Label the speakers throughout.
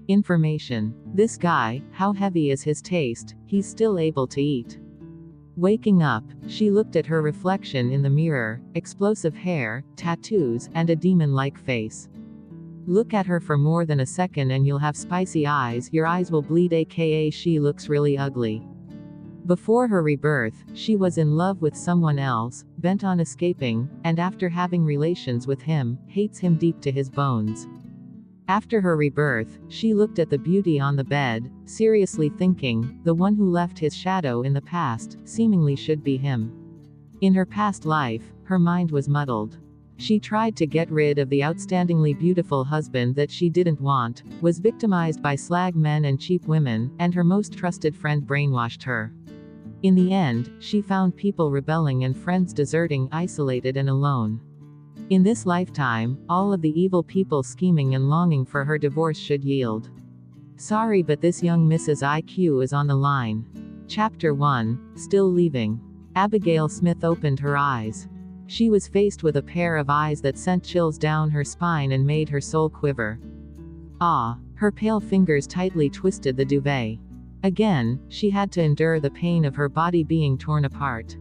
Speaker 1: Information. This guy, how heavy is his taste, he's still able to eat. Waking up, she looked at her reflection in the mirror, explosive hair, tattoos, and a demon-like face. Look at her for more than a second and you'll have spicy eyes, your eyes will bleed, aka she looks really ugly. Before her rebirth, she was in love with someone else, bent on escaping, and after having relations with him, hates him deep to his bones. After her rebirth, she looked at the beauty on the bed, seriously thinking, the one who left his shadow in the past, seemingly should be him. In her past life, her mind was muddled. She tried to get rid of the outstandingly beautiful husband that she didn't want, was victimized by slag men and cheap women, and her most trusted friend brainwashed her. In the end, she found people rebelling and friends deserting, isolated and alone. In this lifetime, all of the evil people scheming and longing for her divorce should yield. Sorry, but this young Mrs. IQ is on the line. Chapter 1, Still Leaving. Abigail Smith opened her eyes. She was faced with a pair of eyes that sent chills down her spine and made her soul quiver. Ah! Her pale fingers tightly twisted the duvet. Again, she had to endure the pain of her body being torn apart.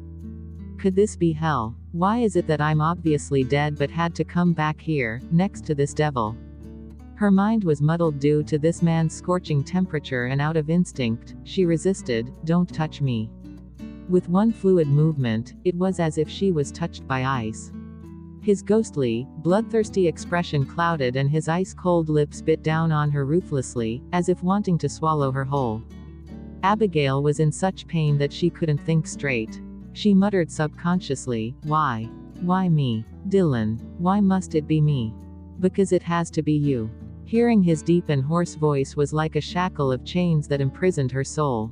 Speaker 1: Could this be hell? Why is it that I'm obviously dead but had to come back here, next to this devil? Her mind was muddled due to this man's scorching temperature, and out of instinct, she resisted. Don't touch me. With one fluid movement, it was as if she was touched by ice. His ghostly, bloodthirsty expression clouded and his ice-cold lips bit down on her ruthlessly, as if wanting to swallow her whole. Abigail was in such pain that she couldn't think straight. She muttered subconsciously, why? Why me? Dylan, why must it be me? Because it has to be you. Hearing his deep and hoarse voice was like a shackle of chains that imprisoned her soul.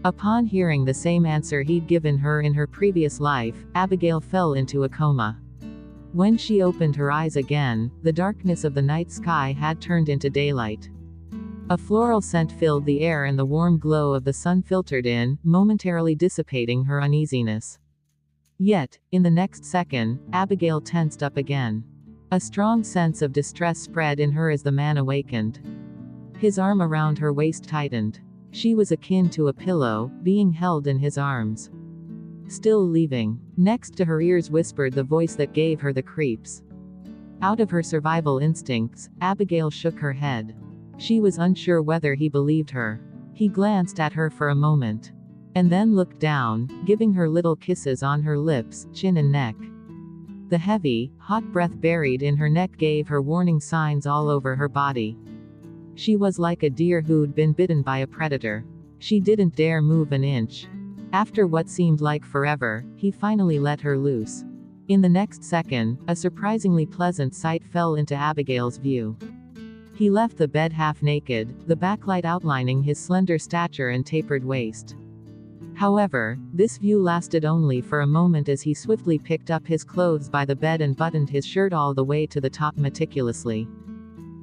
Speaker 1: Upon hearing the same answer he'd given her in her previous life, Abigail fell into a coma. When she opened her eyes again, the darkness of the night sky had turned into daylight. A floral scent filled the air and the warm glow of the sun filtered in, momentarily dissipating her uneasiness. Yet, in the next second, Abigail tensed up again. A strong sense of distress spread in her as the man awakened. His arm around her waist tightened. She was akin to a pillow, being held in his arms. Still leaving. Next to her ears whispered the voice that gave her the creeps. Out of her survival instincts, Abigail shook her head. She was unsure whether he believed her. He glanced at her for a moment. And then looked down, giving her little kisses on her lips, chin and neck. The heavy, hot breath buried in her neck gave her warning signs all over her body. She was like a deer who'd been bitten by a predator. She didn't dare move an inch. After what seemed like forever, he finally let her loose. In the next second, a surprisingly pleasant sight fell into Abigail's view. He left the bed half naked, the backlight outlining his slender stature and tapered waist. However, this view lasted only for a moment as he swiftly picked up his clothes by the bed and buttoned his shirt all the way to the top meticulously.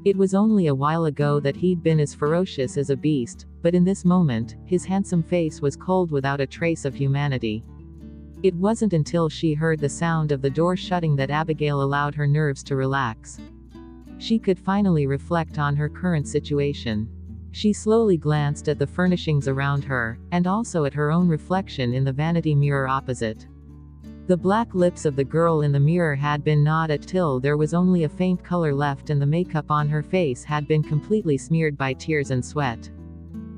Speaker 1: It was only a while ago that he'd been as ferocious as a beast, but in this moment, his handsome face was cold without a trace of humanity. It wasn't until she heard the sound of the door shutting that Abigail allowed her nerves to relax. She could finally reflect on her current situation. She slowly glanced at the furnishings around her, and also at her own reflection in the vanity mirror opposite. The black lips of the girl in the mirror had been gnawed at till there was only a faint color left, and the makeup on her face had been completely smeared by tears and sweat.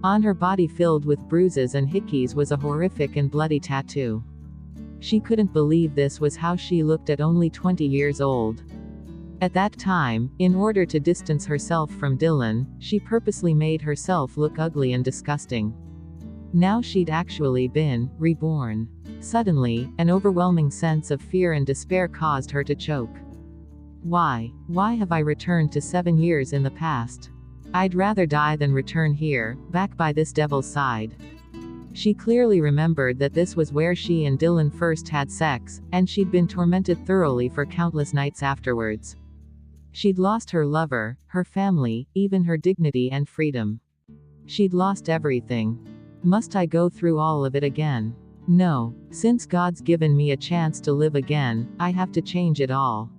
Speaker 1: On her body, filled with bruises and hickeys, was a horrific and bloody tattoo. She couldn't believe this was how she looked at only 20 years old. At that time, in order to distance herself from Dylan, she purposely made herself look ugly and disgusting. Now she'd actually been reborn. Suddenly, an overwhelming sense of fear and despair caused her to choke. Why have I returned to 7 years in the past? I'd rather die than return here, back by this devil's side. She clearly remembered that this was where she and Dylan first had sex, and she'd been tormented thoroughly for countless nights afterwards. She'd lost her lover, her family, even her dignity and freedom. She'd lost everything. Must I go through all of it again? No. Since God's given me a chance to live again, I have to change it all.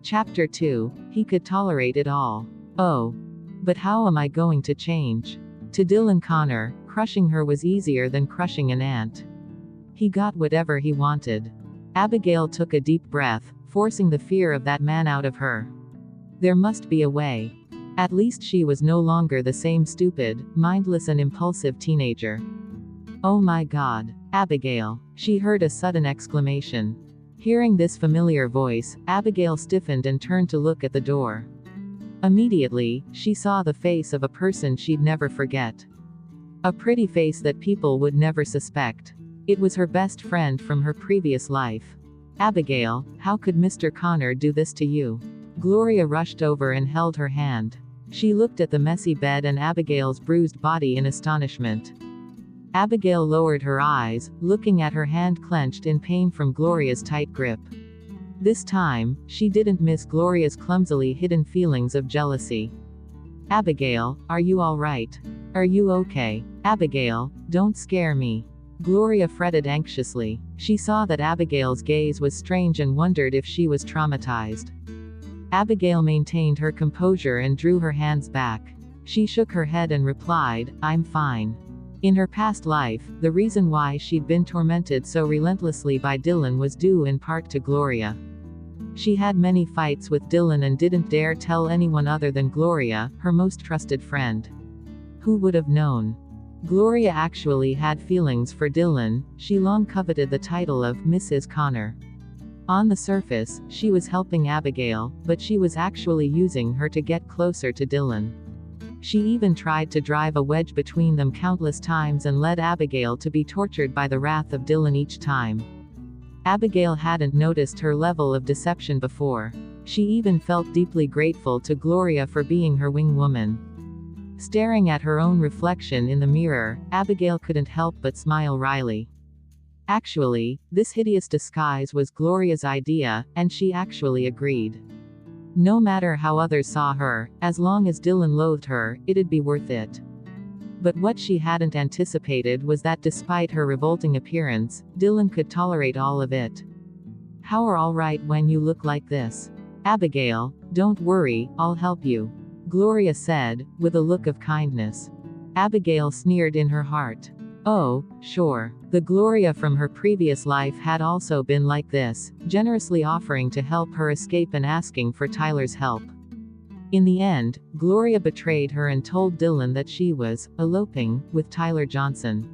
Speaker 1: Chapter 2. He could tolerate it all. Oh. But how am I going to change? To Dylan Connor, crushing her was easier than crushing an ant. He got whatever he wanted. Abigail took a deep breath, forcing the fear of that man out of her. There must be a way. At least she was no longer the same stupid, mindless and impulsive teenager. Oh my God. Abigail. She heard a sudden exclamation. Hearing this familiar voice, Abigail stiffened and turned to look at the door. Immediately, she saw the face of a person she'd never forget. A pretty face that people would never suspect. It was her best friend from her previous life. Abigail, how could Mr. Connor do this to you? Gloria rushed over and held her hand. She looked at the messy bed and Abigail's bruised body in astonishment. Abigail lowered her eyes, looking at her hand clenched in pain from Gloria's tight grip. This time, she didn't miss Gloria's clumsily hidden feelings of jealousy. Abigail, are you all right? Are you okay? Abigail, don't scare me. Gloria fretted anxiously. She saw that Abigail's gaze was strange and wondered if she was traumatized. Abigail maintained her composure and drew her hands back. She shook her head and replied, I'm fine. In her past life, the reason why she'd been tormented so relentlessly by Dylan was due in part to Gloria. She had many fights with Dylan and didn't dare tell anyone other than Gloria, her most trusted friend. Who would have known? Gloria actually had feelings for Dylan. She long coveted the title of Mrs. Connor. On the surface, she was helping Abigail, but she was actually using her to get closer to Dylan. She even tried to drive a wedge between them countless times and led Abigail to be tortured by the wrath of Dylan each time. Abigail hadn't noticed her level of deception before. She even felt deeply grateful to Gloria for being her wing woman. Staring at her own reflection in the mirror, Abigail couldn't help but smile wryly. Actually, this hideous disguise was Gloria's idea, and she actually agreed. No matter how others saw her, as long as Dylan loathed her, it'd be worth it. But what she hadn't anticipated was that despite her revolting appearance, Dylan could tolerate all of it. How are all right when you look like this? Abigail, don't worry, I'll help you. Gloria said, with a look of kindness. Abigail sneered in her heart. Oh, sure. The Gloria from her previous life had also been like this, generously offering to help her escape and asking for Tyler's help. In the end, Gloria betrayed her and told Dylan that she was eloping with Tyler Johnson.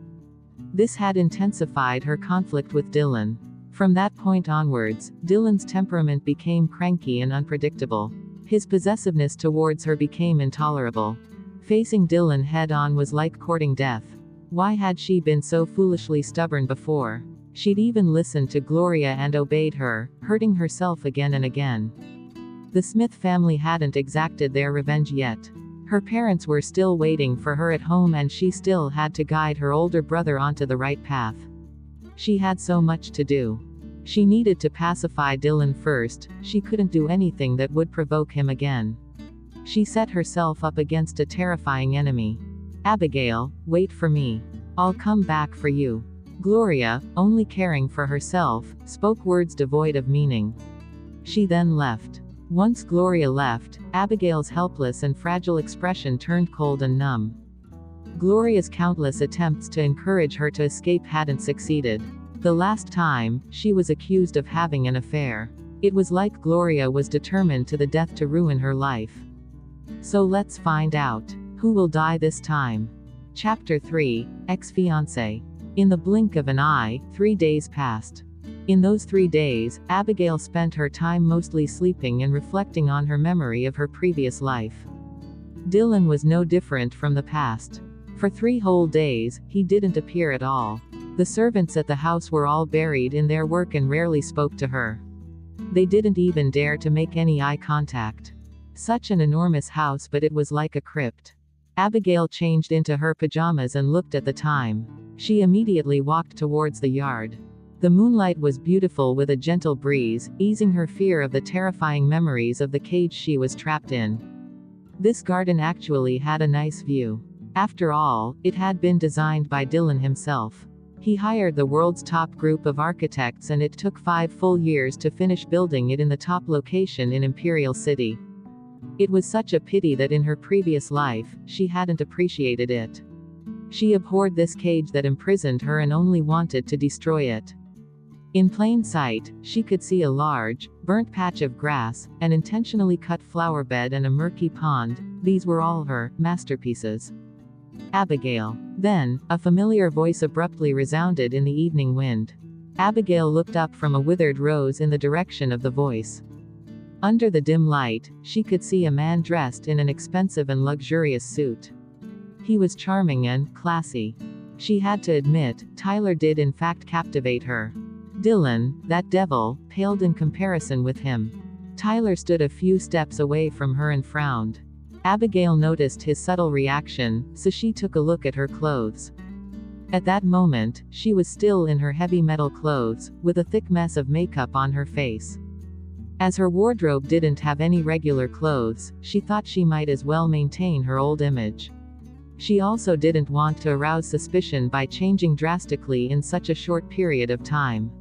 Speaker 1: This had intensified her conflict with Dylan. From that point onwards, Dylan's temperament became cranky and unpredictable. His possessiveness towards her became intolerable. Facing Dylan head-on was like courting death. Why had she been so foolishly stubborn before? She'd even listened to Gloria and obeyed her, hurting herself again and again. The Smith family hadn't exacted their revenge yet. Her parents were still waiting for her at home and she still had to guide her older brother onto the right path. She had so much to do. She needed to pacify Dylan first. She couldn't do anything that would provoke him again. She set herself up against a terrifying enemy. Abigail, wait for me. I'll come back for you. Gloria, only caring for herself, spoke words devoid of meaning. She then left. Once Gloria left, Abigail's helpless and fragile expression turned cold and numb. Gloria's countless attempts to encourage her to escape hadn't succeeded. The last time, she was accused of having an affair. It was like Gloria was determined to the death to ruin her life. So let's find out. Who will die this time? Chapter 3, Ex-Fiancé. In the blink of an eye, 3 days passed. In those 3 days, Abigail spent her time mostly sleeping and reflecting on her memory of her previous life. Dylan was no different from the past. For 3 whole days, he didn't appear at all. The servants at the house were all buried in their work and rarely spoke to her. They didn't even dare to make any eye contact. Such an enormous house, but it was like a crypt. Abigail changed into her pajamas and looked at the time. She immediately walked towards the yard. The moonlight was beautiful with a gentle breeze, easing her fear of the terrifying memories of the cage she was trapped in. This garden actually had a nice view. After all, it had been designed by Dylan himself. He hired the world's top group of architects and it took 5 full years to finish building it in the top location in Imperial City. It was such a pity that in her previous life, she hadn't appreciated it. She abhorred this cage that imprisoned her and only wanted to destroy it. In plain sight, she could see a large, burnt patch of grass, an intentionally cut flower bed and a murky pond. These were all her masterpieces. Abigail. Then, a familiar voice abruptly resounded in the evening wind. Abigail looked up from a withered rose in the direction of the voice. Under the dim light, she could see a man dressed in an expensive and luxurious suit. He was charming and classy. She had to admit, Tyler did in fact captivate her. Dylan, that devil, paled in comparison with him. Tyler stood a few steps away from her and frowned. Abigail noticed his subtle reaction, so she took a look at her clothes. At that moment, she was still in her heavy metal clothes, with a thick mess of makeup on her face. As her wardrobe didn't have any regular clothes, she thought she might as well maintain her old image. She also didn't want to arouse suspicion by changing drastically in such a short period of time.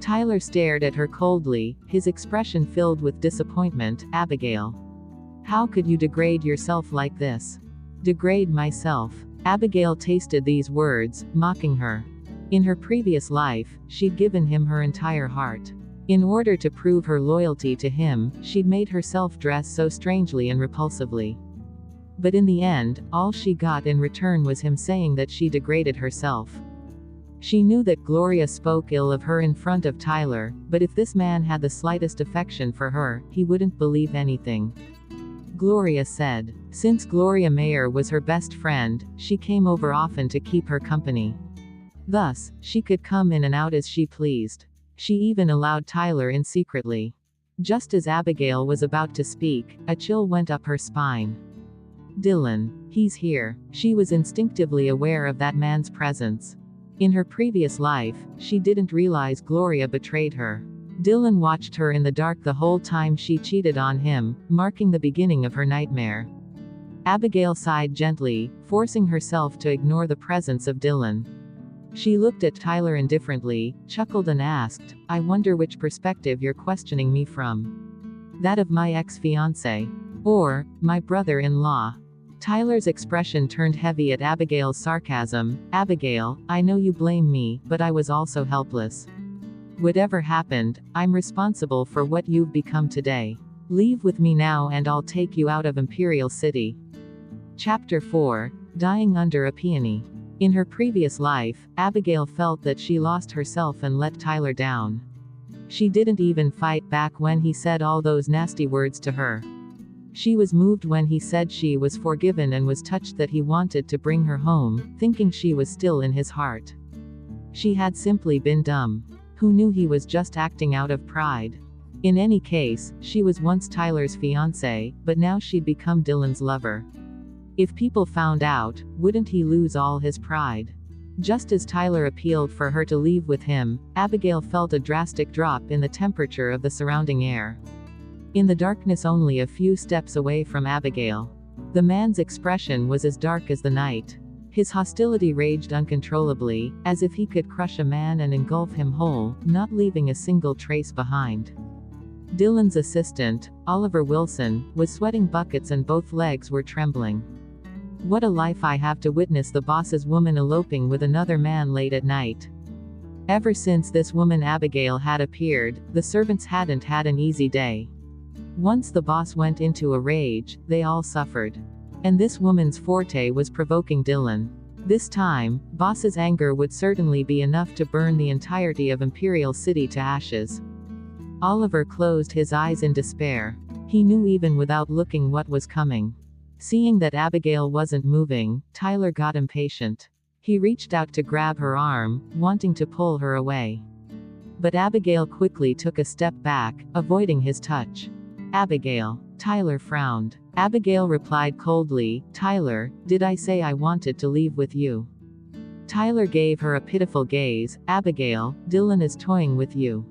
Speaker 1: Tyler stared at her coldly, his expression filled with disappointment. Abigail. How could you degrade yourself like this? Degrade myself. Abigail tasted these words, mocking her. In her previous life, she'd given him her entire heart. In order to prove her loyalty to him, she'd made herself dress so strangely and repulsively. But in the end, all she got in return was him saying that she degraded herself. She knew that Gloria spoke ill of her in front of Tyler, but if this man had the slightest affection for her, he wouldn't believe anything. Gloria said. Since Gloria Mayer was her best friend, she came over often to keep her company. Thus, she could come in and out as she pleased. She even allowed Tyler in secretly. Just as Abigail was about to speak, a chill went up her spine. Dylan. He's here. She was instinctively aware of that man's presence. In her previous life, she didn't realize Gloria betrayed her. Dylan watched her in the dark the whole time she cheated on him, marking the beginning of her nightmare. Abigail sighed gently, forcing herself to ignore the presence of Dylan. She looked at Tyler indifferently, chuckled and asked, I wonder which perspective you're questioning me from. That of my ex-fiancé. Or, my brother-in-law. Tyler's expression turned heavy at Abigail's sarcasm. Abigail, I know you blame me, but I was also helpless. Whatever happened, I'm responsible for what you've become today. Leave with me now and I'll take you out of Imperial City. Chapter 4. Dying under a peony. In her previous life, Abigail felt that she lost herself and let Tyler down. She didn't even fight back when he said all those nasty words to her. She was moved when he said she was forgiven and was touched that he wanted to bring her home, thinking she was still in his heart. She had simply been dumb. Who knew he was just acting out of pride? In any case, she was once Tyler's fiancée, but now she'd become Dylan's lover. If people found out, wouldn't he lose all his pride? Just as Tyler appealed for her to leave with him, Abigail felt a drastic drop in the temperature of the surrounding air. In the darkness only a few steps away from Abigail, the man's expression was as dark as the night. His hostility raged uncontrollably, as if he could crush a man and engulf him whole, not leaving a single trace behind. Dylan's assistant, Oliver Wilson, was sweating buckets and both legs were trembling. What a life I have to witness the boss's woman eloping with another man late at night. Ever since this woman Abigail had appeared, the servants hadn't had an easy day. Once the boss went into a rage, they all suffered. And this woman's forte was provoking Dylan. This time, boss's anger would certainly be enough to burn the entirety of Imperial City to ashes. Oliver closed his eyes in despair. He knew even without looking what was coming. Seeing that Abigail wasn't moving, Tyler got impatient. He reached out to grab her arm, wanting to pull her away. But Abigail quickly took a step back, avoiding his touch. Abigail. Tyler frowned. Abigail replied coldly, Tyler, did I say I wanted to leave with you? Tyler gave her a pitiful gaze. Abigail, Dylan is toying with you.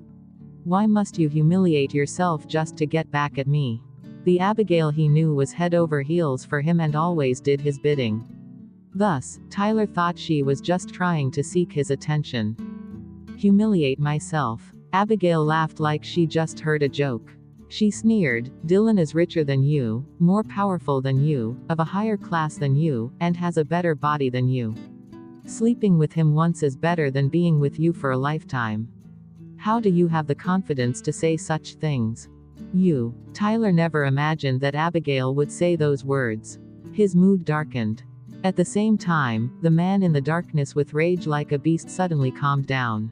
Speaker 1: Why must you humiliate yourself just to get back at me? The Abigail he knew was head over heels for him and always did his bidding. Thus, Tyler thought she was just trying to seek his attention. Humiliate myself. Abigail laughed like she just heard a joke. She sneered, Dylan is richer than you, more powerful than you, of a higher class than you, and has a better body than you. Sleeping with him once is better than being with you for a lifetime. How do you have the confidence to say such things? Tyler never imagined that Abigail would say those words. His mood darkened. At the same time, the man in the darkness with rage like a beast suddenly calmed down.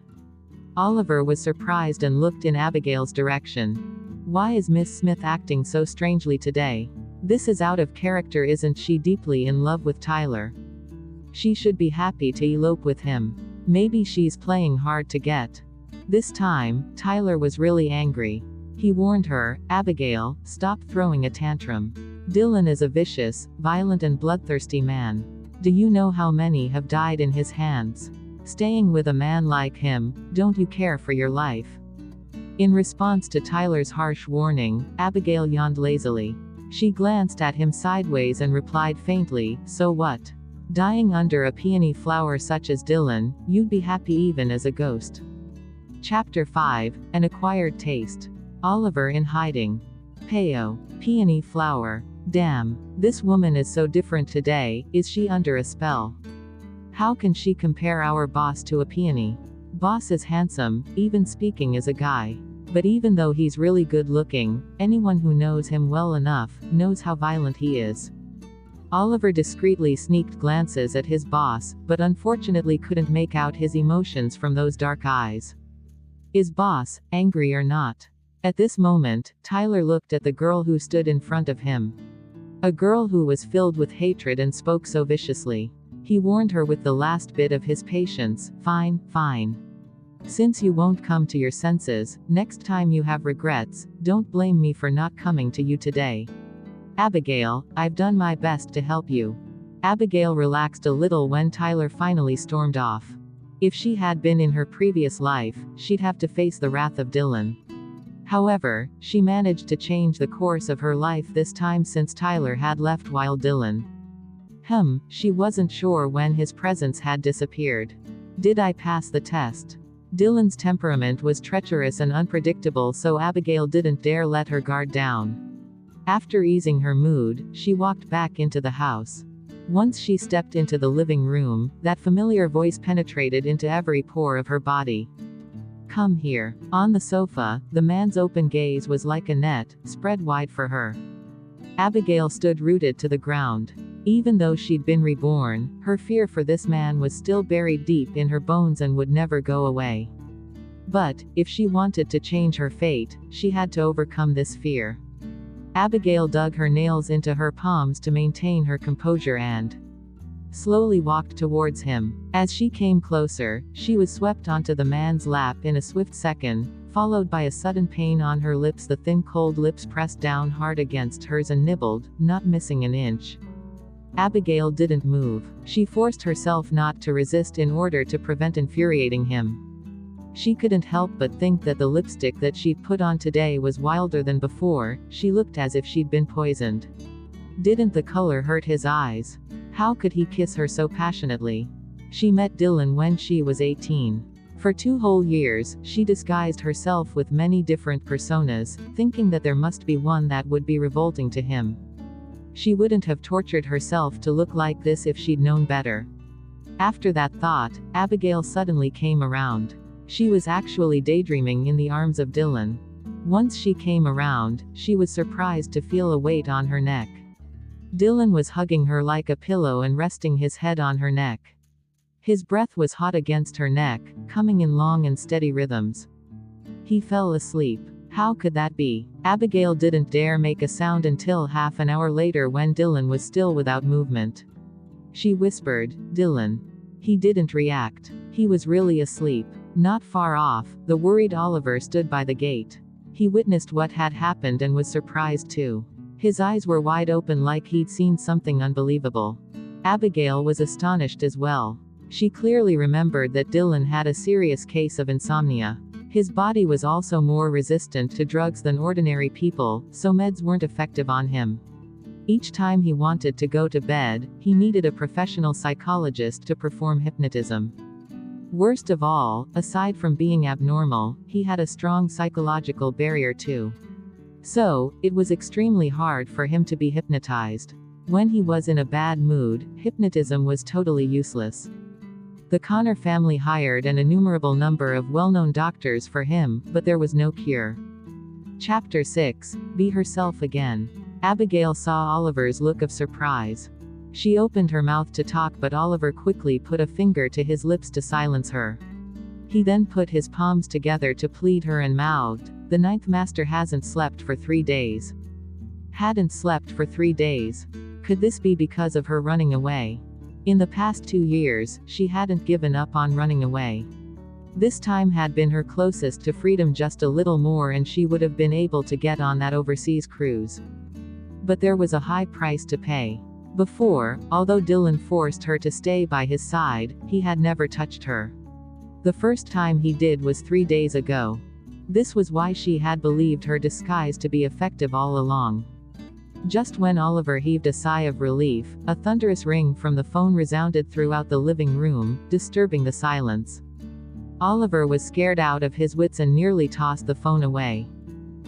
Speaker 1: Oliver was surprised and looked in Abigail's direction. Why is Miss Smith acting so strangely today? This is out of character, isn't she deeply in love with Tyler? She should be happy to elope with him. Maybe she's playing hard to get. This time, Tyler was really angry. He warned her, Abigail, stop throwing a tantrum. Dylan is a vicious, violent and bloodthirsty man. Do you know how many have died in his hands? Staying with a man like him, don't you care for your life? In response to Tyler's harsh warning, Abigail yawned lazily. She glanced at him sideways and replied faintly, so what? Dying under a peony flower such as Dylan, you'd be happy even as a ghost. Chapter 5, An Acquired Taste. Oliver in hiding. Peony flower. Damn, this woman is so different today, is she under a spell? How can she compare our boss to a peony? Boss is handsome, even speaking as a guy. But even though he's really good looking, anyone who knows him well enough, knows how violent he is. Oliver discreetly sneaked glances at his boss, but unfortunately couldn't make out his emotions from those dark eyes. Is boss angry or not? At this moment, Tyler looked at the girl who stood in front of him. A girl who was filled with hatred and spoke so viciously. He warned her with the last bit of his patience, fine. Since you won't come to your senses, next time you have regrets, don't blame me for not coming to you today. Abigail, I've done my best to help you. Abigail relaxed a little when Tyler finally stormed off. If she had been in her previous life, she'd have to face the wrath of Dylan. However, she managed to change the course of her life this time since Tyler had left while Dylan. She wasn't sure when his presence had disappeared. Did I pass the test? Dylan's temperament was treacherous and unpredictable, so Abigail didn't dare let her guard down. After easing her mood, she walked back into the house. Once she stepped into the living room, that familiar voice penetrated into every pore of her body. Come here. On the sofa, the man's open gaze was like a net, spread wide for her. Abigail stood rooted to the ground. Even though she'd been reborn, her fear for this man was still buried deep in her bones and would never go away. But, if she wanted to change her fate, she had to overcome this fear. Abigail dug her nails into her palms to maintain her composure and slowly walked towards him. As she came closer, she was swept onto the man's lap in a swift second, followed by a sudden pain on her lips. The thin cold lips pressed down hard against hers and nibbled, not missing an inch. Abigail didn't move. She forced herself not to resist in order to prevent infuriating him. She couldn't help but think that the lipstick that she'd put on today was wilder than before. She looked as if she'd been poisoned. Didn't the color hurt his eyes? How could he kiss her so passionately? She met Dylan when she was 18. For 2 whole years, she disguised herself with many different personas, thinking that there must be one that would be revolting to him. She wouldn't have tortured herself to look like this if she'd known better. After that thought, Abigail suddenly came around. She was actually daydreaming in the arms of Dylan. Once she came around, she was surprised to feel a weight on her neck. Dylan was hugging her like a pillow and resting his head on her neck. His breath was hot against her neck, coming in long and steady rhythms. He fell asleep. How could that be? Abigail didn't dare make a sound until half an hour later when Dylan was still without movement. She whispered, Dylan. He didn't react. He was really asleep. Not far off, the worried Oliver stood by the gate. He witnessed what had happened and was surprised too. His eyes were wide open like he'd seen something unbelievable. Abigail was astonished as well. She clearly remembered that Dylan had a serious case of insomnia. His body was also more resistant to drugs than ordinary people, so meds weren't effective on him. Each time he wanted to go to bed, he needed a professional psychologist to perform hypnotism. Worst of all, aside from being abnormal, he had a strong psychological barrier too. So, it was extremely hard for him to be hypnotized. When he was in a bad mood, hypnotism was totally useless. The Connor family hired an innumerable number of well-known doctors for him, but there was no cure. Chapter 6. Be Herself Again. Abigail saw Oliver's look of surprise. She opened her mouth to talk, but Oliver quickly put a finger to his lips to silence her. He then put his palms together to plead her and mouthed, "The ninth master hasn't slept for 3 days." Hadn't slept for 3 days. Could this be because of her running away? In the past 2 years, she hadn't given up on running away. This time had been her closest to freedom, just a little more and she would have been able to get on that overseas cruise. But there was a high price to pay. Before, although Dylan forced her to stay by his side, he had never touched her. The first time he did was 3 days ago. This was why she had believed her disguise to be effective all along. Just when Oliver heaved a sigh of relief, a thunderous ring from the phone resounded throughout the living room, disturbing the silence. Oliver was scared out of his wits and nearly tossed the phone away.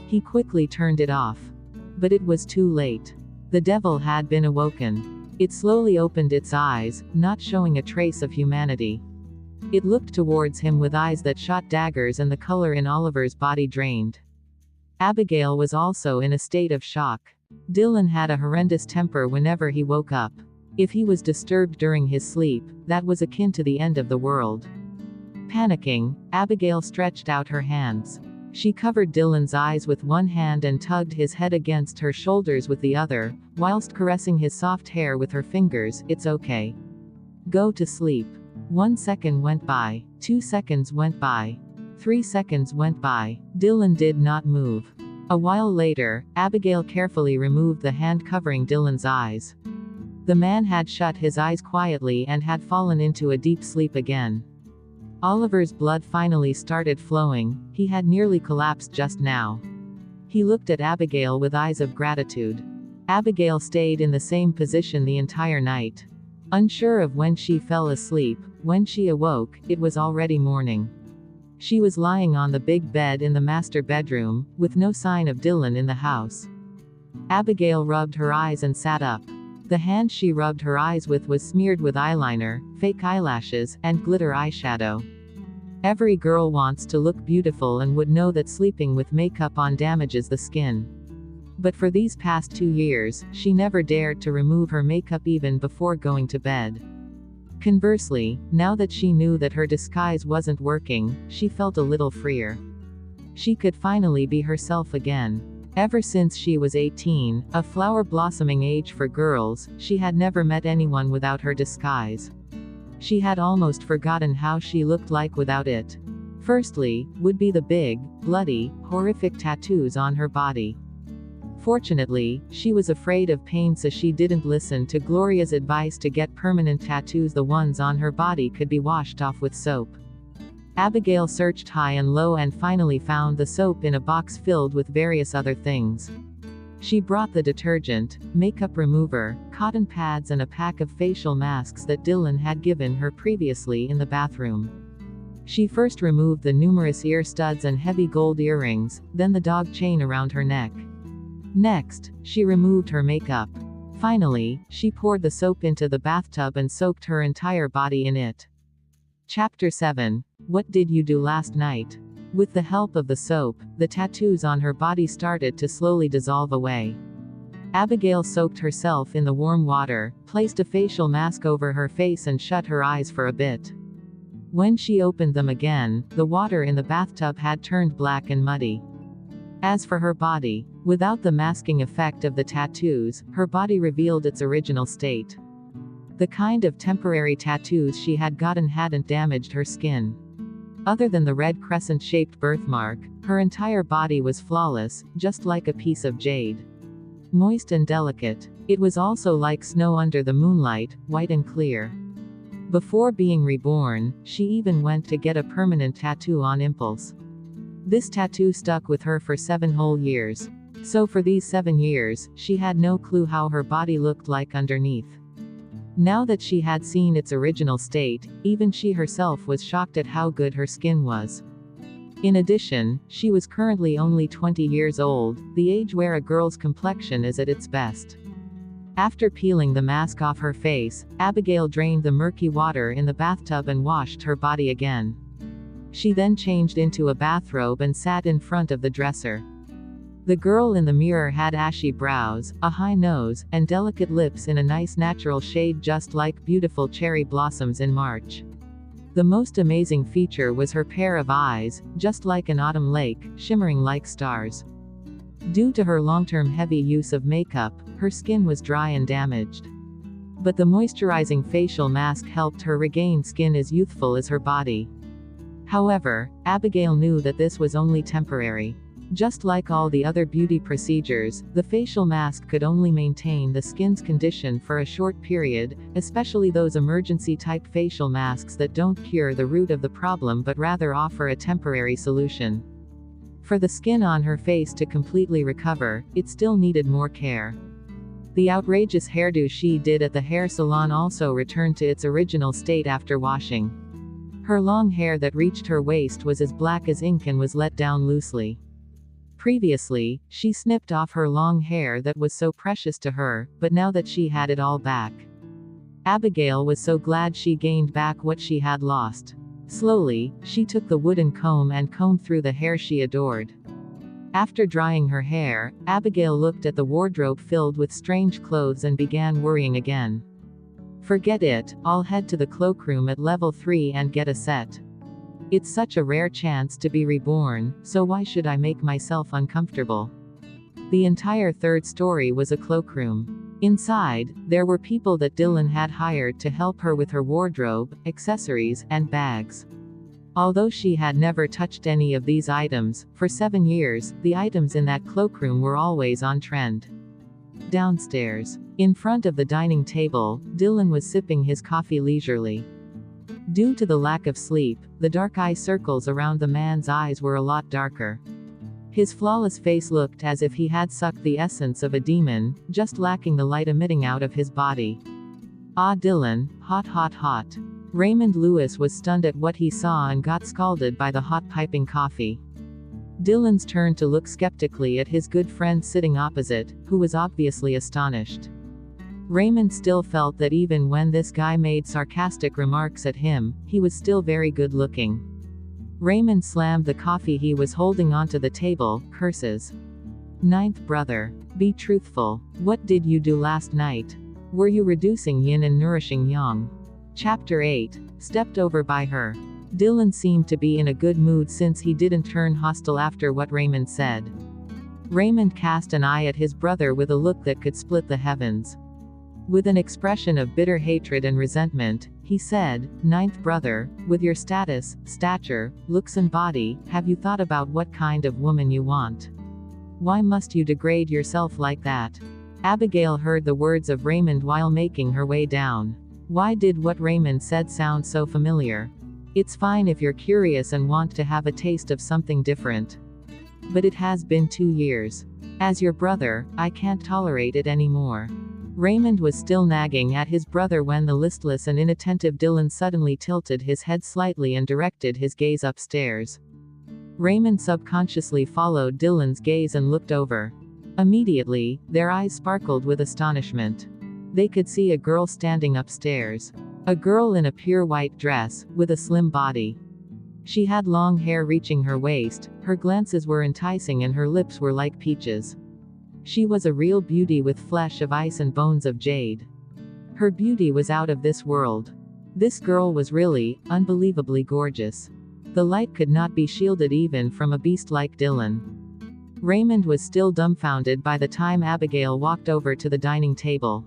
Speaker 1: He quickly turned it off. But it was too late. The devil had been awoken. It slowly opened its eyes, not showing a trace of humanity. It looked towards him with eyes that shot daggers, and the color in Oliver's body drained. Abigail was also in a state of shock. Dylan had a horrendous temper whenever he woke up. If he was disturbed during his sleep, that was akin to the end of the world. Panicking, Abigail stretched out her hands. She covered Dylan's eyes with one hand and tugged his head against her shoulders with the other, whilst caressing his soft hair with her fingers. "It's okay. Go to sleep." 1 second went by. 2 seconds went by. 3 seconds went by. Dylan did not move. A while later, Abigail carefully removed the hand covering Dylan's eyes. The man had shut his eyes quietly and had fallen into a deep sleep again. Oliver's blood finally started flowing. He had nearly collapsed just now. He looked at Abigail with eyes of gratitude. Abigail stayed in the same position the entire night. Unsure of when she fell asleep, when she awoke, it was already morning. She was lying on the big bed in the master bedroom, with no sign of Dylan in the house. Abigail rubbed her eyes and sat up. The hand she rubbed her eyes with was smeared with eyeliner, fake eyelashes, and glitter eyeshadow. Every girl wants to look beautiful and would know that sleeping with makeup on damages the skin. But for these past 2 years, she never dared to remove her makeup even before going to bed. Conversely, now that she knew that her disguise wasn't working, she felt a little freer. She could finally be herself again. Ever since she was 18, a flower-blossoming age for girls, she had never met anyone without her disguise. She had almost forgotten how she looked like without it. Firstly, would be the big, bloody, horrific tattoos on her body. Fortunately, she was afraid of pain, so she didn't listen to Gloria's advice to get permanent tattoos. The ones on her body could be washed off with soap. Abigail searched high and low and finally found the soap in a box filled with various other things. She brought the detergent, makeup remover, cotton pads and a pack of facial masks that Dylan had given her previously in the bathroom. She first removed the numerous ear studs and heavy gold earrings, then the dog chain around her neck. Next, she removed her makeup. Finally, she poured the soap into the bathtub and soaked her entire body in it. Chapter 7. What did you do last night? With the help of the soap, the tattoos on her body started to slowly dissolve away. Abigail soaked herself in the warm water, placed a facial mask over her face and shut her eyes for a bit. When she opened them again, the water in the bathtub had turned black and muddy. As for her body, without the masking effect of the tattoos, her body revealed its original state. The kind of temporary tattoos she had gotten hadn't damaged her skin. Other than the red crescent-shaped birthmark, her entire body was flawless, just like a piece of jade. Moist and delicate. It was also like snow under the moonlight, white and clear. Before being reborn, she even went to get a permanent tattoo on impulse. This tattoo stuck with her for 7 whole years. So for these 7 years, she had no clue how her body looked like underneath. Now that she had seen its original state, even she herself was shocked at how good her skin was. In addition, she was currently only 20 years old, the age where a girl's complexion is at its best. After peeling the mask off her face, Abigail drained the murky water in the bathtub and washed her body again. She then changed into a bathrobe and sat in front of the dresser. The girl in the mirror had ashy brows, a high nose, and delicate lips in a nice natural shade just like beautiful cherry blossoms in March. The most amazing feature was her pair of eyes, just like an autumn lake, shimmering like stars. Due to her long-term heavy use of makeup, her skin was dry and damaged. But the moisturizing facial mask helped her regain skin as youthful as her body. However, Abigail knew that this was only temporary. Just like all the other beauty procedures, the facial mask could only maintain the skin's condition for a short period, especially those emergency-type facial masks that don't cure the root of the problem but rather offer a temporary solution. For the skin on her face to completely recover, it still needed more care. The outrageous hairdo she did at the hair salon also returned to its original state after washing. Her long hair that reached her waist was as black as ink and was let down loosely. Previously, she snipped off her long hair that was so precious to her, but now that she had it all back, Abigail was so glad she gained back what she had lost. Slowly, she took the wooden comb and combed through the hair she adored. After drying her hair, Abigail looked at the wardrobe filled with strange clothes and began worrying again. Forget it, I'll head to the cloakroom at level 3 and get a set. It's such a rare chance to be reborn, so why should I make myself uncomfortable? The entire third story was a cloakroom. Inside, there were people that Dylan had hired to help her with her wardrobe, accessories, and bags. Although she had never touched any of these items, for 7 years, the items in that cloakroom were always on trend. Downstairs, in front of the dining table, Dylan was sipping his coffee leisurely. Due to the lack of sleep, the dark eye circles around the man's eyes were a lot darker. His flawless face looked as if he had sucked the essence of a demon, just lacking the light emitting out of his body. Ah, Dylan, hot hot hot. Raymond Lewis was stunned at what he saw and got scalded by the hot piping coffee. Dylan's turned to look skeptically at his good friend sitting opposite, who was obviously astonished. Raymond still felt that even when this guy made sarcastic remarks at him, he was still very good looking. Raymond slammed the coffee he was holding onto the table, curses. Ninth brother. Be truthful. What did you do last night? Were you reducing yin and nourishing yang? Chapter 8. Stepped over by her. Dylan seemed to be in a good mood since he didn't turn hostile after what Raymond said. Raymond cast an eye at his brother with a look that could split the heavens. With an expression of bitter hatred and resentment, he said, Ninth brother, with your status, stature, looks and body, have you thought about what kind of woman you want? Why must you degrade yourself like that? Abigail heard the words of Raymond while making her way down. Why did what Raymond said sound so familiar? It's fine if you're curious and want to have a taste of something different. But it has been 2 years. As your brother, I can't tolerate it anymore. Raymond was still nagging at his brother when the listless and inattentive Dylan suddenly tilted his head slightly and directed his gaze upstairs. Raymond subconsciously followed Dylan's gaze and looked over. Immediately, their eyes sparkled with astonishment. They could see a girl standing upstairs. A girl in a pure white dress, with a slim body. She had long hair reaching her waist, her glances were enticing and her lips were like peaches. She was a real beauty with flesh of ice and bones of jade. Her beauty was out of this world. This girl was really, unbelievably gorgeous. The light could not be shielded even from a beast like Dylan. Raymond was still dumbfounded by the time Abigail walked over to the dining table.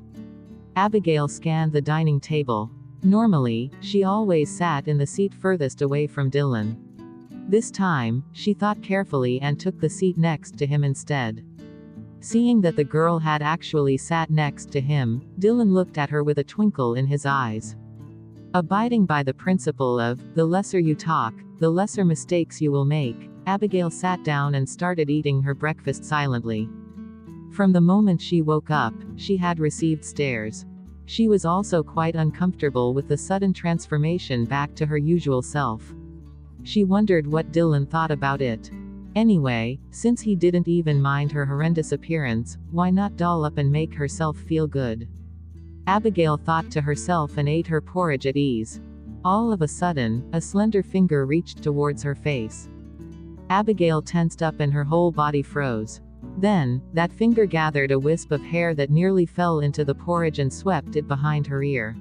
Speaker 1: Abigail scanned the dining table. Normally, she always sat in the seat furthest away from Dylan. This time, she thought carefully and took the seat next to him instead. Seeing that the girl had actually sat next to him, Dylan looked at her with a twinkle in his eyes. Abiding by the principle of, the lesser you talk, the lesser mistakes you will make, Abigail sat down and started eating her breakfast silently. From the moment she woke up, she had received stares. She was also quite uncomfortable with the sudden transformation back to her usual self. She wondered what Dylan thought about it. Anyway, since he didn't even mind her horrendous appearance, why not doll up and make herself feel good? Abigail thought to herself and ate her porridge at ease. All of a sudden, a slender finger reached towards her face. Abigail tensed up and her whole body froze. Then, that finger gathered a wisp of hair that nearly fell into the porridge and swept it behind her ear.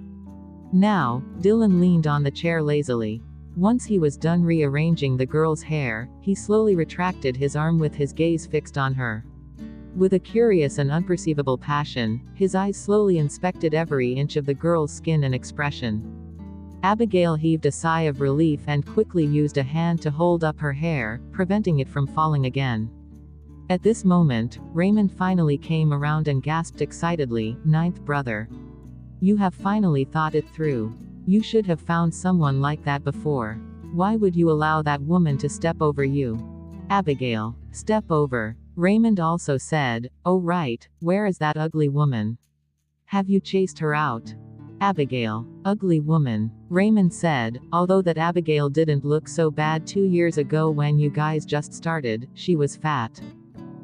Speaker 1: Now, Dylan leaned on the chair lazily. Once he was done rearranging the girl's hair, he slowly retracted his arm with his gaze fixed on her. With a curious and unperceivable passion, his eyes slowly inspected every inch of the girl's skin and expression. Abigail heaved a sigh of relief and quickly used a hand to hold up her hair, preventing it from falling again. At this moment, Raymond finally came around and gasped excitedly, "Ninth brother. You have finally thought it through. You should have found someone like that before. Why would you allow that woman to step over you?" "Abigail. Step over." Raymond also said, "Oh right, where is that ugly woman? Have you chased her out?" "Abigail. Ugly woman," Raymond said, although that Abigail didn't look so bad 2 years ago when you guys just started. She was fat.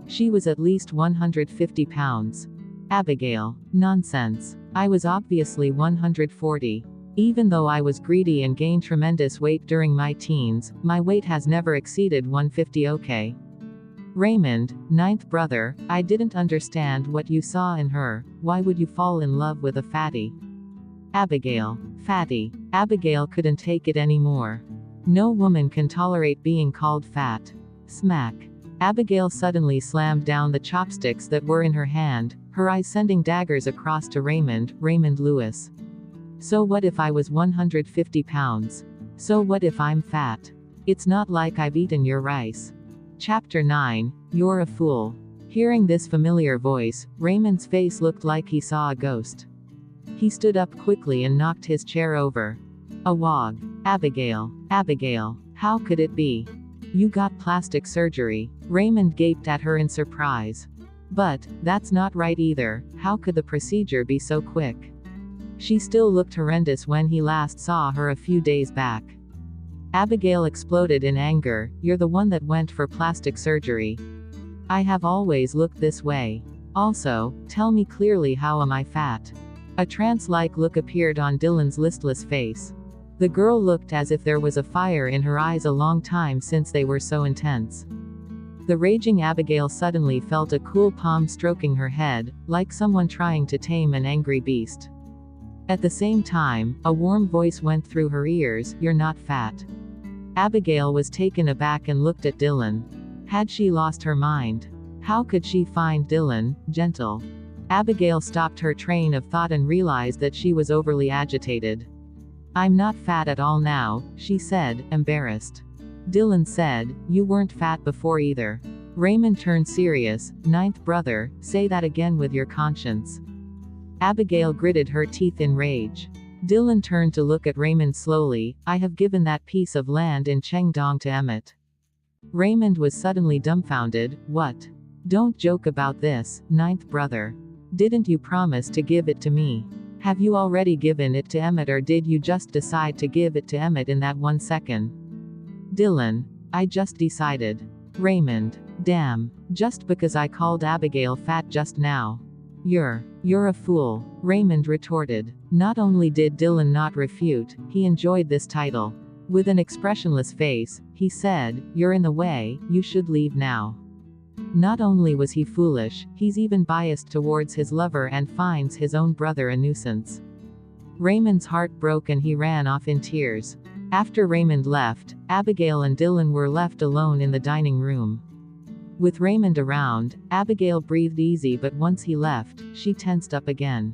Speaker 1: She was at least 150 pounds. "Abigail. Nonsense. I was obviously 140. Even though I was greedy and gained tremendous weight during my teens, my weight has never exceeded 150. Okay. Raymond, ninth brother, I didn't understand what you saw in her. Why would you fall in love with a fatty?" "Abigail. Fatty." Abigail couldn't take it anymore. No woman can tolerate being called fat. Smack. Abigail suddenly slammed down the chopsticks that were in her hand, her eyes sending daggers across to Raymond. "Raymond Lewis. So what if I was 150 pounds? So what if I'm fat? It's not like I've eaten your rice." Chapter 9, You're a Fool. Hearing this familiar voice, Raymond's face looked like he saw a ghost. He stood up quickly and knocked his chair over. A wog. "Abigail. Abigail. How could it be? You got plastic surgery." Raymond gaped at her in surprise. "But, that's not right either. How could the procedure be so quick? She still looked horrendous when he last saw her a few days back." Abigail exploded in anger. "You're the one that went for plastic surgery. I have always looked this way. Also, tell me clearly, how am I fat?" A trance-like look appeared on Dylan's listless face. The girl looked as if there was a fire in her eyes, a long time since they were so intense. The raging Abigail suddenly felt a cool palm stroking her head, like someone trying to tame an angry beast. At the same time, a warm voice went through her ears, "You're not fat." Abigail was taken aback and looked at Dylan. Had she lost her mind? How could she find Dylan gentle? Abigail stopped her train of thought and realized that she was overly agitated. "I'm not fat at all now," she said, embarrassed. Dylan said, "You weren't fat before either." Raymond turned serious. "Ninth brother, say that again with your conscience." Abigail gritted her teeth in rage. Dylan turned to look at Raymond slowly. "I have given that piece of land in Chengdong to Emmett." Raymond was suddenly dumbfounded. "What? Don't joke about this, ninth brother. Didn't you promise to give it to me? Have you already given it to Emmett, or did you just decide to give it to Emmett in that 1 second? Dylan. I just decided. Raymond. Damn. Just because I called Abigail fat just now. You're a fool," Raymond retorted. Not only did Dylan not refute, he enjoyed this title. With an expressionless face, he said, "You're in the way, you should leave now." Not only was he foolish, he's even biased towards his lover and finds his own brother a nuisance. Raymond's heart broke and he ran off in tears. After Raymond left, Abigail and Dylan were left alone in the dining room. With Raymond around, Abigail breathed easy, but once he left, she tensed up again.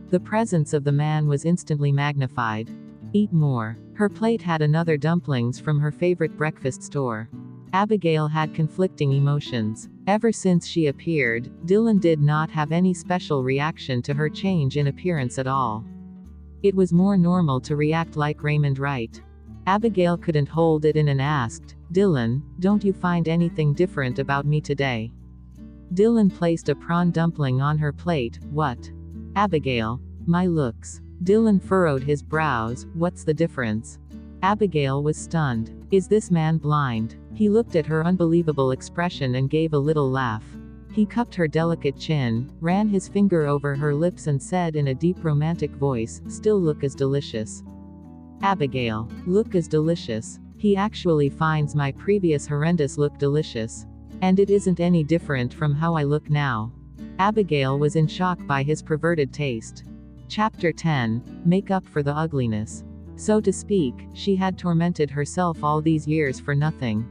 Speaker 1: The presence of the man was instantly magnified. "Eat more." Her plate had another dumplings from her favorite breakfast store. Abigail had conflicting emotions. Ever since she appeared, Dylan did not have any special reaction to her change in appearance at all. It was more normal to react like Raymond, right? Abigail couldn't hold it in and asked, "Dylan, don't you find anything different about me today?" Dylan placed a prawn dumpling on her plate. "What?" Abigail. "My looks." Dylan furrowed his brows. "What's the difference?" Abigail was stunned. Is this man blind? He looked at her unbelievable expression and gave a little laugh. He cupped her delicate chin, ran his finger over her lips and said in a deep romantic voice, "Still look as delicious." Abigail. Look as delicious. He actually finds my previous horrendous look delicious. And it isn't any different from how I look now. Abigail was in shock by his perverted taste. Chapter 10. Make up for the ugliness. So to speak, she had tormented herself all these years for nothing.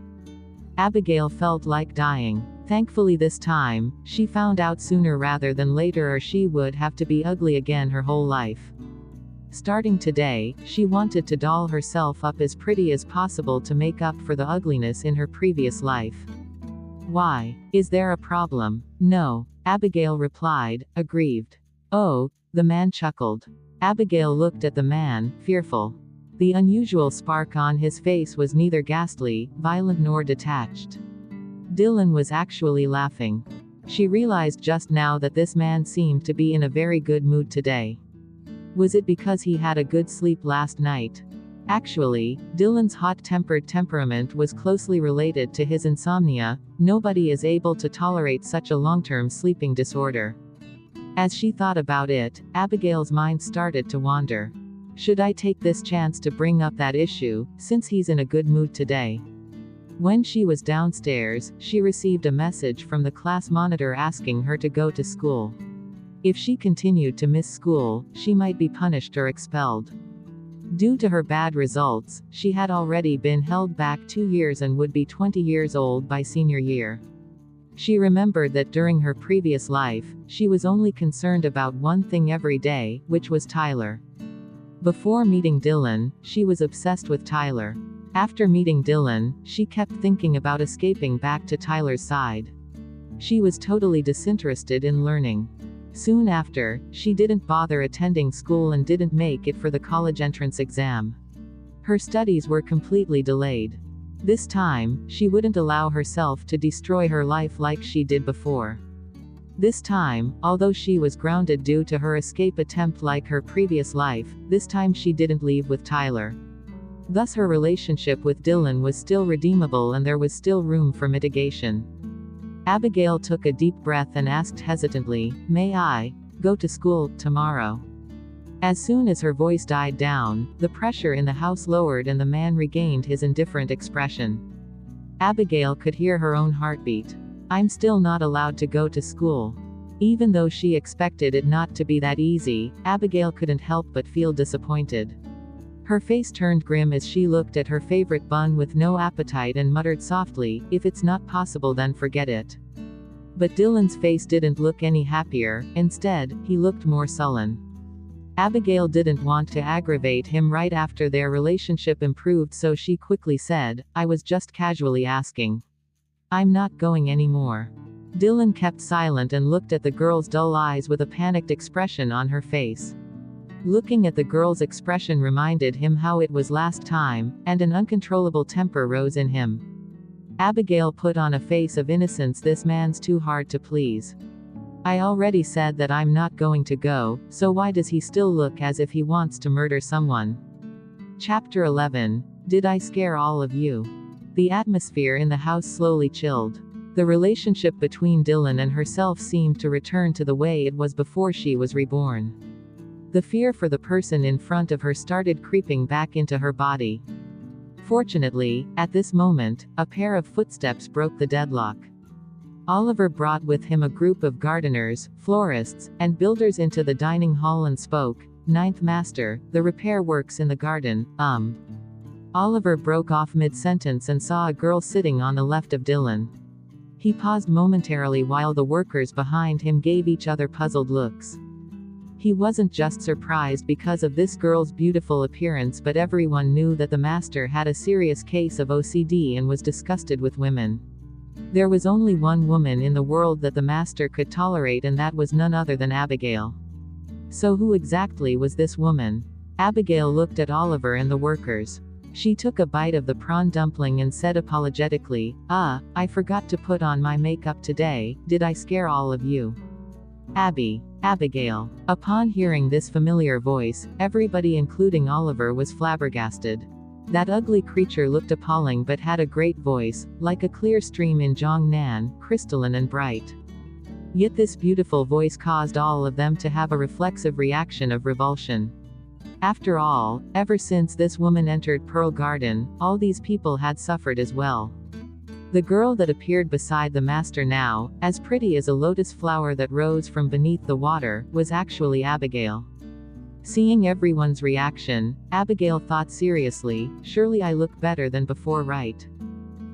Speaker 1: Abigail felt like dying. Thankfully this time, she found out sooner rather than later, or she would have to be ugly again her whole life. Starting today, she wanted to doll herself up as pretty as possible to make up for the ugliness in her previous life. Why? Is there a problem? No, Abigail replied, aggrieved. Oh, the man chuckled. Abigail looked at the man, fearful. The unusual spark on his face was neither ghastly, violent nor detached. Dylan was actually laughing. She realized just now that this man seemed to be in a very good mood today. Was it because he had a good sleep last night? Actually, Dylan's hot-tempered temperament was closely related to his insomnia. Nobody is able to tolerate such a long-term sleeping disorder. As she thought about it, Abigail's mind started to wander. Should I take this chance to bring up that issue, since he's in a good mood today? When she was downstairs, she received a message from the class monitor asking her to go to school. If she continued to miss school, she might be punished or expelled. Due to her bad results, she had already been held back 2 years and would be 20 years old by senior year. She remembered that during her previous life, she was only concerned about one thing every day, which was Tyler. Before meeting Dylan, she was obsessed with Tyler. After meeting Dylan, she kept thinking about escaping back to Tyler's side. She was totally disinterested in learning. Soon after, she didn't bother attending school and didn't make it for the college entrance exam. Her studies were completely delayed. This time, she wouldn't allow herself to destroy her life like she did before. This time, although she was grounded due to her escape attempt like her previous life, this time she didn't leave with Tyler. Thus her relationship with Dylan was still redeemable and there was still room for mitigation. Abigail took a deep breath and asked hesitantly, "May I go to school tomorrow?" As soon as her voice died down, the pressure in the house lowered and the man regained his indifferent expression. Abigail could hear her own heartbeat. I'm still not allowed to go to school. Even though she expected it not to be that easy, Abigail couldn't help but feel disappointed. Her face turned grim as she looked at her favorite bun with no appetite and muttered softly, "If it's not possible then forget it." But Dylan's face didn't look any happier, instead, he looked more sullen. Abigail didn't want to aggravate him right after their relationship improved, so she quickly said, "I was just casually asking. I'm not going anymore." Dylan kept silent and looked at the girl's dull eyes with a panicked expression on her face. Looking at the girl's expression reminded him how it was last time, and an uncontrollable temper rose in him. Abigail put on a face of innocence. This man's too hard to please. I already said that I'm not going to go, so why does he still look as if he wants to murder someone? Chapter 11. Did I scare all of you? The atmosphere in the house slowly chilled. The relationship between Dylan and herself seemed to return to the way it was before she was reborn. The fear for the person in front of her started creeping back into her body. Fortunately, at this moment, a pair of footsteps broke the deadlock. Oliver brought with him a group of gardeners, florists, and builders into the dining hall and spoke, "Ninth Master, the repair works in the garden, Oliver broke off mid-sentence and saw a girl sitting on the left of Dylan. He paused momentarily while the workers behind him gave each other puzzled looks. He wasn't just surprised because of this girl's beautiful appearance, but everyone knew that the master had a serious case of OCD and was disgusted with women. There was only one woman in the world that the master could tolerate, and that was none other than Abigail. So who exactly was this woman? Abigail looked at Oliver and the workers. She took a bite of the prawn dumpling and said apologetically, I forgot to put on my makeup today. Did I scare all of you?" Abigail. Upon hearing this familiar voice, everybody including Oliver was flabbergasted. That ugly creature looked appalling but had a great voice, like a clear stream in Jiangnan, crystalline and bright. Yet this beautiful voice caused all of them to have a reflexive reaction of revulsion. After all, ever since this woman entered Pearl Garden, all these people had suffered as well. The girl that appeared beside the master now, as pretty as a lotus flower that rose from beneath the water, was actually Abigail. Seeing everyone's reaction, Abigail thought seriously, surely I look better than before, right?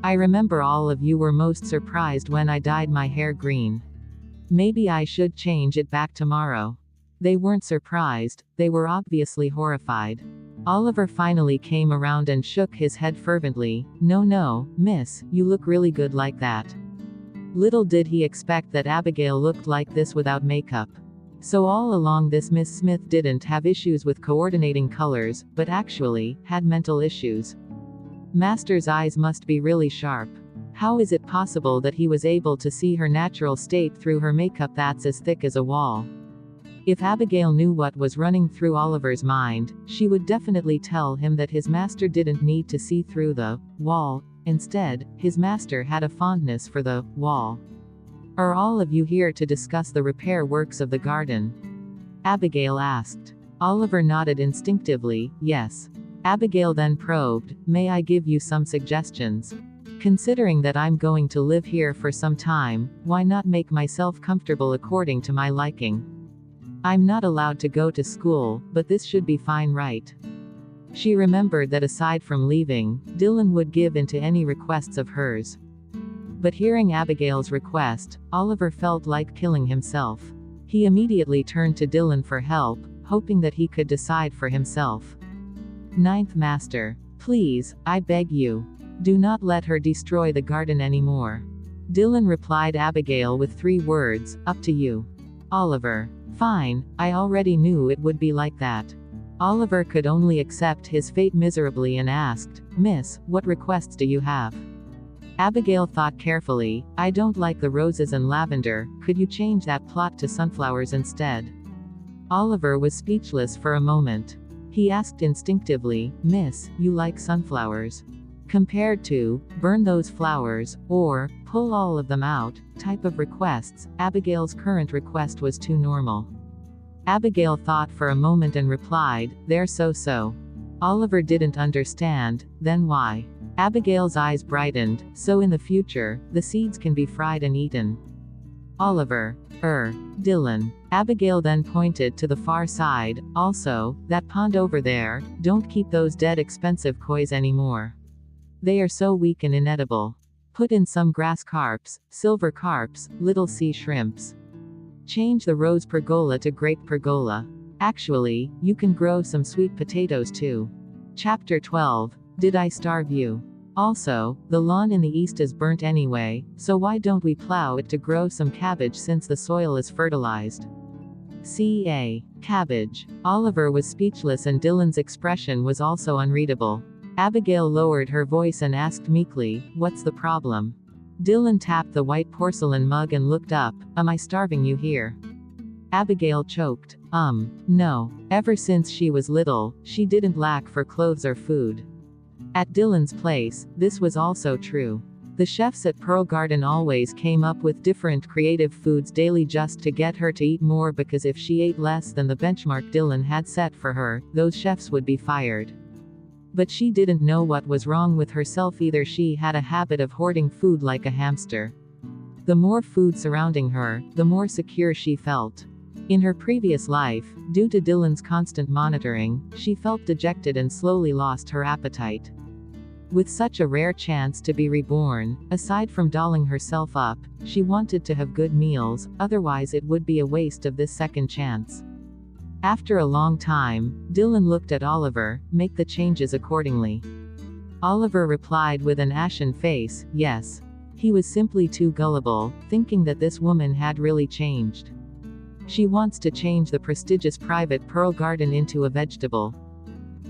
Speaker 1: I remember all of you were most surprised when I dyed my hair green. Maybe I should change it back tomorrow. They weren't surprised, they were obviously horrified. Oliver finally came around and shook his head fervently. No, miss, you look really good like that. Little did he expect that Abigail looked like this without makeup. So all along this Miss Smith didn't have issues with coordinating colors, but actually, had mental issues. Master's eyes must be really sharp. How is it possible that he was able to see her natural state through her makeup that's as thick as a wall? If Abigail knew what was running through Oliver's mind, she would definitely tell him that his master didn't need to see through the wall. Instead, his master had a fondness for the wall. Are all of you here to discuss the repair works of the garden? Abigail asked. Oliver nodded instinctively, yes. Abigail then probed, may I give you some suggestions? Considering that I'm going to live here for some time, why not make myself comfortable according to my liking? I'm not allowed to go to school, but this should be fine, right? She remembered that aside from leaving, Dylan would give in to any requests of hers. But hearing Abigail's request, Oliver felt like killing himself. He immediately turned to Dylan for help, hoping that he could decide for himself. Ninth Master, please, I beg you. Do not let her destroy the garden anymore. Dylan replied Abigail with 3 words, up to you. Oliver. Fine, I already knew it would be like that. Oliver could only accept his fate miserably and asked, Miss, what requests do you have? Abigail thought carefully, I don't like the roses and lavender, could you change that plot to sunflowers instead? Oliver was speechless for a moment. He asked instinctively, Miss, you like sunflowers? Compared to, burn those flowers, or, pull all of them out, type of requests, Abigail's current request was too normal. Abigail thought for a moment and replied, they're so. Oliver didn't understand, then why? Abigail's eyes brightened, so in the future, the seeds can be fried and eaten. Oliver. Dylan. Abigail then pointed to the far side, also, that pond over there, don't keep those dead expensive kois anymore. They are so weak and inedible. Put in some grass carps, silver carps, little sea shrimps. Change the rose pergola to grape pergola. Actually, you can grow some sweet potatoes too. Chapter 12. Did I starve you? Also, the lawn in the east is burnt anyway, so why don't we plow it to grow some cabbage since the soil is fertilized? Ca. Cabbage. Oliver was speechless and Dylan's expression was also unreadable. Abigail lowered her voice and asked meekly, what's the problem? Dylan tapped the white porcelain mug and looked up, am I starving you here? Abigail choked, no. Ever since she was little, she didn't lack for clothes or food. At Dylan's place, this was also true. The chefs at Pearl Garden always came up with different creative foods daily just to get her to eat more, because if she ate less than the benchmark Dylan had set for her, those chefs would be fired. But she didn't know what was wrong with herself either. She had a habit of hoarding food like a hamster. The more food surrounding her, the more secure she felt. In her previous life, due to Dylan's constant monitoring, she felt dejected and slowly lost her appetite. With such a rare chance to be reborn, aside from dolling herself up, she wanted to have good meals, otherwise it would be a waste of this second chance. After a long time, Dylan looked at Oliver, make the changes accordingly. Oliver replied with an ashen face, yes. He was simply too gullible, thinking that this woman had really changed. She wants to change the prestigious private Pearl Garden into a vegetable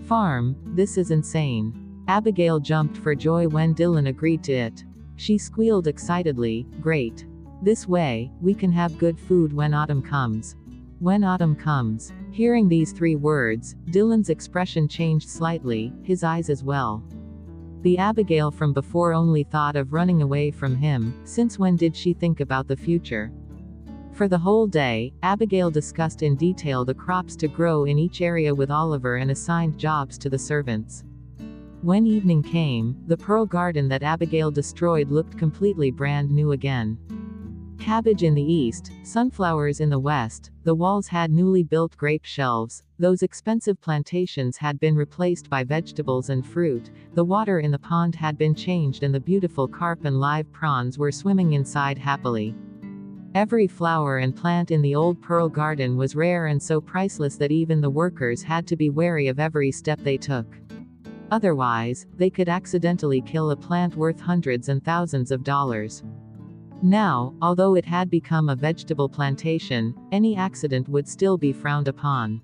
Speaker 1: farm. This is insane. Abigail jumped for joy when Dylan agreed to it. She squealed excitedly, great. This way, we can have good food when autumn comes. When autumn comes, Hearing these 3 words, Dylan's expression changed slightly, his eyes as well. The Abigail from before only thought of running away from him. Since when did she think about the future? For the whole day, Abigail discussed in detail the crops to grow in each area with Oliver and assigned jobs to the servants. When evening came, the pearl garden that Abigail destroyed looked completely brand new again. Cabbage in the east, sunflowers in the west, the walls had newly built grape shelves, those expensive plantations had been replaced by vegetables and fruit, the water in the pond had been changed and the beautiful carp and live prawns were swimming inside happily. Every flower and plant in the old pearl garden was rare and so priceless that even the workers had to be wary of every step they took. Otherwise, they could accidentally kill a plant worth hundreds and thousands of dollars. Now, although it had become a vegetable plantation, any accident would still be frowned upon.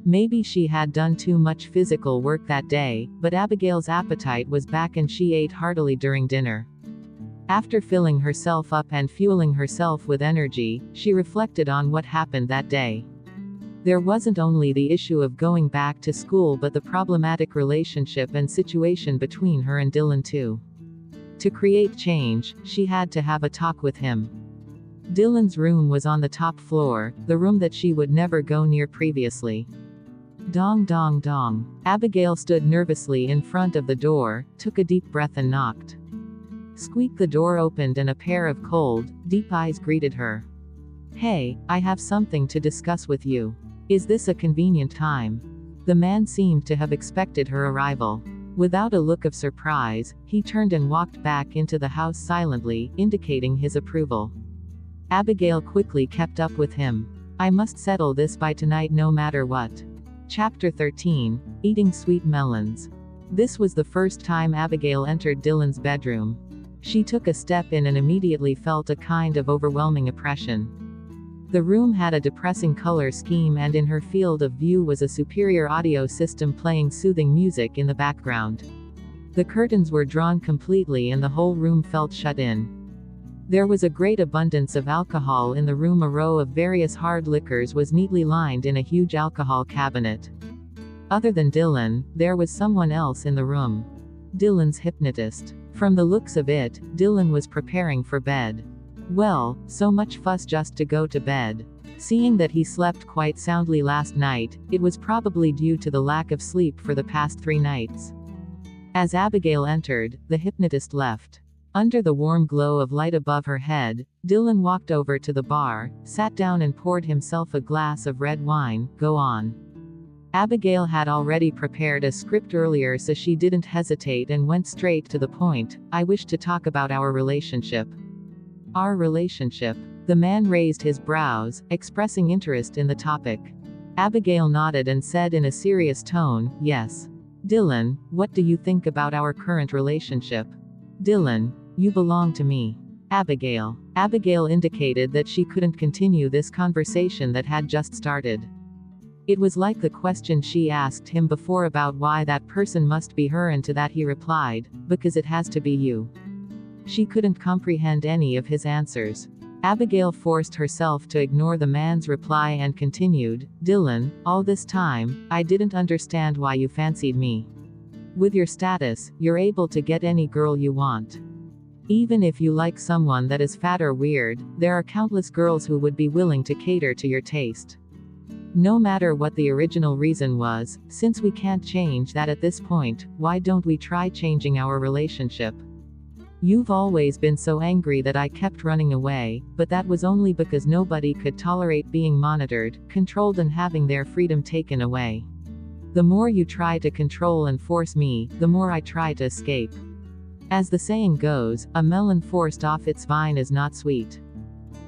Speaker 1: Maybe she had done too much physical work that day, but Abigail's appetite was back and she ate heartily during dinner. After filling herself up and fueling herself with energy, she reflected on what happened that day. There wasn't only the issue of going back to school but the problematic relationship and situation between her and Dylan too. To create change, she had to have a talk with him. Dylan's room was on the top floor, the room that she would never go near previously. Dong dong dong. Abigail stood nervously in front of the door, took a deep breath and knocked. Squeak, the door opened and a pair of cold, deep eyes greeted her. Hey, I have something to discuss with you. Is this a convenient time? The man seemed to have expected her arrival. Without a look of surprise, he turned and walked back into the house silently, indicating his approval. Abigail quickly kept up with him. I must settle this by tonight no matter what. Chapter 13. Eating Sweet Melons. This was the first time Abigail entered Dylan's bedroom. She took a step in and immediately felt a kind of overwhelming oppression. The room had a depressing color scheme and in her field of view was a superior audio system playing soothing music in the background. The curtains were drawn completely and the whole room felt shut in. There was a great abundance of alcohol in the room. A row of various hard liquors was neatly lined in a huge alcohol cabinet. Other than Dylan, there was someone else in the room. Dylan's hypnotist. From the looks of it, Dylan was preparing for bed. Well, so much fuss just to go to bed. Seeing that he slept quite soundly last night, it was probably due to the lack of sleep for the past 3 nights. As Abigail entered, the hypnotist left. Under the warm glow of light above her head, Dylan walked over to the bar, sat down and poured himself a glass of red wine. Go on. Abigail had already prepared a script earlier so she didn't hesitate and went straight to the point. I wish to talk about our relationship. Our relationship. The man raised his brows, expressing interest in the topic. Abigail nodded and said in a serious tone, yes. Dylan, what do you think about our current relationship? Dylan, you belong to me. Abigail. Abigail indicated that she couldn't continue this conversation that had just started. It was like the question she asked him before about why that person must be her, and to that he replied, because it has to be you. She couldn't comprehend any of his answers. Abigail forced herself to ignore the man's reply and continued, Dylan, all this time, I didn't understand why you fancied me. With your status, you're able to get any girl you want. Even if you like someone that is fat or weird, there are countless girls who would be willing to cater to your taste. No matter what the original reason was, since we can't change that at this point, why don't we try changing our relationship? You've always been so angry that I kept running away, but that was only because nobody could tolerate being monitored, controlled and having their freedom taken away. The more you try to control and force me, the more I try to escape. As the saying goes, a melon forced off its vine is not sweet.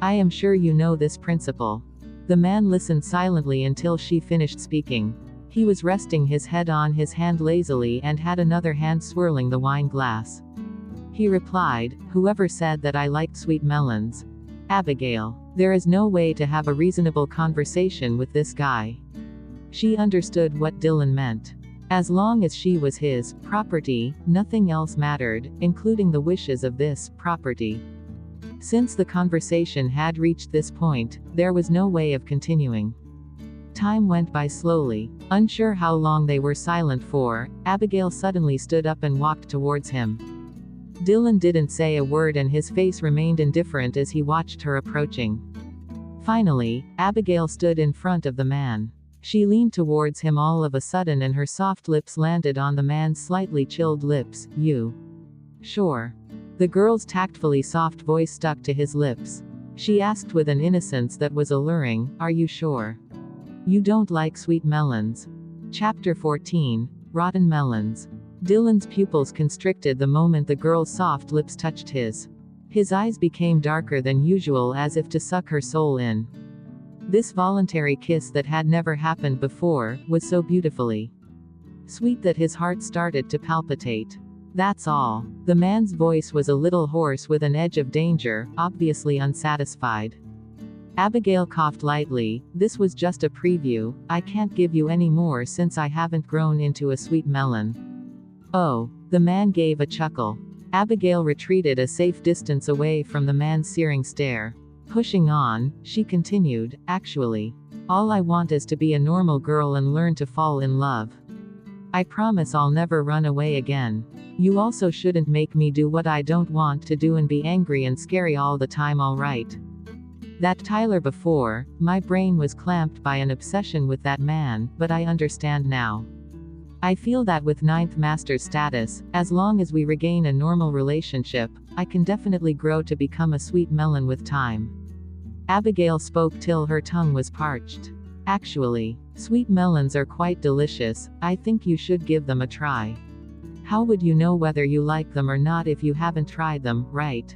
Speaker 1: I am sure you know this principle. The man listened silently until she finished speaking. He was resting his head on his hand lazily and had another hand swirling the wine glass. He replied, whoever said that I liked sweet melons? Abigail. There is no way to have a reasonable conversation with this guy. She understood what Dylan meant. As long as she was his property, nothing else mattered, including the wishes of this property. Since the conversation had reached this point, there was no way of continuing. Time went by slowly. Unsure how long they were silent for, Abigail suddenly stood up and walked towards him. Dylan didn't say a word and his face remained indifferent as he watched her approaching. Finally, Abigail stood in front of the man. She leaned towards him all of a sudden and her soft lips landed on the man's slightly chilled lips. You sure? The girl's tactfully soft voice stuck to his lips. She asked with an innocence that was alluring, are you sure? You don't like sweet melons. Chapter 14. Rotten Melons. Dylan's pupils constricted the moment the girl's soft lips touched his. His eyes became darker than usual as if to suck her soul in. This voluntary kiss that had never happened before, was so beautifully sweet that his heart started to palpitate. That's all. The man's voice was a little hoarse with an edge of danger, obviously unsatisfied. Abigail coughed lightly. This was just a preview. I can't give you any more since I haven't grown into a sweet melon. Oh. The man gave a chuckle. Abigail retreated a safe distance away from the man's searing stare. Pushing on, she continued, actually, all I want is to be a normal girl and learn to fall in love. I promise I'll never run away again. You also shouldn't make me do what I don't want to do and be angry and scary all the time, alright? That Tyler before, my brain was clamped by an obsession with that man, but I understand now. I feel that with ninth master status, as long as we regain a normal relationship, I can definitely grow to become a sweet melon with time. Abigail spoke till her tongue was parched. Actually, sweet melons are quite delicious. I think you should give them a try. How would you know whether you like them or not if you haven't tried them, right?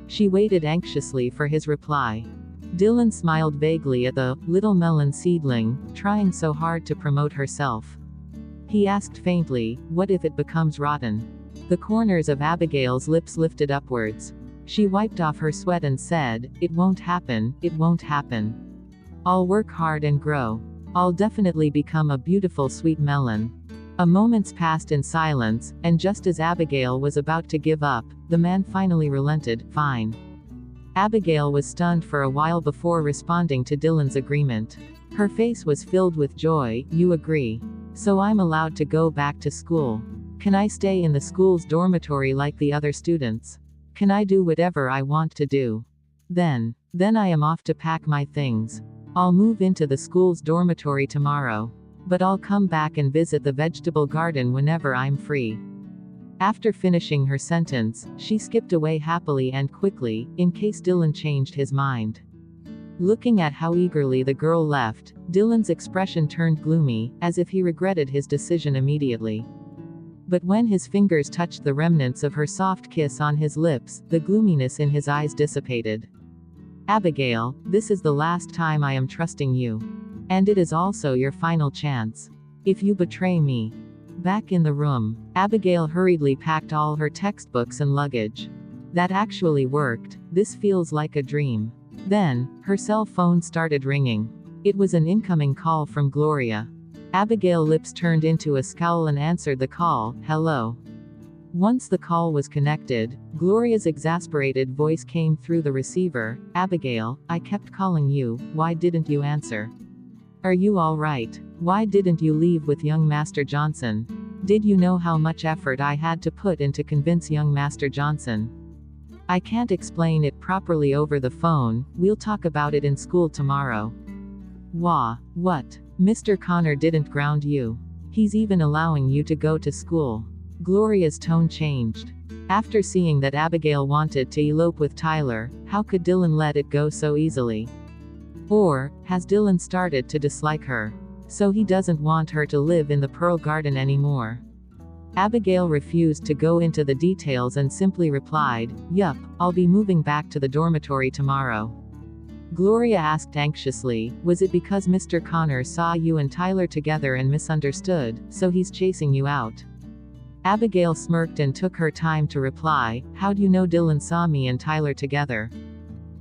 Speaker 1: She waited anxiously for his reply. Dylan smiled vaguely at the little melon seedling, trying so hard to promote herself. He asked faintly, what if it becomes rotten? The corners of Abigail's lips lifted upwards. She wiped off her sweat and said, it won't happen, it won't happen. I'll work hard and grow. I'll definitely become a beautiful sweet melon. A moments passed in silence, and just as Abigail was about to give up, the man finally relented, fine. Abigail was stunned for a while before responding to Dylan's agreement. Her face was filled with joy. You agree? So I'm allowed to go back to school. Can I stay in the school's dormitory like the other students? Can I do whatever I want to do? Then I am off to pack my things. I'll move into the school's dormitory tomorrow. But I'll come back and visit the vegetable garden whenever I'm free. After finishing her sentence, she skipped away happily and quickly, in case Dylan changed his mind. Looking at how eagerly the girl left, Dylan's expression turned gloomy, as if he regretted his decision immediately. But when his fingers touched the remnants of her soft kiss on his lips, the gloominess in his eyes dissipated. Abigail, this is the last time I am trusting you. And it is also your final chance. If you betray me. Back in the room, Abigail hurriedly packed all her textbooks and luggage. That actually worked. This feels like a dream. Then, her cell phone started ringing. It was an incoming call from Gloria. Abigail's lips turned into a scowl and answered the call. Hello. Once the call was connected, Gloria's exasperated voice came through the receiver. Abigail, I kept calling you. Why didn't you answer? Are you all right? Why didn't you leave with young Master Johnson? Did you know how much effort I had to put in to convince young Master Johnson? I can't explain it properly over the phone. We'll talk about it in school tomorrow. Wah, what? Mr. Connor didn't ground you. He's even allowing you to go to school. Gloria's tone changed. After seeing that Abigail wanted to elope with Tyler, how could Dylan let it go so easily? Or, has Dylan started to dislike her? So he doesn't want her to live in the Pearl Garden anymore? Abigail refused to go into the details and simply replied, yup, I'll be moving back to the dormitory tomorrow. Gloria asked anxiously, was it because Mr. Connor saw you and Tyler together and misunderstood, so he's chasing you out? Abigail smirked and took her time to reply, how do you know Dylan saw me and Tyler together?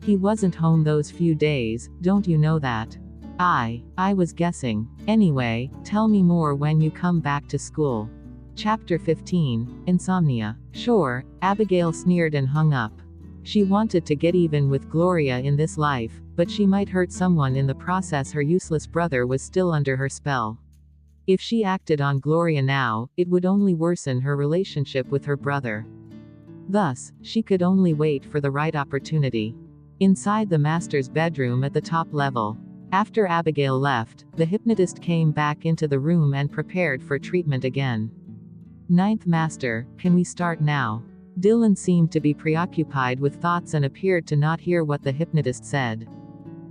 Speaker 1: He wasn't home those few days, don't you know that? I was guessing. Anyway, tell me more when you come back to school. Chapter 15, Insomnia. Sure, Abigail sneered and hung up. She wanted to get even with Gloria in this life, but she might hurt someone in the process. Her useless brother was still under her spell. If she acted on Gloria now, it would only worsen her relationship with her brother. Thus, she could only wait for the right opportunity. Inside the master's bedroom at the top level. After Abigail left, the hypnotist came back into the room and prepared for treatment again. Ninth Master, can we start now? Dylan seemed to be preoccupied with thoughts and appeared to not hear what the hypnotist said.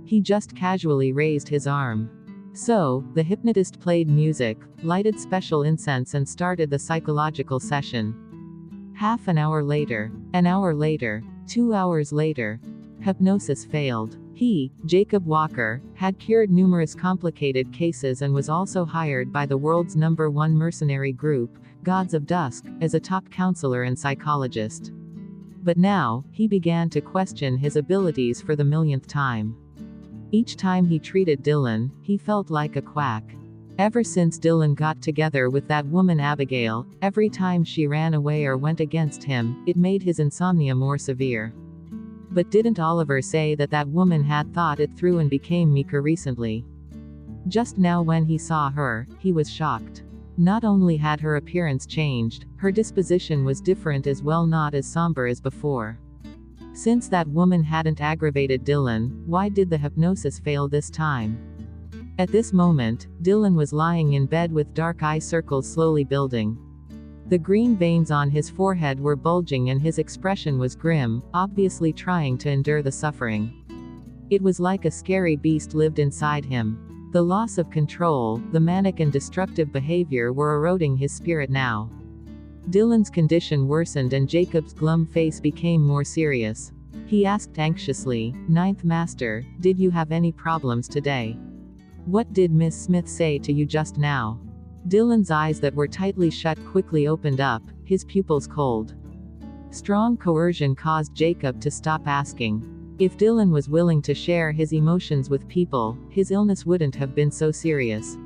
Speaker 1: He just casually raised his arm. So, the hypnotist played music, lighted special incense and started the psychological session. Half an hour later, 2 hours later, hypnosis failed. He, Jacob Walker, had cured numerous complicated cases and was also hired by the world's #1 mercenary group, Gods of Dusk, as a top counselor and psychologist. But now, he began to question his abilities for the millionth time. Each time he treated Dylan, he felt like a quack. Ever since Dylan got together with that woman Abigail, every time she ran away or went against him, it made his insomnia more severe. But didn't Oliver say that that woman had thought it through and became meeker recently? Just now when he saw her, he was shocked. Not only had her appearance changed, her disposition was different as well, not as somber as before. Since that woman hadn't aggravated Dylan, why did the hypnosis fail this time? At this moment, Dylan was lying in bed with dark eye circles slowly building. The green veins on his forehead were bulging and his expression was grim, obviously trying to endure the suffering. It was like a scary beast lived inside him. The loss of control, the manic and destructive behavior were eroding his spirit now. Dylan's condition worsened and Jacob's glum face became more serious. He asked anxiously, "Ninth Master, did you have any problems today? What did Miss Smith say to you just now?" Dylan's eyes that were tightly shut quickly opened up, his pupils cold. Strong coercion caused Jacob to stop asking. If Dylan was willing to share his emotions with people, his illness wouldn't have been so serious.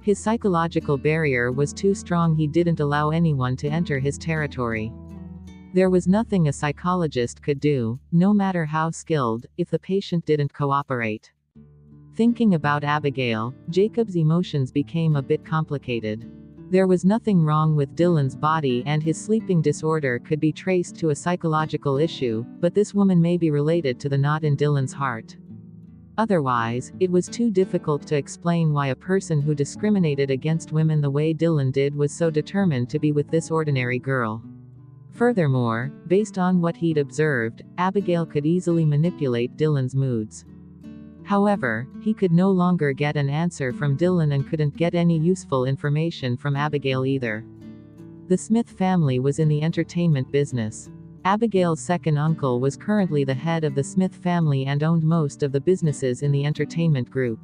Speaker 1: His psychological barrier was too strong. He didn't allow anyone to enter his territory. There was nothing a psychologist could do, no matter how skilled, if the patient didn't cooperate. Thinking about Abigail, Jacob's emotions became a bit complicated. There was nothing wrong with Dylan's body and his sleeping disorder could be traced to a psychological issue, but this woman may be related to the knot in Dylan's heart. Otherwise, it was too difficult to explain why a person who discriminated against women the way Dylan did was so determined to be with this ordinary girl. Furthermore, based on what he'd observed, Abigail could easily manipulate Dylan's moods. However, he could no longer get an answer from Dylan and couldn't get any useful information from Abigail either. The Smith family was in the entertainment business. Abigail's second uncle was currently the head of the Smith family and owned most of the businesses in the entertainment group.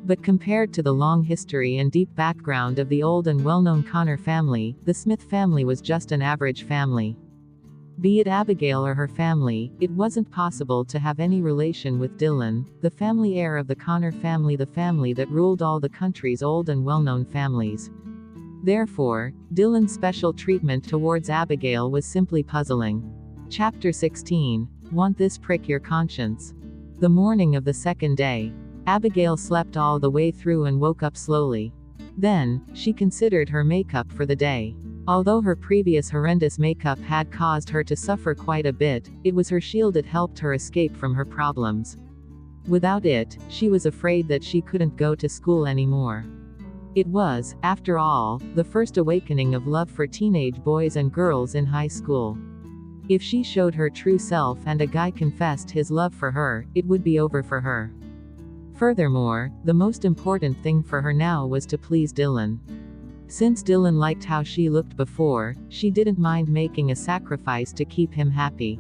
Speaker 1: But compared to the long history and deep background of the old and well-known Connor family, the Smith family was just an average family. Be it Abigail or her family, it wasn't possible to have any relation with Dylan, the family heir of the Connor family, the family that ruled all the country's old and well-known families. Therefore, Dylan's special treatment towards Abigail was simply puzzling. Chapter 16. Won't this prick your conscience? The morning of the second day. Abigail slept all the way through and woke up slowly. Then, she considered her makeup for the day. Although her previous horrendous makeup had caused her to suffer quite a bit, it was her shield that helped her escape from her problems. Without it, she was afraid that she couldn't go to school anymore. It was, after all, the first awakening of love for teenage boys and girls in high school. If she showed her true self and a guy confessed his love for her, it would be over for her. Furthermore, the most important thing for her now was to please Dylan. Since Dylan liked how she looked before, she didn't mind making a sacrifice to keep him happy.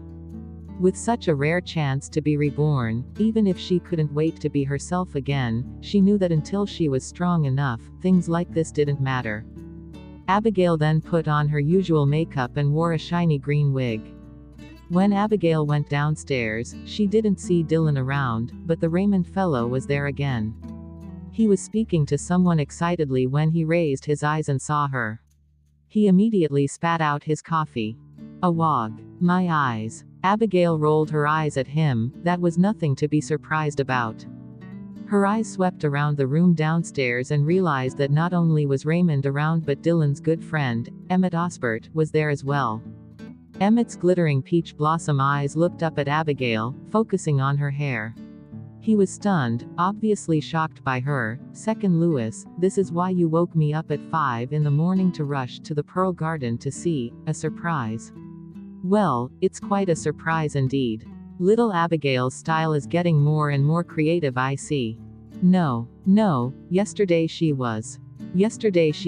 Speaker 1: With such a rare chance to be reborn, even if she couldn't wait to be herself again, she knew that until she was strong enough, things like this didn't matter. Abigail then put on her usual makeup and wore a shiny green wig. When Abigail went downstairs, she didn't see Dylan around, but the Raymond fellow was there again. He was speaking to someone excitedly when he raised his eyes and saw her. He immediately spat out his coffee. "A wog. My eyes. Abigail rolled her eyes at him. That was nothing to be surprised about. Her eyes swept around the room downstairs and realized that not only was Raymond around but Dylan's good friend, Emmett Osbert, was there as well. Emmett's glittering peach blossom eyes looked up at Abigail, focusing on her hair. He was stunned, obviously shocked by her. Second Lewis, this is why you woke me up at 5 in the morning to rush to the Pearl Garden to see a surprise. Well, it's quite a surprise indeed. Little Abigail's style is getting more and more creative, I see. No, yesterday she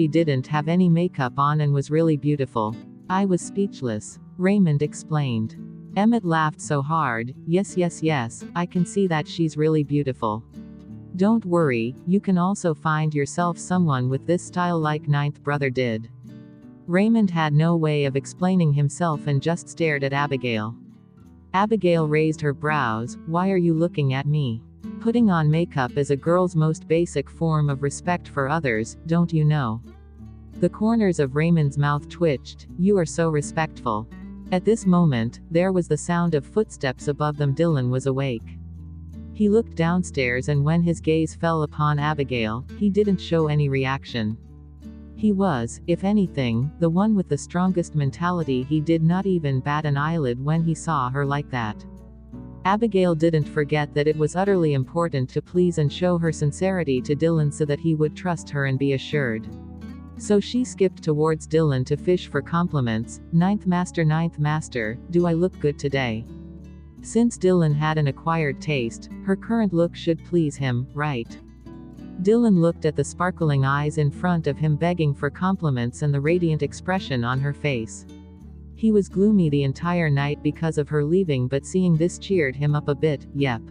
Speaker 1: didn't have any makeup on and was really beautiful. I was speechless. Raymond explained. Emmett laughed so hard. Yes, I can see that she's really beautiful. Don't worry, you can also find yourself someone with this style like ninth brother did. Raymond had no way of explaining himself and just stared at Abigail. Abigail raised her brows. Why are you looking at me? Putting on makeup is a girl's most basic form of respect for others, don't you know? The corners of Raymond's mouth twitched. You are so respectful. At this moment, there was the sound of footsteps above them. Dylan was awake. He looked downstairs and when his gaze fell upon Abigail, he didn't show any reaction. He was, if anything, the one with the strongest mentality. He did not even bat an eyelid when he saw her like that. Abigail didn't forget that it was utterly important to please and show her sincerity to Dylan so that he would trust her and be assured. So she skipped towards Dylan to fish for compliments. Ninth master, do I look good today? Since Dylan had an acquired taste, her current look should please him, right? Dylan looked at the sparkling eyes in front of him begging for compliments and the radiant expression on her face. He was gloomy the entire night because of her leaving, but seeing this cheered him up a bit. Yep.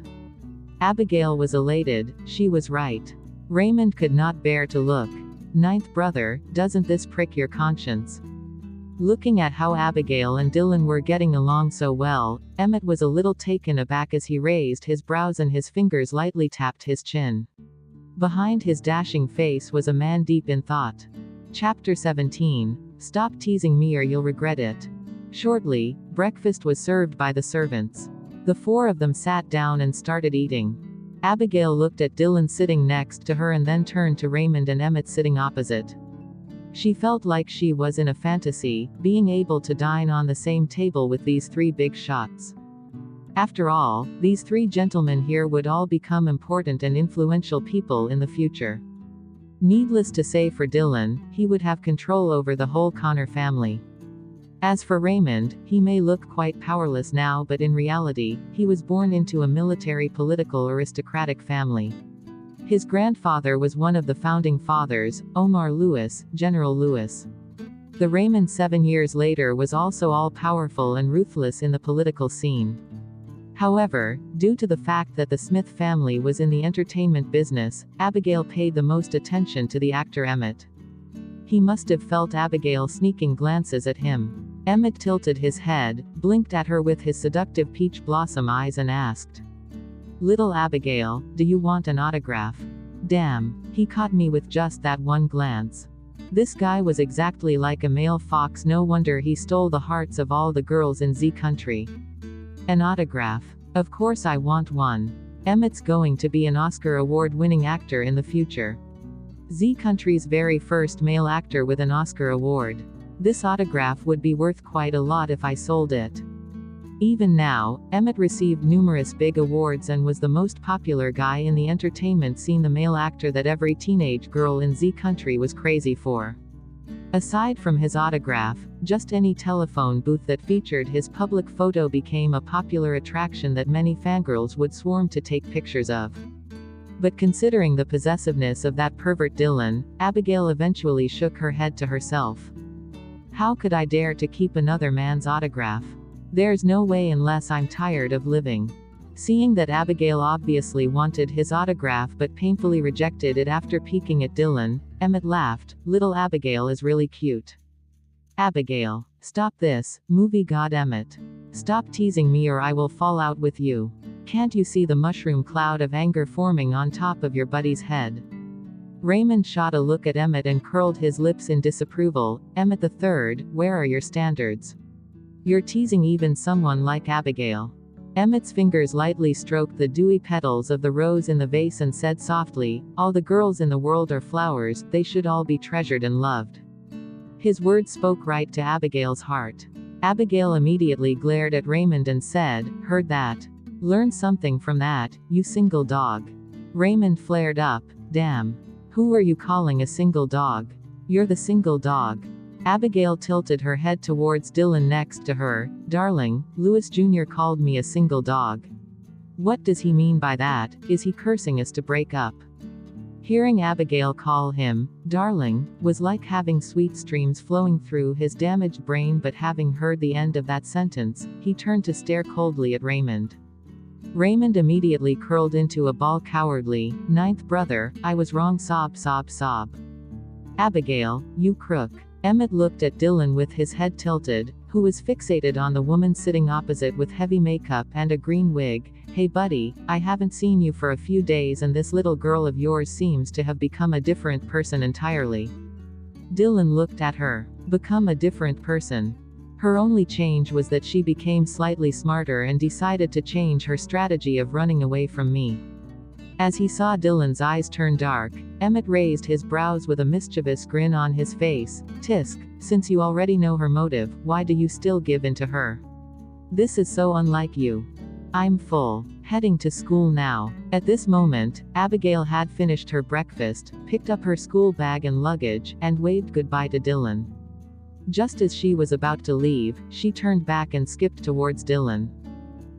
Speaker 1: Abigail was elated. She was right. Raymond could not bear to look. Ninth brother, doesn't this prick your conscience? Looking at how Abigail and Dylan were getting along so well, Emmett was a little taken aback as he raised his brows and his fingers lightly tapped his chin. Behind his dashing face was a man deep in thought. Chapter 17. Stop teasing me or you'll regret it. Shortly, breakfast was served by the servants. The four of them sat down and started eating. Abigail looked at Dylan sitting next to her and then turned to Raymond and Emmett sitting opposite. She felt like she was in a fantasy, being able to dine on the same table with these three big shots. After all, these three gentlemen here would all become important and influential people in the future. Needless to say for Dylan, he would have control over the whole Connor family. As for Raymond, he may look quite powerless now, but in reality, he was born into a military political aristocratic family. His grandfather was one of the founding fathers, Omar Lewis, General Lewis. The Raymond 7 years later was also all-powerful and ruthless in the political scene. However, due to the fact that the Smith family was in the entertainment business, Abigail paid the most attention to the actor Emmett. He must have felt Abigail sneaking glances at him. Emmett tilted his head, blinked at her with his seductive peach blossom eyes and asked, "Little Abigail, do you want an autograph?" Damn, he caught me with just that one glance. This guy was exactly like a male fox. No wonder he stole the hearts of all the girls in Z Country. An autograph. Of course I want one. Emmett's going to be an Oscar award-winning actor in the future. Z Country's very first male actor with an Oscar award. This autograph would be worth quite a lot if I sold it. Even now, Emmett received numerous big awards and was the most popular guy in the entertainment scene, the male actor that every teenage girl in Z Country was crazy for. Aside from his autograph, just any telephone booth that featured his public photo became a popular attraction that many fangirls would swarm to take pictures of. But considering the possessiveness of that pervert Dylan, Abigail eventually shook her head to herself. How could I dare to keep another man's autograph? There's no way unless I'm tired of living. Seeing that Abigail obviously wanted his autograph but painfully rejected it after peeking at Dylan, Emmett laughed. Little Abigail is really cute. Abigail. Stop this, movie god Emmett. Stop teasing me or I will fall out with you. Can't you see the mushroom cloud of anger forming on top of your buddy's head? Raymond shot a look at Emmett and curled his lips in disapproval. Emmett III, where are your standards? You're teasing even someone like Abigail. Emmett's fingers lightly stroked the dewy petals of the rose in the vase and said softly, all the girls in the world are flowers, they should all be treasured and loved. His words spoke right to Abigail's heart. Abigail immediately glared at Raymond and said, heard that? Learn something from that, you single dog. Raymond flared up, damn. Who are you calling a single dog? You're the single dog. Abigail tilted her head towards Dylan next to her. Darling, Lewis Jr. called me a single dog. What does he mean by that? Is he cursing us to break up? Hearing Abigail call him, darling, was like having sweet streams flowing through his damaged brain, but having heard the end of that sentence, he turned to stare coldly at Raymond. Raymond immediately curled into a ball cowardly, ninth brother, I was wrong sob sob sob. Abigail, you crook. Emmett looked at Dylan with his head tilted, who was fixated on the woman sitting opposite with heavy makeup and a green wig. Hey buddy, I haven't seen you for a few days and this little girl of yours seems to have become a different person entirely. Dylan looked at her. Become a different person. Her only change was that she became slightly smarter and decided to change her strategy of running away from me. As he saw Dylan's eyes turn dark, Emmett raised his brows with a mischievous grin on his face. Tisk, since you already know her motive, why do you still give in to her? This is so unlike you. I'm full. Heading to school now. At this moment, Abigail had finished her breakfast, picked up her school bag and luggage, and waved goodbye to Dylan. Just as she was about to leave, she turned back and skipped towards Dylan.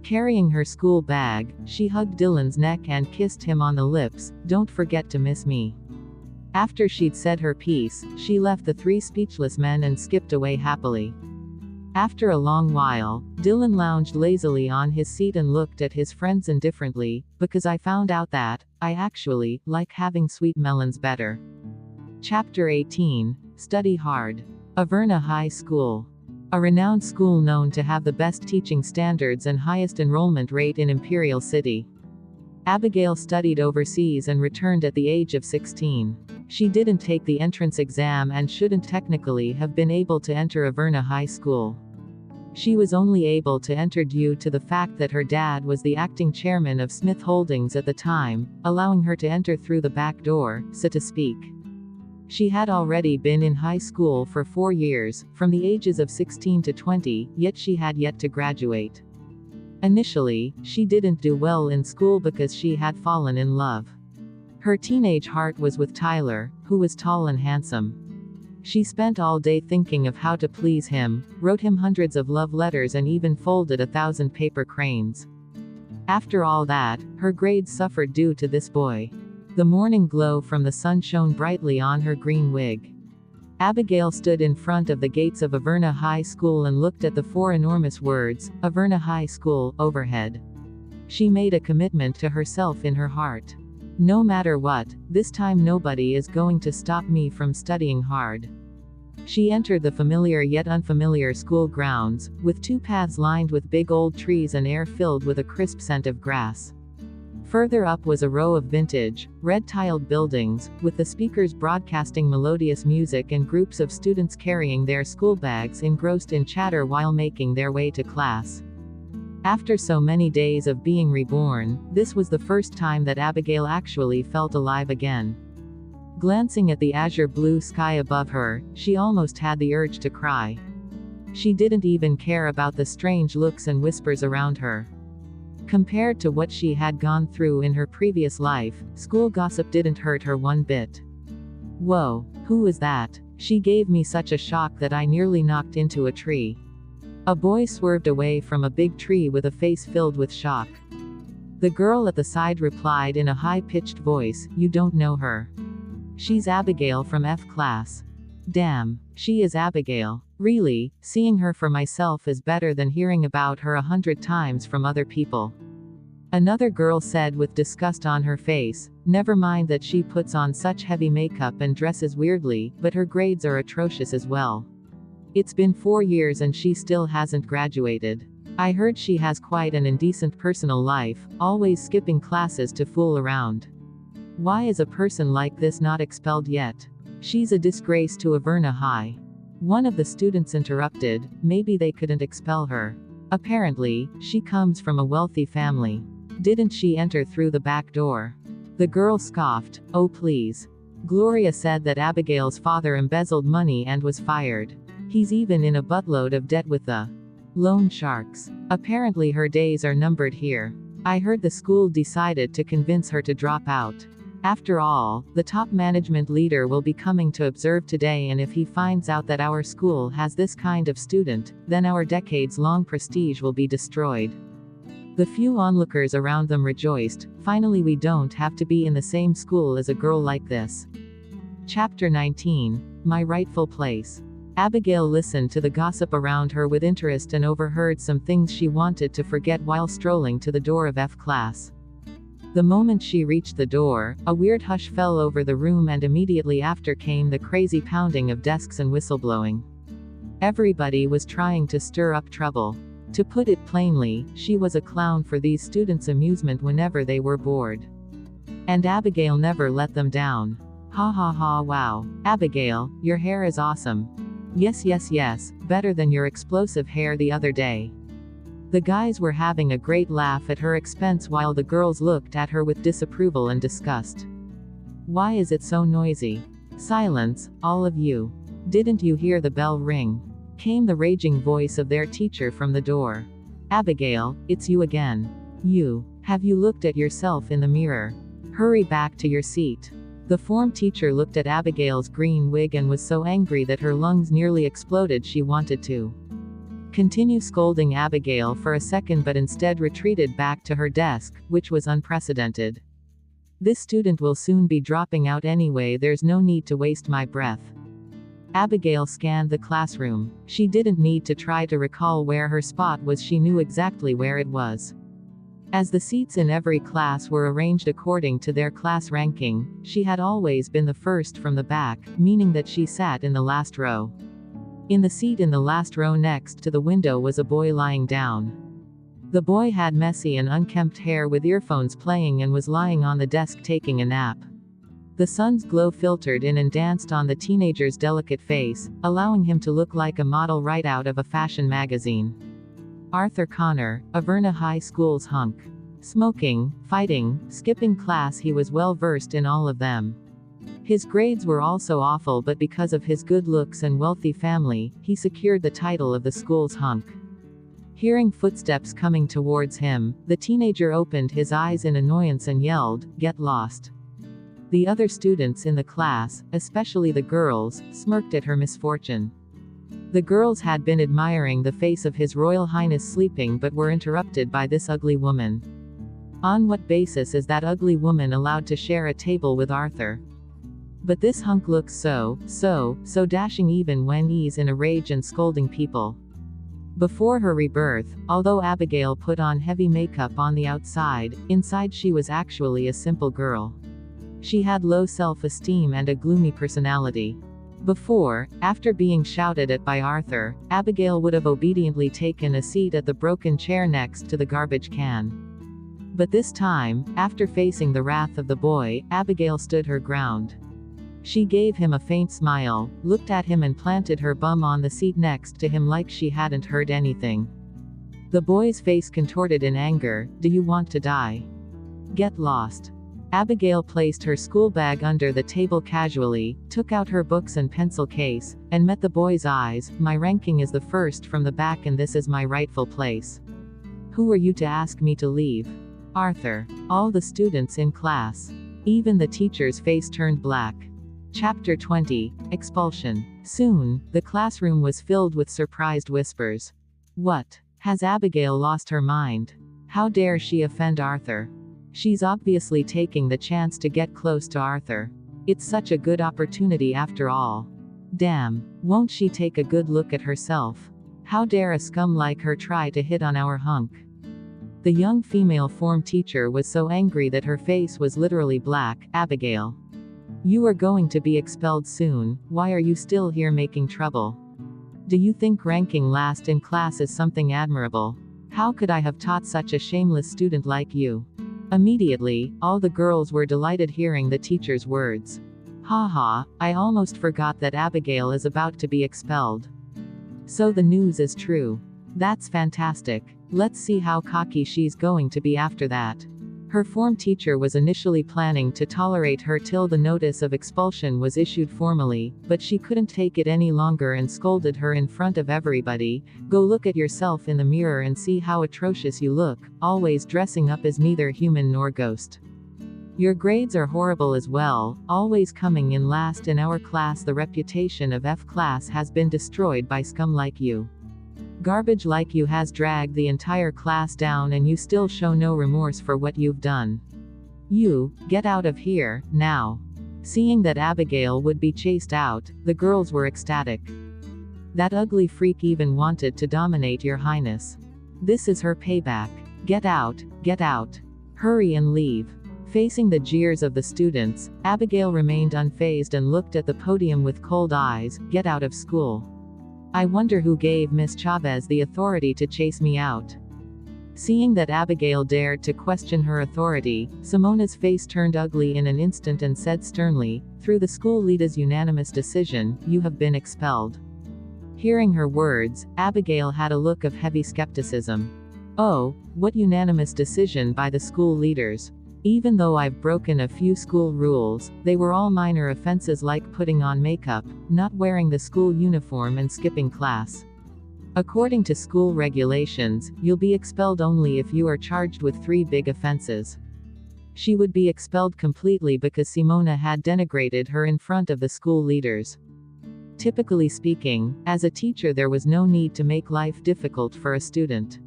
Speaker 1: Carrying her school bag, she hugged Dylan's neck and kissed him on the lips. Don't forget to miss me. After she'd said her piece, she left the three speechless men and skipped away happily. After a long while, Dylan lounged lazily on his seat and looked at his friends indifferently, because I found out that, I actually, like having sweet melons better. Chapter 18, Study Hard. Averna High School. A renowned school known to have the best teaching standards and highest enrollment rate in Imperial City. Abigail studied overseas and returned at the age of 16. She didn't take the entrance exam and shouldn't technically have been able to enter Averna High School. She was only able to enter due to the fact that her dad was the acting chairman of Smith Holdings at the time, allowing her to enter through the back door, so to speak. She had already been in high school for 4 years, from the ages of 16 to 20, yet she had yet to graduate. Initially, she didn't do well in school because she had fallen in love. Her teenage heart was with Tyler, who was tall and handsome. She spent all day thinking of how to please him, wrote him hundreds of love letters and even folded 1,000 paper cranes. After all that, her grades suffered due to this boy. The morning glow from the sun shone brightly on her green wig. Abigail stood in front of the gates of Averna High School and looked at the 4 enormous words, Averna High School, overhead. She made a commitment to herself in her heart. No matter what, this time nobody is going to stop me from studying hard. She entered the familiar yet unfamiliar school grounds, with 2 paths lined with big old trees and air filled with a crisp scent of grass. Further up was a row of vintage, red-tiled buildings, with the speakers broadcasting melodious music and groups of students carrying their school bags engrossed in chatter while making their way to class. After so many days of being reborn, this was the first time that Abigail actually felt alive again. Glancing at the azure blue sky above her, she almost had the urge to cry. She didn't even care about the strange looks and whispers around her. Compared to what she had gone through in her previous life, school gossip didn't hurt her one bit. Whoa, who was that? She gave me such a shock that I nearly knocked into a tree. A boy swerved away from a big tree with a face filled with shock. The girl at the side replied in a high-pitched voice, you don't know her. She's Abigail from F class. Damn, she is Abigail. Really, seeing her for myself is better than hearing about her 100 times from other people. Another girl said with disgust on her face, never mind that she puts on such heavy makeup and dresses weirdly, but her grades are atrocious as well. It's been 4 years and she still hasn't graduated. I heard she has quite an indecent personal life, always skipping classes to fool around. Why is a person like this not expelled yet? She's a disgrace to Averna High. One of the students interrupted, maybe they couldn't expel her. Apparently, she comes from a wealthy family. Didn't she enter through the back door? The girl scoffed, oh please. Gloria said that Abigail's father embezzled money and was fired. He's even in a buttload of debt with the loan sharks. Apparently her days are numbered here. I heard the school decided to convince her to drop out. After all, the top management leader will be coming to observe today, and if he finds out that our school has this kind of student, then our decades-long prestige will be destroyed. The few onlookers around them rejoiced. Finally, we don't have to be in the same school as a girl like this. Chapter 19. My Rightful Place. Abigail listened to the gossip around her with interest and overheard some things she wanted to forget while strolling to the door of F class. The moment she reached the door, a weird hush fell over the room, and immediately after came the crazy pounding of desks and whistleblowing. Everybody was trying to stir up trouble. To put it plainly, she was a clown for these students' amusement whenever they were bored. And Abigail never let them down. Ha ha ha, wow. Abigail, your hair is awesome. Yes yes yes, better than your explosive hair the other day. The guys were having a great laugh at her expense while the girls looked at her with disapproval and disgust. Why is it so noisy? Silence, all of you. Didn't you hear the bell ring? Came the raging voice of their teacher from the door. Abigail, it's you again. You. Have you looked at yourself in the mirror? Hurry back to your seat. The form teacher looked at Abigail's green wig and was so angry that her lungs nearly exploded. She wanted to continue scolding Abigail for a second, but instead retreated back to her desk, which was unprecedented. This student will soon be dropping out anyway, there's no need to waste my breath. Abigail scanned the classroom. She didn't need to try to recall where her spot was, she knew exactly where it was. As the seats in every class were arranged according to their class ranking, she had always been the first from the back, meaning that she sat in the last row. In the seat in the last row next to the window was a boy lying down. The boy had messy and unkempt hair with earphones playing and was lying on the desk taking a nap. The sun's glow filtered in and danced on the teenager's delicate face, allowing him to look like a model right out of a fashion magazine. Arthur Connor, Averna High School's hunk. Smoking, fighting, skipping class, he was well versed in all of them. His grades were also awful, but because of his good looks and wealthy family, he secured the title of the school's hunk. Hearing footsteps coming towards him, the teenager opened his eyes in annoyance and yelled, "Get lost." The other students in the class, especially the girls, smirked at her misfortune. The girls had been admiring the face of His Royal Highness sleeping but were interrupted by this ugly woman. On what basis is that ugly woman allowed to share a table with Arthur? But this hunk looks so dashing even when he's in a rage and scolding people. Before her rebirth, although Abigail put on heavy makeup on the outside, inside she was actually a simple girl. She had low self-esteem and a gloomy personality. Before, after being shouted at by Arthur, Abigail would have obediently taken a seat at the broken chair next to the garbage can. But this time, after facing the wrath of the boy, Abigail stood her ground. She gave him a faint smile, looked at him and planted her bum on the seat next to him like she hadn't heard anything. The boy's face contorted in anger. "Do you want to die? Get lost." Abigail placed her school bag under the table casually, took out her books and pencil case, and met the boy's eyes. "My ranking is the first from the back and this is my rightful place. Who are you to ask me to leave?" "Arthur." All the students in class. Even the teacher's face turned black. Chapter 20. Expulsion. Soon, the classroom was filled with surprised whispers. What? Has Abigail lost her mind? How dare she offend Arthur? She's obviously taking the chance to get close to Arthur. It's such a good opportunity after all. Damn, won't she take a good look at herself? How dare a scum like her try to hit on our hunk? The young female form teacher was so angry that her face was literally black. "Abigail, you are going to be expelled soon. Why are you still here making trouble? Do you think ranking last in class is something admirable? How could I have taught such a shameless student like you?" Immediately, all the girls were delighted hearing the teacher's words. Haha, I almost forgot that Abigail is about to be expelled. So the news is true. That's fantastic. Let's see how cocky she's going to be after that. Her form teacher was initially planning to tolerate her till the notice of expulsion was issued formally, but she couldn't take it any longer and scolded her in front of everybody. Go look at yourself in the mirror and see how atrocious you look, always dressing up as neither human nor ghost. Your grades are horrible as well, always coming in last in our class. The reputation of F class has been destroyed by scum like you. Garbage like you has dragged the entire class down and you still show no remorse for what you've done. You, get out of here, now. Seeing that Abigail would be chased out, the girls were ecstatic. That ugly freak even wanted to dominate your highness. This is her payback. Get out, get out. Hurry and leave. Facing the jeers of the students, Abigail remained unfazed and looked at the podium with cold eyes. Get out of school. I wonder who gave Miss Chavez the authority to chase me out. Seeing that Abigail dared to question her authority, Simona's face turned ugly in an instant and said sternly, through the school leader's unanimous decision, you have been expelled. Hearing her words, Abigail had a look of heavy skepticism. Oh, what unanimous decision by the school leaders? Even though I've broken a few school rules, they were all minor offenses like putting on makeup, not wearing the school uniform and skipping class. According to school regulations, you'll be expelled only if you are charged with 3 big offenses. She would be expelled completely because Simona had denigrated her in front of the school leaders. Typically speaking, as a teacher there was no need to make life difficult for a student.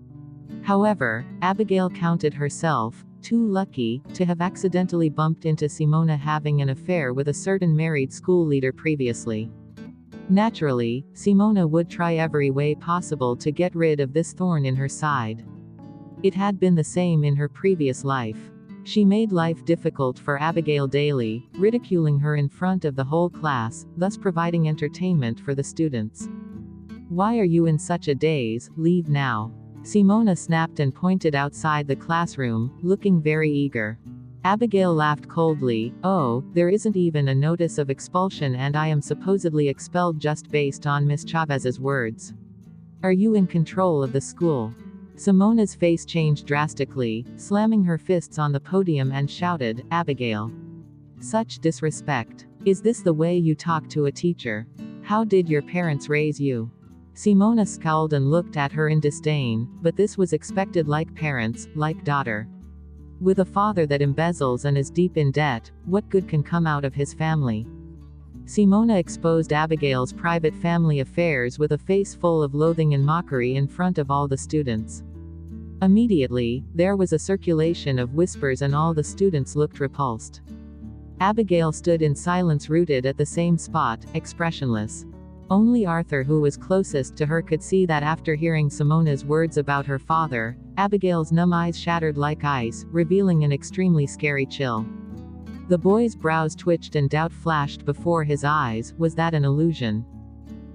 Speaker 1: However, Abigail counted herself too lucky to have accidentally bumped into Simona having an affair with a certain married school leader previously. Naturally, Simona would try every way possible to get rid of this thorn in her side. It had been the same in her previous life. She made life difficult for Abigail daily, ridiculing her in front of the whole class, thus providing entertainment for the students. Why are you in such a daze? Leave now. Simona snapped and pointed outside the classroom, looking very eager. Abigail laughed coldly. Oh, there isn't even a notice of expulsion and I am supposedly expelled just based on Miss Chavez's words. Are you in control of the school? Simona's face changed drastically, slamming her fists on the podium and shouted, Abigail. Such disrespect. Is this the way you talk to a teacher? How did your parents raise you? Simona scowled and looked at her in disdain, but this was expected. Like parents, like daughter. With a father that embezzles and is deep in debt, what good can come out of his family? Simona exposed Abigail's private family affairs with a face full of loathing and mockery in front of all the students. Immediately, there was a circulation of whispers and all the students looked repulsed. Abigail stood in silence, rooted at the same spot, expressionless. Only Arthur, who was closest to her, could see that after hearing Simona's words about her father, Abigail's numb eyes shattered like ice, revealing an extremely scary chill. The boy's brows twitched and doubt flashed before his eyes. Was that an illusion?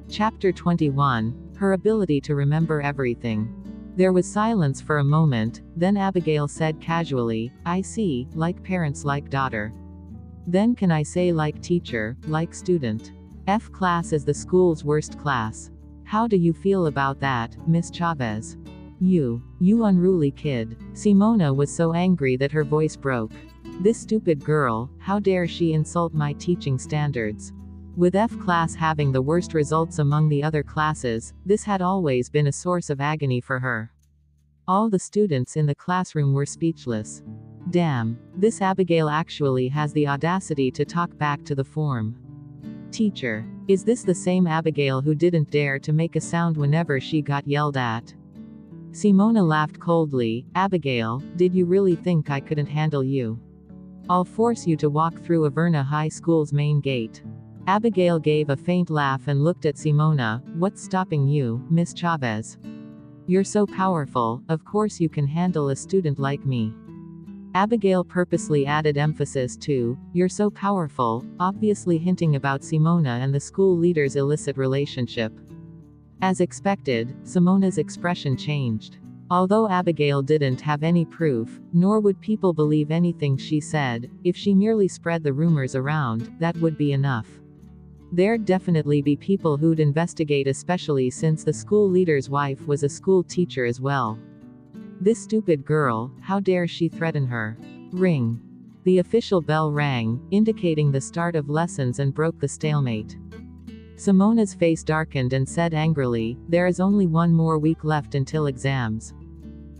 Speaker 1: Chapter 21. Her ability to remember everything. There was silence for a moment, then Abigail said casually, I see, like parents like daughter. Then can I say like teacher, like student? F class is the school's worst class. How do you feel about that, Miss Chavez? You unruly kid. Simona was so angry that her voice broke. This stupid girl, how dare she insult my teaching standards? With F class having the worst results among the other classes, this had always been a source of agony for her. All the students in the classroom were speechless. Damn, this Abigail actually has the audacity to talk back to the form teacher. Is this the same Abigail who didn't dare to make a sound whenever she got yelled at? Simona laughed coldly. Abigail, did you really think I couldn't handle you? I'll force you to walk through Averna High School's main gate. Abigail gave a faint laugh and looked at Simona. What's stopping you, Miss Chavez? You're so powerful, of course you can handle a student like me. Abigail purposely added emphasis to, you're so powerful, obviously hinting about Simona and the school leader's illicit relationship. As expected, Simona's expression changed. Although Abigail didn't have any proof, nor would people believe anything she said, if she merely spread the rumors around, that would be enough. There'd definitely be people who'd investigate, especially since the school leader's wife was a school teacher as well. This stupid girl, how dare she threaten her? Ring. The official bell rang, indicating the start of lessons, and broke the stalemate. Simona's face darkened and said angrily, "There is only one more week left until exams.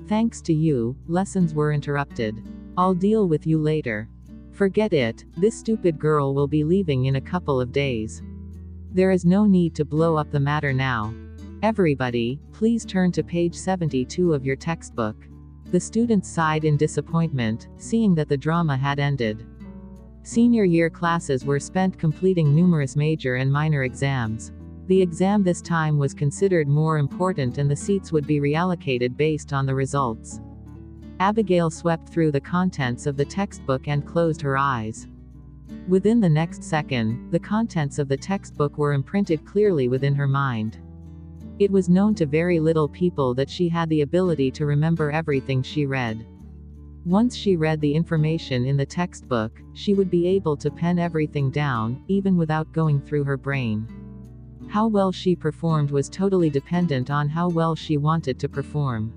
Speaker 1: Thanks to you, lessons were interrupted. I'll deal with you later." Forget it, this stupid girl will be leaving in a couple of days. There is no need to blow up the matter now. Everybody, please turn to page 72 of your textbook. The students sighed in disappointment, seeing that the drama had ended. Senior year classes were spent completing numerous major and minor exams. The exam this time was considered more important, and the seats would be reallocated based on the results. Abigail swept through the contents of the textbook and closed her eyes. Within the next second, the contents of the textbook were imprinted clearly within her mind. It was known to very little people that she had the ability to remember everything she read. Once she read the information in the textbook, she would be able to pen everything down, even without going through her brain. How well she performed was totally dependent on how well she wanted to perform.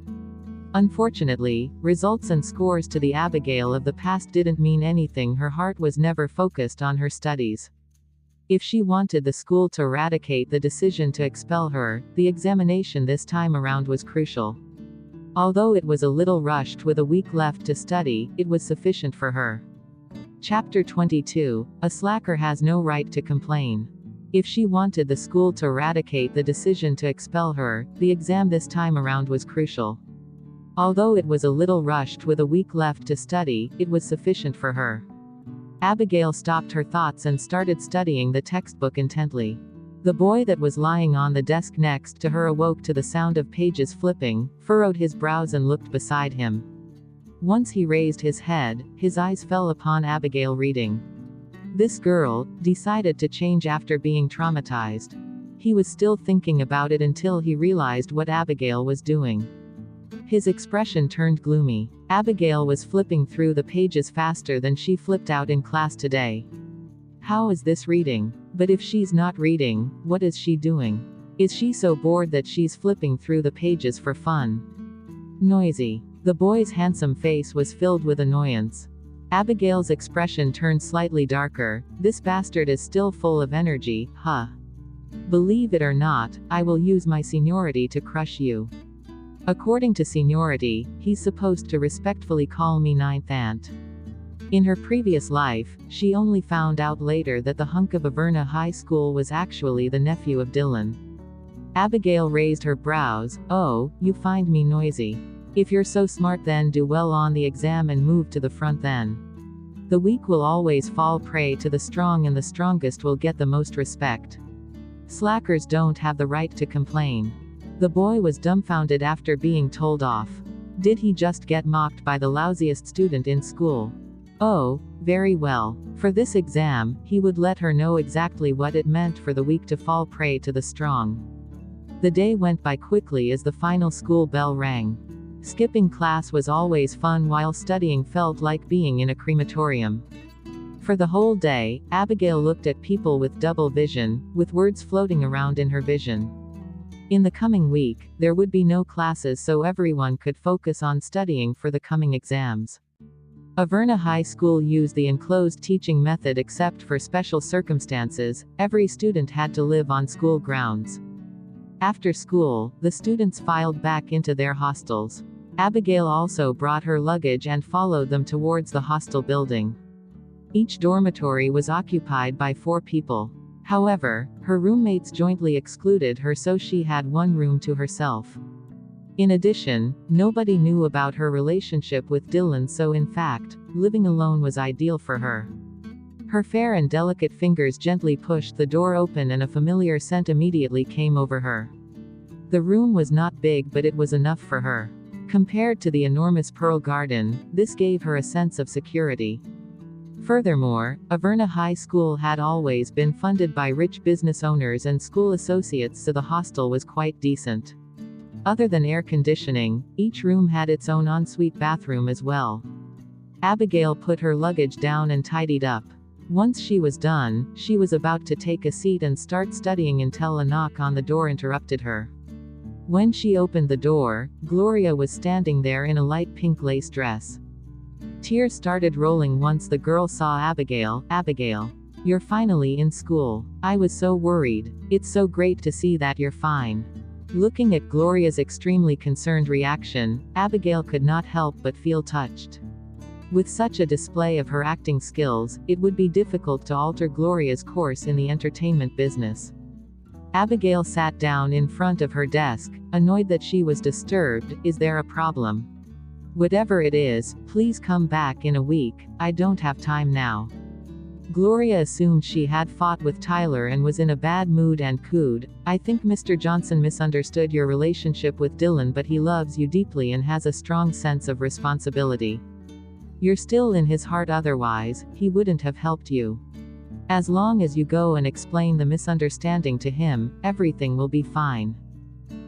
Speaker 1: Unfortunately, results and scores to the Abigail of the past didn't mean anything. Her heart was never focused on her studies. If she wanted the school to eradicate the decision to expel her, the examination this time around was crucial. Although it was a little rushed with a week left to study, it was sufficient for her. Chapter 22, A Slacker Has No Right to Complain. If she wanted the school to eradicate the decision to expel her, the exam this time around was crucial. Although it was a little rushed with a week left to study, it was sufficient for her. Abigail stopped her thoughts and started studying the textbook intently. The boy that was lying on the desk next to her awoke to the sound of pages flipping, furrowed his brows and looked beside him. Once he raised his head, his eyes fell upon Abigail reading. This girl decided to change after being traumatized. He was still thinking about it until he realized what Abigail was doing. His expression turned gloomy. Abigail was flipping through the pages faster than she flipped out in class today. How is this reading? But if she's not reading, what is she doing? Is she so bored that she's flipping through the pages for fun? Noisy. The boy's handsome face was filled with annoyance. Abigail's expression turned slightly darker. This bastard is still full of energy, huh? Believe it or not, I will use my seniority to crush you. According to seniority, he's supposed to respectfully call me ninth aunt. In her previous life, she only found out later that the hunk of Averna High School was actually the nephew of Dylan. Abigail raised her brows. Oh, you find me noisy. If you're so smart, then do well on the exam and move to the front then. The weak will always fall prey to the strong, and the strongest will get the most respect. Slackers don't have the right to complain. The boy was dumbfounded after being told off. Did he just get mocked by the lousiest student in school? Oh, very well. For this exam, he would let her know exactly what it meant for the weak to fall prey to the strong. The day went by quickly as the final school bell rang. Skipping class was always fun, while studying felt like being in a crematorium. For the whole day, Abigail looked at people with double vision, with words floating around in her vision. In the coming week, there would be no classes, so everyone could focus on studying for the coming exams. Averna High School used the enclosed teaching method, except for special circumstances. Every student had to live on school grounds. After school, the students filed back into their hostels. Abigail also brought her luggage and followed them towards the hostel building. Each dormitory was occupied by 4 people. However, her roommates jointly excluded her, so she had one room to herself. In addition, nobody knew about her relationship with Dylan, so in fact, living alone was ideal for her. Her fair and delicate fingers gently pushed the door open, and a familiar scent immediately came over her. The room was not big, but it was enough for her. Compared to the enormous Pearl Garden, this gave her a sense of security. Furthermore, Averna High School had always been funded by rich business owners and school associates, so the hostel was quite decent. Other than air conditioning, each room had its own ensuite bathroom as well. Abigail put her luggage down and tidied up. Once she was done, she was about to take a seat and start studying until a knock on the door interrupted her. When she opened the door, Gloria was standing there in a light pink lace dress. Tears started rolling once the girl saw Abigail. "Abigail, you're finally in school. I was so worried. It's so great to see that you're fine." Looking at Gloria's extremely concerned reaction, Abigail could not help but feel touched. With such a display of her acting skills, it would be difficult to alter Gloria's course in the entertainment business. Abigail sat down in front of her desk, annoyed that she was disturbed. "Is there a problem?" "Whatever it is, please come back in a week. I don't have time now." Gloria assumed she had fought with Tyler and was in a bad mood and cooed, "I think Mr. Johnson misunderstood your relationship with Dylan, but he loves you deeply and has a strong sense of responsibility. You're still in his heart, otherwise, he wouldn't have helped you. As long as you go and explain the misunderstanding to him, everything will be fine."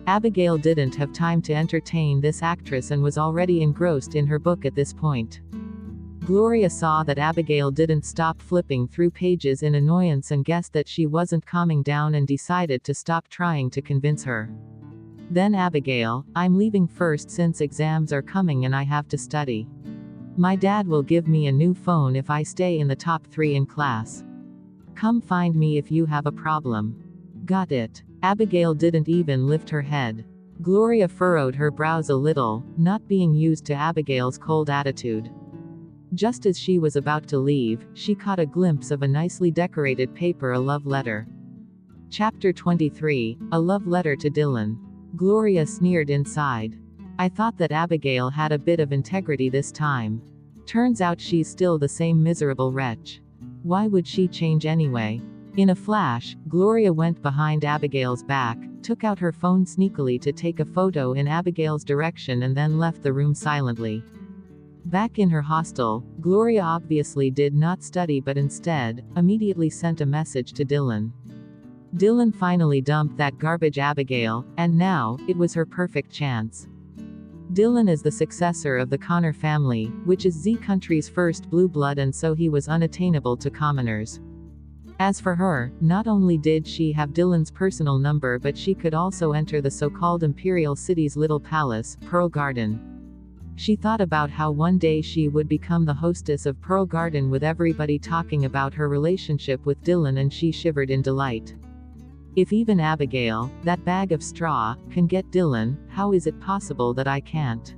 Speaker 1: Abigail didn't have time to entertain this actress and was already engrossed in her book at this point. Gloria saw that Abigail didn't stop flipping through pages in annoyance and guessed that she wasn't calming down and decided to stop trying to convince her. "Then Abigail, I'm leaving first since exams are coming and I have to study. My dad will give me a new phone if I stay in the top 3 in class. Come find me if you have a problem." "Got it." Abigail didn't even lift her head. Gloria furrowed her brows a little, not being used to Abigail's cold attitude. Just as she was about to leave, she caught a glimpse of a nicely decorated paper, a love letter. Chapter 23, A Love Letter to Dylan. Gloria sneered inside. "I thought that Abigail had a bit of integrity this time. Turns out she's still the same miserable wretch. Why would she change anyway?" In a flash, Gloria went behind Abigail's back, took out her phone sneakily to take a photo in Abigail's direction and then left the room silently. Back in her hostel, Gloria obviously did not study but instead, immediately sent a message to Dylan. Dylan finally dumped that garbage Abigail, and now, it was her perfect chance. Dylan is the successor of the Connor family, which is Z Country's first blue blood, and so he was unattainable to commoners. As for her, not only did she have Dylan's personal number, but she could also enter the so-called Imperial City's little palace, Pearl Garden. She thought about how one day she would become the hostess of Pearl Garden with everybody talking about her relationship with Dylan, and she shivered in delight. If even Abigail, that bag of straw, can get Dylan, how is it possible that I can't?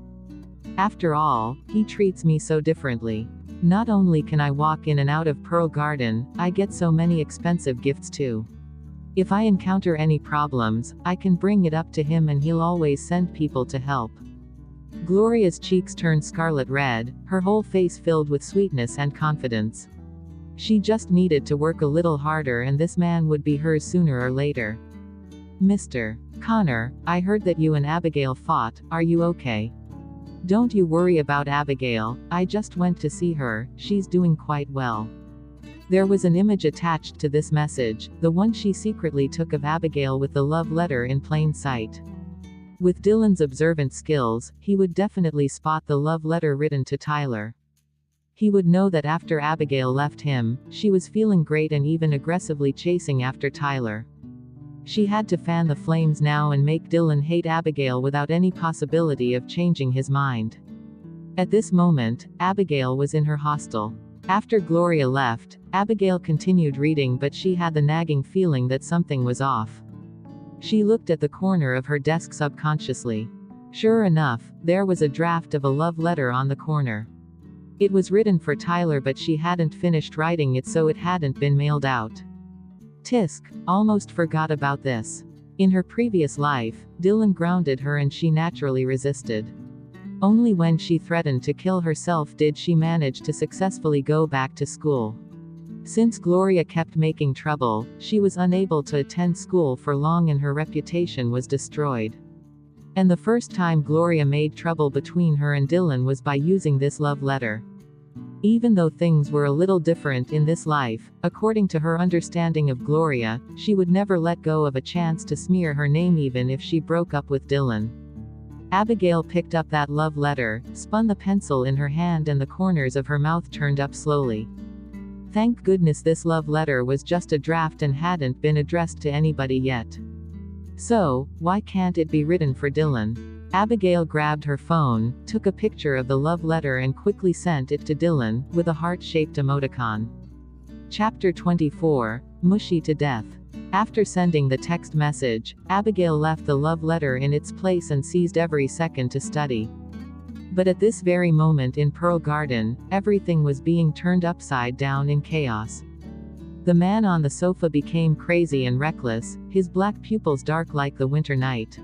Speaker 1: After all, he treats me so differently. Not only can I walk in and out of Pearl Garden, I get so many expensive gifts too. If I encounter any problems, I can bring it up to him and he'll always send people to help." Gloria's cheeks turned scarlet red, her whole face filled with sweetness and confidence. She just needed to work a little harder and this man would be hers sooner or later. "Mr. Connor, I heard that you and Abigail fought. Are you okay?" "Don't you worry about Abigail, I just went to see her, she's doing quite well." There was an image attached to this message, the one she secretly took of Abigail with the love letter in plain sight. With Dylan's observant skills, he would definitely spot the love letter written to Tyler. He would know that after Abigail left him, she was feeling great and even aggressively chasing after Tyler. She had to fan the flames now and make Dylan hate Abigail without any possibility of changing his mind. At this moment, Abigail was in her hostel. After Gloria left, Abigail continued reading, but she had the nagging feeling that something was off. She looked at the corner of her desk subconsciously. Sure enough, there was a draft of a love letter on the corner. It was written for Tyler, but she hadn't finished writing it, so it hadn't been mailed out. Tisk, almost forgot about this. In her previous life, Dylan grounded her and she naturally resisted. Only when she threatened to kill herself did she manage to successfully go back to school. Since Gloria kept making trouble, she was unable to attend school for long and her reputation was destroyed. And the first time Gloria made trouble between her and Dylan was by using this love letter. Even though things were a little different in this life, according to her understanding of Gloria, she would never let go of a chance to smear her name even if she broke up with Dylan. Abigail picked up that love letter, spun the pencil in her hand and the corners of her mouth turned up slowly. Thank goodness this love letter was just a draft and hadn't been addressed to anybody yet. So, why can't it be written for Dylan? Abigail grabbed her phone, took a picture of the love letter and quickly sent it to Dylan, with a heart-shaped emoticon. Chapter 24, Mushy to Death. After sending the text message, Abigail left the love letter in its place and seized every second to study. But at this very moment in Pearl Garden, everything was being turned upside down in chaos. The man on the sofa became crazy and reckless, his black pupils dark like the winter night.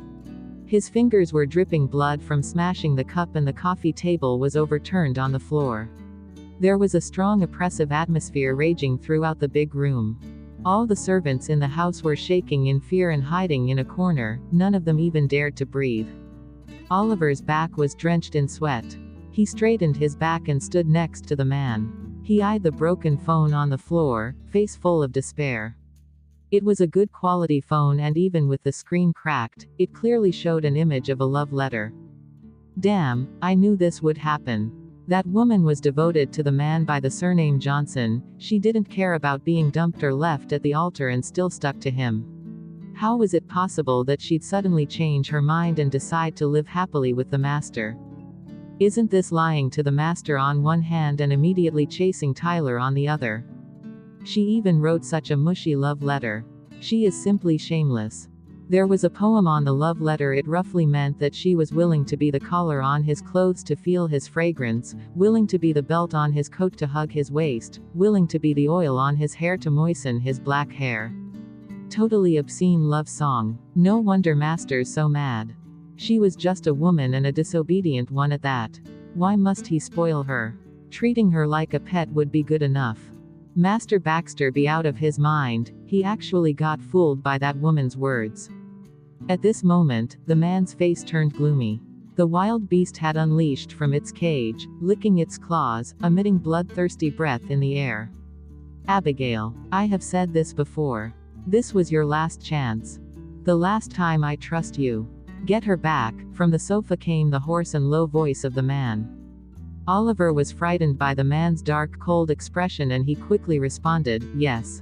Speaker 1: His fingers were dripping blood from smashing the cup and the coffee table was overturned on the floor. There was a strong oppressive atmosphere raging throughout the big room. All the servants in the house were shaking in fear and hiding in a corner, none of them even dared to breathe. Oliver's back was drenched in sweat. He straightened his back and stood next to the man. He eyed the broken phone on the floor, face full of despair. It was a good quality phone and even with the screen cracked, it clearly showed an image of a love letter. Damn, I knew this would happen. That woman was devoted to the man by the surname Johnson, she didn't care about being dumped or left at the altar and still stuck to him. How was it possible that she'd suddenly change her mind and decide to live happily with the master? Isn't this lying to the master on one hand and immediately chasing Tyler on the other? She even wrote such a mushy love letter. She is simply shameless. There was a poem on the love letter. It roughly meant that she was willing to be the collar on his clothes to feel his fragrance, willing to be the belt on his coat to hug his waist, willing to be the oil on his hair to moisten his black hair. Totally obscene love song. No wonder Master's so mad. She was just a woman and a disobedient one at that. Why must he spoil her? Treating her like a pet would be good enough. Master Baxter be out of his mind, he actually got fooled by that woman's words. At this moment, the man's face turned gloomy. The wild beast had unleashed from its cage, licking its claws, emitting bloodthirsty breath in the air. Abigail, I have said this before. This was your last chance. The last time I trust you. Get her back. From the sofa came the hoarse and low voice of the man. Oliver was frightened by the man's dark, cold expression and he quickly responded, yes.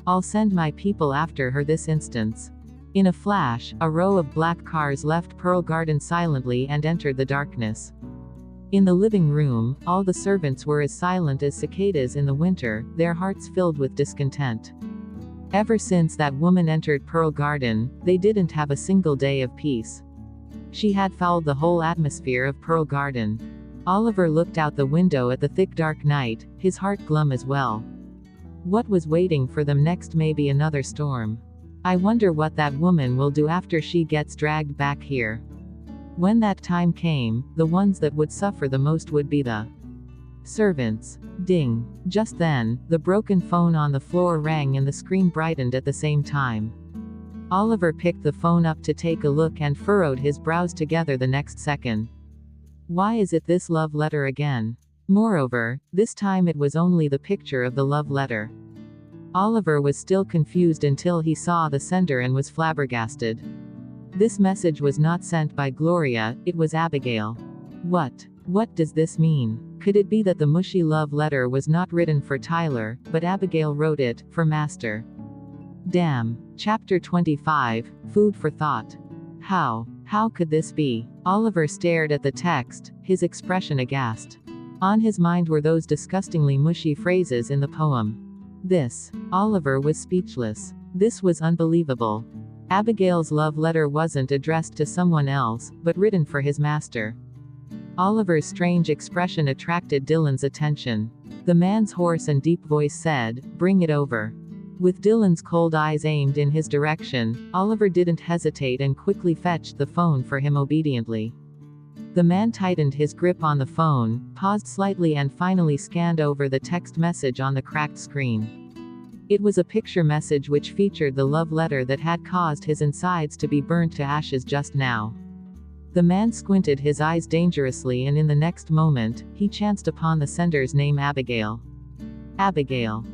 Speaker 1: I'll send my people after her this instant. In a flash, a row of black cars left Pearl Garden silently and entered the darkness. In the living room, all the servants were as silent as cicadas in the winter, their hearts filled with discontent. Ever since that woman entered Pearl Garden, they didn't have a single day of peace. She had fouled the whole atmosphere of Pearl Garden. Oliver looked out the window at the thick dark night, his heart glum as well. What was waiting for them next? Maybe another storm. I wonder what that woman will do after she gets dragged back here. When that time came, the ones that would suffer the most would be the servants. Ding. Just then, the broken phone on the floor rang and the screen brightened at the same time. Oliver picked the phone up to take a look and furrowed his brows together the next second. Why is it this love letter again? Moreover, this time it was only the picture of the love letter. Oliver was still confused until he saw the sender and was flabbergasted. This message was not sent by Gloria, it was Abigail. What does this mean? Could it be that the mushy love letter was not written for Tyler, but Abigail wrote it, for Master? Damn. Chapter 25, Food for Thought. How could this be? Oliver stared at the text, his expression aghast. On his mind were those disgustingly mushy phrases in the poem. Oliver was speechless. This was unbelievable. Abigail's love letter wasn't addressed to someone else, but written for his master. Oliver's strange expression attracted Dylan's attention. The man's hoarse and deep voice said, "Bring it over." With Dylan's cold eyes aimed in his direction, Oliver didn't hesitate and quickly fetched the phone for him obediently. The man tightened his grip on the phone, paused slightly and finally scanned over the text message on the cracked screen. It was a picture message which featured the love letter that had caused his insides to be burnt to ashes just now. The man squinted his eyes dangerously and in the next moment, he chanced upon the sender's name Abigail. Abigail.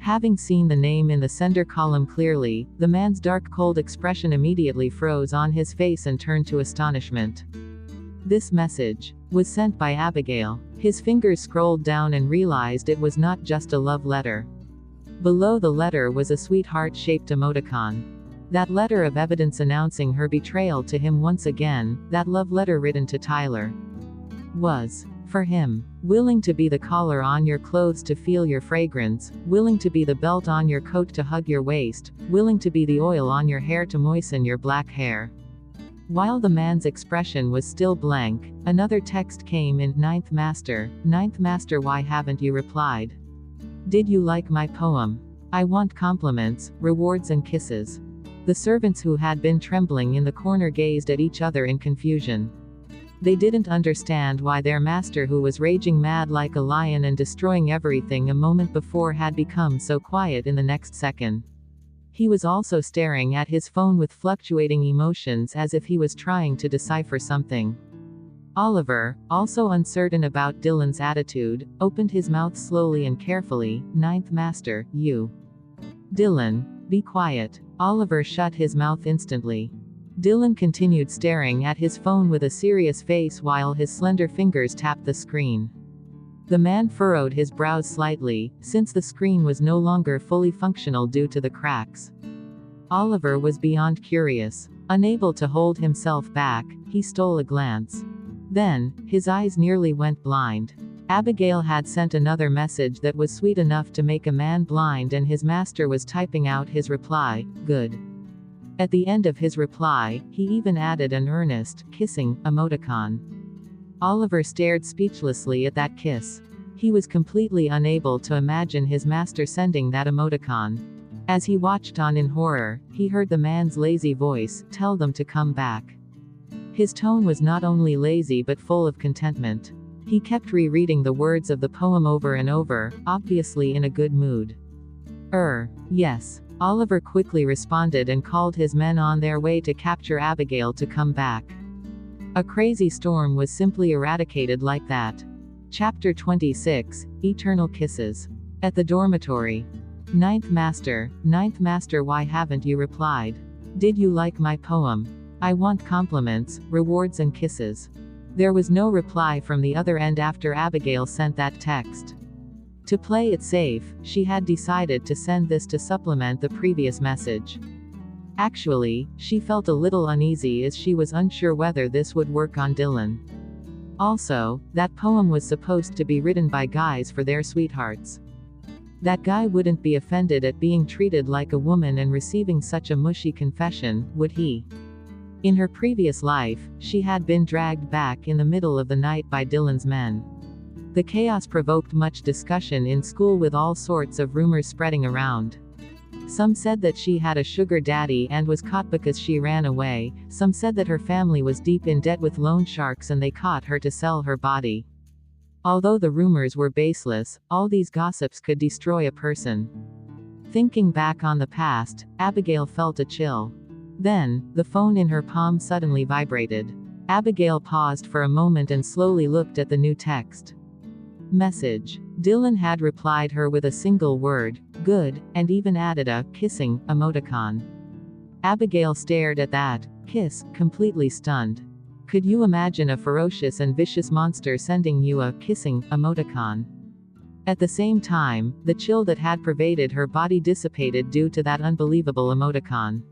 Speaker 1: Having seen the name in the sender column clearly, the man's dark cold expression immediately froze on his face and turned to astonishment. This message was sent by Abigail. His fingers scrolled down and realized it was not just a love letter. Below the letter was a sweet heart-shaped emoticon. That letter of evidence announcing her betrayal to him once again, that love letter written to Tyler, was for him. Willing to be the collar on your clothes to feel your fragrance, willing to be the belt on your coat to hug your waist, willing to be the oil on your hair to moisten your black hair. While the man's expression was still blank, another text came in. Ninth Master, why haven't you replied? Did you like my poem? I want compliments, rewards and kisses. The servants who had been trembling in the corner gazed at each other in confusion. They didn't understand why their master, who was raging mad like a lion and destroying everything a moment before, had become so quiet in the next second. He was also staring at his phone with fluctuating emotions as if he was trying to decipher something. Oliver, also uncertain about Dylan's attitude, opened his mouth slowly and carefully. Ninth Master, you. Dylan, be quiet. Oliver shut his mouth instantly. Dylan continued staring at his phone with a serious face while his slender fingers tapped the screen. The man furrowed his brows slightly, since the screen was no longer fully functional due to the cracks. Oliver was beyond curious. Unable to hold himself back, he stole a glance. Then, his eyes nearly went blind. Abigail had sent another message that was sweet enough to make a man blind, and his master was typing out his reply, good. At the end of his reply, he even added an earnest, kissing, emoticon. Oliver stared speechlessly at that kiss. He was completely unable to imagine his master sending that emoticon. As he watched on in horror, he heard the man's lazy voice, tell them to come back. His tone was not only lazy but full of contentment. He kept rereading the words of the poem over and over, obviously in a good mood. Yes. Oliver quickly responded and called his men on their way to capture Abigail to come back. A crazy storm was simply eradicated like that. Chapter 26, Eternal Kisses. At the dormitory. Ninth Master, why haven't you replied? Did you like my poem? I want compliments, rewards and kisses. There was no reply from the other end after Abigail sent that text. To play it safe, she had decided to send this to supplement the previous message. Actually, she felt a little uneasy as she was unsure whether this would work on Dylan. Also, that poem was supposed to be written by guys for their sweethearts. That guy wouldn't be offended at being treated like a woman and receiving such a mushy confession, would he? In her previous life, she had been dragged back in the middle of the night by Dylan's men. The chaos provoked much discussion in school, with all sorts of rumors spreading around. Some said that she had a sugar daddy and was caught because she ran away. Some said that her family was deep in debt with loan sharks and they caught her to sell her body. Although the rumors were baseless, all these gossips could destroy a person. Thinking back on the past, Abigail felt a chill. Then, the phone in her palm suddenly vibrated. Abigail paused for a moment and slowly looked at the new text. Message. Dylan had replied her with a single word, good, and even added a kissing emoticon. Abigail stared at that kiss, completely stunned. Could you imagine a ferocious and vicious monster sending you a kissing emoticon? At the same time, the chill that had pervaded her body dissipated due to that unbelievable emoticon.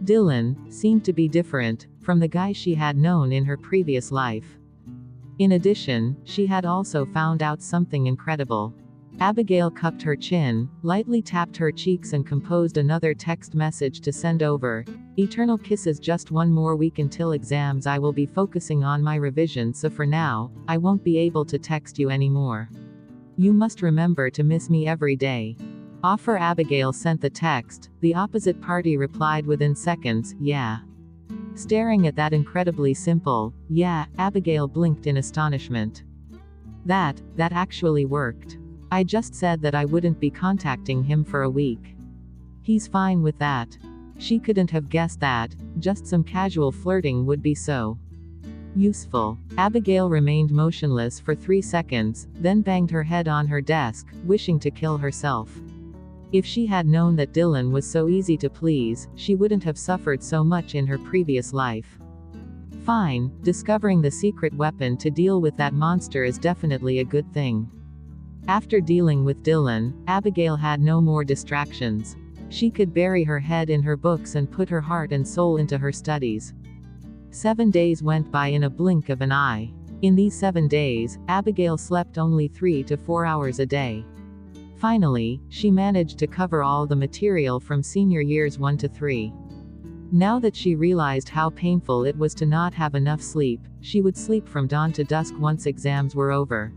Speaker 1: Dylan seemed to be different from the guy she had known in her previous life. In addition, she had also found out something incredible. Abigail cupped her chin, lightly tapped her cheeks and composed another text message to send over. Eternal kisses. Just one more week until exams. I will be focusing on my revision, so for now, I won't be able to text you anymore. You must remember to miss me every day. Offer. Abigail sent the text. The opposite party replied within seconds, yeah. Staring at that incredibly simple, yeah, Abigail blinked in astonishment. That actually worked. I just said that I wouldn't be contacting him for a week. He's fine with that. She couldn't have guessed that just some casual flirting would be so useful. Abigail remained motionless for 3 seconds, then banged her head on her desk, wishing to kill herself. If she had known that Dylan was so easy to please, she wouldn't have suffered so much in her previous life. Fine, discovering the secret weapon to deal with that monster is definitely a good thing. After dealing with Dylan, Abigail had no more distractions. She could bury her head in her books and put her heart and soul into her studies. 7 days went by in a blink of an eye. In these 7 days, Abigail slept only 3 to 4 hours a day. Finally, she managed to cover all the material from senior years 1 to 3. Now that she realized how painful it was to not have enough sleep, she would sleep from dawn to dusk once exams were over.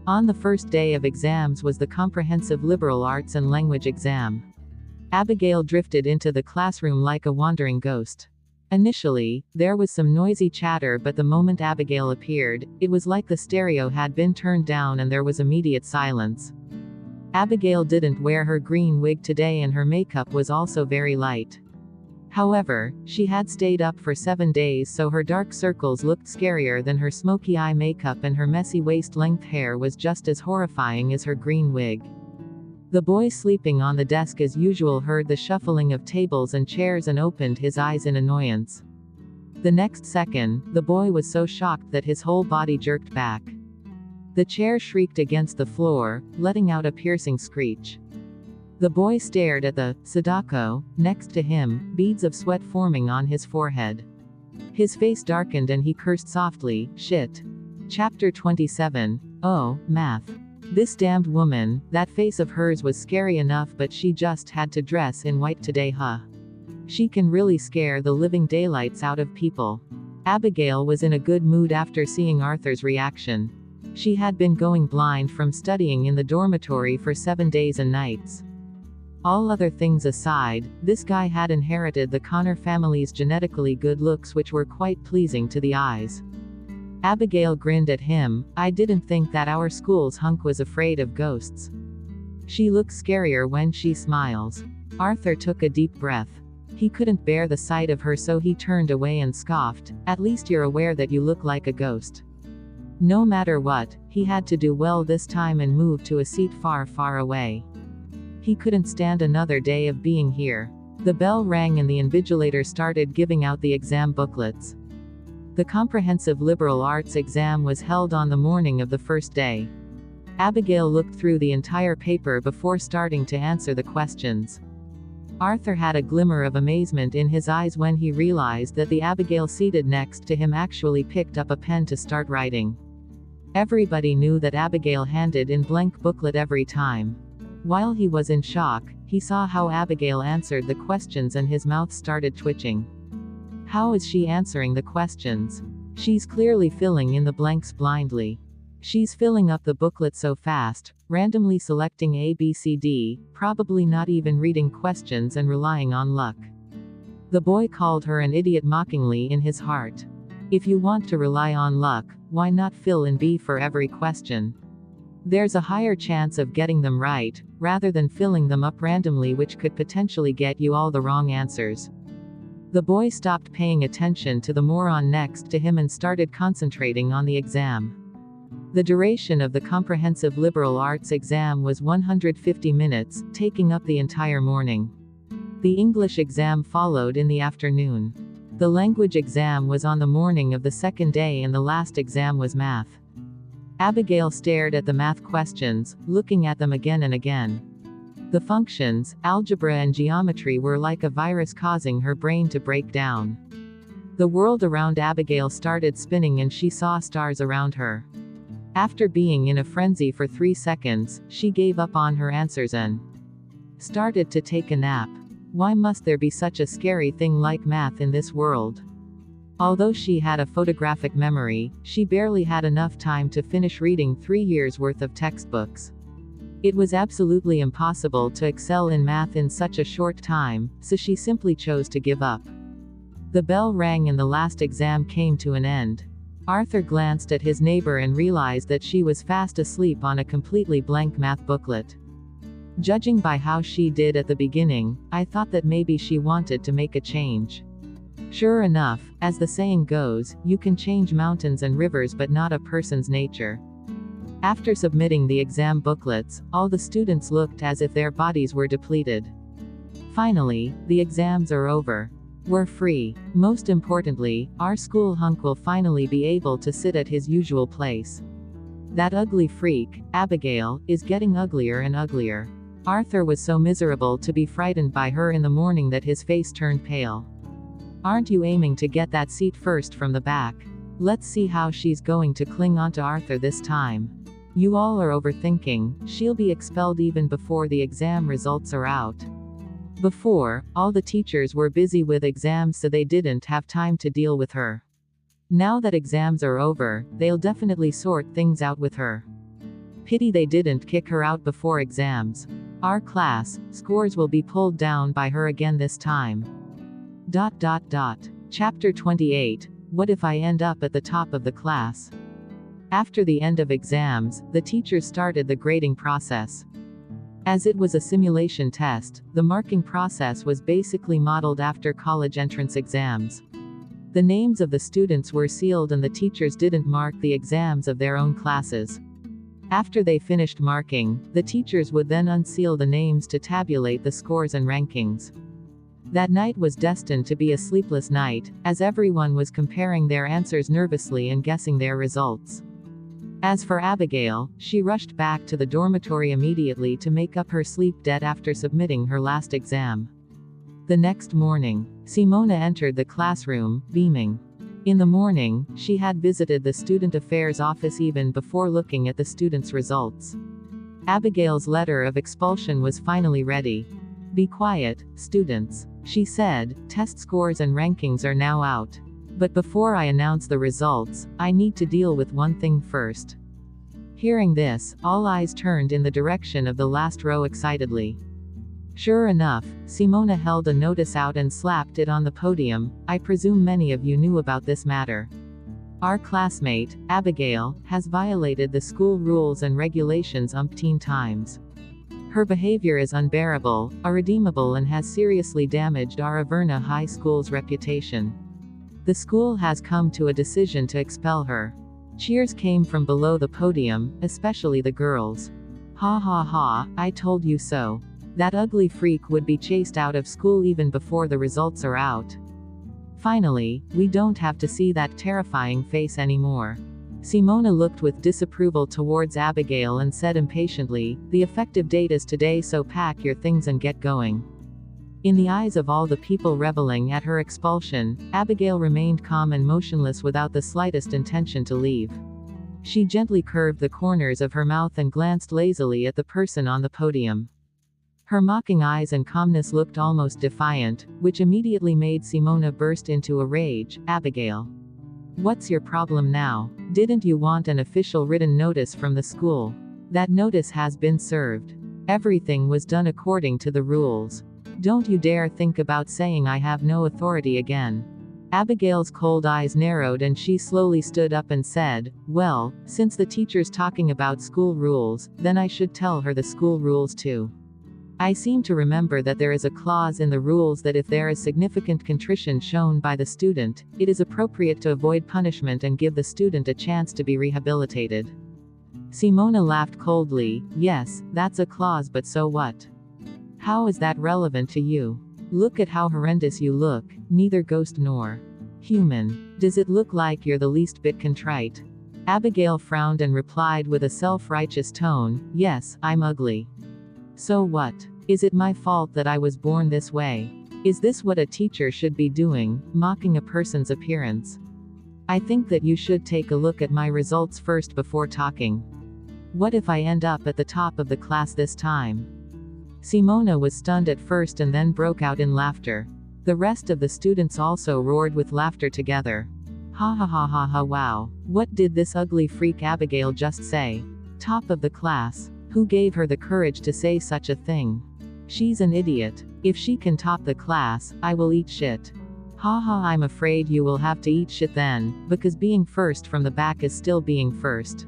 Speaker 1: On the first day of exams was the comprehensive liberal arts and language exam. Abigail drifted into the classroom like a wandering ghost. Initially, there was some noisy chatter, but the moment Abigail appeared, it was like the stereo had been turned down and there was immediate silence. Abigail didn't wear her green wig today and her makeup was also very light. However, she had stayed up for 7 days, so her dark circles looked scarier than her smoky eye makeup, and her messy waist-length hair was just as horrifying as her green wig. The boy sleeping on the desk as usual heard the shuffling of tables and chairs and opened his eyes in annoyance. The next second, the boy was so shocked that his whole body jerked back. The chair shrieked against the floor, letting out a piercing screech. The boy stared at the Sadako next to him, beads of sweat forming on his forehead. His face darkened and he cursed softly, "Shit." Chapter 27. Oh, math. This damned woman, that face of hers was scary enough, but she just had to dress in white today, huh? She can really scare the living daylights out of people. Abigail was in a good mood after seeing Arthur's reaction. She had been going blind from studying in the dormitory for 7 days and nights. All other things aside, this guy had inherited the Connor family's genetically good looks, which were quite pleasing to the eyes. Abigail grinned at him. "I didn't think that our school's hunk was afraid of ghosts. She looks scarier when she smiles." Arthur took a deep breath. He couldn't bear the sight of her, so he turned away and scoffed, "At least you're aware that you look like a ghost." No matter what, he had to do well this time and move to a seat far, far away. He couldn't stand another day of being here. The bell rang and the invigilator started giving out the exam booklets. The comprehensive liberal arts exam was held on the morning of the first day. Abigail looked through the entire paper before starting to answer the questions. Arthur had a glimmer of amazement in his eyes when he realized that the Abigail seated next to him actually picked up a pen to start writing. Everybody knew that Abigail handed in blank booklet every time. While he was in shock, he saw how Abigail answered the questions and his mouth started twitching. How is she answering the questions? She's clearly filling in the blanks blindly. She's filling up the booklet so fast, randomly selecting A, B, C, D, probably not even reading questions and relying on luck. The boy called her an idiot mockingly in his heart. If you want to rely on luck, why not fill in B for every question? There's a higher chance of getting them right, rather than filling them up randomly, which could potentially get you all the wrong answers. The boy stopped paying attention to the moron next to him and started concentrating on the exam. The duration of the comprehensive liberal arts exam was 150 minutes, taking up the entire morning. The English exam followed in the afternoon. The language exam was on the morning of the second day and the last exam was math. Abigail stared at the math questions, looking at them again and again. The functions, algebra and geometry were like a virus causing her brain to break down. The world around Abigail started spinning and she saw stars around her. After being in a frenzy for 3 seconds, she gave up on her answers and started to take a nap. Why must there be such a scary thing like math in this world? Although she had a photographic memory, she barely had enough time to finish reading 3 years' worth of textbooks. It was absolutely impossible to excel in math in such a short time, so she simply chose to give up. The bell rang and the last exam came to an end. Arthur glanced at his neighbor and realized that she was fast asleep on a completely blank math booklet. Judging by how she did at the beginning, I thought that maybe she wanted to make a change. Sure enough, as the saying goes, you can change mountains and rivers but not a person's nature. After submitting the exam booklets, all the students looked as if their bodies were depleted. Finally, the exams are over. We're free. Most importantly, our school hunk will finally be able to sit at his usual place. That ugly freak, Abigail, is getting uglier and uglier. Arthur was so miserable to be frightened by her in the morning that his face turned pale. Aren't you aiming to get that seat first from the back? Let's see how she's going to cling onto Arthur this time. You all are overthinking, she'll be expelled even before the exam results are out. Before, all the teachers were busy with exams, so they didn't have time to deal with her. Now that exams are over, they'll definitely sort things out with her. Pity they didn't kick her out before exams. Our class scores will be pulled down by her again this time. Chapter 28. What if I end up at the top of the class? After the end of exams, the teachers started the grading process. As it was a simulation test, the marking process was basically modeled after college entrance exams. The names of the students were sealed and the teachers didn't mark the exams of their own classes. After they finished marking, the teachers would then unseal the names to tabulate the scores and rankings. That night was destined to be a sleepless night, as everyone was comparing their answers nervously and guessing their results. As for Abigail, she rushed back to the dormitory immediately to make up her sleep debt after submitting her last exam. The next morning, Simona entered the classroom, beaming. In the morning, she had visited the student affairs office even before looking at the students' results. Abigail's letter of expulsion was finally ready. Be quiet, students, she said, test scores and rankings are now out. But before I announce the results, I need to deal with one thing first. Hearing this, all eyes turned in the direction of the last row excitedly. Sure enough, Simona held a notice out and slapped it on the podium. I presume many of you knew about this matter. Our classmate, Abigail, has violated the school rules and regulations umpteen times. Her behavior is unbearable, irredeemable, and has seriously damaged our Averna High School's reputation. The school has come to a decision to expel her. Cheers came from below the podium, especially the girls. Ha ha ha, I told you so. That ugly freak would be chased out of school even before the results are out. Finally, we don't have to see that terrifying face anymore. Simona looked with disapproval towards Abigail and said impatiently, the effective date is today, so pack your things and get going. In the eyes of all the people reveling at her expulsion, Abigail remained calm and motionless without the slightest intention to leave. She gently curved the corners of her mouth and glanced lazily at the person on the podium. Her mocking eyes and calmness looked almost defiant, which immediately made Simona burst into a rage. Abigail, what's your problem now? Didn't you want an official written notice from the school? That notice has been served. Everything was done according to the rules. Don't you dare think about saying I have no authority again. Abigail's cold eyes narrowed and she slowly stood up and said, well, since the teacher's talking about school rules, then I should tell her the school rules too. I seem to remember that there is a clause in the rules that if there is significant contrition shown by the student, it is appropriate to avoid punishment and give the student a chance to be rehabilitated. Simona laughed coldly. Yes, that's a clause, but so what? How is that relevant to you? Look at how horrendous you look, neither ghost nor human. Does it look like you're the least bit contrite? Abigail frowned and replied with a self-righteous tone, yes, I'm ugly. So what? Is it my fault that I was born this way? Is this what a teacher should be doing, mocking a person's appearance? I think that you should take a look at my results first before talking. What if I end up at the top of the class this time? Simona was stunned at first and then broke out in laughter. The rest of the students also roared with laughter together. Ha ha ha ha ha, wow. What did this ugly freak Abigail just say? Top of the class. Who gave her the courage to say such a thing? She's an idiot. If she can top the class, I will eat shit. Ha ha, I'm afraid you will have to eat shit then, because being first from the back is still being first.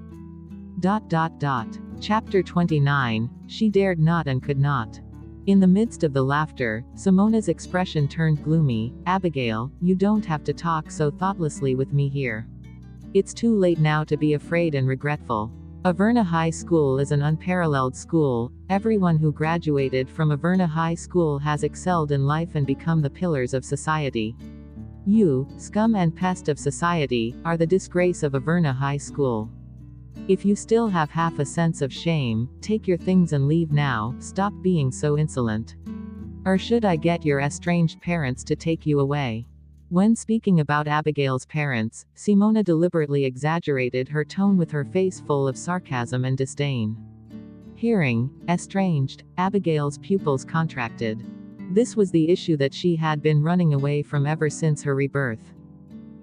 Speaker 1: Chapter 29. She dared not and could not. In the midst of the laughter, Simona's expression turned gloomy. Abigail, you don't have to talk so thoughtlessly with me here. It's too late now to be afraid and regretful. Averna High School is an unparalleled school. Everyone who graduated from Averna High School has excelled in life and become the pillars of society. You, scum and pest of society, are the disgrace of Averna High School. If you still have half a sense of shame, take your things and leave now. Stop being so insolent. Or should I get your estranged parents to take you away? When speaking about Abigail's parents, Simona deliberately exaggerated her tone with her face full of sarcasm and disdain. Hearing estranged, Abigail's pupils contracted. This was the issue that she had been running away from ever since her rebirth.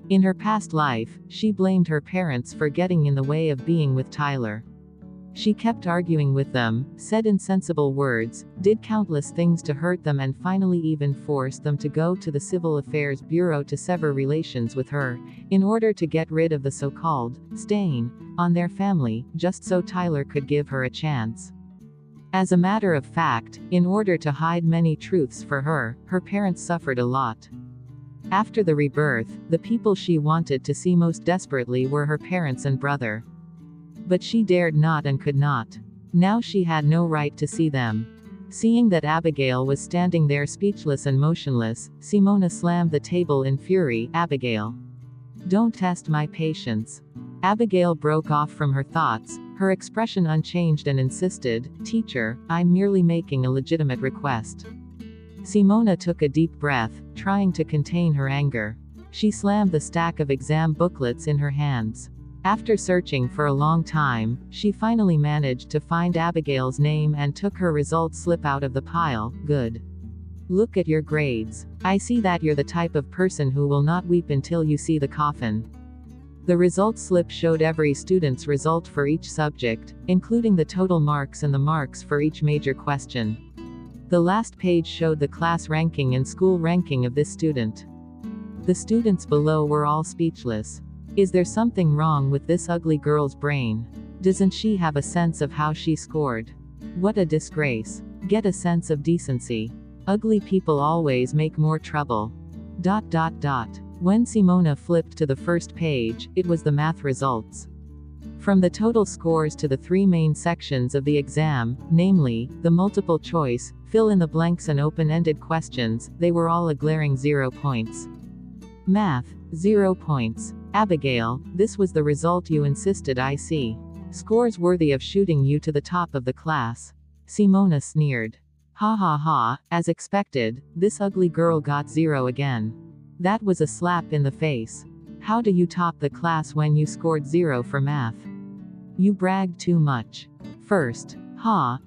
Speaker 1: In her past life, she blamed her parents for getting in the way of being with Tyler. She kept arguing with them, said insensible words, did countless things to hurt them, and finally even forced them to go to the Civil Affairs Bureau to sever relations with her, in order to get rid of the so-called stain on their family, just so Tyler could give her a chance. As a matter of fact, in order to hide many truths for her, her parents suffered a lot. After the rebirth, the people she wanted to see most desperately were her parents and brother. But she dared not and could not. Now she had no right to see them. Seeing that Abigail was standing there speechless and motionless, Simona slammed the table in fury. Abigail, don't test my patience. Abigail broke off from her thoughts, her expression unchanged, and insisted, Teacher, I'm merely making a legitimate request. Simona took a deep breath, trying to contain her anger. She slammed the stack of exam booklets in her hands. After searching for a long time, she finally managed to find Abigail's name and took her results slip out of the pile. Good. Look at your grades. I see that you're the type of person who will not weep until you see the coffin. The results slip showed every student's result for each subject, including the total marks and the marks for each major question. The last page showed the class ranking and school ranking of this student. The students below were all speechless. Is there something wrong with this ugly girl's brain? Doesn't she have a sense of how she scored? What a disgrace. Get a sense of decency. Ugly people always make more trouble. ... When Simona flipped to the first page, it was the math results. From the total scores to the three main sections of the exam, namely, the multiple choice, fill in the blanks and open-ended questions, they were all a glaring 0 points. Math, 0 points. Abigail, this was the result you insisted I see. Scores worthy of shooting you to the top of the class. Simona sneered. Ha ha ha, as expected, this ugly girl got 0 again. That was a slap in the face. How do you top the class when you scored 0 for math? You bragged too much. First.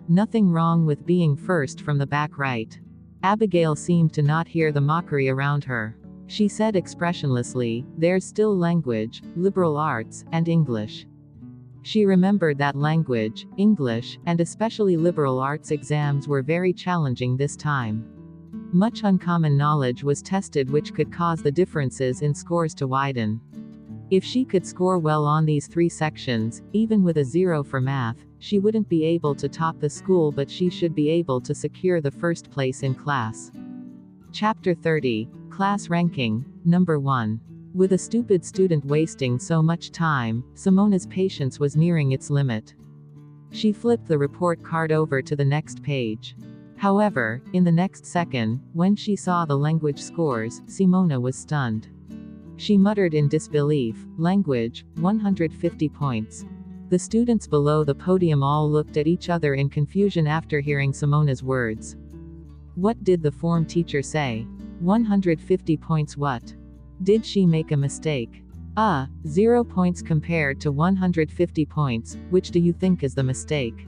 Speaker 1: Nothing wrong with being first from the back right. Abigail seemed to not hear the mockery around her. She said expressionlessly, there's still language, liberal arts, and English. She remembered that language, English, and especially liberal arts exams were very challenging this time. Much uncommon knowledge was tested which could cause the differences in scores to widen. If she could score well on these three sections, even with a 0 for math, she wouldn't be able to top the school, but she should be able to secure the first place in class. Chapter 30. Class Ranking. Number 1. With a stupid student wasting so much time, Simona's patience was nearing its limit. She flipped the report card over to the next page. However, in the next second, when she saw the language scores, Simona was stunned. She muttered in disbelief, language, 150 points. The students below the podium all looked at each other in confusion after hearing Simona's words. What did the form teacher say? 150 points what? Did she make a mistake? 0 points compared to 150 points, which do you think is the mistake?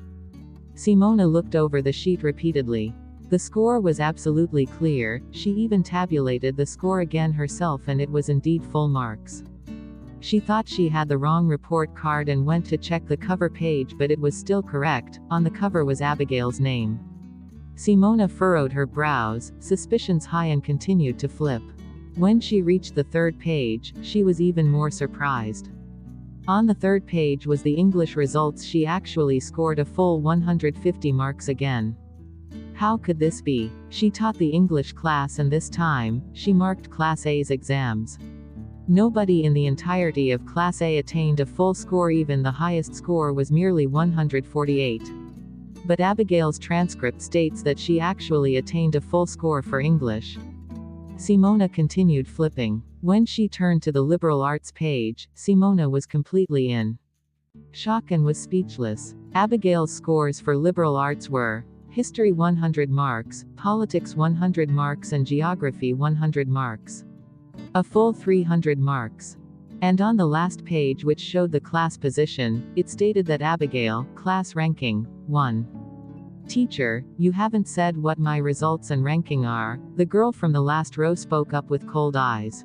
Speaker 1: Simona looked over the sheet repeatedly. The score was absolutely clear, she even tabulated the score again herself and it was indeed full marks. She thought she had the wrong report card and went to check the cover page, but it was still correct. On the cover was Abigail's name. Simona furrowed her brows, suspicions high, and continued to flip. When she reached the third page, she was even more surprised. On the third page was the English results. She actually scored a full 150 marks again. How could this be? She taught the English class and this time, she marked Class A's exams. Nobody in the entirety of Class A attained a full score, even the highest score was merely 148. But Abigail's transcript states that she actually attained a full score for English. Simona continued flipping. When she turned to the liberal arts page, Simona was completely in shock and was speechless. Abigail's scores for liberal arts were History 100 marks, Politics 100 marks and Geography 100 marks. A full 300 marks. And on the last page, which showed the class position, it stated that Abigail, class ranking, 1. Teacher, you haven't said what my results and ranking are, the girl from the last row spoke up with cold eyes.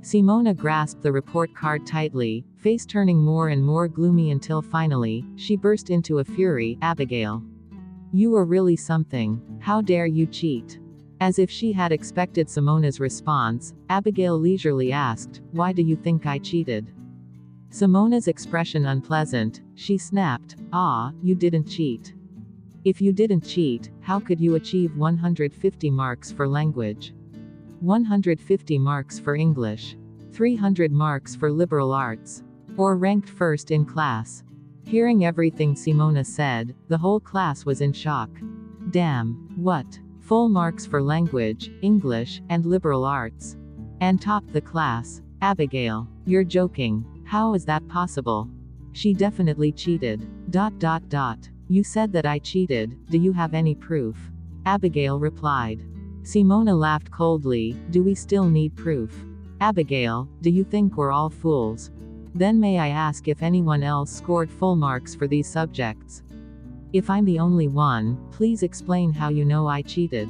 Speaker 1: Simona grasped the report card tightly, face turning more and more gloomy until finally, she burst into a fury. Abigail, you are really something. How dare you cheat? As if she had expected Simona's response, Abigail leisurely asked, why do you think I cheated? Simona's expression unpleasant, she snapped, you didn't cheat. If you didn't cheat, how could you achieve 150 marks for language? 150 marks for English? 300 marks for liberal arts? Or ranked first in class? Hearing everything Simona said, the whole class was in shock. Damn, what? Full marks for language, English, and liberal arts. And topped the class. Abigail, you're joking. How is that possible? She definitely cheated. ... You said that I cheated, do you have any proof? Abigail replied. Simona laughed coldly, do we still need proof? Abigail, do you think we're all fools? Then may I ask if anyone else scored full marks for these subjects? If I'm the only one, please explain how you know I cheated.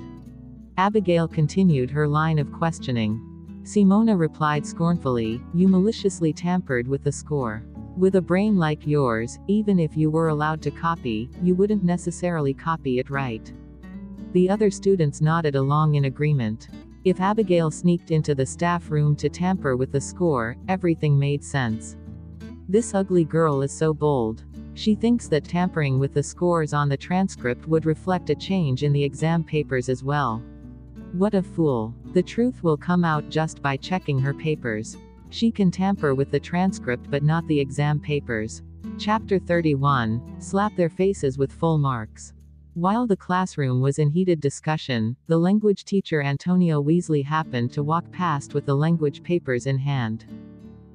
Speaker 1: Abigail continued her line of questioning. Simona replied scornfully, you maliciously tampered with the score. With a brain like yours, even if you were allowed to copy, you wouldn't necessarily copy it right. The other students nodded along in agreement. If Abigail sneaked into the staff room to tamper with the score, everything made sense. This ugly girl is so bold. She thinks that tampering with the scores on the transcript would reflect a change in the exam papers as well. What a fool. The truth will come out just by checking her papers. She can tamper with the transcript but not the exam papers. Chapter 31, Slap Their Faces with Full Marks. While the classroom was in heated discussion, the language teacher Antonio Weasley happened to walk past with the language papers in hand.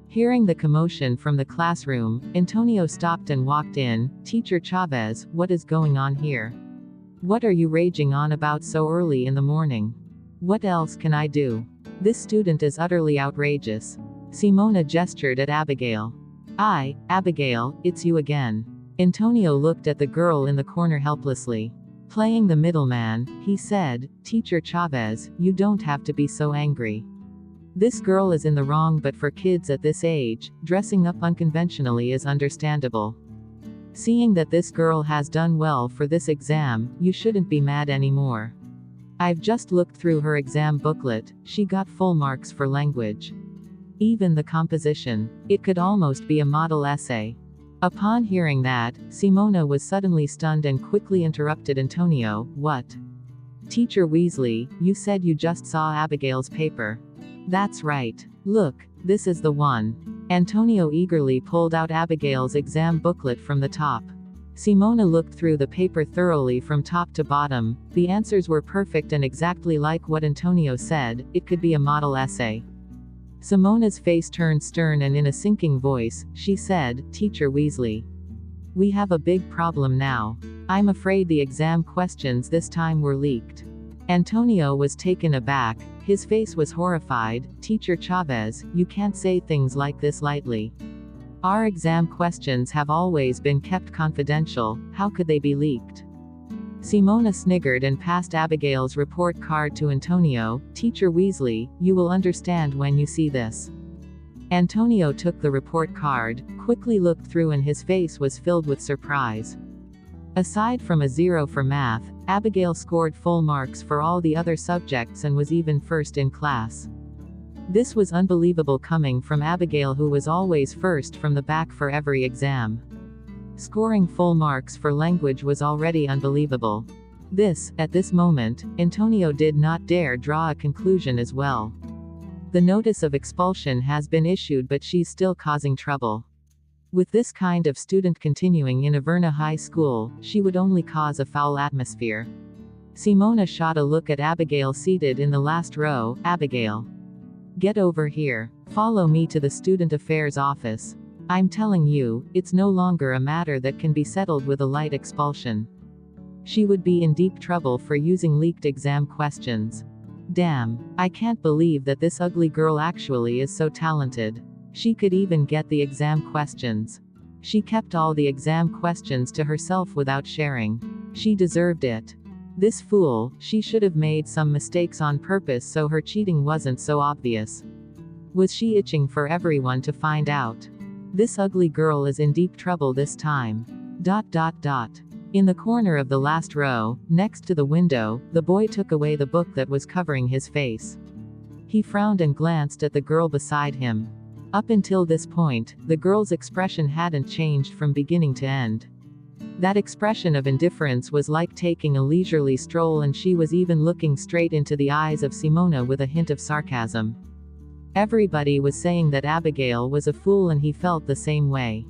Speaker 1: Hearing the commotion from the classroom, Antonio stopped and walked in. Teacher Chavez, what is going on here? What are you raging on about so early in the morning? What else can I do? This student is utterly outrageous. Simona gestured at Abigail. Abigail, it's you again. Antonio looked at the girl in the corner helplessly. Playing the middleman, he said, Teacher Chavez, you don't have to be so angry. This girl is in the wrong, but for kids at this age, dressing up unconventionally is understandable. Seeing that this girl has done well for this exam, you shouldn't be mad anymore. I've just looked through her exam booklet, she got full marks for language. Even the composition. It could almost be a model essay. Upon hearing that, Simona was suddenly stunned and quickly interrupted Antonio. What? Teacher Weasley, you said you just saw Abigail's paper. That's right. Look, this is the one. Antonio eagerly pulled out Abigail's exam booklet from the top. Simona looked through the paper thoroughly from top to bottom. The answers were perfect and exactly like what Antonio said, it could be a model essay. Simona's face turned stern and in a sinking voice, she said, Teacher Weasley. We have a big problem now. I'm afraid the exam questions this time were leaked. Antonio was taken aback, his face was horrified. Teacher Chavez, you can't say things like this lightly. Our exam questions have always been kept confidential, how could they be leaked? Simona sniggered and passed Abigail's report card to Antonio. Teacher Weasley, you will understand when you see this. Antonio took the report card, quickly looked through and his face was filled with surprise. Aside from a 0 for math, Abigail scored full marks for all the other subjects and was even first in class. This was unbelievable coming from Abigail, who was always first from the back for every exam. Scoring full marks for language was already unbelievable. At this moment, Antonio did not dare draw a conclusion as well. The notice of expulsion has been issued, but she's still causing trouble. With this kind of student continuing in Averna High School, she would only cause a foul atmosphere. Simona shot a look at Abigail seated in the last row. Abigail. Get over here. Follow me to the Student Affairs office. I'm telling you, it's no longer a matter that can be settled with a light expulsion. She would be in deep trouble for using leaked exam questions. Damn, I can't believe that this ugly girl actually is so talented. She could even get the exam questions. She kept all the exam questions to herself without sharing. She deserved it. This fool, she should have made some mistakes on purpose so her cheating wasn't so obvious. Was she itching for everyone to find out? This ugly girl is in deep trouble this time. ... In the corner of the last row, next to the window, the boy took away the book that was covering his face. He frowned and glanced at the girl beside him. Up until this point, the girl's expression hadn't changed from beginning to end. That expression of indifference was like taking a leisurely stroll, and she was even looking straight into the eyes of Simona with a hint of sarcasm. Everybody was saying that Abigail was a fool, and he felt the same way.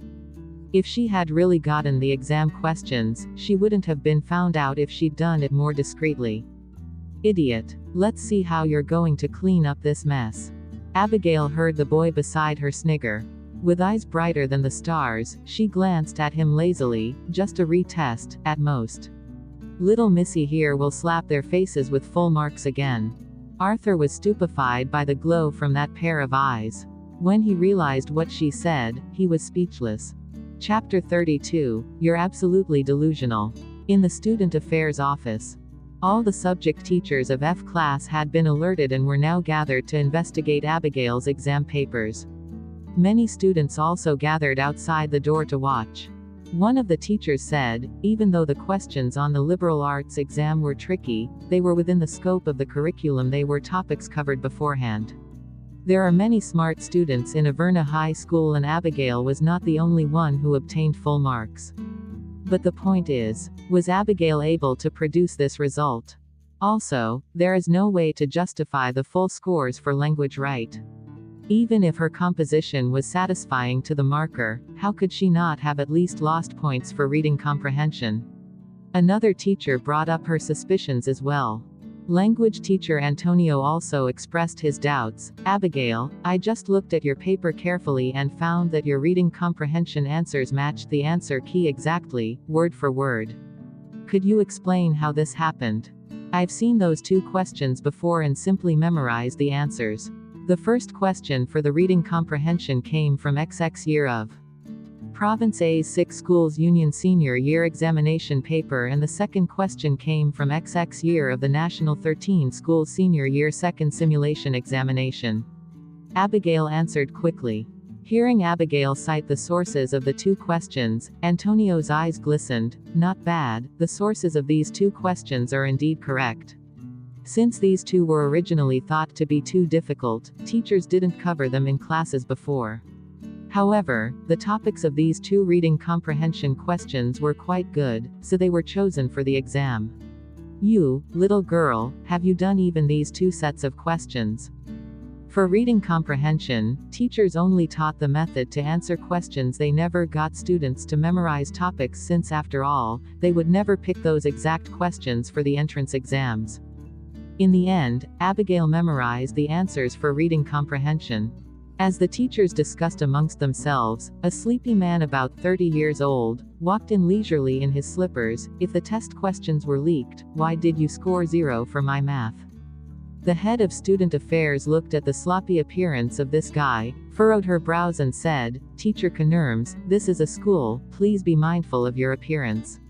Speaker 1: If she had really gotten the exam questions, she wouldn't have been found out if she'd done it more discreetly. Idiot. Let's see how you're going to clean up this mess. Abigail heard the boy beside her snigger. With eyes brighter than the stars, she glanced at him lazily. Just a retest, at most. Little Missy here will slap their faces with full marks again. Arthur was stupefied by the glow from that pair of eyes. When he realized what she said, he was speechless. Chapter 32, You're absolutely delusional. In the Student Affairs office. All the subject teachers of F class had been alerted and were now gathered to investigate Abigail's exam papers. Many students also gathered outside the door to watch. One of the teachers said, even though the questions on the liberal arts exam were tricky, they were within the scope of the curriculum. They were topics covered beforehand. There are many smart students in Averna High School, and Abigail was not the only one who obtained full marks. But the point is, was Abigail able to produce this result? Also, there is no way to justify the full scores for language right. Even if her composition was satisfying to the marker, how could she not have at least lost points for reading comprehension? Another teacher brought up her suspicions as well. Language teacher Antonio also expressed his doubts. Abigail, I just looked at your paper carefully and found that your reading comprehension answers matched the answer key exactly, word for word. Could you explain how this happened? I've seen those two questions before and simply memorized the answers. The first question for the reading comprehension came from XX year of Province A's 6 Schools Union Senior Year Examination paper, and the second question came from XX year of the National 13 Schools Senior Year Second Simulation Examination. Abigail answered quickly. Hearing Abigail cite the sources of the two questions, Antonio's eyes glistened. Not bad, the sources of these two questions are indeed correct. Since these two were originally thought to be too difficult, teachers didn't cover them in classes before. However, the topics of these two reading comprehension questions were quite good, so they were chosen for the exam. You, little girl, have you done even these two sets of questions? For reading comprehension, teachers only taught the method to answer questions. They never got students to memorize topics, since after all, they would never pick those exact questions for the entrance exams. In the end, Abigail memorized the answers for reading comprehension. As the teachers discussed amongst themselves, a sleepy man about 30 years old walked in leisurely in his slippers. If the test questions were leaked, why did you score 0 for my math? The head of student affairs looked at the sloppy appearance of this guy, furrowed her brows and said, Teacher Knerms, this is a school, please be mindful of your appearance.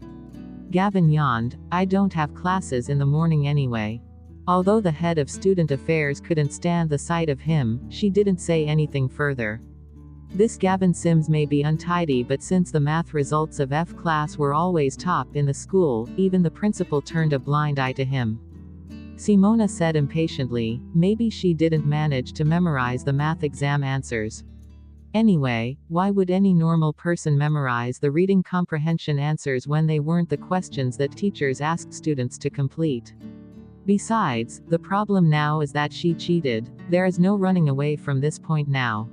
Speaker 1: Gavin yawned, I don't have classes in the morning anyway. Although the head of student affairs couldn't stand the sight of him, she didn't say anything further. This Gavin Sims may be untidy, but since the math results of F class were always top in the school, even the principal turned a blind eye to him. Simona said impatiently, maybe she didn't manage to memorize the math exam answers. Anyway, why would any normal person memorize the reading comprehension answers when they weren't the questions that teachers asked students to complete? Besides, the problem now is that she cheated. There is no running away from this point now.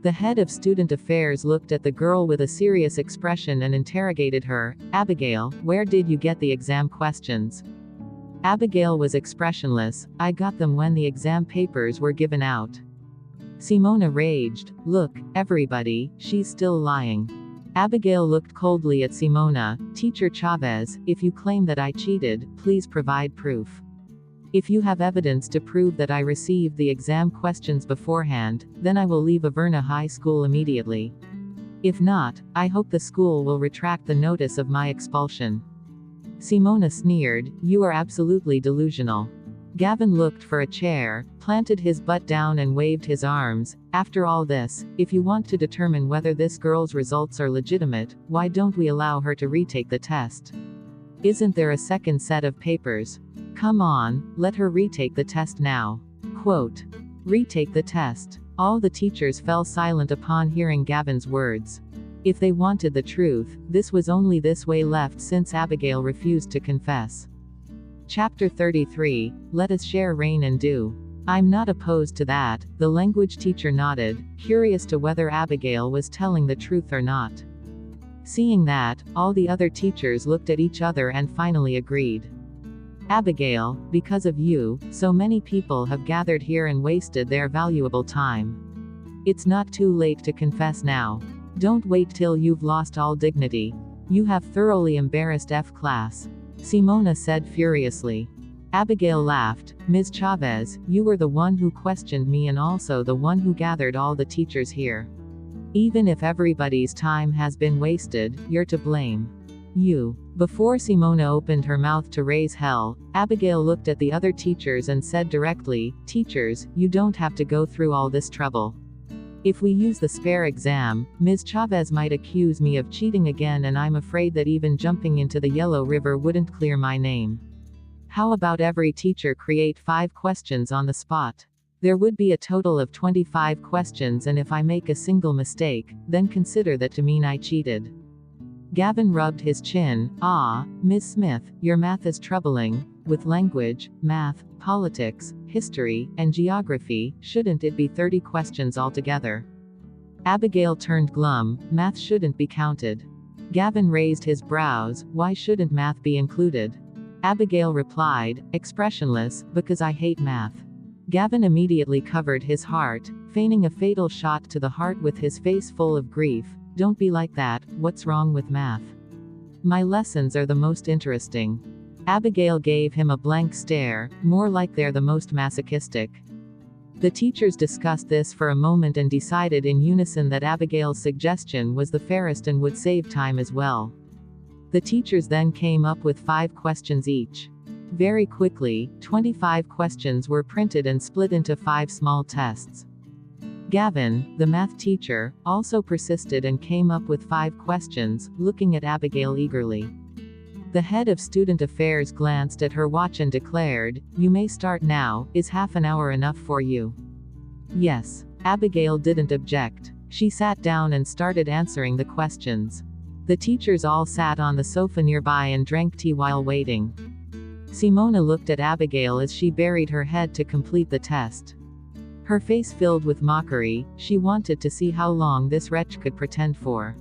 Speaker 1: The head of student affairs looked at the girl with a serious expression and interrogated her. Abigail, where did you get the exam questions? Abigail was expressionless. I got them when the exam papers were given out. Simona raged. Look, everybody, she's still lying. Abigail looked coldly at Simona. Teacher Chavez, if you claim that I cheated, please provide proof. If you have evidence to prove that I received the exam questions beforehand, then I will leave Averna High School immediately. If not, I hope the school will retract the notice of my expulsion. Simona sneered, you are absolutely delusional. Gavin looked for a chair, planted his butt down and waved his arms. After all this, if you want to determine whether this girl's results are legitimate, why don't we allow her to retake the test? Isn't there a second set of papers? Come on, let her retake the test now. Quote. Retake the test. All the teachers fell silent upon hearing Gavin's words. If they wanted the truth, this was only this way left since Abigail refused to confess. Chapter 33, Let us share rain and dew. I'm not opposed to that, the language teacher nodded, curious to whether Abigail was telling the truth or not. Seeing that, all the other teachers looked at each other and finally agreed. Abigail, because of you, so many people have gathered here and wasted their valuable time. It's not too late to confess now. Don't wait till you've lost all dignity. You have thoroughly embarrassed F class. Simona said furiously. Abigail laughed. Ms. Chavez, you were the one who questioned me and also the one who gathered all the teachers here. Even if everybody's time has been wasted, you're to blame. You. Before Simona opened her mouth to raise hell, Abigail looked at the other teachers and said directly, Teachers, you don't have to go through all this trouble. If we use the spare exam, Ms. Chavez might accuse me of cheating again and I'm afraid that even jumping into the Yellow River wouldn't clear my name. How about every teacher create 5 questions on the spot? There would be a total of 25 questions and if I make a single mistake, then consider that to mean I cheated. Gavin rubbed his chin. Ah, Ms. Smith, your math is troubling. With language, math, politics, history, and geography, shouldn't it be 30 questions altogether? Abigail turned glum. Math shouldn't be counted. Gavin raised his brows. Why shouldn't math be included? Abigail replied, expressionless, because I hate math. Gavin immediately covered his heart, feigning a fatal shot to the heart with his face full of grief. Don't be like that, what's wrong with math? My lessons are the most interesting. Abigail gave him a blank stare, more like they're the most masochistic. The teachers discussed this for a moment and decided in unison that Abigail's suggestion was the fairest and would save time as well. The teachers then came up with 5 questions each. Very quickly, 25 questions were printed and split into 5 small tests. Gavin, the math teacher, also persisted and came up with 5 questions, looking at Abigail eagerly. The head of student affairs glanced at her watch and declared, You may start now, is half an hour enough for you? Yes. Abigail didn't object. She sat down and started answering the questions. The teachers all sat on the sofa nearby and drank tea while waiting. Simona looked at Abigail as she buried her head to complete the test. Her face filled with mockery, she wanted to see how long this wretch could pretend for.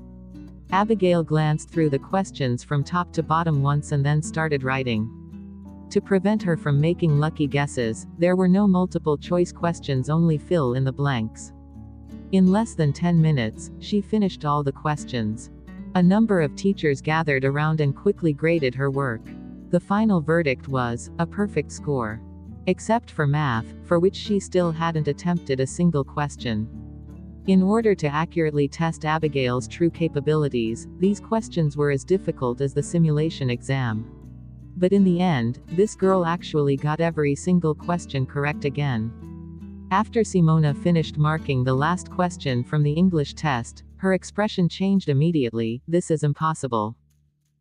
Speaker 1: Abigail glanced through the questions from top to bottom once and then started writing. To prevent her from making lucky guesses, there were no multiple choice questions, only fill in the blanks. In less than 10 minutes, she finished all the questions. A number of teachers gathered around and quickly graded her work. The final verdict was, a perfect score. Except for math, for which she still hadn't attempted a single question. In order to accurately test Abigail's true capabilities, these questions were as difficult as the simulation exam. But in the end, this girl actually got every single question correct again. After Simona finished marking the last question from the English test, her expression changed immediately. This is impossible.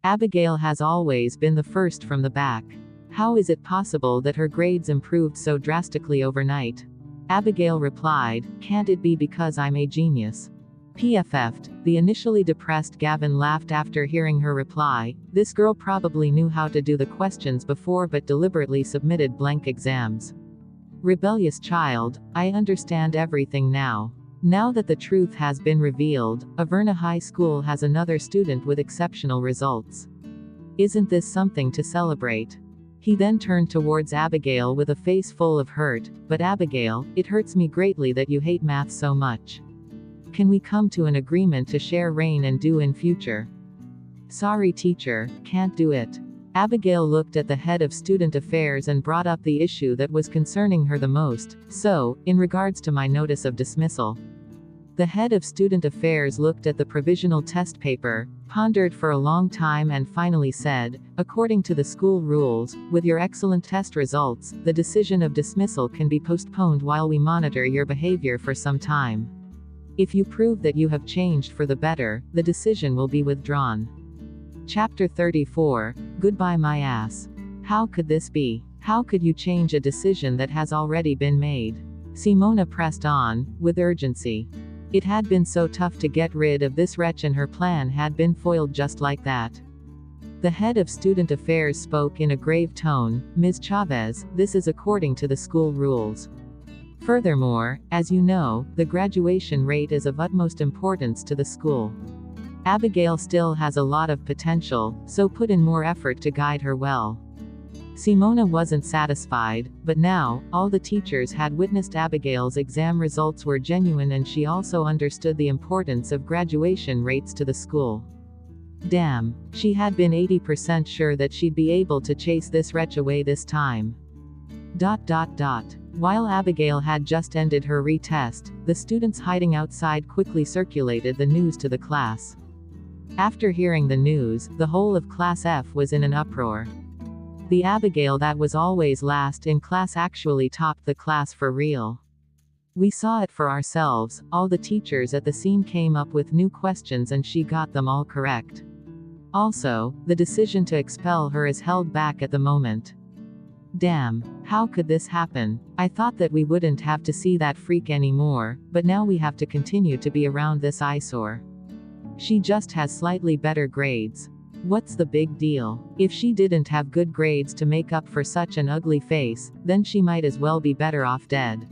Speaker 1: Abigail has always been the first from the back. How is it possible that her grades improved so drastically overnight? Abigail replied, Can't it be because I'm a genius? PFF'd. The initially depressed Gavin laughed after hearing her reply. This girl probably knew how to do the questions before but deliberately submitted blank exams. Rebellious child, I understand everything now. Now that the truth has been revealed, Averna High School has another student with exceptional results. Isn't this something to celebrate? He then turned towards Abigail with a face full of hurt. But Abigail, it hurts me greatly that you hate math so much. Can we come to an agreement to share rain and dew in future? Sorry teacher, can't do it. Abigail looked at the head of student affairs and brought up the issue that was concerning her the most. So, in regards to my notice of dismissal. The head of student affairs looked at the provisional test paper, pondered for a long time and finally said, according to the school rules, with your excellent test results, the decision of dismissal can be postponed while we monitor your behavior for some time. If you prove that you have changed for the better, the decision will be withdrawn. Chapter 34, Goodbye my ass. How could this be? How could you change a decision that has already been made? Simona pressed on, with urgency. It had been so tough to get rid of this wretch and her plan had been foiled just like that. The head of student affairs spoke in a grave tone, Ms. Chavez, this is according to the school rules. Furthermore, as you know, the graduation rate is of utmost importance to the school. Abigail still has a lot of potential, so put in more effort to guide her well. Simona wasn't satisfied, but now, all the teachers had witnessed Abigail's exam results were genuine and she also understood the importance of graduation rates to the school. Damn, she had been 80% sure that she'd be able to chase this wretch away this time. While Abigail had just ended her retest, the students hiding outside quickly circulated the news to the class. After hearing the news, the whole of Class F was in an uproar. The Abigail that was always last in class actually topped the class for real. We saw it for ourselves, all the teachers at the scene came up with new questions and she got them all correct. Also, the decision to expel her is held back at the moment. Damn, how could this happen? I thought that we wouldn't have to see that freak anymore, but now we have to continue to be around this eyesore. She just has slightly better grades. What's the big deal? If she didn't have good grades to make up for such an ugly face, then she might as well be better off dead.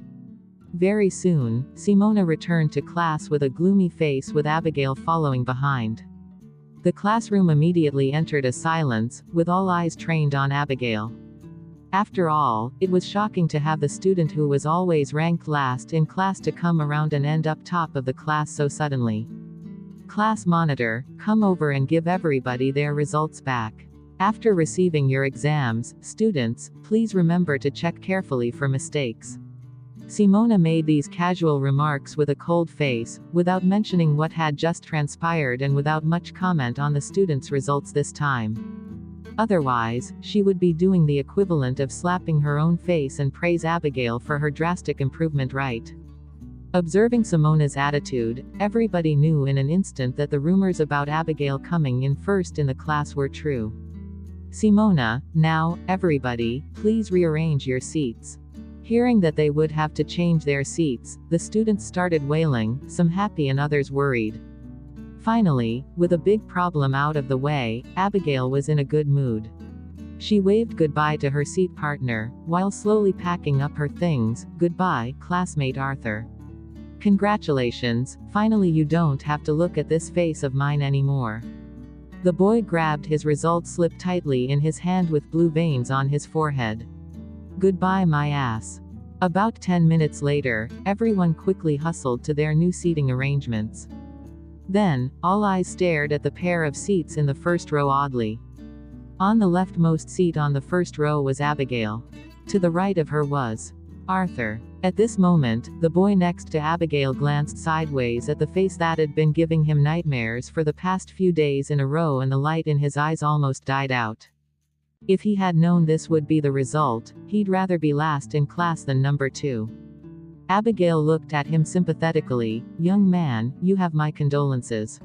Speaker 1: Very soon, Simona returned to class with a gloomy face with Abigail following behind. The classroom immediately entered a silence, with all eyes trained on Abigail. After all, it was shocking to have the student who was always ranked last in class to come around and end up top of the class so suddenly. Class monitor, come over and give everybody their results back. After receiving your exams, students, please remember to check carefully for mistakes. Simona made these casual remarks with a cold face, without mentioning what had just transpired and without much comment on the students' results this time. Otherwise, she would be doing the equivalent of slapping her own face and praise Abigail for her drastic improvement right. Observing Simona's attitude, everybody knew in an instant that the rumors about Abigail coming in first in the class were true. Simona, now, everybody, please rearrange your seats. Hearing that they would have to change their seats, the students started wailing, some happy and others worried. Finally, with a big problem out of the way, Abigail was in a good mood. She waved goodbye to her seat partner, while slowly packing up her things. Goodbye, classmate Arthur. Congratulations, finally you don't have to look at this face of mine anymore. The boy grabbed his results slip tightly in his hand with blue veins on his forehead. Goodbye my ass. About 10 minutes later, everyone quickly hustled to their new seating arrangements. Then, all eyes stared at the pair of seats in the first row oddly. On the leftmost seat on the first row was Abigail. To the right of her was Arthur. At this moment, the boy next to Abigail glanced sideways at the face that had been giving him nightmares for the past few days in a row and the light in his eyes almost died out. If he had known this would be the result, he'd rather be last in class than number 2. Abigail looked at him sympathetically. Young man, you have my condolences.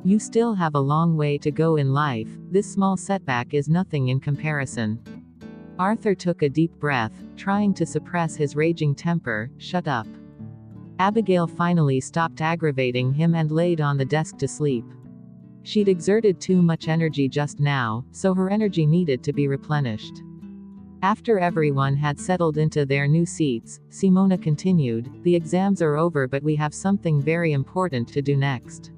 Speaker 1: You still have a long way to go in life, this small setback is nothing in comparison. Arthur took a deep breath, trying to suppress his raging temper. Shut up. Abigail finally stopped aggravating him and laid on the desk to sleep. She'd exerted too much energy just now, so her energy needed to be replenished. After everyone had settled into their new seats, Simona continued, "The exams are over, but we have something very important to do next.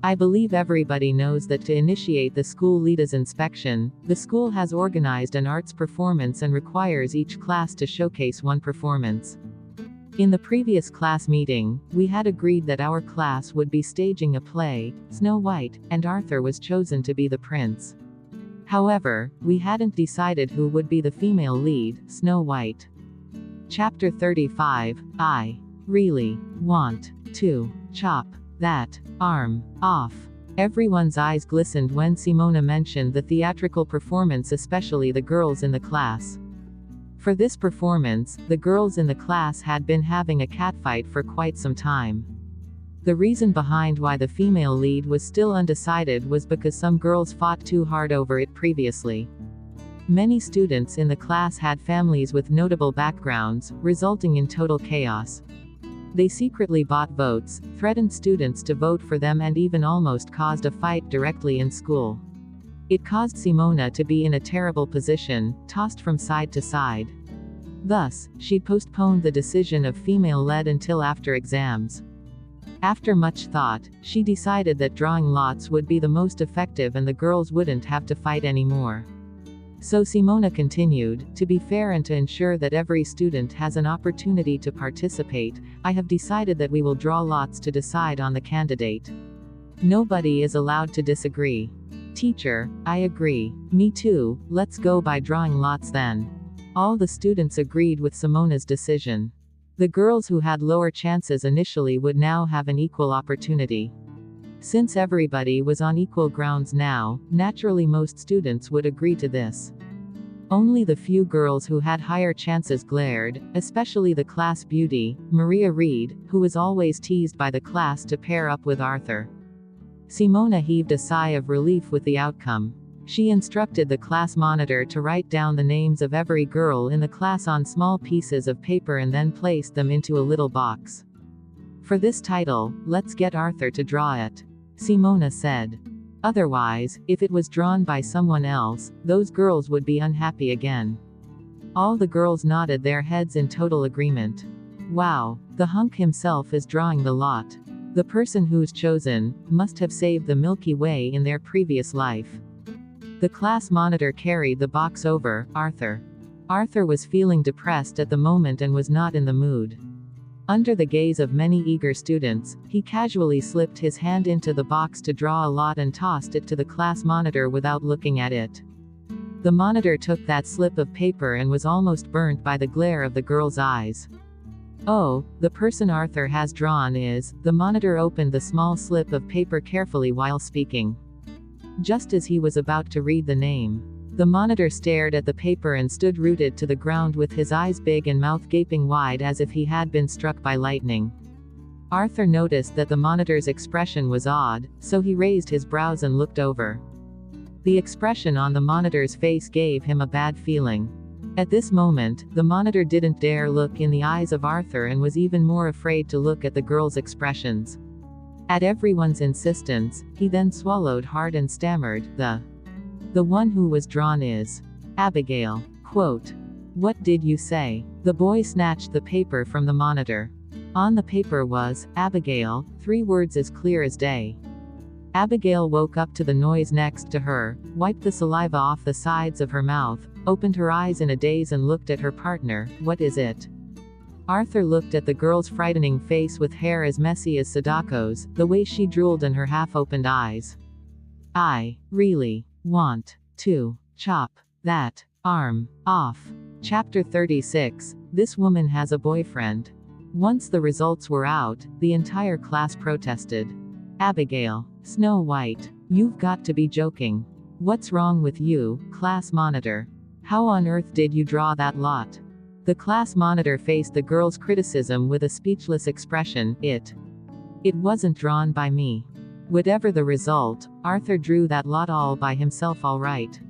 Speaker 1: I believe everybody knows that to initiate the school leaders inspection, the school has organized an arts performance and requires each class to showcase one performance. In the previous class meeting, we had agreed that our class would be staging a play, Snow White, and Arthur was chosen to be the prince. However, we hadn't decided who would be the female lead, Snow White." Chapter 35, I really want to chop that arm off. Everyone's eyes glistened when Simona mentioned the theatrical performance, especially the girls in the class. For this performance, the girls in the class had been having a catfight for quite some time. The reason behind why the female lead was still undecided was because some girls fought too hard over it previously. Many students in the class had families with notable backgrounds, resulting in total chaos. They secretly bought votes, threatened students to vote for them, and even almost caused a fight directly in school. It caused Simona to be in a terrible position, tossed from side to side. Thus, she postponed the decision of female-led until after exams. After much thought, she decided that drawing lots would be the most effective and the girls wouldn't have to fight anymore. So Simona continued, "To be fair and to ensure that every student has an opportunity to participate, I have decided that we will draw lots to decide on the candidate. Nobody is allowed to disagree." "Teacher, I agree. Me too, let's go by drawing lots then." All the students agreed with Simona's decision. The girls who had lower chances initially would now have an equal opportunity. Since everybody was on equal grounds now, naturally most students would agree to this. Only the few girls who had higher chances glared, especially the class beauty, Maria Reed, who was always teased by the class to pair up with Arthur. Simona heaved a sigh of relief with the outcome. She instructed the class monitor to write down the names of every girl in the class on small pieces of paper and then placed them into a little box. "For this title, let's get Arthur to draw it," Simona said. "Otherwise, if it was drawn by someone else, those girls would be unhappy again." All the girls nodded their heads in total agreement. "Wow, the hunk himself is drawing the lot. The person who's chosen must have saved the Milky Way in their previous life." The class monitor carried the box over Arthur. Arthur was feeling depressed at the moment and was not in the mood. Under the gaze of many eager students, he casually slipped his hand into the box to draw a lot and tossed it to the class monitor without looking at it. The monitor took that slip of paper and was almost burnt by the glare of the girl's eyes. "Oh, the person Arthur has drawn is..." The monitor opened the small slip of paper carefully while speaking. Just as he was about to read the name, the monitor stared at the paper and stood rooted to the ground with his eyes big and mouth gaping wide as if he had been struck by lightning. Arthur noticed that the monitor's expression was odd, so he raised his brows and looked over. The expression on the monitor's face gave him a bad feeling. At this moment, the monitor didn't dare look in the eyes of Arthur and was even more afraid to look at the girl's expressions. At everyone's insistence, he then swallowed hard and stammered, The one who was drawn is Abigail. Quote. "What did you say?" The boy snatched the paper from the monitor. On the paper was, Abigail, 3 words as clear as day. Abigail woke up to the noise next to her, wiped the saliva off the sides of her mouth, opened her eyes in a daze and looked at her partner. "What is it?" Arthur looked at the girl's frightening face with hair as messy as Sadako's, the way she drooled in her half-opened eyes. "I really want to chop that arm off." Chapter 36, This Woman Has a Boyfriend. Once the results were out, the entire class protested. "Abigail, Snow White, you've got to be joking. What's wrong with you, class monitor? How on earth did you draw that lot?" The class monitor faced the girl's criticism with a speechless expression. It wasn't drawn by me. Whatever the result, Arthur drew that lot all by himself all right.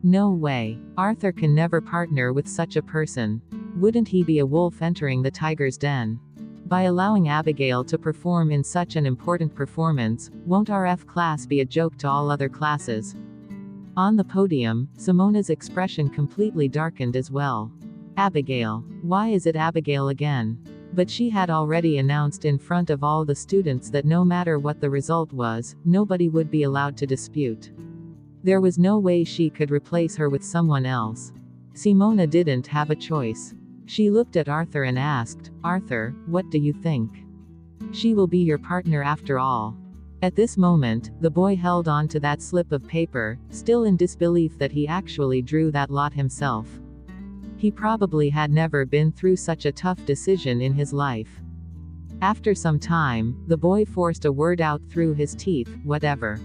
Speaker 1: No way. Arthur can never partner with such a person. Wouldn't he be a wolf entering the tiger's den? By allowing Abigail to perform in such an important performance, won't our F class be a joke to all other classes? On the podium, Simona's expression completely darkened as well. Abigail. Why is it Abigail again? But she had already announced in front of all the students that no matter what the result was, nobody would be allowed to dispute. There was no way she could replace her with someone else. Simona didn't have a choice. She looked at Arthur and asked, "Arthur, what do you think? She will be your partner after all." At this moment, the boy held on to that slip of paper, still in disbelief that he actually drew that lot himself. He probably had never been through such a tough decision in his life. After some time, the boy forced a word out through his teeth, "Whatever.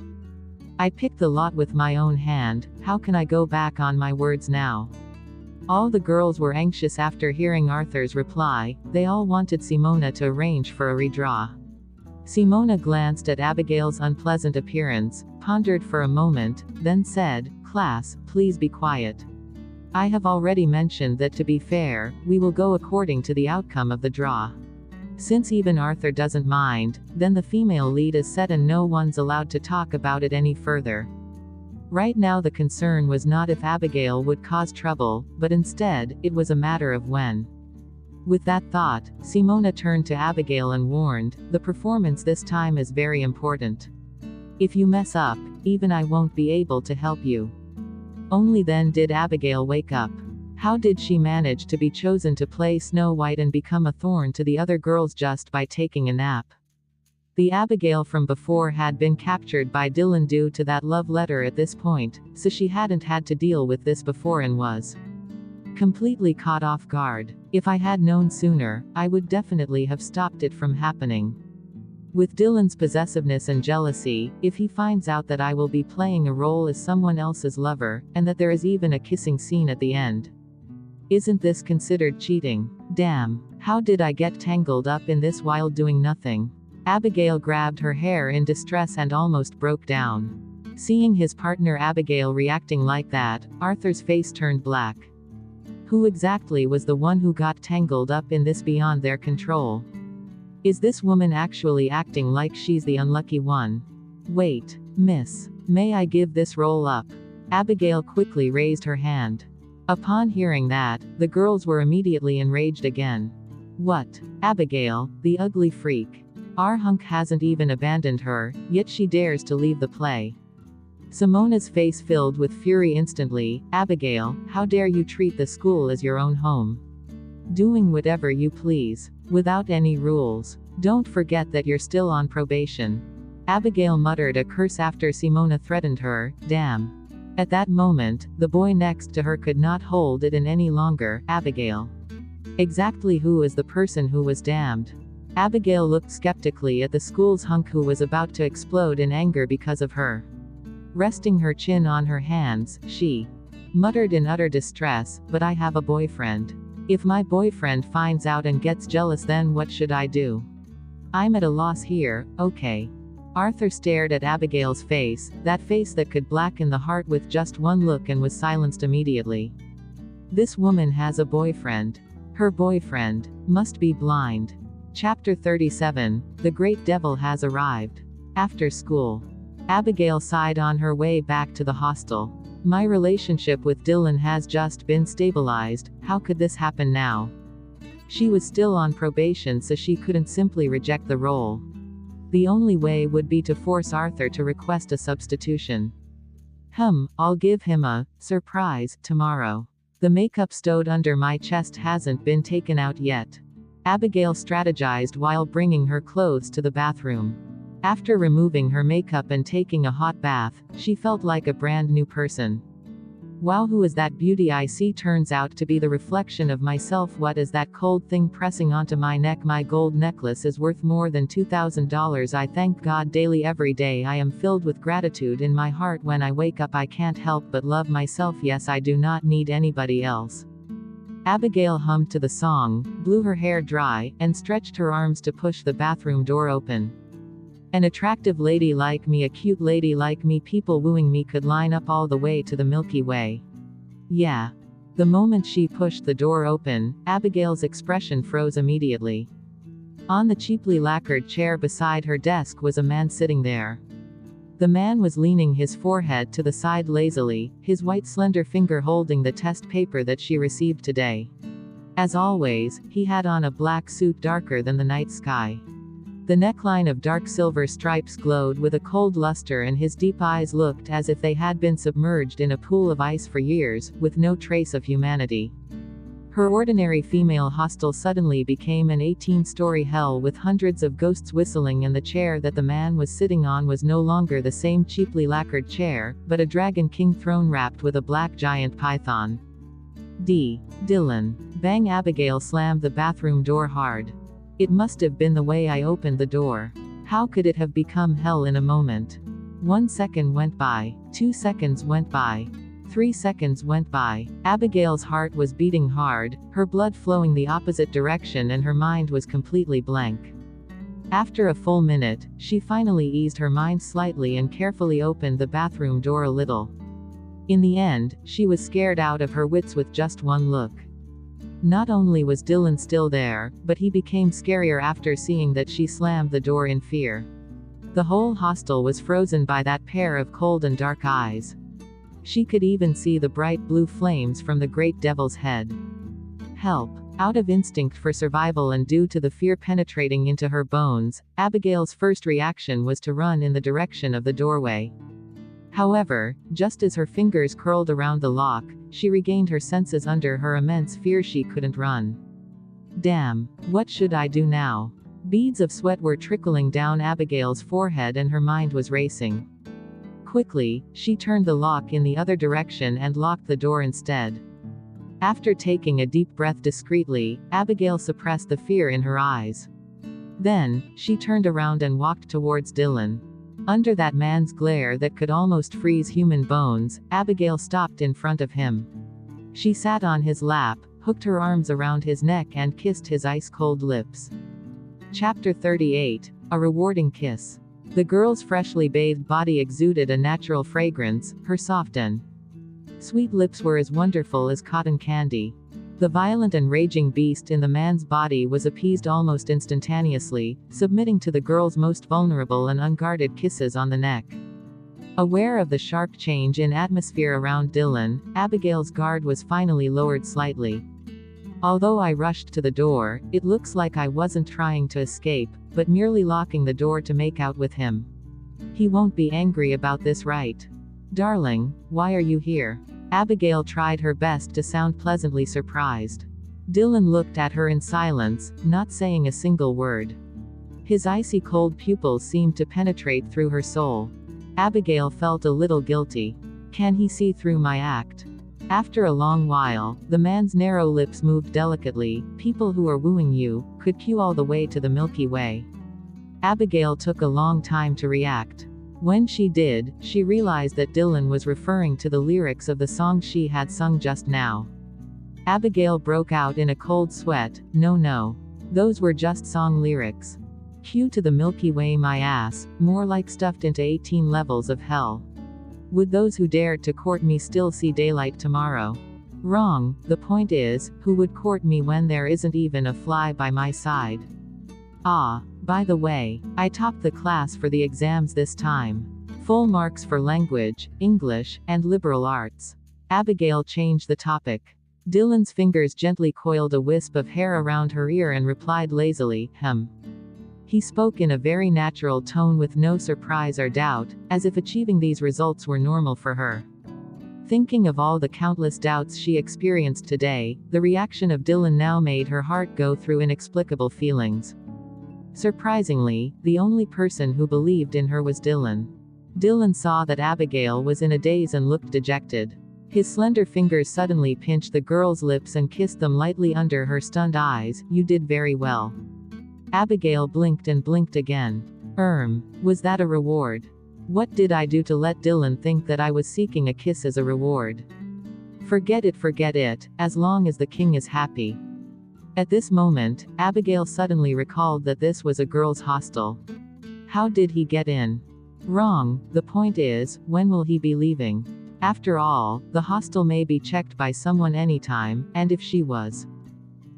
Speaker 1: I picked the lot with my own hand, how can I go back on my words now?" All the girls were anxious after hearing Arthur's reply. They all wanted Simona to arrange for a redraw. Simona glanced at Abigail's unpleasant appearance, pondered for a moment, then said, "Class, please be quiet. I have already mentioned that to be fair, we will go according to the outcome of the draw. Since even Arthur doesn't mind, then the female lead is set and no one's allowed to talk about it any further." Right now the concern was not if Abigail would cause trouble, but instead, it was a matter of when. With that thought, Simona turned to Abigail and warned, "The performance this time is very important. If you mess up, even I won't be able to help you." Only then did Abigail wake up. How did she manage to be chosen to play Snow White and become a thorn to the other girls just by taking a nap? The Abigail from before had been captured by Dylan due to that love letter at this point, so she hadn't had to deal with this before and was completely caught off guard. If I had known sooner, I would definitely have stopped it from happening. With Dylan's possessiveness and jealousy, if he finds out that I will be playing a role as someone else's lover, and that there is even a kissing scene at the end. Isn't this considered cheating? Damn, how did I get tangled up in this while doing nothing? Abigail grabbed her hair in distress and almost broke down. Seeing his partner Abigail reacting like that, Arthur's face turned black. Who exactly was the one who got tangled up in this beyond their control? Is this woman actually acting like she's the unlucky one? Wait, miss. May I give this roll up? Abigail quickly raised her hand. Upon hearing that, the girls were immediately enraged again. What? Abigail, the ugly freak. Our hunk hasn't even abandoned her, yet she dares to leave the play. Simona's face filled with fury instantly. Abigail, how dare you treat the school as your own home? Doing whatever you please, without any rules. Don't forget that you're still on probation. Abigail muttered a curse after Simona threatened her. Damn. At that moment, the boy next to her could not hold it in any longer. Abigail. Exactly who is the person who was damned? Abigail looked skeptically at the school's hunk who was about to explode in anger because of her. Resting her chin on her hands, she muttered in utter distress, "But I have a boyfriend. If my boyfriend finds out and gets jealous, then what should I do? I'm at a loss here, okay." Arthur stared at Abigail's face, that face that could blacken the heart with just one look, and was silenced immediately. This woman has a boyfriend. Her boyfriend must be blind. Chapter 37, The Great Devil Has Arrived. After school. Abigail sighed on her way back to the hostel. My relationship with Dylan has just been stabilized, how could this happen now? She was still on probation, so she couldn't simply reject the role. The only way would be to force Arthur to request a substitution. I'll give him a surprise tomorrow. The makeup stowed under my chest hasn't been taken out yet. Abigail strategized while bringing her clothes to the bathroom. After removing her makeup and taking a hot bath, she felt like a brand new person. Wow, who is that beauty I see? Turns out to be the reflection of myself. What is that cold thing pressing onto my neck? My gold necklace is worth more than $2,000. I thank God daily, every day. I am filled with gratitude in my heart. When I wake up, I can't help but love myself. Yes, I do not need anybody else. Abigail hummed to the song, blew her hair dry, and stretched her arms to push the bathroom door open. An attractive lady like me, a cute lady like me, people wooing me could line up all the way to the Milky Way. Yeah. The moment she pushed the door open, Abigail's expression froze immediately. On the cheaply lacquered chair beside her desk was a man sitting there. The man was leaning his forehead to the side lazily, his white slender finger holding the test paper that she received today. As always, he had on a black suit darker than the night sky. The neckline of dark silver stripes glowed with a cold luster, and his deep eyes looked as if they had been submerged in a pool of ice for years, with no trace of humanity. Her ordinary female hostel suddenly became an 18-story hell with hundreds of ghosts whistling, and the chair that the man was sitting on was no longer the same cheaply lacquered chair, but a Dragon King throne wrapped with a black giant python. Dylan. Bang! Abigail slammed the bathroom door hard. It must have been the way I opened the door. How could it have become hell in a moment? 1 second went by. 2 seconds went by. 3 seconds went by. Abigail's heart was beating hard, her blood flowing the opposite direction, and her mind was completely blank. After a full minute, she finally eased her mind slightly and carefully opened the bathroom door a little. In the end, she was scared out of her wits with just one look. Not only was Dylan still there, but he became scarier after seeing that she slammed the door in fear. The whole hostel was frozen by that pair of cold and dark eyes. She could even see the bright blue flames from the great devil's head. Help! Out of instinct for survival and due to the fear penetrating into her bones, Abigail's first reaction was to run in the direction of the doorway. However, just as her fingers curled around the lock, she regained her senses. Under her immense fear, she couldn't run. Damn, what should I do now? Beads of sweat were trickling down Abigail's forehead and her mind was racing. Quickly, she turned the lock in the other direction and locked the door instead. After taking a deep breath discreetly, Abigail suppressed the fear in her eyes. Then, she turned around and walked towards Dylan. Under that man's glare that could almost freeze human bones, Abigail stopped in front of him. She sat on his lap, hooked her arms around his neck and kissed his ice-cold lips. Chapter 38. A Rewarding Kiss. The girl's freshly bathed body exuded a natural fragrance, her soft and sweet lips were as wonderful as cotton candy. The violent and raging beast in the man's body was appeased almost instantaneously, submitting to the girl's most vulnerable and unguarded kisses on the neck. Aware of the sharp change in atmosphere around Dylan, Abigail's guard was finally lowered slightly. Although I rushed to the door, it looks like I wasn't trying to escape, but merely locking the door to make out with him. He won't be angry about this, right? Darling, why are you here? Abigail tried her best to sound pleasantly surprised. Dylan looked at her in silence, not saying a single word. His icy cold pupils seemed to penetrate through her soul. Abigail felt a little guilty. Can he see through my act? After a long while, the man's narrow lips moved delicately. People who are wooing you could cue all the way to the Milky Way. Abigail took a long time to react. When she did, she realized that Dylan was referring to the lyrics of the song she had sung just now. Abigail broke out in a cold sweat. No. Those were just song lyrics. Cue to the Milky Way my ass, more like stuffed into 18 levels of hell. Would those who dared to court me still see daylight tomorrow? Wrong, the point is, who would court me when there isn't even a fly by my side? By the way, I topped the class for the exams this time. Full marks for language, English, and liberal arts. Abigail changed the topic. Dylan's fingers gently coiled a wisp of hair around her ear and replied lazily, He spoke in a very natural tone with no surprise or doubt, as if achieving these results were normal for her. Thinking of all the countless doubts she experienced today, the reaction of Dylan now made her heart go through inexplicable feelings. Surprisingly, the only person who believed in her was Dylan. Dylan saw that Abigail was in a daze and looked dejected. His slender fingers suddenly pinched the girl's lips and kissed them lightly under her stunned eyes. You did very well. Abigail blinked and blinked again. Was that a reward? What did I do to let Dylan think that I was seeking a kiss as a reward? Forget it, as long as the king is happy. At this moment, Abigail suddenly recalled that this was a girls' hostel. How did he get in? Wrong, the point is, when will he be leaving? After all, the hostel may be checked by someone anytime, and if she was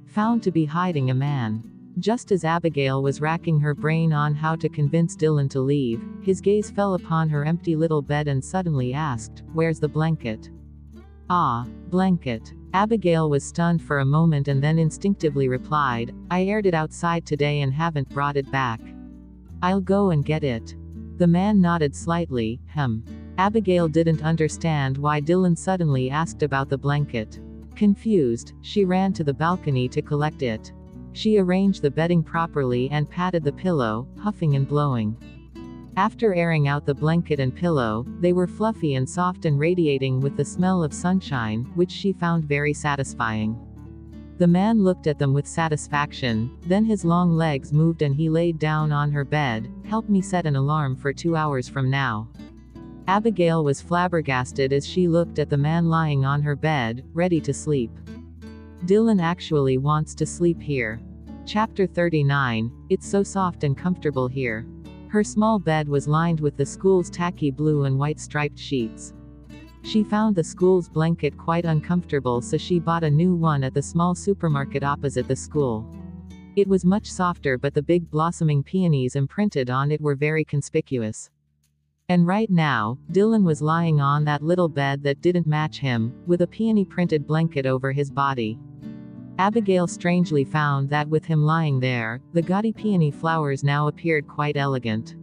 Speaker 1: found to be hiding a man, Just as Abigail was racking her brain on how to convince Dylan to leave, his gaze fell upon her empty little bed and suddenly asked, "Where's the blanket?" "Ah, blanket." Abigail was stunned for a moment and then instinctively replied, "I aired it outside today and haven't brought it back. I'll go and get it." The man nodded slightly. Abigail didn't understand why Dylan suddenly asked about the blanket. Confused, she ran to the balcony to collect it. She arranged the bedding properly and patted the pillow, huffing and blowing. After airing out the blanket and pillow, they were fluffy and soft and radiating with the smell of sunshine, which she found very satisfying. The man looked at them with satisfaction, then his long legs moved and he laid down on her bed. "Help me set an alarm for 2 hours from now." Abigail was flabbergasted as she looked at the man lying on her bed, ready to sleep. Dylan actually wants to sleep here. Chapter 39, It's so soft and comfortable here. Her small bed was lined with the school's tacky blue and white striped sheets. She found the school's blanket quite uncomfortable, so she bought a new one at the small supermarket opposite the school. It was much softer, but the big blossoming peonies imprinted on it were very conspicuous. And right now, Dylan was lying on that little bed that didn't match him, with a peony-printed blanket over his body. Abigail strangely found that with him lying there, the gaudy peony flowers now appeared quite elegant.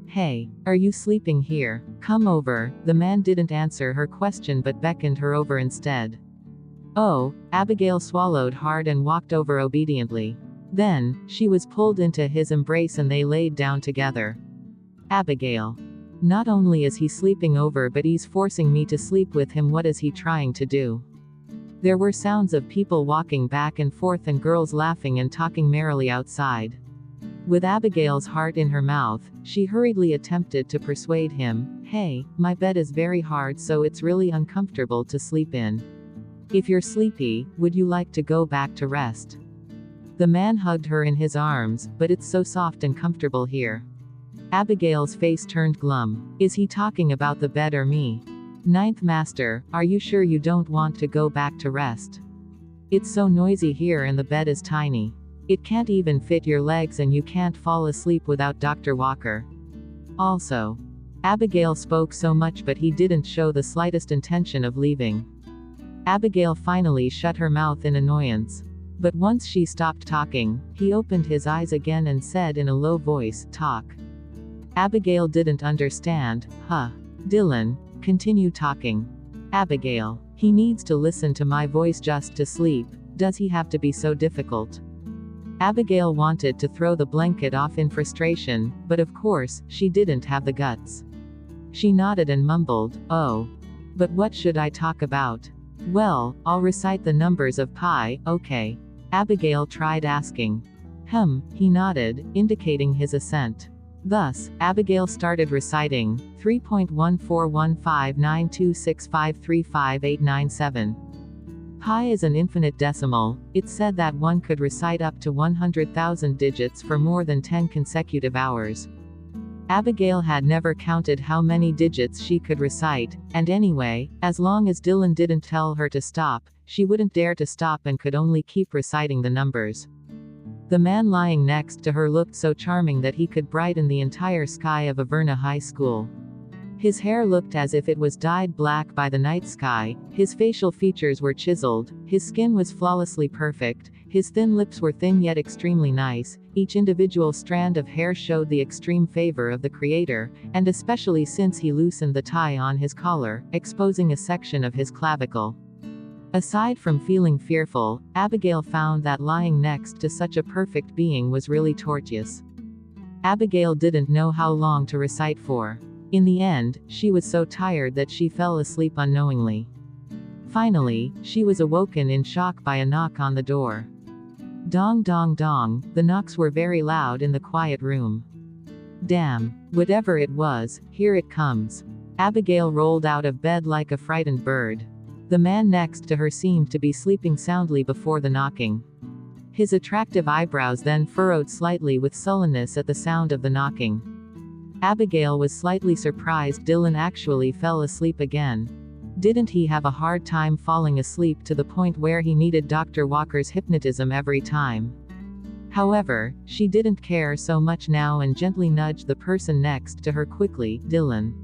Speaker 1: "Hey, are you sleeping here? Come over." The man didn't answer her question but beckoned her over instead. "Oh," Abigail swallowed hard and walked over obediently. Then, she was pulled into his embrace and they laid down together. "Abigail. Not only is he sleeping over but he's forcing me to sleep with him. What is he trying to do?" There were sounds of people walking back and forth and girls laughing and talking merrily outside. With Abigail's heart in her mouth, she hurriedly attempted to persuade him, "Hey, my bed is very hard so it's really uncomfortable to sleep in. If you're sleepy, would you like to go back to rest?" The man hugged her in his arms, "But it's so soft and comfortable here." Abigail's face turned glum. "Is he talking about the bed or me?" "Ninth Master, are you sure you don't want to go back to rest? It's so noisy here and the bed is tiny. It can't even fit your legs and you can't fall asleep without Dr. Walker. Also." Abigail spoke so much but he didn't show the slightest intention of leaving. Abigail finally shut her mouth in annoyance. But once she stopped talking, he opened his eyes again and said in a low voice, "Talk." Abigail didn't understand. Dylan, continue talking." "Abigail, he needs to listen to my voice just to sleep. Does he have to be so difficult?" Abigail wanted to throw the blanket off in frustration, but of course, she didn't have the guts. She nodded and mumbled, "Oh. But what should I talk about?" "Well, I'll recite the numbers of pi, okay?" Abigail tried asking. He nodded, indicating his assent. Thus, Abigail started reciting, 3.1415926535897. Pi is an infinite decimal. It's said that one could recite up to 100,000 digits for more than 10 consecutive hours. Abigail had never counted how many digits she could recite, and anyway, as long as Dylan didn't tell her to stop, she wouldn't dare to stop and could only keep reciting the numbers. The man lying next to her looked so charming that he could brighten the entire sky of Averna High School. His hair looked as if it was dyed black by the night sky, his facial features were chiseled, his skin was flawlessly perfect, his thin lips were thin yet extremely nice, each individual strand of hair showed the extreme favor of the Creator, and especially since he loosened the tie on his collar, exposing a section of his clavicle. Aside from feeling fearful, Abigail found that lying next to such a perfect being was really torturous. Abigail didn't know how long to recite for. In the end, she was so tired that she fell asleep unknowingly. Finally, she was awoken in shock by a knock on the door. Dong dong dong, the knocks were very loud in the quiet room. Damn. Whatever it was, here it comes. Abigail rolled out of bed like a frightened bird. The man next to her seemed to be sleeping soundly before the knocking. His attractive eyebrows then furrowed slightly with sullenness at the sound of the knocking. Abigail was slightly surprised Dylan actually fell asleep again. Didn't he have a hard time falling asleep to the point where he needed Dr. Walker's hypnotism every time? However, she didn't care so much now and gently nudged the person next to her quickly. Dylan.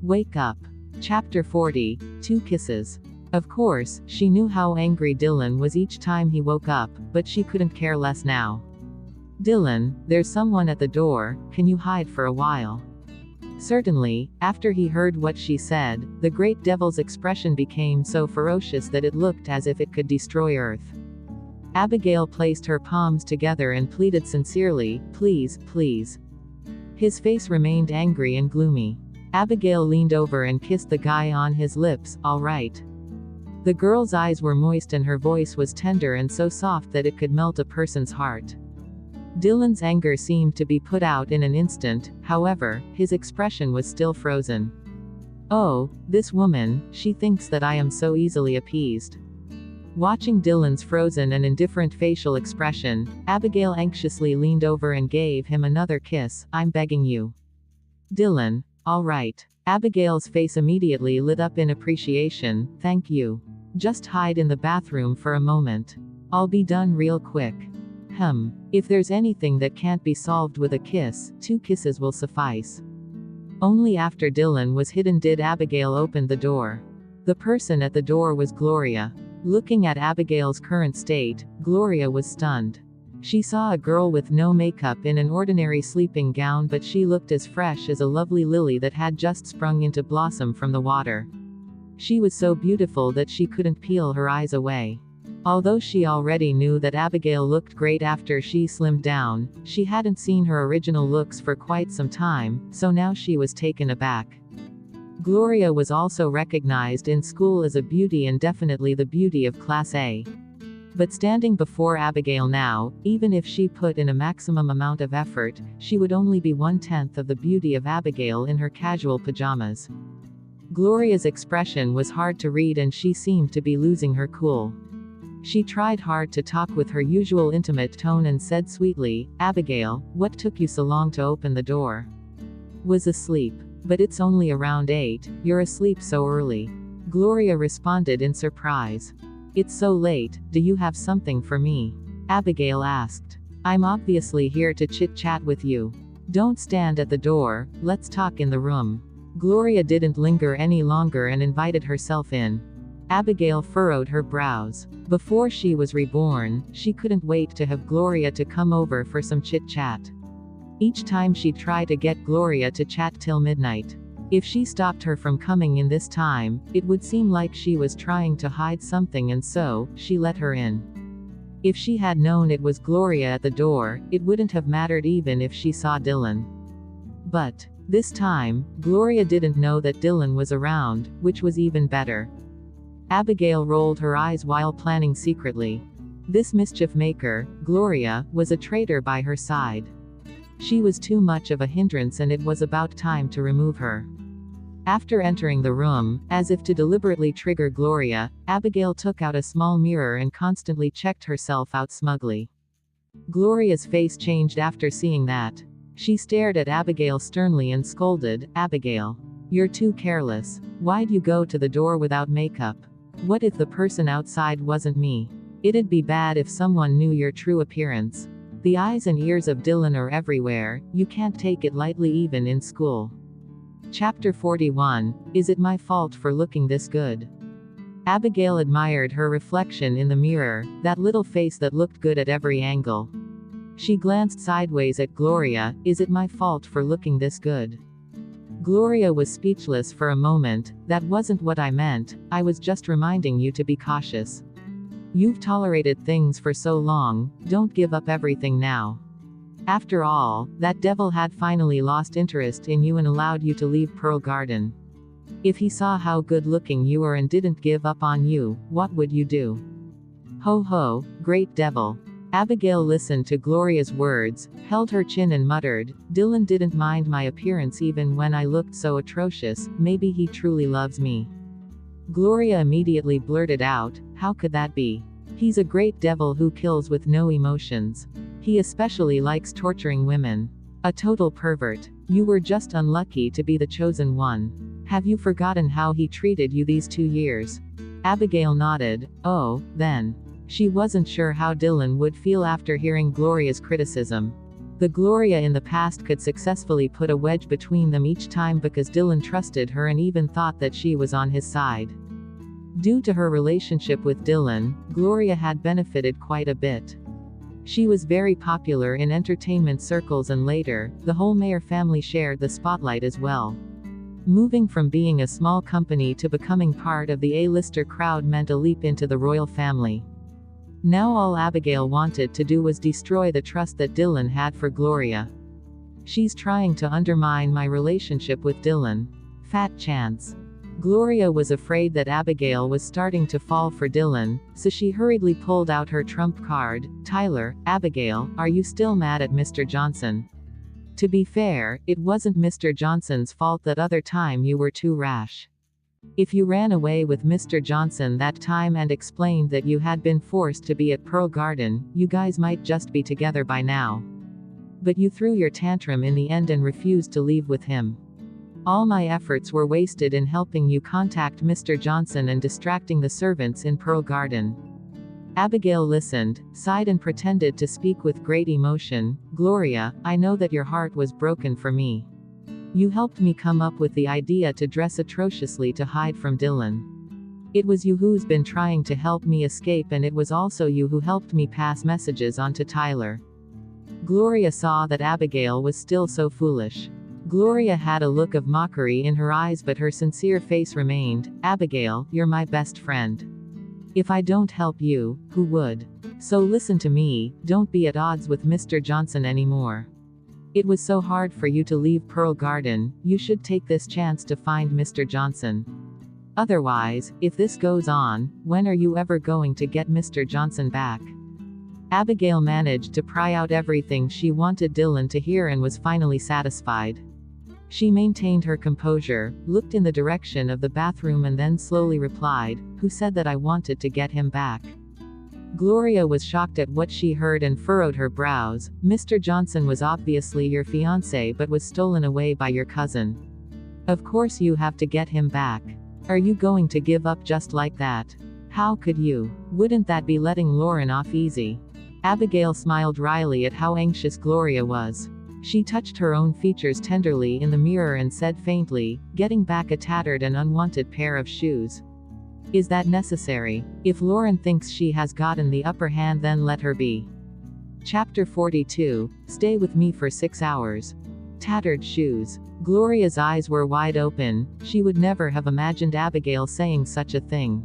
Speaker 1: Wake up. Chapter 40. 2 Kisses. Of course, she knew how angry Dylan was each time he woke up, but she couldn't care less now. Dylan, there's someone at the door, can you hide for a while? Certainly, after he heard what she said, the great devil's expression became so ferocious that it looked as if it could destroy Earth. Abigail placed her palms together and pleaded sincerely, please, please. His face remained angry and gloomy. Abigail leaned over and kissed the guy on his lips. All right. The girl's eyes were moist and her voice was tender and so soft that it could melt a person's heart. Dylan's anger seemed to be put out in an instant, however, his expression was still frozen. Oh, this woman, she thinks that I am so easily appeased. Watching Dylan's frozen and indifferent facial expression, Abigail anxiously leaned over and gave him another kiss. I'm begging you. Dylan. All right. Abigail's face immediately lit up in appreciation. Thank you. Just hide in the bathroom for a moment. I'll be done real quick. If there's anything that can't be solved with a kiss, 2 kisses will suffice. Only after Dylan was hidden did Abigail open the door. The person at the door was Gloria. Looking at Abigail's current state, Gloria was stunned. She saw a girl with no makeup in an ordinary sleeping gown, but she looked as fresh as a lovely lily that had just sprung into blossom from the water. She was so beautiful that she couldn't peel her eyes away. Although she already knew that Abigail looked great after she slimmed down, she hadn't seen her original looks for quite some time, so now she was taken aback. Gloria was also recognized in school as a beauty and definitely the beauty of Class A. But standing before Abigail now, even if she put in a maximum amount of effort, she would only be 1/10 of the beauty of Abigail in her casual pajamas. Gloria's expression was hard to read and she seemed to be losing her cool. She tried hard to talk with her usual intimate tone and said sweetly, Abigail, what took you so long to open the door? Was asleep. But it's only around 8, you're asleep so early. Gloria responded in surprise. It's so late, do you have something for me? Abigail asked. I'm obviously here to chit-chat with you. Don't stand at the door, let's talk in the room. Gloria didn't linger any longer and invited herself in. Abigail furrowed her brows. Before she was reborn, she couldn't wait to have Gloria to come over for some chit-chat. Each time she'd try to get Gloria to chat till midnight. If she stopped her from coming in this time, it would seem like she was trying to hide something and so, she let her in. If she had known it was Gloria at the door, it wouldn't have mattered even if she saw Dylan. But, this time, Gloria didn't know that Dylan was around, which was even better. Abigail rolled her eyes while planning secretly. This mischief maker, Gloria, was a traitor by her side. She was too much of a hindrance and it was about time to remove her. After entering the room, as if to deliberately trigger Gloria, Abigail took out a small mirror and constantly checked herself out smugly. Gloria's face changed after seeing that. She stared at Abigail sternly and scolded, Abigail. You're too careless. Why'd you go to the door without makeup? What if the person outside wasn't me? It'd be bad if someone knew your true appearance. The eyes and ears of Dylan are everywhere, you can't take it lightly even in school. Chapter 41, Is it my fault for looking this good? Abigail admired her reflection in the mirror, that little face that looked good at every angle. She glanced sideways at Gloria, is it my fault for looking this good? Gloria was speechless for a moment, that wasn't what I meant, I was just reminding you to be cautious. You've tolerated things for so long, don't give up everything now. After all, that devil had finally lost interest in you and allowed you to leave Pearl Garden. If he saw how good looking you were and didn't give up on you, what would you do? Ho ho, great devil. Abigail listened to Gloria's words, held her chin and muttered, Dylan didn't mind my appearance even when I looked so atrocious, maybe he truly loves me. Gloria immediately blurted out, how could that be? He's a great devil who kills with no emotions. He especially likes torturing women. A total pervert. You were just unlucky to be the chosen one. Have you forgotten how he treated you these 2 years? Abigail nodded. Oh, then. She wasn't sure how Dylan would feel after hearing Gloria's criticism. The Gloria in the past could successfully put a wedge between them each time because Dylan trusted her and even thought that she was on his side. Due to her relationship with Dylan, Gloria had benefited quite a bit. She was very popular in entertainment circles, and later, the whole Mayer family shared the spotlight as well. Moving from being a small company to becoming part of the A-lister crowd meant a leap into the royal family. Now all Abigail wanted to do was destroy the trust that Dylan had for Gloria. "She's trying to undermine my relationship with Dylan. Fat chance." Gloria was afraid that Abigail was starting to fall for Dylan, so she hurriedly pulled out her trump card. "Tyler, Abigail, are you still mad at Mr. Johnson? To be fair, it wasn't Mr. Johnson's fault that other time you were too rash. If you ran away with Mr. Johnson that time and explained that you had been forced to be at Pearl Garden, you guys might just be together by now. But you threw your tantrum in the end and refused to leave with him. All my efforts were wasted in helping you contact Mr. Johnson and distracting the servants in Pearl Garden." Abigail listened, sighed and pretended to speak with great emotion. "Gloria, I know that your heart was broken for me. You helped me come up with the idea to dress atrociously to hide from Dylan. It was you who's been trying to help me escape, and it was also you who helped me pass messages on to Tyler." Gloria saw that Abigail was still so foolish. Gloria had a look of mockery in her eyes, but her sincere face remained. "Abigail, you're my best friend. If I don't help you, who would? So listen to me, don't be at odds with Mr. Johnson anymore. It was so hard for you to leave Pearl Garden, you should take this chance to find Mr. Johnson. Otherwise, if this goes on, when are you ever going to get Mr. Johnson back?" Abigail managed to pry out everything she wanted Dylan to hear and was finally satisfied. She maintained her composure, looked in the direction of the bathroom and then slowly replied, "Who said that I wanted to get him back?" Gloria was shocked at what she heard and furrowed her brows. "Mr. Johnson was obviously your fiancé but was stolen away by your cousin. Of course you have to get him back. Are you going to give up just like that? How could you? Wouldn't that be letting Lauren off easy?" Abigail smiled wryly at how anxious Gloria was. She touched her own features tenderly in the mirror and said faintly, "Getting back a tattered and unwanted pair of shoes. Is that necessary? If Lauren thinks she has gotten the upper hand, then let her be." Chapter 42, Stay with me for 6 hours. Tattered shoes. Gloria's eyes were wide open. She would never have imagined Abigail saying such a thing.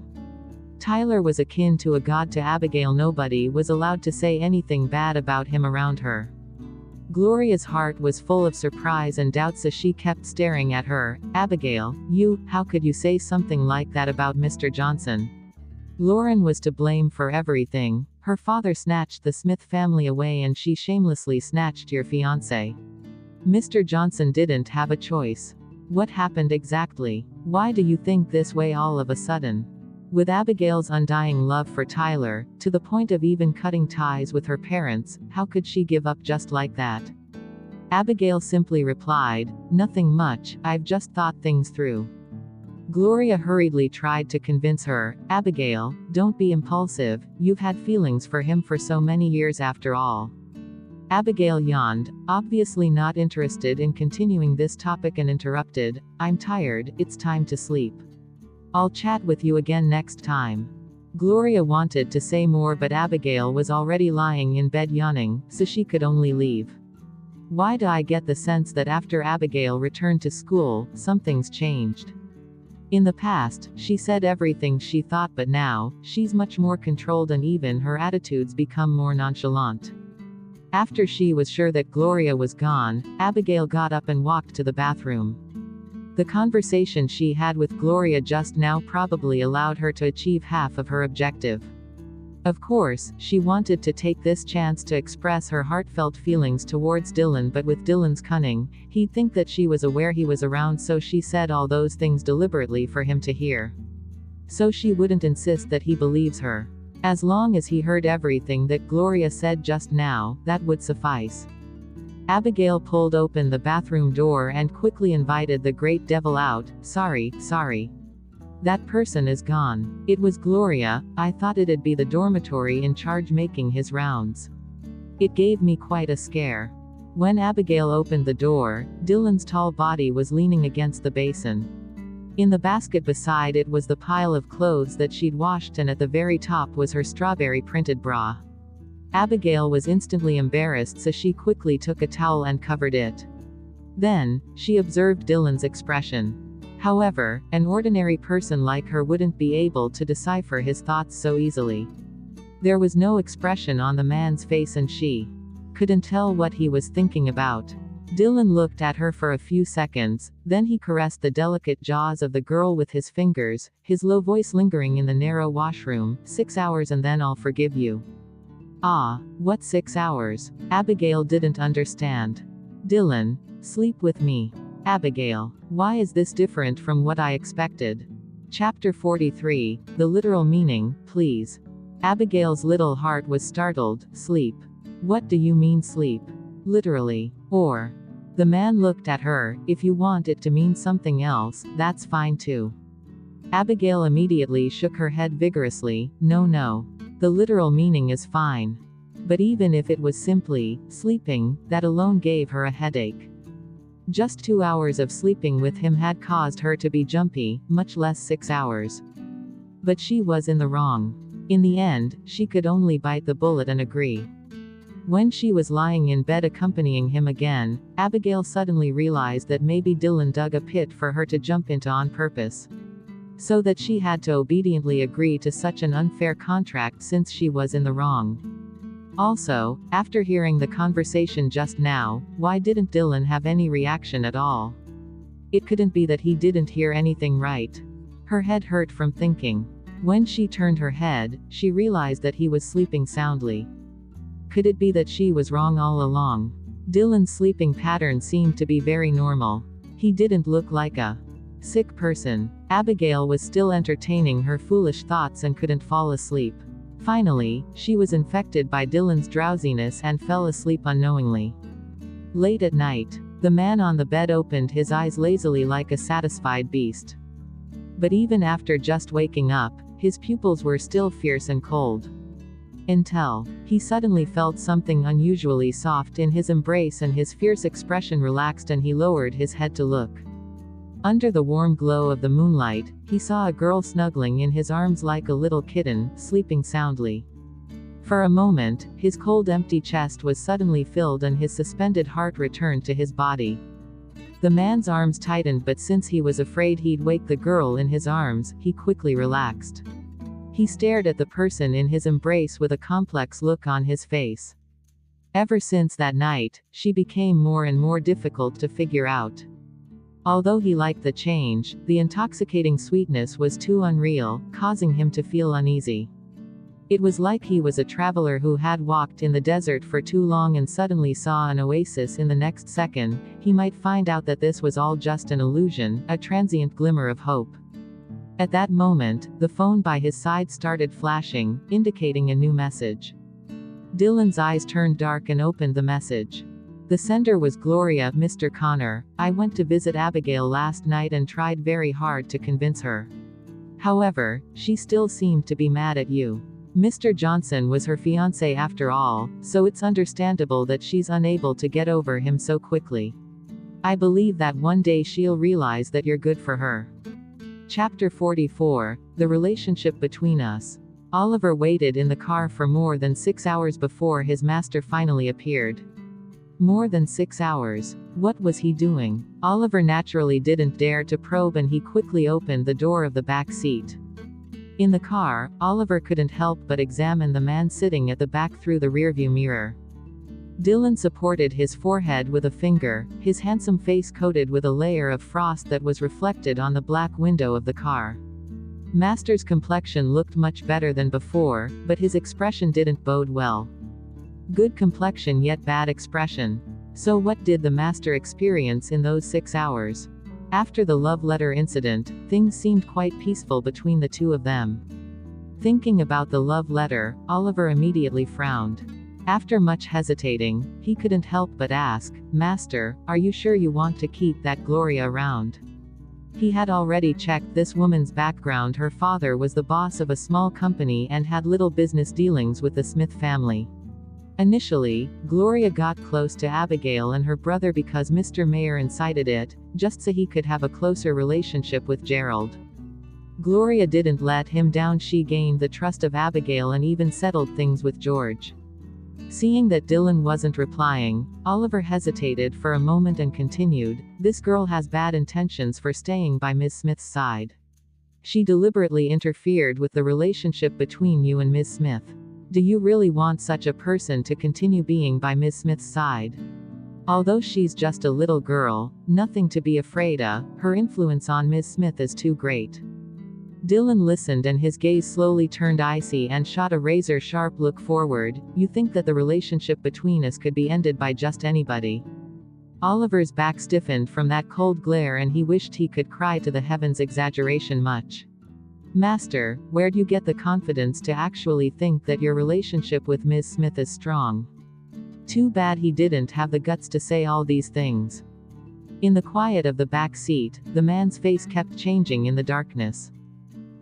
Speaker 1: Tyler was akin to a god to Abigail. Nobody was allowed to say anything bad about him around her. Gloria's heart was full of surprise and doubts as she kept staring at her. "Abigail, how could you say something like that about Mr. Johnson? Lauren was to blame for everything. Her father snatched the Smith family away and she shamelessly snatched your fiancé. Mr. Johnson didn't have a choice. What happened exactly? Why do you think this way all of a sudden?" With Abigail's undying love for Tyler, to the point of even cutting ties with her parents, how could she give up just like that? Abigail simply replied, "Nothing much, I've just thought things through." Gloria hurriedly tried to convince her, "Abigail, don't be impulsive, you've had feelings for him for so many years after all." Abigail yawned, obviously not interested in continuing this topic, and interrupted, "I'm tired, it's time to sleep. I'll chat with you again next time." Gloria wanted to say more, but Abigail was already lying in bed yawning, so she could only leave. Why do I get the sense that after Abigail returned to school, something's changed? In the past, she said everything she thought, but now, she's much more controlled and even her attitudes become more nonchalant. After she was sure that Gloria was gone, Abigail got up and walked to the bathroom. The conversation she had with Gloria just now probably allowed her to achieve half of her objective. Of course, she wanted to take this chance to express her heartfelt feelings towards Dylan, but with Dylan's cunning, he'd think that she was aware he was around, so she said all those things deliberately for him to hear. So she wouldn't insist that he believes her. As long as he heard everything that Gloria said just now, that would suffice. Abigail pulled open the bathroom door and quickly invited the great devil out. Sorry. That person is gone. It was Gloria. I thought it'd be the dormitory in charge making his rounds. It gave me quite a scare. When Abigail opened the door, Dylan's tall body was leaning against the basin. In the basket beside it was the pile of clothes that she'd washed, and at the very top was her strawberry printed bra. Abigail was instantly embarrassed, so she quickly took a towel and covered it. Then, she observed Dylan's expression. However, an ordinary person like her wouldn't be able to decipher his thoughts so easily. There was no expression on the man's face, and she couldn't tell what he was thinking about. Dylan looked at her for a few seconds, then he caressed the delicate jaws of the girl with his fingers, his low voice lingering in the narrow washroom. 6 hours and then I'll forgive you. Ah, what 6 hours? Abigail didn't understand. Dylan, sleep with me. Abigail, why is this different from what I expected? Chapter 43, The Literal Meaning, Please. Abigail's little heart was startled. Sleep. What do you mean sleep? Literally. Or. The man looked at her. If you want it to mean something else, that's fine too. Abigail immediately shook her head vigorously. No. The literal meaning is fine. But even if it was simply sleeping, that alone gave her a headache. Just 2 hours of sleeping with him had caused her to be jumpy, much less 6 hours. But she was in the wrong. In the end, she could only bite the bullet and agree. When she was lying in bed accompanying him again, Abigail suddenly realized that maybe Dylan dug a pit for her to jump into on purpose. So that she had to obediently agree to such an unfair contract since she was in the wrong. Also, after hearing the conversation just now, why didn't Dylan have any reaction at all? It couldn't be that he didn't hear anything right. Her head hurt from thinking. When she turned her head, she realized that he was sleeping soundly. Could it be that she was wrong all along? Dylan's sleeping pattern seemed to be very normal. He didn't look like a sick person. Abigail was still entertaining her foolish thoughts and couldn't fall asleep. Finally, she was infected by Dylan's drowsiness and fell asleep unknowingly. Late at night, the man on the bed opened his eyes lazily like a satisfied beast. But even after just waking up, his pupils were still fierce and cold. Until he suddenly felt something unusually soft in his embrace, and his fierce expression relaxed and he lowered his head to look. Under the warm glow of the moonlight, he saw a girl snuggling in his arms like a little kitten, sleeping soundly. For a moment, his cold empty chest was suddenly filled and his suspended heart returned to his body. The man's arms tightened, but since he was afraid he'd wake the girl in his arms, he quickly relaxed. He stared at the person in his embrace with a complex look on his face. Ever since that night, she became more and more difficult to figure out. Although he liked the change, the intoxicating sweetness was too unreal, causing him to feel uneasy. It was like he was a traveler who had walked in the desert for too long and suddenly saw an oasis in the next second. He might find out that this was all just an illusion, a transient glimmer of hope. At that moment, the phone by his side started flashing, indicating a new message. Dylan's eyes turned dark and opened the message. The sender was Gloria. Mr. Connor, I went to visit Abigail last night and tried very hard to convince her. However, she still seemed to be mad at you. Mr. Johnson was her fiancé after all, so it's understandable that she's unable to get over him so quickly. I believe that one day she'll realize that you're good for her. Chapter 44, The Relationship Between Us. Oliver waited in the car for more than 6 hours before his master finally appeared. More than 6 hours. What was he doing? Oliver naturally didn't dare to probe, and he quickly opened the door of the back seat. In the car, Oliver couldn't help but examine the man sitting at the back through the rearview mirror. Dylan supported his forehead with a finger, his handsome face coated with a layer of frost that was reflected on the black window of the car. Master's complexion looked much better than before, but his expression didn't bode well. Good complexion yet bad expression. So what did the master experience in those 6 hours? After the love letter incident, things seemed quite peaceful between the two of them. Thinking about the love letter, Oliver immediately frowned. After much hesitating, he couldn't help but ask, Master, are you sure you want to keep that Gloria around? He had already checked this woman's background. Her father was the boss of a small company and had little business dealings with the Smith family. Initially, Gloria got close to Abigail and her brother because Mr. Mayer incited it, just so he could have a closer relationship with Gerald. Gloria didn't let him down. She gained the trust of Abigail and even settled things with George. Seeing that Dylan wasn't replying, Oliver hesitated for a moment and continued, "This girl has bad intentions for staying by Ms. Smith's side. She deliberately interfered with the relationship between you and Ms. Smith. Do you really want such a person to continue being by Ms. Smith's side? Although she's just a little girl, nothing to be afraid of, her influence on Ms. Smith is too great." Dylan listened and his gaze slowly turned icy and shot a razor-sharp look forward. "You think that the relationship between us could be ended by just anybody?" Oliver's back stiffened from that cold glare and he wished he could cry to the heavens. Exaggeration much. "Master, where'd you get the confidence to actually think that your relationship with Ms. Smith is strong?" Too bad he didn't have the guts to say all these things. In the quiet of the back seat, the man's face kept changing in the darkness.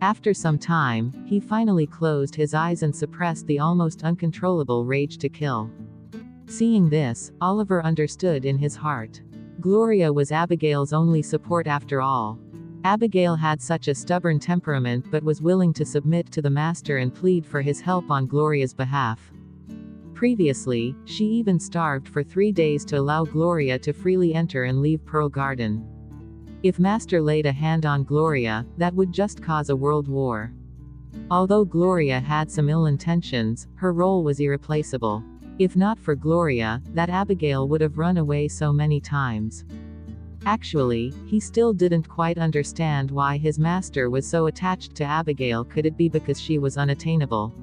Speaker 1: After some time, he finally closed his eyes and suppressed the almost uncontrollable rage to kill. Seeing this, Oliver understood in his heart. Gloria was Abigail's only support after all. Abigail had such a stubborn temperament but was willing to submit to the master and plead for his help on Gloria's behalf. Previously, she even starved for 3 days to allow Gloria to freely enter and leave Pearl Garden. If Master laid a hand on Gloria, that would just cause a world war. Although Gloria had some ill intentions, her role was irreplaceable. If not for Gloria, that Abigail would have run away so many times. Actually, he still didn't quite understand why his master was so attached to Abigail. Could it be because she was unattainable?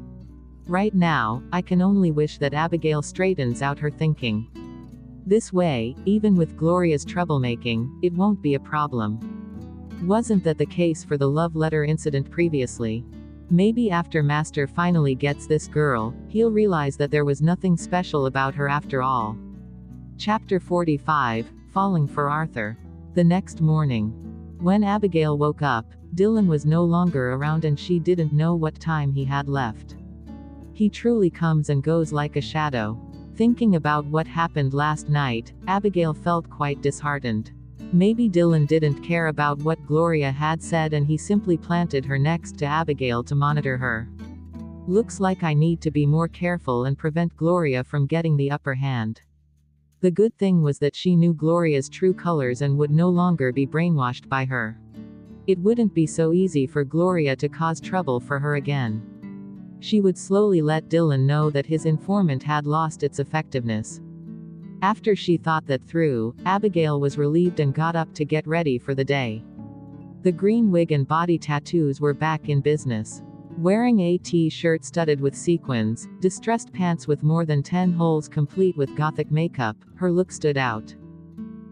Speaker 1: Right now, I can only wish that Abigail straightens out her thinking. This way, even with Gloria's troublemaking, it won't be a problem. Wasn't that the case for the love letter incident previously? Maybe after Master finally gets this girl, he'll realize that there was nothing special about her after all. Chapter 45, Falling for Arthur. The next morning. When Abigail woke up, Dylan was no longer around and she didn't know what time he had left. He truly comes and goes like a shadow. Thinking about what happened last night, Abigail felt quite disheartened. Maybe Dylan didn't care about what Gloria had said and he simply planted her next to Abigail to monitor her. Looks like I need to be more careful and prevent Gloria from getting the upper hand. The good thing was that she knew Gloria's true colors and would no longer be brainwashed by her. It wouldn't be so easy for Gloria to cause trouble for her again. She would slowly let Dylan know that his informant had lost its effectiveness. After she thought that through, Abigail was relieved and got up to get ready for the day. The green wig and body tattoos were back in business. Wearing a t-shirt studded with sequins, distressed pants with more than 10 holes complete with gothic makeup, her look stood out.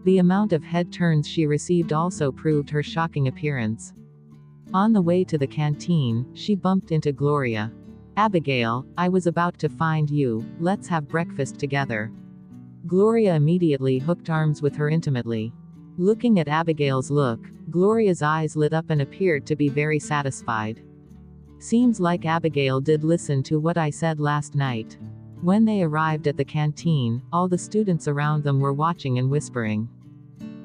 Speaker 1: The amount of head turns she received also proved her shocking appearance. On the way to the canteen, she bumped into Gloria. "Abigail, I was about to find you, let's have breakfast together." Gloria immediately hooked arms with her intimately. Looking at Abigail's look, Gloria's eyes lit up and appeared to be very satisfied. "Seems like Abigail did listen to what I said last night." When they arrived at the canteen, all the students around them were watching and whispering.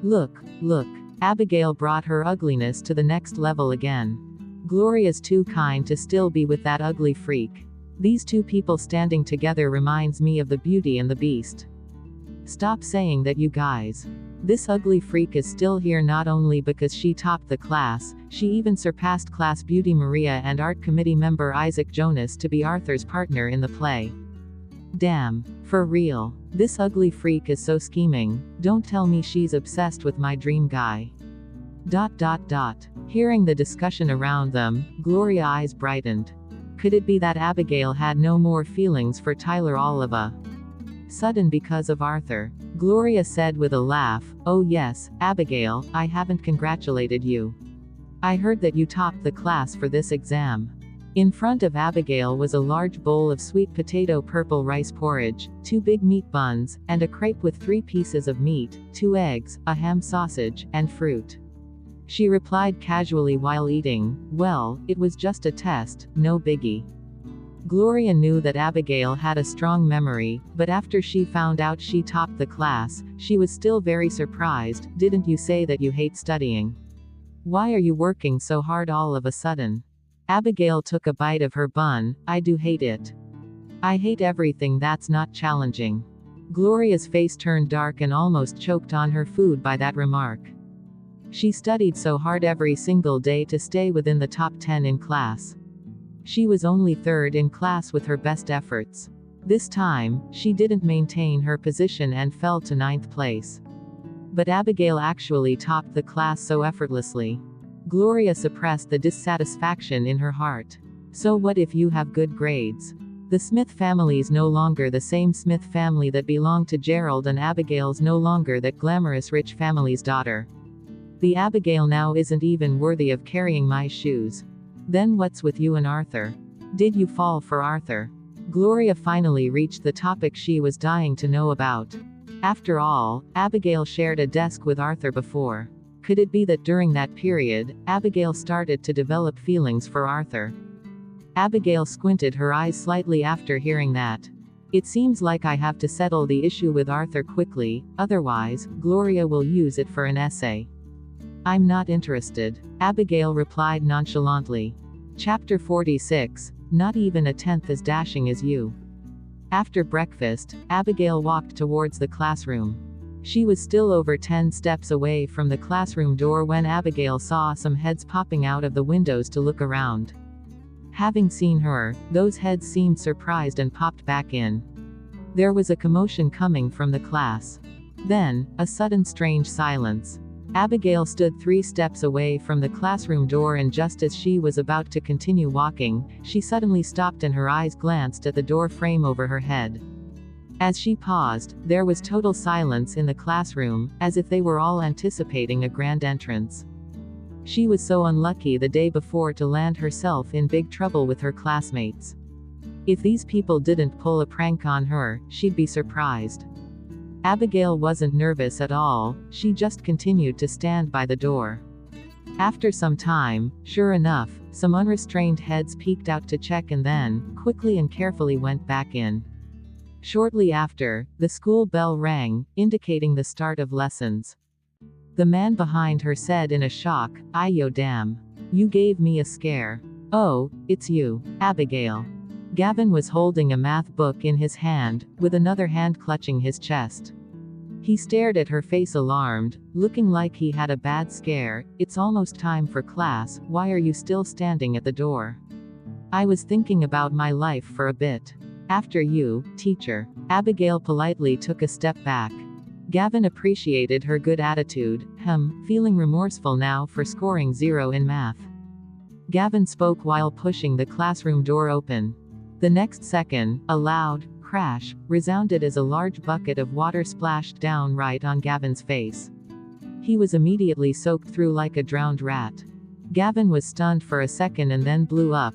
Speaker 1: Look, look. Abigail brought her ugliness to the next level again. Gloria's too kind to still be with that ugly freak. These two people standing together reminds me of the Beauty and the Beast. Stop saying that, you guys. This ugly freak is still here not only because she topped the class, she even surpassed class beauty Maria and art committee member Isaac Jonas to be Arthur's partner in the play. Damn. For real. This ugly freak is so scheming. Don't tell me she's obsessed with my dream guy. ... Hearing the discussion around them, Gloria's eyes brightened. Could it be that Abigail had no more feelings for Tyler all of a sudden because of Arthur? Gloria said with a laugh, "Oh yes, Abigail, I haven't congratulated you. I heard that you topped the class for this exam." In front of Abigail was a large bowl of sweet potato purple rice porridge, 2 big meat buns, and a crepe with 3 pieces of meat, 2 eggs, a ham sausage, and fruit. She replied casually while eating, "Well, it was just a test, no biggie." Gloria knew that Abigail had a strong memory, but after she found out she topped the class, she was still very surprised. "Didn't you say that you hate studying? Why are you working so hard all of a sudden?" Abigail took a bite of her bun. "I do hate it. I hate everything that's not challenging." Gloria's face turned dark and almost choked on her food by that remark. She studied so hard every single day to stay within the top 10 in class. She was only third in class with her best efforts. This time, she didn't maintain her position and fell to 9th place. But Abigail actually topped the class so effortlessly. Gloria suppressed the dissatisfaction in her heart. So what if you have good grades? The Smith family's no longer the same Smith family that belonged to Gerald, and Abigail's no longer that glamorous rich family's daughter. The Abigail now isn't even worthy of carrying my shoes. Then what's with you and Arthur? Did you fall for Arthur? Gloria finally reached the topic she was dying to know about. After all, Abigail shared a desk with Arthur before. Could it be that during that period, Abigail started to develop feelings for Arthur? Abigail squinted her eyes slightly after hearing that. "It seems like I have to settle the issue with Arthur quickly, otherwise, Gloria will use it for an essay." "I'm not interested," Abigail replied nonchalantly. Chapter 46. Not even a tenth as dashing as you. After breakfast, Abigail walked towards the classroom. She was still over 10 steps away from the classroom door when Abigail saw some heads popping out of the windows to look around. Having seen her, those heads seemed surprised and popped back in. There was a commotion coming from the class. Then, a sudden strange silence. Abigail stood 3 steps away from the classroom door, and just as she was about to continue walking, she suddenly stopped and her eyes glanced at the door frame over her head. As she paused, there was total silence in the classroom, as if they were all anticipating a grand entrance. She was so unlucky the day before to land herself in big trouble with her classmates. If these people didn't pull a prank on her, she'd be surprised. Abigail wasn't nervous at all, she just continued to stand by the door. After some time, sure enough, some unrestrained heads peeked out to check and then, quickly and carefully went back in. Shortly after, the school bell rang, indicating the start of lessons. The man behind her said in a shock, "Yo damn. You gave me a scare." "Oh, it's you, Abigail." Gavin was holding a math book in his hand, with another hand clutching his chest. He stared at her face alarmed, looking like he had a bad scare. "It's almost time for class, why are you still standing at the door?" "I was thinking about my life for a bit. After you, teacher." Abigail politely took a step back. Gavin appreciated her good attitude, feeling remorseful now for scoring 0 in math. Gavin spoke while pushing the classroom door open. The next second, a loud crash resounded as a large bucket of water splashed down right on Gavin's face. He was immediately soaked through like a drowned rat. Gavin was stunned for a second and then blew up.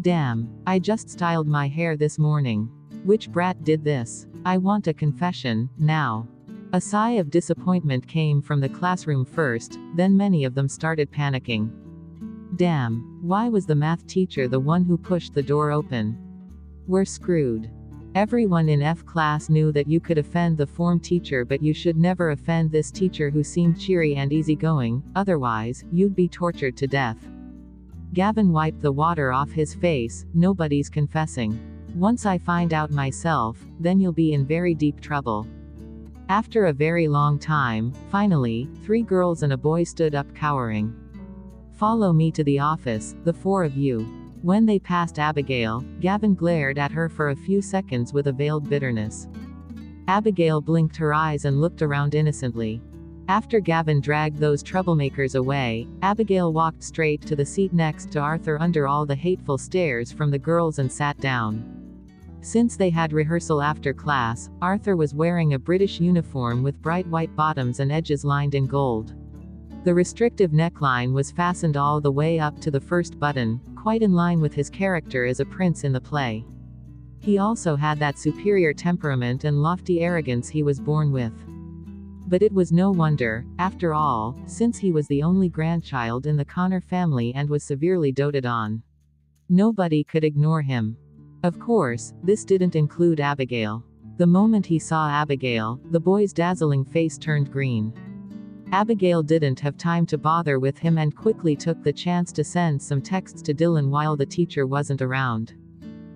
Speaker 1: Damn, I just styled my hair this morning. Which brat did this? I want a confession, now." A sigh of disappointment came from the classroom first, then many of them started panicking. Damn, why was the math teacher the one who pushed the door open? We're screwed. Everyone in F class knew that you could offend the form teacher, but you should never offend this teacher who seemed cheery and easygoing, otherwise, you'd be tortured to death. Gavin wiped the water off his face. "Nobody's confessing. Once I find out myself, then you'll be in very deep trouble." After a very long time, finally, 3 girls and a boy stood up cowering. "Follow me to the office, the 4 of you." When they passed Abigail, Gavin glared at her for a few seconds with a veiled bitterness. Abigail blinked her eyes and looked around innocently. After Gavin dragged those troublemakers away, Abigail walked straight to the seat next to Arthur under all the hateful stares from the girls and sat down. Since they had rehearsal after class, Arthur was wearing a British uniform with bright white bottoms and edges lined in gold. The restrictive neckline was fastened all the way up to the first button, quite in line with his character as a prince in the play. He also had that superior temperament and lofty arrogance he was born with. But it was no wonder, after all, since he was the only grandchild in the Connor family and was severely doted on. Nobody could ignore him. Of course, this didn't include Abigail. The moment he saw Abigail, the boy's dazzling face turned green. Abigail didn't have time to bother with him and quickly took the chance to send some texts to Dylan while the teacher wasn't around.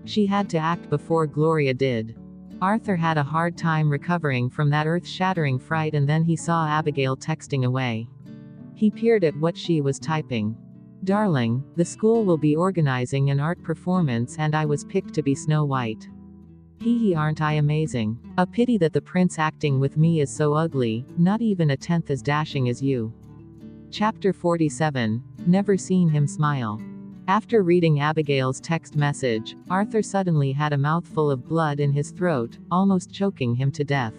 Speaker 1: She had to act before Gloria did. Arthur had a hard time recovering from that earth-shattering fright, and then he saw Abigail texting away. He peered at what she was typing. "Darling, the school will be organizing an art performance and I was picked to be Snow White. Hee, aren't I amazing? A pity that the prince acting with me is so ugly, not even a tenth as dashing as you." Chapter 47. Never seen him smile. After reading Abigail's text message, Arthur suddenly had a mouthful of blood in his throat, almost choking him to death.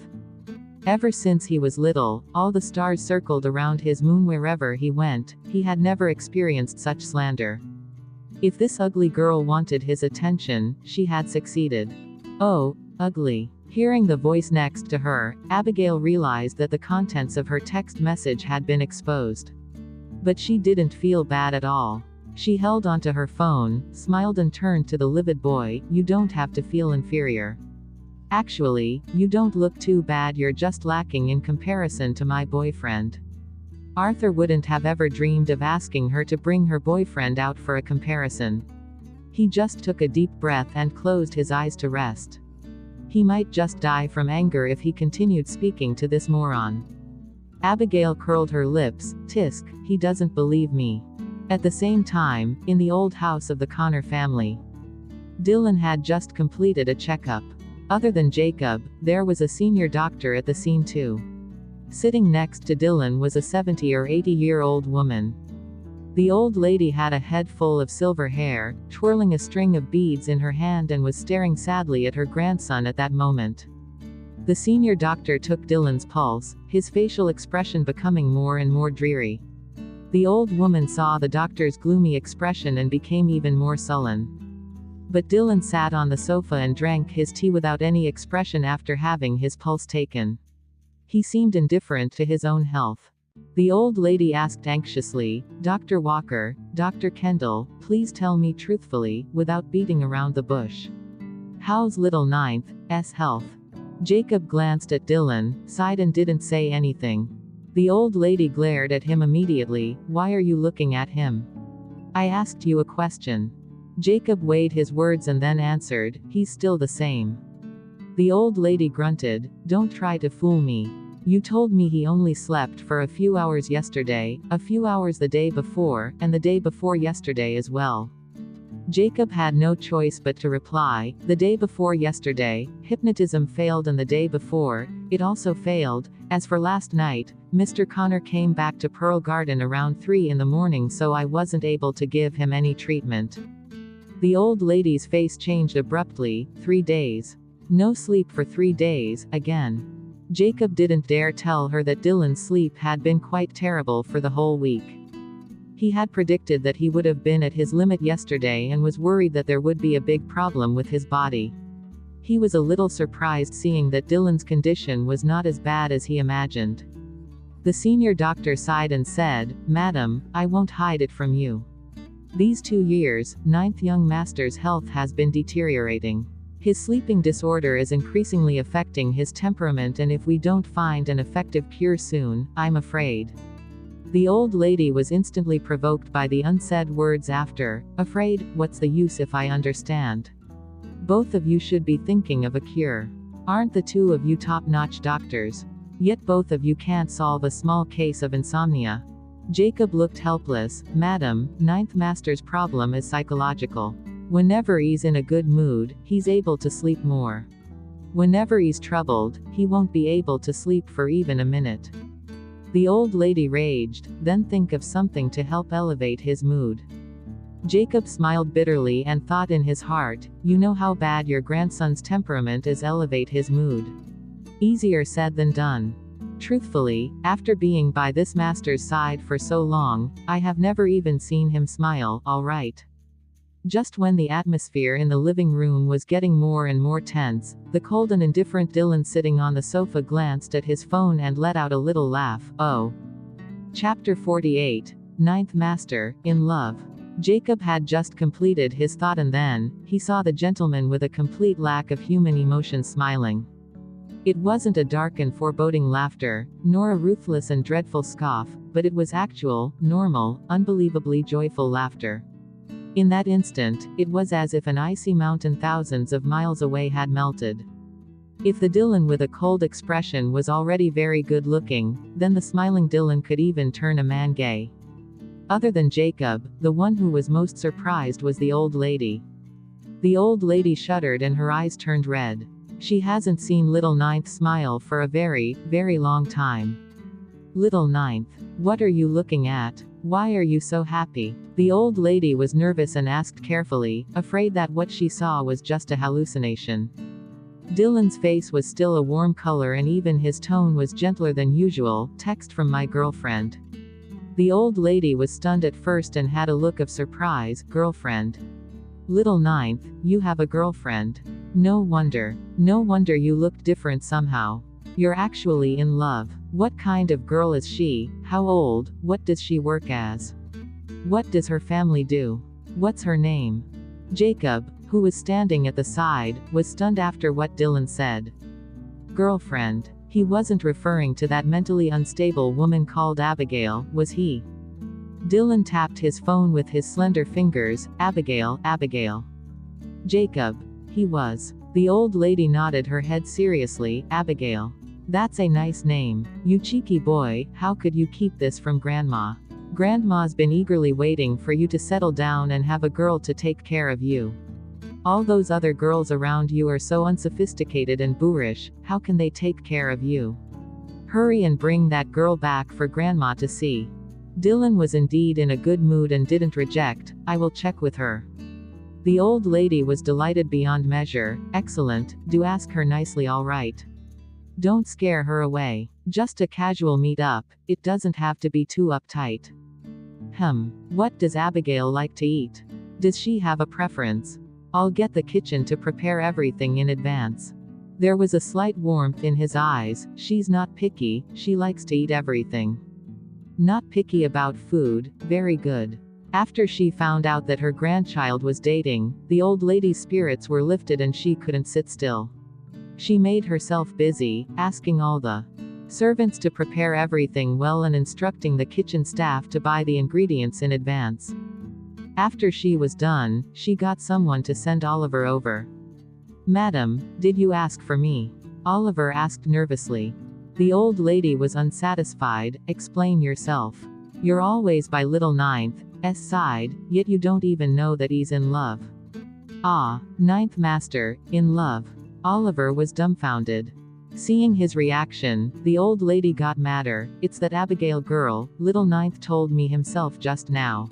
Speaker 1: Ever since he was little, all the stars circled around his moon wherever he went. He had never experienced such slander. If this ugly girl wanted his attention, she had succeeded. "Oh, ugly." Hearing the voice next to her, Abigail realized that the contents of her text message had been exposed. But she didn't feel bad at all. She held onto her phone, smiled and turned to the livid boy. "You don't have to feel inferior. Actually, you don't look too bad, you're just lacking in comparison to my boyfriend." Arthur wouldn't have ever dreamed of asking her to bring her boyfriend out for a comparison. He just took a deep breath and closed his eyes to rest. He might just die from anger if he continued speaking to this moron. Abigail curled her lips. "Tisk, he doesn't believe me." At the same time, in the old house of the Connor family, Dylan had just completed a checkup. Other than Jacob, there was a senior doctor at the scene too. Sitting next to Dylan was a 70 or 80-year-old woman. The old lady had a head full of silver hair, twirling a string of beads in her hand, and was staring sadly at her grandson at that moment. The senior doctor took Dylan's pulse, his facial expression becoming more and more dreary. The old woman saw the doctor's gloomy expression and became even more sullen. But Dylan sat on the sofa and drank his tea without any expression after having his pulse taken. He seemed indifferent to his own health. The old lady asked anxiously, "Dr. Walker, Dr. Kendall, please tell me truthfully, without beating around the bush. How's little ninth's health?" Jacob glanced at Dylan, sighed and didn't say anything. The old lady glared at him immediately. "Why are you looking at him? I asked you a question." Jacob weighed his words and then answered, "He's still the same." The old lady grunted, "Don't try to fool me. You told me he only slept for a few hours yesterday, a few hours the day before, and the day before yesterday as well." Jacob had no choice but to reply, "The day before yesterday, hypnotism failed, and the day before, it also failed. As for last night, Mr. Connor came back to Pearl Garden around 3 in the morning, so I wasn't able to give him any treatment." The old lady's face changed abruptly. 3 days. No sleep for 3 days, again. Jacob didn't dare tell her that Dylan's sleep had been quite terrible for the whole week. He had predicted that he would have been at his limit yesterday and was worried that there would be a big problem with his body. He was a little surprised seeing that Dylan's condition was not as bad as he imagined. The senior doctor sighed and said, "Madam, I won't hide it from you. These 2 years, ninth young master's health has been deteriorating. His sleeping disorder is increasingly affecting his temperament, and if we don't find an effective cure soon, I'm afraid." The old lady was instantly provoked by the unsaid words after. "Afraid? What's the use if I understand? Both of you should be thinking of a cure. Aren't the two of you top-notch doctors? Yet both of you can't solve a small case of insomnia." Jacob looked helpless. "Madam, ninth master's problem is psychological. Whenever he's in a good mood, he's able to sleep more. Whenever he's troubled, he won't be able to sleep for even a minute." The old lady raged, "Then think of something to help elevate his mood." Jacob smiled bitterly and thought in his heart, "You know how bad your grandson's temperament is. Elevate his mood. Easier said than done. Truthfully, after being by this master's side for so long, I have never even seen him smile." "All right. Just when the atmosphere in the living room was getting more and more tense, the cold and indifferent Dylan sitting on the sofa glanced at his phone and let out a little laugh. Oh. Chapter 48. Ninth Master, in Love. Jacob had just completed his thought and then, he saw the gentleman with a complete lack of human emotion smiling. It wasn't a dark and foreboding laughter, nor a ruthless and dreadful scoff, but it was actual, normal, unbelievably joyful laughter. In that instant, it was as if an icy mountain thousands of miles away had melted. If the Dylan with a cold expression was already very good looking, then the smiling Dylan could even turn a man gay. Other than Jacob, the one who was most surprised was the old lady. The old lady shuddered and her eyes turned red. She hasn't seen Little Ninth smile for a very, very long time. Little Ninth, what are you looking at? Why are you so happy? The old lady was nervous and asked carefully, afraid that what she saw was just a hallucination. Dylan's face was still a warm color and even his tone was gentler than usual. Text from my girlfriend. The old lady was stunned at first and had a look of surprise. Girlfriend? Little Ninth, you have a girlfriend? No wonder. No wonder you looked different somehow. You're actually in love. What kind of girl is she? How old? What does she work as? What does her family do? What's her name? Jacob, who was standing at the side, was stunned after what Dylan said. Girlfriend. He wasn't referring to that mentally unstable woman called Abigail, was he? Dylan tapped his phone with his slender fingers. Abigail, Abigail. Jacob. He was. The old lady nodded her head seriously. Abigail. That's a nice name. You cheeky boy, how could you keep this from Grandma? Grandma's been eagerly waiting for you to settle down and have a girl to take care of you. All those other girls around you are so unsophisticated and boorish, how can they take care of you? Hurry and bring that girl back for Grandma to see. Dylan was indeed in a good mood and didn't reject, I will check with her. The old lady was delighted beyond measure. Excellent, do ask her nicely, all right. Don't scare her away. Just a casual meet-up, it doesn't have to be too uptight. What does Abigail like to eat? Does she have a preference? I'll get the kitchen to prepare everything in advance. There was a slight warmth in his eyes. She's not picky, she likes to eat everything. Not picky about food, very good. After she found out that her grandchild was dating, the old lady's spirits were lifted and she couldn't sit still. She made herself busy, asking all the servants to prepare everything well and instructing the kitchen staff to buy the ingredients in advance. After she was done, she got someone to send Oliver over. Madam, did you ask for me? Oliver asked nervously. The old lady was unsatisfied. Explain yourself. You're always by Little Ninth's side, yet you don't even know that he's in love. Ah, Ninth Master, in love. Oliver was dumbfounded. Seeing his reaction, the old lady got madder. It's that Abigail girl, Little Ninth told me himself just now.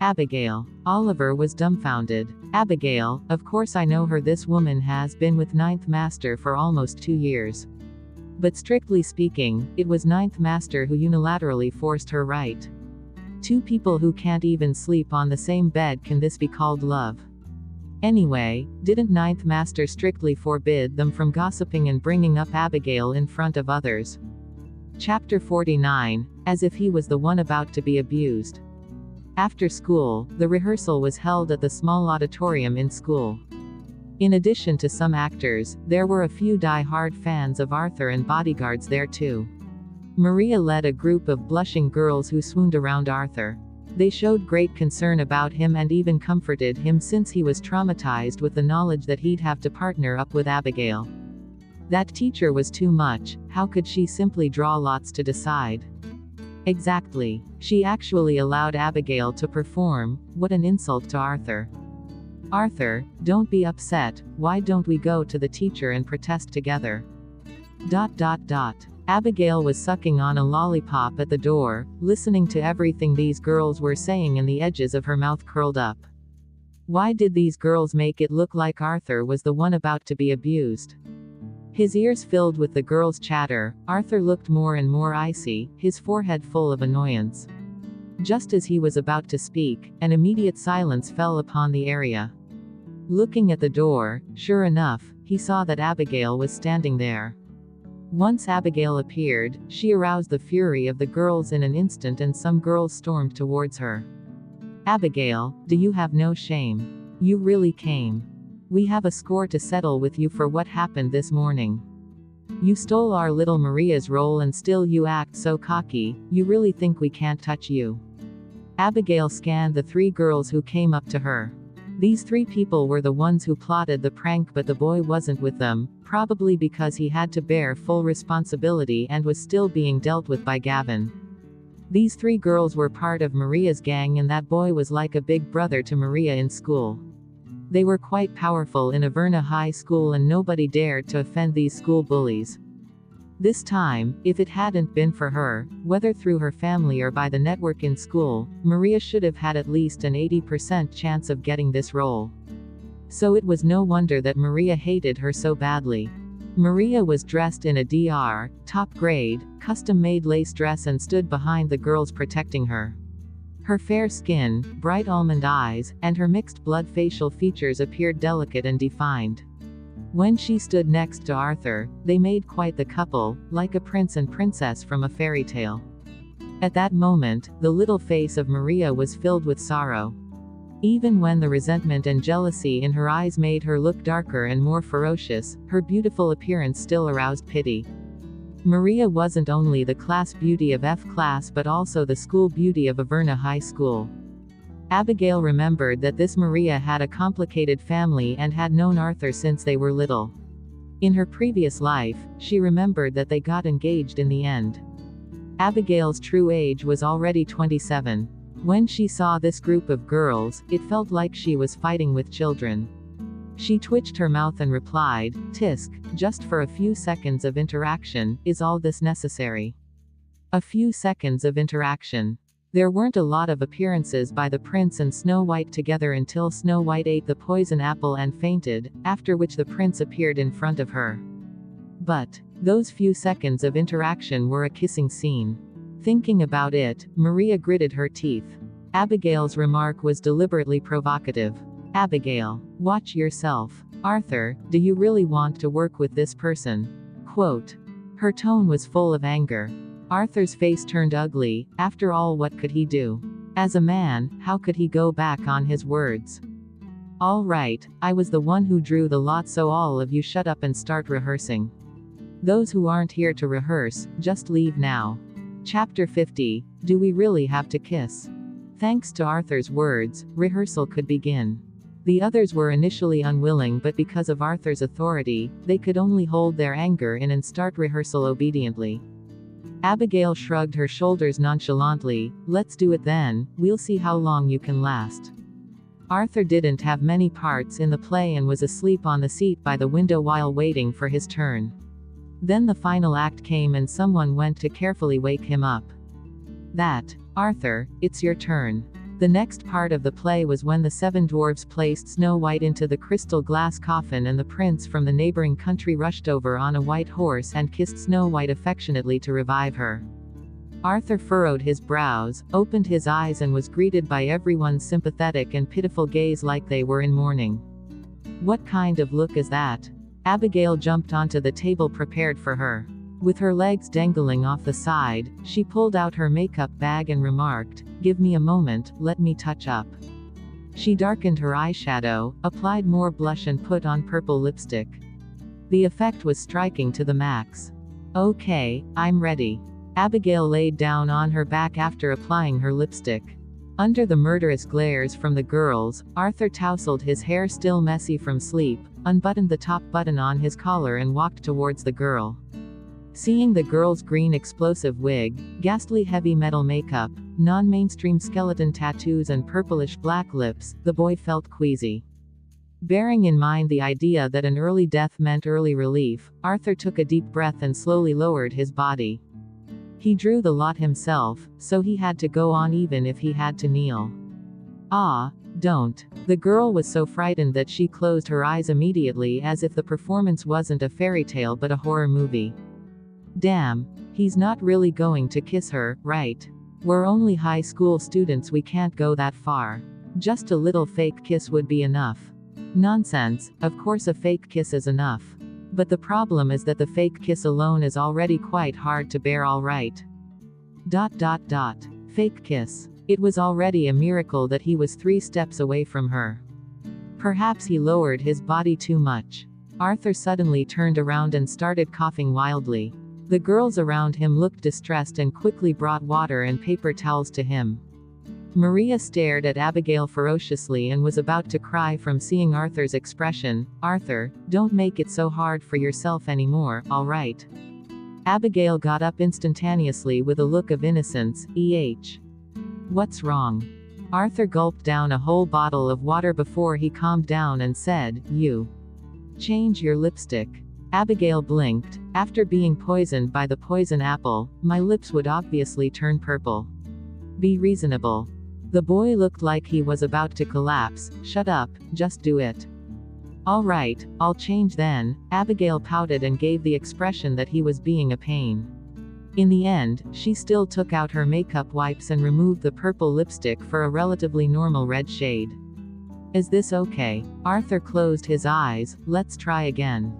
Speaker 1: Abigail. Oliver was dumbfounded. Abigail, of course I know her. This woman has been with Ninth Master for almost 2 years. But strictly speaking, it was Ninth Master who unilaterally forced her, right? Two people who can't even sleep on the same bed, can this be called love? Anyway, didn't Ninth Master strictly forbid them from gossiping and bringing up Abigail in front of others? Chapter 49, as if he was the one about to be abused. After school, the rehearsal was held at the small auditorium in school. In addition to some actors, there were a few die-hard fans of Arthur and bodyguards there too. Maria led a group of blushing girls who swooned around Arthur. They showed great concern about him and even comforted him since he was traumatized with the knowledge that he'd have to partner up with Abigail. That teacher was too much. How could she simply draw lots to decide? Exactly. She actually allowed Abigail to perform. What an insult to Arthur. Arthur, don't be upset. Why don't we go to the teacher and protest together? ... Abigail was sucking on a lollipop at the door, listening to everything these girls were saying and the edges of her mouth curled up. Why did these girls make it look like Arthur was the one about to be abused? His ears filled with the girls' chatter, Arthur looked more and more icy, his forehead full of annoyance. Just as he was about to speak, an immediate silence fell upon the area. Looking at the door, sure enough, he saw that Abigail was standing there. Once Abigail appeared, she aroused the fury of the girls in an instant, and some girls stormed towards her. "Abigail, do you have no shame? You really came. We have a score to settle with you for what happened this morning. You stole our little Maria's role and still you act so cocky, you really think we can't touch you?" Abigail scanned the three girls who came up to her. These three people were the ones who plotted the prank, but the boy wasn't with them, probably because he had to bear full responsibility and was still being dealt with by Gavin. These three girls were part of Maria's gang, and that boy was like a big brother to Maria in school. They were quite powerful in Averna High School, and nobody dared to offend these school bullies. This time, if it hadn't been for her, whether through her family or by the network in school, Maria should have had at least an 80% chance of getting this role. So it was no wonder that Maria hated her so badly. Maria was dressed in a DR, top grade, custom-made lace dress and stood behind the girls protecting her. Her fair skin, bright almond eyes, and her mixed blood facial features appeared delicate and defined. When she stood next to Arthur, they made quite the couple, like a prince and princess from a fairy tale. At that moment, the little face of Maria was filled with sorrow. Even when the resentment and jealousy in her eyes made her look darker and more ferocious, her beautiful appearance still aroused pity. Maria wasn't only the class beauty of F class but also the school beauty of Averna High School. Abigail remembered that this Maria had a complicated family and had known Arthur since they were little. In her previous life, she remembered that they got engaged in the end. Abigail's true age was already 27. When she saw this group of girls, it felt like she was fighting with children. She twitched her mouth and replied, "Tisk, just for a few seconds of interaction, is all this necessary?" A few seconds of interaction. There weren't a lot of appearances by the prince and Snow White together until Snow White ate the poison apple and fainted, after which the prince appeared in front of her. But those few seconds of interaction were a kissing scene. Thinking about it, Maria gritted her teeth. Abigail's remark was deliberately provocative. "Abigail, watch yourself. Arthur, do you really want to work with this person?" Quote. Her tone was full of anger. Arthur's face turned ugly. After all, what could he do? As a man, how could he go back on his words? "All right, I was the one who drew the lot, so all of you shut up and start rehearsing. Those who aren't here to rehearse, just leave now." Chapter 50, Do We Really Have to Kiss? Thanks to Arthur's words, rehearsal could begin. The others were initially unwilling, but because of Arthur's authority, they could only hold their anger in and start rehearsal obediently. Abigail shrugged her shoulders nonchalantly. "Let's do it then, we'll see how long you can last." Arthur didn't have many parts in the play and was asleep on the seat by the window while waiting for his turn. Then the final act came and someone went to carefully wake him up. "Arthur, it's your turn." The next part of the play was when the seven dwarfs placed Snow White into the crystal glass coffin and the prince from the neighboring country rushed over on a white horse and kissed Snow White affectionately to revive her. Arthur furrowed his brows, opened his eyes and was greeted by everyone's sympathetic and pitiful gaze like they were in mourning. "What kind of look is that?" Abigail jumped onto the table prepared for her. With her legs dangling off the side, she pulled out her makeup bag and remarked, "Give me a moment, let me touch up." She darkened her eyeshadow, applied more blush and put on purple lipstick. The effect was striking to the max. "Okay, I'm ready." Abigail laid down on her back after applying her lipstick. Under the murderous glares from the girls, Arthur tousled his hair still messy from sleep, unbuttoned the top button on his collar and walked towards the girl. Seeing the girl's green explosive wig, ghastly heavy metal makeup, non-mainstream skeleton tattoos and purplish black lips, the boy felt queasy. Bearing in mind the idea that an early death meant early relief, Arthur took a deep breath and slowly lowered his body. He drew the lot himself, so he had to go on even if he had to kneel. "Ah, don't." The girl was so frightened that she closed her eyes immediately, as if the performance wasn't a fairy tale but a horror movie. "Damn, he's not really going to kiss her, right?" We're only high school students, we can't go that far. Just a little fake kiss would be enough. Nonsense, of course a fake kiss is enough. But the problem is that the fake kiss alone is already quite hard to bear, alright. Fake kiss. It was already a miracle that he was 3 steps away from her. Perhaps he lowered his body too much. Arthur suddenly turned around and started coughing wildly. The girls around him looked distressed and quickly brought water and paper towels to him. Maria stared at Abigail ferociously and was about to cry from seeing Arthur's expression. Arthur, don't make it so hard for yourself anymore, alright? Abigail got up instantaneously with a look of innocence. What's wrong? Arthur gulped down a whole bottle of water before he calmed down and said, You change your lipstick. Abigail blinked. After being poisoned by the poison apple, my lips would obviously turn purple. Be reasonable. The boy looked like he was about to collapse. Shut up, just do it. Alright, I'll change then. Abigail pouted and gave the expression that he was being a pain. In the end, she still took out her makeup wipes and removed the purple lipstick for a relatively normal red shade. Is this okay? Arthur closed his eyes. Let's try again.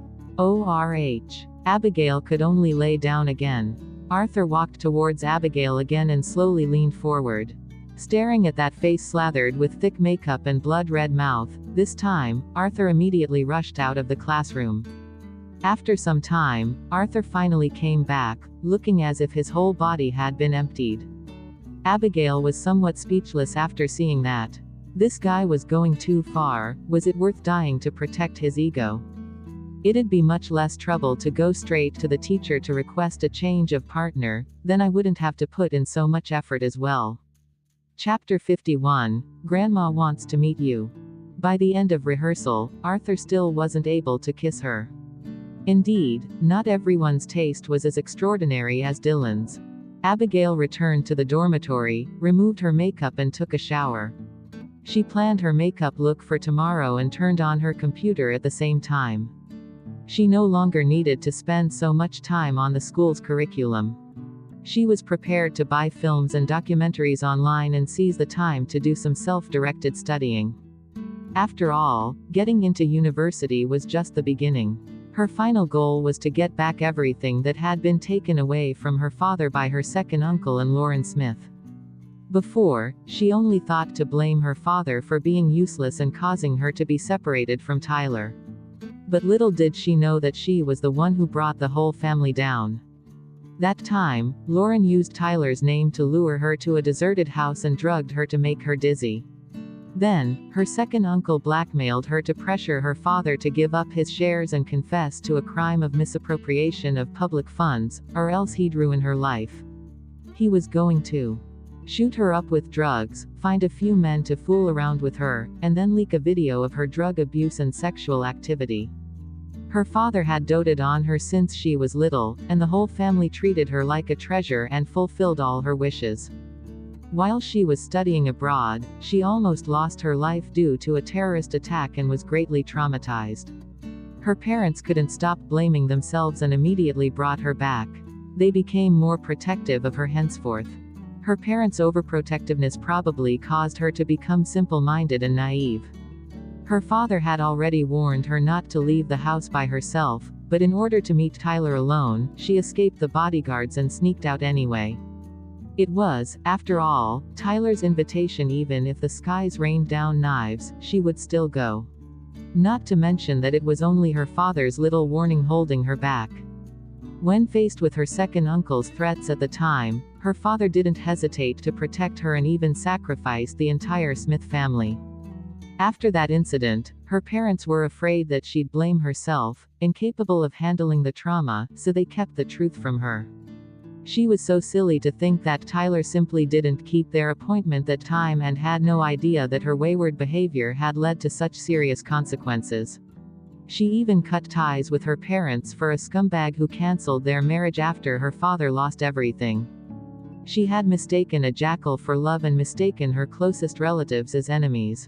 Speaker 1: Abigail could only lay down again. Arthur walked towards Abigail again and slowly leaned forward. Staring at that face slathered with thick makeup and blood-red mouth, this time, Arthur immediately rushed out of the classroom. After some time, Arthur finally came back, looking as if his whole body had been emptied. Abigail was somewhat speechless after seeing that. This guy was going too far. Was it worth dying to protect his ego? It'd be much less trouble to go straight to the teacher to request a change of partner, then I wouldn't have to put in so much effort as well. Chapter 51, Grandma Wants to Meet You. By the end of rehearsal, Arthur still wasn't able to kiss her. Indeed, not everyone's taste was as extraordinary as Dylan's. Abigail returned to the dormitory, removed her makeup and took a shower. She planned her makeup look for tomorrow and turned on her computer at the same time. She no longer needed to spend so much time on the school's curriculum. She was prepared to buy films and documentaries online and seize the time to do some self-directed studying. After all, getting into university was just the beginning. Her final goal was to get back everything that had been taken away from her father by her second uncle and Lauren Smith. Before, she only thought to blame her father for being useless and causing her to be separated from Tyler. But little did she know that she was the one who brought the whole family down. That time, Lauren used Tyler's name to lure her to a deserted house and drugged her to make her dizzy. Then, her second uncle blackmailed her to pressure her father to give up his shares and confess to a crime of misappropriation of public funds, or else he'd ruin her life. He was going to shoot her up with drugs, find a few men to fool around with her, and then leak a video of her drug abuse and sexual activity. Her father had doted on her since she was little, and the whole family treated her like a treasure and fulfilled all her wishes. While she was studying abroad, she almost lost her life due to a terrorist attack and was greatly traumatized. Her parents couldn't stop blaming themselves and immediately brought her back. They became more protective of her henceforth. Her parents' overprotectiveness probably caused her to become simple-minded and naive. Her father had already warned her not to leave the house by herself, but in order to meet Tyler alone, she escaped the bodyguards and sneaked out anyway. It was, after all, Tyler's invitation. Even if the skies rained down knives, she would still go. Not to mention that it was only her father's little warning holding her back. When faced with her second uncle's threats at the time, her father didn't hesitate to protect her and even sacrifice the entire Smith family. After that incident, her parents were afraid that she'd blame herself, incapable of handling the trauma, so they kept the truth from her. She was so silly to think that Tyler simply didn't keep their appointment that time and had no idea that her wayward behavior had led to such serious consequences. She even cut ties with her parents for a scumbag who cancelled their marriage after her father lost everything. She had mistaken a jackal for love and mistaken her closest relatives as enemies.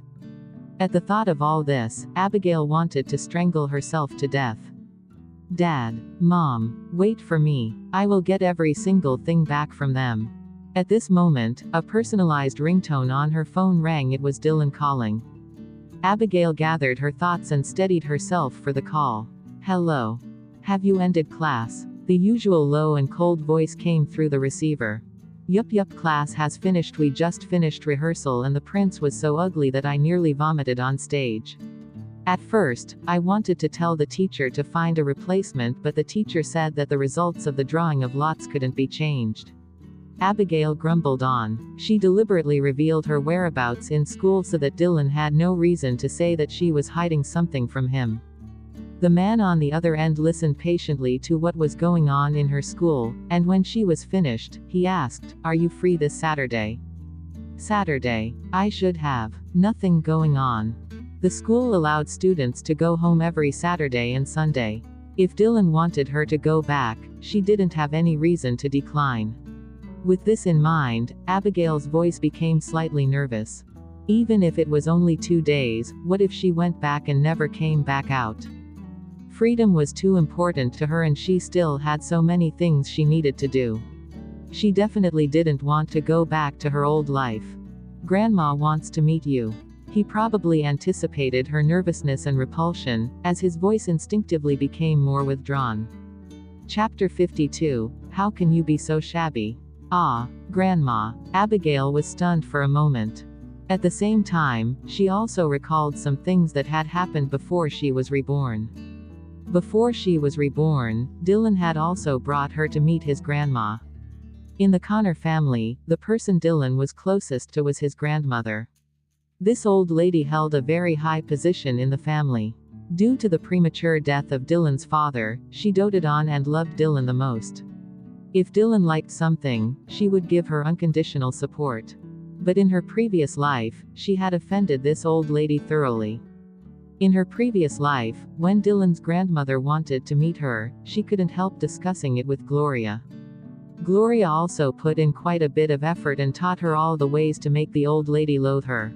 Speaker 1: At the thought of all this, Abigail wanted to strangle herself to death. Dad, Mom, wait for me. I will get every single thing back from them. At this moment, a personalized ringtone on her phone rang. It was Dylan calling. Abigail gathered her thoughts and steadied herself for the call. Hello. Have you ended class? The usual low and cold voice came through the receiver. Yup, class has finished. We just finished rehearsal and the prince was so ugly that I nearly vomited on stage. At first, I wanted to tell the teacher to find a replacement, but the teacher said that the results of the drawing of lots couldn't be changed. Abigail grumbled on. She deliberately revealed her whereabouts in school so that Dylan had no reason to say that she was hiding something from him. The man on the other end listened patiently to what was going on in her school, and when she was finished, he asked, "Are you free this Saturday?" Saturday. I should have. Nothing going on. The school allowed students to go home every Saturday and Sunday. If Dylan wanted her to go back, she didn't have any reason to decline. With this in mind, Abigail's voice became slightly nervous. Even if it was only 2 days, what if she went back and never came back out? Freedom was too important to her and she still had so many things she needed to do. She definitely didn't want to go back to her old life. Grandma wants to meet you. He probably anticipated her nervousness and repulsion, as his voice instinctively became more withdrawn. Chapter 52, How Can You Be So Shabby? Ah, Grandma. Abigail was stunned for a moment. At the same time, she also recalled some things that had happened before she was reborn. Before she was reborn, Dylan had also brought her to meet his grandma. In the Connor family, the person Dylan was closest to was his grandmother. This old lady held a very high position in the family. Due to the premature death of Dylan's father, she doted on and loved Dylan the most. If Dylan liked something, she would give her unconditional support. But in her previous life, she had offended this old lady thoroughly. In her previous life, when Dylan's grandmother wanted to meet her, she couldn't help discussing it with Gloria. Gloria also put in quite a bit of effort and taught her all the ways to make the old lady loathe her.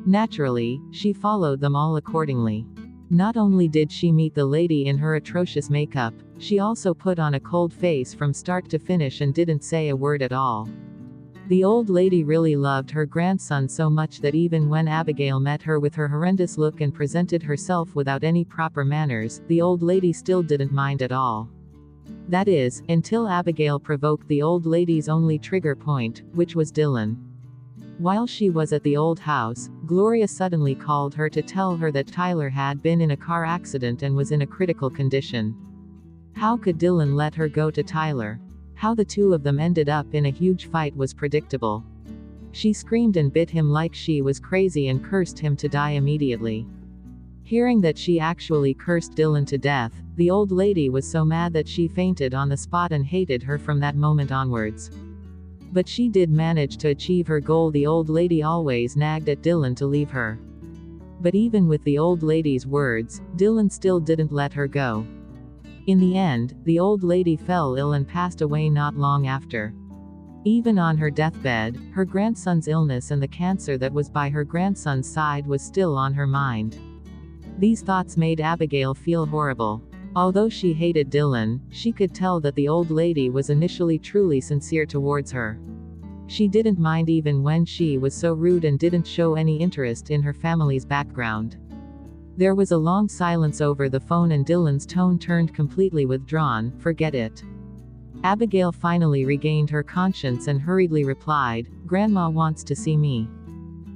Speaker 1: Naturally, she followed them all accordingly. Not only did she meet the lady in her atrocious makeup, she also put on a cold face from start to finish and didn't say a word at all. The old lady really loved her grandson so much that even when Abigail met her with her horrendous look and presented herself without any proper manners, the old lady still didn't mind at all. That is, until Abigail provoked the old lady's only trigger point, which was Dylan. While she was at the old house, Gloria suddenly called her to tell her that Tyler had been in a car accident and was in a critical condition. How could Dylan let her go to Tyler? How the two of them ended up in a huge fight was predictable. She screamed and bit him like she was crazy and cursed him to die immediately. Hearing that she actually cursed Dylan to death, the old lady was so mad that she fainted on the spot and hated her from that moment onwards. But she did manage to achieve her goal. The old lady always nagged at Dylan to leave her. But even with the old lady's words, Dylan still didn't let her go. In the end, the old lady fell ill and passed away not long after. Even on her deathbed, her grandson's illness and the cancer that was by her grandson's side was still on her mind. These thoughts made Abigail feel horrible. Although she hated Dylan, she could tell that the old lady was initially truly sincere towards her. She didn't mind even when she was so rude and didn't show any interest in her family's background. There was a long silence over the phone and Dylan's tone turned completely withdrawn. "Forget it." Abigail finally regained her conscience and hurriedly replied, "Grandma wants to see me."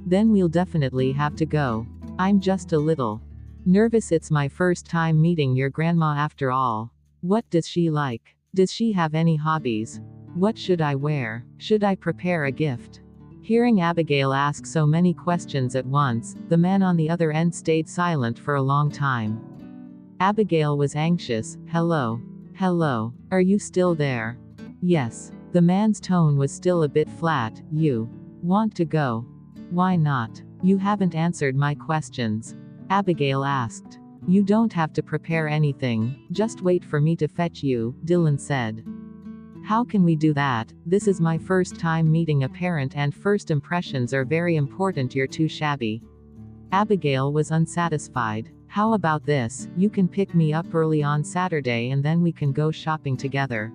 Speaker 1: "Then we'll definitely have to go. I'm just a little nervous. It's my first time meeting your grandma after all. What does she like? Does she have any hobbies? What should I wear? Should I prepare a gift?" Hearing Abigail ask so many questions at once, the man on the other end stayed silent for a long time. Abigail was anxious. Hello? Hello? Are you still there?" "Yes." The man's tone was still a bit flat. "You want to go? Why not? You haven't answered my questions." Abigail asked. "You don't have to prepare anything, just wait for me to fetch you," Dylan said. "How can we do that? This is my first time meeting a parent and first impressions are very important. You're too shabby." Abigail was unsatisfied. "How about this, you can pick me up early on Saturday and then we can go shopping together."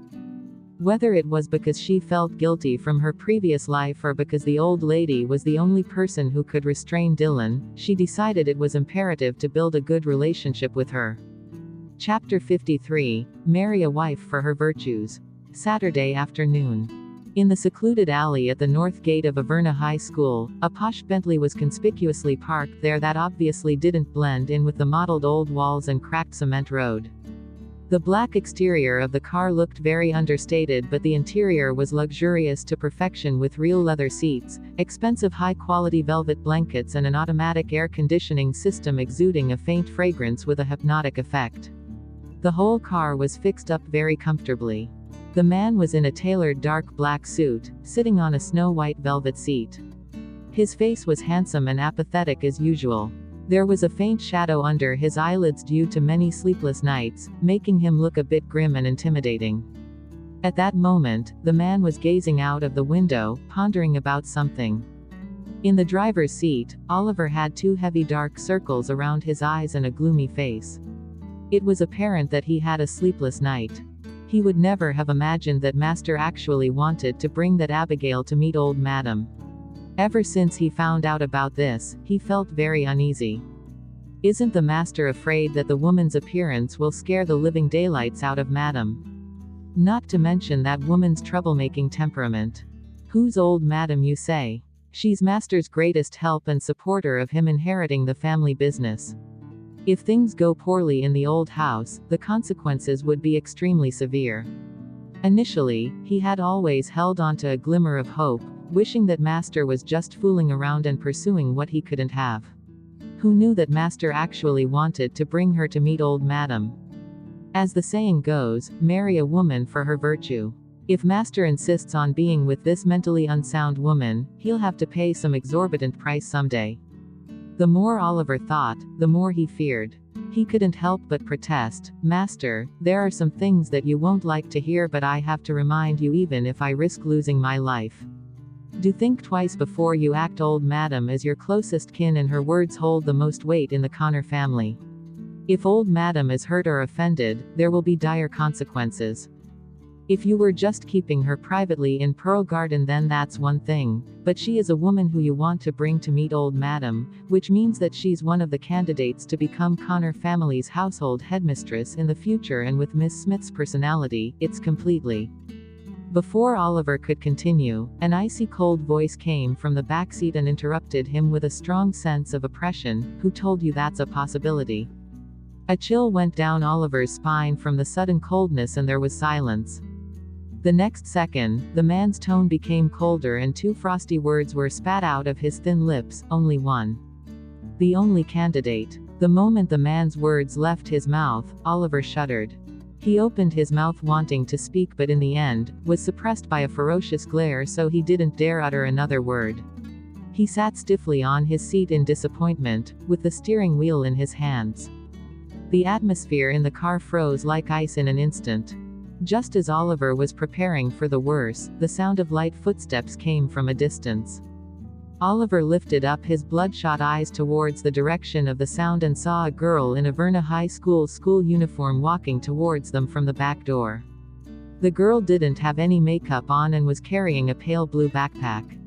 Speaker 1: Whether it was because she felt guilty from her previous life or because the old lady was the only person who could restrain Dylan, she decided it was imperative to build a good relationship with her. Chapter 53. Marry a wife for her virtues. Saturday afternoon. In the secluded alley at the north gate of Averna High School, a posh Bentley was conspicuously parked there that obviously didn't blend in with the mottled old walls and cracked cement road. The black exterior of the car looked very understated, but the interior was luxurious to perfection with real leather seats, expensive high-quality velvet blankets and an automatic air conditioning system exuding a faint fragrance with a hypnotic effect. The whole car was fixed up very comfortably. The man was in a tailored dark black suit, sitting on a snow-white velvet seat. His face was handsome and apathetic as usual. There was a faint shadow under his eyelids due to many sleepless nights, making him look a bit grim and intimidating. At that moment, the man was gazing out of the window, pondering about something. In the driver's seat, Oliver had two heavy dark circles around his eyes and a gloomy face. It was apparent that he had a sleepless night. He would never have imagined that Master actually wanted to bring that Abigail to meet old Madam. Ever since he found out about this, he felt very uneasy. Isn't the Master afraid that the woman's appearance will scare the living daylights out of Madam? Not to mention that woman's troublemaking temperament. Who's old Madam, you say? She's Master's greatest help and supporter of him inheriting the family business. If things go poorly in the old house, the consequences would be extremely severe. Initially, he had always held on to a glimmer of hope, wishing that Master was just fooling around and pursuing what he couldn't have. Who knew that Master actually wanted to bring her to meet old Madam? As the saying goes, marry a woman for her virtue. If Master insists on being with this mentally unsound woman, he'll have to pay some exorbitant price someday. The more Oliver thought, the more he feared. He couldn't help but protest, "Master, there are some things that you won't like to hear, but I have to remind you even if I risk losing my life. Do think twice before you act. Old Madam is your closest kin and her words hold the most weight in the Connor family. If old Madam is hurt or offended, there will be dire consequences. If you were just keeping her privately in Pearl Garden, then that's one thing, but she is a woman who you want to bring to meet old Madam, which means that she's one of the candidates to become Connor family's household headmistress in the future, and with Miss Smith's personality, it's completely." Before Oliver could continue, an icy cold voice came from the backseat and interrupted him with a strong sense of oppression. "Who told you that's a possibility?" A chill went down Oliver's spine from the sudden coldness, and there was silence. The next second, the man's tone became colder and two frosty words were spat out of his thin lips: "Only one. The only candidate." The moment the man's words left his mouth, Oliver shuddered. He opened his mouth wanting to speak, but in the end, was suppressed by a ferocious glare, so he didn't dare utter another word. He sat stiffly on his seat in disappointment, with the steering wheel in his hands. The atmosphere in the car froze like ice in an instant. Just as Oliver was preparing for the worst, the sound of light footsteps came from a distance. Oliver lifted up his bloodshot eyes towards the direction of the sound and saw a girl in a Averna High School uniform walking towards them from the back door. The girl didn't have any makeup on and was carrying a pale blue backpack.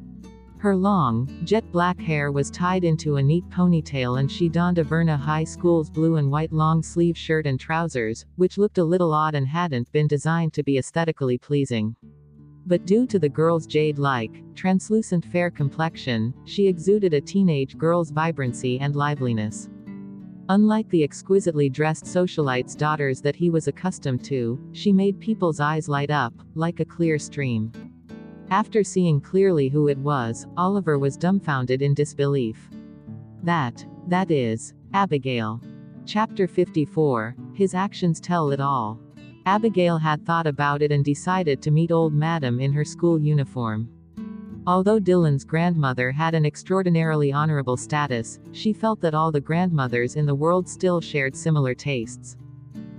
Speaker 1: Her long, jet black hair was tied into a neat ponytail, and she donned Averna High School's blue and white long-sleeve shirt and trousers, which looked a little odd and hadn't been designed to be aesthetically pleasing. But due to the girl's jade-like, translucent fair complexion, she exuded a teenage girl's vibrancy and liveliness. Unlike the exquisitely dressed socialite's daughters that he was accustomed to, she made people's eyes light up, like a clear stream. After seeing clearly who it was, Oliver was dumbfounded in disbelief. That is Abigail. Chapter 54. His actions tell it all. Abigail had thought about it and decided to meet old Madam in her school uniform. Although Dylan's grandmother had an extraordinarily honorable status, she felt that all the grandmothers in the world still shared similar tastes.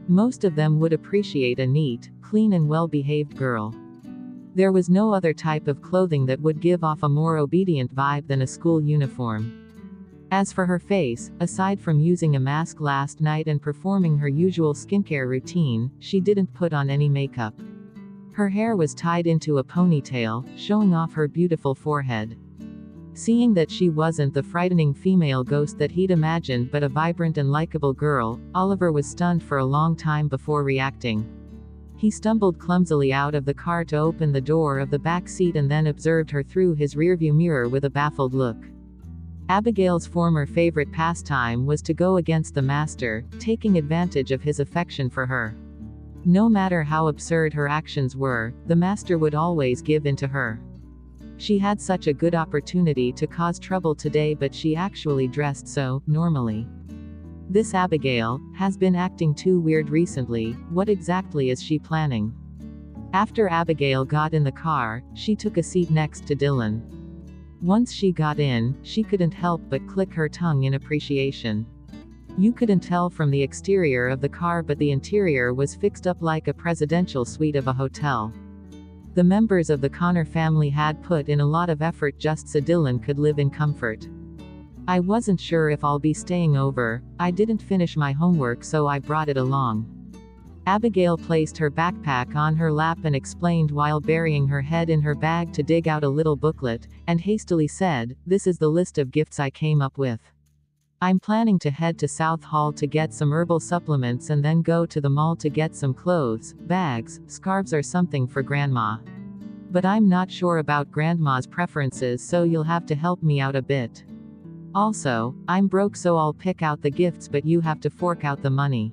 Speaker 1: Most of them would appreciate a neat, clean and well-behaved girl. There was no other type of clothing that would give off a more obedient vibe than a school uniform. As for her face, aside from using a mask last night and performing her usual skincare routine, she didn't put on any makeup. Her hair was tied into a ponytail, showing off her beautiful forehead. Seeing that she wasn't the frightening female ghost that he'd imagined but a vibrant and likable girl, Oliver was stunned for a long time before reacting. He stumbled clumsily out of the car to open the door of the back seat and then observed her through his rearview mirror with a baffled look. Abigail's former favorite pastime was to go against the master, taking advantage of his affection for her. No matter how absurd her actions were, the master would always give in to her. She had such a good opportunity to cause trouble today, but she actually dressed so normally. This Abigail has been acting too weird recently. What exactly is she planning? After Abigail got in the car, she took a seat next to Dylan. Once she got in, she couldn't help but click her tongue in appreciation. You couldn't tell from the exterior of the car, but the interior was fixed up like a presidential suite of a hotel. The members of the Connor family had put in a lot of effort just so Dylan could live in comfort. I wasn't sure if I'll be staying over. I didn't finish my homework, so I brought it along. Abigail placed her backpack on her lap and explained while burying her head in her bag to dig out a little booklet, and hastily said, "This is the list of gifts I came up with. I'm planning to head to South Hall to get some herbal supplements and then go to the mall to get some clothes, bags, scarves or something for Grandma. But I'm not sure about Grandma's preferences, so you'll have to help me out a bit. Also, I'm broke, so I'll pick out the gifts, but you have to fork out the money."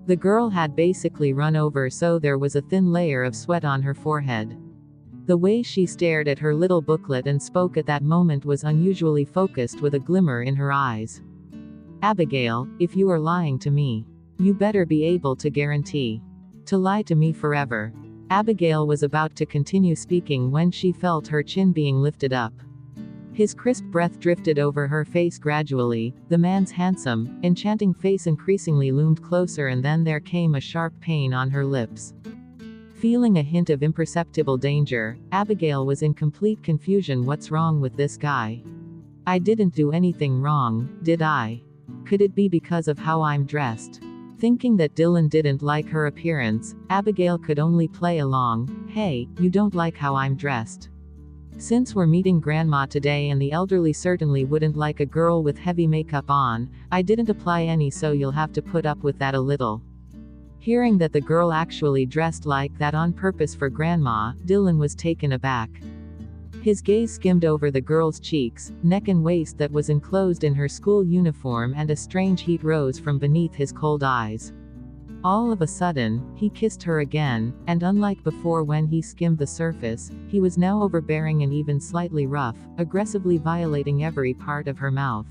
Speaker 1: The girl had basically run over, so there was a thin layer of sweat on her forehead. The way she stared at her little booklet and spoke at that moment was unusually focused, with a glimmer in her eyes. "Abigail, if you are lying to me, you better be able to guarantee to lie to me forever." Abigail was about to continue speaking when she felt her chin being lifted up. His crisp breath drifted over her face gradually. The man's handsome, enchanting face increasingly loomed closer, and then there came a sharp pain on her lips. Feeling a hint of imperceptible danger, Abigail was in complete confusion. What's wrong with this guy? I didn't do anything wrong, did I? Could it be because of how I'm dressed? Thinking that Dylan didn't like her appearance, Abigail could only play along. Hey, you don't like how I'm dressed? Since we're meeting Grandma today and the elderly certainly wouldn't like a girl with heavy makeup on, I didn't apply any, so you'll have to put up with that a little. Hearing that the girl actually dressed like that on purpose for Grandma, Dylan was taken aback. His gaze skimmed over the girl's cheeks, neck and waist that was enclosed in her school uniform, and a strange heat rose from beneath his cold eyes. All of a sudden, he kissed her again, and unlike before when he skimmed the surface, he was now overbearing and even slightly rough, aggressively violating every part of her mouth.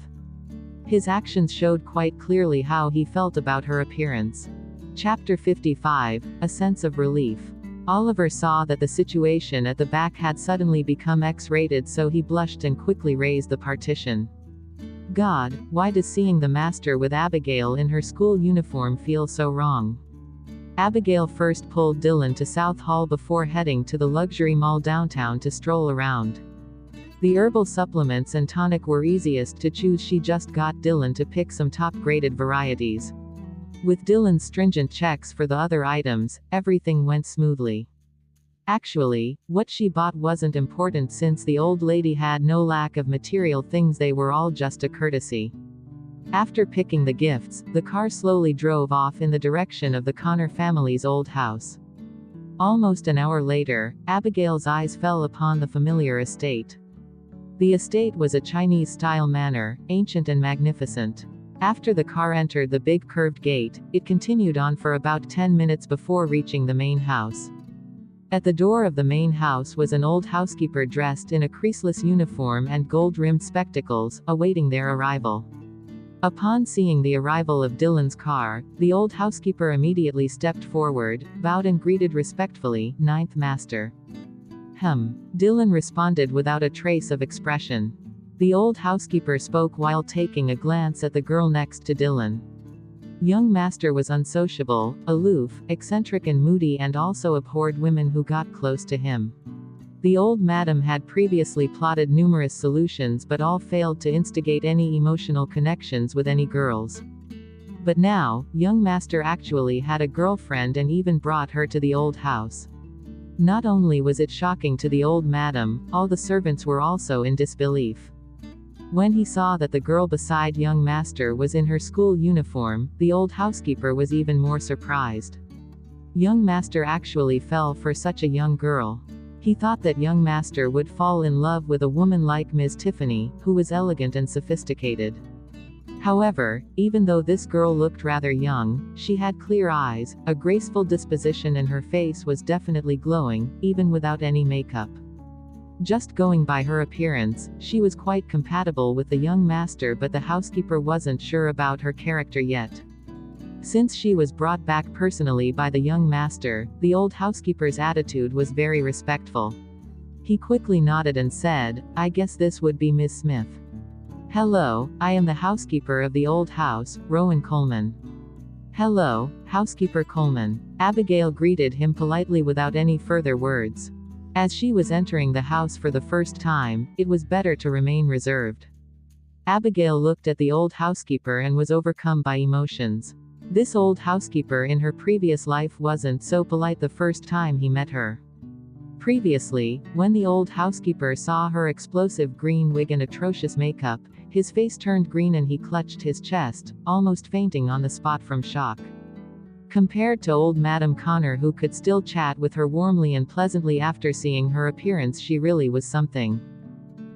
Speaker 1: His actions showed quite clearly how he felt about her appearance. Chapter 55, A Sense of Relief. Oliver saw that the situation at the back had suddenly become X-rated, so he blushed and quickly raised the partition. God, why does seeing the master with Abigail in her school uniform feel so wrong? Abigail first pulled Dylan to South Hall before heading to the luxury mall downtown to stroll around. The herbal supplements and tonic were easiest to choose. She just got Dylan to pick some top-graded varieties. With Dylan's stringent checks for the other items, everything went smoothly. Actually, what she bought wasn't important since the old lady had no lack of material things. They were all just a courtesy. After picking the gifts, the car slowly drove off in the direction of the Connor family's old house. Almost an hour later, Abigail's eyes fell upon the familiar estate. The estate was a Chinese-style manor, ancient and magnificent. After the car entered the big curved gate, it continued on for about 10 minutes before reaching the main house. At the door of the main house was an old housekeeper dressed in a creaseless uniform and gold-rimmed spectacles, awaiting their arrival. Upon seeing the arrival of Dylan's car, the old housekeeper immediately stepped forward, bowed and greeted respectfully, "Ninth Master." Dylan responded without a trace of expression. The old housekeeper spoke while taking a glance at the girl next to Dylan. Young master was unsociable, aloof, eccentric and moody, and also abhorred women who got close to him. The old madam had previously plotted numerous solutions, but all failed to instigate any emotional connections with any girls. But now, young master actually had a girlfriend and even brought her to the old house. Not only was it shocking to the old madam, all the servants were also in disbelief. When he saw that the girl beside young master was in her school uniform, the old housekeeper was even more surprised. Young master actually fell for such a young girl. He thought that young master would fall in love with a woman like Ms. Tiffany, who was elegant and sophisticated. However, even though this girl looked rather young, she had clear eyes, a graceful disposition, and her face was definitely glowing, even without any makeup. Just going by her appearance, she was quite compatible with the young master, but the housekeeper wasn't sure about her character yet. Since she was brought back personally by the young master, the old housekeeper's attitude was very respectful. He quickly nodded and said, "I guess this would be Miss Smith." "Hello, I am the housekeeper of the old house, Rowan Coleman." "Hello, housekeeper Coleman." Abigail greeted him politely without any further words. As she was entering the house for the first time, it was better to remain reserved. Abigail looked at the old housekeeper and was overcome by emotions. This old housekeeper in her previous life wasn't so polite the first time he met her. Previously, when the old housekeeper saw her explosive green wig and atrocious makeup, his face turned green and he clutched his chest, almost fainting on the spot from shock. Compared to old Madame Connor, who could still chat with her warmly and pleasantly after seeing her appearance, she really was something.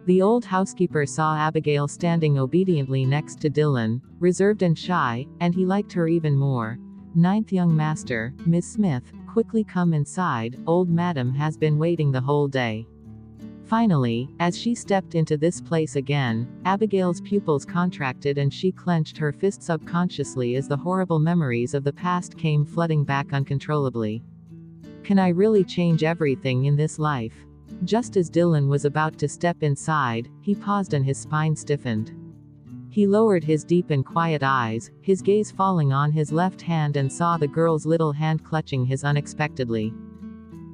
Speaker 1: The old housekeeper saw Abigail standing obediently next to Dylan, reserved and shy, and he liked her even more. "Ninth young master, Miss Smith, quickly come inside, old madam has been waiting the whole day." Finally, as she stepped into this place again, Abigail's pupils contracted and she clenched her fist subconsciously as the horrible memories of the past came flooding back uncontrollably. Can I really change everything in this life? Just as Dylan was about to step inside, he paused and his spine stiffened. He lowered his deep and quiet eyes, his gaze falling on his left hand, and saw the girl's little hand clutching his unexpectedly.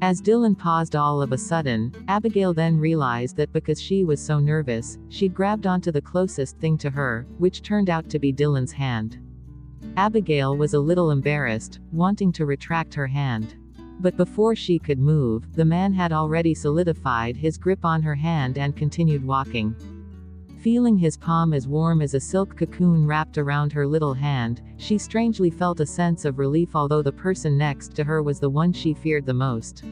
Speaker 1: As Dylan paused all of a sudden, Abigail then realized that because she was so nervous, she'd grabbed onto the closest thing to her, which turned out to be Dylan's hand. Abigail was a little embarrassed, wanting to retract her hand. But before she could move, the man had already solidified his grip on her hand and continued walking. Feeling his palm as warm as a silk cocoon wrapped around her little hand, she strangely felt a sense of relief, although the person next to her was the one she feared the most.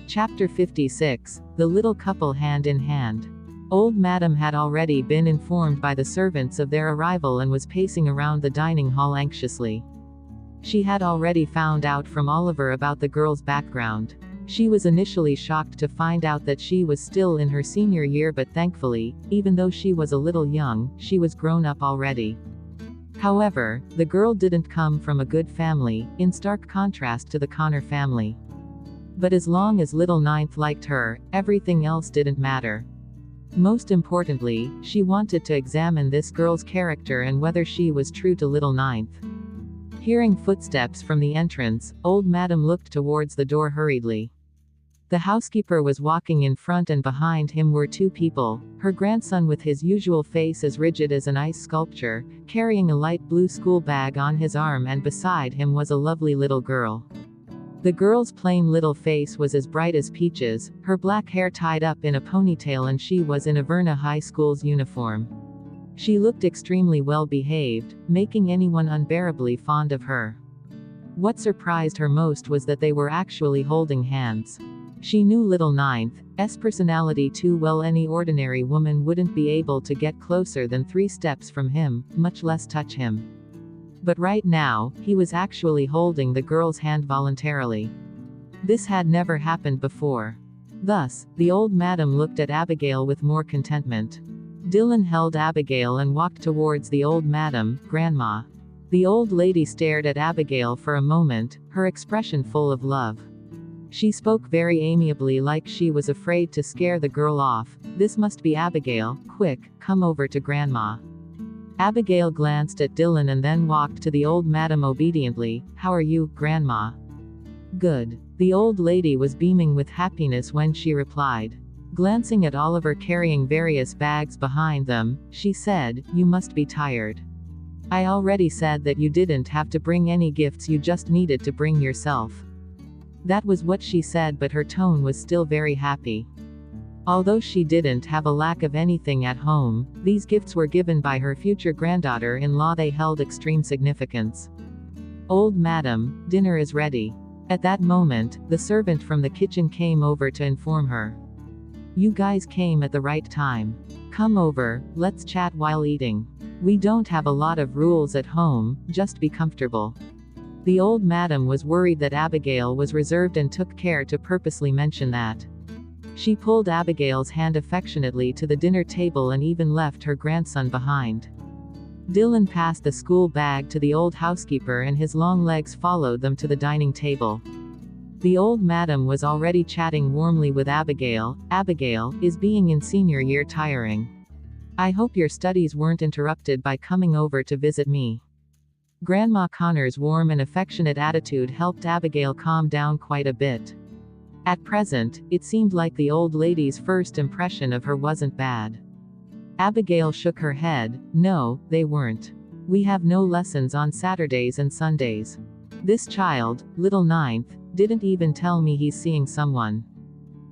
Speaker 1: Chapter 56, The Little Couple Hand in Hand. Old Madam had already been informed by the servants of their arrival and was pacing around the dining hall anxiously. She had already found out from Oliver about the girl's background. She was initially shocked to find out that she was still in her senior year, but thankfully, even though she was a little young, she was grown up already. However, the girl didn't come from a good family, in stark contrast to the Connor family. But as long as little Ninth liked her, everything else didn't matter. Most importantly, she wanted to examine this girl's character and whether she was true to little Ninth. Hearing footsteps from the entrance, old Madam looked towards the door hurriedly. The housekeeper was walking in front, and behind him were two people, her grandson with his usual face as rigid as an ice sculpture, carrying a light blue school bag on his arm, and beside him was a lovely little girl. The girl's plain little face was as bright as peaches, her black hair tied up in a ponytail, and she was in a Verna High School's uniform. She looked extremely well behaved, making anyone unbearably fond of her. What surprised her most was that they were actually holding hands. She knew little Ninth's personality too well. Any ordinary woman wouldn't be able to get closer than 3 steps from him, much less touch him. But right now, he was actually holding the girl's hand voluntarily. This had never happened before. Thus, the old madam looked at Abigail with more contentment. Dylan held Abigail and walked towards the old madam, Grandma. The old lady stared at Abigail for a moment, her expression full of love. She spoke very amiably, like she was afraid to scare the girl off. "This must be Abigail, quick, come over to Grandma." Abigail glanced at Dylan and then walked to the old madam obediently. "How are you, Grandma?" "Good." The old lady was beaming with happiness when she replied. Glancing at Oliver carrying various bags behind them, she said, "You must be tired. I already said that you didn't have to bring any gifts, you just needed to bring yourself." That was what she said, but her tone was still very happy. Although she didn't have a lack of anything at home, these gifts were given by her future granddaughter-in-law. They held extreme significance. "Old madam, dinner is ready." At that moment, the servant from the kitchen came over to inform her. "You guys came at the right time. Come over, let's chat while eating. We don't have a lot of rules at home, just be comfortable." The old madam was worried that Abigail was reserved and took care to purposely mention that. She pulled Abigail's hand affectionately to the dinner table and even left her grandson behind. Dylan passed the school bag to the old housekeeper and his long legs followed them to the dining table. The old madam was already chatting warmly with Abigail. "Abigail, is being in senior year tiring? I hope your studies weren't interrupted by coming over to visit me." Grandma Connor's warm and affectionate attitude helped Abigail calm down quite a bit. At present, it seemed like the old lady's first impression of her wasn't bad. Abigail shook her head. "No, they weren't. We have no lessons on Saturdays and Sundays. This child, little ninth, didn't even tell me he's seeing someone.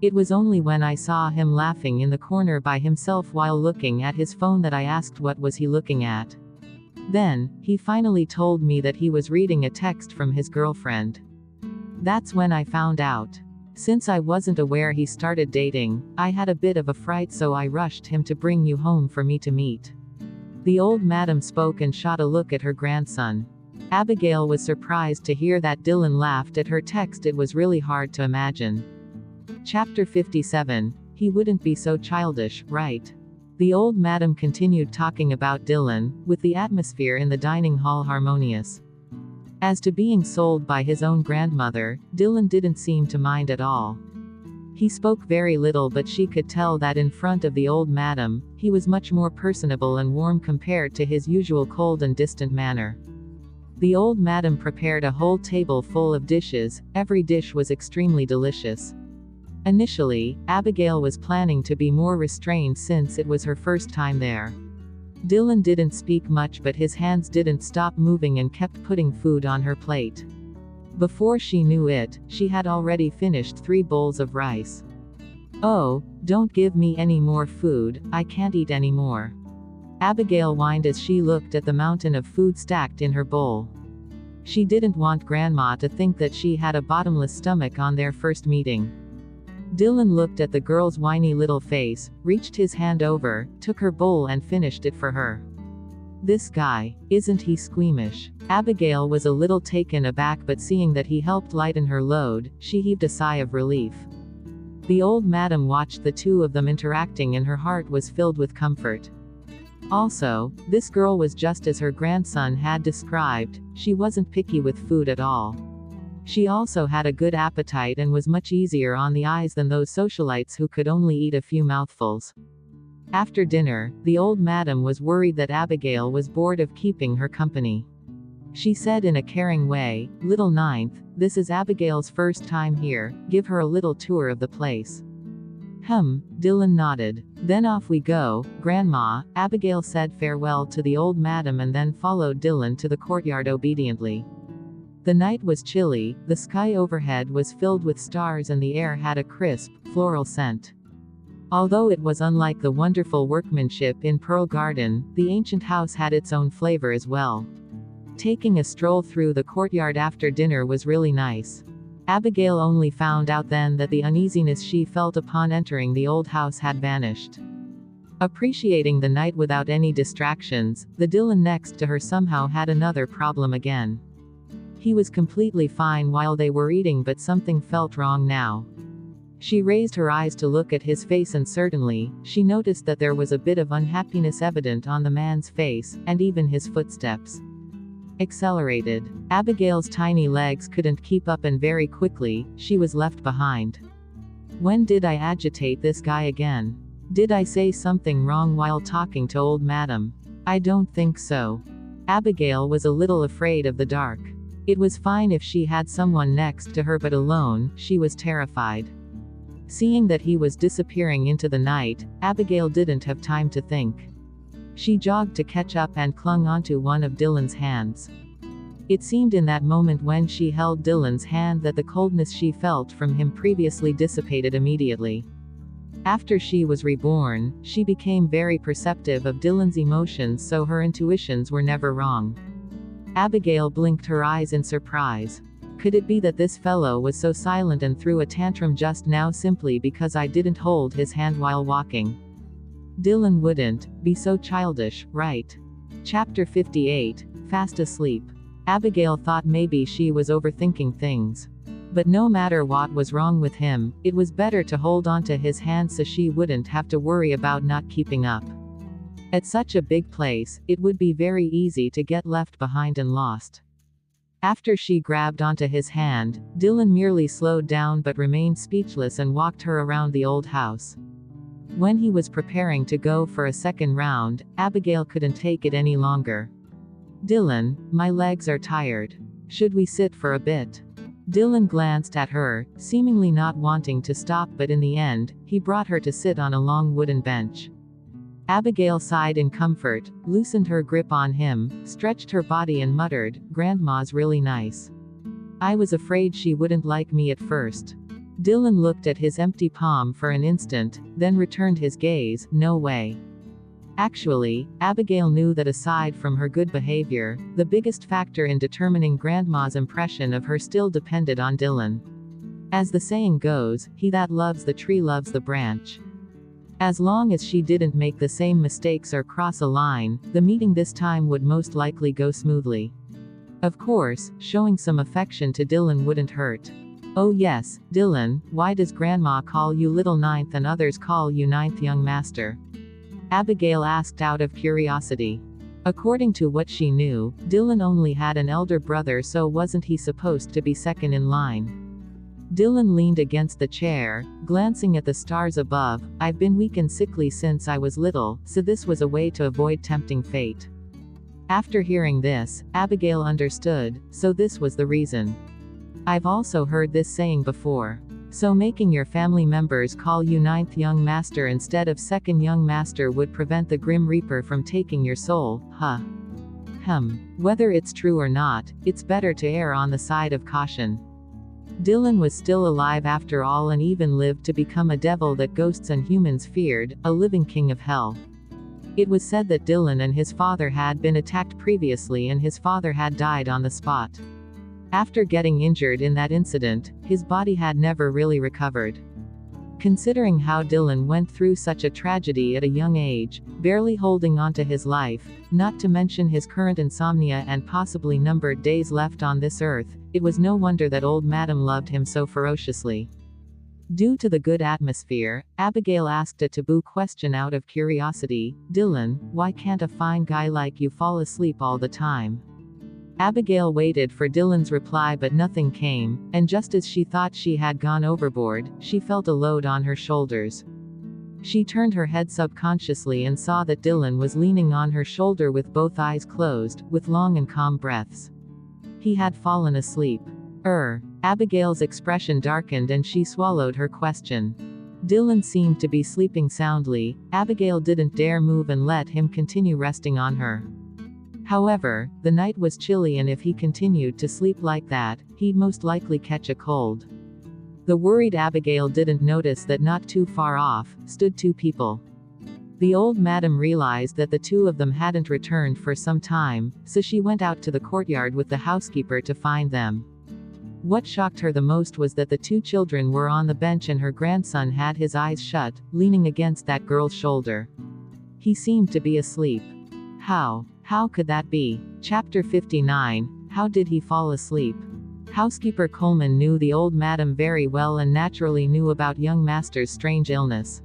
Speaker 1: It was only when I saw him laughing in the corner by himself while looking at his phone that I asked what was he looking at. Then, he finally told me that he was reading a text from his girlfriend. That's when I found out. Since I wasn't aware he started dating, I had a bit of a fright, so I rushed him to bring you home for me to meet." The old madam spoke and shot a look at her grandson. Abigail was surprised to hear that Dylan laughed at her text. It was really hard to imagine. Chapter 57. He wouldn't be so childish, right? The old madam continued talking about Dylan, with the atmosphere in the dining hall harmonious. As to being sold by his own grandmother, Dylan didn't seem to mind at all. He spoke very little, but she could tell that in front of the old madam, he was much more personable and warm compared to his usual cold and distant manner. The old madam prepared a whole table full of dishes. Every dish was extremely delicious. Initially, Abigail was planning to be more restrained since it was her first time there. Dylan didn't speak much, but his hands didn't stop moving and kept putting food on her plate. Before she knew it, she had already finished 3 bowls of rice. "Oh, don't give me any more food, I can't eat anymore," Abigail whined as she looked at the mountain of food stacked in her bowl. She didn't want Grandma to think that she had a bottomless stomach on their first meeting. Dylan looked at the girl's whiny little face, reached his hand over, took her bowl and finished it for her. "This guy, isn't he squeamish?" Abigail was a little taken aback, but seeing that he helped lighten her load, she heaved a sigh of relief. The old madam watched the two of them interacting and her heart was filled with comfort. Also, this girl was just as her grandson had described. She wasn't picky with food at all. She also had a good appetite and was much easier on the eyes than those socialites who could only eat a few mouthfuls. After dinner, the old madam was worried that Abigail was bored of keeping her company. She said in a caring way, "Little ninth, this is Abigail's first time here, give her a little tour of the place." Dylan nodded. "Then off we go, Grandma." Abigail said farewell to the old madam and then followed Dylan to the courtyard obediently. The night was chilly, the sky overhead was filled with stars and the air had a crisp, floral scent. Although it was unlike the wonderful workmanship in Pearl Garden, the ancient house had its own flavor as well. Taking a stroll through the courtyard after dinner was really nice. Abigail only found out then that the uneasiness she felt upon entering the old house had vanished. Appreciating the night without any distractions, the Dylan next to her somehow had another problem again. He was completely fine while they were eating, but something felt wrong now. She raised her eyes to look at his face and certainly, she noticed that there was a bit of unhappiness evident on the man's face, and even his footsteps accelerated. Abigail's tiny legs couldn't keep up and very quickly, she was left behind. When did I agitate this guy again? Did I say something wrong while talking to old madam? I don't think so. Abigail was a little afraid of the dark. It was fine if she had someone next to her, but alone, she was terrified. Seeing that he was disappearing into the night, Abigail didn't have time to think. She jogged to catch up and clung onto one of Dylan's hands. It seemed in that moment when she held Dylan's hand that the coldness she felt from him previously dissipated immediately. After she was reborn, she became very perceptive of Dylan's emotions, so her intuitions were never wrong. Abigail blinked her eyes in surprise. Could it be that this fellow was so silent and threw a tantrum just now simply because I didn't hold his hand while walking? Dylan wouldn't be so childish, right? Chapter 58, Fast Asleep. Abigail thought maybe she was overthinking things. But no matter what was wrong with him, it was better to hold onto his hand so she wouldn't have to worry about not keeping up. At such a big place, it would be very easy to get left behind and lost. After she grabbed onto his hand, Dylan merely slowed down but remained speechless and walked her around the old house. When he was preparing to go for a second round, Abigail couldn't take it any longer. "Dylan, my legs are tired. Should we sit for a bit?" Dylan glanced at her, seemingly not wanting to stop, but in the end, he brought her to sit on a long wooden bench. Abigail sighed in comfort, loosened her grip on him, stretched her body and muttered, "Grandma's really nice. I was afraid she wouldn't like me at first." Dylan looked at his empty palm for an instant, then returned his gaze, "No way." Actually, Abigail knew that aside from her good behavior, the biggest factor in determining Grandma's impression of her still depended on Dylan. As the saying goes, he that loves the tree loves the branch. As long as she didn't make the same mistakes or cross a line, the meeting this time would most likely go smoothly. Of course, showing some affection to Dylan wouldn't hurt. "Oh yes, Dylan, why does Grandma call you Little Ninth and others call you Ninth Young Master?" Abigail asked out of curiosity. According to what she knew, Dylan only had an elder brother, so wasn't he supposed to be second in line? Dylan leaned against the chair, glancing at the stars above. "I've been weak and sickly since I was little, so this was a way to avoid tempting fate." After hearing this, Abigail understood, so this was the reason. "I've also heard this saying before. So making your family members call you Ninth Young Master instead of Second Young Master would prevent the Grim Reaper from taking your soul, huh?" Whether it's true or not, it's better to err on the side of caution. Dylan was still alive after all and even lived to become a devil that ghosts and humans feared, a living king of hell. It was said that Dylan and his father had been attacked previously and his father had died on the spot. After getting injured in that incident, his body had never really recovered. Considering how Dylan went through such a tragedy at a young age, barely holding on to his life, not to mention his current insomnia and possibly numbered days left on this earth, it was no wonder that old Madam loved him so ferociously. Due to the good atmosphere, Abigail asked a taboo question out of curiosity, "Dylan, why can't a fine guy like you fall asleep all the time?" Abigail waited for Dylan's reply but nothing came, and just as she thought she had gone overboard, she felt a load on her shoulders. She turned her head subconsciously and saw that Dylan was leaning on her shoulder with both eyes closed, with long and calm breaths. He had fallen asleep. Abigail's expression darkened and she swallowed her question. Dylan seemed to be sleeping soundly. Abigail didn't dare move and let him continue resting on her. However, the night was chilly and if he continued to sleep like that, he'd most likely catch a cold. The worried Abigail didn't notice that not too far off, stood two people. The old madam realized that the two of them hadn't returned for some time, so she went out to the courtyard with the housekeeper to find them. What shocked her the most was that the two children were on the bench and her grandson had his eyes shut, leaning against that girl's shoulder. He seemed to be asleep. How could that be? Chapter 59, How did he fall asleep? Housekeeper Coleman knew the old madam very well and naturally knew about young master's strange illness.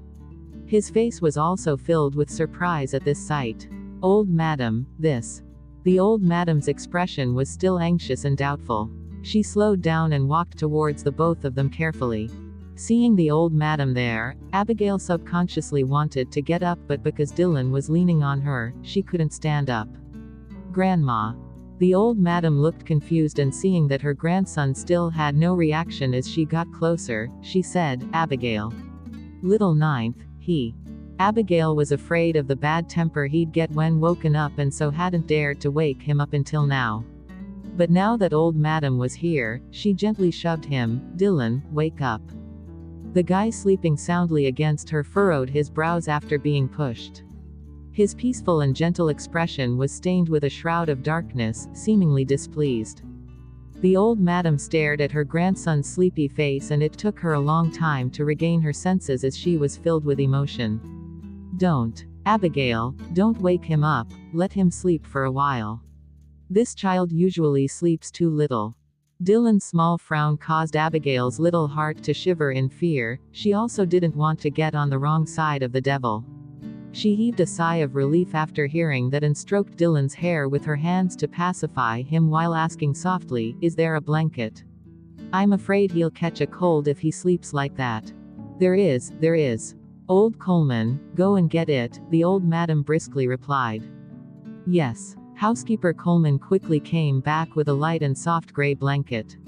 Speaker 1: His face was also filled with surprise at this sight. "Old madam, this." The old madam's expression was still anxious and doubtful. She slowed down and walked towards the both of them carefully. Seeing the old madam there, Abigail subconsciously wanted to get up, but because Dylan was leaning on her, she couldn't stand up. "Grandma." The old madam looked confused and seeing that her grandson still had no reaction as she got closer, she said, "Abigail. Little Ninth, he." Abigail was afraid of the bad temper he'd get when woken up and so hadn't dared to wake him up until now. But now that old madam was here, she gently shoved him. Dylan, wake up. The guy sleeping soundly against her furrowed his brows after being pushed. His peaceful and gentle expression was stained with a shroud of darkness, seemingly displeased. The old madam stared at her grandson's sleepy face, and it took her a long time to regain her senses as she was filled with emotion. Don't. Abigail, don't wake him up, let him sleep for a while. This child usually sleeps too little. Dylan's small frown caused Abigail's little heart to shiver in fear. She also didn't want to get on the wrong side of the devil. She heaved a sigh of relief after hearing that and stroked Dylan's hair with her hands to pacify him while asking softly, "Is there a blanket? I'm afraid he'll catch a cold if he sleeps like that." There is. Old Coleman, go and get it, the old madam briskly replied. Yes. Housekeeper Coleman quickly came back with a light and soft gray blanket.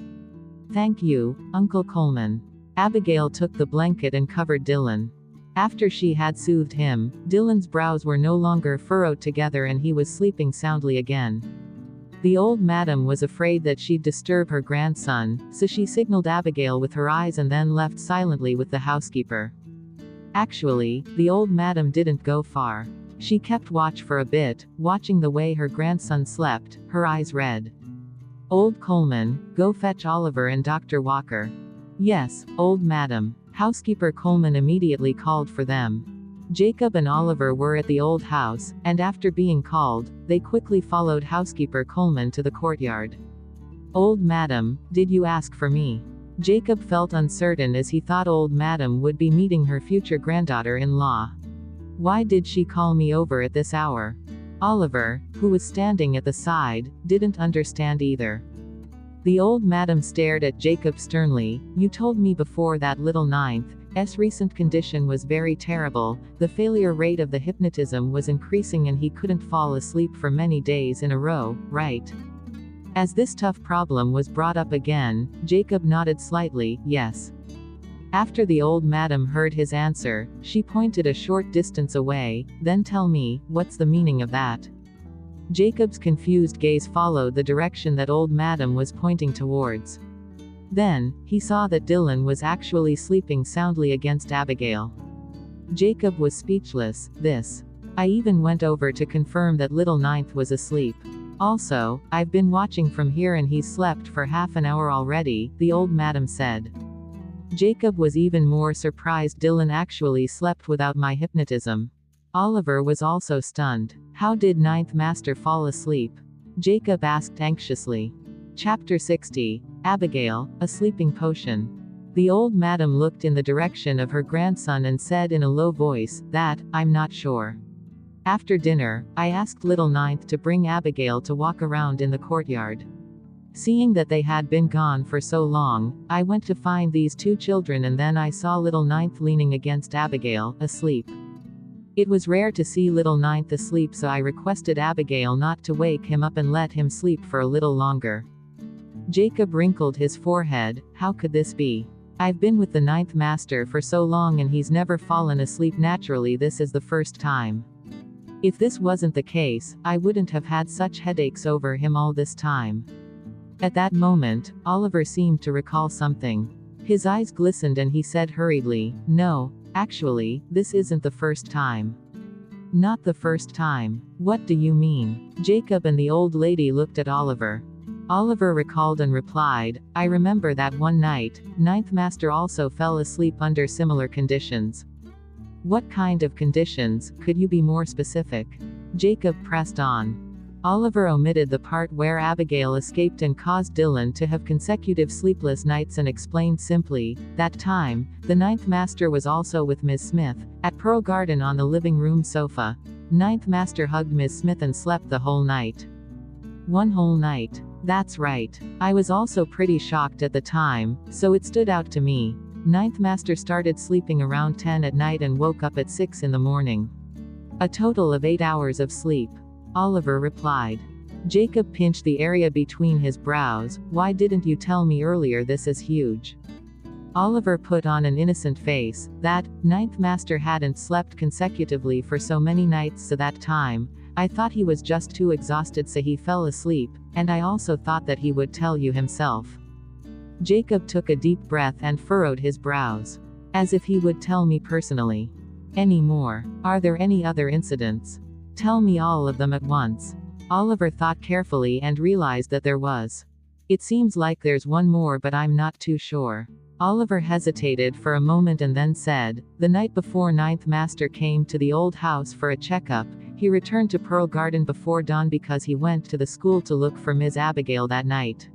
Speaker 1: Thank you, Uncle Coleman. Abigail took the blanket and covered Dylan. After she had soothed him, Dylan's brows were no longer furrowed together and he was sleeping soundly again. The old madam was afraid that she'd disturb her grandson, so she signaled Abigail with her eyes and then left silently with the housekeeper. Actually, the old madam didn't go far. She kept watch for a bit, watching the way her grandson slept, her eyes red. Old Coleman, go fetch Oliver and Dr. Walker. Yes, old madam. Housekeeper Coleman immediately called for them. Jacob and Oliver were at the old house, and after being called, they quickly followed Housekeeper Coleman to the courtyard. Old madam, did you ask for me? Jacob felt uncertain as he thought old madam would be meeting her future granddaughter-in-law. Why did she call me over at this hour? Oliver, who was standing at the side, didn't understand either. The old madam stared at Jacob sternly. You told me before that little ninth's recent condition was very terrible. The failure rate of the hypnotism was increasing and he couldn't fall asleep for many days in a row, right? As this tough problem was brought up again, Jacob nodded slightly, yes. After the old madam heard his answer, she pointed a short distance away. Then tell me, what's the meaning of that? Jacob's confused gaze followed the direction that old madam was pointing towards. Then, he saw that Dylan was actually sleeping soundly against Abigail. Jacob was speechless. I even went over to confirm that little ninth was asleep. Also, I've been watching from here and he's slept for half an hour already, the old madam said. Jacob was even more surprised Dylan actually slept without my hypnotism. Oliver was also stunned. How did ninth master fall asleep? Jacob asked anxiously. Chapter 60. Abigail, a sleeping potion. The old madam looked in the direction of her grandson and said in a low voice, I'm not sure. After dinner, I asked little ninth to bring Abigail to walk around in the courtyard. Seeing that they had been gone for so long, I went to find these two children and then I saw little ninth leaning against Abigail, asleep. It was rare to see little ninth asleep, so I requested Abigail not to wake him up and let him sleep for a little longer. Jacob wrinkled his forehead. How could this be? I've been with the ninth master for so long and he's never fallen asleep naturally. This is the first time. If this wasn't the case, I wouldn't have had such headaches over him all this time. At that moment, Oliver seemed to recall something. His eyes glistened and he said hurriedly, No, actually, this isn't the first time. Not the first time. What do you mean? Jacob and the old lady looked at Oliver. Oliver recalled and replied, I remember that one night, ninth master also fell asleep under similar conditions. What kind of conditions? Could you be more specific? Jacob pressed on. Oliver omitted the part where Abigail escaped and caused Dylan to have consecutive sleepless nights and explained simply, that time, the ninth master was also with Ms. Smith, at Pearl Garden on the living room sofa. Ninth master hugged Ms. Smith and slept the whole night. One whole night. That's right. I was also pretty shocked at the time, so it stood out to me. Ninth master started sleeping around 10 at night and woke up at 6 in the morning. A total of 8 hours of sleep. Oliver replied. Jacob pinched the area between his brows. Why didn't you tell me earlier? This is huge. Oliver put on an innocent face. That ninth master hadn't slept consecutively for so many nights so that time. I thought he was just too exhausted so he fell asleep, and I also thought that he would tell you himself. Jacob took a deep breath and furrowed his brows. As if he would tell me personally. Any more? Are there any other incidents? Tell me all of them at once. Oliver thought carefully and realized that there was. It seems like there's one more, but I'm not too sure. Oliver hesitated for a moment and then said, the night before Ninth Master came to the old house for a checkup, he returned to Pearl Garden before dawn because he went to the school to look for Ms. Abigail that night.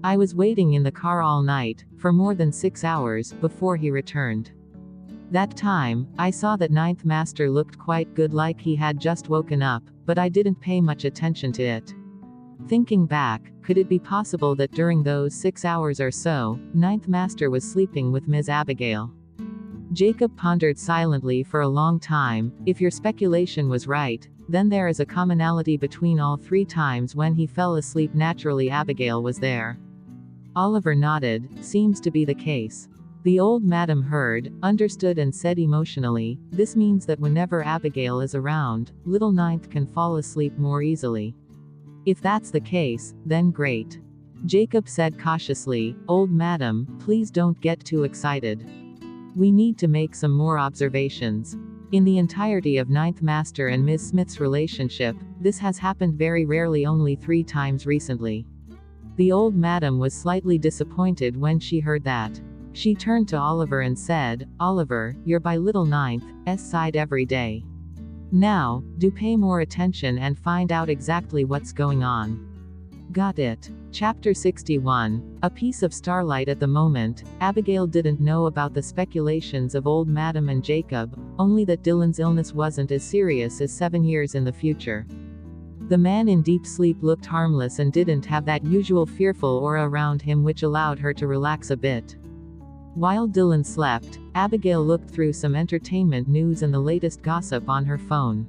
Speaker 1: I was waiting in the car all night, for more than 6 hours, before he returned. That time, I saw that Ninth Master looked quite good, like he had just woken up, but I didn't pay much attention to it. Thinking back, could it be possible that during those 6 hours or so, Ninth Master was sleeping with Ms. Abigail? Jacob pondered silently for a long time. If your speculation was right, then there is a commonality between all 3 times when he fell asleep. Naturally, Abigail was there. Oliver nodded. Seems to be the case. The old madam heard, understood and said emotionally, this means that whenever Abigail is around, little Ninth can fall asleep more easily. If that's the case, then great. Jacob said cautiously, old madam, please don't get too excited. We need to make some more observations. In the entirety of Ninth Master and Ms. Smith's relationship, this has happened very rarely, only 3 times recently. The old madam was slightly disappointed when she heard that. She turned to Oliver and said, Oliver, you're by little Ninth's side every day. Now, do pay more attention and find out exactly what's going on. Got it. Chapter 61. A piece of starlight. At the moment, Abigail didn't know about the speculations of old Madam and Jacob, only that Dylan's illness wasn't as serious as 7 years in the future. The man in deep sleep looked harmless and didn't have that usual fearful aura around him, which allowed her to relax a bit. While Dylan slept, Abigail looked through some entertainment news and the latest gossip on her phone.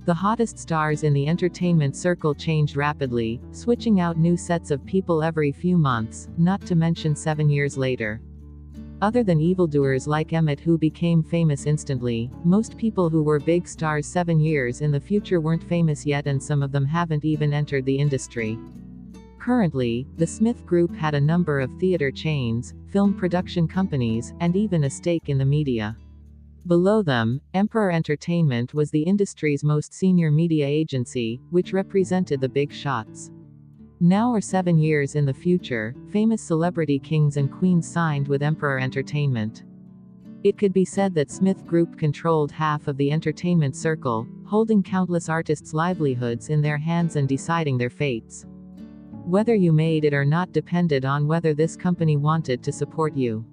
Speaker 1: The hottest stars in the entertainment circle changed rapidly, switching out new sets of people every few months, not to mention 7 years later. Other than evildoers like Emmett, who became famous instantly, most people who were big stars 7 years in the future weren't famous yet, and some of them haven't even entered the industry. Currently, the Smith Group had a number of theater chains, film production companies, and even a stake in the media. Below them, Emperor Entertainment was the industry's most senior media agency, which represented the big shots. Now or 7 years in the future, famous celebrity kings and queens signed with Emperor Entertainment. It could be said that Smith Group controlled half of the entertainment circle, holding countless artists' livelihoods in their hands and deciding their fates. Whether you made it or not depended on whether this company wanted to support you.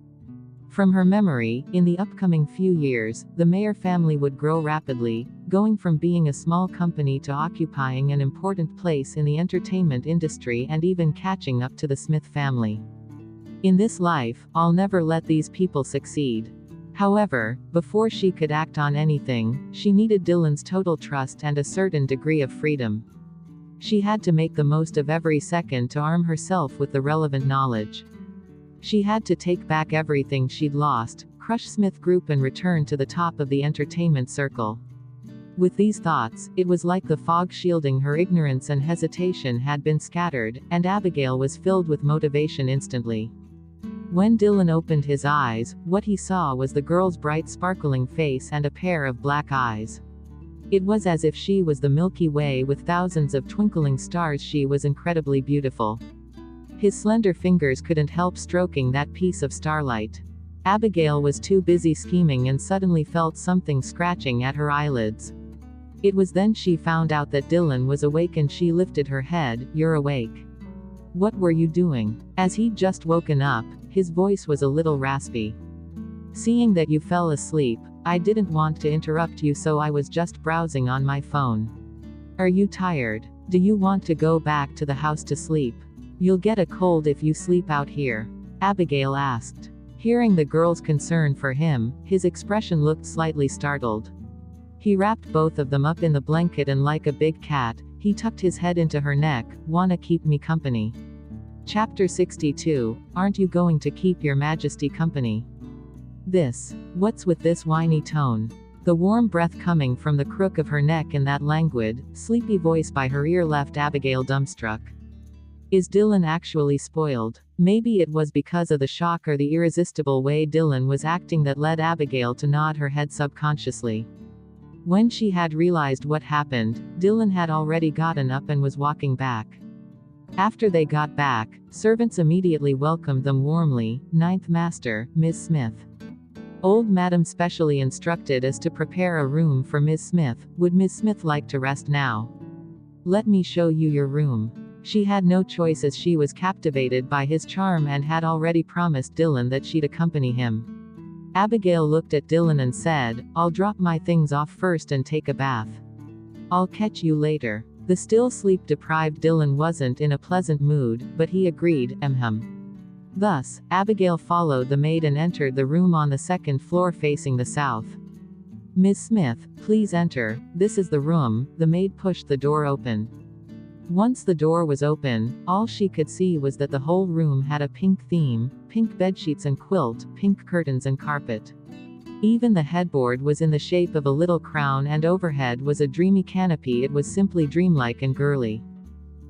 Speaker 1: From her memory, in the upcoming few years, the Mayer family would grow rapidly, going from being a small company to occupying an important place in the entertainment industry and even catching up to the Smith family. In this life, I'll never let these people succeed. However, before she could act on anything, she needed Dylan's total trust and a certain degree of freedom. She had to make the most of every second to arm herself with the relevant knowledge. She had to take back everything she'd lost, crush Smith Group and return to the top of the entertainment circle. With these thoughts, it was like the fog shielding her ignorance and hesitation had been scattered, and Abigail was filled with motivation instantly. When Dylan opened his eyes, what he saw was the girl's bright sparkling face and a pair of black eyes. It was as if she was the Milky Way with thousands of twinkling stars. She was incredibly beautiful. His slender fingers couldn't help stroking that piece of starlight. Abigail was too busy scheming and suddenly felt something scratching at her eyelids. It was then she found out that Dylan was awake and she lifted her head. You're awake. What were you doing? As he'd just woken up, his voice was a little raspy. Seeing that you fell asleep, I didn't want to interrupt you, so I was just browsing on my phone. Are you tired? Do you want to go back to the house to sleep? You'll get a cold if you sleep out here, Abigail asked. Hearing the girl's concern for him, his expression looked slightly startled. He wrapped both of them up in the blanket and like a big cat, he tucked his head into her neck. Wanna keep me company? Chapter 62, Aren't you going to keep your majesty company? What's with this whiny tone? The warm breath coming from the crook of her neck and that languid, sleepy voice by her ear left Abigail dumbstruck. Is Dylan actually spoiled? Maybe it was because of the shock or the irresistible way Dylan was acting that led Abigail to nod her head subconsciously. When she had realized what happened, Dylan had already gotten up and was walking back. After they got back, servants immediately welcomed them warmly. Ninth Master, Ms. Smith. Old Madam specially instructed us to prepare a room for Ms. Smith. Would Ms. Smith like to rest now? Let me show you your room. She had no choice as she was captivated by his charm and had already promised Dylan that she'd accompany him. Abigail looked at Dylan and said, I'll drop my things off first and take a bath. I'll catch you later. The still sleep-deprived Dylan wasn't in a pleasant mood, but he agreed, Thus, Abigail followed the maid and entered the room on the second floor facing the south. Ms. Smith, please enter, this is the room. The maid pushed the door open. Once the door was open, all she could see was that the whole room had a pink theme, pink bedsheets and quilt, pink curtains and carpet. Even the headboard was in the shape of a little crown and overhead was a dreamy canopy. It was simply dreamlike and girly.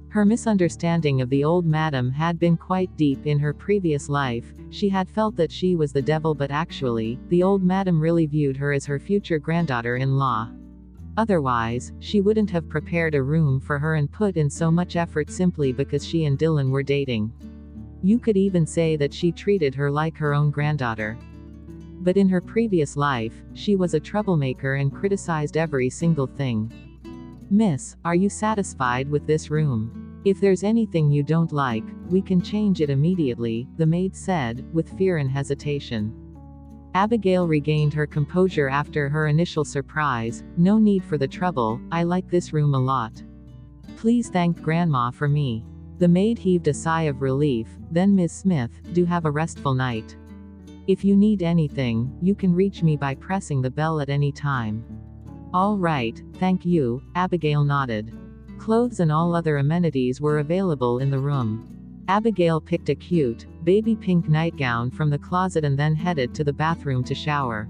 Speaker 1: Her misunderstanding of the old madam had been quite deep in her previous life. She had felt that she was the devil, but actually, the old madam really viewed her as her future granddaughter-in-law. Otherwise, she wouldn't have prepared a room for her and put in so much effort simply because she and Dylan were dating. You could even say that she treated her like her own granddaughter. But in her previous life, she was a troublemaker and criticized every single thing. Miss, are you satisfied with this room? If there's anything you don't like, we can change it immediately, the maid said, with fear and hesitation. Abigail regained her composure after her initial surprise. No need for the trouble, I like this room a lot. Please thank Grandma for me. The maid heaved a sigh of relief. Then Ms. Smith, do have a restful night. If you need anything, you can reach me by pressing the bell at any time. All right, thank you, Abigail nodded. Clothes and all other amenities were available in the room. Abigail picked a cute, baby pink nightgown from the closet and then headed to the bathroom to shower.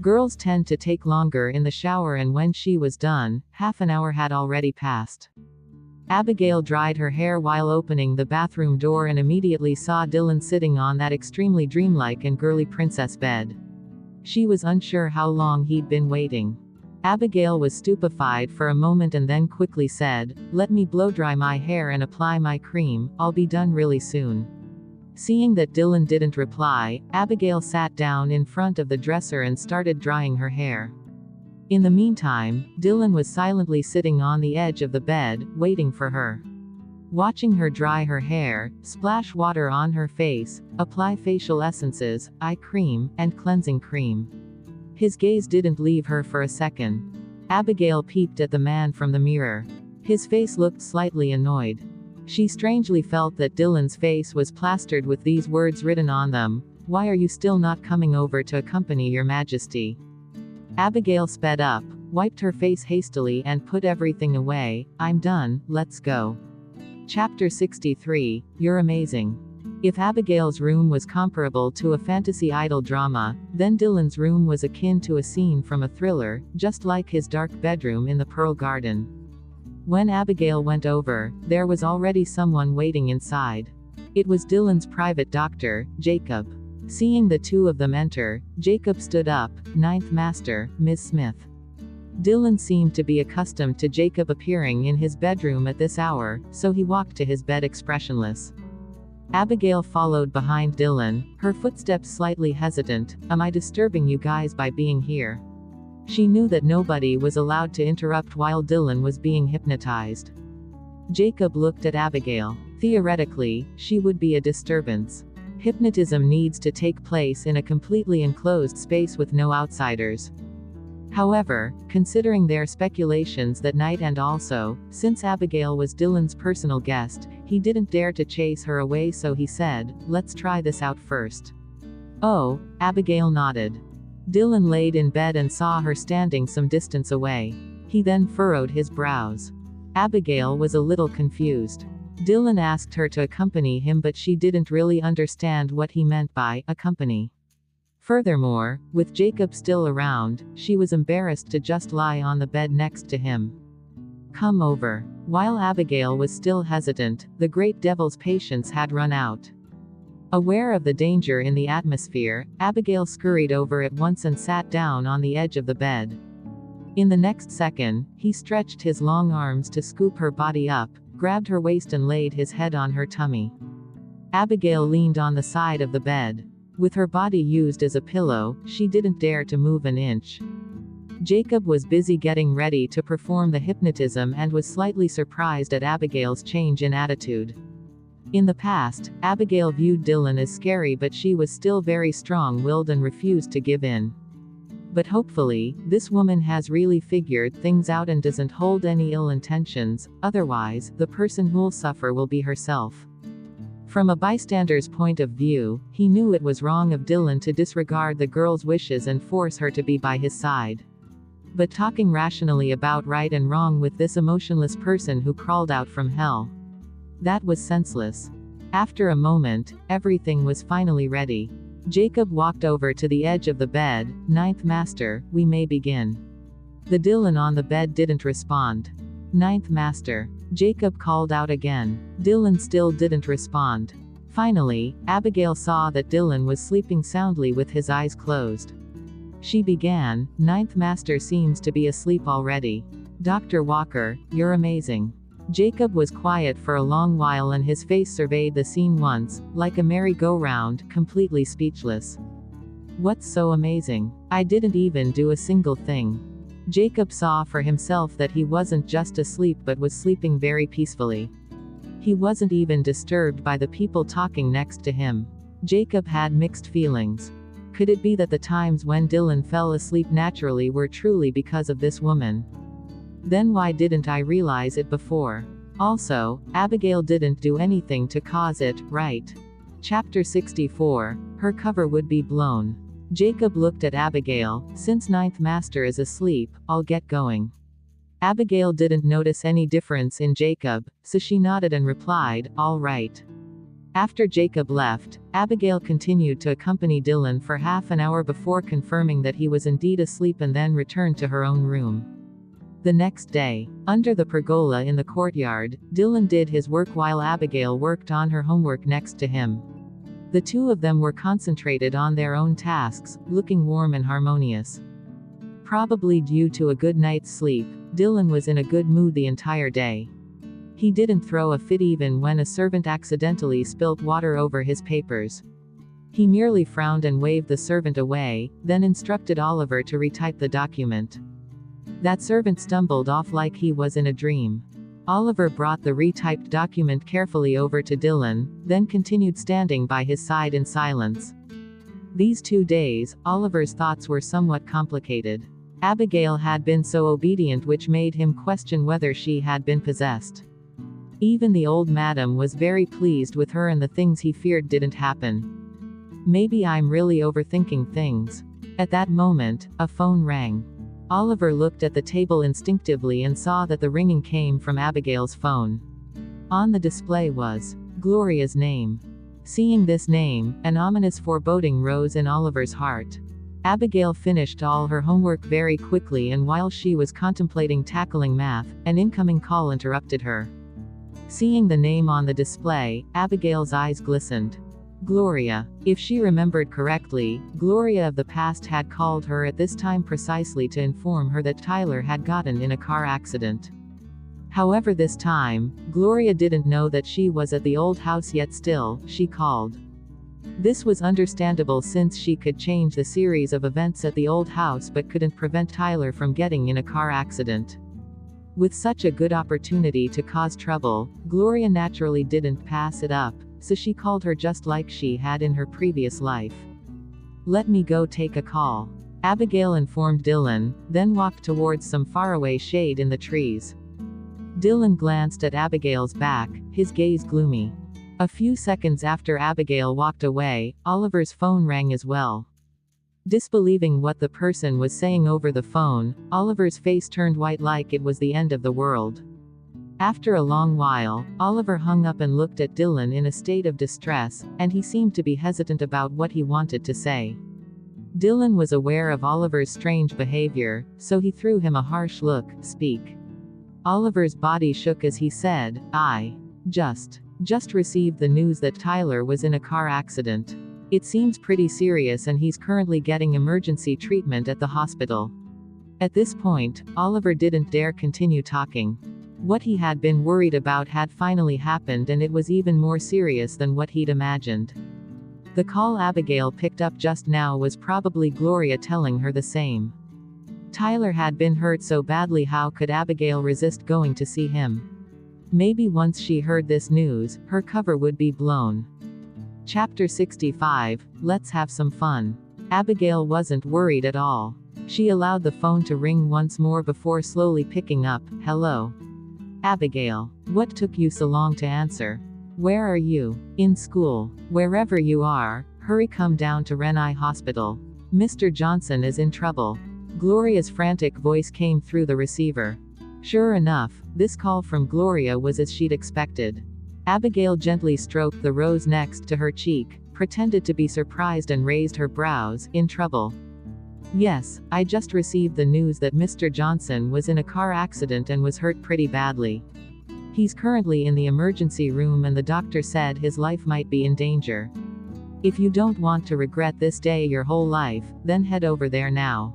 Speaker 1: Girls tend to take longer in the shower, and when she was done, half an hour had already passed. Abigail dried her hair while opening the bathroom door and immediately saw Dylan sitting on that extremely dreamlike and girly princess bed. She was unsure how long he'd been waiting. Abigail was stupefied for a moment and then quickly said, Let me blow dry my hair and apply my cream, I'll be done really soon. Seeing that Dylan didn't reply, Abigail sat down in front of the dresser and started drying her hair. In the meantime, Dylan was silently sitting on the edge of the bed, waiting for her. Watching her dry her hair, splash water on her face, apply facial essences, eye cream, and cleansing cream. His gaze didn't leave her for a second. Abigail peeped at the man from the mirror. His face looked slightly annoyed. She strangely felt that Dylan's face was plastered with these words written on them. Why are you still not coming over to accompany your majesty? Abigail sped up, wiped her face hastily and put everything away. I'm done, let's go. Chapter 63, You're amazing. If Abigail's room was comparable to a fantasy idol drama, then Dylan's room was akin to a scene from a thriller, just like his dark bedroom in the Pearl Garden. When Abigail went over, there was already someone waiting inside. It was Dylan's private doctor, Jacob. Seeing the two of them enter, Jacob stood up. Ninth Master, Ms. Smith. Dylan seemed to be accustomed to Jacob appearing in his bedroom at this hour, so he walked to his bed expressionless. Abigail followed behind Dylan, her footsteps slightly hesitant. Am I disturbing you guys by being here? She knew that nobody was allowed to interrupt while Dylan was being hypnotized. Jacob looked at Abigail. Theoretically, she would be a disturbance. Hypnotism needs to take place in a completely enclosed space with no outsiders. However, considering their speculations that night and also, since Abigail was Dylan's personal guest, he didn't dare to chase her away, so he said, Let's try this out first. Oh, Abigail nodded. Dylan laid in bed and saw her standing some distance away. He then furrowed his brows. Abigail was a little confused. Dylan asked her to accompany him, but she didn't really understand what he meant by accompany. Furthermore, with Jacob still around, she was embarrassed to just lie on the bed next to him. Come over. While Abigail was still hesitant, the great devil's patience had run out. Aware of the danger in the atmosphere, Abigail scurried over at once and sat down on the edge of the bed. In the next second, he stretched his long arms to scoop her body up, grabbed her waist and laid his head on her tummy. Abigail leaned on the side of the bed. With her body used as a pillow, she didn't dare to move an inch. Jacob was busy getting ready to perform the hypnotism and was slightly surprised at Abigail's change in attitude. In the past, Abigail viewed Dylan as scary, but she was still very strong-willed and refused to give in. But hopefully, this woman has really figured things out and doesn't hold any ill intentions, otherwise, the person who'll suffer will be herself. From a bystander's point of view, he knew it was wrong of Dylan to disregard the girl's wishes and force her to be by his side. But talking rationally about right and wrong with this emotionless person who crawled out from hell, that was senseless. After a moment, everything was finally ready. Jacob walked over to the edge of the bed. "Ninth Master, we may begin." The Dylan on the bed didn't respond. "Ninth Master." Jacob called out again. Dylan still didn't respond. Finally, Abigail saw that Dylan was sleeping soundly with his eyes closed. She began, "Ninth Master seems to be asleep already. Dr. Walker, you're amazing." Jacob was quiet for a long while and his face surveyed the scene once, like a merry-go-round, completely speechless. "What's so amazing? I didn't even do a single thing." Jacob saw for himself that he wasn't just asleep but was sleeping very peacefully. He wasn't even disturbed by the people talking next to him. Jacob had mixed feelings. Could it be that the times when Dylan fell asleep naturally were truly because of this woman? Then why didn't I realize it before? Also, Abigail didn't do anything to cause it, right? Chapter 64. Her cover would be blown. Jacob looked at Abigail. "Since Ninth Master is asleep, I'll get going." Abigail didn't notice any difference in Jacob, so she nodded and replied, "All right." After Jacob left, Abigail continued to accompany Dylan for half an hour before confirming that he was indeed asleep and then returned to her own room. The next day, under the pergola in the courtyard, Dylan did his work while Abigail worked on her homework next to him. The two of them were concentrated on their own tasks, looking warm and harmonious. Probably due to a good night's sleep, Dylan was in a good mood the entire day. He didn't throw a fit even when a servant accidentally spilt water over his papers. He merely frowned and waved the servant away, then instructed Oliver to retype the document. That servant stumbled off like he was in a dream. Oliver brought the retyped document carefully over to Dylan, then continued standing by his side in silence. These 2 days, Oliver's thoughts were somewhat complicated. Abigail had been so obedient, which made him question whether she had been possessed. Even the old madam was very pleased with her, and the things he feared didn't happen. Maybe I'm really overthinking things. At that moment, a phone rang. Oliver looked at the table instinctively and saw that the ringing came from Abigail's phone. On the display was Gloria's name. Seeing this name, an ominous foreboding rose in Oliver's heart. Abigail finished all her homework very quickly, and while she was contemplating tackling math, an incoming call interrupted her. Seeing the name on the display, Abigail's eyes glistened. Gloria. If she remembered correctly, Gloria of the past had called her at this time precisely to inform her that Tyler had gotten in a car accident. However, this time, Gloria didn't know that she was at the old house yet. Still, she called. This was understandable since she could change the series of events at the old house but couldn't prevent Tyler from getting in a car accident. With such a good opportunity to cause trouble, Gloria naturally didn't pass it up, so she called her just like she had in her previous life. "Let me go take a call," Abigail informed Dylan, then walked towards some faraway shade in the trees. Dylan glanced at Abigail's back, his gaze gloomy. A few seconds after Abigail walked away, Oliver's phone rang as well. Disbelieving what the person was saying over the phone, Oliver's face turned white like it was the end of the world. After a long while, Oliver hung up and looked at Dylan in a state of distress, and he seemed to be hesitant about what he wanted to say. Dylan was aware of Oliver's strange behavior, so he threw him a harsh look. Speak. Oliver's body shook as he said, I just received the news that Tyler was in a car accident. It seems pretty serious and he's currently getting emergency treatment at the hospital. At this point, Oliver didn't dare continue talking. What he had been worried about had finally happened, and it was even more serious than what he'd imagined. The call Abigail picked up just now was probably Gloria telling her the same. Tyler had been hurt so badly, how could Abigail resist going to see him? Maybe once she heard this news, her cover would be blown. Chapter 65, Let's have some fun. Abigail wasn't worried at all. She allowed the phone to ring once more before slowly picking up. Hello. Abigail. What took you so long to answer? Where are you? In school. Wherever you are, hurry, come down to Renai Hospital. Mr. Johnson is in trouble. Gloria's frantic voice came through the receiver. Sure enough, this call from Gloria was as she'd expected. Abigail gently stroked the rose next to her cheek, pretended to be surprised and raised her brows. In trouble? Yes, I just received the news that Mr. Johnson was in a car accident and was hurt pretty badly. He's currently in the emergency room and the doctor said his life might be in danger. If you don't want to regret this day your whole life, then head over there now.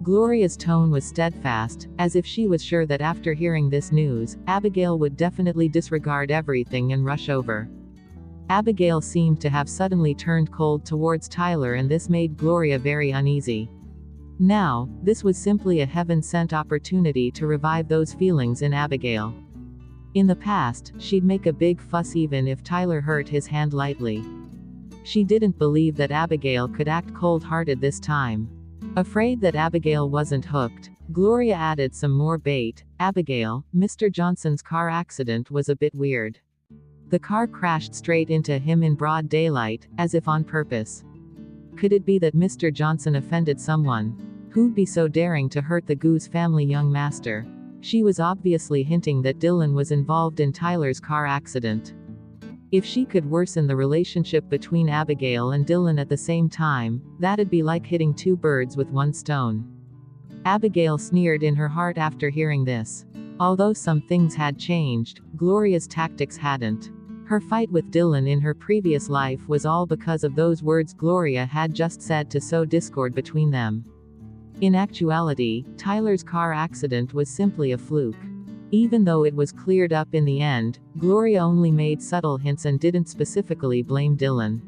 Speaker 1: Gloria's tone was steadfast, as if she was sure that after hearing this news, Abigail would definitely disregard everything and rush over. Abigail seemed to have suddenly turned cold towards Tyler, and this made Gloria very uneasy. Now, this was simply a heaven-sent opportunity to revive those feelings in Abigail. In the past, she'd make a big fuss even if Tyler hurt his hand lightly. She didn't believe that Abigail could act cold-hearted this time. Afraid that Abigail wasn't hooked, Gloria added some more bait. Abigail, Mr. Johnson's car accident was a bit weird. The car crashed straight into him in broad daylight, as if on purpose. Could it be that Mr. Johnson offended someone? Who'd be so daring to hurt the Goose family young master? She was obviously hinting that Dylan was involved in Tyler's car accident. If she could worsen the relationship between Abigail and Dylan at the same time, that'd be like hitting two birds with one stone. Abigail sneered in her heart after hearing this. Although some things had changed, Gloria's tactics hadn't. Her fight with Dylan in her previous life was all because of those words Gloria had just said to sow discord between them. In actuality, Tyler's car accident was simply a fluke. Even though it was cleared up in the end, Gloria only made subtle hints and didn't specifically blame Dylan.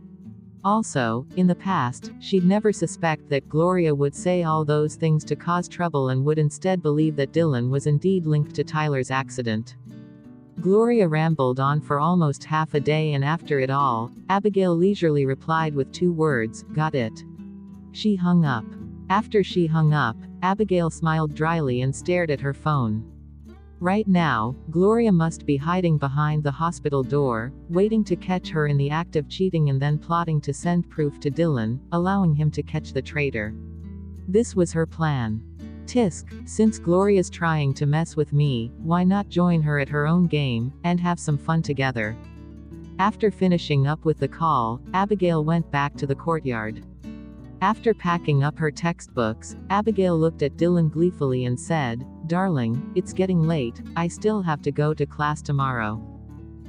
Speaker 1: Also, in the past, she'd never suspect that Gloria would say all those things to cause trouble and would instead believe that Dylan was indeed linked to Tyler's accident. Gloria rambled on for almost half a day, and after it all, Abigail leisurely replied with 2 words, "Got it." She hung up. After she hung up, Abigail smiled dryly and stared at her phone. Right now, Gloria must be hiding behind the hospital door, waiting to catch her in the act of cheating and then plotting to send proof to Dylan, allowing him to catch the traitor. This was her plan. Tisk, since Gloria's trying to mess with me, why not join her at her own game, and have some fun together? After finishing up with the call, Abigail went back to the courtyard. After packing up her textbooks, Abigail looked at Dylan gleefully and said, "Darling, it's getting late, I still have to go to class tomorrow.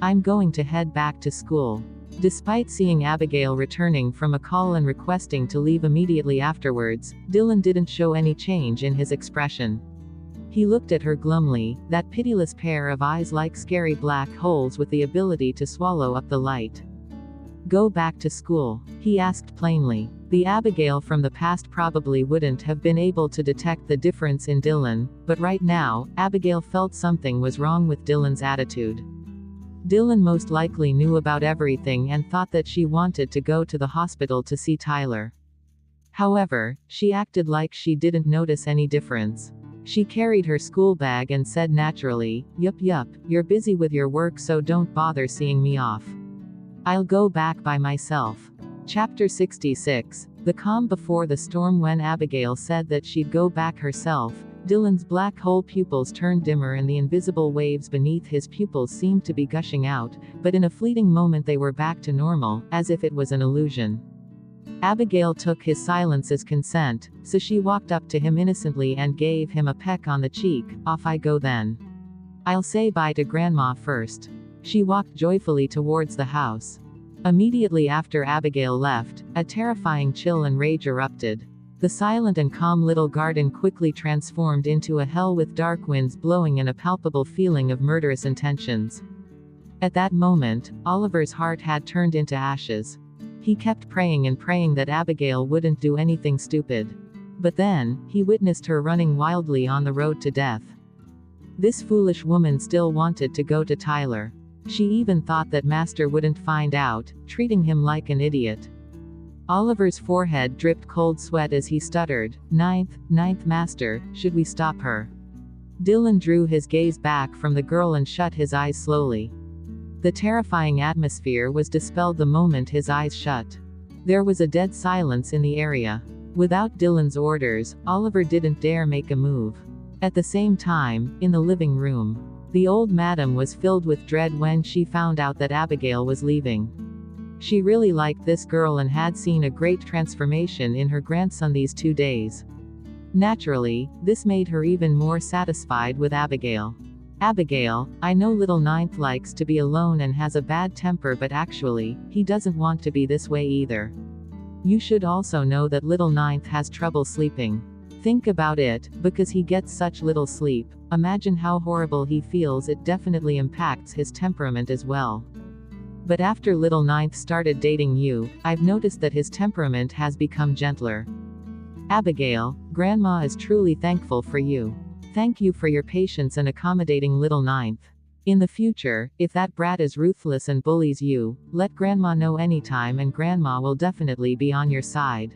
Speaker 1: I'm going to head back to school." Despite seeing Abigail returning from a call and requesting to leave immediately afterwards, Dylan didn't show any change in his expression. He looked at her glumly, that pitiless pair of eyes like scary black holes with the ability to swallow up the light. "Go back to school?" he asked plainly. The Abigail from the past probably wouldn't have been able to detect the difference in Dylan, but right now, Abigail felt something was wrong with Dylan's attitude. Dylan most likely knew about everything and thought that she wanted to go to the hospital to see Tyler. However, she acted like she didn't notice any difference. She carried her school bag and said naturally, Yup, you're busy with your work, so don't bother seeing me off. I'll go back by myself." Chapter 66, The Calm Before the Storm. When Abigail said that she'd go back herself, Dylan's black hole pupils turned dimmer and the invisible waves beneath his pupils seemed to be gushing out, but in a fleeting moment they were back to normal, as if it was an illusion. Abigail took his silence as consent, so she walked up to him innocently and gave him a peck on the cheek. Off I go then. I'll say bye to Grandma first. She walked joyfully towards the house. Immediately after Abigail left, a terrifying chill and rage erupted. The silent and calm little garden quickly transformed into a hell with dark winds blowing and a palpable feeling of murderous intentions. At that moment, Oliver's heart had turned into ashes. He kept praying and praying that Abigail wouldn't do anything stupid. But then, he witnessed her running wildly on the road to death. This foolish woman still wanted to go to Tyler. She even thought that Master wouldn't find out, treating him like an idiot. Oliver's forehead dripped cold sweat as he stuttered, Ninth, Master, should we stop her?" Dylan drew his gaze back from the girl and shut his eyes slowly. The terrifying atmosphere was dispelled the moment his eyes shut. There was a dead silence in the area. Without Dylan's orders, Oliver didn't dare make a move. At the same time, in the living room, the old madam was filled with dread when she found out that Abigail was leaving. She really liked this girl and had seen a great transformation in her grandson these 2 days. Naturally, this made her even more satisfied with Abigail. "Abigail, I know little Ninth likes to be alone and has a bad temper, but actually, he doesn't want to be this way either. You should also know that little Ninth has trouble sleeping. Think about it, because he gets such little sleep. Imagine how horrible he feels. It definitely impacts his temperament as well. But after little Ninth started dating you, I've noticed that his temperament has become gentler. Abigail, Grandma is truly thankful for you. Thank you for your patience and accommodating little Ninth. In the future, if that brat is ruthless and bullies you, let Grandma know anytime and Grandma will definitely be on your side.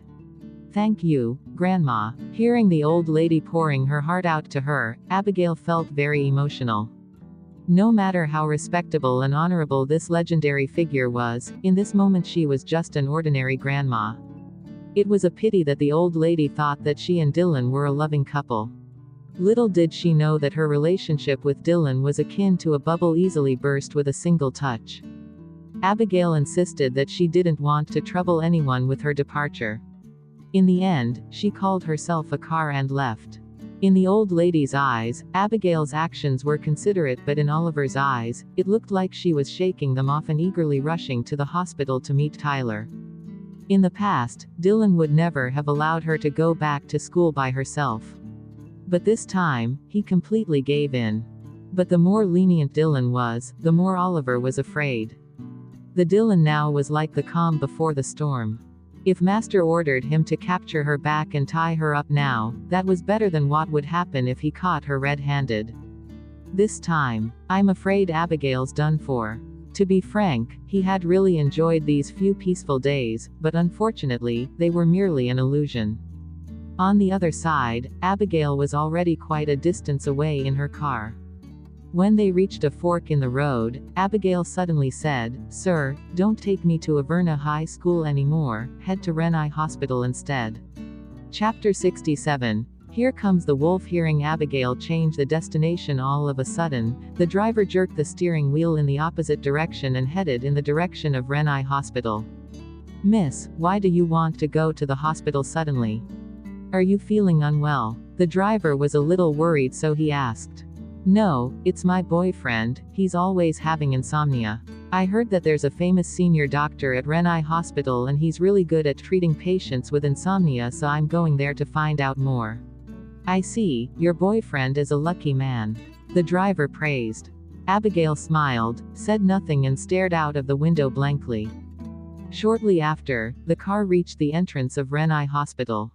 Speaker 1: Thank you, Grandma." Hearing the old lady pouring her heart out to her, Abigail felt very emotional. No matter how respectable and honorable this legendary figure was, in this moment she was just an ordinary grandma. It was a pity that the old lady thought that she and Dylan were a loving couple. Little did she know that her relationship with Dylan was akin to a bubble easily burst with a single touch. Abigail insisted that she didn't want to trouble anyone with her departure. In the end, she called herself a car and left. In the old lady's eyes, Abigail's actions were considerate, but in Oliver's eyes, it looked like she was shaking them off and eagerly rushing to the hospital to meet Tyler. In the past, Dylan would never have allowed her to go back to school by herself. But this time, he completely gave in. But the more lenient Dylan was, the more Oliver was afraid. The Dylan now was like the calm before the storm. If Master ordered him to capture her back and tie her up now, that was better than what would happen if he caught her red-handed. This time, I'm afraid Abigail's done for. To be frank, he had really enjoyed these few peaceful days, but unfortunately, they were merely an illusion. On the other side, Abigail was already quite a distance away in her car. When they reached a fork in the road, Abigail suddenly said, "Sir, don't take me to Averna High School anymore, head to Renai Hospital instead." Chapter 67. Here comes the wolf. Hearing Abigail change the destination all of a sudden, the driver jerked the steering wheel in the opposite direction and headed in the direction of Renai Hospital. "Miss, why do you want to go to the hospital suddenly? Are you feeling unwell?" The driver was a little worried, so he asked. "No, it's my boyfriend, he's always having insomnia. I heard that there's a famous senior doctor at Renai Hospital and he's really good at treating patients with insomnia, so I'm going there to find out more." "I see, your boyfriend is a lucky man," the driver praised. Abigail smiled, said nothing and stared out of the window blankly. Shortly after, the car reached the entrance of Renai Hospital.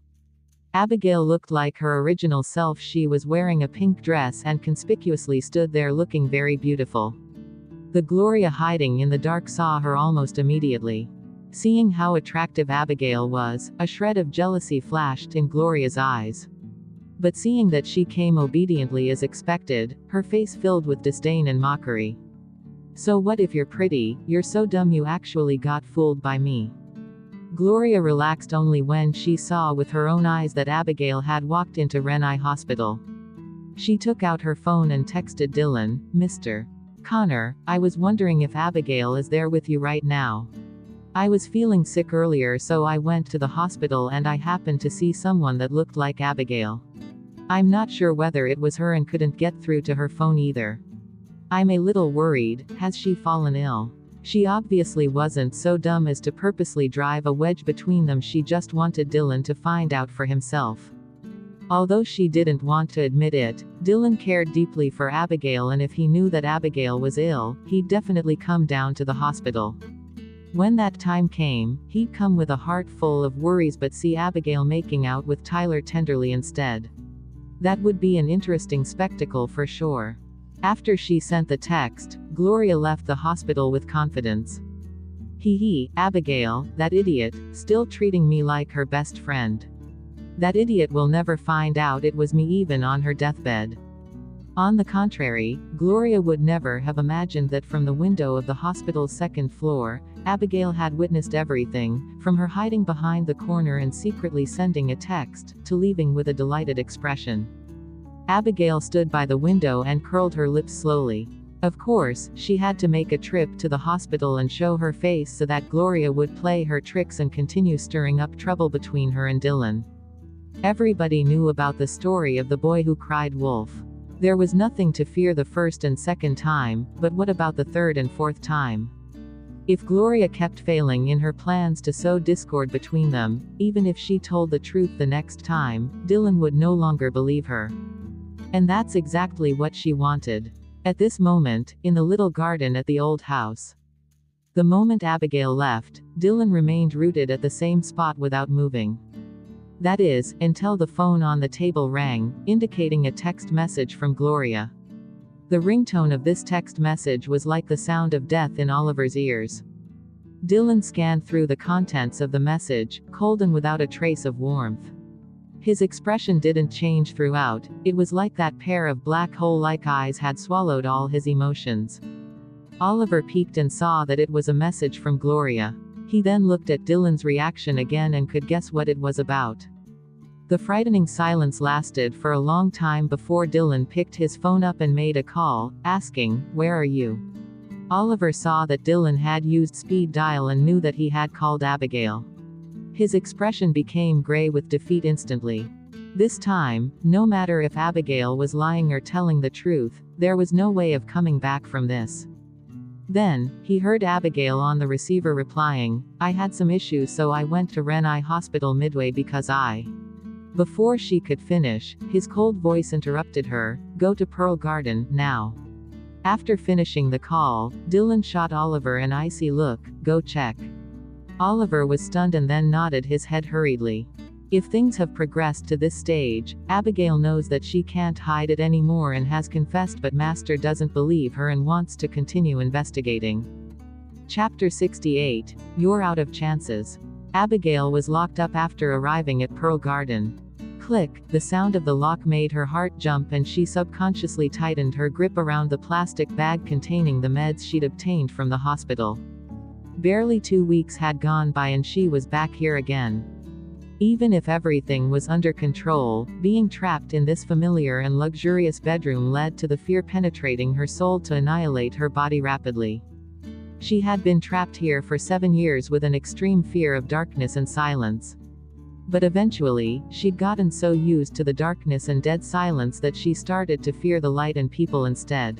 Speaker 1: Abigail looked like her original self. She was wearing a pink dress and conspicuously stood there looking very beautiful. The Gloria hiding in the dark saw her almost immediately. Seeing how attractive Abigail was, a shred of jealousy flashed in Gloria's eyes. But seeing that she came obediently as expected, her face filled with disdain and mockery. "So what if you're pretty? You're so dumb you actually got fooled by me." Gloria relaxed only when she saw with her own eyes that Abigail had walked into Renai Hospital. She took out her phone and texted Dylan, "Mr. Connor, I was wondering if Abigail is there with you right now. I was feeling sick earlier, so I went to the hospital and I happened to see someone that looked like Abigail. I'm not sure whether it was her and couldn't get through to her phone either. I'm a little worried. Has she fallen ill?" She obviously wasn't so dumb as to purposely drive a wedge between them. She just wanted Dylan to find out for himself. Although she didn't want to admit it, Dylan cared deeply for Abigail, and if he knew that Abigail was ill, he'd definitely come down to the hospital. When that time came, he'd come with a heart full of worries but see Abigail making out with Tyler tenderly instead. That would be an interesting spectacle for sure. After she sent the text, Gloria left the hospital with confidence. Abigail, that idiot, still treating me like her best friend. That idiot will never find out it was me even on her deathbed." On the contrary, Gloria would never have imagined that from the window of the hospital's second floor, Abigail had witnessed everything, from her hiding behind the corner and secretly sending a text, to leaving with a delighted expression. Abigail stood by the window and curled her lips slowly. Of course, she had to make a trip to the hospital and show her face so that Gloria would play her tricks and continue stirring up trouble between her and Dylan. Everybody knew about the story of the boy who cried wolf. There was nothing to fear the first and second time, but what about the third and fourth time? If Gloria kept failing in her plans to sow discord between them, even if she told the truth the next time, Dylan would no longer believe her. And that's exactly what she wanted. At this moment, in the little garden at the old house. The moment Abigail left, Dylan remained rooted at the same spot without moving. That is, until the phone on the table rang, indicating a text message from Gloria. The ringtone of this text message was like the sound of death in Oliver's ears. Dylan scanned through the contents of the message, cold and without a trace of warmth. His expression didn't change throughout. It was like that pair of black hole-like eyes had swallowed all his emotions. Oliver peeked and saw that it was a message from Gloria. He then looked at Dylan's reaction again and could guess what it was about. The frightening silence lasted for a long time before Dylan picked his phone up and made a call, asking, "Where are you?" Oliver saw that Dylan had used speed dial and knew that he had called Abigail. His expression became gray with defeat instantly. This time, no matter if Abigail was lying or telling the truth, there was no way of coming back from this. Then, he heard Abigail on the receiver replying, "I had some issues, so I went to Renai Hospital midway because I..." Before she could finish, his cold voice interrupted her, "Go to Pearl Garden, now." After finishing the call, Dylan shot Oliver an icy look, "Go check." Oliver was stunned and then nodded his head hurriedly. If things have progressed to this stage, Abigail knows that she can't hide it anymore and has confessed, but Master doesn't believe her and wants to continue investigating. Chapter 68. You're out of chances. Abigail was locked up after arriving at Pearl Garden. Click, the sound of the lock made her heart jump and she subconsciously tightened her grip around the plastic bag containing the meds she'd obtained from the hospital. Barely 2 weeks had gone by and she was back here again. Even if everything was under control, being trapped in this familiar and luxurious bedroom led to the fear penetrating her soul to annihilate her body rapidly. She had been trapped here for 7 years with an extreme fear of darkness and silence. But eventually, she'd gotten so used to the darkness and dead silence that she started to fear the light and people instead.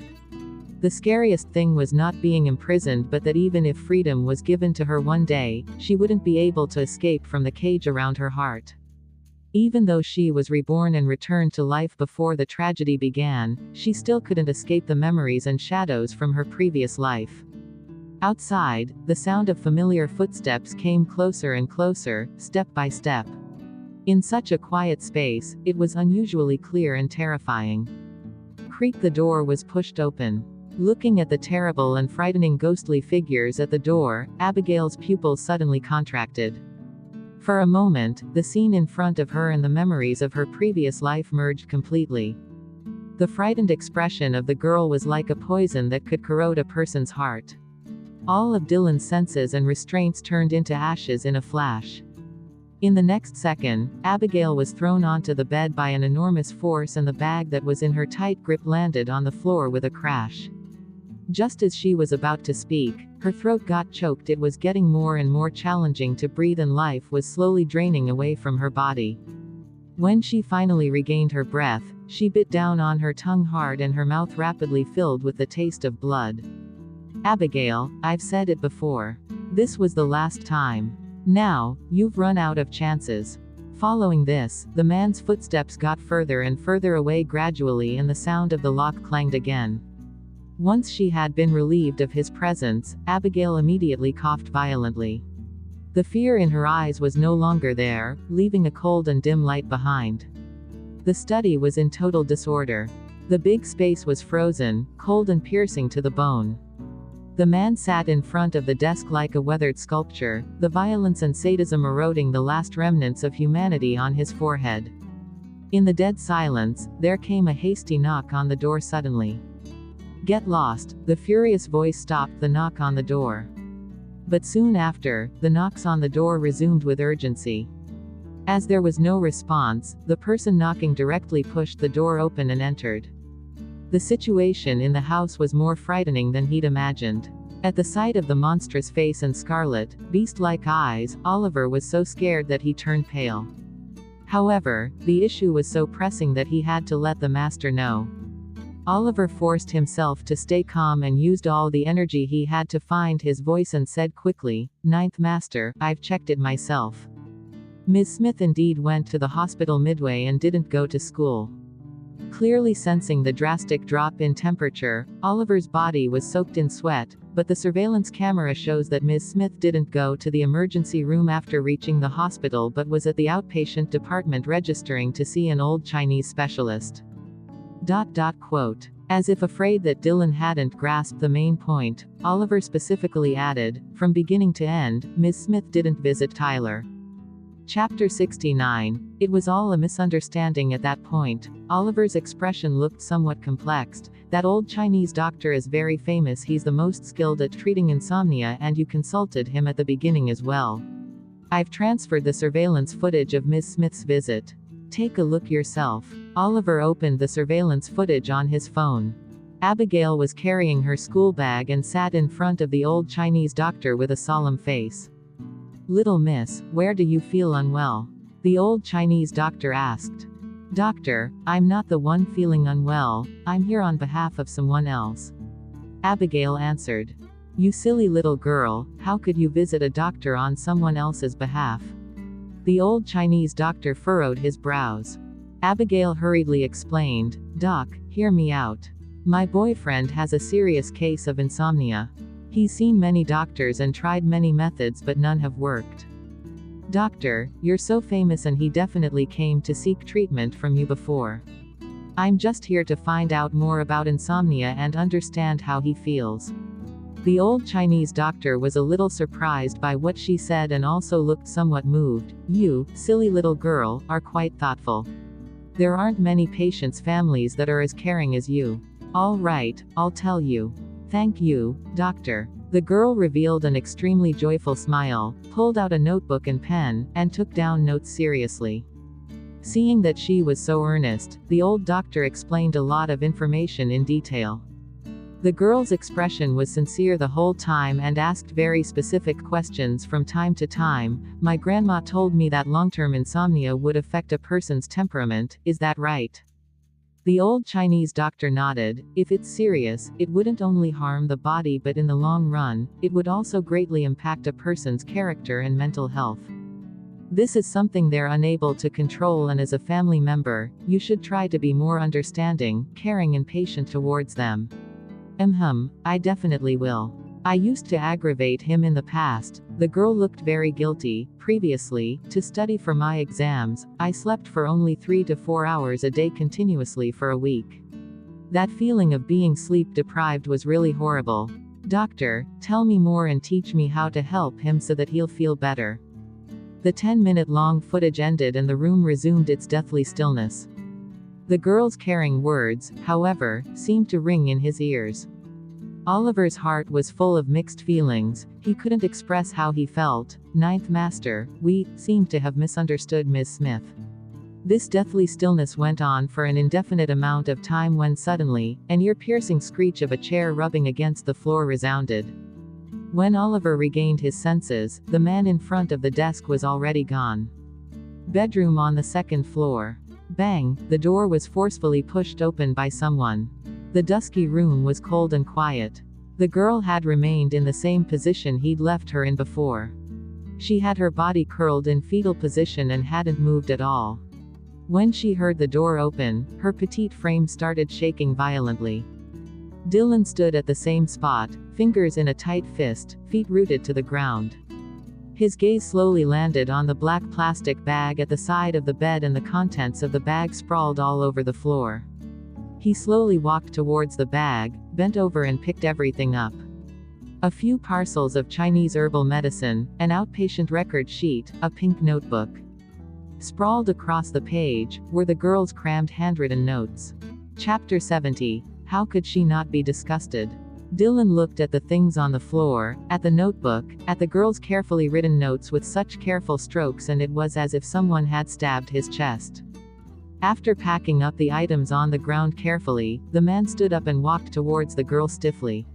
Speaker 1: The scariest thing was not being imprisoned, but that even if freedom was given to her one day, she wouldn't be able to escape from the cage around her heart. Even though she was reborn and returned to life before the tragedy began, she still couldn't escape the memories and shadows from her previous life. Outside, the sound of familiar footsteps came closer and closer, step by step. In such a quiet space, it was unusually clear and terrifying. Creak, the door was pushed open. Looking at the terrible and frightening ghostly figures at the door, Abigail's pupils suddenly contracted. For a moment, the scene in front of her and the memories of her previous life merged completely. The frightened expression of the girl was like a poison that could corrode a person's heart. All of Dylan's senses and restraints turned into ashes in a flash. In the next second, Abigail was thrown onto the bed by an enormous force and the bag that was in her tight grip landed on the floor with a crash. Just as she was about to speak, her throat got choked. It was getting more and more challenging to breathe and life was slowly draining away from her body. When she finally regained her breath, she bit down on her tongue hard and her mouth rapidly filled with the taste of blood. Abigail, I've said it before. This was the last time. Now, you've run out of chances. Following this, the man's footsteps got further and further away gradually and the sound of the lock clanged again. Once she had been relieved of his presence, Abigail immediately coughed violently. The fear in her eyes was no longer there, leaving a cold and dim light behind. The study was in total disorder. The big space was frozen, cold and piercing to the bone. The man sat in front of the desk like a weathered sculpture, the violence and sadism eroding the last remnants of humanity on his forehead. In the dead silence, there came a hasty knock on the door suddenly. "Get lost," the furious voice stopped the knock on the door. But soon after, the knocks on the door resumed with urgency. As there was no response, the person knocking directly pushed the door open and entered. The situation in the house was more frightening than he'd imagined. At the sight of the monstrous face and scarlet, beast-like eyes, Oliver was so scared that he turned pale. However, the issue was so pressing that he had to let the master know. Oliver forced himself to stay calm and used all the energy he had to find his voice and said quickly, "Ninth Master, I've checked it myself. Ms. Smith indeed went to the hospital midway and didn't go to school." Clearly sensing the drastic drop in temperature, Oliver's body was soaked in sweat, but the surveillance camera shows that Ms. Smith didn't go to the emergency room after reaching the hospital but was at the outpatient department registering to see an old Chinese specialist. Quote. As if afraid that Dylan hadn't grasped the main point, Oliver specifically added, "From beginning to end, Ms. Smith didn't visit Tyler." Chapter 69. It was all a misunderstanding at that point. Oliver's expression looked somewhat complexed. "That old Chinese doctor is very famous. He's the most skilled at treating insomnia and you consulted him at the beginning as well. I've transferred the surveillance footage of Ms. Smith's visit. Take a look yourself." Oliver opened the surveillance footage on his phone. Abigail was carrying her school bag and sat in front of the old Chinese doctor with a solemn face. "Little miss, where do you feel unwell?" the old Chinese doctor asked. "Doctor, I'm not the one feeling unwell, I'm here on behalf of someone else," Abigail answered. "You silly little girl, how could you visit a doctor on someone else's behalf?" The old Chinese doctor furrowed his brows. Abigail hurriedly explained, "Doc, hear me out. My boyfriend has a serious case of insomnia. He's seen many doctors and tried many methods but none have worked. Doctor, you're so famous and he definitely came to seek treatment from you before. I'm just here to find out more about insomnia and understand how he feels." The old Chinese doctor was a little surprised by what she said and also looked somewhat moved. "You, silly little girl, are quite thoughtful. There aren't many patients' families that are as caring as you. All right, I'll tell you. Thank you, doctor." The girl revealed an extremely joyful smile, pulled out a notebook and pen, and took down notes seriously. Seeing that she was so earnest, the old doctor explained a lot of information in detail. The girl's expression was sincere the whole time and asked very specific questions from time to time. "My grandma told me that long-term insomnia would affect a person's temperament, is that right?" The old Chinese doctor nodded. "If it's serious, it wouldn't only harm the body but in the long run, it would also greatly impact a person's character and mental health. This is something they're unable to control and as a family member, you should try to be more understanding, caring and patient towards them." I definitely will. I used to aggravate him in the past." The girl looked very guilty. "Previously, to study for my exams, I slept for only 3 to 4 hours a day continuously for a week. That feeling of being sleep deprived was really horrible. Doctor, tell me more and teach me how to help him so that he'll feel better." The 10-minute-long footage ended and the room resumed its deathly stillness. The girl's caring words, however, seemed to ring in his ears. Oliver's heart was full of mixed feelings. He couldn't express how he felt. Ninth Master, we seemed to have misunderstood Ms. Smith. This deathly stillness went on for an indefinite amount of time when suddenly, an ear-piercing screech of a chair rubbing against the floor resounded. When Oliver regained his senses, the man in front of the desk was already gone. Bedroom on the second floor. Bang, the door was forcefully pushed open by someone. The dusky room was cold and quiet. The girl had remained in the same position he'd left her in before. She had her body curled in fetal position and hadn't moved at all. When she heard the door open, her petite frame started shaking violently. Dylan stood at the same spot, fingers in a tight fist, feet rooted to the ground. His gaze slowly landed on the black plastic bag at the side of the bed, and the contents of the bag sprawled all over the floor. He slowly walked towards the bag, bent over and picked everything up. A few parcels of Chinese herbal medicine, an outpatient record sheet, a pink notebook. Sprawled across the page were the girl's crammed handwritten notes. Chapter 70. How could she not be disgusted? Dylan looked at the things on the floor, at the notebook, at the girl's carefully written notes with such careful strokes, and it was as if someone had stabbed his chest. After packing up the items on the ground carefully, the man stood up and walked towards the girl stiffly.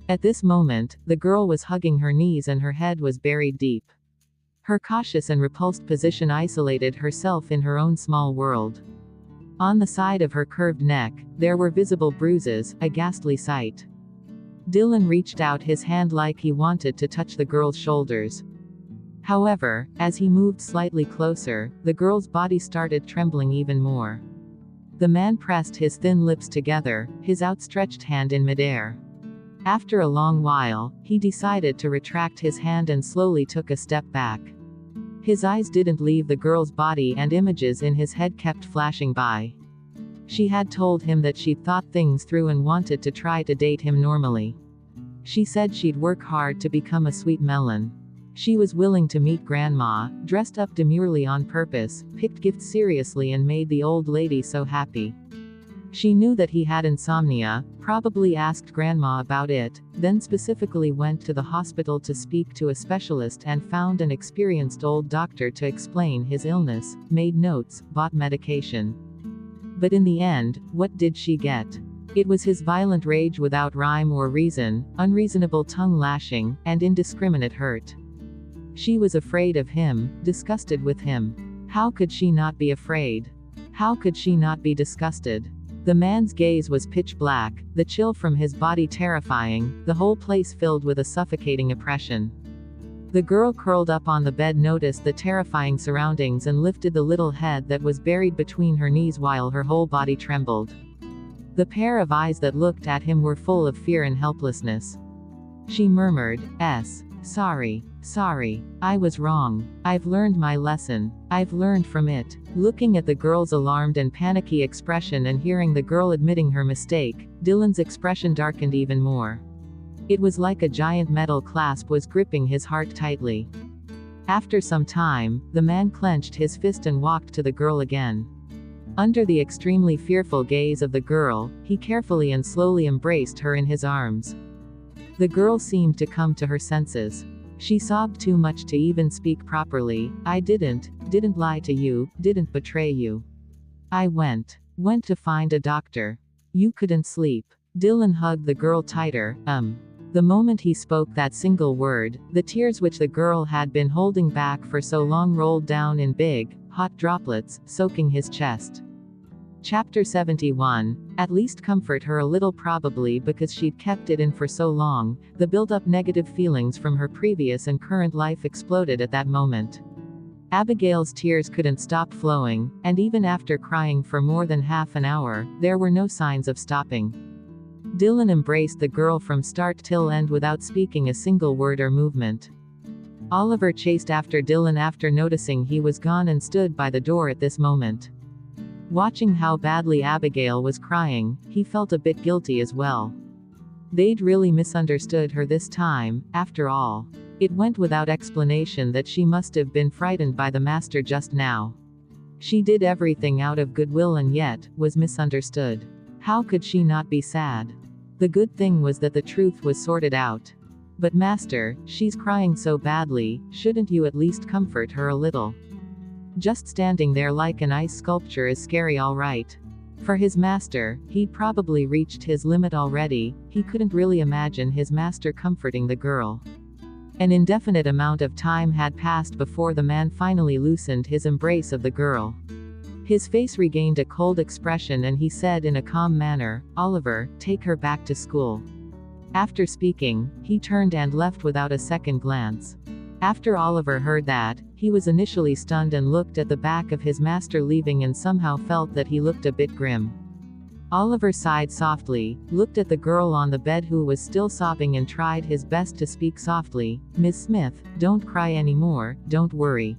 Speaker 1: At this moment, the girl was hugging her knees and her head was buried deep. Her cautious and repulsed position isolated herself in her own small world. On the side of her curved neck, there were visible bruises, a ghastly sight. Dylan reached out his hand like he wanted to touch the girl's shoulders. However, as he moved slightly closer, the girl's body started trembling even more. The man pressed his thin lips together, his outstretched hand in midair. After a long while, he decided to retract his hand and slowly took a step back. His eyes didn't leave the girl's body, and images in his head kept flashing by. She had told him that she'd thought things through and wanted to try to date him normally. She said she'd work hard to become a sweet melon. She was willing to meet Grandma, dressed up demurely on purpose, picked gifts seriously, and made the old lady so happy. She knew that he had insomnia, probably asked Grandma about it, then specifically went to the hospital to speak to a specialist and found an experienced old doctor to explain his illness, made notes, bought medication. But in the end, what did she get? It was his violent rage without rhyme or reason, unreasonable tongue lashing, and indiscriminate hurt. She was afraid of him, disgusted with him. How could she not be afraid? How could she not be disgusted? The man's gaze was pitch black, the chill from his body terrifying, the whole place filled with a suffocating oppression. The girl curled up on the bed noticed the terrifying surroundings and lifted the little head that was buried between her knees while her whole body trembled. The pair of eyes that looked at him were full of fear and helplessness. She murmured, Sorry. I was wrong. I've learned my lesson. I've learned from it." Looking at the girl's alarmed and panicky expression and hearing the girl admitting her mistake, Dylan's expression darkened even more. It was like a giant metal clasp was gripping his heart tightly. After some time, the man clenched his fist and walked to the girl again. Under the extremely fearful gaze of the girl, he carefully and slowly embraced her in his arms. The girl seemed to come to her senses. She sobbed too much to even speak properly. "I didn't lie to you, didn't betray you. I went to find a doctor. You couldn't sleep." Dylan hugged the girl tighter. The moment he spoke that single word, the tears which the girl had been holding back for so long rolled down in big, hot droplets, soaking his chest. Chapter 71. At least comfort her a little, probably because she'd kept it in for so long. The built-up negative feelings from her previous and current life exploded at that moment. Abigail's tears couldn't stop flowing, and even after crying for more than half an hour, there were no signs of stopping. Dylan embraced the girl from start till end without speaking a single word or movement. Oliver chased after Dylan after noticing he was gone and stood by the door at this moment. Watching how badly Abigail was crying, he felt a bit guilty as well. They'd really misunderstood her this time, after all. It went without explanation that she must have been frightened by the master just now. She did everything out of goodwill and yet, was misunderstood. How could she not be sad? The good thing was that the truth was sorted out. But master, she's crying so badly, shouldn't you at least comfort her a little? Just standing there like an ice sculpture is scary, all right. For his master, he'd probably reached his limit already. He couldn't really imagine his master comforting the girl. An indefinite amount of time had passed before the man finally loosened his embrace of the girl. His face regained a cold expression and he said in a calm manner, "Oliver, take her back to school." After speaking, he turned and left without a second glance. After Oliver heard that, he was initially stunned and looked at the back of his master leaving and somehow felt that he looked a bit grim. Oliver sighed softly, looked at the girl on the bed who was still sobbing and tried his best to speak softly. "Miss Smith, don't cry anymore, don't worry.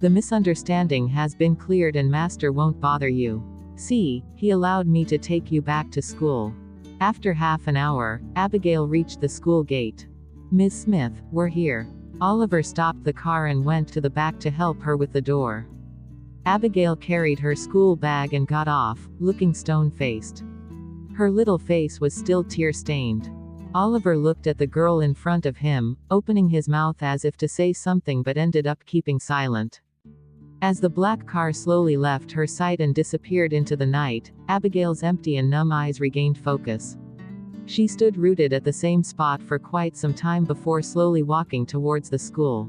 Speaker 1: The misunderstanding has been cleared and master won't bother you. See, he allowed me to take you back to school." After half an hour, Abigail reached the school gate. "Miss Smith, we're here." Oliver stopped the car and went to the back to help her with the door. Abigail carried her school bag and got off, looking stone-faced. Her little face was still tear-stained. Oliver looked at the girl in front of him, opening his mouth as if to say something but ended up keeping silent. As the black car slowly left her sight and disappeared into the night, Abigail's empty and numb eyes regained focus. She stood rooted at the same spot for quite some time before slowly walking towards the school.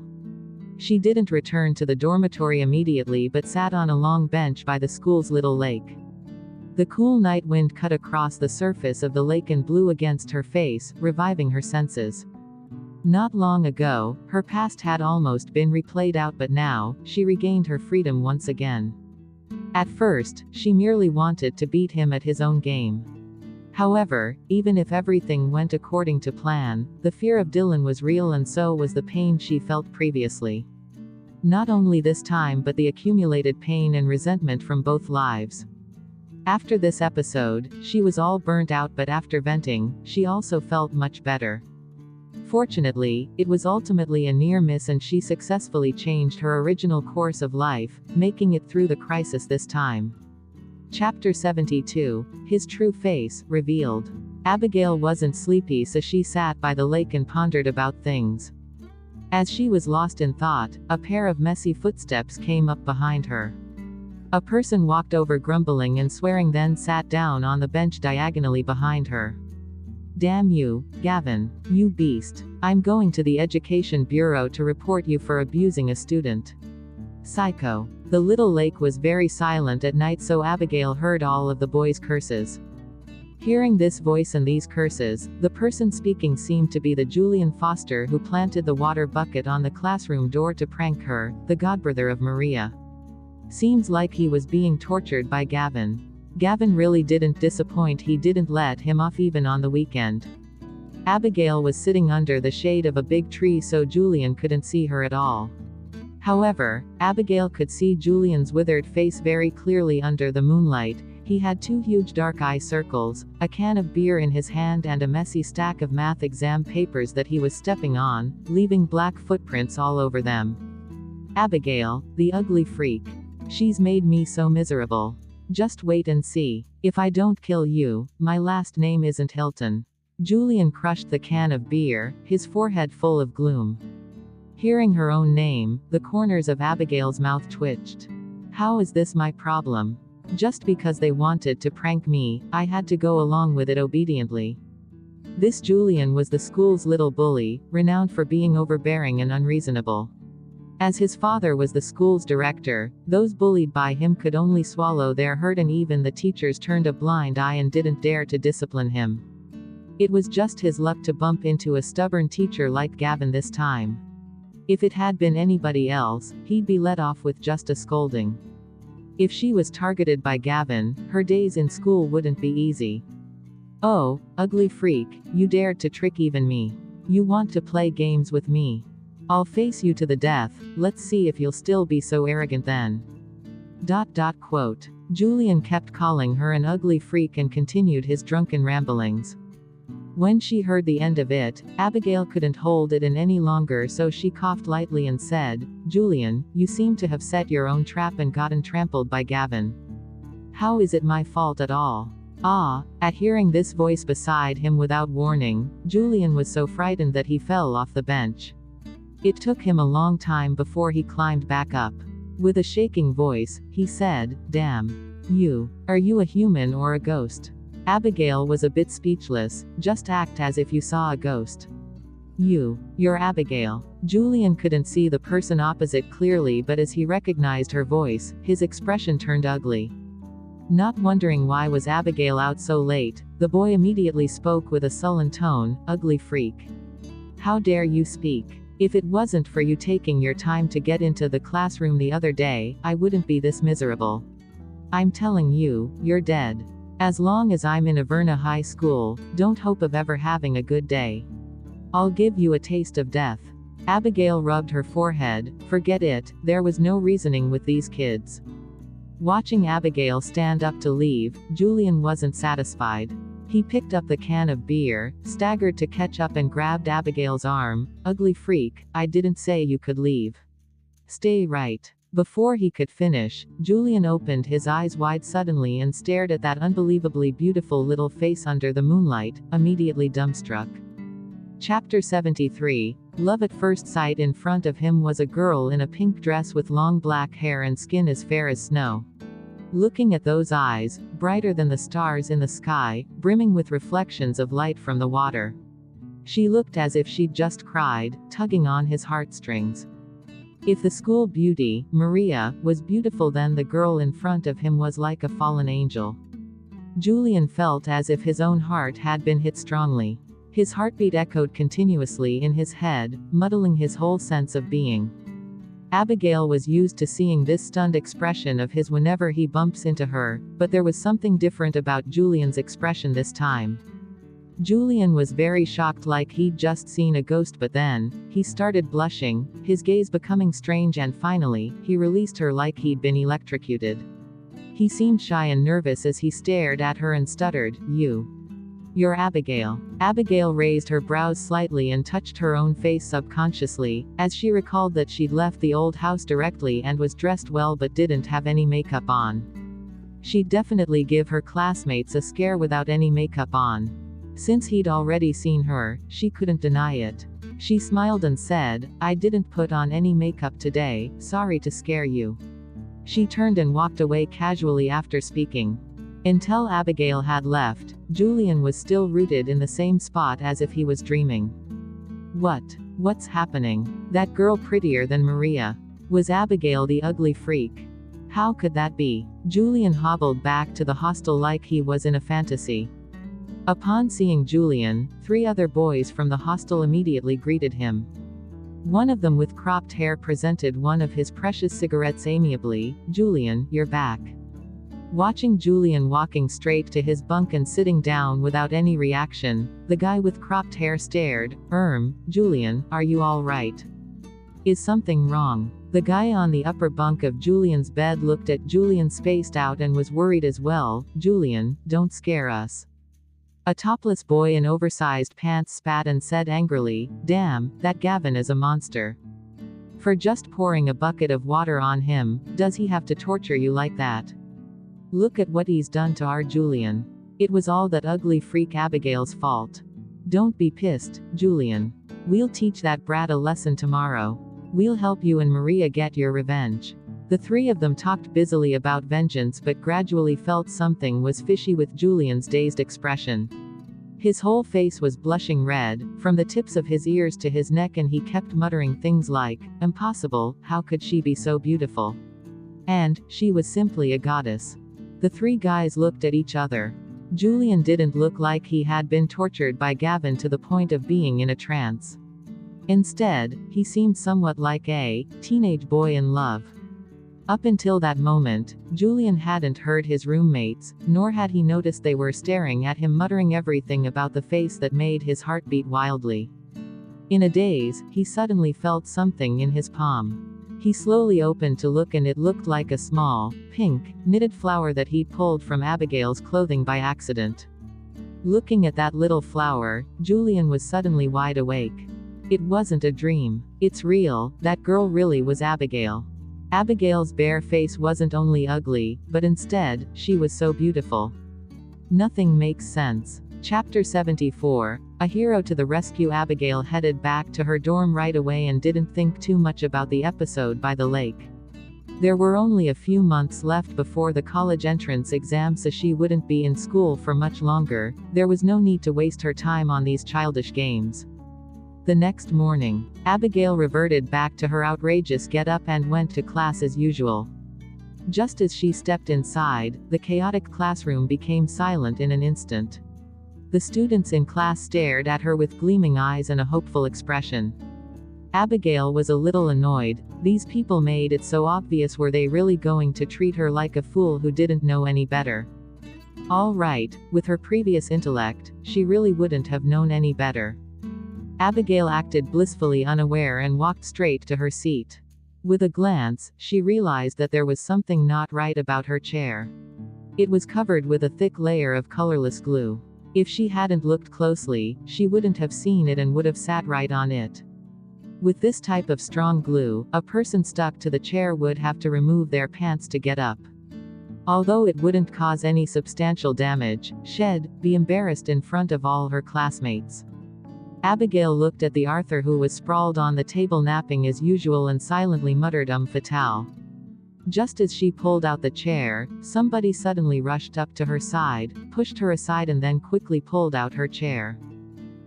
Speaker 1: She didn't return to the dormitory immediately but sat on a long bench by the school's little lake. The cool night wind cut across the surface of the lake and blew against her face, reviving her senses. Not long ago, her past had almost been replayed out, but now, she regained her freedom once again. At first, she merely wanted to beat him at his own game. However, even if everything went according to plan, the fear of Dylan was real and so was the pain she felt previously. Not only this time but the accumulated pain and resentment from both lives. After this episode, she was all burnt out, but after venting, she also felt much better. Fortunately, it was ultimately a near miss and she successfully changed her original course of life, making it through the crisis this time. Chapter 72, His True Face, Revealed. Abigail wasn't sleepy, so she sat by the lake and pondered about things. As she was lost in thought, a pair of messy footsteps came up behind her. A person walked over grumbling and swearing, then sat down on the bench diagonally behind her. "Damn you, Gavin, you beast. I'm going to the Education Bureau to report you for abusing a student." Psycho. The little lake was very silent at night, so Abigail heard all of the boys' curses. Hearing this voice and these curses, the person speaking seemed to be the Julian Foster who planted the water bucket on the classroom door to prank her, the godbrother of Maria. Seems like he was being tortured by Gavin. Gavin really didn't disappoint, he didn't let him off even on the weekend. Abigail was sitting under the shade of a big tree so Julian couldn't see her at all. However, Abigail could see Julian's withered face very clearly under the moonlight. He had two huge dark eye circles, a can of beer in his hand and a messy stack of math exam papers that he was stepping on, leaving black footprints all over them. Abigail, the ugly freak. She's made me so miserable. Just wait and see. If I don't kill you, my last name isn't Hilton. Julian crushed the can of beer, his forehead full of gloom. Hearing her own name, the corners of Abigail's mouth twitched. How is this my problem? Just because they wanted to prank me, I had to go along with it obediently. This Julian was the school's little bully, renowned for being overbearing and unreasonable. As his father was the school's director, those bullied by him could only swallow their hurt, and even the teachers turned a blind eye and didn't dare to discipline him. It was just his luck to bump into a stubborn teacher like Gavin this time. If it had been anybody else, he'd be let off with just a scolding. If she was targeted by Gavin, her days in school wouldn't be easy. "Oh, ugly freak, you dared to trick even me. You want to play games with me? I'll face you to the death, let's see if you'll still be so arrogant then." Quote. Julian kept calling her an ugly freak and continued his drunken ramblings. When she heard the end of it, Abigail couldn't hold it in any longer, so she coughed lightly and said, "Julian, you seem to have set your own trap and gotten trampled by Gavin. How is it my fault at all? Ah, at hearing this voice beside him without warning, Julian was so frightened that he fell off the bench. It took him a long time before he climbed back up. With a shaking voice, he said, "Damn. Are you a human or a ghost?" Abigail was a bit speechless. "Just act as if you saw a ghost." You're Abigail." Julian couldn't see the person opposite clearly, but as he recognized her voice, his expression turned ugly. Not wondering why was Abigail out so late, the boy immediately spoke with a sullen tone, "Ugly freak. How dare you speak? If it wasn't for you taking your time to get into the classroom the other day, I wouldn't be this miserable. I'm telling you, you're dead. As long as I'm in Averna High School, don't hope of ever having a good day. I'll give you a taste of death." Abigail rubbed her forehead. Forget it, there was no reasoning with these kids. Watching Abigail stand up to leave, Julian wasn't satisfied. He picked up the can of beer, staggered to catch up and grabbed Abigail's arm. "Ugly freak, I didn't say you could leave. Stay right." Before he could finish, Julian opened his eyes wide suddenly and stared at that unbelievably beautiful little face under the moonlight, immediately dumbstruck. Chapter 73. Love at first sight. In front of him was a girl in a pink dress with long black hair and skin as fair as snow. Looking at those eyes, brighter than the stars in the sky, brimming with reflections of light from the water. She looked as if she'd just cried, tugging on his heartstrings. If the school beauty, Maria, was beautiful, then the girl in front of him was like a fallen angel. Julian felt as if his own heart had been hit strongly. His heartbeat echoed continuously in his head, muddling his whole sense of being. Abigail was used to seeing this stunned expression of his whenever he bumps into her, but there was something different about Julian's expression this time. Julian was very shocked, like he'd just seen a ghost, but then, he started blushing, his gaze becoming strange, and finally, he released her like he'd been electrocuted. He seemed shy and nervous as he stared at her and stuttered, You're Abigail." Abigail raised her brows slightly and touched her own face subconsciously, as she recalled that she'd left the old house directly and was dressed well but didn't have any makeup on. She'd definitely give her classmates a scare without any makeup on. Since he'd already seen her, she couldn't deny it. She smiled and said, "I didn't put on any makeup today, sorry to scare you." She turned and walked away casually after speaking. Until Abigail had left, Julian was still rooted in the same spot as if he was dreaming. What's happening? That girl prettier than Maria? Was Abigail the ugly freak? How could that be? Julian hobbled back to the hostel like he was in a fantasy. Upon seeing Julian, 3 other boys from the hostel immediately greeted him. One of them with cropped hair presented one of his precious cigarettes amiably. "Julian, you're back." Watching Julian walking straight to his bunk and sitting down without any reaction, the guy with cropped hair stared. Julian, are you all right? Is something wrong?" The guy on the upper bunk of Julian's bed looked at Julian spaced out and was worried as well. "Julian, don't scare us." A topless boy in oversized pants spat and said angrily, "Damn, that Gavin is a monster. For just pouring a bucket of water on him, does he have to torture you like that? Look at what he's done to our Julian. It was all that ugly freak Abigail's fault. Don't be pissed, Julian. We'll teach that brat a lesson tomorrow. We'll help you and Maria get your revenge." The 3 of them talked busily about vengeance, but gradually felt something was fishy with Julian's dazed expression. His whole face was blushing red, from the tips of his ears to his neck, and he kept muttering things like, "Impossible, how could she be so beautiful?" And, "She was simply a goddess." The 3 guys looked at each other. Julian didn't look like he had been tortured by Gavin to the point of being in a trance. Instead, he seemed somewhat like a teenage boy in love. Up until that moment, Julian hadn't heard his roommates, nor had he noticed they were staring at him, muttering everything about the face that made his heart beat wildly. In a daze, he suddenly felt something in his palm. He slowly opened to look, and it looked like a small, pink, knitted flower that he'd pulled from Abigail's clothing by accident. Looking at that little flower, Julian was suddenly wide awake. It wasn't a dream. It's real, that girl really was Abigail. Abigail's bare face wasn't only ugly, but instead, she was so beautiful. Nothing makes sense. Chapter 74. A hero to the rescue. Abigail headed back to her dorm right away and didn't think too much about the episode by the lake. There were only a few months left before the college entrance exam, so she wouldn't be in school for much longer. There was no need to waste her time on these childish games. The next morning, Abigail reverted back to her outrageous get-up and went to class as usual. Just as she stepped inside, the chaotic classroom became silent in an instant. The students in class stared at her with gleaming eyes and a hopeful expression. Abigail was a little annoyed. These people made it so obvious. Were they really going to treat her like a fool who didn't know any better? All right, with her previous intellect, she really wouldn't have known any better. Abigail acted blissfully unaware and walked straight to her seat. With a glance, she realized that there was something not right about her chair. It was covered with a thick layer of colorless glue. If she hadn't looked closely, she wouldn't have seen it and would have sat right on it. With this type of strong glue, a person stuck to the chair would have to remove their pants to get up. Although it wouldn't cause any substantial damage, she'd be embarrassed in front of all her classmates. Abigail looked at the Arthur, who was sprawled on the table napping as usual, and silently muttered fatale. Just as she pulled out the chair, somebody suddenly rushed up to her side, pushed her aside and then quickly pulled out her chair.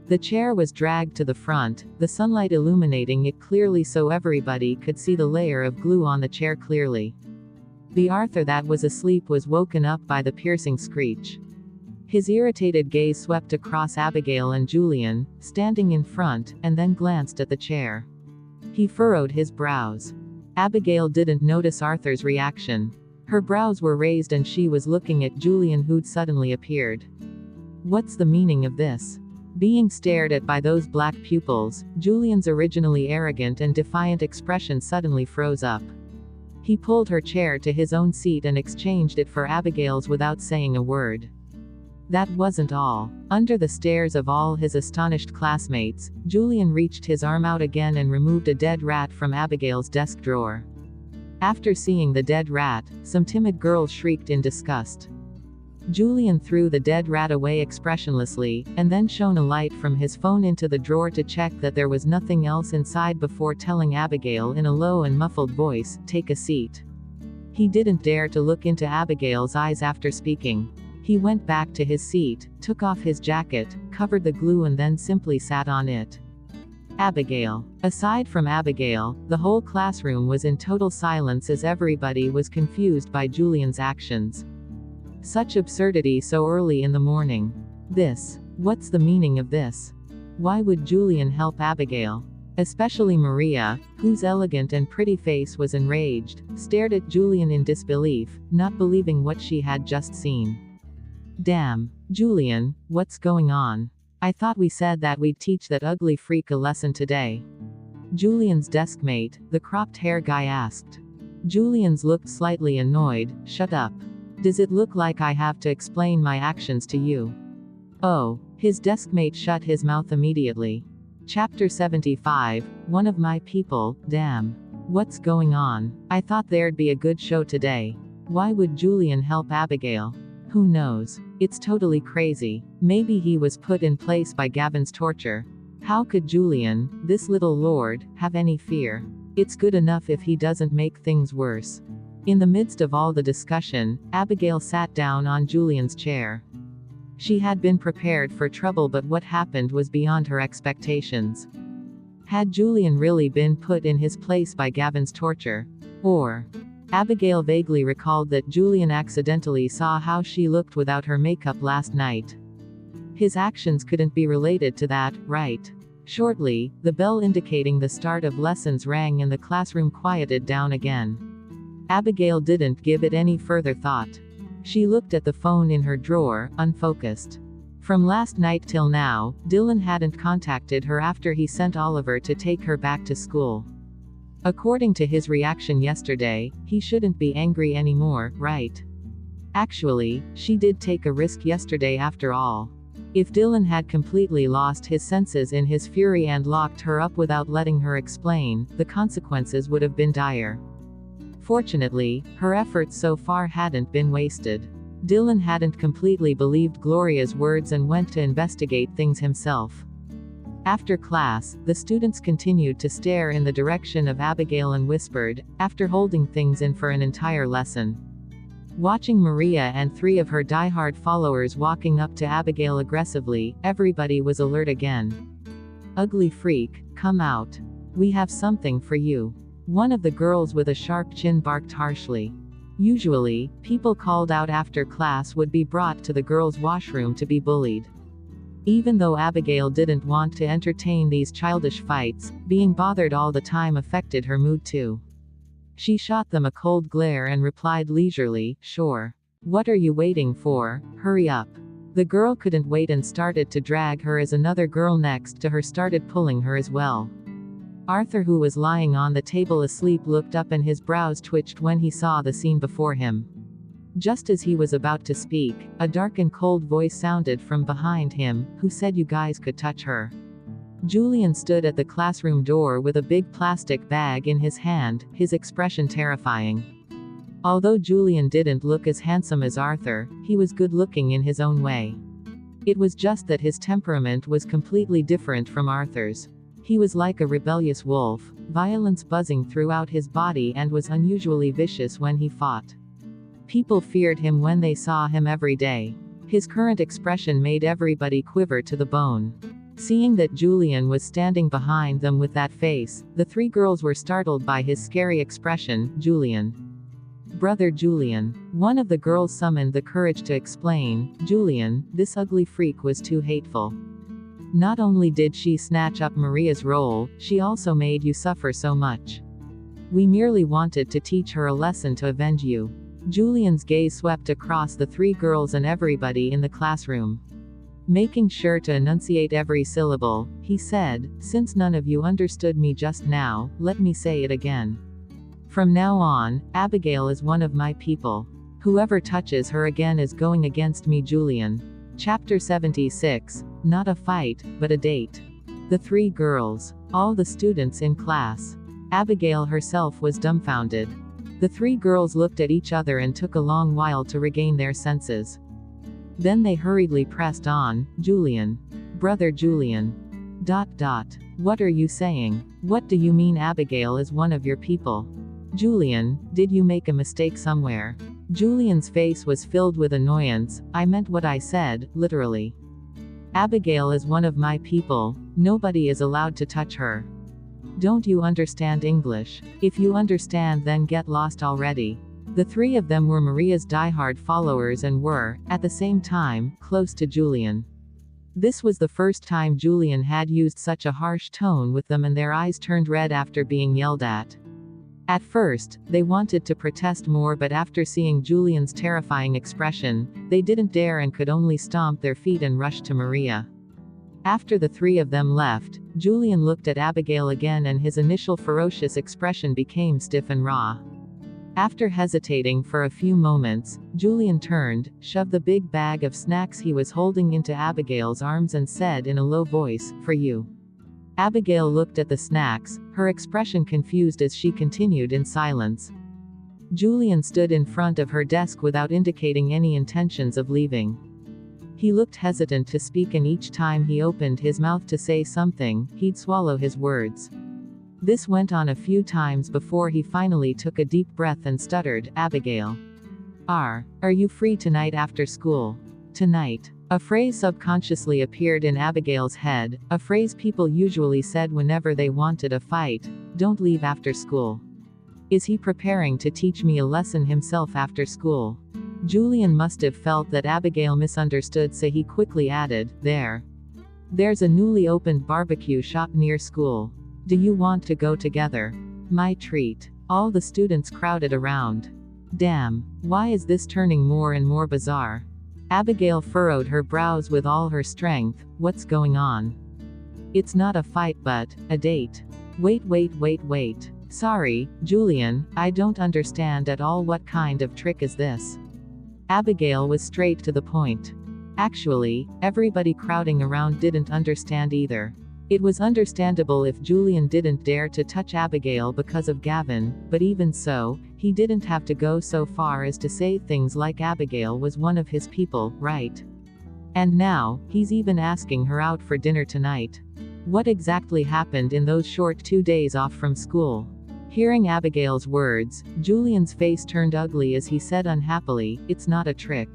Speaker 1: The chair was dragged to the front, the sunlight illuminating it clearly so everybody could see the layer of glue on the chair clearly. The Arthur that was asleep was woken up by the piercing screech. His irritated gaze swept across Abigail and Julian, standing in front, and then glanced at the chair. He furrowed his brows. Abigail didn't notice Arthur's reaction. Her brows were raised and she was looking at Julian, who'd suddenly appeared. What's the meaning of this? Being stared at by those black pupils, Julian's originally arrogant and defiant expression suddenly froze up. He pulled her chair to his own seat and exchanged it for Abigail's without saying a word. That wasn't all. Under the stares of all his astonished classmates, Julian reached his arm out again and removed a dead rat from Abigail's desk drawer. After seeing the dead rat, some timid girls shrieked in disgust. Julian threw the dead rat away expressionlessly, and then shone a light from his phone into the drawer to check that there was nothing else inside before telling Abigail in a low and muffled voice, "Take a seat." He didn't dare to look into Abigail's eyes after speaking. He went back to his seat, took off his jacket, covered the glue and then simply sat on it. Abigail. Aside from Abigail, the whole classroom was in total silence as everybody was confused by Julian's actions. Such absurdity so early in the morning. What's the meaning of this? Why would Julian help Abigail? Especially Maria, whose elegant and pretty face was enraged, stared at Julian in disbelief, not believing what she had just seen. Damn, Julian, what's going on? I thought we said that we'd teach that ugly freak a lesson today. Julian's deskmate, the cropped hair guy, asked. Julian's looked slightly annoyed. Shut up. Does it look like I have to explain my actions to you? Oh, his deskmate shut his mouth immediately. Chapter 75, One of my people. Damn. What's going on? I thought there'd be a good show today. Why would Julian help Abigail? Who knows? It's totally crazy. Maybe he was put in place by Gavin's torture. How could Julian, this little lord, have any fear? It's good enough if he doesn't make things worse. In the midst of all the discussion, Abigail sat down on Julian's chair. She had been prepared for trouble, but what happened was beyond her expectations. Had Julian really been put in his place by Gavin's torture? Or? Abigail vaguely recalled that Julian accidentally saw how she looked without her makeup last night. His actions couldn't be related to that, right? Shortly, the bell indicating the start of lessons rang and the classroom quieted down again. Abigail didn't give it any further thought. She looked at the phone in her drawer, unfocused. From last night till now, Dylan hadn't contacted her after he sent Oliver to take her back to school. According to his reaction yesterday, he shouldn't be angry anymore, right? Actually, she did take a risk yesterday after all. If Dylan had completely lost his senses in his fury and locked her up without letting her explain, the consequences would have been dire. Fortunately, her efforts so far hadn't been wasted. Dylan hadn't completely believed Gloria's words and went to investigate things himself. After class, the students continued to stare in the direction of Abigail and whispered, after holding things in for an entire lesson. Watching Maria and 3 of her diehard followers walking up to Abigail aggressively, everybody was alert again. "Ugly freak, come out. We have something for you." One of the girls with a sharp chin barked harshly. Usually, people called out after class would be brought to the girls' washroom to be bullied. Even though Abigail didn't want to entertain these childish fights, being bothered all the time affected her mood too. She shot them a cold glare and replied leisurely, "Sure. What are you waiting for? Hurry up." The girl couldn't wait and started to drag her as another girl next to her started pulling her as well. Arthur, who was lying on the table asleep, looked up and his brows twitched when he saw the scene before him. Just as he was about to speak, a dark and cold voice sounded from behind him. "Who said you guys could touch her?" Julian stood at the classroom door with a big plastic bag in his hand, his expression terrifying. Although Julian didn't look as handsome as Arthur, he was good-looking in his own way. It was just that his temperament was completely different from Arthur's. He was like a rebellious wolf, violence buzzing throughout his body, and was unusually vicious when he fought. People feared him when they saw him every day. His current expression made everybody quiver to the bone. Seeing that Julian was standing behind them with that face, the 3 girls were startled by his scary expression. "Julian. Brother Julian." One of the girls summoned the courage to explain, "Julian, this ugly freak was too hateful. Not only did she snatch up Maria's role, she also made you suffer so much. We merely wanted to teach her a lesson to avenge you." Julian's gaze swept across the 3 girls and everybody in the classroom. Making sure to enunciate every syllable, he said, "Since none of you understood me just now, let me say it again. From now on, Abigail is one of my people. Whoever touches her again is going against me." Julian. Chapter 76. Not a fight, but a date. The 3 girls. All the students in class. Abigail herself was dumbfounded. The 3 girls looked at each other and took a long while to regain their senses. Then they hurriedly pressed on, "Julian. Brother Julian. ... What are you saying? What do you mean Abigail is one of your people? Julian, did you make a mistake somewhere?" Julian's face was filled with annoyance. "I meant what I said, literally. Abigail is one of my people. Nobody is allowed to touch her. Don't you understand English? If you understand, then get lost already." The 3 of them were Maria's diehard followers and were, at the same time, close to Julian. This was the first time Julian had used such a harsh tone with them, and their eyes turned red after being yelled at. At first, they wanted to protest more, but after seeing Julian's terrifying expression, they didn't dare and could only stomp their feet and rush to Maria. After the 3 of them left, Julian looked at Abigail again, and his initial ferocious expression became stiff and raw. After hesitating for a few moments, Julian turned, shoved the big bag of snacks he was holding into Abigail's arms and said in a low voice, "For you." Abigail looked at the snacks, her expression confused as she continued in silence. Julian stood in front of her desk without indicating any intentions of leaving. He looked hesitant to speak, and each time he opened his mouth to say something, he'd swallow his words. This went on a few times before he finally took a deep breath and stuttered, "Abigail. Are you free tonight after school?" Tonight. A phrase subconsciously appeared in Abigail's head, a phrase people usually said whenever they wanted a fight. "Don't leave after school. Is he preparing to teach me a lesson himself after school?" Julian must have felt that Abigail misunderstood, so he quickly added, There's a newly opened barbecue shop near school. Do you want to go together? My treat." All the students crowded around. Damn, why is this turning more and more bizarre? Abigail furrowed her brows with all her strength. What's going on? It's not a fight but a date. Wait. Sorry, Julian, I don't understand at all. What kind of trick is this? Abigail was straight to the point. Actually, everybody crowding around didn't understand either. It was understandable if Julian didn't dare to touch Abigail because of Gavin, but even so, he didn't have to go so far as to say things like Abigail was one of his people, right? And now, he's even asking her out for dinner tonight. What exactly happened in those short 2 days off from school? Hearing Abigail's words, Julian's face turned ugly as he said unhappily, "It's not a trick."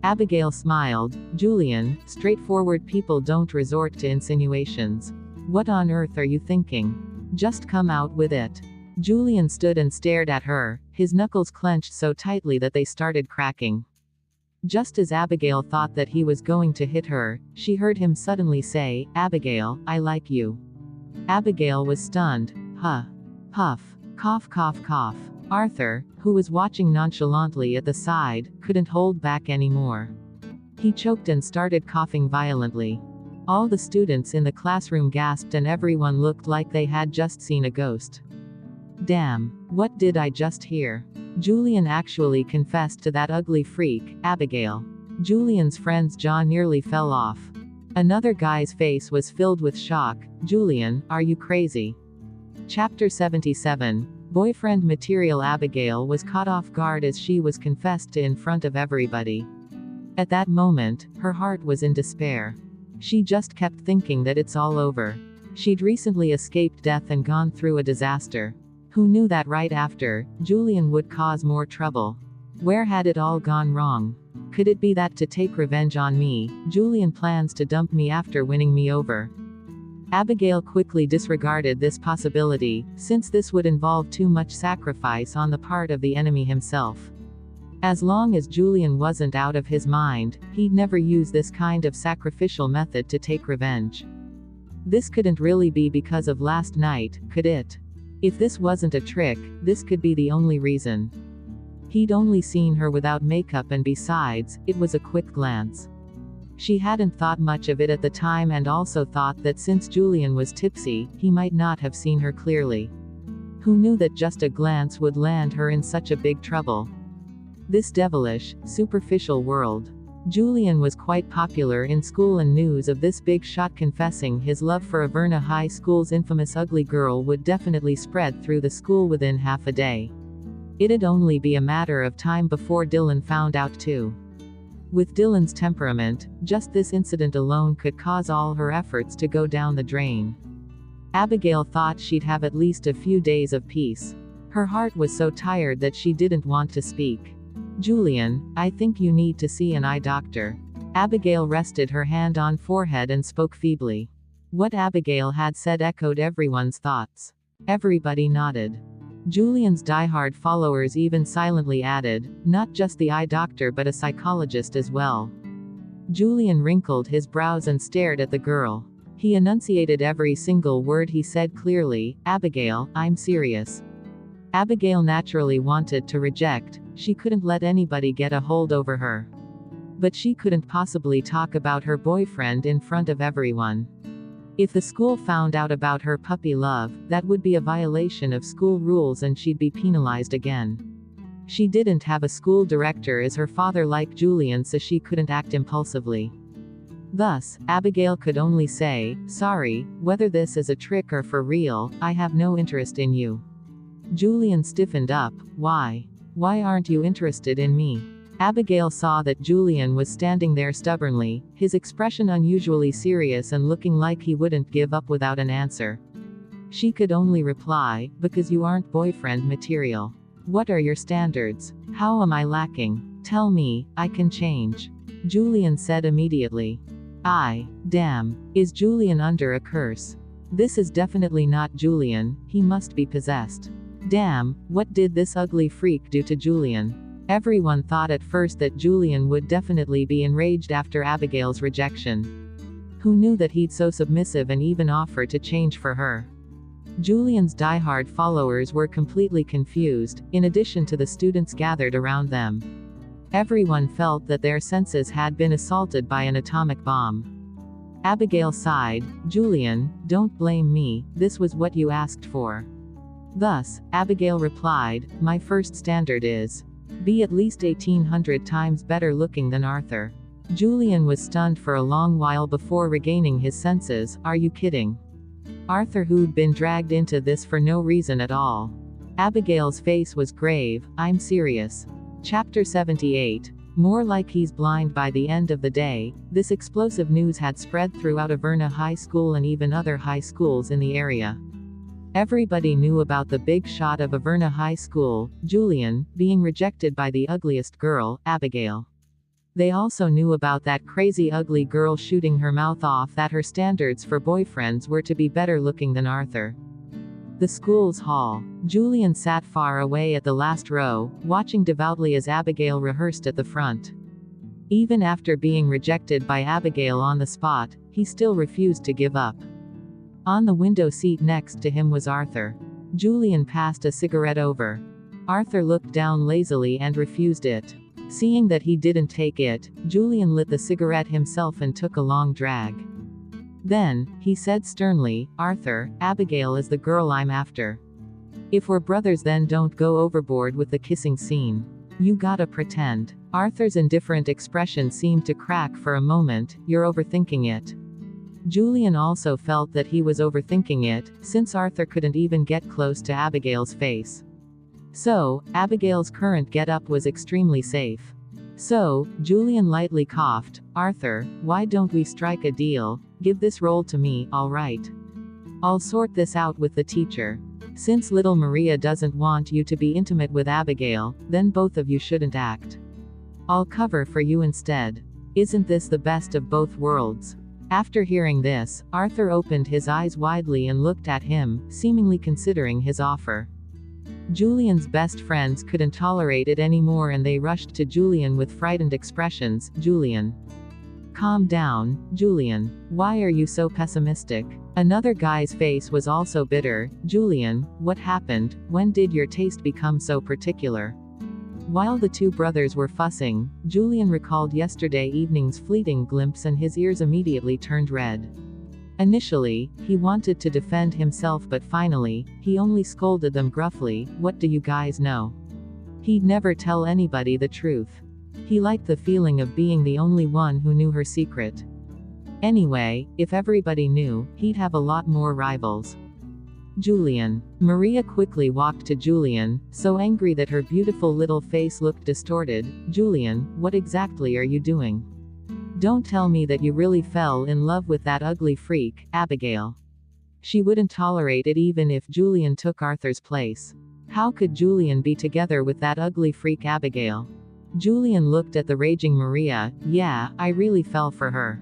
Speaker 1: Abigail smiled. "Julian, straightforward people don't resort to insinuations. What on earth are you thinking? Just come out with it." Julian stood and stared at her, his knuckles clenched so tightly that they started cracking. Just as Abigail thought that he was going to hit her, she heard him suddenly say, "Abigail, I like you." Abigail was stunned. Huh. Puff. Cough cough cough. Arthur, who was watching nonchalantly at the side, couldn't hold back anymore. He choked and started coughing violently. All the students in the classroom gasped and everyone looked like they had just seen a ghost. Damn, what did I just hear? Julian actually confessed to that ugly freak, Abigail. Julian's friend's jaw nearly fell off. Another guy's face was filled with shock. Julian, are you crazy? Chapter 77. Boyfriend material. Abigail was caught off guard as she was confessed to in front of everybody. At that moment, her heart was in despair. She just kept thinking that it's all over. She'd recently escaped death and gone through a disaster. Who knew that right after, Julian would cause more trouble? Where had it all gone wrong? Could it be that to take revenge on me, Julian plans to dump me after winning me over? Abigail quickly disregarded this possibility, since this would involve too much sacrifice on the part of the enemy himself. As long as Julian wasn't out of his mind, he'd never use this kind of sacrificial method to take revenge. This couldn't really be because of last night, could it? If this wasn't a trick, this could be the only reason. He'd only seen her without makeup and besides, it was a quick glance. She hadn't thought much of it at the time and also thought that since Julian was tipsy, he might not have seen her clearly. Who knew that just a glance would land her in such a big trouble? This devilish, superficial world. Julian was quite popular in school and news of this big shot confessing his love for Averna High School's infamous ugly girl would definitely spread through the school within half a day. It'd only be a matter of time before Dylan found out too. With Dylan's temperament, just this incident alone could cause all her efforts to go down the drain. Abigail thought she'd have at least a few days of peace. Her heart was so tired that she didn't want to speak. "Julian, I think you need to see an eye doctor." Abigail rested her hand on forehead and spoke feebly. What Abigail had said echoed everyone's thoughts. Everybody nodded. Julian's diehard followers even silently added, "Not just the eye doctor but a psychologist as well." Julian wrinkled his brows and stared at the girl. He enunciated every single word he said clearly, "Abigail, I'm serious." Abigail naturally wanted to reject. She couldn't let anybody get a hold over her. But she couldn't possibly talk about her boyfriend in front of everyone. If the school found out about her puppy love, that would be a violation of school rules and she'd be penalized again. She didn't have a school director as her father like Julian, so she couldn't act impulsively. Thus, Abigail could only say, "Sorry, whether this is a trick or for real, I have no interest in you." Julian stiffened up. "Why? Why aren't you interested in me?" Abigail saw that Julian was standing there stubbornly, his expression unusually serious and looking like he wouldn't give up without an answer. She could only reply, "Because you aren't boyfriend material." "What are your standards? How am I lacking? Tell me, I can change," Julian said immediately. Damn, is Julian under a curse? This is definitely not Julian, he must be possessed. Damn, what did this ugly freak do to Julian? Everyone thought at first that Julian would definitely be enraged after Abigail's rejection. Who knew that he'd so submissive and even offer to change for her? Julian's diehard followers were completely confused, in addition to the students gathered around them. Everyone felt that their senses had been assaulted by an atomic bomb. Abigail sighed. "Julian, don't blame me, this was what you asked for." Thus, Abigail replied, "My first standard is, be at least 1800 times better looking than Arthur." Julian was stunned for a long while before regaining his senses. Are you kidding? Arthur, who'd been dragged into this for no reason at all. Abigail's face was grave. I'm serious. Chapter 78. More like he's blind. By the end of the day, this explosive news had spread throughout Averna High School and even other high schools in the area. Everybody knew about the big shot of Averna High School, Julian, being rejected by the ugliest girl, Abigail. They also knew about that crazy ugly girl shooting her mouth off that her standards for boyfriends were to be better looking than Arthur. The school's hall. Julian sat far away at the last row, watching devoutly as Abigail rehearsed at the front. Even after being rejected by Abigail on the spot, he still refused to give up. On the window seat next to him was Arthur. Julian passed a cigarette over. Arthur looked down lazily and refused it. Seeing that he didn't take it, Julian lit the cigarette himself and took a long drag. Then, he said sternly, Arthur, Abigail is the girl I'm after. If we're brothers, then don't go overboard with the kissing scene. You gotta pretend. Arthur's indifferent expression seemed to crack for a moment. You're overthinking it. Julian also felt that he was overthinking it, since Arthur couldn't even get close to Abigail's face. So, Abigail's current get-up was extremely safe. So, Julian lightly coughed. Arthur, why don't we strike a deal? Give this role to me, alright? I'll sort this out with the teacher. Since little Maria doesn't want you to be intimate with Abigail, then both of you shouldn't act. I'll cover for you instead. Isn't this the best of both worlds? After hearing this, Arthur opened his eyes widely and looked at him, seemingly considering his offer. Julian's best friends couldn't tolerate it anymore and they rushed to Julian with frightened expressions. Julian. Calm down, Julian. Why are you so pessimistic? Another guy's face was also bitter. Julian, what happened? When did your taste become so particular? While the two brothers were fussing, Julian recalled yesterday evening's fleeting glimpse and his ears immediately turned red. Initially, he wanted to defend himself, but finally, he only scolded them gruffly. What do you guys know? He'd never tell anybody the truth. He liked the feeling of being the only one who knew her secret. Anyway, if everybody knew, he'd have a lot more rivals. Julian. Maria quickly walked to Julian, so angry that her beautiful little face looked distorted. Julian, what exactly are you doing? Don't tell me that you really fell in love with that ugly freak, Abigail. She wouldn't tolerate it even if Julian took Arthur's place. How could Julian be together with that ugly freak Abigail? Julian looked at the raging Maria. Yeah, I really fell for her.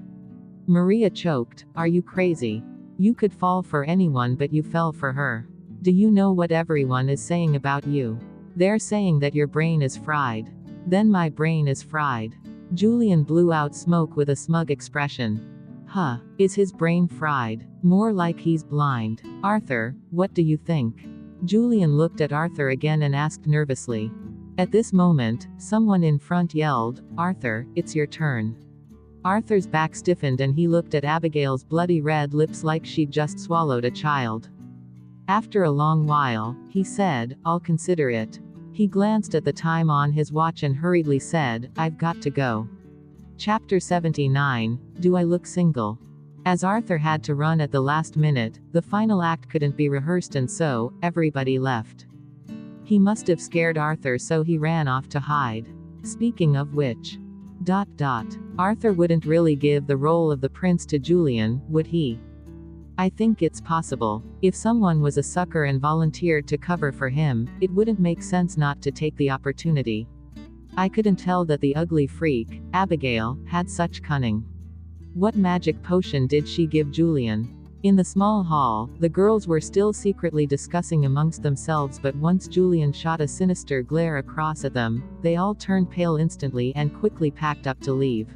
Speaker 1: Maria choked. Are you crazy? You could fall for anyone, but you fell for her. Do you know what everyone is saying about you? They're saying that your brain is fried. Then my brain is fried. Julian blew out smoke with a smug expression. Huh, is his brain fried? More like he's blind. Arthur, what do you think? Julian looked at Arthur again and asked nervously. At this moment, someone in front yelled, Arthur, it's your turn. Arthur's back stiffened and he looked at Abigail's bloody red lips like she'd just swallowed a child. After a long while, he said, I'll consider it. He glanced at the time on his watch and hurriedly said, I've got to go. Chapter 79. Do I look single? As Arthur had to run at the last minute, the final act couldn't be rehearsed and so, everybody left. He must have scared Arthur, so he ran off to hide. Speaking of which. Arthur wouldn't really give the role of the prince to Julian, would he? I think it's possible. If someone was a sucker and volunteered to cover for him, it wouldn't make sense not to take the opportunity. I couldn't tell that the ugly freak, Abigail, had such cunning. What magic potion did she give Julian? In the small hall, the girls were still secretly discussing amongst themselves, but once Julian shot a sinister glare across at them, they all turned pale instantly and quickly packed up to leave.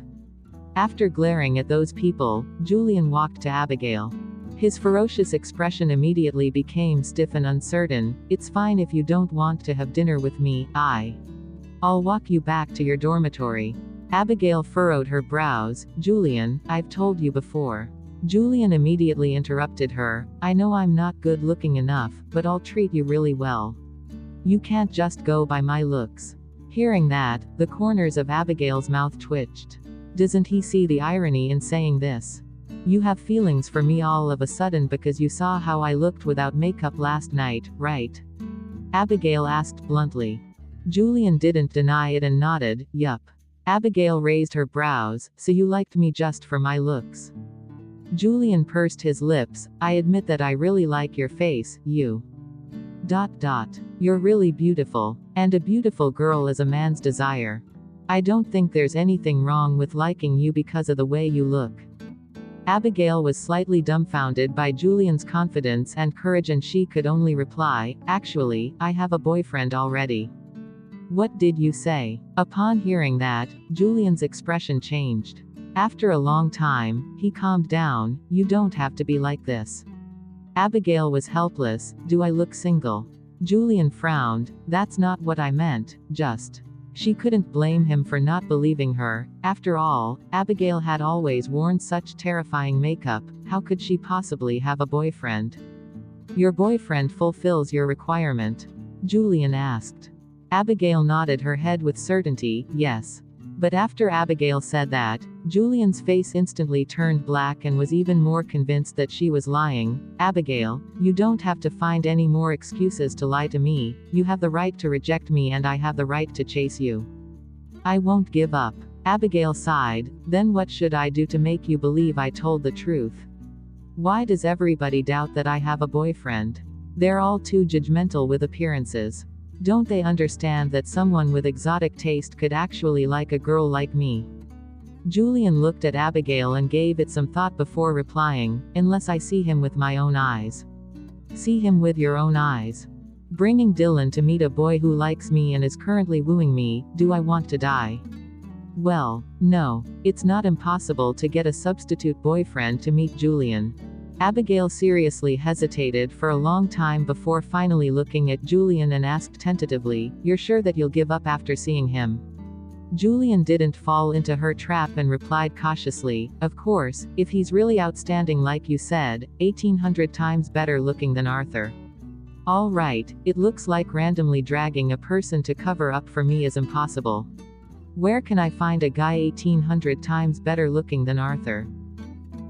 Speaker 1: After glaring at those people, Julian walked to Abigail. His ferocious expression immediately became stiff and uncertain. It's fine if you don't want to have dinner with me, I'll walk you back to your dormitory. Abigail furrowed her brows. Julian, I've told you before. Julian immediately interrupted her. I know I'm not good looking enough, but I'll treat you really well. You can't just go by my looks. Hearing that, the corners of Abigail's mouth twitched. Doesn't he see the irony in saying this? You have feelings for me all of a sudden because you saw how I looked without makeup last night, right? Abigail asked bluntly. Julian didn't deny it and nodded, yup. Abigail raised her brows, so you liked me just for my looks. Julian pursed his lips, I admit that I really like your face, you. You're really beautiful. And a beautiful girl is a man's desire. I don't think there's anything wrong with liking you because of the way you look. Abigail was slightly dumbfounded by Julian's confidence and courage, and she could only reply, actually, I have a boyfriend already. What did you say? Upon hearing that, Julian's expression changed. After a long time, he calmed down, you don't have to be like this. Abigail was helpless, do I look single? Julian frowned, that's not what I meant, just. She couldn't blame him for not believing her. After all, Abigail had always worn such terrifying makeup, how could she possibly have a boyfriend? Your boyfriend fulfills your requirement? Julian asked. Abigail nodded her head with certainty, yes. But after Abigail said that, Julian's face instantly turned black and was even more convinced that she was lying. Abigail, you don't have to find any more excuses to lie to me, you have the right to reject me and I have the right to chase you. I won't give up. Abigail sighed, then what should I do to make you believe I told the truth? Why does everybody doubt that I have a boyfriend? They're all too judgmental with appearances. Don't they understand that someone with exotic taste could actually like a girl like me? Julian looked at Abigail and gave it some thought before replying, unless I see him with my own eyes. See him with your own eyes. Bringing Dylan to meet a boy who likes me and is currently wooing me, do I want to die? Well, no. It's not impossible to get a substitute boyfriend to meet Julian. Abigail seriously hesitated for a long time before finally looking at Julian and asked tentatively, you're sure that you'll give up after seeing him? Julian didn't fall into her trap and replied cautiously, of course, if he's really outstanding like you said, 1800 times better looking than Arthur. All right, it looks like randomly dragging a person to cover up for me is impossible. Where can I find a guy 1800 times better looking than Arthur?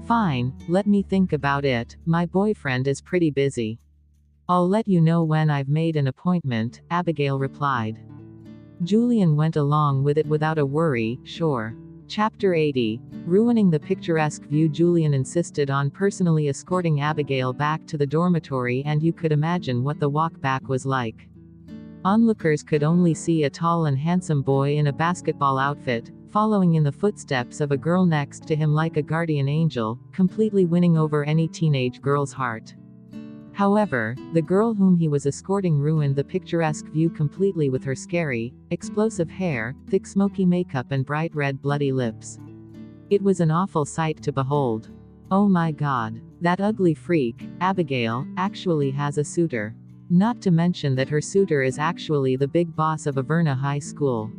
Speaker 1: Fine, let me think about it, my boyfriend is pretty busy. I'll let you know when I've made an appointment, Abigail replied. Julian went along with it without a worry, sure. Chapter 80. Ruining the picturesque view. Julian insisted on personally escorting Abigail back to the dormitory, and you could imagine what the walk back was like. Onlookers could only see a tall and handsome boy in a basketball outfit, following in the footsteps of a girl next to him like a guardian angel, completely winning over any teenage girl's heart. However, the girl whom he was escorting ruined the picturesque view completely with her scary, explosive hair, thick smoky makeup and bright red bloody lips. It was an awful sight to behold. Oh my god. That ugly freak, Abigail, actually has a suitor. Not to mention that her suitor is actually the big boss of Averna High School.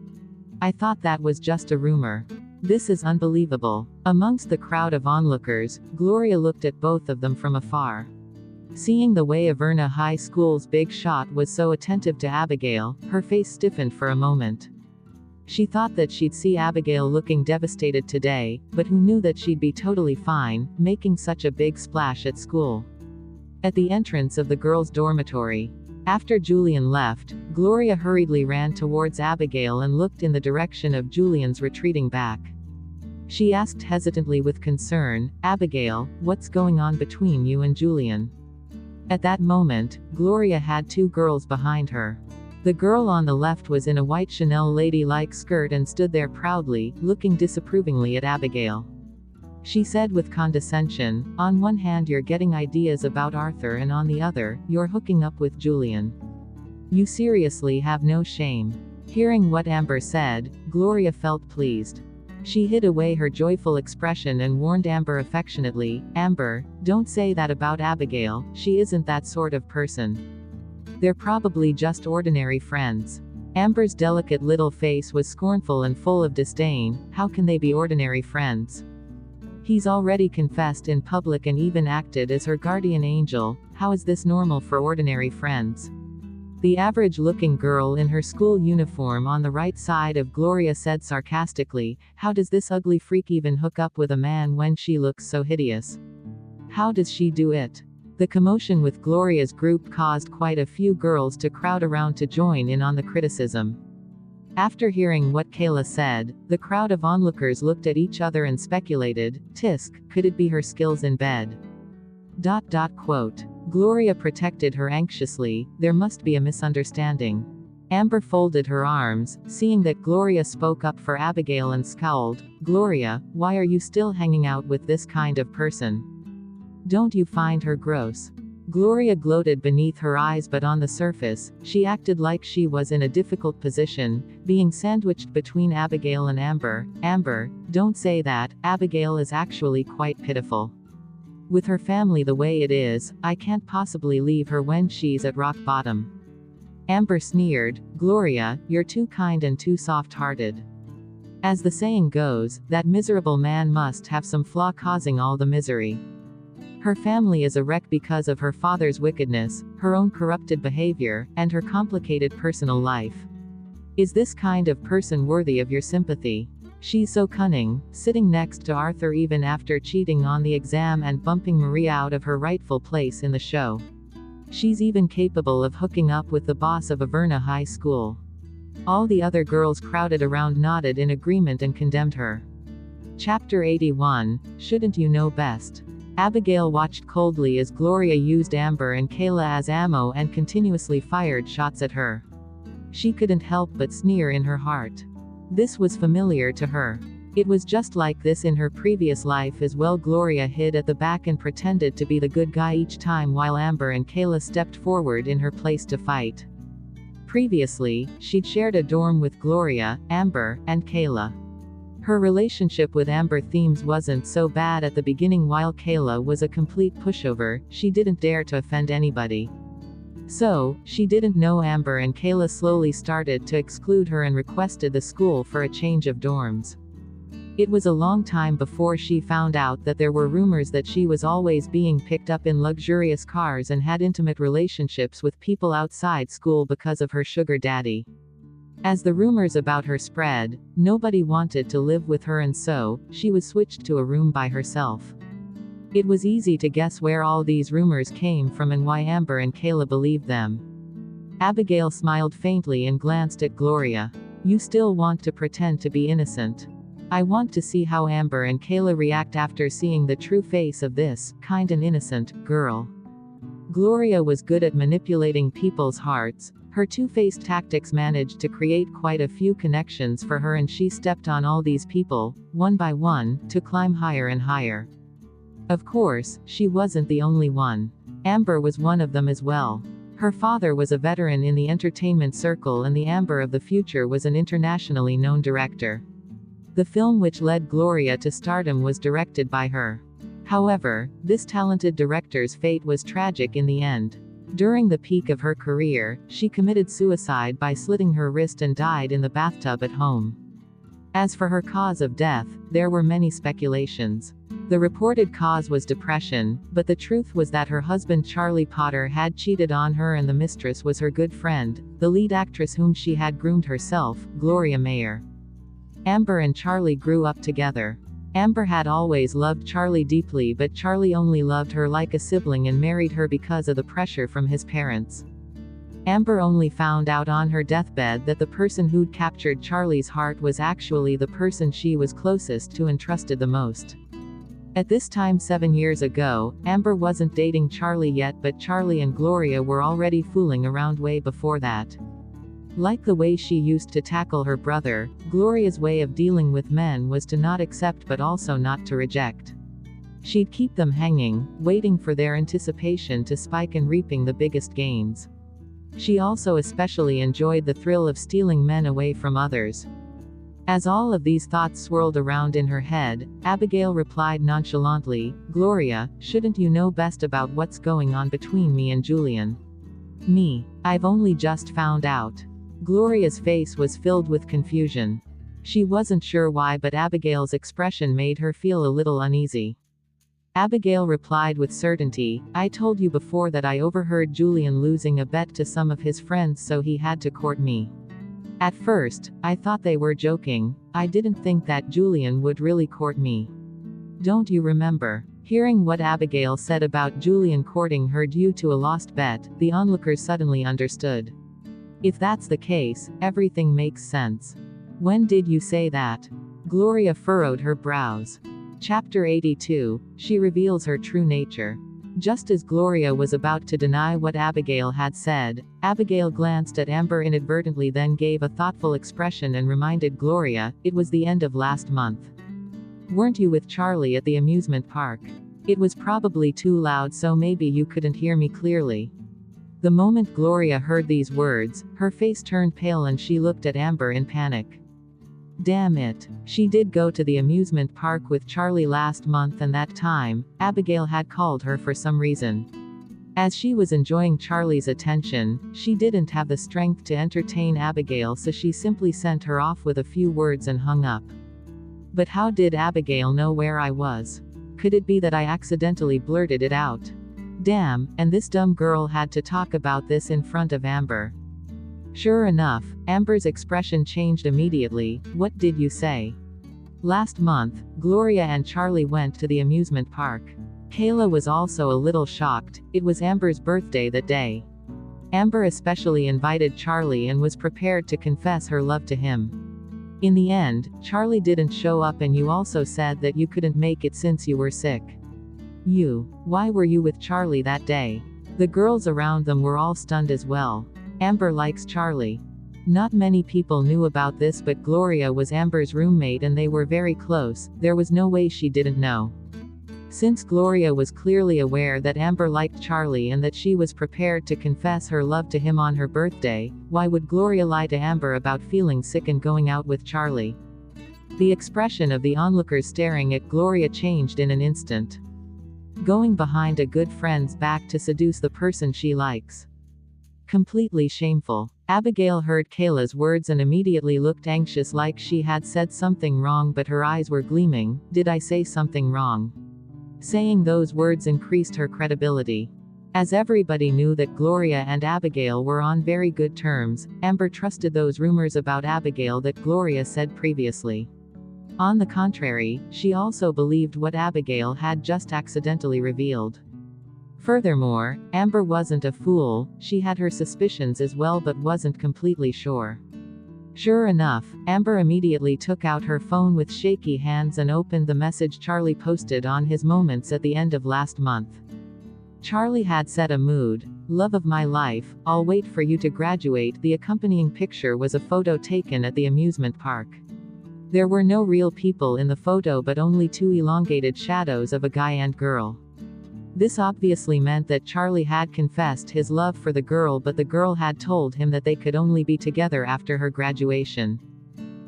Speaker 1: I thought that was just a rumor. This is unbelievable. Amongst the crowd of onlookers, Gloria looked at both of them from afar. Seeing the way Averna High School's big shot was so attentive to Abigail, her face stiffened for a moment. She thought that she'd see Abigail looking devastated today, but who knew that she'd be totally fine, making such a big splash at school. At the entrance of the girls' dormitory. After Julian left, Gloria hurriedly ran towards Abigail and looked in the direction of Julian's retreating back. She asked hesitantly with concern, Abigail, what's going on between you and Julian? At that moment, Gloria had two girls behind her. The girl on the left was in a white Chanel ladylike skirt and stood there proudly, looking disapprovingly at Abigail. She said with condescension, on one hand you're getting ideas about Arthur and on the other, you're hooking up with Julian. You seriously have no shame. Hearing what Amber said, Gloria felt pleased. She hid away her joyful expression and warned Amber affectionately, Amber, don't say that about Abigail, she isn't that sort of person. They're probably just ordinary friends. Amber's delicate little face was scornful and full of disdain, how can they be ordinary friends? He's already confessed in public and even acted as her guardian angel, how is this normal for ordinary friends? The average-looking girl in her school uniform on the right side of Gloria said sarcastically, "How does this ugly freak even hook up with a man when she looks so hideous? How does she do it?" The commotion with Gloria's group caused quite a few girls to crowd around to join in on the criticism. After hearing what Kayla said, the crowd of onlookers looked at each other and speculated, "Tisk, could it be her skills in bed?" Quote. Gloria protected her anxiously, "There must be a misunderstanding." Amber folded her arms, seeing that Gloria spoke up for Abigail and scowled, "Gloria, why are you still hanging out with this kind of person? Don't you find her gross?" Gloria gloated beneath her eyes, but on the surface, she acted like she was in a difficult position, being sandwiched between Abigail and Amber. "Amber, don't say that, Abigail is actually quite pitiful. With her family the way it is, I can't possibly leave her when she's at rock bottom." Amber sneered, "Gloria, you're too kind and too soft-hearted. As the saying goes, that miserable man must have some flaw causing all the misery. Her family is a wreck because of her father's wickedness, her own corrupted behavior, and her complicated personal life. Is this kind of person worthy of your sympathy? She's so cunning, sitting next to Arthur even after cheating on the exam and bumping Maria out of her rightful place in the show. She's even capable of hooking up with the boss of Averna High School." All the other girls crowded around nodded in agreement and condemned her. Chapter 81, Shouldn't You Know Best? Abigail watched coldly as Gloria used Amber and Kayla as ammo and continuously fired shots at her. She couldn't help but sneer in her heart. This was familiar to her. It was just like this in her previous life as well. Gloria hid at the back and pretended to be the good guy each time while Amber and Kayla stepped forward in her place to fight. Previously, she'd shared a dorm with Gloria, Amber, and Kayla. Her relationship with Amber Themes wasn't so bad at the beginning. While Kayla was a complete pushover, she didn't dare to offend anybody. So, she didn't know Amber, and Kayla slowly started to exclude her and requested the school for a change of dorms. It was a long time before she found out that there were rumors that she was always being picked up in luxurious cars and had intimate relationships with people outside school because of her sugar daddy. As the rumors about her spread, nobody wanted to live with her, and so, she was switched to a room by herself. It was easy to guess where all these rumors came from and why Amber and Kayla believed them. Abigail smiled faintly and glanced at Gloria. "You still want to pretend to be innocent? I want to see how Amber and Kayla react after seeing the true face of this, kind and innocent, girl." Gloria was good at manipulating people's hearts. Her two-faced tactics managed to create quite a few connections for her, and she stepped on all these people, one by one, to climb higher and higher. Of course, she wasn't the only one. Amber was one of them as well. Her father was a veteran in the entertainment circle, and the Amber of the future was an internationally known director. The film which led Gloria to stardom was directed by her. However, this talented director's fate was tragic in the end. During the peak of her career, she committed suicide by slitting her wrist and died in the bathtub at home. As for her cause of death, there were many speculations. The reported cause was depression, but the truth was that her husband Charlie Potter had cheated on her, and the mistress was her good friend, the lead actress whom she had groomed herself, Gloria Mayer. Amber and Charlie grew up together. Amber had always loved Charlie deeply, but Charlie only loved her like a sibling and married her because of the pressure from his parents. Amber only found out on her deathbed that the person who'd captured Charlie's heart was actually the person she was closest to and trusted the most. At this time 7 years ago, Amber wasn't dating Charlie yet, but Charlie and Gloria were already fooling around way before that. Like the way she used to tackle her brother, Gloria's way of dealing with men was to not accept but also not to reject. She'd keep them hanging, waiting for their anticipation to spike and reaping the biggest gains. She also especially enjoyed the thrill of stealing men away from others. As all of these thoughts swirled around in her head, Abigail replied nonchalantly, "Gloria, shouldn't you know best about what's going on between me and Julian?" "Me? I've only just found out." Gloria's face was filled with confusion. She wasn't sure why, but Abigail's expression made her feel a little uneasy. Abigail replied with certainty, I told you before that I overheard Julian losing a bet to some of his friends, so he had to court me. At first, I thought they were joking. I didn't think that Julian would really court me. Don't you remember? Hearing what Abigail said about Julian courting her due to a lost bet, the onlookers suddenly understood. If that's the case, everything makes sense. When did you say that? Gloria furrowed her brows. Chapter 82, she reveals her true nature. Just as Gloria was about to deny what Abigail had said, Abigail glanced at Amber inadvertently, then gave a thoughtful expression and reminded Gloria, it was the end of last month. Weren't you with Charlie at the amusement park? It was probably too loud, so maybe you couldn't hear me clearly. The moment Gloria heard these words, her face turned pale and she looked at Amber in panic. Damn it. She did go to the amusement park with Charlie last month, and that time, Abigail had called her for some reason. As she was enjoying Charlie's attention, she didn't have the strength to entertain Abigail, so she simply sent her off with a few words and hung up. But how did Abigail know where I was? Could it be that I accidentally blurted it out? Damn, and this dumb girl had to talk about this in front of Amber. Sure enough, Amber's expression changed immediately. What did you say? Last month, Gloria and Charlie went to the amusement park. Kayla was also a little shocked. It was Amber's birthday that day. Amber especially invited Charlie and was prepared to confess her love to him. In the end, Charlie didn't show up, and you also said that you couldn't make it since you were sick. Why were you with Charlie that day? The girls around them were all stunned as well. Amber likes Charlie. Not many people knew about this, but Gloria was Amber's roommate and they were very close. There was no way she didn't know. Since Gloria was clearly aware that Amber liked Charlie and that she was prepared to confess her love to him on her birthday, why would Gloria lie to Amber about feeling sick and going out with Charlie? The expression of the onlookers staring at Gloria changed in an instant. Going behind a good friend's back to seduce the person she likes. Completely shameful. Abigail heard Kayla's words and immediately looked anxious, like she had said something wrong, but her eyes were gleaming. Did I say something wrong? Saying those words increased her credibility. As everybody knew that Gloria and Abigail were on very good terms, Amber trusted those rumors about Abigail that Gloria said previously. On the contrary, she also believed what Abigail had just accidentally revealed. Furthermore, Amber wasn't a fool. She had her suspicions as well, but wasn't completely sure. Sure enough, Amber immediately took out her phone with shaky hands and opened the message Charlie posted on his moments at the end of last month. Charlie had set a mood. Love of my life, I'll wait for you to graduate. The accompanying picture was a photo taken at the amusement park. There were no real people in the photo, but only two elongated shadows of a guy and girl. This obviously meant that Charlie had confessed his love for the girl, but the girl had told him that they could only be together after her graduation.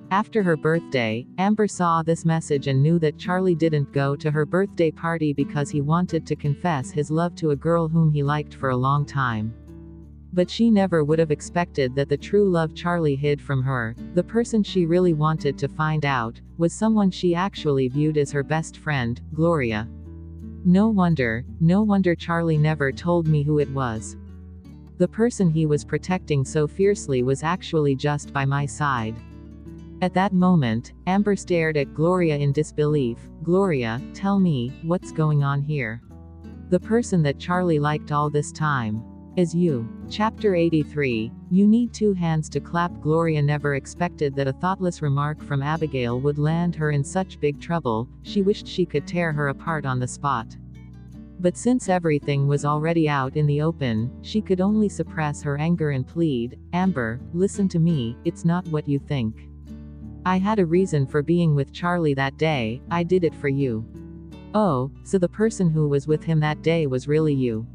Speaker 1: After her birthday, Amber saw this message and knew that Charlie didn't go to her birthday party because he wanted to confess his love to a girl whom he liked for a long time. But she never would have expected that the true love Charlie hid from her, the person she really wanted to find out, was someone she actually viewed as her best friend, Gloria. No wonder Charlie never told me who it was. The person he was protecting so fiercely was actually just by my side. At that moment, Amber stared at Gloria in disbelief. Gloria, tell me, what's going on here? The person that Charlie liked all this time is you. Chapter 83, you need two hands to clap. Gloria never expected that a thoughtless remark from Abigail would land her in such big trouble. She wished she could tear her apart on the spot. But since everything was already out in the open, she could only suppress her anger and plead, Amber, listen to me, it's not what you think. I had a reason for being with Charlie that day. I did it for you. Oh, so the person who was with him that day was really you.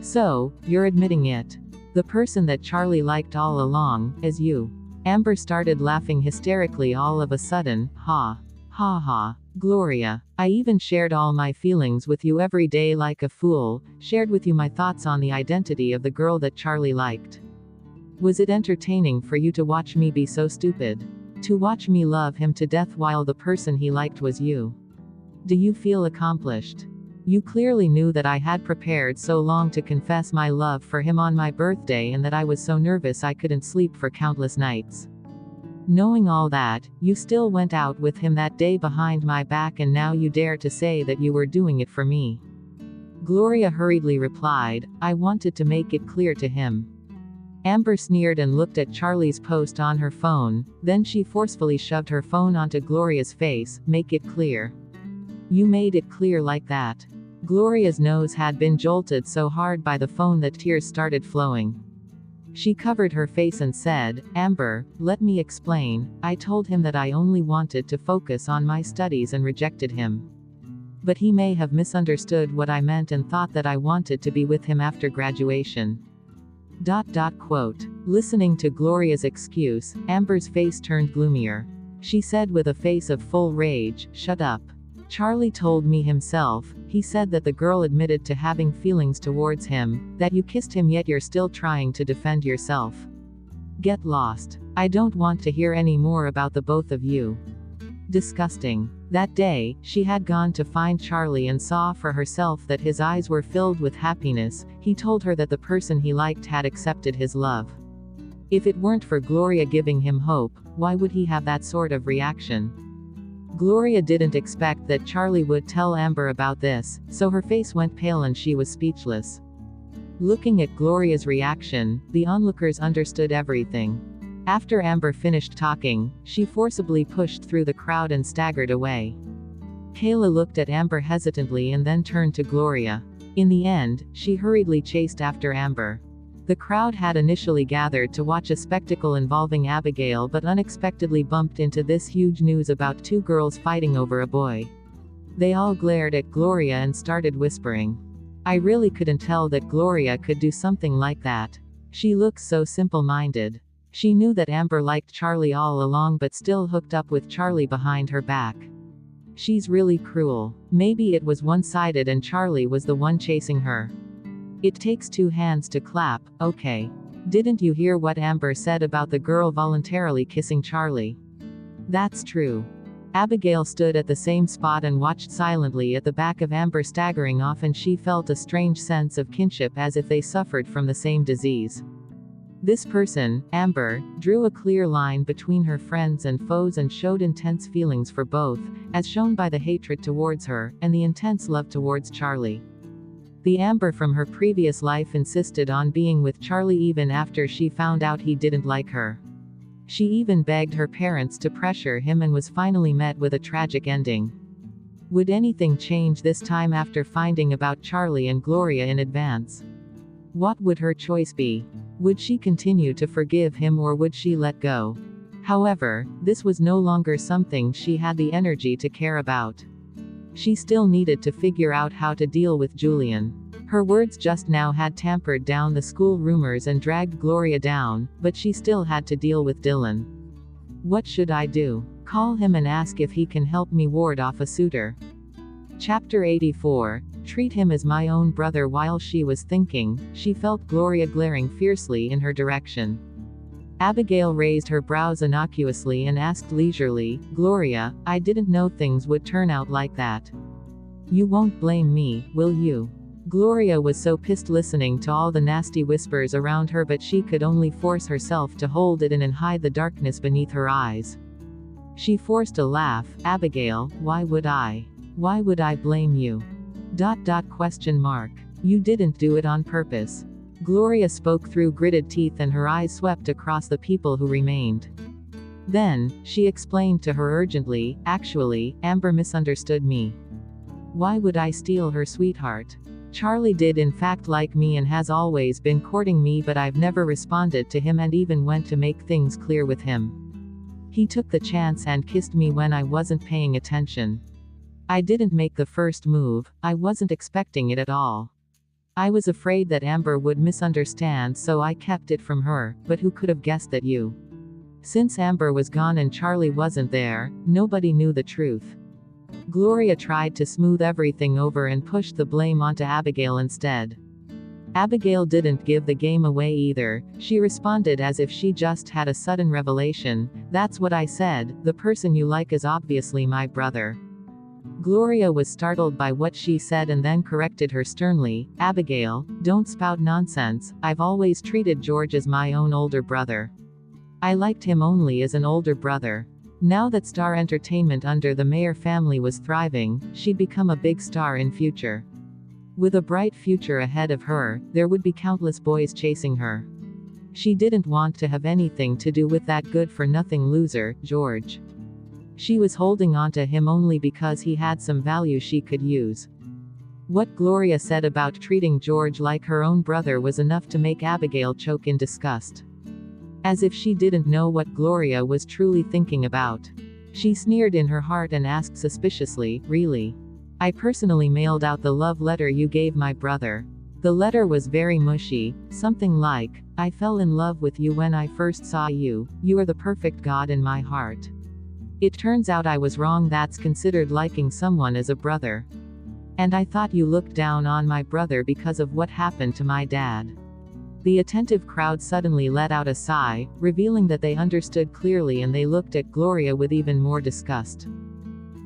Speaker 1: So, you're admitting it. The person that Charlie liked all along, is you. Amber started laughing hysterically all of a sudden. Ha. Ha ha. Gloria. I even shared all my feelings with you every day like a fool, shared with you my thoughts on the identity of the girl that Charlie liked. Was it entertaining for you to watch me be so stupid? To watch me love him to death while the person he liked was you? Do you feel accomplished? You clearly knew that I had prepared so long to confess my love for him on my birthday and that I was so nervous I couldn't sleep for countless nights. Knowing all that, you still went out with him that day behind my back, and now you dare to say that you were doing it for me. Gloria hurriedly replied, I wanted to make it clear to him. Amber sneered and looked at Charlie's post on her phone, then she forcefully shoved her phone onto Gloria's face. Make it clear. You made it clear like that. Gloria's nose had been jolted so hard by the phone that tears started flowing. She covered her face and said, Amber, let me explain. I told him that I only wanted to focus on my studies and rejected him. But he may have misunderstood what I meant and thought that I wanted to be with him after graduation. Quote. Listening to Gloria's excuse, Amber's face turned gloomier. She said with a face of full rage, shut up. Charlie told me himself. He said that the girl admitted to having feelings towards him, that you kissed him yet you're still trying to defend yourself. Get lost. I don't want to hear any more about the both of you. Disgusting. That day, she had gone to find Charlie and saw for herself that his eyes were filled with happiness. He told her that the person he liked had accepted his love. If it weren't for Gloria giving him hope, why would he have that sort of reaction? Gloria didn't expect that Charlie would tell Amber about this, so her face went pale and she was speechless. Looking at Gloria's reaction, the onlookers understood everything. After Amber finished talking, she forcibly pushed through the crowd and staggered away. Kayla looked at Amber hesitantly and then turned to Gloria. In the end, she hurriedly chased after Amber. The crowd had initially gathered to watch a spectacle involving Abigail, but unexpectedly bumped into this huge news about two girls fighting over a boy. They all glared at Gloria and started whispering. I really couldn't tell that Gloria could do something like that. She looks so simple-minded. She knew that Amber liked Charlie all along but still hooked up with Charlie behind her back. She's really cruel. Maybe it was one-sided and Charlie was the one chasing her. It takes two hands to clap, okay. Didn't you hear what Amber said about the girl voluntarily kissing Charlie? That's true. Abigail stood at the same spot and watched silently at the back of Amber staggering off, and she felt a strange sense of kinship as if they suffered from the same disease. This person, Amber, drew a clear line between her friends and foes and showed intense feelings for both, as shown by the hatred towards her, and the intense love towards Charlie. The Amber from her previous life insisted on being with Charlie even after she found out he didn't like her. She even begged her parents to pressure him and was finally met with a tragic ending. Would anything change this time after finding about Charlie and Gloria in advance? What would her choice be? Would she continue to forgive him or would she let go? However, this was no longer something she had the energy to care about. She still needed to figure out how to deal with Julian. Her words just now had tampered down the school rumors and dragged Gloria down, but she still had to deal with Dylan. What should I do? Call him and ask if he can help me ward off a suitor. Chapter 84. Treat him as my own brother. While she was thinking, she felt Gloria glaring fiercely in her direction. Abigail raised her brows innocuously and asked leisurely, Gloria, I didn't know things would turn out like that. You won't blame me, will you? Gloria was so pissed listening to all the nasty whispers around her, but she could only force herself to hold it in and hide the darkness beneath her eyes. She forced a laugh. Abigail, why would I? Why would I blame you? You didn't do it on purpose. Gloria spoke through gritted teeth and her eyes swept across the people who remained. Then, she explained to her urgently, actually, Amber misunderstood me. Why would I steal her sweetheart? Charlie did in fact like me and has always been courting me, but I've never responded to him and even went to make things clear with him. He took the chance and kissed me when I wasn't paying attention. I didn't make the first move, I wasn't expecting it at all. I was afraid that Amber would misunderstand, so I kept it from her, but who could have guessed that you? Since Amber was gone and Charlie wasn't there, nobody knew the truth. Gloria tried to smooth everything over and pushed the blame onto Abigail instead. Abigail didn't give the game away either. She responded as if she just had a sudden revelation. That's what I said, the person you like is obviously my brother. Gloria was startled by what she said and then corrected her sternly. Abigail, don't spout nonsense, I've always treated George as my own older brother. I liked him only as an older brother. Now that Star Entertainment under the Mayer family was thriving, she'd become a big star in future. With a bright future ahead of her, there would be countless boys chasing her. She didn't want to have anything to do with that good-for-nothing loser, George. She was holding on to him only because he had some value she could use. What Gloria said about treating George like her own brother was enough to make Abigail choke in disgust. As if she didn't know what Gloria was truly thinking about. She sneered in her heart and asked suspiciously, really? I personally mailed out the love letter you gave my brother. The letter was very mushy, something like, I fell in love with you when I first saw you, you are the perfect God in my heart. It turns out I was wrong, that's considered liking someone as a brother. And I thought you looked down on my brother because of what happened to my dad. The attentive crowd suddenly let out a sigh, revealing that they understood clearly, and they looked at Gloria with even more disgust.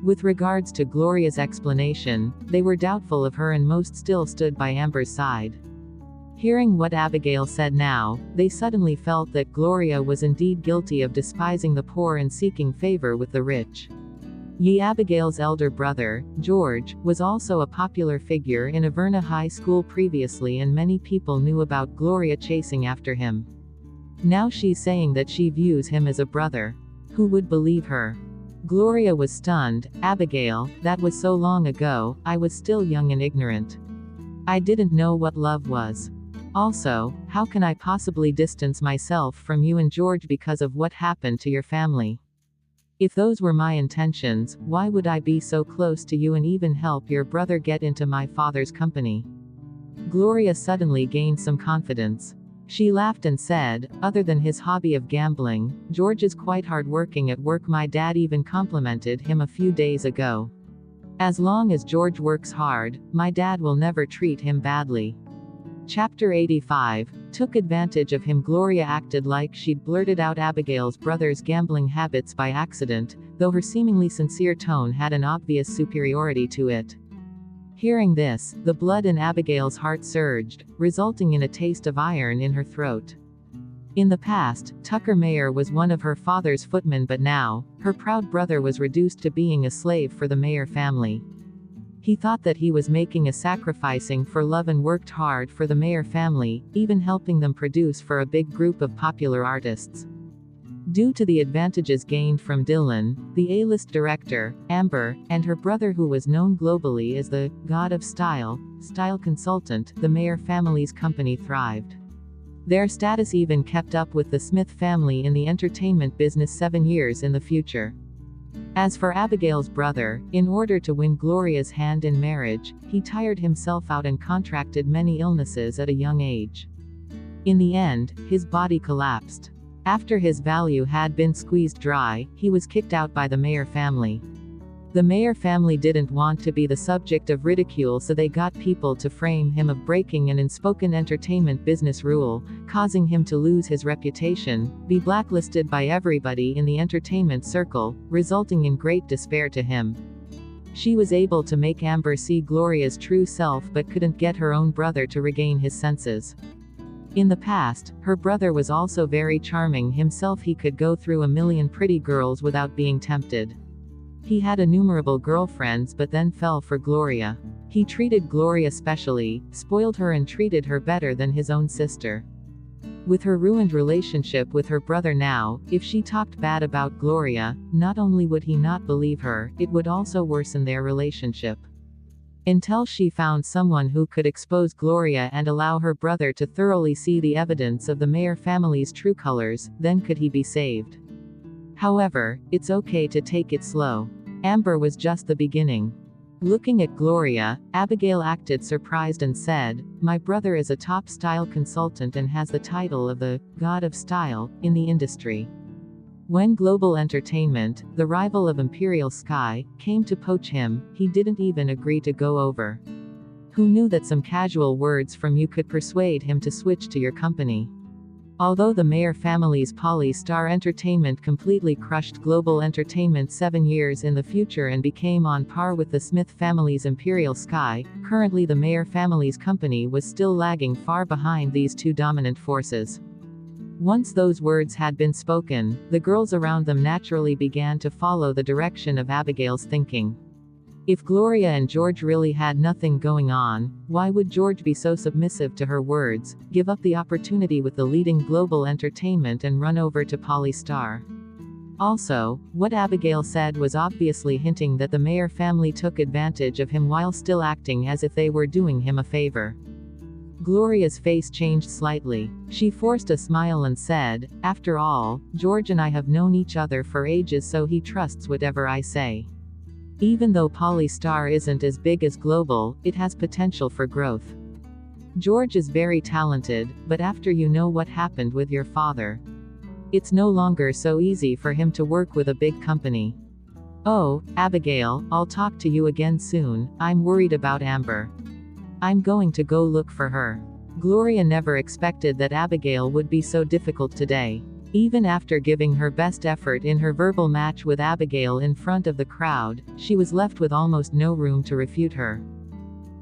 Speaker 1: With regards to Gloria's explanation, they were doubtful of her and most still stood by Amber's side. Hearing what Abigail said now, they suddenly felt that Gloria was indeed guilty of despising the poor and seeking favor with the rich. Abigail's elder brother, George, was also a popular figure in Averna High School previously, and many people knew about Gloria chasing after him. Now she's saying that she views him as a brother. Who would believe her? Gloria was stunned. Abigail, that was so long ago, I was still young and ignorant. I didn't know what love was. Also, how can I possibly distance myself from you and George because of what happened to your family? If those were my intentions, why would I be so close to you and even help your brother get into my father's company? Gloria suddenly gained some confidence. She laughed and said, other than his hobby of gambling, George is quite hardworking at work. My dad even complimented him a few days ago. As long as George works hard, my dad will never treat him badly. Chapter 85. Took advantage of him. Gloria acted like she'd blurted out Abigail's brother's gambling habits by accident, though her seemingly sincere tone had an obvious superiority to it. Hearing this, the blood in Abigail's heart surged, resulting in a taste of iron in her throat. In the past, Tucker Mayer was one of her father's footmen, but now, her proud brother was reduced to being a slave for the Mayer family. He thought that he was making a sacrificing for love and worked hard for the Mayer family, even helping them produce for a big group of popular artists. Due to the advantages gained from Dylan, the A-list director, Amber, and her brother, who was known globally as the God of Style consultant, the Mayer family's company thrived. Their status even kept up with the Smith family in the entertainment business 7 years in the future. As for Abigail's brother, in order to win Gloria's hand in marriage, he tired himself out and contracted many illnesses at a young age. In the end, his body collapsed. After his value had been squeezed dry, he was kicked out by the Mayer family. The Mayer family didn't want to be the subject of ridicule, so they got people to frame him of breaking an unspoken entertainment business rule, causing him to lose his reputation, be blacklisted by everybody in the entertainment circle, resulting in great despair to him. She was able to make Amber see Gloria's true self, but couldn't get her own brother to regain his senses. In the past, her brother was also very charming himself. He could go through a million pretty girls without being tempted. He had innumerable girlfriends, but then fell for Gloria. He treated Gloria specially, spoiled her and treated her better than his own sister. With her ruined relationship with her brother now, if she talked bad about Gloria, not only would he not believe her, it would also worsen their relationship. Until she found someone who could expose Gloria and allow her brother to thoroughly see the evidence of the Mayer family's true colors, then could he be saved. However, it's okay to take it slow. Amber was just the beginning. Looking at Gloria, Abigail acted surprised and said, my brother is a top style consultant and has the title of the God of Style in the industry. When Global Entertainment, the rival of Imperial Sky, came to poach him, he didn't even agree to go over. Who knew that some casual words from you could persuade him to switch to your company? Although the Mayer family's Poly-Star Entertainment completely crushed global entertainment 7 years in the future and became on par with the Smith family's Imperial Sky, currently the Mayer family's company was still lagging far behind these two dominant forces. Once those words had been spoken, the girls around them naturally began to follow the direction of Abigail's thinking. If Gloria and George really had nothing going on, why would George be so submissive to her words, give up the opportunity with the leading global entertainment and run over to Poly-Star? Also, what Abigail said was obviously hinting that the Mayer family took advantage of him while still acting as if they were doing him a favor. Gloria's face changed slightly. She forced a smile and said, "After all, George and I have known each other for ages, so he trusts whatever I say. Even though Poly-Star isn't as big as Global, it has potential for growth. George is very talented, but after you know what happened with your father, it's no longer so easy for him to work with a big company. Oh, Abigail, I'll talk to you again soon. I'm worried about Amber. I'm going to go look for her." Gloria never expected that Abigail would be so difficult today. Even after giving her best effort in her verbal match with Abigail in front of the crowd, she was left with almost no room to refute her.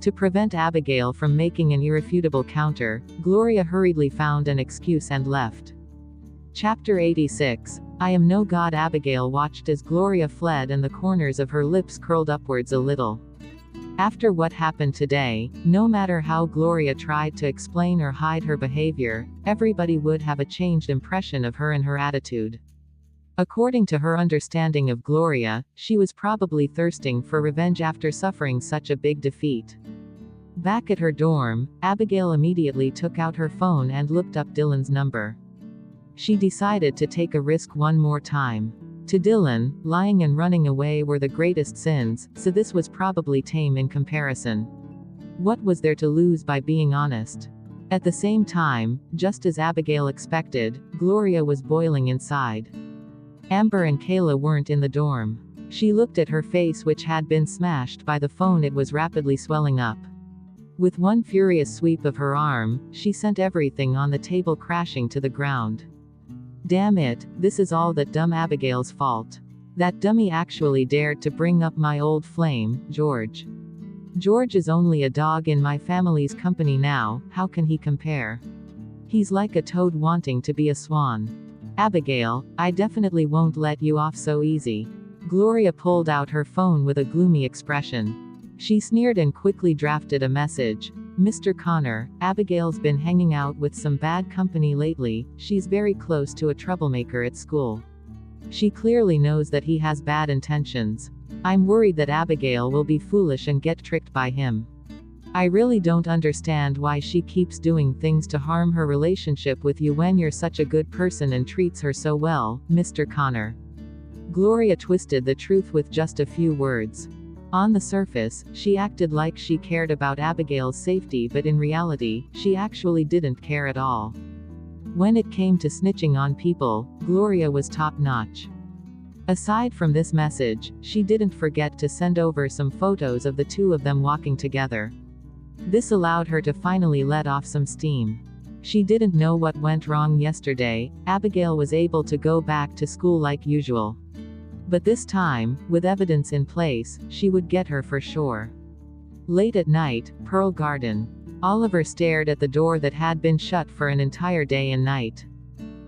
Speaker 1: To prevent Abigail from making an irrefutable counter, Gloria hurriedly found an excuse and left. Chapter 86. I am no god. Abigail watched as Gloria fled and the corners of her lips curled upwards a little. After what happened today, no matter how Gloria tried to explain or hide her behavior, everybody would have a changed impression of her and her attitude. According to her understanding of Gloria, she was probably thirsting for revenge after suffering such a big defeat. Back at her dorm, Abigail immediately took out her phone and looked up Dylan's number. She decided to take a risk one more time. To Dylan, lying and running away were the greatest sins, so this was probably tame in comparison. What was there to lose by being honest? At the same time, just as Abigail expected, Gloria was boiling inside. Amber and Kayla weren't in the dorm. She looked at her face, which had been smashed by the phone. It was rapidly swelling up. With one furious sweep of her arm, she sent everything on the table crashing to the ground. Damn it, this is all that dumb Abigail's fault. That dummy actually dared to bring up my old flame, George. George is only a dog in my family's company now, how can he compare? He's like a toad wanting to be a swan. Abigail, I definitely won't let you off so easy. Gloria pulled out her phone with a gloomy expression. She sneered and quickly drafted a message. Mr. Connor, Abigail's been hanging out with some bad company lately. She's very close to a troublemaker at school. She clearly knows that he has bad intentions. I'm worried that Abigail will be foolish and get tricked by him. I really don't understand why she keeps doing things to harm her relationship with you when you're such a good person and treats her so well, Mr. Connor. Gloria twisted the truth with just a few words. On the surface, she acted like she cared about Abigail's safety, but in reality, she actually didn't care at all. When it came to snitching on people, Gloria was top-notch. Aside from this message, she didn't forget to send over some photos of the two of them walking together. This allowed her to finally let off some steam. She didn't know what went wrong yesterday. Abigail was able to go back to school like usual. But this time, with evidence in place, she would get her for sure. Late at night, Pearl Garden. Oliver stared at the door that had been shut for an entire day and night.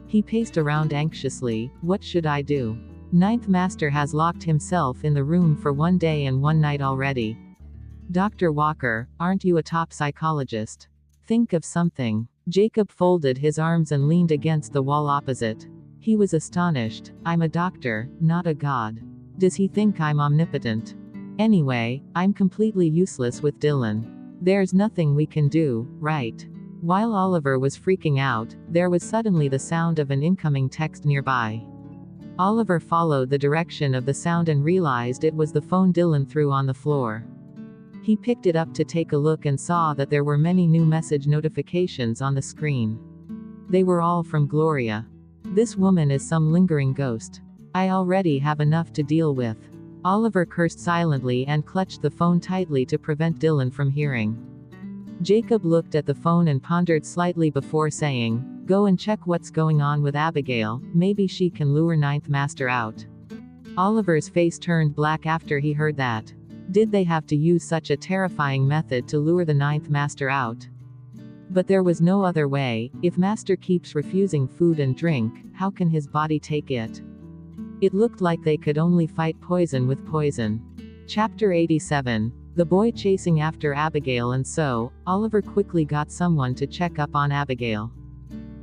Speaker 1: He paced around anxiously. What should I do? Ninth Master has locked himself in the room for 1 day and 1 night already. Dr. Walker, aren't you a top psychologist? Think of something. Jacob folded his arms and leaned against the wall opposite. He was astonished. I'm a doctor, not a god. Does he think I'm omnipotent? Anyway, I'm completely useless with Dylan. There's nothing we can do, right? While Oliver was freaking out, there was suddenly the sound of an incoming text nearby. Oliver followed the direction of the sound and realized it was the phone Dylan threw on the floor. He picked it up to take a look and saw that there were many new message notifications on the screen. They were all from Gloria. This woman is some lingering ghost. I already have enough to deal with. Oliver cursed silently and clutched the phone tightly to prevent Dylan from hearing. Jacob looked at the phone and pondered slightly before saying, Go and check what's going on with Abigail, maybe she can lure Ninth Master out. Oliver's face turned black after he heard that. Did they have to use such a terrifying method to lure the Ninth Master out? But there was no other way. If Master keeps refusing food and drink, how can his body take it? It looked like they could only fight poison with poison. Chapter 87. The boy chasing after Abigail, and so, Oliver quickly got someone to check up on Abigail.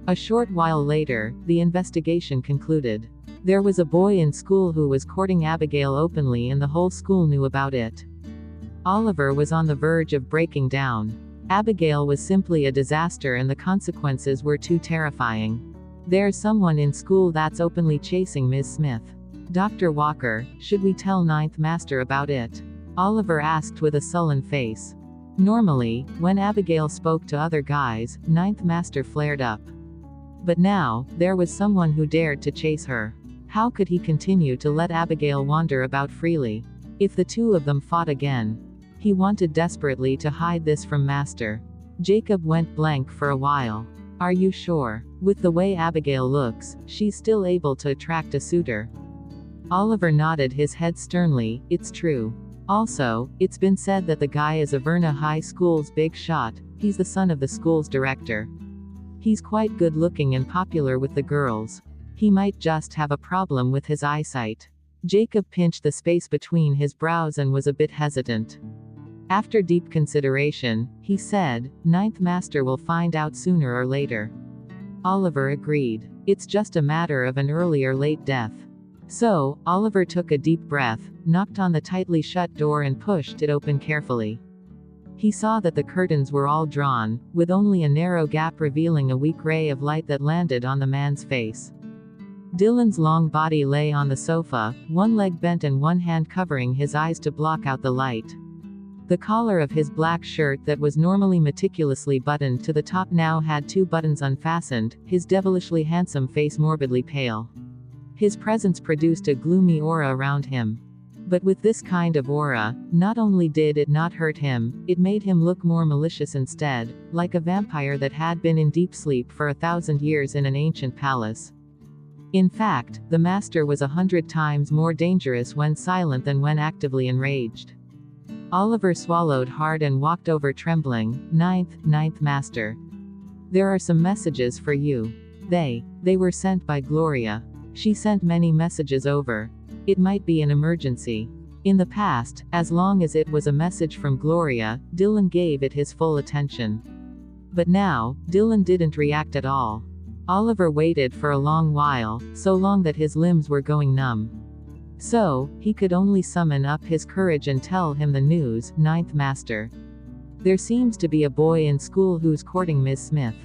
Speaker 1: A short while later, the investigation concluded. There was a boy in school who was courting Abigail openly, and the whole school knew about it. Oliver was on the verge of breaking down. Abigail was simply a disaster, and the consequences were too terrifying. There's someone in school that's openly chasing Ms. Smith. Dr. Walker, should we tell Ninth Master about it? Oliver asked with a sullen face. Normally, when Abigail spoke to other guys, Ninth Master flared up. But now, there was someone who dared to chase her. How could he continue to let Abigail wander about freely? If the two of them fought again. He wanted desperately to hide this from Master. Jacob went blank for a while. Are you sure? With the way Abigail looks, she's still able to attract a suitor. Oliver nodded his head sternly. It's true. Also, it's been said that the guy is Averna High School's big shot. He's the son of the school's director. He's quite good looking and popular with the girls. He might just have a problem with his eyesight. Jacob pinched the space between his brows and was a bit hesitant. After deep consideration, he said, Ninth Master will find out sooner or later. Oliver agreed. It's just a matter of an early or late death. So, Oliver took a deep breath, knocked on the tightly shut door and pushed it open carefully. He saw that the curtains were all drawn, with only a narrow gap revealing a weak ray of light that landed on the man's face. Dylan's long body lay on the sofa, one leg bent and one hand covering his eyes to block out the light. The collar of his black shirt that was normally meticulously buttoned to the top now had 2 buttons unfastened, his devilishly handsome face morbidly pale. His presence produced a gloomy aura around him. But with this kind of aura, not only did it not hurt him, it made him look more malicious instead, like a vampire that had been in deep sleep for 1,000 years in an ancient palace. In fact, the Master was 100 times more dangerous when silent than when actively enraged. Oliver swallowed hard and walked over trembling. Ninth Master. There are some messages for you. They were sent by Gloria. She sent many messages over. It might be an emergency. In the past, as long as it was a message from Gloria, Dylan gave it his full attention. But now, Dylan didn't react at all. Oliver waited for a long while, so long that his limbs were going numb. So, he could only summon up his courage and tell him the news. Ninth Master. There seems to be a boy in school who's courting Ms. Smith.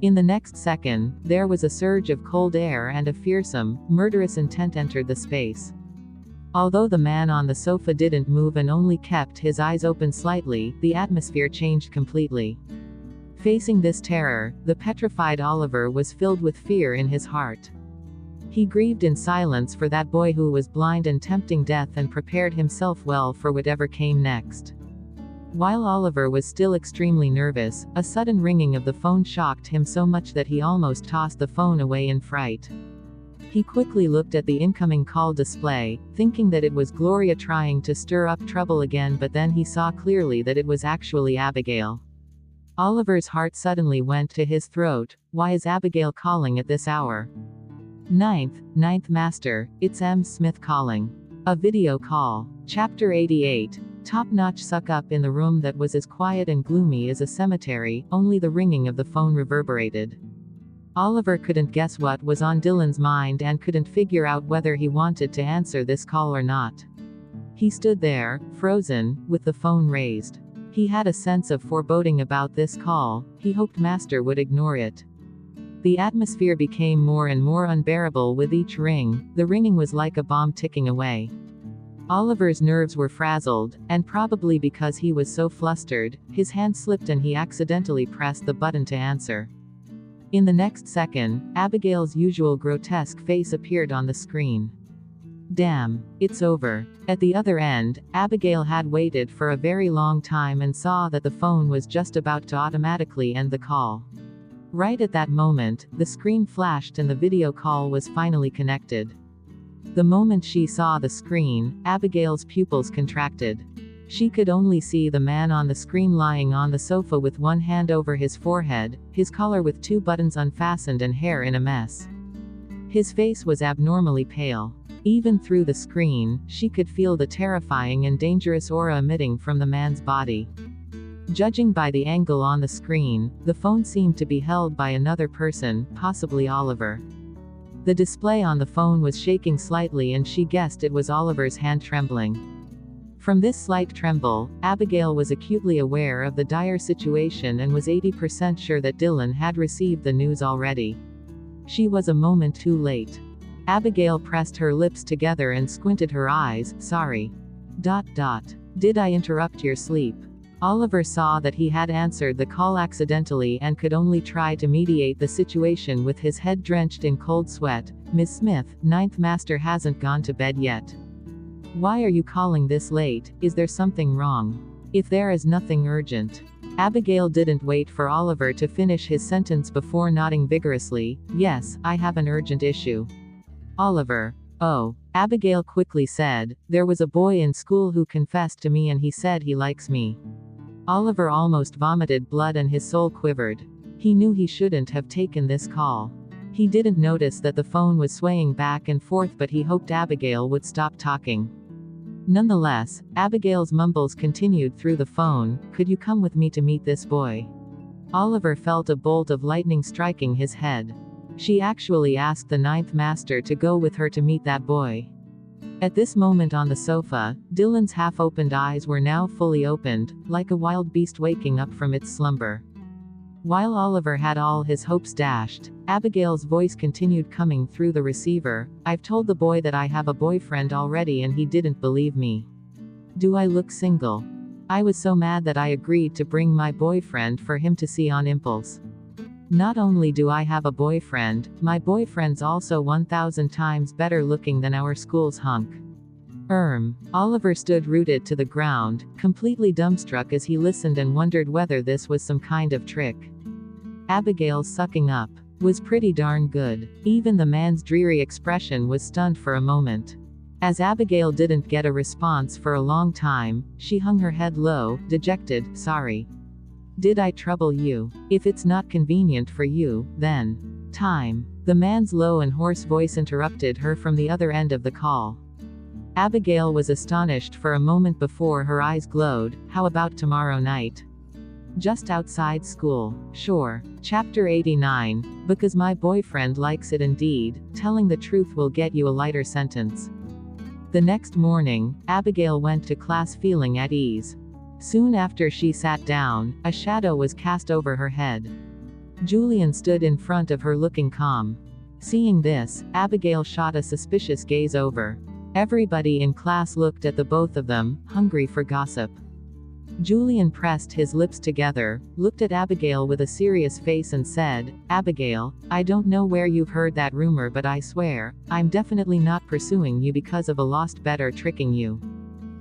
Speaker 1: In the next second, there was a surge of cold air and a fearsome, murderous intent entered the space. Although the man on the sofa didn't move and only kept his eyes open slightly, the atmosphere changed completely. Facing this terror, the petrified Oliver was filled with fear in his heart. He grieved in silence for that boy who was blind and tempting death and prepared himself well for whatever came next. While Oliver was still extremely nervous, a sudden ringing of the phone shocked him so much that he almost tossed the phone away in fright. He quickly looked at the incoming call display, thinking that it was Gloria trying to stir up trouble again, but then he saw clearly that it was actually Abigail. Oliver's heart suddenly went to his throat. Why is Abigail calling at this hour? Ninth Master, it's M. Smith calling. A video call. Chapter 88. Top-notch suck-up. In the room that was as quiet and gloomy as a cemetery, only the ringing of the phone reverberated. Oliver couldn't guess what was on Dylan's mind and couldn't figure out whether he wanted to answer this call or not. He stood there, frozen, with the phone raised. He had a sense of foreboding about this call. He hoped Master would ignore it. The atmosphere became more and more unbearable with each ring. The ringing was like a bomb ticking away. Oliver's nerves were frazzled, and probably because he was so flustered, his hand slipped and he accidentally pressed the button to answer. In the next second, Abigail's usual grotesque face appeared on the screen. Damn, it's over. At the other end, Abigail had waited for a very long time and saw that the phone was just about to automatically end the call. Right at that moment, the screen flashed and the video call was finally connected. The moment she saw the screen, Abigail's pupils contracted. She could only see the man on the screen lying on the sofa with one hand over his forehead, his collar with 2 buttons unfastened and hair in a mess. His face was abnormally pale. Even through the screen, she could feel the terrifying and dangerous aura emitting from the man's body. Judging by the angle on the screen, the phone seemed to be held by another person, possibly Oliver. The display on the phone was shaking slightly and she guessed it was Oliver's hand trembling. From this slight tremble, Abigail was acutely aware of the dire situation and was 80% sure that Dylan had received the news already. She was a moment too late. Abigail pressed her lips together and squinted her eyes. Sorry. Did I interrupt your sleep? Oliver saw that he had answered the call accidentally and could only try to mediate the situation with his head drenched in cold sweat. Miss Smith, ninth master hasn't gone to bed yet. Why are you calling this late? Is there something wrong? If there is nothing urgent. Abigail didn't wait for Oliver to finish his sentence before nodding vigorously. Yes, I have an urgent issue. Oliver. Oh. Abigail quickly said, there was a boy in school who confessed to me and he said he likes me. Oliver almost vomited blood and his soul quivered. He knew he shouldn't have taken this call. He didn't notice that the phone was swaying back and forth, but he hoped Abigail would stop talking. Nonetheless, Abigail's mumbles continued through the phone. Could you come with me to meet this boy? Oliver felt a bolt of lightning striking his head. She actually asked the ninth master to go with her to meet that boy. At this moment on the sofa, Dylan's half-opened eyes were now fully opened, like a wild beast waking up from its slumber. While Oliver had all his hopes dashed, Abigail's voice continued coming through the receiver. I've told the boy that I have a boyfriend already and he didn't believe me. Do I look single? I was so mad that I agreed to bring my boyfriend for him to see on impulse. Not only do I have a boyfriend, my boyfriend's also 1,000 times better looking than our school's hunk. Oliver stood rooted to the ground, completely dumbstruck as he listened and wondered whether this was some kind of trick. Abigail's sucking up was pretty darn good. Even the man's dreary expression was stunned for a moment. As Abigail didn't get a response for a long time, she hung her head low, dejected. Sorry. Did I trouble you? If it's not convenient for you, then. Time. The man's low and hoarse voice interrupted her from the other end of the call. Abigail was astonished for a moment before her eyes glowed. How about tomorrow night? Just outside school. Sure. Chapter 89. Because my boyfriend likes it indeed. Telling the truth will get you a lighter sentence. The next morning, Abigail went to class feeling at ease. Soon after she sat down, a shadow was cast over her head. Julian stood in front of her looking calm. Seeing this, Abigail shot a suspicious gaze over. Everybody in class looked at the both of them, hungry for gossip. Julian pressed his lips together, looked at Abigail with a serious face and said, Abigail, I don't know where you've heard that rumor, but I swear, I'm definitely not pursuing you because of a lost bet or tricking you.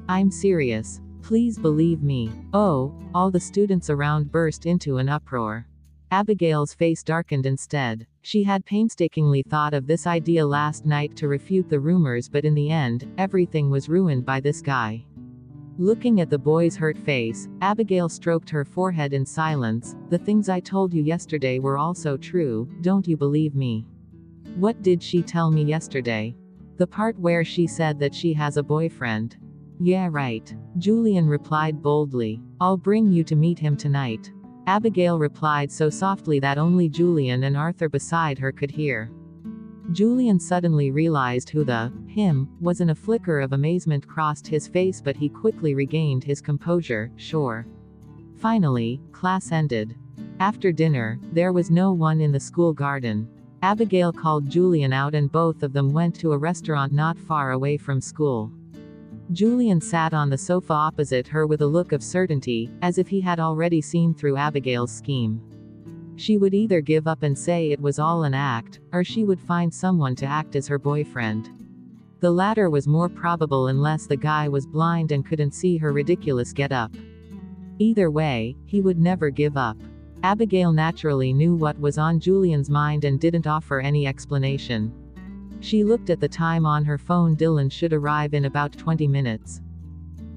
Speaker 1: I'm serious. Please believe me. Oh, all the students around burst into an uproar. Abigail's face darkened instead. She had painstakingly thought of this idea last night to refute the rumors, but in the end, everything was ruined by this guy. Looking at the boy's hurt face, Abigail stroked her forehead in silence. The things I told you yesterday were also true, don't you believe me? What did she tell me yesterday? The part where she said that she has a boyfriend. Yeah, right. Julian replied boldly. I'll bring you to meet him tonight. Abigail replied so softly that only Julian and Arthur beside her could hear. Julian suddenly realized who the him was, and a flicker of amazement crossed his face, but he quickly regained his composure. Sure. Finally, class ended. After dinner, there was no one in the school garden. Abigail called Julian out and both of them went to a restaurant not far away from school. Julian sat on the sofa opposite her with a look of certainty, as if he had already seen through Abigail's scheme. She would either give up and say it was all an act, or she would find someone to act as her boyfriend. The latter was more probable unless the guy was blind and couldn't see her ridiculous get-up. Either way, he would never give up. Abigail naturally knew what was on Julian's mind and didn't offer any explanation. She looked at the time on her phone. Dylan should arrive in about 20 minutes.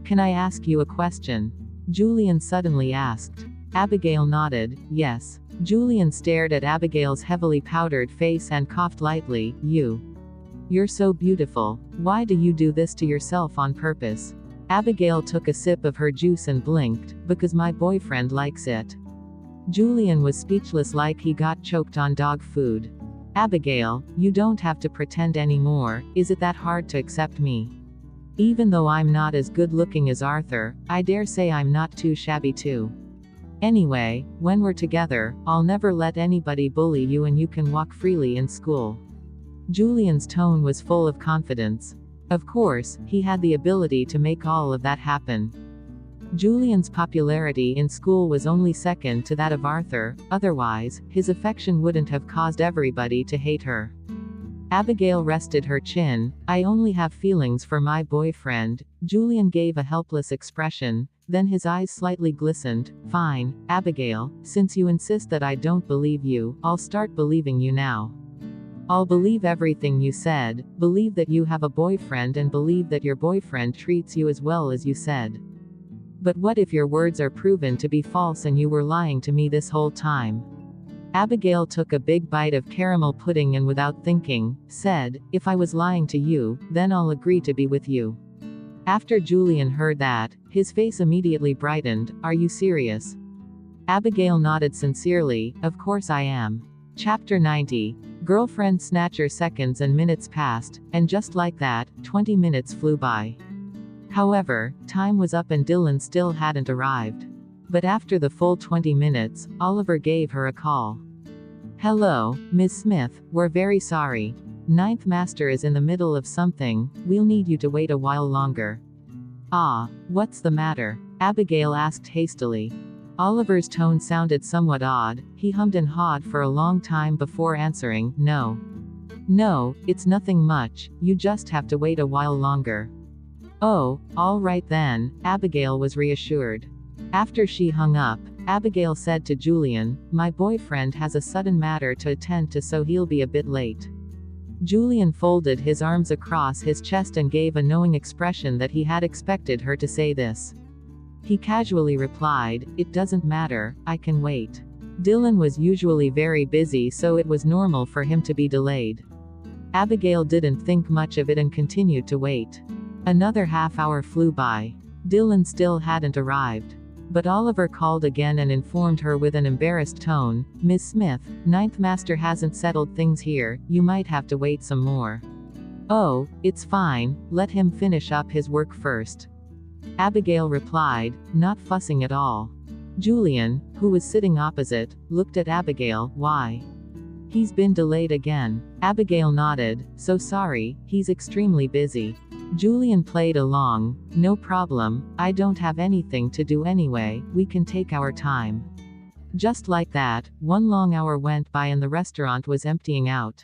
Speaker 1: Can I ask you a question? Julian suddenly asked. Abigail nodded, yes. Julian stared at Abigail's heavily powdered face and coughed lightly. You're so beautiful. Why do you do this to yourself on purpose? Abigail took a sip of her juice and blinked. Because my boyfriend likes it. Julian was speechless, like he got choked on dog food. Abigail, you don't have to pretend anymore. Is it that hard to accept me? Even though I'm not as good looking as Arthur, I dare say I'm not too shabby too. Anyway, when we're together, I'll never let anybody bully you and you can walk freely in school. Julian's tone was full of confidence. Of course, he had the ability to make all of that happen. Julian's popularity in school was only second to that of Arthur, otherwise, his affection wouldn't have caused everybody to hate her. Abigail rested her chin. I only have feelings for my boyfriend. Julian gave a helpless expression, then his eyes slightly glistened. Fine, Abigail, since you insist that I don't believe you, I'll start believing you now. I'll believe everything you said, believe that you have a boyfriend and believe that your boyfriend treats you as well as you said. But what if your words are proven to be false and you were lying to me this whole time? Abigail took a big bite of caramel pudding and without thinking, said, if I was lying to you, then I'll agree to be with you. After Julian heard that, his face immediately brightened. Are you serious? Abigail nodded sincerely, of course I am. Chapter 90. Girlfriend snatcher. Seconds and minutes passed, and just like that, 20 minutes flew by. However, time was up and Dylan still hadn't arrived. But after the full 20 minutes, Oliver gave her a call. Hello, Ms. Smith, we're very sorry. Ninth Master is in the middle of something, we'll need you to wait a while longer. Ah, what's the matter? Abigail asked hastily. Oliver's tone sounded somewhat odd. He hummed and hawed for a long time before answering, No, it's nothing much, you just have to wait a while longer. Oh, all right then, Abigail was reassured. After she hung up, Abigail said to Julian, my boyfriend has a sudden matter to attend to, so he'll be a bit late. Julian folded his arms across his chest and gave a knowing expression that he had expected her to say this. He casually replied, it doesn't matter, I can wait. Dylan was usually very busy, so it was normal for him to be delayed. Abigail didn't think much of it and continued to wait. Another half hour flew by. Dylan still hadn't arrived. But Oliver called again and informed her with an embarrassed tone, Ms. Smith, Ninth Master hasn't settled things here, you might have to wait some more. Oh, it's fine, let him finish up his work first. Abigail replied, not fussing at all. Julian, who was sitting opposite, looked at Abigail. Why? He's been delayed again. Abigail nodded, so sorry, he's extremely busy. Julian played along, no problem, I don't have anything to do anyway, we can take our time. Just like that, one long hour went by and the restaurant was emptying out.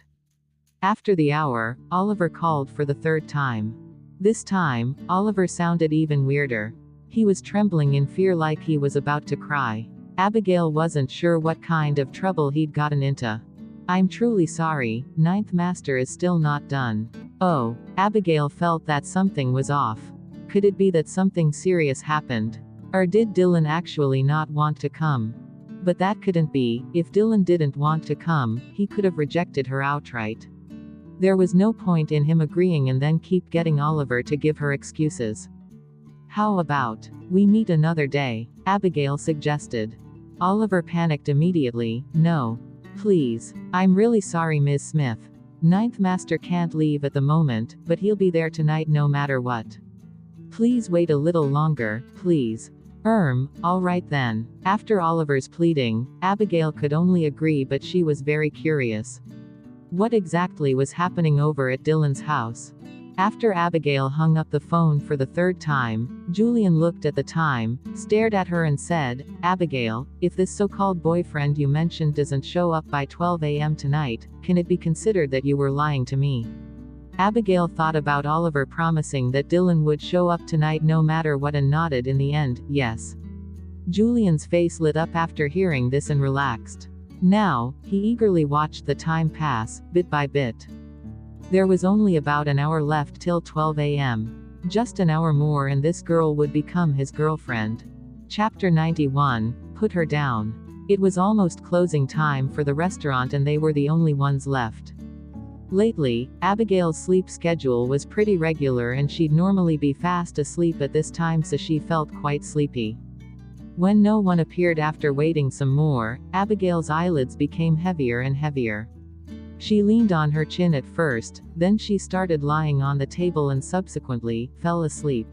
Speaker 1: After the hour, Oliver called for the third time. This time, Oliver sounded even weirder. He was trembling in fear, like he was about to cry. Abigail wasn't sure what kind of trouble he'd gotten into. I'm truly sorry, Ninth Master is still not done. Oh, Abigail felt that something was off. Could it be that something serious happened? Or did Dylan actually not want to come? But that couldn't be. If Dylan didn't want to come, he could have rejected her outright. There was no point in him agreeing and then keep getting Oliver to give her excuses. How about we meet another day? Abigail suggested. Oliver panicked immediately. No. Please. I'm really sorry, Ms. Smith. Ninth Master can't leave at the moment, but he'll be there tonight no matter what. Please wait a little longer, please. All right then. After Oliver's pleading, Abigail could only agree, but she was very curious. What exactly was happening over at Dylan's house? After Abigail hung up the phone for the third time, Julian looked at the time, stared at her and said, Abigail, if this so-called boyfriend you mentioned doesn't show up by 12 a.m. tonight, can it be considered that you were lying to me? Abigail thought about Oliver promising that Dylan would show up tonight no matter what and nodded in the end, yes. Julian's face lit up after hearing this and relaxed. Now, he eagerly watched the time pass, bit by bit. There was only about an hour left till 12 a.m. Just an hour more and this girl would become his girlfriend. Chapter 91, Put Her Down. It was almost closing time for the restaurant and they were the only ones left. Lately, Abigail's sleep schedule was pretty regular and she'd normally be fast asleep at this time, so she felt quite sleepy. When no one appeared after waiting some more, Abigail's eyelids became heavier and heavier. She leaned on her chin at first, then she started lying on the table and subsequently, fell asleep.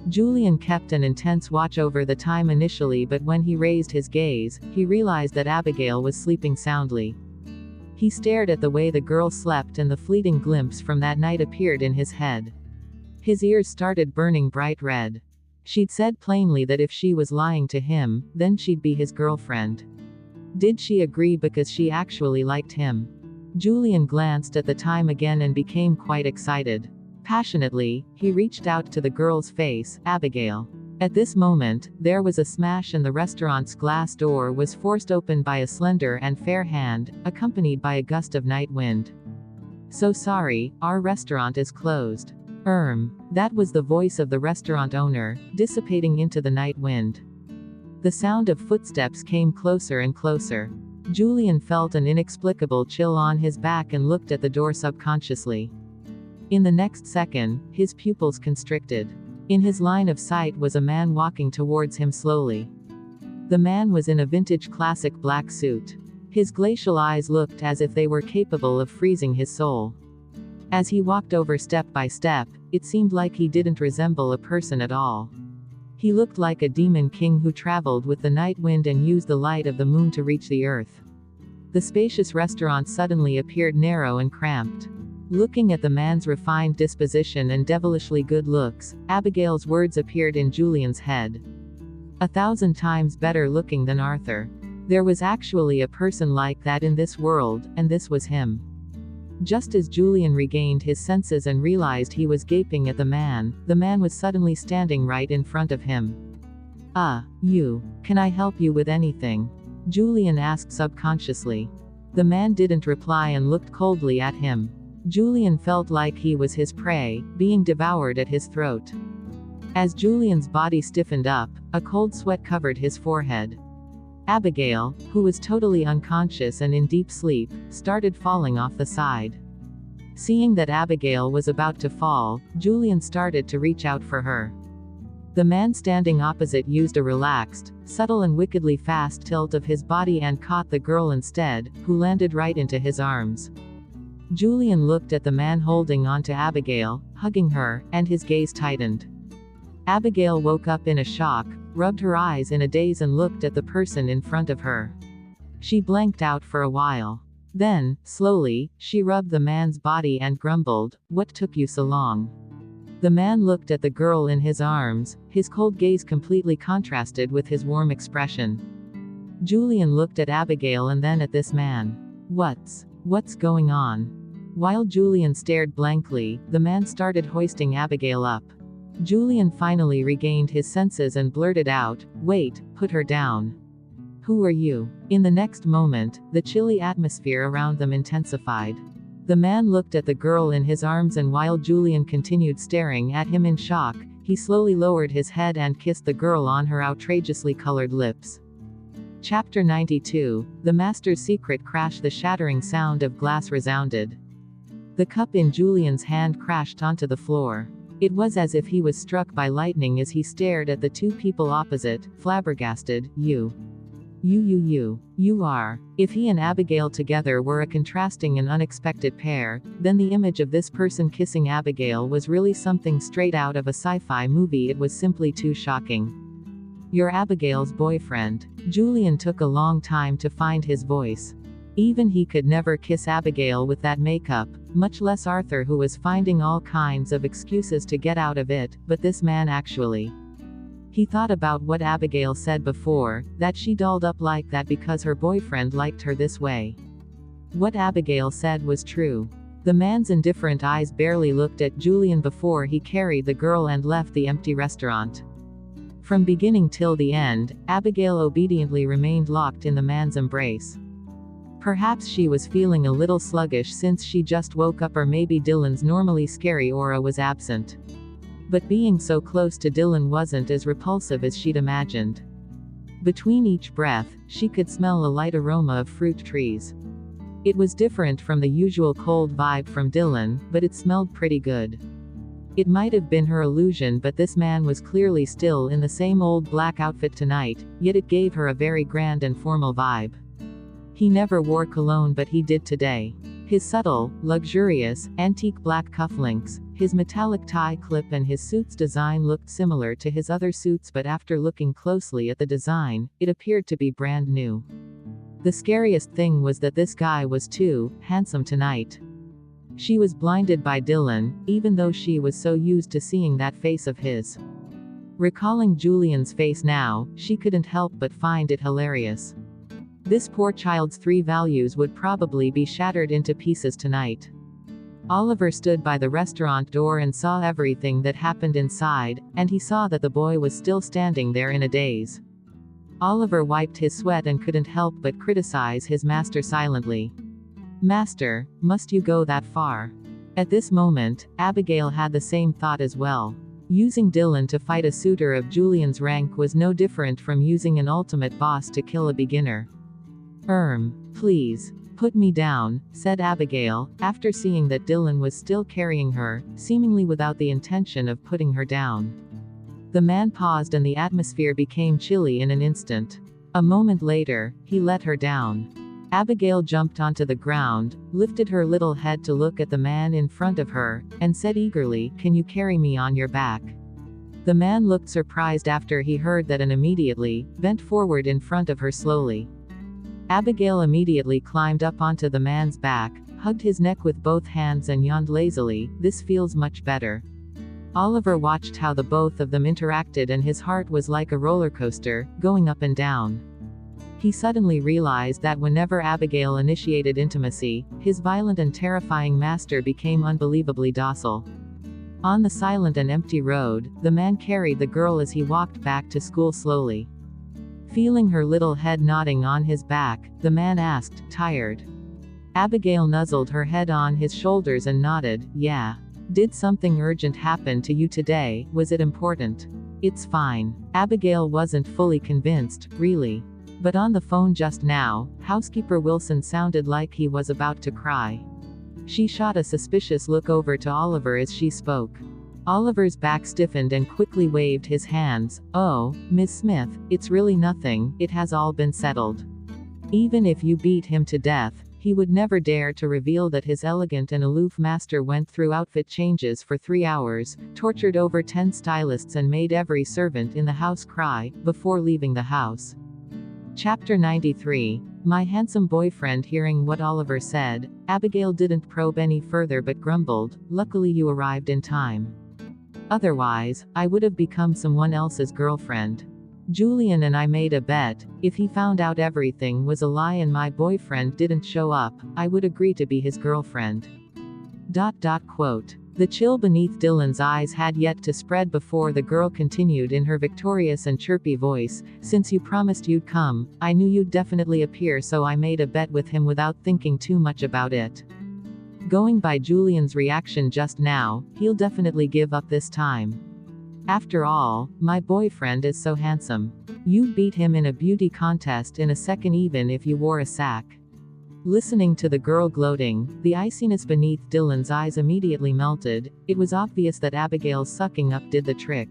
Speaker 1: Julian kept an intense watch over the time initially, but when he raised his gaze, he realized that Abigail was sleeping soundly. He stared at the way the girl slept and the fleeting glimpse from that night appeared in his head. His ears started burning bright red. She'd said plainly that if she was lying to him, then she'd be his girlfriend. Did she agree because she actually liked him? Julian glanced at the time again and became quite excited. Passionately, he reached out to the girl's face, Abigail. At this moment, there was a smash and the restaurant's glass door was forced open by a slender and fair hand, accompanied by a gust of night wind. "So sorry, our restaurant is closed." That was the voice of the restaurant owner, dissipating into the night wind. The sound of footsteps came closer and closer. Julian felt an inexplicable chill on his back and looked at the door subconsciously. In the next second, his pupils constricted. In his line of sight was a man walking towards him slowly. The man was in a vintage classic black suit. His glacial eyes looked as if they were capable of freezing his soul. As he walked over step by step, it seemed like he didn't resemble a person at all. He looked like a demon king who traveled with the night wind and used the light of the moon to reach the earth. The spacious restaurant suddenly appeared narrow and cramped. Looking at the man's refined disposition and devilishly good looks, Abigail's words appeared in Julian's head. 1,000 times better looking than Arthur. There was actually a person like that in this world, and this was him. Just as Julian regained his senses and realized he was gaping at the man was suddenly standing right in front of him. You. Can I help you with anything?" Julian asked subconsciously. The man didn't reply and looked coldly at him. Julian felt like he was his prey, being devoured at his throat. As Julian's body stiffened up, a cold sweat covered his forehead. Abigail, who was totally unconscious and in deep sleep, started falling off the side. Seeing that Abigail was about to fall, Julian started to reach out for her. The man standing opposite used a relaxed, subtle and wickedly fast tilt of his body and caught the girl instead, who landed right into his arms. Julian looked at the man holding on to Abigail, hugging her, and his gaze tightened. Abigail woke up in a shock, rubbed her eyes in a daze and looked at the person in front of her. She blanked out for a while. Then, slowly, she rubbed the man's body and grumbled, "What took you so long?" The man looked at the girl in his arms, his cold gaze completely contrasted with his warm expression. Julian looked at Abigail and then at this man. What's going on? While Julian stared blankly, the man started hoisting Abigail up. Julian finally regained his senses and blurted out, "Wait, put her down." "Who are you?" In the next moment, the chilly atmosphere around them intensified. The man looked at the girl in his arms and while Julian continued staring at him in shock, he slowly lowered his head and kissed the girl on her outrageously colored lips. Chapter 92, The Master's Secret Crash. The shattering sound of glass resounded. The cup in Julian's hand crashed onto the floor. It was as if he was struck by lightning as he stared at the two people opposite, flabbergasted. You are. If he and Abigail together were a contrasting and unexpected pair, then the image of this person kissing Abigail was really something straight out of a sci-fi movie. It was simply too shocking. "You're Abigail's boyfriend." Julian took a long time to find his voice. Even he could never kiss Abigail with that makeup, much less Arthur, who was finding all kinds of excuses to get out of it, but this man actually. He thought about what Abigail said before, that she dolled up like that because her boyfriend liked her this way. What Abigail said was true. The man's indifferent eyes barely looked at Julian before he carried the girl and left the empty restaurant. From beginning till the end, Abigail obediently remained locked in the man's embrace. Perhaps she was feeling a little sluggish since she just woke up, or maybe Dylan's normally scary aura was absent. But being so close to Dylan wasn't as repulsive as she'd imagined. Between each breath, she could smell a light aroma of fruit trees. It was different from the usual cold vibe from Dylan, but it smelled pretty good. It might have been her illusion, but this man was clearly still in the same old black outfit tonight, yet it gave her a very grand and formal vibe. He never wore cologne, but he did today. His subtle, luxurious, antique black cufflinks, his metallic tie clip and his suit's design looked similar to his other suits, but after looking closely at the design, it appeared to be brand new. The scariest thing was that this guy was too handsome tonight. She was blinded by Dylan, even though she was so used to seeing that face of his. Recalling Julian's face now, she couldn't help but find it hilarious. This poor child's 3 values would probably be shattered into pieces tonight. Oliver stood by the restaurant door and saw everything that happened inside, and he saw that the boy was still standing there in a daze. Oliver wiped his sweat and couldn't help but criticize his master silently. "Master, must you go that far?" At this moment, Abigail had the same thought as well. Using Dylan to fight a suitor of Julian's rank was no different from using an ultimate boss to kill a beginner. Please. Put me down," said Abigail, after seeing that Dylan was still carrying her, seemingly without the intention of putting her down. The man paused and the atmosphere became chilly in an instant. A moment later, he let her down. Abigail jumped onto the ground, lifted her little head to look at the man in front of her, and said eagerly, "Can you carry me on your back?" The man looked surprised after he heard that and immediately bent forward in front of her slowly. Abigail immediately climbed up onto the man's back, hugged his neck with both hands and yawned lazily. "This feels much better." Oliver watched how the both of them interacted, and his heart was like a roller coaster, going up and down. He suddenly realized that whenever Abigail initiated intimacy, his violent and terrifying master became unbelievably docile. On the silent and empty road, the man carried the girl as he walked back to school slowly. Feeling her little head nodding on his back, the man asked, "Tired?" Abigail nuzzled her head on his shoulders and nodded, "Yeah." "Did something urgent happen to you today? Was it important?" "It's fine." Abigail wasn't fully convinced, really. But on the phone just now, housekeeper Wilson sounded like he was about to cry. She shot a suspicious look over to Oliver as she spoke. Oliver's back stiffened and quickly waved his hands. "Oh, Miss Smith, it's really nothing, it has all been settled." Even if you beat him to death, he would never dare to reveal that his elegant and aloof master went through outfit changes for 3 hours, tortured over 10 stylists and made every servant in the house cry, before leaving the house. Chapter 93. My handsome boyfriend. Hearing what Oliver said, Abigail didn't probe any further but grumbled, "Luckily you arrived in time. Otherwise, I would have become someone else's girlfriend. Julian and I made a bet, if he found out everything was a lie and my boyfriend didn't show up, I would agree to be his girlfriend." Quote. The chill beneath Dylan's eyes had yet to spread before the girl continued in her victorious and chirpy voice, "Since you promised you'd come, I knew you'd definitely appear, so I made a bet with him without thinking too much about it. Going by Julian's reaction just now, he'll definitely give up this time. After all, my boyfriend is so handsome. You beat him in a beauty contest in a second even if you wore a sack." Listening to the girl gloating, the iciness beneath Dylan's eyes immediately melted. It was obvious that Abigail's sucking up did the trick.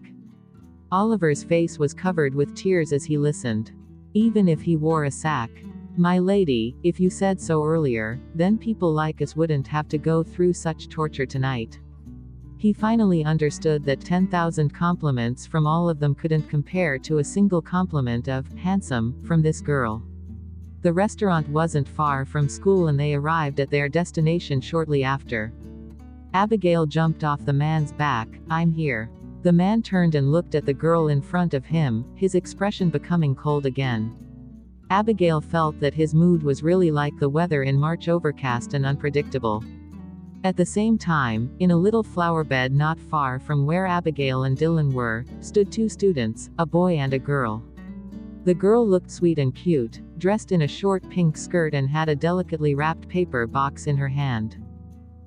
Speaker 1: Oliver's face was covered with tears as he listened. "Even if he wore a sack. My lady, if you said so earlier, then people like us wouldn't have to go through such torture tonight." He finally understood that 10,000 compliments from all of them couldn't compare to a single compliment of "handsome" from this girl. The restaurant wasn't far from school and they arrived at their destination shortly after. Abigail jumped off the man's back. "I'm here." The man turned and looked at the girl in front of him, his expression becoming cold again. Abigail felt that his mood was really like the weather in March, overcast and unpredictable. At the same time, in a little flower bed not far from where Abigail and Dylan were, stood two students, a boy and a girl. The girl looked sweet and cute, dressed in a short pink skirt and had a delicately wrapped paper box in her hand.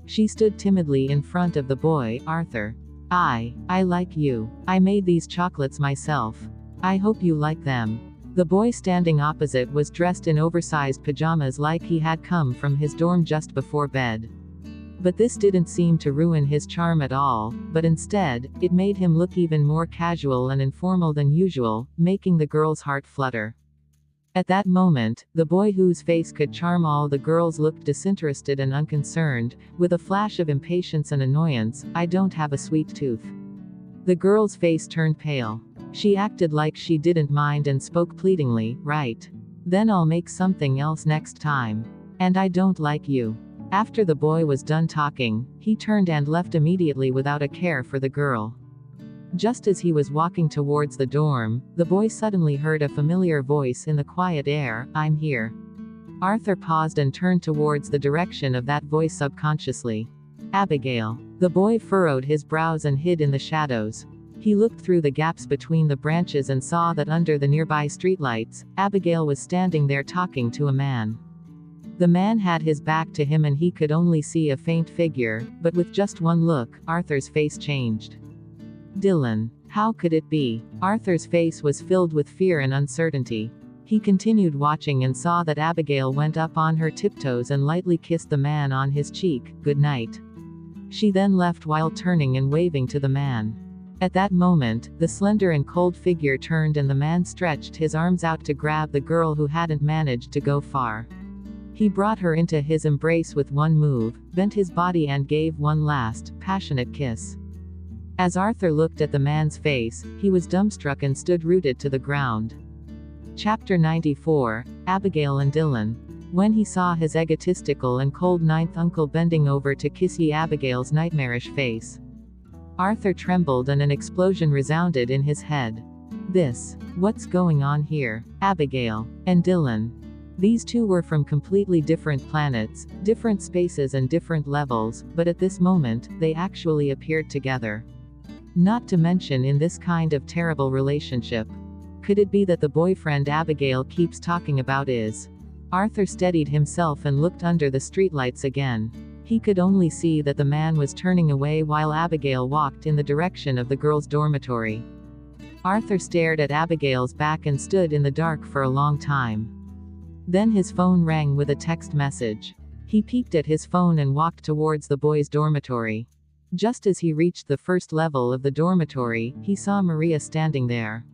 Speaker 1: She stood timidly in front of the boy, Arthur. I like you. I made these chocolates myself. I hope you like them. The boy standing opposite was dressed in oversized pajamas like he had come from his dorm just before bed. But this didn't seem to ruin his charm at all, but instead, it made him look even more casual and informal than usual, making the girl's heart flutter. At that moment, the boy whose face could charm all the girls looked disinterested and unconcerned, with a flash of impatience and annoyance. I don't have a sweet tooth. The girl's face turned pale. She acted like she didn't mind and spoke pleadingly, right? Then I'll make something else next time. And I don't like you. After the boy was done talking, he turned and left immediately without a care for the girl. Just as he was walking towards the dorm, the boy suddenly heard a familiar voice in the quiet air, I'm here. Arthur paused and turned towards the direction of that voice subconsciously. Abigail. The boy furrowed his brows and hid in the shadows. He looked through the gaps between the branches and saw that under the nearby streetlights, Abigail was standing there talking to a man. The man had his back to him and he could only see a faint figure, but with just one look, Arthur's face changed. Dylan. How could it be? Arthur's face was filled with fear and uncertainty. He continued watching and saw that Abigail went up on her tiptoes and lightly kissed the man on his cheek, good night. She then left while turning and waving to the man. At that moment, the slender and cold figure turned and the man stretched his arms out to grab the girl who hadn't managed to go far. He brought her into his embrace with one move, bent his body and gave one last, passionate kiss. As Arthur looked at the man's face, he was dumbstruck and stood rooted to the ground. Chapter 94, Abigail and Dylan. When he saw his egotistical and cold ninth uncle bending over to kiss Abigail's nightmarish face, Arthur trembled and an explosion resounded in his head. What's going on here? Abigail and Dylan. These two were from completely different planets, different spaces and different levels, but at this moment, they actually appeared together. Not to mention in this kind of terrible relationship. Could it be that the boyfriend Abigail keeps talking about is? Arthur steadied himself and looked under the streetlights again. He could only see that the man was turning away while Abigail walked in the direction of the girls' dormitory. Arthur stared at Abigail's back and stood in the dark for a long time. Then his phone rang with a text message. He peeked at his phone and walked towards the boys' dormitory. Just as he reached the first level of the dormitory, he saw Maria standing there.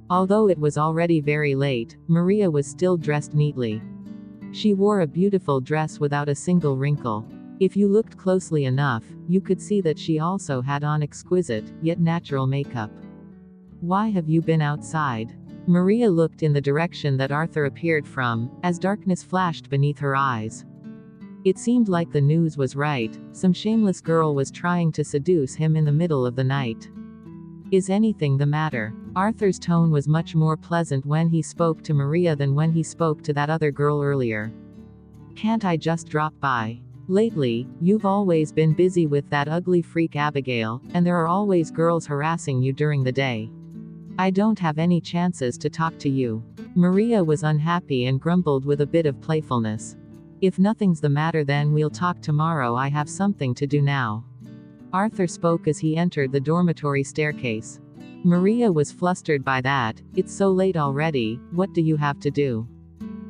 Speaker 1: Although it was already very late, Maria was still dressed neatly. She wore a beautiful dress without a single wrinkle. If you looked closely enough, you could see that she also had on exquisite, yet natural makeup. Why have you been outside? Maria looked in the direction that Arthur appeared from, as darkness flashed beneath her eyes. It seemed like the news was right, some shameless girl was trying to seduce him in the middle of the night. Is anything the matter? Arthur's tone was much more pleasant when he spoke to Maria than when he spoke to that other girl earlier. Can't I just drop by? Lately, you've always been busy with that ugly freak Abigail, and there are always girls harassing you during the day. I don't have any chances to talk to you. Maria was unhappy and grumbled with a bit of playfulness. If nothing's the matter then we'll talk tomorrow, I have something to do now. Arthur spoke as he entered the dormitory staircase. Maria was flustered by that. It's so late already, what do you have to do?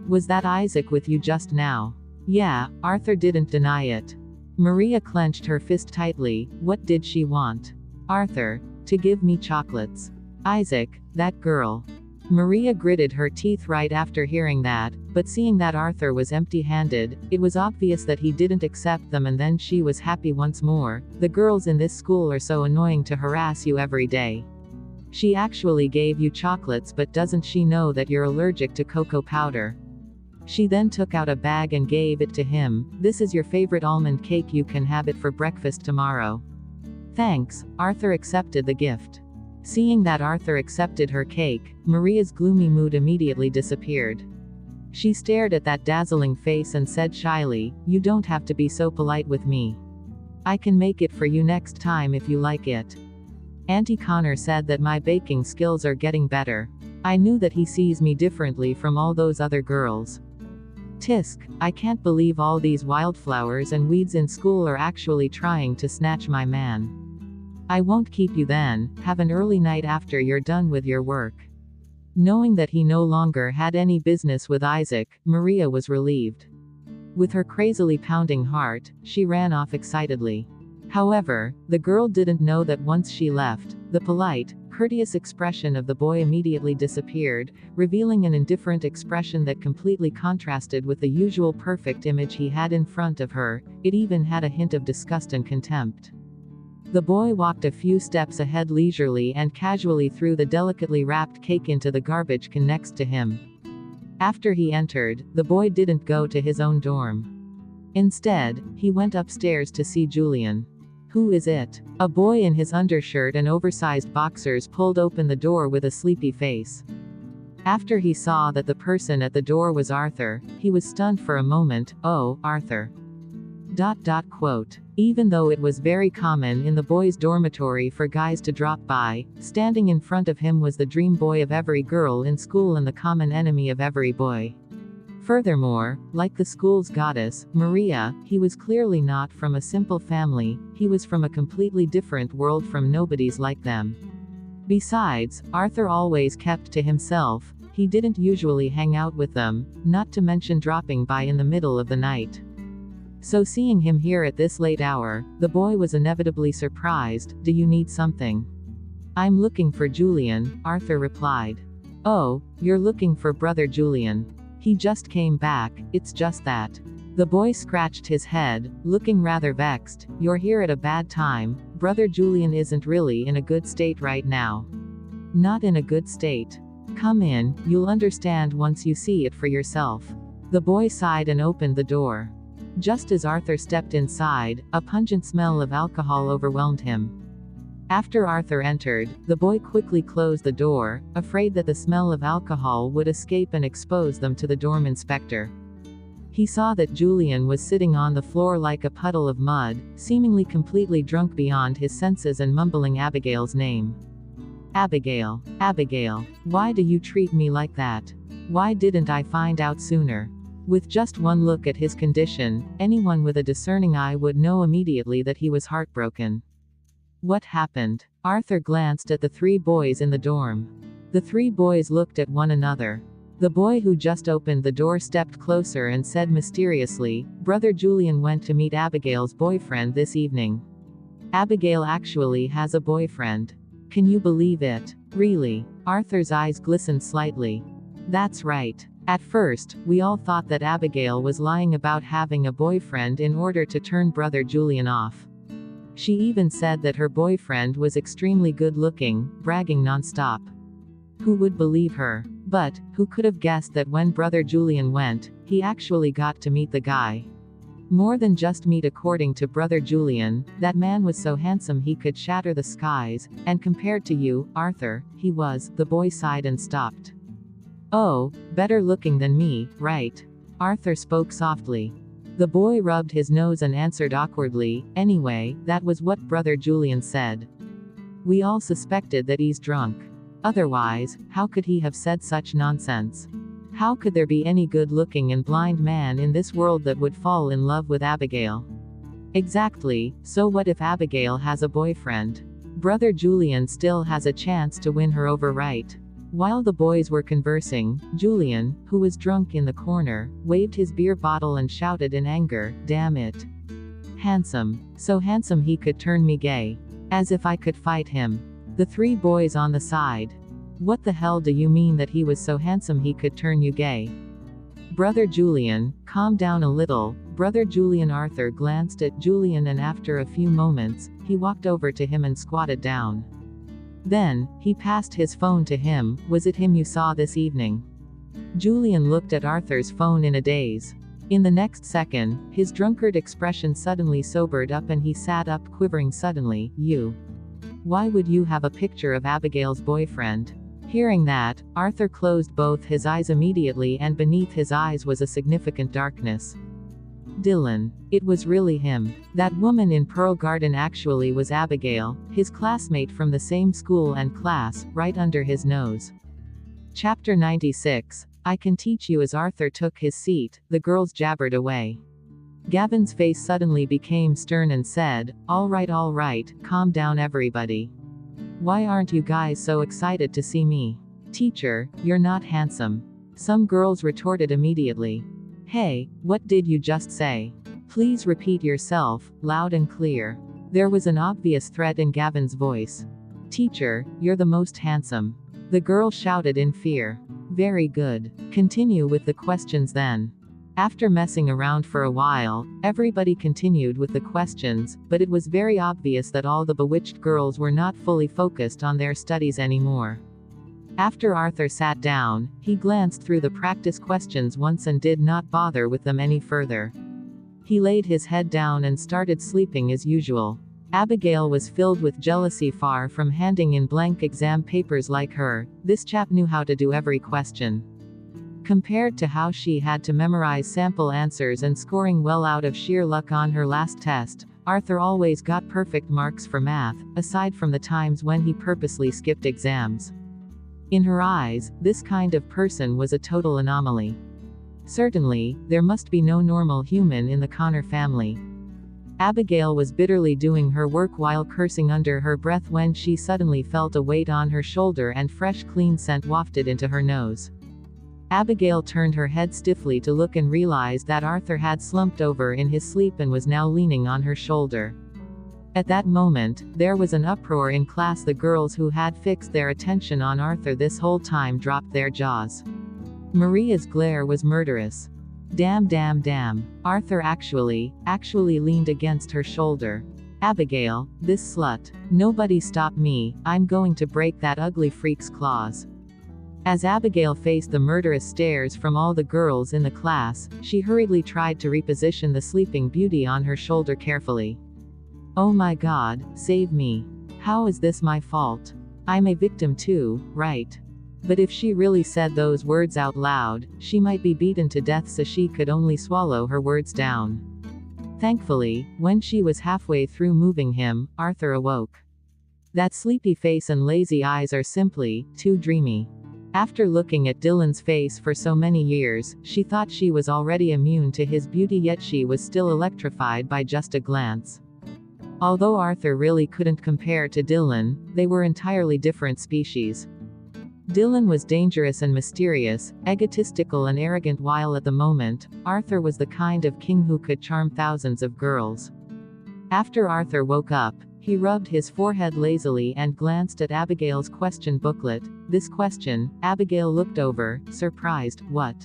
Speaker 1: Was that Isaac with you just now? Yeah, Arthur didn't deny it. Maria clenched her fist tightly. What did she want? Arthur, to give me chocolates. Isaac, that girl. Maria gritted her teeth right after hearing that, but seeing that Arthur was empty-handed, it was obvious that he didn't accept them, and then she was happy once more. The girls in this school are so annoying to harass you every day. She actually gave you chocolates, but doesn't she know that you're allergic to cocoa powder? She then took out a bag and gave it to him. This is your favorite almond cake, you can have it for breakfast tomorrow. Thanks. Arthur accepted the gift. Seeing that Arthur accepted her cake, Maria's gloomy mood immediately disappeared. She stared at that dazzling face and said shyly, you don't have to be so polite with me. I can make it for you next time if you like it. Auntie Connor said that my baking skills are getting better. I knew that he sees me differently from all those other girls. Tisk, I can't believe all these wildflowers and weeds in school are actually trying to snatch my man. I won't keep you then, have an early night after you're done with your work. Knowing that he no longer had any business with Isaac, Maria was relieved. With her crazily pounding heart, she ran off excitedly. However, the girl didn't know that once she left, the polite, courteous expression of the boy immediately disappeared, revealing an indifferent expression that completely contrasted with the usual perfect image he had in front of her. It even had a hint of disgust and contempt. The boy walked a few steps ahead leisurely and casually threw the delicately wrapped cake into the garbage can next to him. After he entered, the boy didn't go to his own dorm. Instead, he went upstairs to see Julian. Who is it? A boy in his undershirt and oversized boxers pulled open the door with a sleepy face. After he saw that the person at the door was Arthur, he was stunned for a moment. Oh, Arthur. Quote. Even though it was very common in the boys' dormitory for guys to drop by, standing in front of him was the dream boy of every girl in school and the common enemy of every boy. Furthermore, like the school's goddess, Maria, he was clearly not from a simple family, he was from a completely different world from nobodies like them. Besides, Arthur always kept to himself, he didn't usually hang out with them, not to mention dropping by in the middle of the night. So seeing him here at this late hour, the boy was inevitably surprised. Do you need something? I'm looking for Julian, Arthur replied. Oh, you're looking for brother Julian. He just came back, it's just that. The boy scratched his head, looking rather vexed. You're here at a bad time, brother Julian isn't really in a good state right now. Not in a good state. Come in, you'll understand once you see it for yourself. The boy sighed and opened the door. Just as Arthur stepped inside, a pungent smell of alcohol overwhelmed him. After Arthur entered, the boy quickly closed the door, afraid that the smell of alcohol would escape and expose them to the dorm inspector. He saw that Julian was sitting on the floor like a puddle of mud, seemingly completely drunk beyond his senses and mumbling Abigail's name. Abigail, Abigail, why do you treat me like that? Why didn't I find out sooner? With just one look at his condition, anyone with a discerning eye would know immediately that he was heartbroken. What happened? Arthur glanced at the three boys in the dorm. The three boys looked at one another. The boy who just opened the door stepped closer and said mysteriously, Brother Julian went to meet Abigail's boyfriend this evening. Abigail actually has a boyfriend. Can you believe it? Really? Arthur's eyes glistened slightly. That's right. At first, we all thought that Abigail was lying about having a boyfriend in order to turn Brother Julian off. She even said that her boyfriend was extremely good-looking, bragging non-stop. Who would believe her? But, who could have guessed that when Brother Julian went, he actually got to meet the guy? More than just meet. According to Brother Julian, that man was so handsome he could shatter the skies, and compared to you, Arthur, he was. The boy sighed and stopped. Oh, better looking than me, right? Arthur spoke softly. The boy rubbed his nose and answered awkwardly, anyway, that was what Brother Julian said. We all suspected that he's drunk. Otherwise, how could he have said such nonsense? How could there be any good-looking and blind man in this world that would fall in love with Abigail? Exactly, so what if Abigail has a boyfriend? Brother Julian still has a chance to win her over, right? While the boys were conversing, Julian, who was drunk in the corner, waved his beer bottle and shouted in anger, damn it. Handsome. So handsome he could turn me gay. As if I could fight him. The three boys on the side. What the hell do you mean that he was so handsome he could turn you gay? Brother Julian, calm down a little. Brother Julian. Arthur glanced at Julian and after a few moments, he walked over to him and squatted down. Then, he passed his phone to him. Was it him you saw this evening? Julian looked at Arthur's phone in a daze. In the next second, his drunkard expression suddenly sobered up and he sat up quivering suddenly. You. Why would you have a picture of Abigail's boyfriend? Hearing that, Arthur closed both his eyes immediately and beneath his eyes was a significant darkness. Dylan. It was really him. That woman in Pearl Garden actually was Abigail, his classmate from the same school and class, right under his nose. Chapter 96. I can teach you. As Arthur took his seat, the girls jabbered away. Gavin's face suddenly became stern and said, all right, calm down everybody. Why aren't you guys so excited to see me? Teacher, you're not handsome. Some girls retorted immediately. Hey, what did you just say? Please repeat yourself, loud and clear. There was an obvious threat in Gavin's voice. Teacher, you're the most handsome. The girl shouted in fear. Very good. Continue with the questions then. After messing around for a while, everybody continued with the questions, but it was very obvious that all the bewitched girls were not fully focused on their studies anymore. After Arthur sat down, he glanced through the practice questions once and did not bother with them any further. He laid his head down and started sleeping as usual. Abigail was filled with jealousy. Far from handing in blank exam papers like her, this chap knew how to do every question. Compared to how she had to memorize sample answers and scoring well out of sheer luck on her last test, Arthur always got perfect marks for math, aside from the times when he purposely skipped exams. In her eyes, this kind of person was a total anomaly. Certainly, there must be no normal human in the Connor family. Abigail was bitterly doing her work while cursing under her breath when she suddenly felt a weight on her shoulder and fresh clean scent wafted into her nose. Abigail turned her head stiffly to look and realized that Arthur had slumped over in his sleep and was now leaning on her shoulder. At that moment, there was an uproar in class. The girls who had fixed their attention on Arthur this whole time dropped their jaws. Maria's glare was murderous. Damn. Arthur actually leaned against her shoulder. Abigail, this slut. Nobody stop me, I'm going to break that ugly freak's claws. As Abigail faced the murderous stares from all the girls in the class, she hurriedly tried to reposition the sleeping beauty on her shoulder carefully. Oh my God, save me. How is this my fault? I'm a victim too, right? But if she really said those words out loud, she might be beaten to death, so she could only swallow her words down. Thankfully, when she was halfway through moving him, Arthur awoke. That sleepy face and lazy eyes are simply too dreamy. After looking at Dylan's face for so many years, she thought she was already immune to his beauty, yet she was still electrified by just a glance. Although Arthur really couldn't compare to Dylan, they were entirely different species. Dylan was dangerous and mysterious, egotistical and arrogant, while at the moment, Arthur was the kind of king who could charm thousands of girls. After Arthur woke up, he rubbed his forehead lazily and glanced at Abigail's question booklet. This question, Abigail looked over, surprised. What?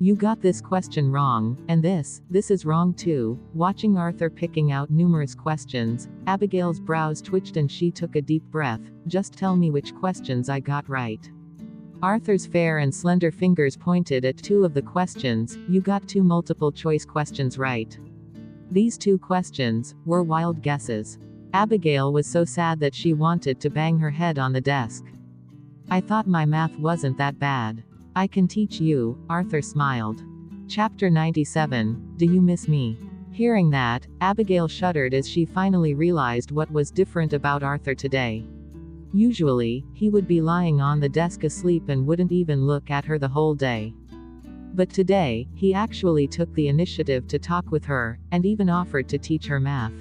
Speaker 1: You got this question wrong, and this is wrong too. Watching Arthur picking out numerous questions, Abigail's brows twitched and she took a deep breath. Just tell me which questions I got right. Arthur's fair and slender fingers pointed at two of the questions. You got 2 multiple choice questions right. These 2 questions were wild guesses. Abigail was so sad that she wanted to bang her head on the desk. I thought my math wasn't that bad. I can teach you, Arthur smiled. Chapter 97. Do you miss me? Hearing that, Abigail shuddered as she finally realized what was different about Arthur today. Usually, he would be lying on the desk asleep and wouldn't even look at her the whole day. But today, he actually took the initiative to talk with her, and even offered to teach her math.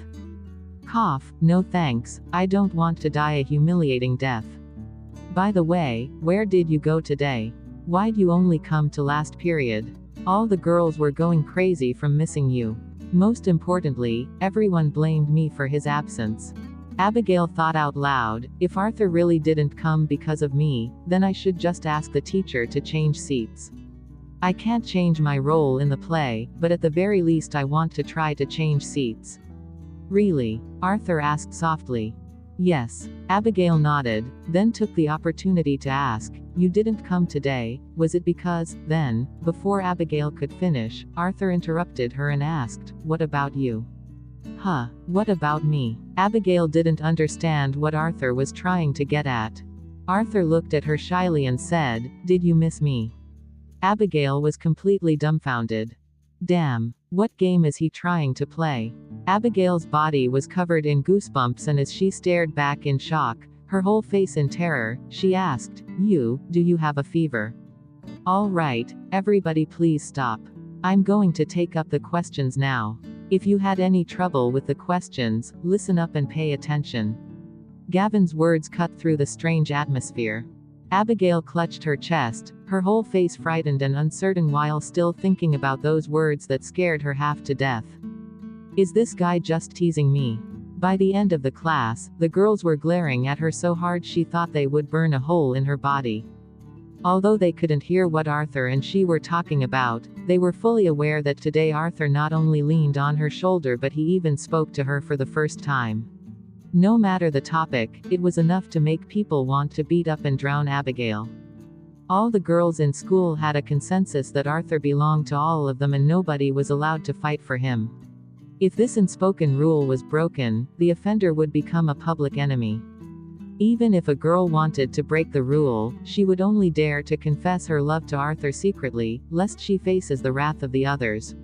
Speaker 1: Cough, no thanks, I don't want to die a humiliating death. By the way, where did you go today? Why'd you only come to last period? All the girls were going crazy from missing you. Most importantly, everyone blamed me for his absence. Abigail thought out loud, if Arthur really didn't come because of me, then I should just ask the teacher to change seats. I can't change my role in the play, but at the very least I want to try to change seats. Really? Arthur asked softly. Yes. Abigail nodded, then took the opportunity to ask, you didn't come today, was it because, then, before Abigail could finish, Arthur interrupted her and asked, what about you? Huh, what about me? Abigail didn't understand what Arthur was trying to get at. Arthur looked at her shyly and said, did you miss me? Abigail was completely dumbfounded. Damn, What game is he trying to play? Abigail's body was covered in goosebumps, and as she stared back in shock, her whole face in terror, she asked, do you have a fever? All right, everybody please stop. I'm going to take up the questions now. If you had any trouble with the questions, listen up and pay attention. Gavin's words cut through the strange atmosphere. Abigail clutched her chest, her whole face frightened and uncertain while still thinking about those words that scared her half to death. Is this guy just teasing me? By the end of the class, the girls were glaring at her so hard she thought they would burn a hole in her body. Although they couldn't hear what Arthur and she were talking about, they were fully aware that today Arthur not only leaned on her shoulder but he even spoke to her for the first time. No matter the topic, it was enough to make people want to beat up and drown Abigail. All the girls in school had a consensus that Arthur belonged to all of them and nobody was allowed to fight for him. If this unspoken rule was broken, the offender would become a public enemy. Even if a girl wanted to break the rule, she would only dare to confess her love to Arthur secretly, lest she faces the wrath of the others.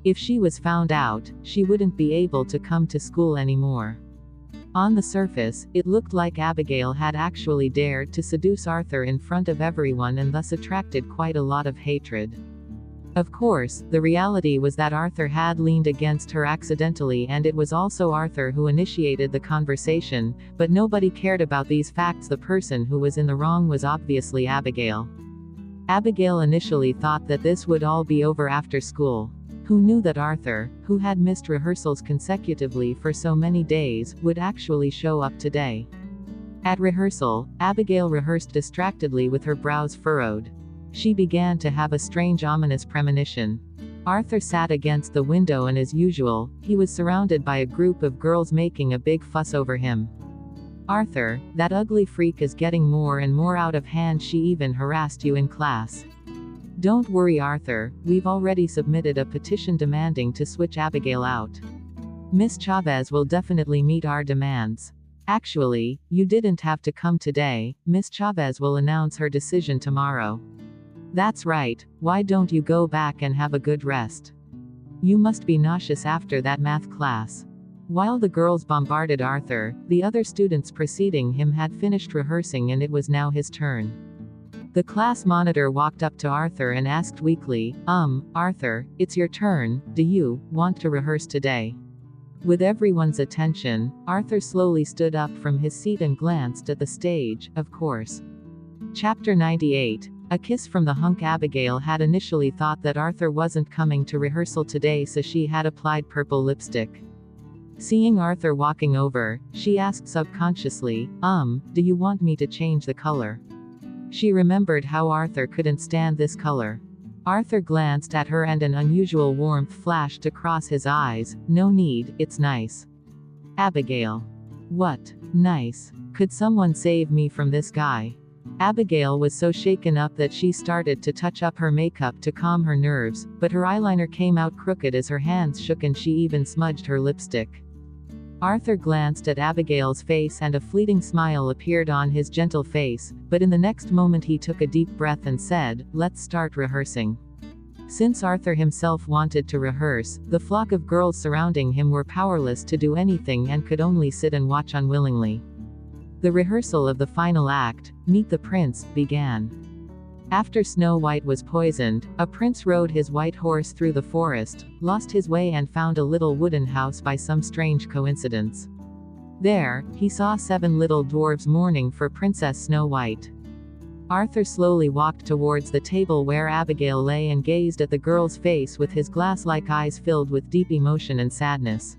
Speaker 1: If she was found out, she wouldn't be able to come to school anymore. On the surface, it looked like Abigail had actually dared to seduce Arthur in front of everyone and thus attracted quite a lot of hatred. Of course, the reality was that Arthur had leaned against her accidentally, and it was also Arthur who initiated the conversation, but nobody cared about these facts. The person who was in the wrong was obviously Abigail. Abigail initially thought that this would all be over after school. Who knew that Arthur, who had missed rehearsals consecutively for so many days, would actually show up today? At rehearsal, Abigail rehearsed distractedly with her brows furrowed. She began to have a strange ominous premonition. Arthur sat against the window and as usual, he was surrounded by a group of girls making a big fuss over him. Arthur, that ugly freak is getting more and more out of hand. She even harassed you in class. Don't worry Arthur, we've already submitted a petition demanding to switch Abigail out. Miss Chavez will definitely meet our demands. Actually, you didn't have to come today, Miss Chavez will announce her decision tomorrow. That's right, why don't you go back and have a good rest? You must be nauseous after that math class. While the girls bombarded Arthur, the other students preceding him had finished rehearsing and it was now his turn. The class monitor walked up to Arthur and asked weakly, Arthur, it's your turn, do you want to rehearse today? With everyone's attention, Arthur slowly stood up from his seat and glanced at the stage, of course. Chapter 98. A kiss from the hunk. Abigail had initially thought that Arthur wasn't coming to rehearsal today, so she had applied purple lipstick. Seeing Arthur walking over, she asked subconsciously, do you want me to change the color? She remembered how Arthur couldn't stand this color. Arthur glanced at her and an unusual warmth flashed across his eyes. No need, it's nice. Abigail. What? Nice. Could someone save me from this guy? Abigail was so shaken up that she started to touch up her makeup to calm her nerves, but her eyeliner came out crooked as her hands shook and she even smudged her lipstick. Arthur glanced at Abigail's face and a fleeting smile appeared on his gentle face, but in the next moment he took a deep breath and said, let's start rehearsing. Since Arthur himself wanted to rehearse, the flock of girls surrounding him were powerless to do anything and could only sit and watch unwillingly. The rehearsal of the final act, Meet the Prince, began. After Snow White was poisoned, a prince rode his white horse through the forest, lost his way and found a little wooden house by some strange coincidence. There, he saw 7 little dwarves mourning for Princess Snow White. Arthur slowly walked towards the table where Abigail lay and gazed at the girl's face with his glass-like eyes filled with deep emotion and sadness.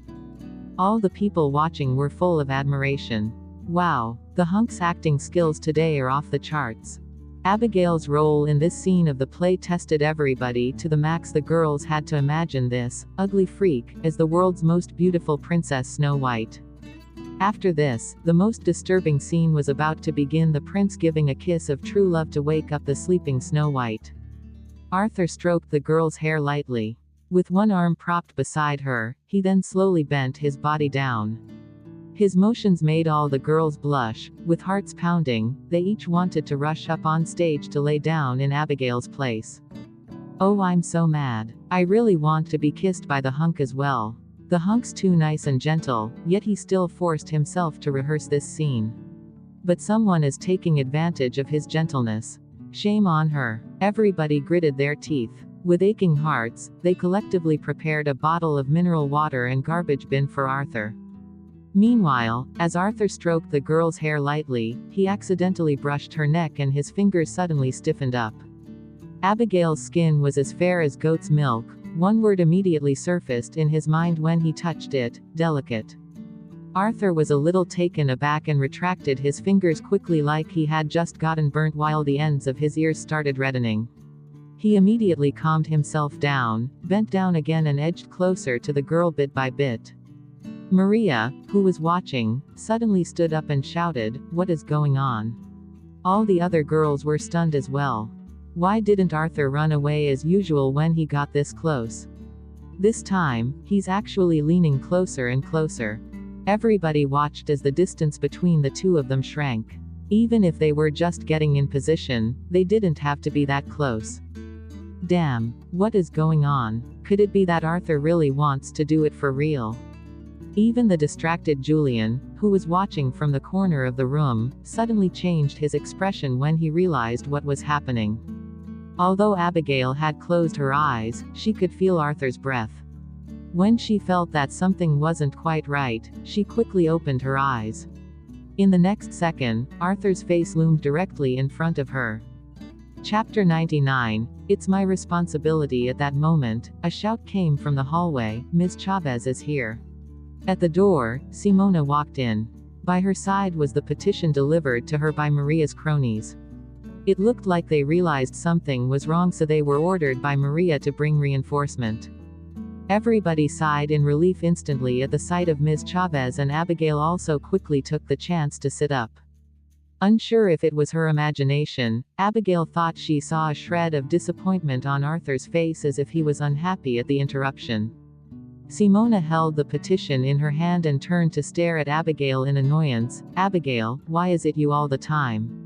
Speaker 1: All the people watching were full of admiration. Wow, the hunk's acting skills today are off the charts. Abigail's role in this scene of the play tested everybody to the max. The girls had to imagine this ugly freak as the world's most beautiful Princess Snow White. After this, the most disturbing scene was about to begin, the prince giving a kiss of true love to wake up the sleeping Snow White. Arthur stroked the girl's hair lightly. With one arm propped beside her, he then slowly bent his body down. His motions made all the girls blush. With hearts pounding, they each wanted to rush up on stage to lay down in Abigail's place. Oh, I'm so mad. I really want to be kissed by the hunk as well. The hunk's too nice and gentle, yet he still forced himself to rehearse this scene. But someone is taking advantage of his gentleness. Shame on her. Everybody gritted their teeth. With aching hearts, they collectively prepared a bottle of mineral water and garbage bin for Arthur. Meanwhile, as Arthur stroked the girl's hair lightly, he accidentally brushed her neck and his fingers suddenly stiffened up. Abigail's skin was as fair as goat's milk. One word immediately surfaced in his mind when he touched it: delicate. Arthur was a little taken aback and retracted his fingers quickly, like he had just gotten burnt, while the ends of his ears started reddening. He immediately calmed himself down, bent down again and edged closer to the girl bit by bit. Maria, who was watching, suddenly stood up and shouted, "What is going on?" All the other girls were stunned as well. Why didn't Arthur run away as usual when he got this close? This time, he's actually leaning closer and closer. Everybody watched as the distance between the two of them shrank. Even if they were just getting in position, they didn't have to be that close. Damn, what is going on? Could it be that Arthur really wants to do it for real? Even the distracted Julian, who was watching from the corner of the room, suddenly changed his expression when he realized what was happening. Although Abigail had closed her eyes, she could feel Arthur's breath. When she felt that something wasn't quite right, she quickly opened her eyes. In the next second, Arthur's face loomed directly in front of her. Chapter 99. It's my responsibility. At that moment, a shout came from the hallway: "Ms. Chavez is here." At the door, Simona walked in. By her side was the petition delivered to her by Maria's cronies. It looked like they realized something was wrong, so they were ordered by Maria to bring reinforcement. Everybody sighed in relief instantly at the sight of Ms. Chavez, and Abigail also quickly took the chance to sit up. Unsure if it was her imagination, Abigail thought she saw a shred of disappointment on Arthur's face, as if he was unhappy at the interruption. Simona held the petition in her hand and turned to stare at Abigail in annoyance. "Abigail, why is it you all the time?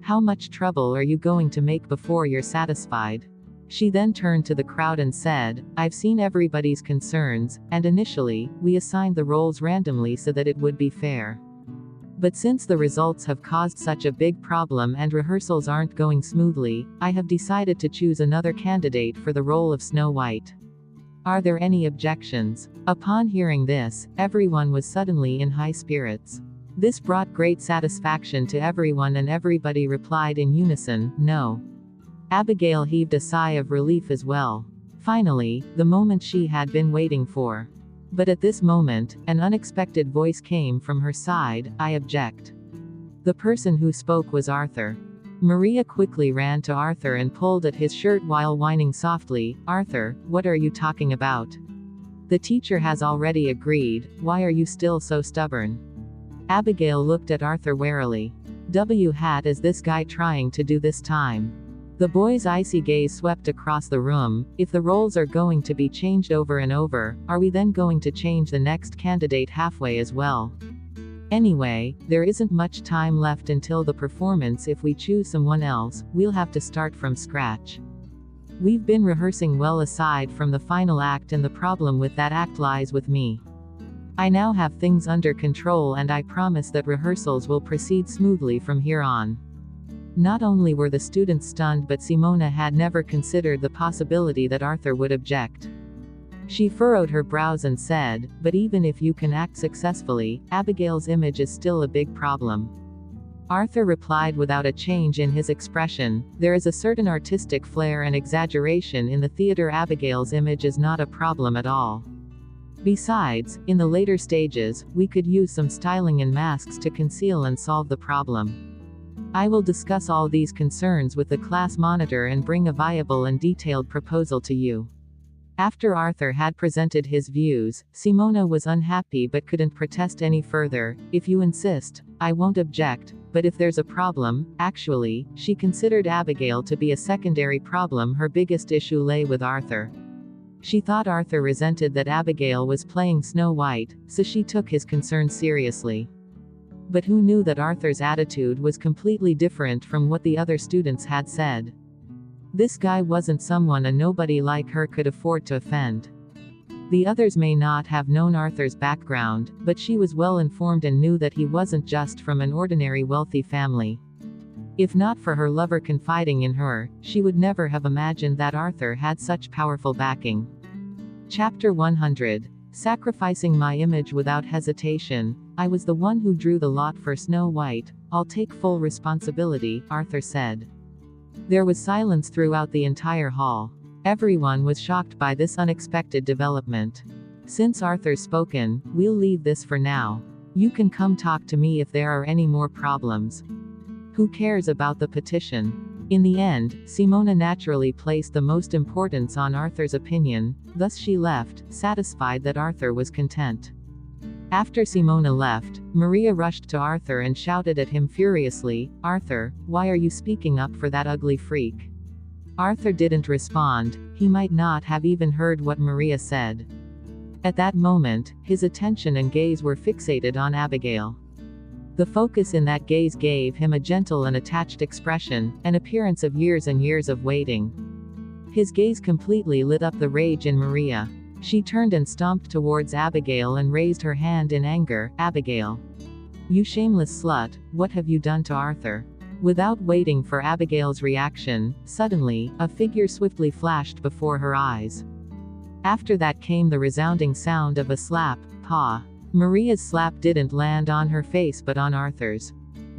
Speaker 1: How much trouble are you going to make before you're satisfied?" She then turned to the crowd and said, "I've seen everybody's concerns, and initially, we assigned the roles randomly so that it would be fair. But since the results have caused such a big problem and rehearsals aren't going smoothly, I have decided to choose another candidate for the role of Snow White. Are there any objections?" Upon hearing this, everyone was suddenly in high spirits. This brought great satisfaction to everyone, and everybody replied in unison, "No." Abigail heaved a sigh of relief as well. Finally, the moment she had been waiting for. But at this moment, an unexpected voice came from her side: "I object." The person who spoke was Arthur. Maria quickly ran to Arthur and pulled at his shirt while whining softly, "Arthur, what are you talking about? The teacher has already agreed, why are you still so stubborn?" Abigail looked at Arthur warily. What is this guy trying to do this time? The boy's icy gaze swept across the room. If the roles are going to be changed over and over, are we then going to change the next candidate halfway as well? Anyway, there isn't much time left until the performance. If we choose someone else, we'll have to start from scratch. We've been rehearsing well aside from the final act, and the problem with that act lies with me. I now have things under control, and I promise that rehearsals will proceed smoothly from here on. Not only were the students stunned, but Simona had never considered the possibility that Arthur would object. She furrowed her brows and said, "But even if you can act successfully, Abigail's image is still a big problem." Arthur replied without a change in his expression, "There is a certain artistic flair and exaggeration in the theater. Abigail's image is not a problem at all. Besides, in the later stages, we could use some styling and masks to conceal and solve the problem. I will discuss all these concerns with the class monitor and bring a viable and detailed proposal to you." After Arthur had presented his views, Simona was unhappy but couldn't protest any further. "If you insist, I won't object, but if there's a problem..." Actually, she considered Abigail to be a secondary problem. Her biggest issue lay with Arthur. She thought Arthur resented that Abigail was playing Snow White, so she took his concerns seriously. But who knew that Arthur's attitude was completely different from what the other students had said? This guy wasn't someone a nobody like her could afford to offend. The others may not have known Arthur's background, but she was well informed and knew that he wasn't just from an ordinary wealthy family. If not for her lover confiding in her, she would never have imagined that Arthur had such powerful backing. Chapter 100. Sacrificing my image without hesitation. I was the one who drew the lot for Snow White. I'll take full responsibility, Arthur said. There was silence throughout the entire hall. Everyone was shocked by this unexpected development. Since Arthur's spoken, we'll leave this for now. You can come talk to me if there are any more problems. Who cares about the petition? In the end, Simona naturally placed the most importance on Arthur's opinion, thus she left, satisfied that Arthur was content. After Simona left, Maria rushed to Arthur and shouted at him furiously, "Arthur, why are you speaking up for that ugly freak?" Arthur didn't respond. He might not have even heard what Maria said. At that moment, his attention and gaze were fixated on Abigail. The focus in that gaze gave him a gentle and attached expression, an appearance of years and years of waiting. His gaze completely lit up the rage in Maria. She turned and stomped towards Abigail and raised her hand in anger. "Abigail. You shameless slut, what have you done to Arthur?" Without waiting for Abigail's reaction, suddenly, a figure swiftly flashed before her eyes. After that came the resounding sound of a slap, paw. Maria's slap didn't land on her face but on Arthur's.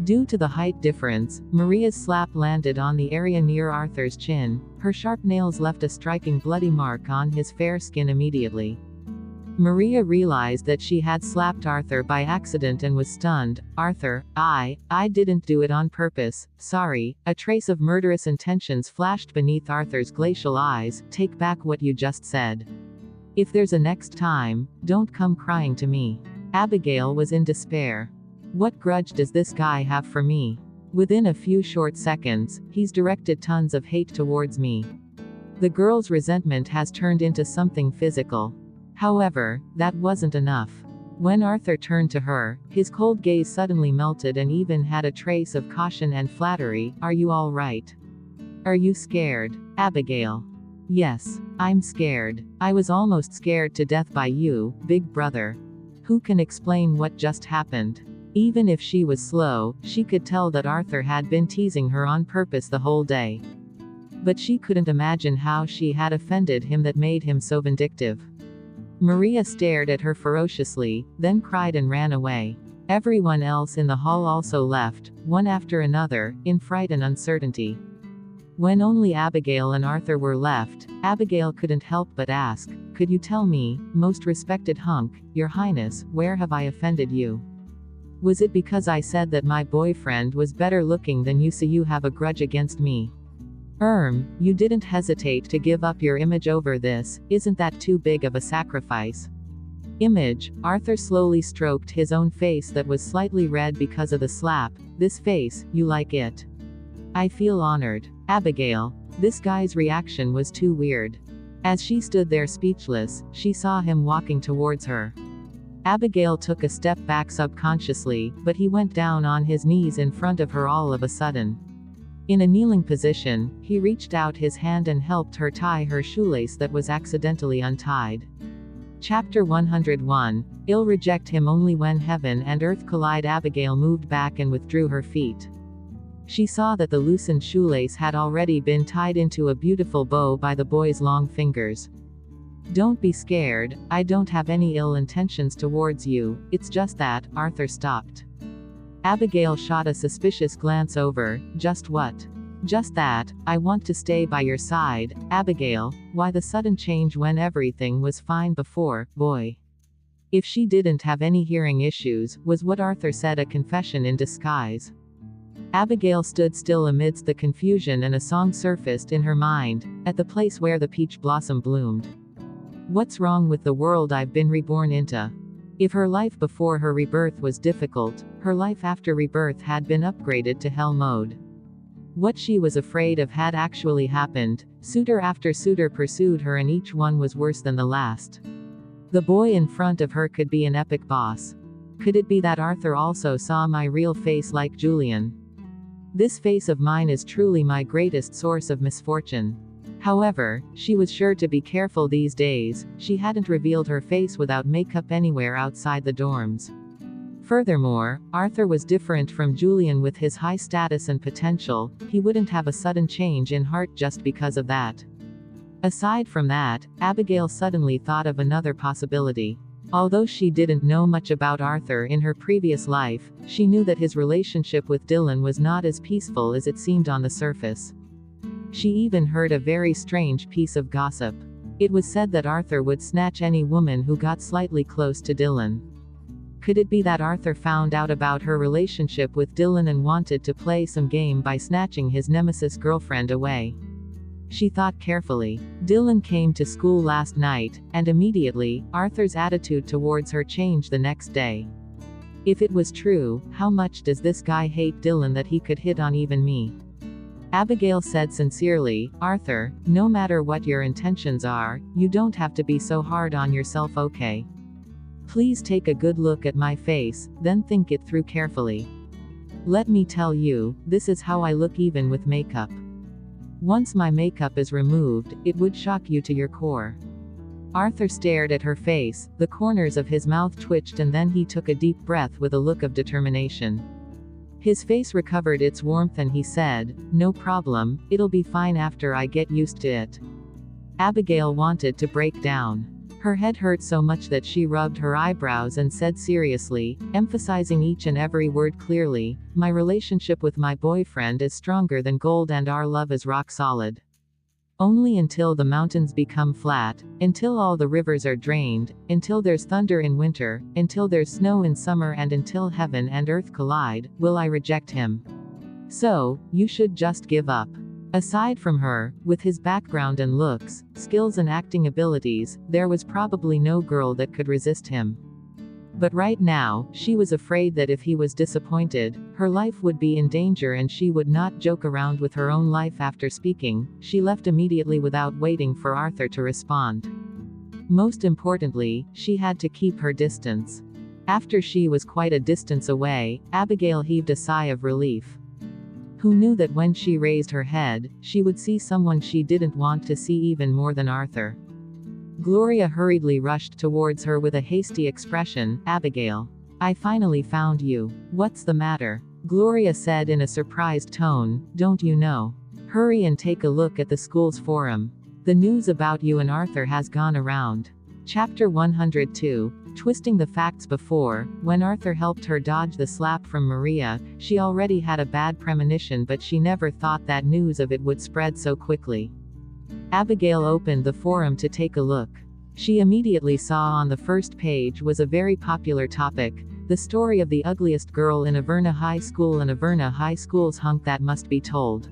Speaker 1: Due to the height difference, Maria's slap landed on the area near Arthur's chin. Her sharp nails left a striking bloody mark on his fair skin immediately. Maria realized that she had slapped Arthur by accident and was stunned. "Arthur, I didn't do it on purpose, sorry." A trace of murderous intentions flashed beneath Arthur's glacial eyes. "Take back what you just said. If there's a next time, don't come crying to me." Abigail was in despair. "What grudge does this guy have for me? Within a few short seconds, he's directed tons of hate towards me." The girl's resentment has turned into something physical. However, that wasn't enough. When Arthur turned to her, his cold gaze suddenly melted and even had a trace of caution and flattery. "Are you all right? Are you scared, Abigail?" "Yes, I'm scared. I was almost scared to death by you, big brother." Who can explain what just happened? Even if she was slow, she could tell that Arthur had been teasing her on purpose the whole day. But she couldn't imagine how she had offended him that made him so vindictive. Maria stared at her ferociously, then cried and ran away. Everyone else in the hall also left, one after another, in fright and uncertainty. When only Abigail and Arthur were left, Abigail couldn't help but ask, "Could you tell me, most respected hunk, your highness, where have I offended you? Was it because I said that my boyfriend was better looking than you so you have a grudge against me? You didn't hesitate to give up your image over this, isn't that too big of a sacrifice?" Image, Arthur slowly stroked his own face that was slightly red because of the slap. "This face, you like it? I feel honored." Abigail. This guy's reaction was too weird. As she stood there speechless, she saw him walking towards her. Abigail took a step back subconsciously, but he went down on his knees in front of her all of a sudden. In a kneeling position, he reached out his hand and helped her tie her shoelace that was accidentally untied. Chapter 101. I'll reject him only when heaven and earth collide. Abigail moved back and withdrew her feet. She saw that the loosened shoelace had already been tied into a beautiful bow by the boy's long fingers. "Don't be scared, I don't have any ill intentions towards you, it's just that." Arthur stopped. Abigail shot a suspicious glance over. "Just what?" "Just that, I want to stay by your side." Abigail, why the sudden change when everything was fine before, boy? If she didn't have any hearing issues, was what Arthur said a confession in disguise? Abigail stood still amidst the confusion and a song surfaced in her mind, at the place where the peach blossom bloomed. What's wrong with the world I've been reborn into? If her life before her rebirth was difficult, her life after rebirth had been upgraded to hell mode. What she was afraid of had actually happened. Suitor after suitor pursued her and each one was worse than the last. The boy in front of her could be an epic boss. Could it be that Arthur also saw my real face like Julian? This face of mine is truly my greatest source of misfortune. However, she was sure to be careful these days. She hadn't revealed her face without makeup anywhere outside the dorms. Furthermore, Arthur was different from Julian with his high status and potential. He wouldn't have a sudden change in heart just because of that. Aside from that, Abigail suddenly thought of another possibility. Although she didn't know much about Arthur in her previous life, she knew that his relationship with Dylan was not as peaceful as it seemed on the surface. She even heard a very strange piece of gossip. It was said that Arthur would snatch any woman who got slightly close to Dylan. Could it be that Arthur found out about her relationship with Dylan and wanted to play some game by snatching his nemesis girlfriend away? She thought carefully. Dylan came to school last night, and immediately, Arthur's attitude towards her changed the next day. If it was true, how much does this guy hate Dylan that he could hit on even me? Abigail said sincerely, Arthur, no matter what your intentions are, you don't have to be so hard on yourself, okay? Please take a good look at my face, then think it through carefully. Let me tell you, this is how I look even with makeup. Once my makeup is removed, it would shock you to your core. Arthur stared at her face, the corners of his mouth twitched, and then he took a deep breath with a look of determination. His face recovered its warmth and he said, no problem, it'll be fine after I get used to it. Abigail wanted to break down. Her head hurt so much that she rubbed her eyebrows and said seriously, emphasizing each and every word clearly, my relationship with my boyfriend is stronger than gold and our love is rock solid. Only until the mountains become flat, until all the rivers are drained, until there's thunder in winter, until there's snow in summer, and until heaven and earth collide, will I reject him. So, you should just give up. Aside from her, with his background and looks, skills and acting abilities, there was probably no girl that could resist him. But right now, she was afraid that if he was disappointed, her life would be in danger and she would not joke around with her own life. After speaking, she left immediately without waiting for Arthur to respond. Most importantly, she had to keep her distance. After she was quite a distance away, Abigail heaved a sigh of relief. Who knew that when she raised her head, she would see someone she didn't want to see even more than Arthur? Gloria hurriedly rushed towards her with a hasty expression. Abigail. I finally found you. What's the matter? Gloria said in a surprised tone, don't you know? Hurry and take a look at the school's forum. The news about you and Arthur has gone around. Chapter 102. Twisting the facts. Before, when Arthur helped her dodge the slap from Maria, she already had a bad premonition, but she never thought that news of it would spread so quickly. Abigail opened the forum to take a look. She immediately saw on the first page was a very popular topic, the story of the ugliest girl in Averna High School and Averna High School's hunk that must be told.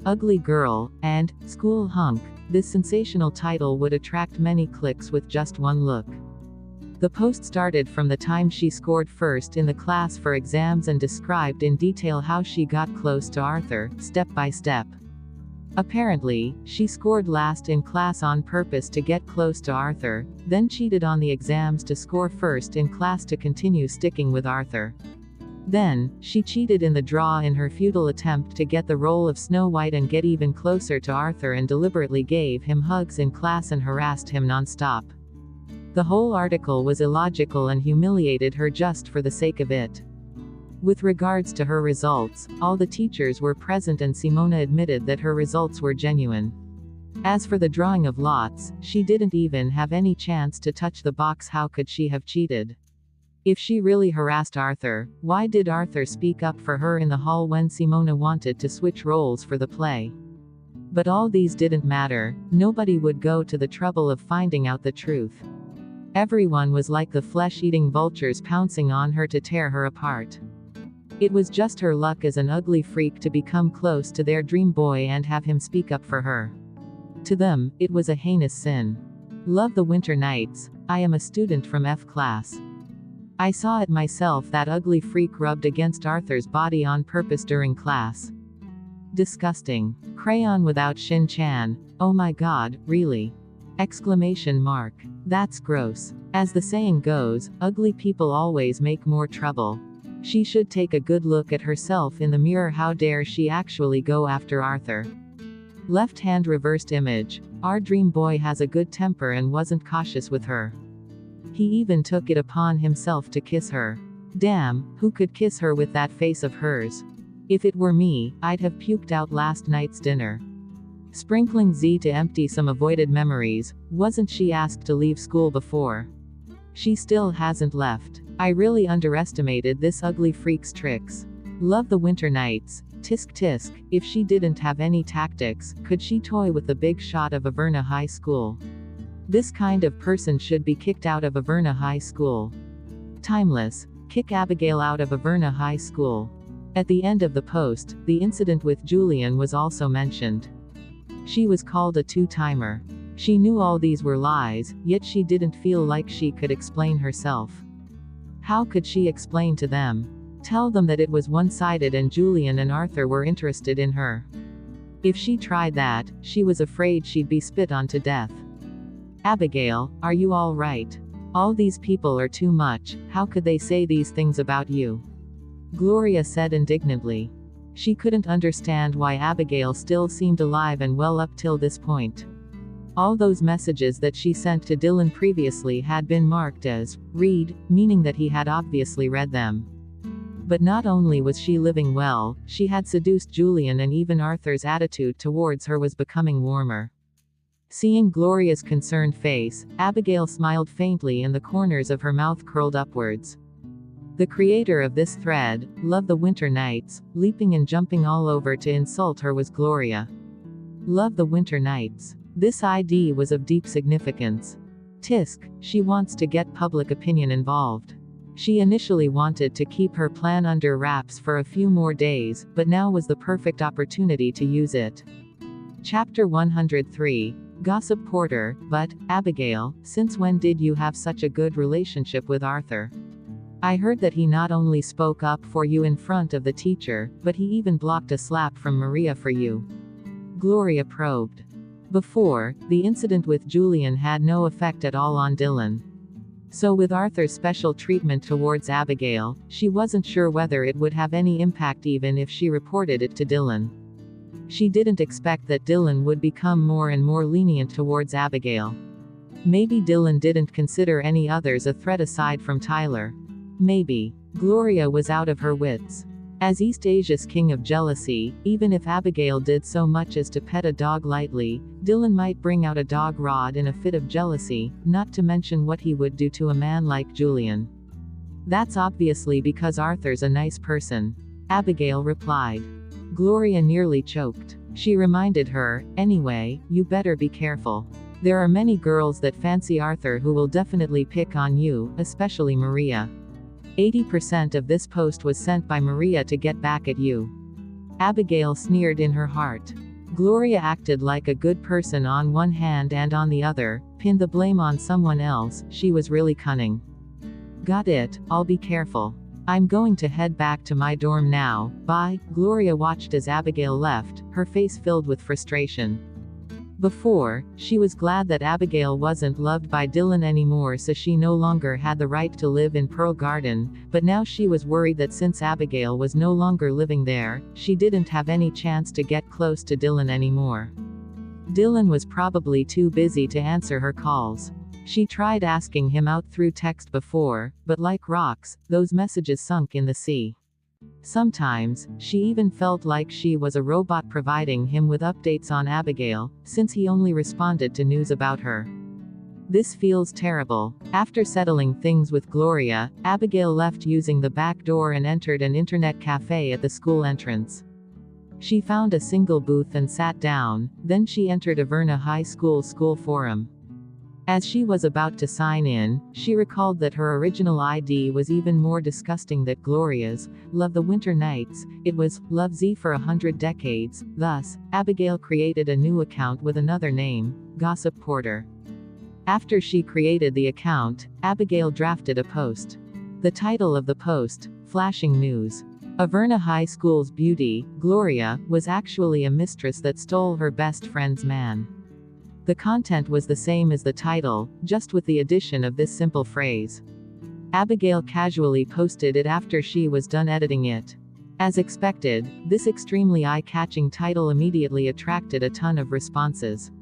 Speaker 1: Ugly girl, and school hunk. This sensational title would attract many clicks with just one look. The post started from the time she scored first in the class for exams and described in detail how she got close to Arthur, step by step. Apparently, she scored last in class on purpose to get close to Arthur, then cheated on the exams to score first in class to continue sticking with Arthur. Then, she cheated in the draw in her futile attempt to get the role of Snow White and get even closer to Arthur, and deliberately gave him hugs in class and harassed him non-stop. The whole article was illogical and humiliated her just for the sake of it. With regards to her results, all the teachers were present and Simona admitted that her results were genuine. As for the drawing of lots, she didn't even have any chance to touch the box. How could she have cheated? If she really harassed Arthur, why did Arthur speak up for her in the hall when Simona wanted to switch roles for the play? But all these didn't matter. Nobody would go to the trouble of finding out the truth. Everyone was like the flesh-eating vultures pouncing on her to tear her apart. It was just her luck as an ugly freak to become close to their dream boy and have him speak up for her. To them, it was a heinous sin. Love the winter nights. I am a student from F class. I saw it myself, that ugly freak rubbed against Arthur's body on purpose during class. Disgusting. Crayon without Shin-chan. Oh my god, really? Exclamation mark. That's gross. As the saying goes, ugly people always make more trouble. She should take a good look at herself in the mirror. How dare she actually go after Arthur? Left hand reversed image. Our dream boy has a good temper and wasn't cautious with her. He even took it upon himself to kiss her. Damn, who could kiss her with that face of hers? If it were me, I'd have puked out last night's dinner. Sprinkling Z to empty some avoided memories. Wasn't she asked to leave school before? She still hasn't left. I really underestimated this ugly freak's tricks. Love the winter nights. Tisk tisk, if she didn't have any tactics, could she toy with the big shot of Averna High School? This kind of person should be kicked out of Averna High School. Timeless. Kick Abigail out of Averna High School. At the end of the post, the incident with Julian was also mentioned. She was called a two-timer. She knew all these were lies, yet she didn't feel like she could explain herself. How could she explain to them? Tell them that it was one-sided and Julian and Arthur were interested in her. If she tried that, she was afraid she'd be spit on to death. Abigail, are you all right? All these people are too much. How could they say these things about you? Gloria said indignantly. She couldn't understand why Abigail still seemed alive and well up till this point. All those messages that she sent to Dylan previously had been marked as read, meaning that he had obviously read them. But not only was she living well, she had seduced Julian, and even Arthur's attitude towards her was becoming warmer. Seeing Gloria's concerned face, Abigail smiled faintly and the corners of her mouth curled upwards. The creator of this thread, Love the Winter Nights, leaping and jumping all over to insult her was Gloria. Love the Winter Nights. This ID was of deep significance. Tisk, she wants to get public opinion involved. She initially wanted to keep her plan under wraps for a few more days, but now was the perfect opportunity to use it. Chapter 103. Gossip Porter. But, Abigail, since when did you have such a good relationship with Arthur? I heard that he not only spoke up for you in front of the teacher, but he even blocked a slap from Maria for you. Gloria probed. Before, the incident with Julian had no effect at all on Dylan. So with Arthur's special treatment towards Abigail, she wasn't sure whether it would have any impact even if she reported it to Dylan. She didn't expect that Dylan would become more and more lenient towards Abigail. Maybe Dylan didn't consider any others a threat aside from Tyler. Maybe. Gloria was out of her wits. As East Asia's king of jealousy, even if Abigail did so much as to pet a dog lightly, Dylan might bring out a dog rod in a fit of jealousy, not to mention what he would do to a man like Julian. That's obviously because Arthur's a nice person. Abigail replied. Gloria nearly choked. She reminded her, anyway, you better be careful. There are many girls that fancy Arthur who will definitely pick on you, especially Maria. 80% of this post was sent by Maria to get back at you. Abigail sneered in her heart. Gloria acted like a good person on one hand and on the other, pinned the blame on someone else. She was really cunning. Got it, I'll be careful. I'm going to head back to my dorm now, bye. Gloria watched as Abigail left, her face filled with frustration. Before, she was glad that Abigail wasn't loved by Dylan anymore, so she no longer had the right to live in Pearl Garden, but now she was worried that since Abigail was no longer living there, she didn't have any chance to get close to Dylan anymore. Dylan was probably too busy to answer her calls. She tried asking him out through text before, but like rocks, those messages sunk in the sea. Sometimes, she even felt like she was a robot providing him with updates on Abigail, since he only responded to news about her. This feels terrible. After settling things with Gloria, Abigail left using the back door and entered an internet cafe at the school entrance. She found a single booth and sat down, then she entered Averna High School school forum. As she was about to sign in, she recalled that her original ID was even more disgusting than Gloria's. Love the Winter Nights. It was Love Z for 100 decades. Thus, Abigail created a new account with another name, Gossip Porter. After she created the account, Abigail drafted a post. The title of the post, Flashing News. Averna High School's beauty, Gloria, was actually a mistress that stole her best friend's man. The content was the same as the title, just with the addition of this simple phrase. Abigail casually posted it after she was done editing it. As expected, this extremely eye-catching title immediately attracted a ton of responses.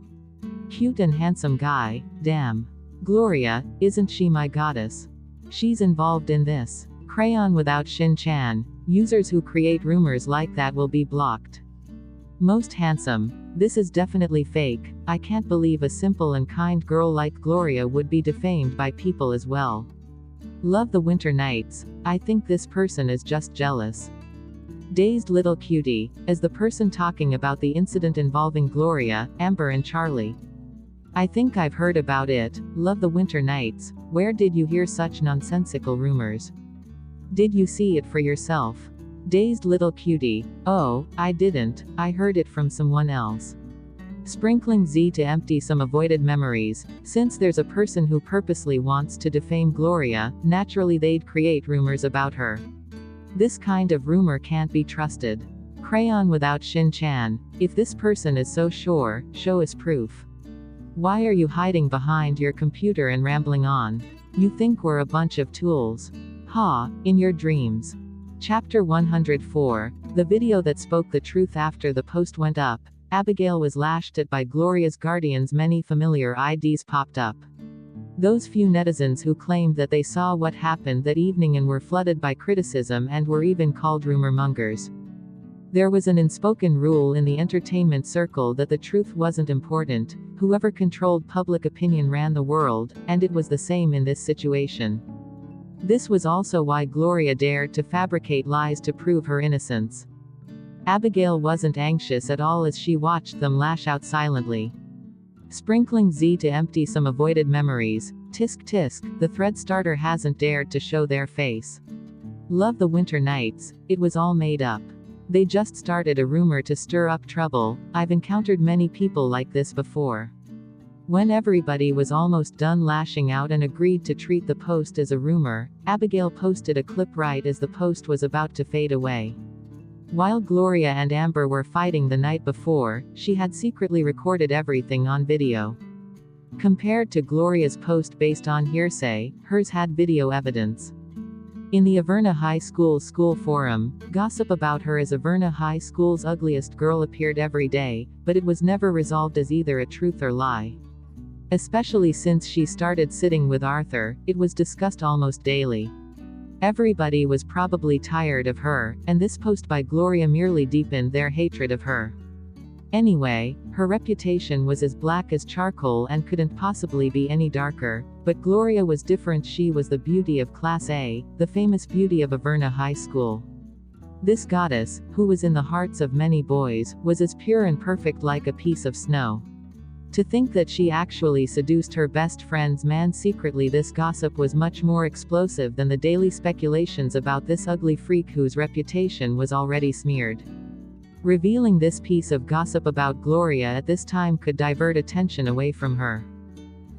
Speaker 1: Cute and handsome guy, damn. Gloria, isn't she my goddess? She's involved in this. Crayon without Shin-chan. Users who create rumors like that will be blocked. Most handsome. This is definitely fake. I can't believe a simple and kind girl like Gloria would be defamed by people as well. Love the winter nights. I think this person is just jealous. Dazed little cutie, as the person talking about the incident involving Gloria, Amber and Charlie. I think I've heard about it. Love the winter nights. Where did you hear such nonsensical rumors? Did you see it for yourself? Dazed little cutie. Oh, I didn't. I heard it from someone else. Sprinkling Z to empty some avoided memories. Since there's a person who purposely wants to defame Gloria, naturally they'd create rumors about her. This kind of rumor can't be trusted. Crayon without Shin-chan. If this person is so sure, show us proof. Why are you hiding behind your computer and rambling on? You think we're a bunch of tools? Ha, in your dreams. Chapter 104. The video that spoke the truth. After the post went up, Abigail was lashed at by Gloria's guardians. Many familiar IDs popped up. Those few netizens who claimed that they saw what happened that evening and were flooded by criticism and were even called rumor mongers. There was an unspoken rule in the entertainment circle that the truth wasn't important. Whoever controlled public opinion ran the world, and it was the same in this situation. This was also why Gloria dared to fabricate lies to prove her innocence. Abigail wasn't anxious at all as she watched them lash out silently. Sprinkling Z to empty some avoided memories. Tisk tisk, the thread starter hasn't dared to show their face. Love the winter nights. It was all made up. They just started a rumor to stir up trouble. I've encountered many people like this before. When everybody was almost done lashing out and agreed to treat the post as a rumor, Abigail posted a clip right as the post was about to fade away. While Gloria and Amber were fighting the night before, she had secretly recorded everything on video. Compared to Gloria's post based on hearsay, hers had video evidence. In the Averna High School forum, gossip about her as Averna High School's ugliest girl appeared every day, but it was never resolved as either a truth or lie. Especially since she started sitting with Arthur, it was discussed almost daily. Everybody was probably tired of her, and this post by Gloria merely deepened their hatred of her. Anyway, her reputation was as black as charcoal and couldn't possibly be any darker, but Gloria was different. She was the beauty of Class A, the famous beauty of Averna High School. This goddess, who was in the hearts of many boys, was as pure and perfect like a piece of snow. To think that she actually seduced her best friend's man secretly. This gossip was much more explosive than the daily speculations about this ugly freak whose reputation was already smeared. Revealing this piece of gossip about Gloria at this time could divert attention away from her.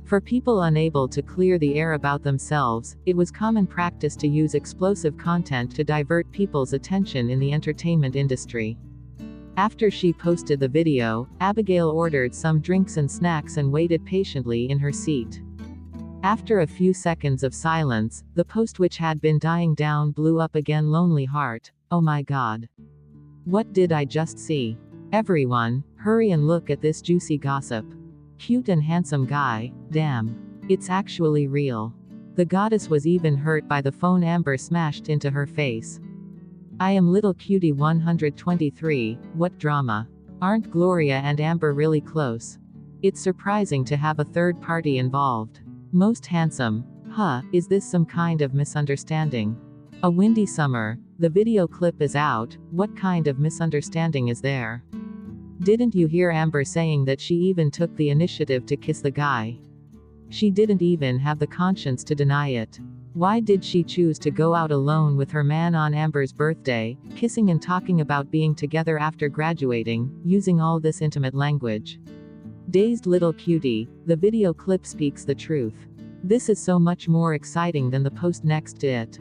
Speaker 1: For people unable to clear the air about themselves, it was common practice to use explosive content to divert people's attention in the entertainment industry. After she posted the video, Abigail ordered some drinks and snacks and waited patiently in her seat. After a few seconds of silence, the post which had been dying down blew up again. Lonely heart. Oh my god. What did I just see? Everyone, hurry and look at this juicy gossip. Cute and handsome guy, damn. It's actually real. The goddess was even hurt by the phone Amber smashed into her face. I am little cutie 123, what drama. Aren't Gloria and Amber really close? It's surprising to have a third party involved. Most handsome. Huh, is this some kind of misunderstanding? A windy summer. The video clip is out. What kind of misunderstanding is there? Didn't you hear Amber saying that she even took the initiative to kiss the guy? She didn't even have the conscience to deny it. Why did she choose to go out alone with her man on Amber's birthday, kissing and talking about being together after graduating, using all this intimate language? Dazed little cutie, the video clip speaks the truth. This is so much more exciting than the post next to it.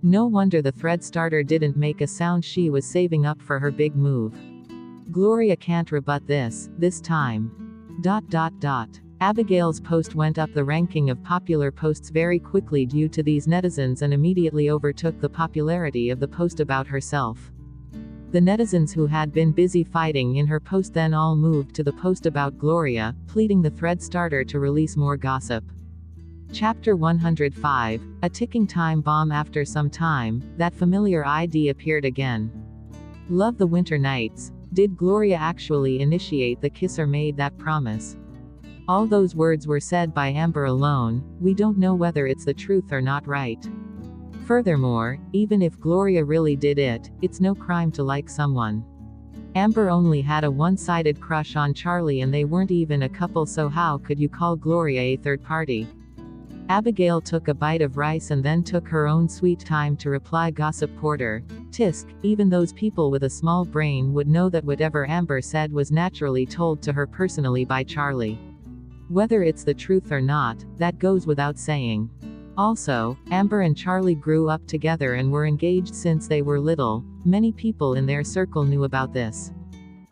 Speaker 1: No wonder the thread starter didn't make a sound. She was saving up for her big move. Gloria can't rebut this time. Abigail's post went up the ranking of popular posts very quickly due to these netizens and immediately overtook the popularity of the post about herself. The netizens who had been busy fighting in her post then all moved to the post about Gloria, pleading the thread starter to release more gossip. Chapter 105, A Ticking Time Bomb. After some time, that familiar ID appeared again. Love the winter nights. Did Gloria actually initiate the kiss or made that promise? All those words were said by Amber alone. We don't know whether it's the truth or not, right? Furthermore, even if Gloria really did it, it's no crime to like someone. Amber only had a one-sided crush on Charlie and they weren't even a couple, so how could you call Gloria a third party? Abigail took a bite of rice and then took her own sweet time to reply, Gossip Porter. Tisk, even those people with a small brain would know that whatever Amber said was naturally told to her personally by Charlie. Whether it's the truth or not, that goes without saying. Also, Amber and Charlie grew up together and were engaged since they were little. Many people in their circle knew about this.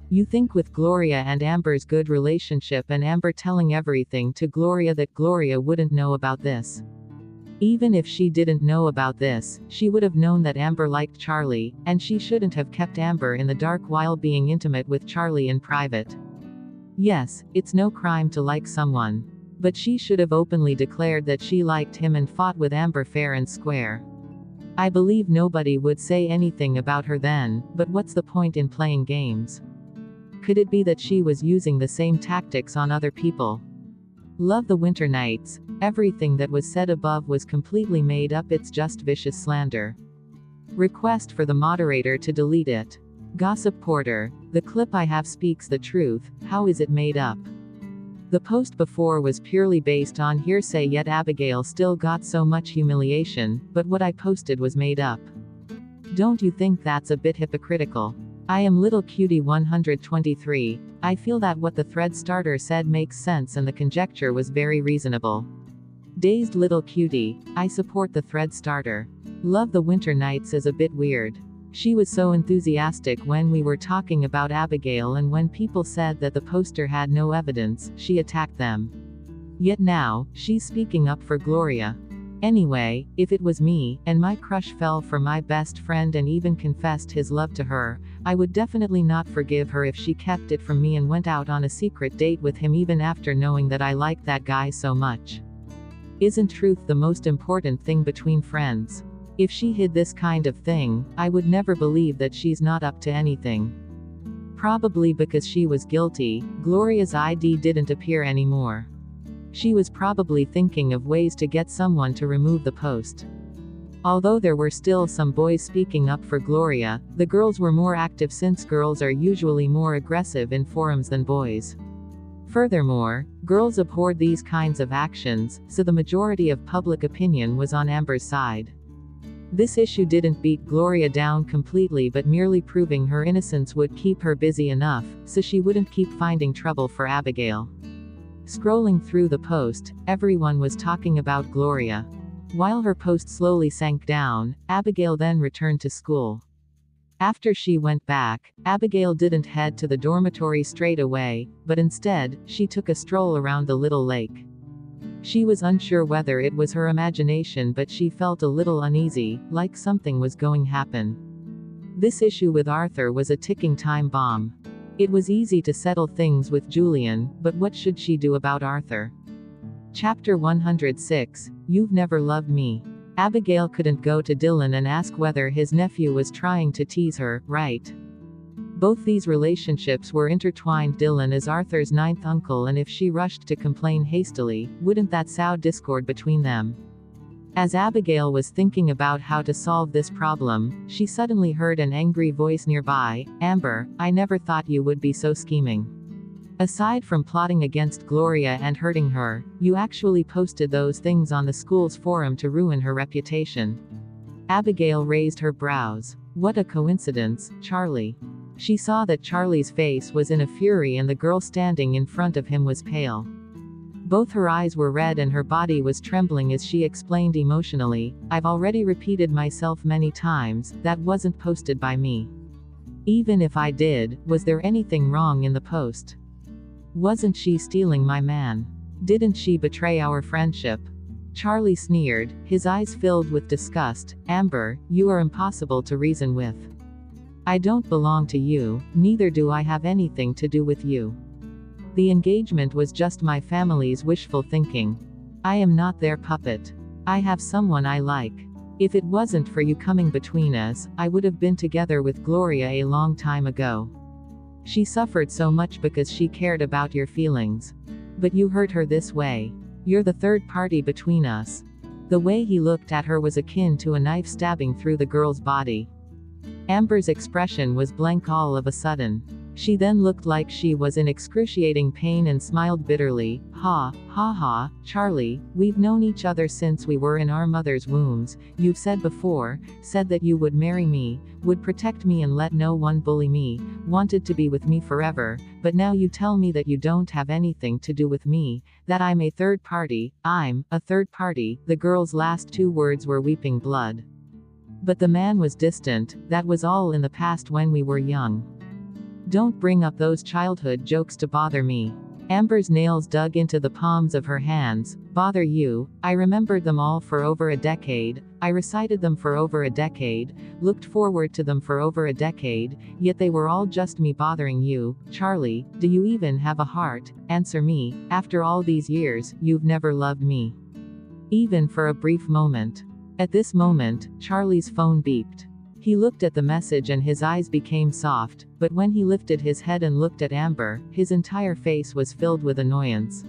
Speaker 1: You think with Gloria and Amber's good relationship and Amber telling everything to Gloria that Gloria wouldn't know about this. Even if she didn't know about this, she would have known that Amber liked Charlie, and she shouldn't have kept Amber in the dark while being intimate with Charlie in private. Yes, it's no crime to like someone. But she should have openly declared that she liked him and fought with Amber fair and square. I believe nobody would say anything about her then, but what's the point in playing games? Could it be that she was using the same tactics on other people? Love the winter nights. Everything that was said above was completely made up, it's just vicious slander. Request for the moderator to delete it. Gossip Porter. The clip I have speaks the truth. How is it made up? The post before was purely based on hearsay, yet Abigail still got so much humiliation, but what I posted was made up. Don't you think that's a bit hypocritical? I am Little Cutie 123. I feel that what the thread starter said makes sense and the conjecture was very reasonable. Dazed Little Cutie. I support the thread starter. Love the winter nights is a bit weird. She was so enthusiastic when we were talking about Abigail, and when people said that the poster had no evidence, she attacked them. Yet now, she's speaking up for Gloria. Anyway, if it was me, and my crush fell for my best friend and even confessed his love to her, I would definitely not forgive her if she kept it from me and went out on a secret date with him even after knowing that I liked that guy so much. Isn't truth the most important thing between friends? If she hid this kind of thing, I would never believe that she's not up to anything. Probably because she was guilty, Gloria's ID didn't appear anymore. She was probably thinking of ways to get someone to remove the post. Although there were still some boys speaking up for Gloria, the girls were more active since girls are usually more aggressive in forums than boys. Furthermore, girls abhorred these kinds of actions, so the majority of public opinion was on Amber's side. This issue didn't beat Gloria down completely, but merely proving her innocence would keep her busy enough, so she wouldn't keep finding trouble for Abigail. Scrolling through the post, everyone was talking about Gloria. While her post slowly sank down, Abigail then returned to school. After she went back, Abigail didn't head to the dormitory straight away, but instead, she took a stroll around the little lake. She was unsure whether it was her imagination, but she felt a little uneasy, like something was going to happen. This issue with Arthur was a ticking time bomb. It was easy to settle things with Julian, but what should she do about Arthur? Chapter 106, You've Never Loved Me. Abigail couldn't go to Dylan and ask whether his nephew was trying to tease her, right? Both these relationships were intertwined. Dylan is Arthur's ninth uncle, and if she rushed to complain hastily, wouldn't that sow discord between them? As Abigail was thinking about how to solve this problem, she suddenly heard an angry voice nearby. Amber, I never thought you would be so scheming. Aside from plotting against Gloria and hurting her, you actually posted those things on the school's forum to ruin her reputation. Abigail raised her brows. What a coincidence, Charlie. She saw that Charlie's face was in a fury and the girl standing in front of him was pale. Both her eyes were red and her body was trembling as she explained emotionally, I've already repeated myself many times, that wasn't posted by me. Even if I did, was there anything wrong in the post? Wasn't she stealing my man? Didn't she betray our friendship? Charlie sneered, his eyes filled with disgust. Amber, you are impossible to reason with. I don't belong to you, neither do I have anything to do with you. The engagement was just my family's wishful thinking. I am not their puppet. I have someone I like. If it wasn't for you coming between us, I would have been together with Gloria a long time ago. She suffered so much because she cared about your feelings. But you hurt her this way. You're the third party between us. The way he looked at her was akin to a knife stabbing through the girl's body. Amber's expression was blank all of a sudden. She then looked like she was in excruciating pain and smiled bitterly. Ha, ha ha, Charlie, we've known each other since we were in our mother's wombs. You've said before, said that you would marry me, would protect me and let no one bully me, wanted to be with me forever, but now you tell me that you don't have anything to do with me, that I'm a third party. I'm a third party. The girl's last two words were weeping blood. But the man was distant, that was all in the past when we were young. Don't bring up those childhood jokes to bother me. Amber's nails dug into the palms of her hands. Bother you? I remembered them all for over a decade. I recited them for over a decade, looked forward to them for over a decade, yet they were all just me bothering you. Charlie, do you even have a heart? Answer me. After all these years, you've never loved me. Even for a brief moment. At this moment, Charlie's phone beeped. He looked at the message and his eyes became soft, but when he lifted his head and looked at Amber, his entire face was filled with annoyance.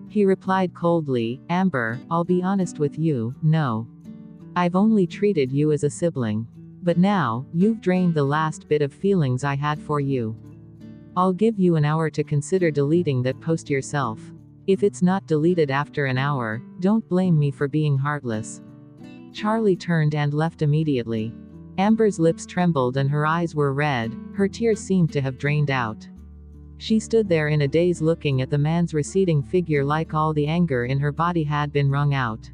Speaker 1: He replied coldly, Amber, I'll be honest with you, no. I've only treated you as a sibling. But now, you've drained the last bit of feelings I had for you. I'll give you an hour to consider deleting that post yourself. If it's not deleted after an hour, don't blame me for being heartless. Charlie turned and left immediately. Amber's lips trembled and her eyes were red, her tears seemed to have drained out. She stood there in a daze looking at the man's receding figure like all the anger in her body had been wrung out.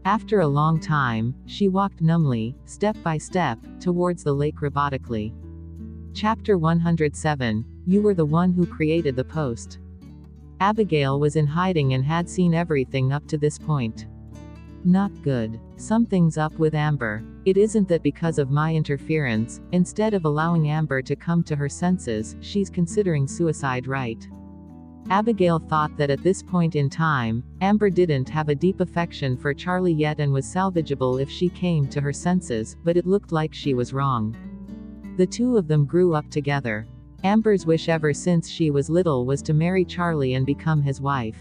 Speaker 1: After a long time, she walked numbly, step by step, towards the lake robotically. Chapter 107. You were the one who created the post. Abigail was in hiding and had seen everything up to this point. Not good. Something's up with Amber. It isn't that because of my interference, instead of allowing Amber to come to her senses, she's considering suicide, right? Abigail thought that at this point in time, Amber didn't have a deep affection for Charlie yet and was salvageable if she came to her senses, but it looked like she was wrong. The two of them grew up together. Amber's wish ever since she was little was to marry Charlie and become his wife.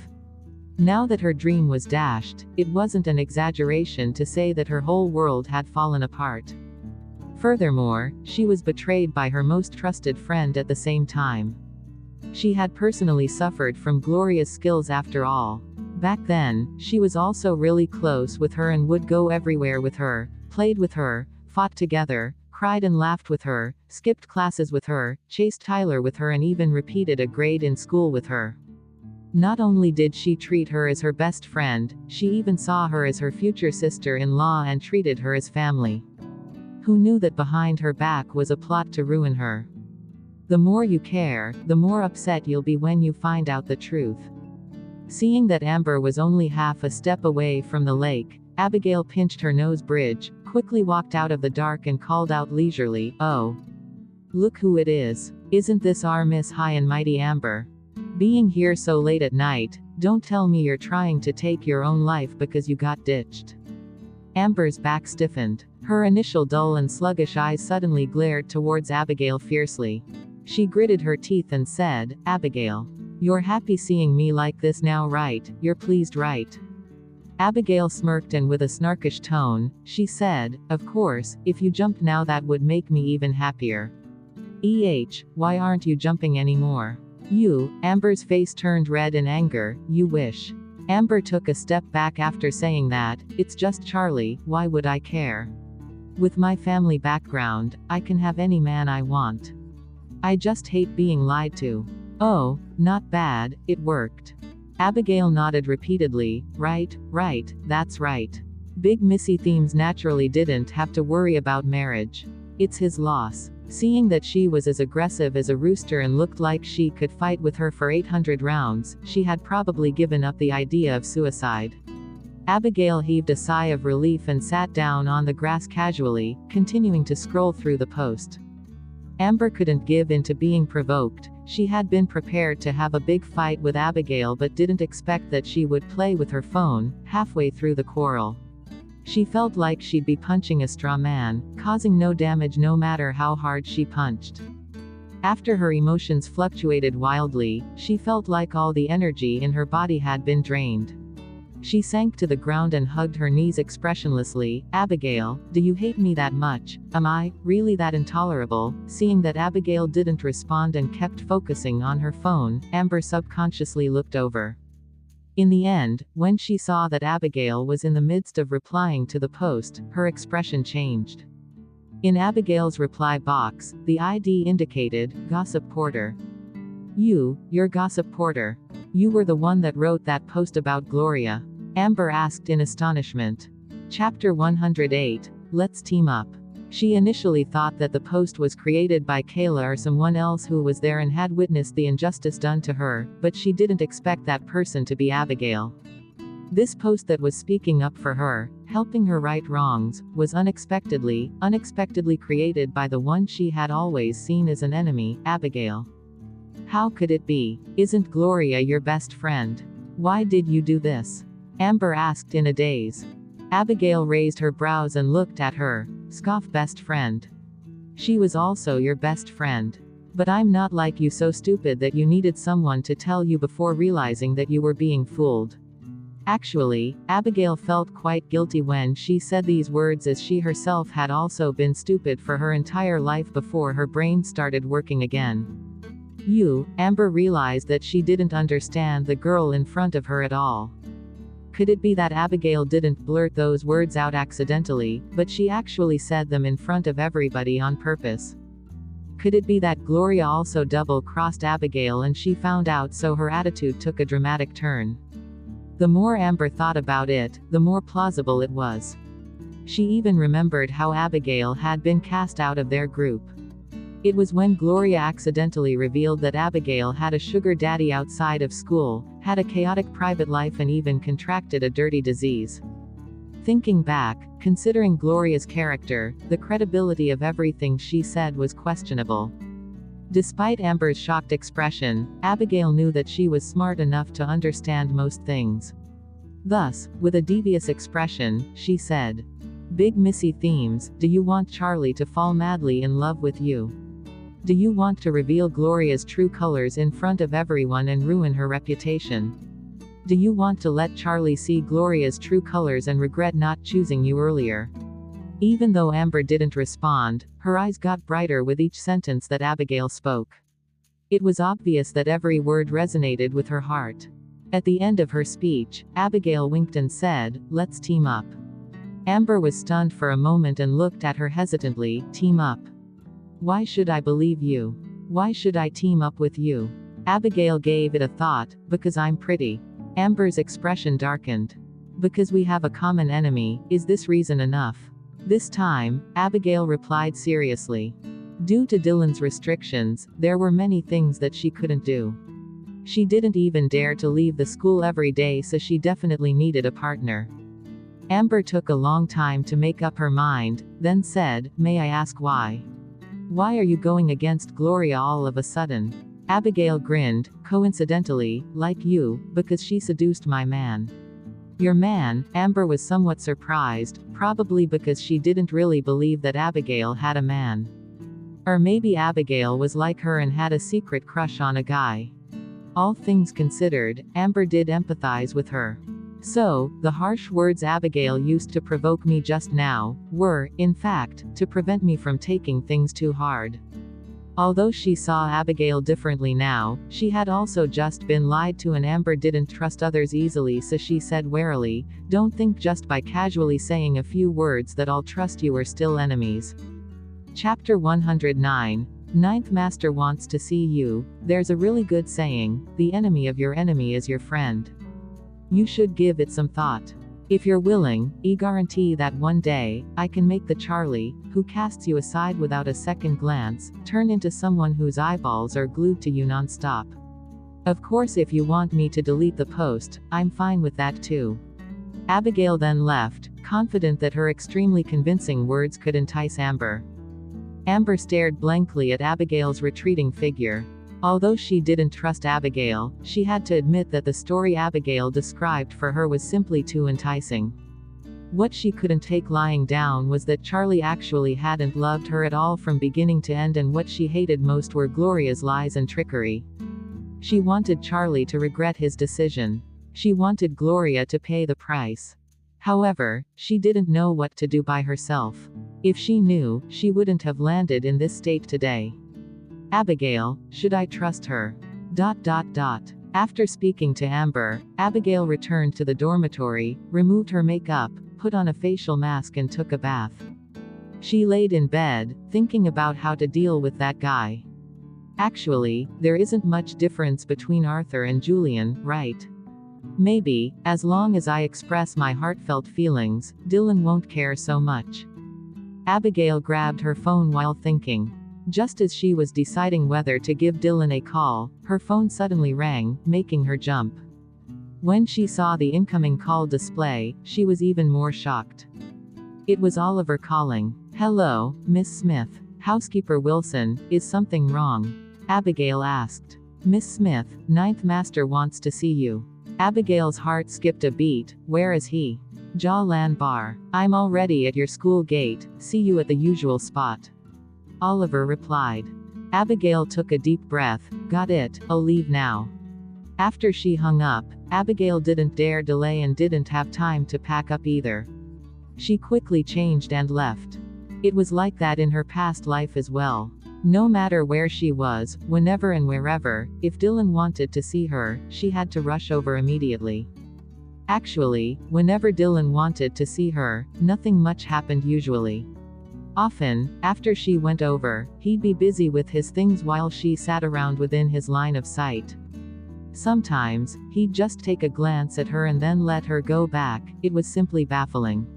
Speaker 1: Now that her dream was dashed, it wasn't an exaggeration to say that her whole world had fallen apart. Furthermore, she was betrayed by her most trusted friend at the same time. She had personally suffered from Gloria's skills after all. Back then, she was also really close with her and would go everywhere with her, played with her, fought together, cried and laughed with her, skipped classes with her, chased Tyler with her and even repeated a grade in school with her. Not only did she treat her as her best friend, she even saw her as her future sister-in-law and treated her as family. Who knew that behind her back was a plot to ruin her? The more you care, the more upset you'll be when you find out the truth. Seeing that Amber was only half a step away from the lake, Abigail pinched her nose bridge, quickly walked out of the dark and called out leisurely, "Oh. Look who it is. Isn't this our Miss High and Mighty Amber? Being here so late at night, don't tell me you're trying to take your own life because you got ditched." Amber's back stiffened. Her initial dull and sluggish eyes suddenly glared towards Abigail fiercely. She gritted her teeth and said, "Abigail. You're happy seeing me like this now, right? You're pleased, right?" Abigail smirked and with a snarkish tone, she said, "Of course, if you jumped now that would make me even happier." Why aren't you jumping anymore? You, Amber's face turned red in anger, you wish. Amber took a step back after saying that, "It's just Charlie, why would I care? With my family background, I can have any man I want. I just hate being lied to." "Oh, not bad, it worked." Abigail nodded repeatedly, right, that's right. Big Missy Themes naturally didn't have to worry about marriage. It's his loss. Seeing that she was as aggressive as a rooster and looked like she could fight with her for 800 rounds, she had probably given up the idea of suicide. Abigail heaved a sigh of relief and sat down on the grass casually, continuing to scroll through the post. Amber couldn't give in to being provoked. She had been prepared to have a big fight with Abigail but didn't expect that she would play with her phone, halfway through the quarrel. She felt like she'd be punching a straw man, causing no damage no matter how hard she punched. After her emotions fluctuated wildly, she felt like all the energy in her body had been drained. She sank to the ground and hugged her knees expressionlessly. Abigail, do you hate me that much? Am I really that intolerable? Seeing that Abigail didn't respond and kept focusing on her phone, Amber subconsciously looked over. In the end, when she saw that Abigail was in the midst of replying to the post, her expression changed. In Abigail's reply box, the ID indicated, Gossip Porter. You're Gossip Porter. You were the one that wrote that post about Gloria? Amber asked in astonishment. Chapter 108, Let's Team Up. She initially thought that the post was created by Kayla or someone else who was there and had witnessed the injustice done to her, but she didn't expect that person to be Abigail. This post that was speaking up for her, helping her right wrongs, was unexpectedly created by the one she had always seen as an enemy, Abigail. How could it be? Isn't Gloria your best friend? Why did you do this? Amber asked in a daze. Abigail raised her brows and looked at her. Scoff, best friend. She was also your best friend. But I'm not like you, so stupid that you needed someone to tell you before realizing that you were being fooled. Actually, Abigail felt quite guilty when she said these words, as she herself had also been stupid for her entire life before her brain started working again. Amber realized that she didn't understand the girl in front of her at all. Could it be that Abigail didn't blurt those words out accidentally, but she actually said them in front of everybody on purpose? Could it be that Gloria also double-crossed Abigail and she found out, so her attitude took a dramatic turn? The more Amber thought about it, the more plausible it was. She even remembered how Abigail had been cast out of their group. It was when Gloria accidentally revealed that Abigail had a sugar daddy outside of school, had a chaotic private life and even contracted a dirty disease. Thinking back, considering Gloria's character, the credibility of everything she said was questionable. Despite Amber's shocked expression, Abigail knew that she was smart enough to understand most things. Thus, with a devious expression, she said, Big Missy themes, do you want Charlie to fall madly in love with you? Do you want to reveal Gloria's true colors in front of everyone and ruin her reputation? Do you want to let Charlie see Gloria's true colors and regret not choosing you earlier? Even though Amber didn't respond, her eyes got brighter with each sentence that Abigail spoke. It was obvious that every word resonated with her heart. At the end of her speech, Abigail winked and said, Let's team up. Amber was stunned for a moment and looked at her hesitantly. Team up? Why should I believe you? Why should I team up with you? Abigail gave it a thought. Because I'm pretty. Amber's expression darkened. Because we have a common enemy. Is this reason enough? This time, Abigail replied seriously. Due to Dylan's restrictions, there were many things that she couldn't do. She didn't even dare to leave the school every day, so she definitely needed a partner. Amber took a long time to make up her mind, then said, May I ask why? Why are you going against Gloria all of a sudden? Abigail grinned. Coincidentally, like you, because she seduced my man. Your man? Amber was somewhat surprised, probably because she didn't really believe that Abigail had a man. Or maybe Abigail was like her and had a secret crush on a guy. All things considered, Amber did empathize with her. So, the harsh words Abigail used to provoke me just now, were, in fact, to prevent me from taking things too hard. Although she saw Abigail differently now, she had also just been lied to, and Amber didn't trust others easily, so she said warily, Don't think just by casually saying a few words that I'll trust you are still enemies. Chapter 109. Ninth Master wants to see you. There's a really good saying, the enemy of your enemy is your friend. You should give it some thought. If you're willing, I guarantee that one day, I can make the Charlie, who casts you aside without a second glance, turn into someone whose eyeballs are glued to you non-stop. Of course, if you want me to delete the post, I'm fine with that too. Abigail then left, confident that her extremely convincing words could entice Amber. Amber stared blankly at Abigail's retreating figure. Although she didn't trust Abigail, she had to admit that the story Abigail described for her was simply too enticing. What she couldn't take lying down was that Charlie actually hadn't loved her at all from beginning to end, and what she hated most were Gloria's lies and trickery. She wanted Charlie to regret his decision. She wanted Gloria to pay the price. However, she didn't know what to do by herself. If she knew, she wouldn't have landed in this state today. Abigail, should I trust her? After speaking to Amber, Abigail returned to the dormitory, removed her makeup, put on a facial mask and took a bath. She laid in bed, thinking about how to deal with that guy. Actually, there isn't much difference between Arthur and Julian, right? Maybe, as long as I express my heartfelt feelings, Dylan won't care so much. Abigail grabbed her phone while thinking. Just as she was deciding whether to give Dylan a call, her phone suddenly rang, making her jump. When she saw the incoming call display, she was even more shocked. It was Oliver calling. "Hello, Miss Smith. Housekeeper Wilson, is something wrong?" Abigail asked. "Miss Smith, Ninth Master wants to see you." Abigail's heart skipped a beat. "Where is he?" "Jawland Bar. I'm already at your school gate, see you at the usual spot." Oliver replied. Abigail took a deep breath. "Got it, I'll leave now." After she hung up, Abigail didn't dare delay and didn't have time to pack up either. She quickly changed and left. It was like that in her past life as well. No matter where she was, whenever and wherever, if Dylan wanted to see her, she had to rush over immediately. Actually, whenever Dylan wanted to see her, nothing much happened usually. Often, after she went over, he'd be busy with his things while she sat around within his line of sight. Sometimes, he'd just take a glance at her and then let her go back. It was simply baffling.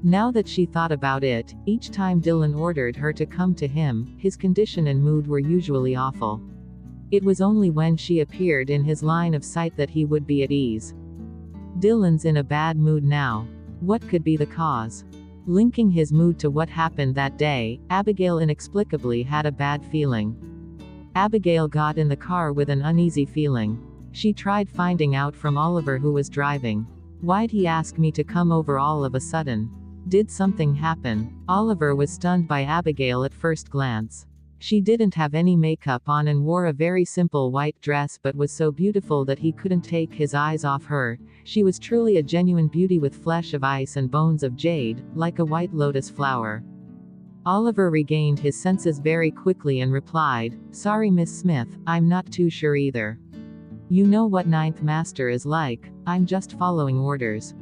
Speaker 1: Now that she thought about it, each time Dylan ordered her to come to him, his condition and mood were usually awful. It was only when she appeared in his line of sight that he would be at ease. Dylan's in a bad mood now. What could be the cause? Linking his mood to what happened that day, Abigail inexplicably had a bad feeling. Abigail got in the car with an uneasy feeling. She tried finding out from Oliver who was driving. Why'd he ask me to come over all of a sudden? Did something happen? Oliver was stunned by Abigail at first glance. She didn't have any makeup on and wore a very simple white dress, but was so beautiful that he couldn't take his eyes off her. She was truly a genuine beauty with flesh of ice and bones of jade, like a white lotus flower. Oliver regained his senses very quickly and replied, "Sorry Miss Smith, I'm not too sure either. You know what Ninth Master is like, I'm just following orders."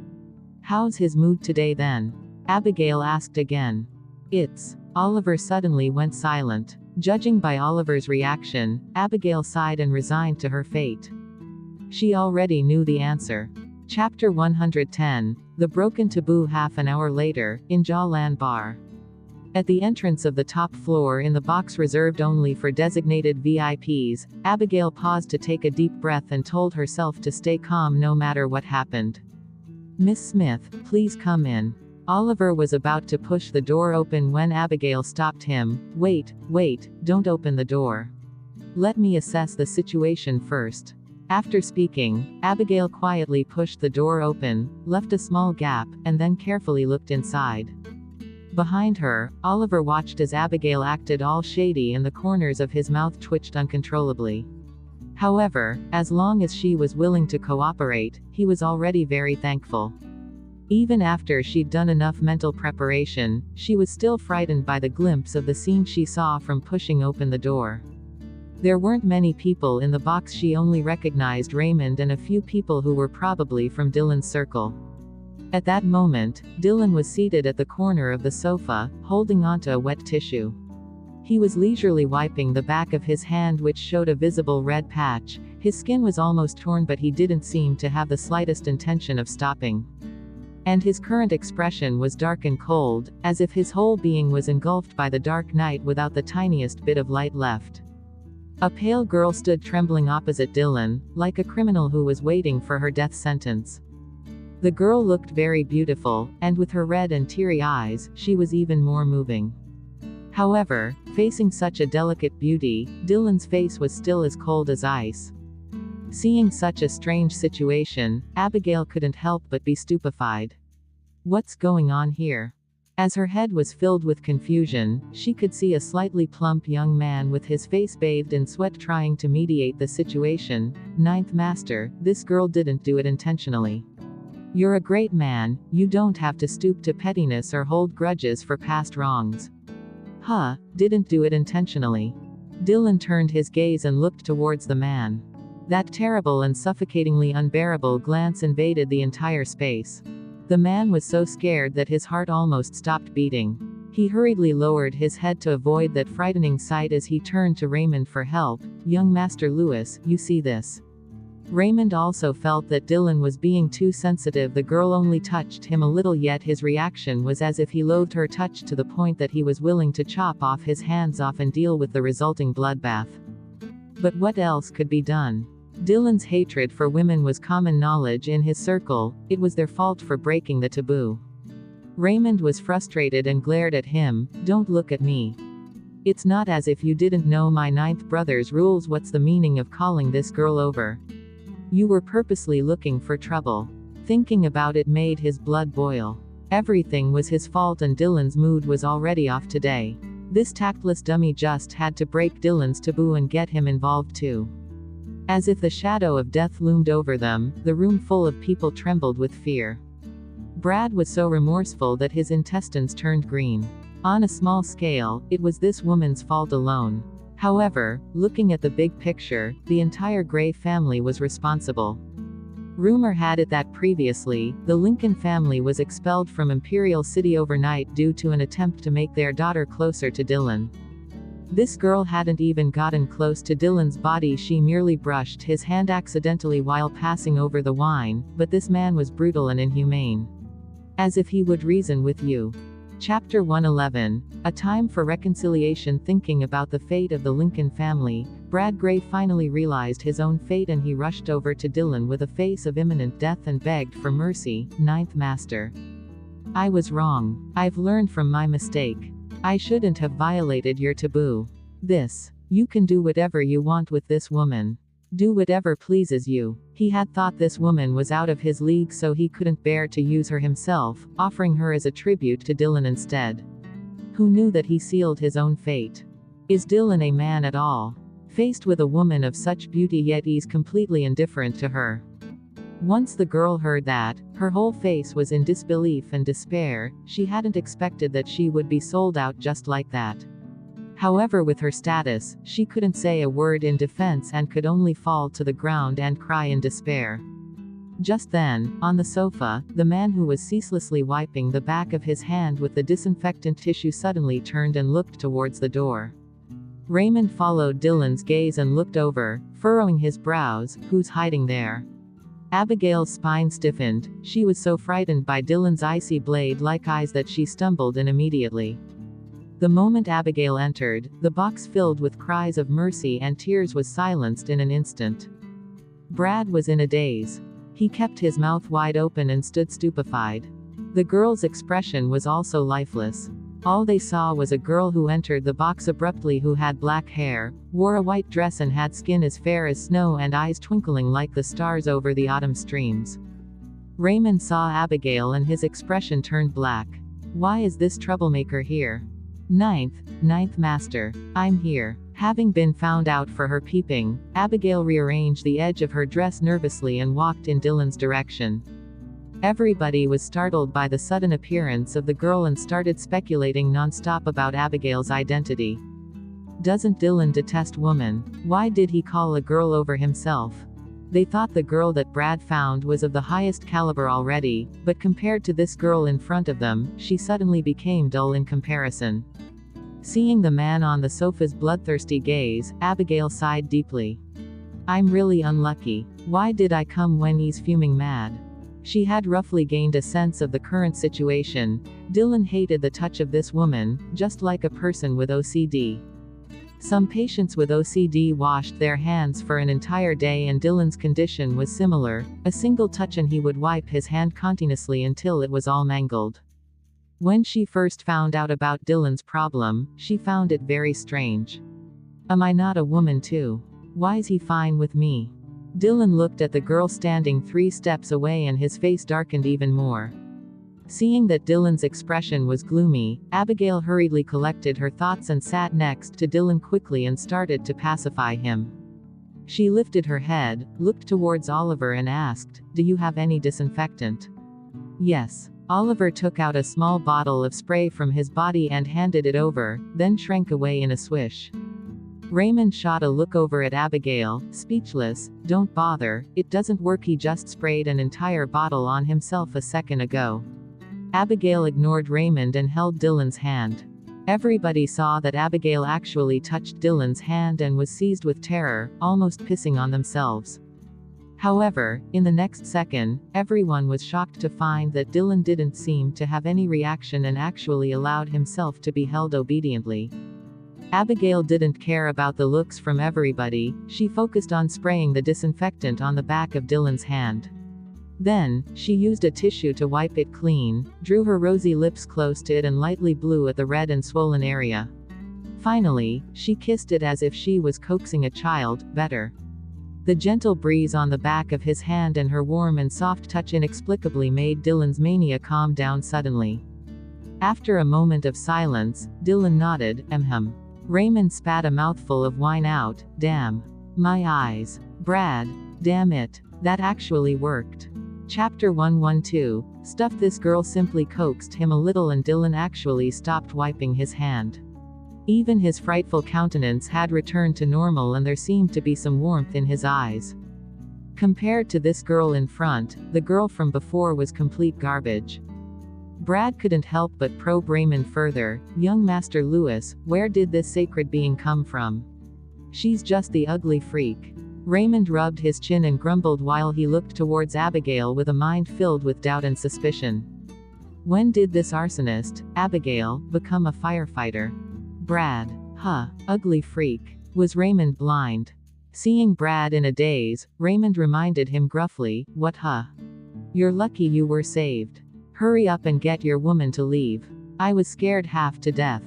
Speaker 1: "How's his mood today then?" Abigail asked again. Oliver suddenly went silent. Judging by Oliver's reaction, Abigail sighed and resigned to her fate. She already knew the answer. Chapter 110, The Broken Taboo. Half an hour later, in Jawland Bar. At the entrance of the top floor in the box reserved only for designated VIPs, Abigail paused to take a deep breath and told herself to stay calm no matter what happened. "Miss Smith, please come in." Oliver was about to push the door open when Abigail stopped him. Wait, don't open the door. Let me assess the situation first." After speaking, Abigail quietly pushed the door open, left a small gap, and then carefully looked inside. Behind her, Oliver watched as Abigail acted all shady and the corners of his mouth twitched uncontrollably. However, as long as she was willing to cooperate, he was already very thankful. Even after she'd done enough mental preparation, she was still frightened by the glimpse of the scene she saw from pushing open the door. There weren't many people in the box. She only recognized Raymond and a few people who were probably from Dylan's circle. At that moment, Dylan was seated at the corner of the sofa, holding onto a wet tissue. He was leisurely wiping the back of his hand, which showed a visible red patch. His skin was almost torn, but he didn't seem to have the slightest intention of stopping. And his current expression was dark and cold, as if his whole being was engulfed by the dark night without the tiniest bit of light left. A pale girl stood trembling opposite Dylan, like a criminal who was waiting for her death sentence. The girl looked very beautiful, and with her red and teary eyes, she was even more moving. However, facing such a delicate beauty, Dylan's face was still as cold as ice. Seeing such a strange situation, Abigail couldn't help but be stupefied. What's going on here? As her head was filled with confusion, she could see a slightly plump young man with his face bathed in sweat trying to mediate the situation. Ninth Master, this girl didn't do it intentionally. You're a great man, you don't have to stoop to pettiness or hold grudges for past wrongs. Huh, didn't do it intentionally. Dylan turned his gaze and looked towards the man. That terrible and suffocatingly unbearable glance invaded the entire space. The man was so scared that his heart almost stopped beating. He hurriedly lowered his head to avoid that frightening sight as he turned to Raymond for help. Young Master Lewis, you see this? Raymond also felt that Dylan was being too sensitive. The girl only touched him a little, yet his reaction was as if he loathed her touch to the point that he was willing to chop off his hands off and deal with the resulting bloodbath. But what else could be done? Dylan's hatred for women was common knowledge in his circle. It was their fault for breaking the taboo. Raymond was frustrated and glared at him. Don't look at me. It's not as if you didn't know my ninth brother's rules. What's the meaning of calling this girl over? You were purposely looking for trouble. Thinking about it made his blood boil. Everything was his fault and Dylan's mood was already off today. This tactless dummy just had to break Dylan's taboo and get him involved too. As if the shadow of death loomed over them, the room full of people trembled with fear. Brad was so remorseful that his intestines turned green. On a small scale, it was this woman's fault alone. However, looking at the big picture, the entire Gray family was responsible. Rumor had it that previously, the Lincoln family was expelled from Imperial City overnight due to an attempt to make their daughter closer to Dylan. This girl hadn't even gotten close to Dylan's body, she merely brushed his hand accidentally while passing over the wine, but this man was brutal and inhumane. As if he would reason with you. Chapter 111, A Time for Reconciliation. Thinking about the fate of the Lincoln family, Brad Gray finally realized his own fate and he rushed over to Dylan with a face of imminent death and begged for mercy. Ninth Master. I was wrong. I've learned from my mistake. I shouldn't have violated your taboo. You can do whatever you want with this woman. Do whatever pleases you. He had thought this woman was out of his league, so he couldn't bear to use her himself, offering her as a tribute to Dylan instead. Who knew that he sealed his own fate? Is Dylan a man at all? Faced with a woman of such beauty, yet he's completely indifferent to her. Once the girl heard that, her whole face was in disbelief and despair. She hadn't expected that she would be sold out just like that. However, with her status, she couldn't say a word in defense and could only fall to the ground and cry in despair. Just then, on the sofa, the man who was ceaselessly wiping the back of his hand with the disinfectant tissue suddenly turned and looked towards the door. Raymond followed Dylan's gaze and looked over, furrowing his brows. Who's hiding there? Abigail's spine stiffened. She was so frightened by Dylan's icy blade-like eyes that she stumbled in immediately. The moment Abigail entered, the box filled with cries of mercy and tears was silenced in an instant. Brad was in a daze. He kept his mouth wide open and stood stupefied. The girl's expression was also lifeless. All they saw was a girl who entered the box abruptly, who had black hair, wore a white dress and had skin as fair as snow and eyes twinkling like the stars over the autumn streams. Raymond saw Abigail and his expression turned black. Why is this troublemaker here? Ninth Master. I'm here. Having been found out for her peeping, Abigail rearranged the edge of her dress nervously and walked in Dylan's direction. Everybody was startled by the sudden appearance of the girl and started speculating non-stop about Abigail's identity. Doesn't Dylan detest women? Why did he call a girl over himself? They thought the girl that Brad found was of the highest caliber already, but compared to this girl in front of them, she suddenly became dull in comparison. Seeing the man on the sofa's bloodthirsty gaze, Abigail sighed deeply. I'm really unlucky. Why did I come when he's fuming mad? She had roughly gained a sense of the current situation. Dylan hated the touch of this woman, just like a person with OCD. Some patients with OCD washed their hands for an entire day, and Dylan's condition was similar. A single touch and he would wipe his hand continuously until it was all mangled. When she first found out about Dylan's problem, she found it very strange. Am I not a woman too? Why's he fine with me? Dylan looked at the girl standing 3 steps away and his face darkened even more. Seeing that Dylan's expression was gloomy, Abigail hurriedly collected her thoughts and sat next to Dylan quickly and started to pacify him. She lifted her head, looked towards Oliver and asked, "Do you have any disinfectant?" "Yes." Oliver took out a small bottle of spray from his body and handed it over, then shrank away in a swish. Raymond shot a look over at Abigail, speechless. "Don't bother, it doesn't work, he just sprayed an entire bottle on himself a second ago." Abigail ignored Raymond and held Dylan's hand. Everybody saw that Abigail actually touched Dylan's hand and was seized with terror, almost pissing on themselves. However, in the next second, everyone was shocked to find that Dylan didn't seem to have any reaction and actually allowed himself to be held obediently. Abigail didn't care about the looks from everybody, she focused on spraying the disinfectant on the back of Dylan's hand. Then, she used a tissue to wipe it clean, drew her rosy lips close to it and lightly blew at the red and swollen area. Finally, she kissed it as if she was coaxing a child. Better. The gentle breeze on the back of his hand and her warm and soft touch inexplicably made Dylan's mania calm down suddenly. After a moment of silence, Dylan nodded. Raymond spat a mouthful of wine out. "Damn. My eyes. Brad. Damn it. That actually worked." Chapter 112. Stuff. This girl simply coaxed him a little and Dylan actually stopped wiping his hand. Even his frightful countenance had returned to normal and there seemed to be some warmth in his eyes. Compared to this girl in front, the girl from before was complete garbage. Brad couldn't help but probe Raymond further. "Young Master Lewis, where did this sacred being come from?" "She's just the ugly freak." Raymond rubbed his chin and grumbled while he looked towards Abigail with a mind filled with doubt and suspicion. "When did this arsonist, Abigail, become a firefighter?" Brad. Ugly freak. Was Raymond blind? Seeing Brad in a daze, Raymond reminded him gruffly, "What You're lucky you were saved. Hurry up and get your woman to leave. I was scared half to death.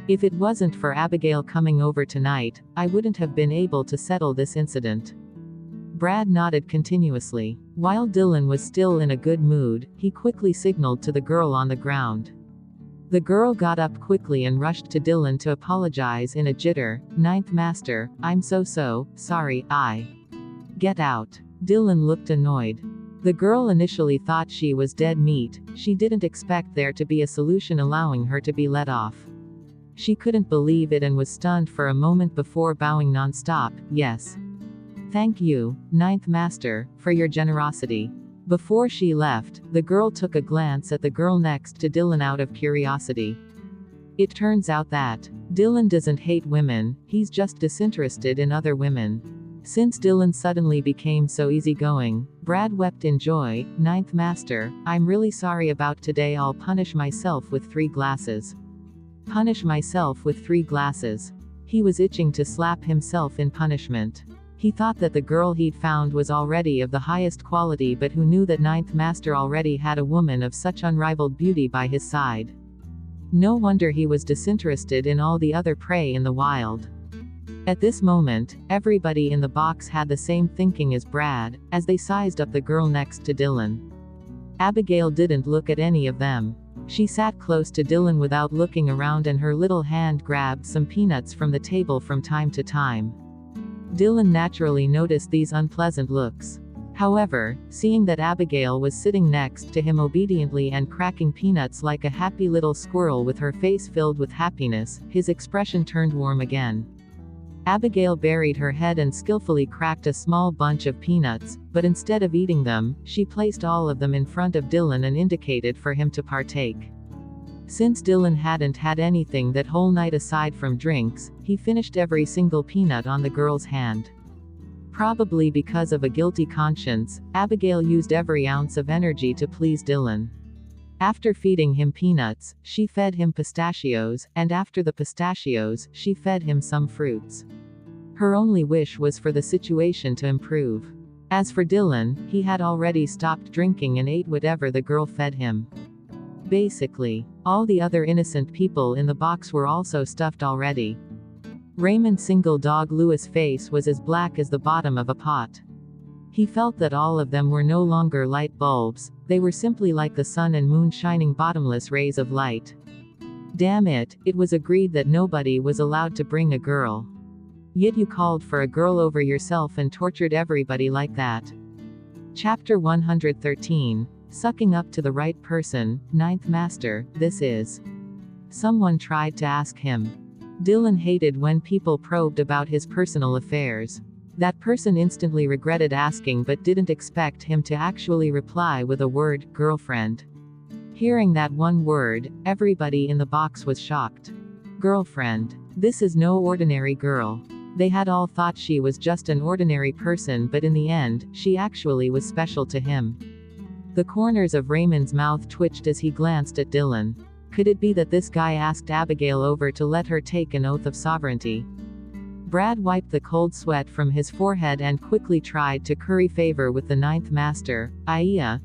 Speaker 1: If it wasn't for Abigail coming over tonight, I wouldn't have been able to settle this incident." Brad nodded continuously. While Dylan was still in a good mood, he quickly signaled to the girl on the ground. The girl got up quickly and rushed to Dylan to apologize in a jitter. "Ninth Master, I'm so sorry, Get out." Dylan looked annoyed. The girl initially thought she was dead meat, she didn't expect there to be a solution allowing her to be let off. She couldn't believe it and was stunned for a moment before bowing non-stop. "Yes. Thank you, Ninth Master, for your generosity." Before she left, the girl took a glance at the girl next to Dylan out of curiosity. It turns out that Dylan doesn't hate women, he's just disinterested in other women. Since Dylan suddenly became so easygoing, Brad wept in joy. "Ninth Master, I'm really sorry about today, I'll punish myself with 3 glasses. Punish myself with 3 glasses. He was itching to slap himself in punishment. He thought that the girl he'd found was already of the highest quality, but who knew that Ninth Master already had a woman of such unrivaled beauty by his side. No wonder he was disinterested in all the other prey in the wild. At this moment, everybody in the box had the same thinking as Brad, as they sized up the girl next to Dylan. Abigail didn't look at any of them. She sat close to Dylan without looking around and her little hand grabbed some peanuts from the table from time to time. Dylan naturally noticed these unpleasant looks. However, seeing that Abigail was sitting next to him obediently and cracking peanuts like a happy little squirrel with her face filled with happiness, his expression turned warm again. Abigail buried her head and skillfully cracked a small bunch of peanuts, but instead of eating them, she placed all of them in front of Dylan and indicated for him to partake. Since Dylan hadn't had anything that whole night aside from drinks, he finished every single peanut on the girl's hand. Probably because of a guilty conscience, Abigail used every ounce of energy to please Dylan. After feeding him peanuts, she fed him pistachios, and after the pistachios, she fed him some fruits. Her only wish was for the situation to improve. As for Dylan, he had already stopped drinking and ate whatever the girl fed him. Basically, all the other innocent people in the box were also stuffed already. Raymond's single dog Louis' face was as black as the bottom of a pot. He felt that all of them were no longer light bulbs, they were simply like the sun and moon shining bottomless rays of light. Damn it, it was agreed that nobody was allowed to bring a girl. Yet you called for a girl over yourself and tortured everybody like that. Chapter 113, Sucking Up to the Right Person, Ninth Master, this is. Someone tried to ask him. Dylan hated when people probed about his personal affairs. That person instantly regretted asking but didn't expect him to actually reply with a word, girlfriend. Hearing that one word, everybody in the box was shocked. Girlfriend. This is no ordinary girl. They had all thought she was just an ordinary person, but in the end, she actually was special to him. The corners of Raymond's mouth twitched as he glanced at Dylan. Could it be that this guy asked Abigail over to let her take an oath of sovereignty? Brad wiped the cold sweat from his forehead and quickly tried to curry favor with the Ninth Master.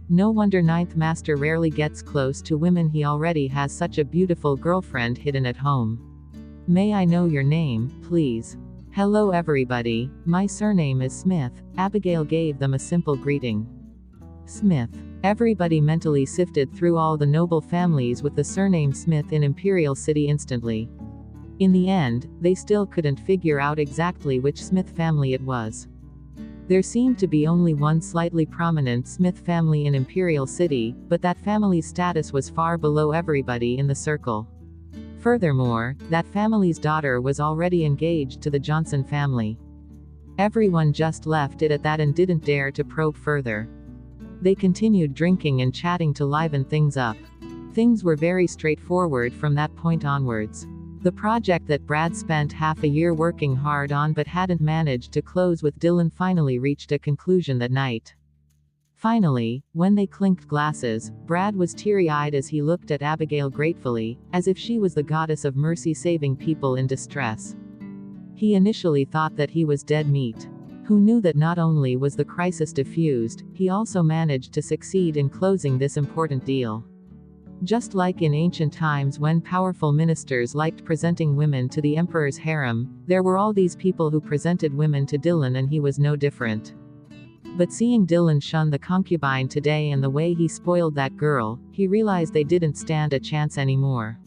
Speaker 1: No wonder Ninth Master rarely gets close to women, he already has such a beautiful girlfriend hidden at home. May I know your name, please? Hello everybody, my surname is Smith. Abigail gave them a simple greeting. Smith. Everybody mentally sifted through all the noble families with the surname Smith in Imperial City instantly. In the end, they still couldn't figure out exactly which Smith family it was. There seemed to be only one slightly prominent Smith family in Imperial City, but that family's status was far below everybody in the circle. Furthermore, that family's daughter was already engaged to the Johnson family. Everyone just left it at that and didn't dare to probe further. They continued drinking and chatting to liven things up. Things were very straightforward from that point onwards. The project that Brad spent half a year working hard on but hadn't managed to close with Dylan finally reached a conclusion that night. Finally, when they clinked glasses, Brad was teary-eyed as he looked at Abigail gratefully, as if she was the goddess of mercy saving people in distress. He initially thought that he was dead meat. Who knew that not only was the crisis diffused, he also managed to succeed in closing this important deal. Just like in ancient times when powerful ministers liked presenting women to the emperor's harem, there were all these people who presented women to Dylan and he was no different. But seeing Dylan shun the concubine today and the way he spoiled that girl, he realized they didn't stand a chance anymore.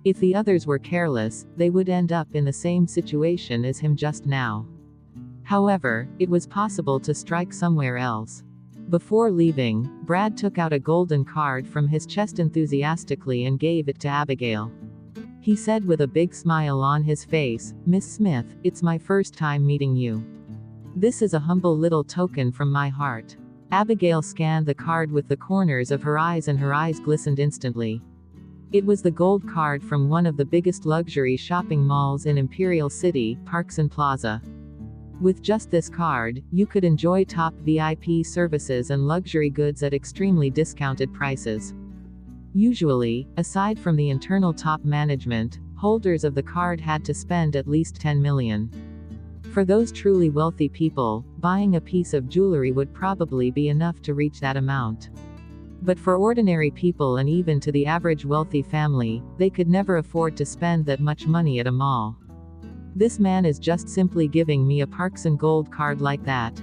Speaker 1: If the others were careless, they would end up in the same situation as him just now. However, it was possible to strike somewhere else. Before leaving, Brad took out a golden card from his chest enthusiastically and gave it to Abigail. He said with a big smile on his face, "Miss Smith, it's my first time meeting you. This is a humble little token from my heart." Abigail scanned the card with the corners of her eyes and her eyes glistened instantly. It was the gold card from one of the biggest luxury shopping malls in Imperial City, Parks and Plaza. With just this card, you could enjoy top VIP services and luxury goods at extremely discounted prices. Usually, aside from the internal top management, holders of the card had to spend at least $10 million. For those truly wealthy people, buying a piece of jewelry would probably be enough to reach that amount. But for ordinary people and even to the average wealthy family, they could never afford to spend that much money at a mall. This man is just simply giving me a Parks and Gold card like that.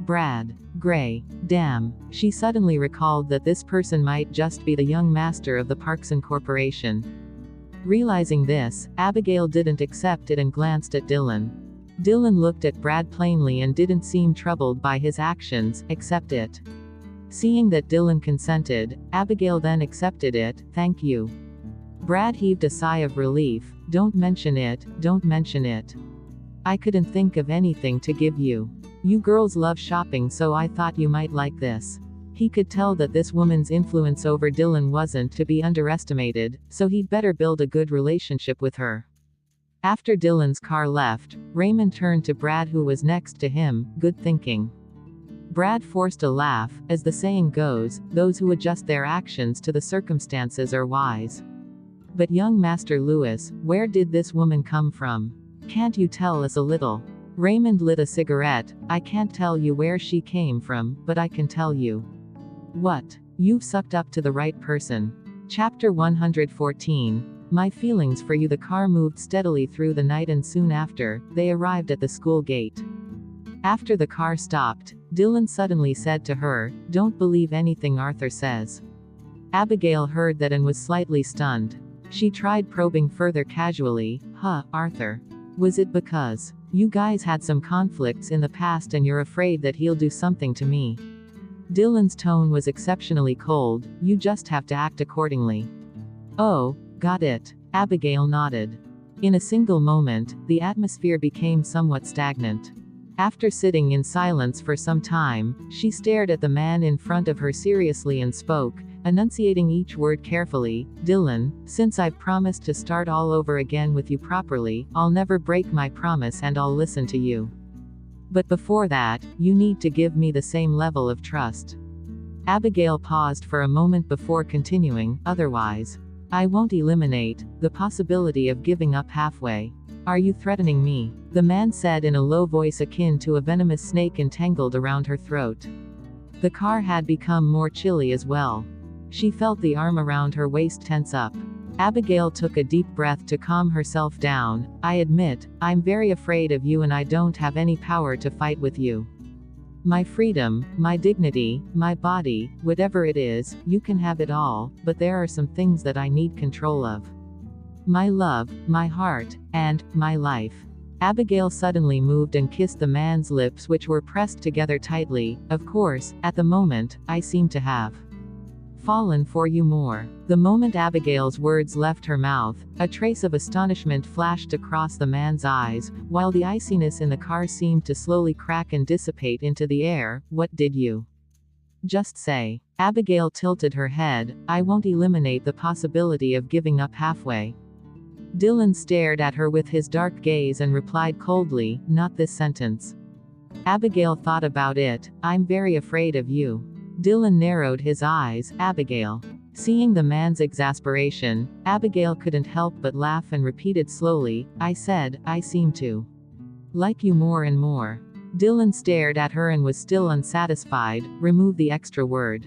Speaker 1: Brad. Gray. Damn. She suddenly recalled that this person might just be the young master of the Parks and Corporation. Realizing this, Abigail didn't accept it and glanced at Dylan. Dylan looked at Brad plainly and didn't seem troubled by his actions, accept it. Seeing that Dylan consented, Abigail then accepted it. Thank you. Brad heaved a sigh of relief. Don't mention it, don't mention it. I couldn't think of anything to give you. You girls love shopping, so I thought you might like this. He could tell that this woman's influence over Dylan wasn't to be underestimated, so he'd better build a good relationship with her. After Dylan's car left, Raymond turned to Brad, who was next to him. Good thinking. Brad forced a laugh. As the saying goes, those who adjust their actions to the circumstances are wise. But young Master Lewis, where did this woman come from? Can't you tell us a little? Raymond lit a cigarette. I can't tell you where she came from, but I can tell you. What? You've sucked up to the right person. Chapter 114. My feelings for you. The car moved steadily through the night, and soon after, they arrived at the school gate. After the car stopped, Dylan suddenly said to her, "Don't believe anything Arthur says." Abigail heard that and was slightly stunned. She tried probing further casually. Arthur. Was it because you guys had some conflicts in the past and you're afraid that he'll do something to me? Dylan's tone was exceptionally cold. You just have to act accordingly. Oh, got it. Abigail nodded. In a single moment, the atmosphere became somewhat stagnant. After sitting in silence for some time, she stared at the man in front of her seriously and spoke, enunciating each word carefully. Dylan, since I've promised to start all over again with you properly, I'll never break my promise and I'll listen to you. But before that, you need to give me the same level of trust. Abigail paused for a moment before continuing, otherwise, I won't eliminate the possibility of giving up halfway. Are you threatening me? The man said in a low voice akin to a venomous snake entangled around her throat. The car had become more chilly as well. She felt the arm around her waist tense up. Abigail took a deep breath to calm herself down. I admit, I'm very afraid of you and I don't have any power to fight with you. My freedom, my dignity, my body, whatever it is, you can have it all, but there are some things that I need control of. My love, my heart, and my life. Abigail suddenly moved and kissed the man's lips, which were pressed together tightly. Of course, at the moment, I seem to have fallen for you more. The moment Abigail's words left her mouth, a trace of astonishment flashed across the man's eyes, while the iciness in the car seemed to slowly crack and dissipate into the air. What did you just say? Abigail tilted her head. I won't eliminate the possibility of giving up halfway. Dylan stared at her with his dark gaze and replied coldly, not this sentence. Abigail thought about it. I'm very afraid of you. Dylan narrowed his eyes. Abigail. Seeing the man's exasperation, Abigail couldn't help but laugh and repeated slowly, I said, I seem to like you more and more. Dylan stared at her and was still unsatisfied. Remove the extra word.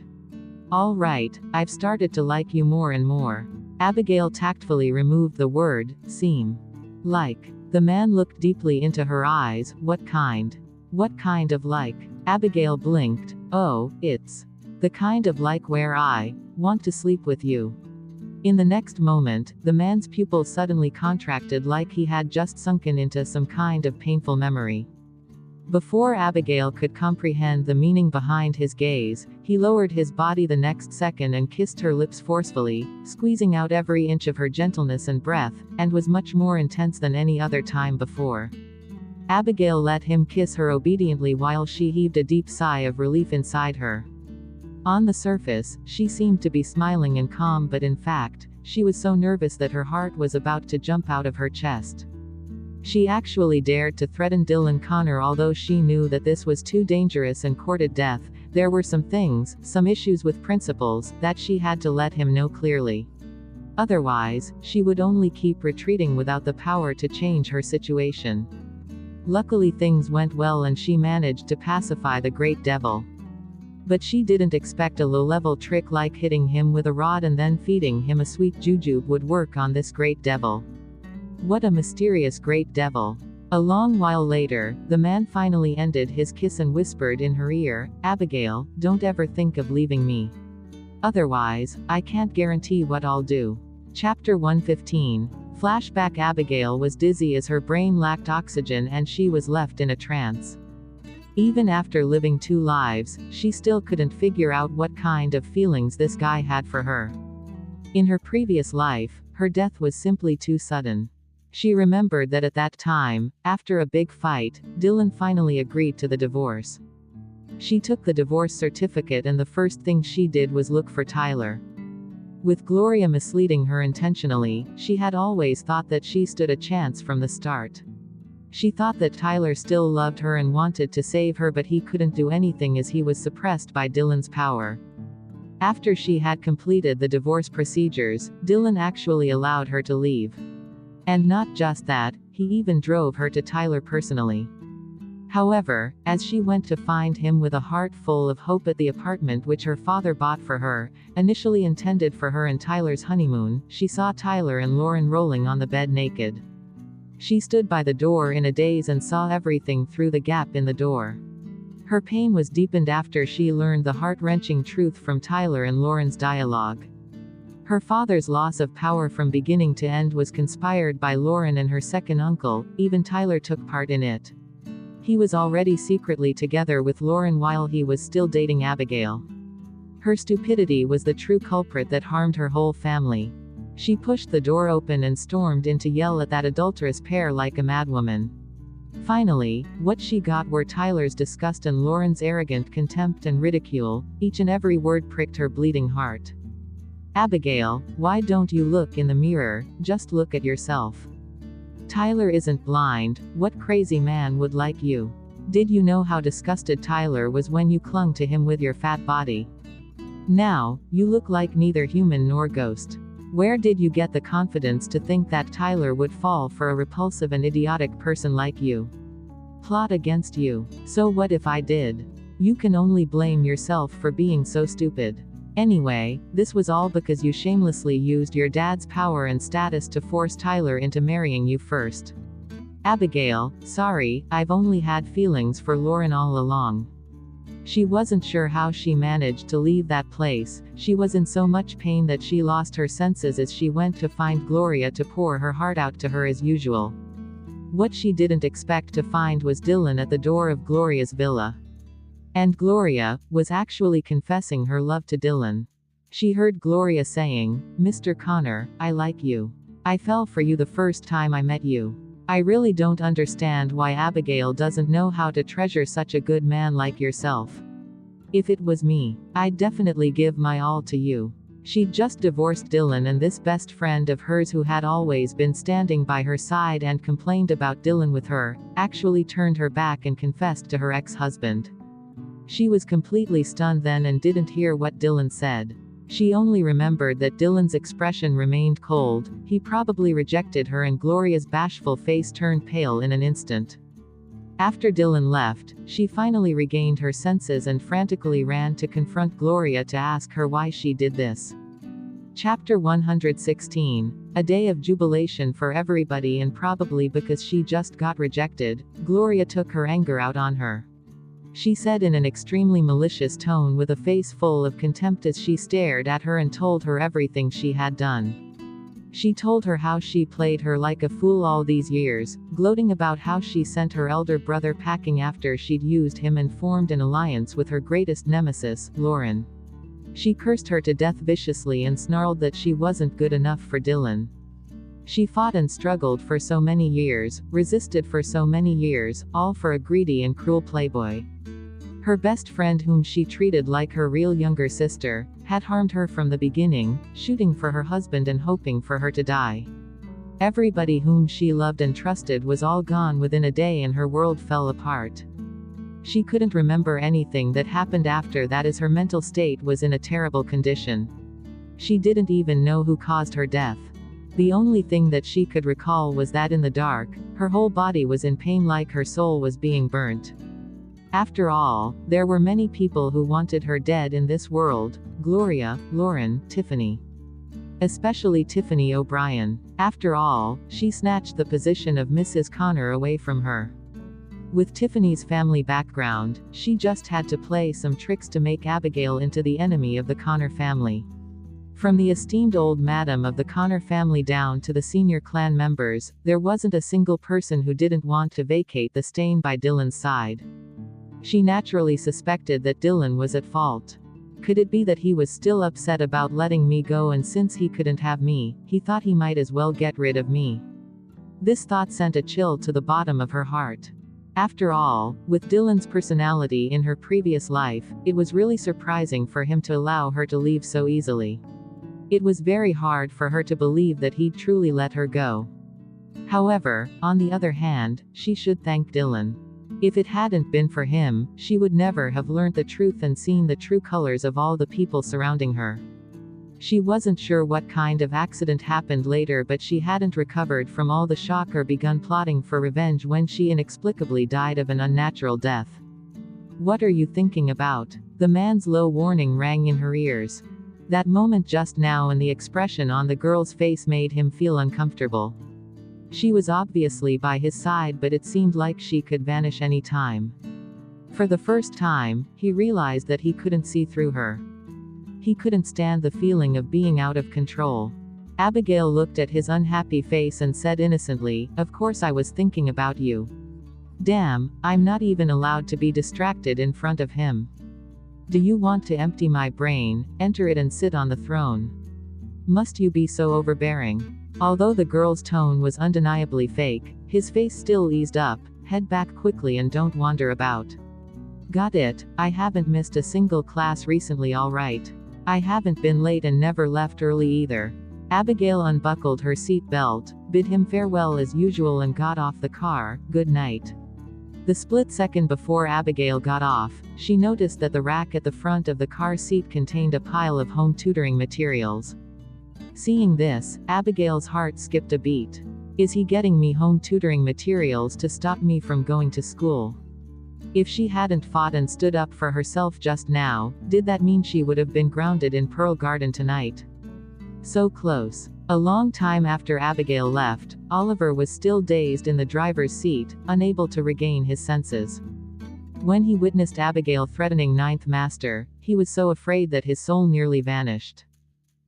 Speaker 1: All right, I've started to like you more and more. Abigail tactfully removed the word, seem like. The man looked deeply into her eyes. What kind? What kind of like? Abigail blinked. Oh, it's the kind of like where I want to sleep with you. In the next moment, the man's pupils suddenly contracted like he had just sunken into some kind of painful memory. Before Abigail could comprehend the meaning behind his gaze, he lowered his body the next second and kissed her lips forcefully, squeezing out every inch of her gentleness and breath, and was much more intense than any other time before. Abigail let him kiss her obediently while she heaved a deep sigh of relief inside her. On the surface, she seemed to be smiling and calm, but in fact, she was so nervous that her heart was about to jump out of her chest. She actually dared to threaten Dylan Connor, although she knew that this was too dangerous and courted death. There were some things, some issues with principles, that she had to let him know clearly. Otherwise, she would only keep retreating without the power to change her situation. Luckily things went well and she managed to pacify the great devil. But she didn't expect a low-level trick like hitting him with a rod and then feeding him a sweet jujube would work on this great devil. What a mysterious great devil. A long while later, the man finally ended his kiss and whispered in her ear, Abigail, don't ever think of leaving me. Otherwise, I can't guarantee what I'll do. Chapter 115. Flashback. Abigail was dizzy as her brain lacked oxygen and she was left in a trance. Even after living 2 lives, she still couldn't figure out what kind of feelings this guy had for her. In her previous life, her death was simply too sudden. She remembered that at that time, after a big fight, Dylan finally agreed to the divorce. She took the divorce certificate and the first thing she did was look for Tyler. With Gloria misleading her intentionally, she had always thought that she stood a chance from the start. She thought that Tyler still loved her and wanted to save her, but he couldn't do anything as he was suppressed by Dylan's power. After she had completed the divorce procedures, Dylan actually allowed her to leave. And not just that, he even drove her to Tyler personally. However, as she went to find him with a heart full of hope at the apartment which her father bought for her, initially intended for her and Tyler's honeymoon, she saw Tyler and Lauren rolling on the bed naked. She stood by the door in a daze and saw everything through the gap in the door. Her pain was deepened after she learned the heart-wrenching truth from Tyler and Lauren's dialogue. Her father's loss of power from beginning to end was conspired by Lauren and her second uncle, even Tyler took part in it. He was already secretly together with Lauren while he was still dating Abigail. Her stupidity was the true culprit that harmed her whole family. She pushed the door open and stormed in to yell at that adulterous pair like a madwoman. Finally, what she got were Tyler's disgust and Lauren's arrogant contempt and ridicule. Each and every word pricked her bleeding heart. Abigail, why don't you look in the mirror, just look at yourself. Tyler isn't blind, what crazy man would like you? Did you know how disgusted Tyler was when you clung to him with your fat body? Now, you look like neither human nor ghost. Where did you get the confidence to think that Tyler would fall for a repulsive and idiotic person like you? Plot against you. So what if I did? You can only blame yourself for being so stupid. Anyway, this was all because you shamelessly used your dad's power and status to force Tyler into marrying you first. Abigail, sorry, I've only had feelings for Lauren all along. She wasn't sure how she managed to leave that place. She was in so much pain that she lost her senses as she went to find Gloria to pour her heart out to her as usual. What she didn't expect to find was Dylan at the door of Gloria's villa. And Gloria was actually confessing her love to Dylan. She heard Gloria saying, "Mr. Connor, I like you. I fell for you the first time I met you. I really don't understand why Abigail doesn't know how to treasure such a good man like yourself. If it was me, I'd definitely give my all to you." She'd just divorced Dylan, and this best friend of hers who had always been standing by her side and complained about Dylan with her, actually turned her back and confessed to her ex-husband. She was completely stunned then and didn't hear what Dylan said. She only remembered that Dylan's expression remained cold. He probably rejected her, and Gloria's bashful face turned pale in an instant. After Dylan left, she finally regained her senses and frantically ran to confront Gloria to ask her why she did this. Chapter 116. A day of jubilation for everybody, and probably because she just got rejected, Gloria took her anger out on her. She said in an extremely malicious tone with a face full of contempt as she stared at her and told her everything she had done. She told her how she played her like a fool all these years, gloating about how she sent her elder brother packing after she'd used him and formed an alliance with her greatest nemesis, Lauren. She cursed her to death viciously and snarled that she wasn't good enough for Dylan. She fought and struggled for so many years, resisted for so many years, all for a greedy and cruel playboy. Her best friend, whom she treated like her real younger sister, had harmed her from the beginning, shooting for her husband and hoping for her to die. Everybody whom she loved and trusted was all gone within a day, and her world fell apart. She couldn't remember anything that happened after that as her mental state was in a terrible condition. She didn't even know who caused her death. The only thing that she could recall was that in the dark, her whole body was in pain like her soul was being burnt. After all, there were many people who wanted her dead in this world: Gloria, Lauren, Tiffany. Especially Tiffany O'Brien. After all, she snatched the position of Mrs. Connor away from her. With Tiffany's family background, she just had to play some tricks to make Abigail into the enemy of the Connor family. From the esteemed old madam of the Connor family down to the senior clan members, there wasn't a single person who didn't want to vacate the stain by Dylan's side. She naturally suspected that Dylan was at fault. Could it be that he was still upset about letting me go, and since he couldn't have me, he thought he might as well get rid of me? This thought sent a chill to the bottom of her heart. After all, with Dylan's personality in her previous life, it was really surprising for him to allow her to leave so easily. It was very hard for her to believe that he'd truly let her go. However, on the other hand, she should thank Dylan. If it hadn't been for him, she would never have learnt the truth and seen the true colors of all the people surrounding her. She wasn't sure what kind of accident happened later, but she hadn't recovered from all the shock or begun plotting for revenge when she inexplicably died of an unnatural death. "What are you thinking about?" The man's low warning rang in her ears. That moment just now and the expression on the girl's face made him feel uncomfortable. She was obviously by his side, but it seemed like she could vanish any time. For the first time, he realized that he couldn't see through her. He couldn't stand the feeling of being out of control. Abigail looked at his unhappy face and said innocently, "Of course I was thinking about you. Damn, I'm not even allowed to be distracted in front of him. Do you want to empty my brain, enter it and sit on the throne? Must you be so overbearing?" Although the girl's tone was undeniably fake, his face still eased up. "Head back quickly and don't wander about." "Got it, I haven't missed a single class recently, all right. I haven't been late and never left early either." Abigail unbuckled her seat belt, bid him farewell as usual and got off the car. "Good night." The split second before Abigail got off, she noticed that the rack at the front of the car seat contained a pile of home tutoring materials. Seeing this, Abigail's heart skipped a beat. Is he getting me home tutoring materials to stop me from going to school? If she hadn't fought and stood up for herself just now, did that mean she would have been grounded in Pearl Garden tonight? So close. A long time after Abigail left, Oliver was still dazed in the driver's seat, unable to regain his senses. When he witnessed Abigail threatening Ninth Master, he was so afraid that his soul nearly vanished.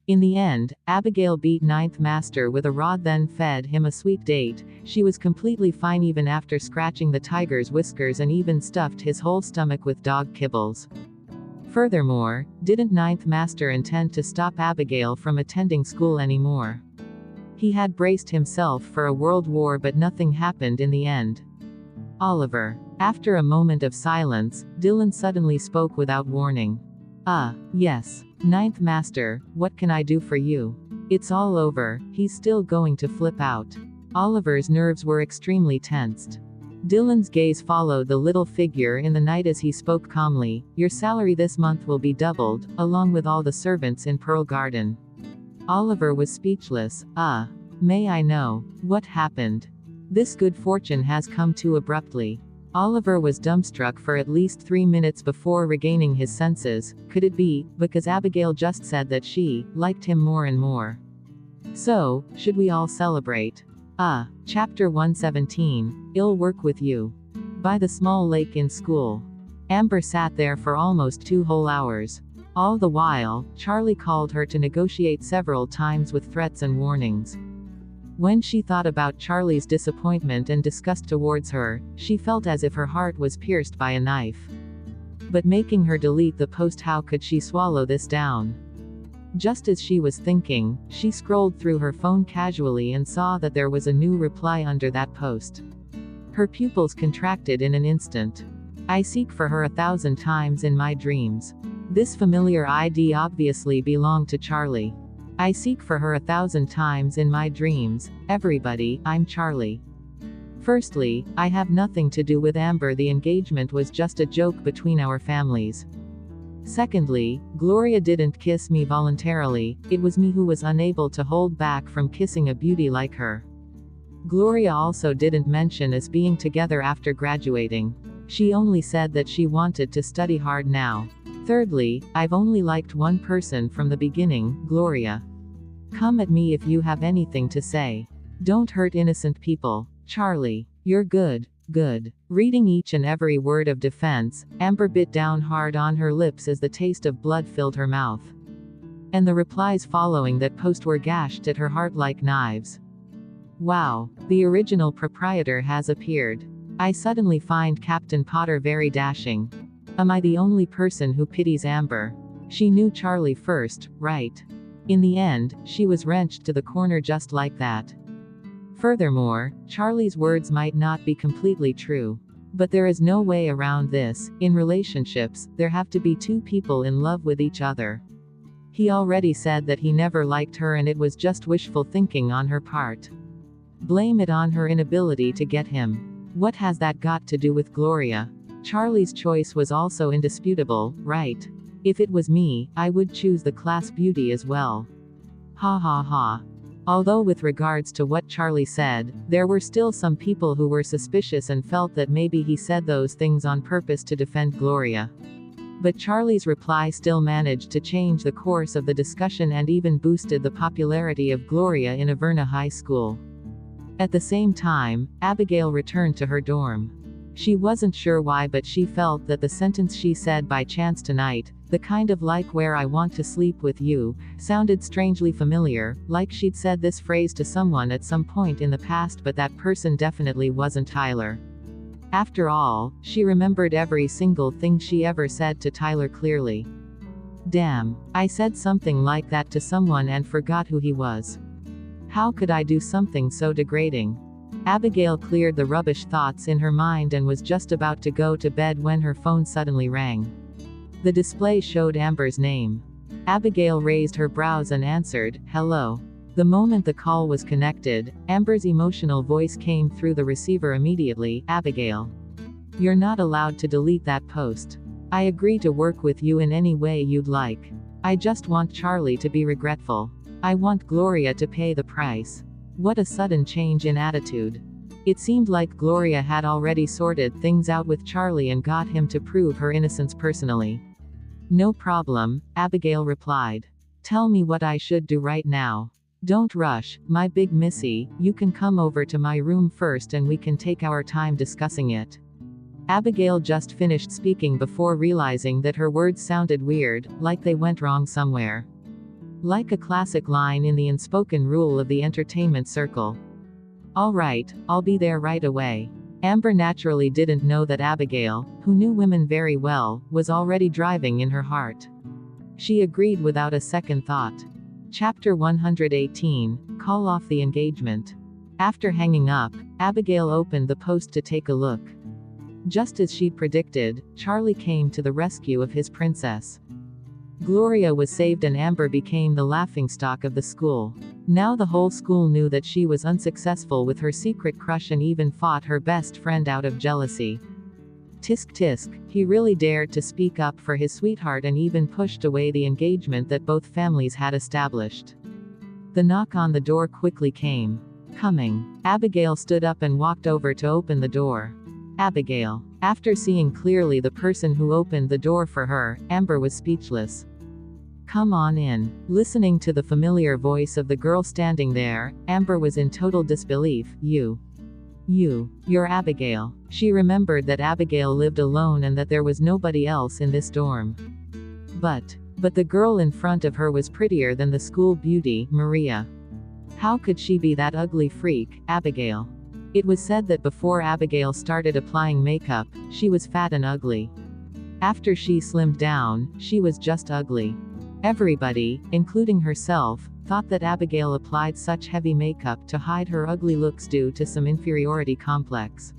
Speaker 1: In the end, Abigail beat Ninth Master with a rod, then fed him a sweet date. She was completely fine even after scratching the tiger's whiskers and even stuffed his whole stomach with dog kibbles. Furthermore, didn't Ninth Master intend to stop Abigail from attending school anymore? He had braced himself for a world war, but nothing happened in the end. Oliver. After a moment of silence, Dylan suddenly spoke without warning. Yes. Ninth Master, what can I do for you? It's all over. He's still going to flip out. Oliver's nerves were extremely tensed. Dylan's gaze followed the little figure in the night as he spoke calmly. Your salary this month will be doubled, along with all the servants in Pearl Garden. Oliver was speechless. May I know what happened? This good fortune has come too abruptly. Oliver was dumbstruck for at least 3 minutes before regaining his senses. Could it be because Abigail just said that she liked him more and more? So, should we all celebrate? Chapter 117, I'll work with you. By the small lake in school. Amber sat there for almost 2 whole hours. All the while, Charlie called her to negotiate several times with threats and warnings. When she thought about Charlie's disappointment and disgust towards her, she felt as if her heart was pierced by a knife. But making her delete the post, how could she swallow this down? Just as she was thinking, she scrolled through her phone casually and saw that there was a new reply under that post. Her pupils contracted in an instant. I seek for her 1,000 times in my dreams. This familiar ID obviously belonged to Charlie. I seek for her 1,000 times in my dreams. Everybody, I'm Charlie. Firstly, I have nothing to do with Amber. The engagement was just a joke between our families. Secondly, Gloria didn't kiss me voluntarily, it was me who was unable to hold back from kissing a beauty like her. Gloria also didn't mention us being together after graduating. She only said that she wanted to study hard now. Thirdly, I've only liked one person from the beginning, Gloria. Come at me if you have anything to say. Don't hurt innocent people. Charlie. You're good. Good. Reading each and every word of defense, Amber bit down hard on her lips as the taste of blood filled her mouth. And the replies following that post were gashed at her heart like knives. Wow. The original proprietor has appeared. I suddenly find Captain Potter very dashing. Am I the only person who pities Amber? She knew Charlie first, right? In the end, she was wrenched to the corner just like that. Furthermore, Charlie's words might not be completely true. But there is no way around this. In relationships, there have to be 2 people in love with each other. He already said that he never liked her and it was just wishful thinking on her part. Blame it on her inability to get him. What has that got to do with Gloria? Charlie's choice was also indisputable, right? If it was me, I would choose the class beauty as well. Ha ha ha. Although with regards to what Charlie said, there were still some people who were suspicious and felt that maybe he said those things on purpose to defend Gloria. But Charlie's reply still managed to change the course of the discussion and even boosted the popularity of Gloria in Averna High School. At the same time, Abigail returned to her dorm. She wasn't sure why, but she felt that the sentence she said by chance tonight, the kind of like where I want to sleep with you, sounded strangely familiar, like she'd said this phrase to someone at some point in the past, but that person definitely wasn't Tyler. After all, she remembered every single thing she ever said to Tyler clearly. Damn, I said something like that to someone and forgot who he was. How could I do something so degrading? Abigail cleared the rubbish thoughts in her mind and was just about to go to bed when her phone suddenly rang. The display showed Amber's name. Abigail raised her brows and answered, "Hello." The moment the call was connected, Amber's emotional voice came through the receiver immediately. "Abigail. You're not allowed to delete that post. I agree to work with you in any way you'd like. I just want Charlie to be regretful. I want Gloria to pay the price." What a sudden change in attitude. It seemed like Gloria had already sorted things out with Charlie and got him to prove her innocence personally. "No problem," Abigail replied. "Tell me what I should do right now. Don't rush, my big missy, you can come over to my room first and we can take our time discussing it." Abigail just finished speaking before realizing that her words sounded weird, like they went wrong somewhere. Like a classic line in the unspoken rule of the entertainment circle. "All right, I'll be there right away." Amber naturally didn't know that Abigail, who knew women very well, was already driving in her heart. She agreed without a second thought. Chapter 118, Call Off the Engagement. After hanging up, Abigail opened the post to take a look. Just as she'd predicted, Charlie came to the rescue of his princess. Gloria was saved and Amber became the laughingstock of the school. Now the whole school knew that she was unsuccessful with her secret crush and even fought her best friend out of jealousy. Tisk tisk, he really dared to speak up for his sweetheart and even pushed away the engagement that both families had established. The knock on the door quickly came. Coming. Abigail stood up and walked over to open the door. Abigail. After seeing clearly the person who opened the door for her, Amber was speechless. "Come on in." Listening to the familiar voice of the girl standing there, Amber was in total disbelief. You're Abigail." She remembered that Abigail lived alone and that there was nobody else in this dorm. But the girl in front of her was prettier than the school beauty, Maria. How could she be that ugly freak, Abigail? It was said that before Abigail started applying makeup, she was fat and ugly. After she slimmed down, she was just ugly. Everybody, including herself, thought that Abigail applied such heavy makeup to hide her ugly looks due to some inferiority complex.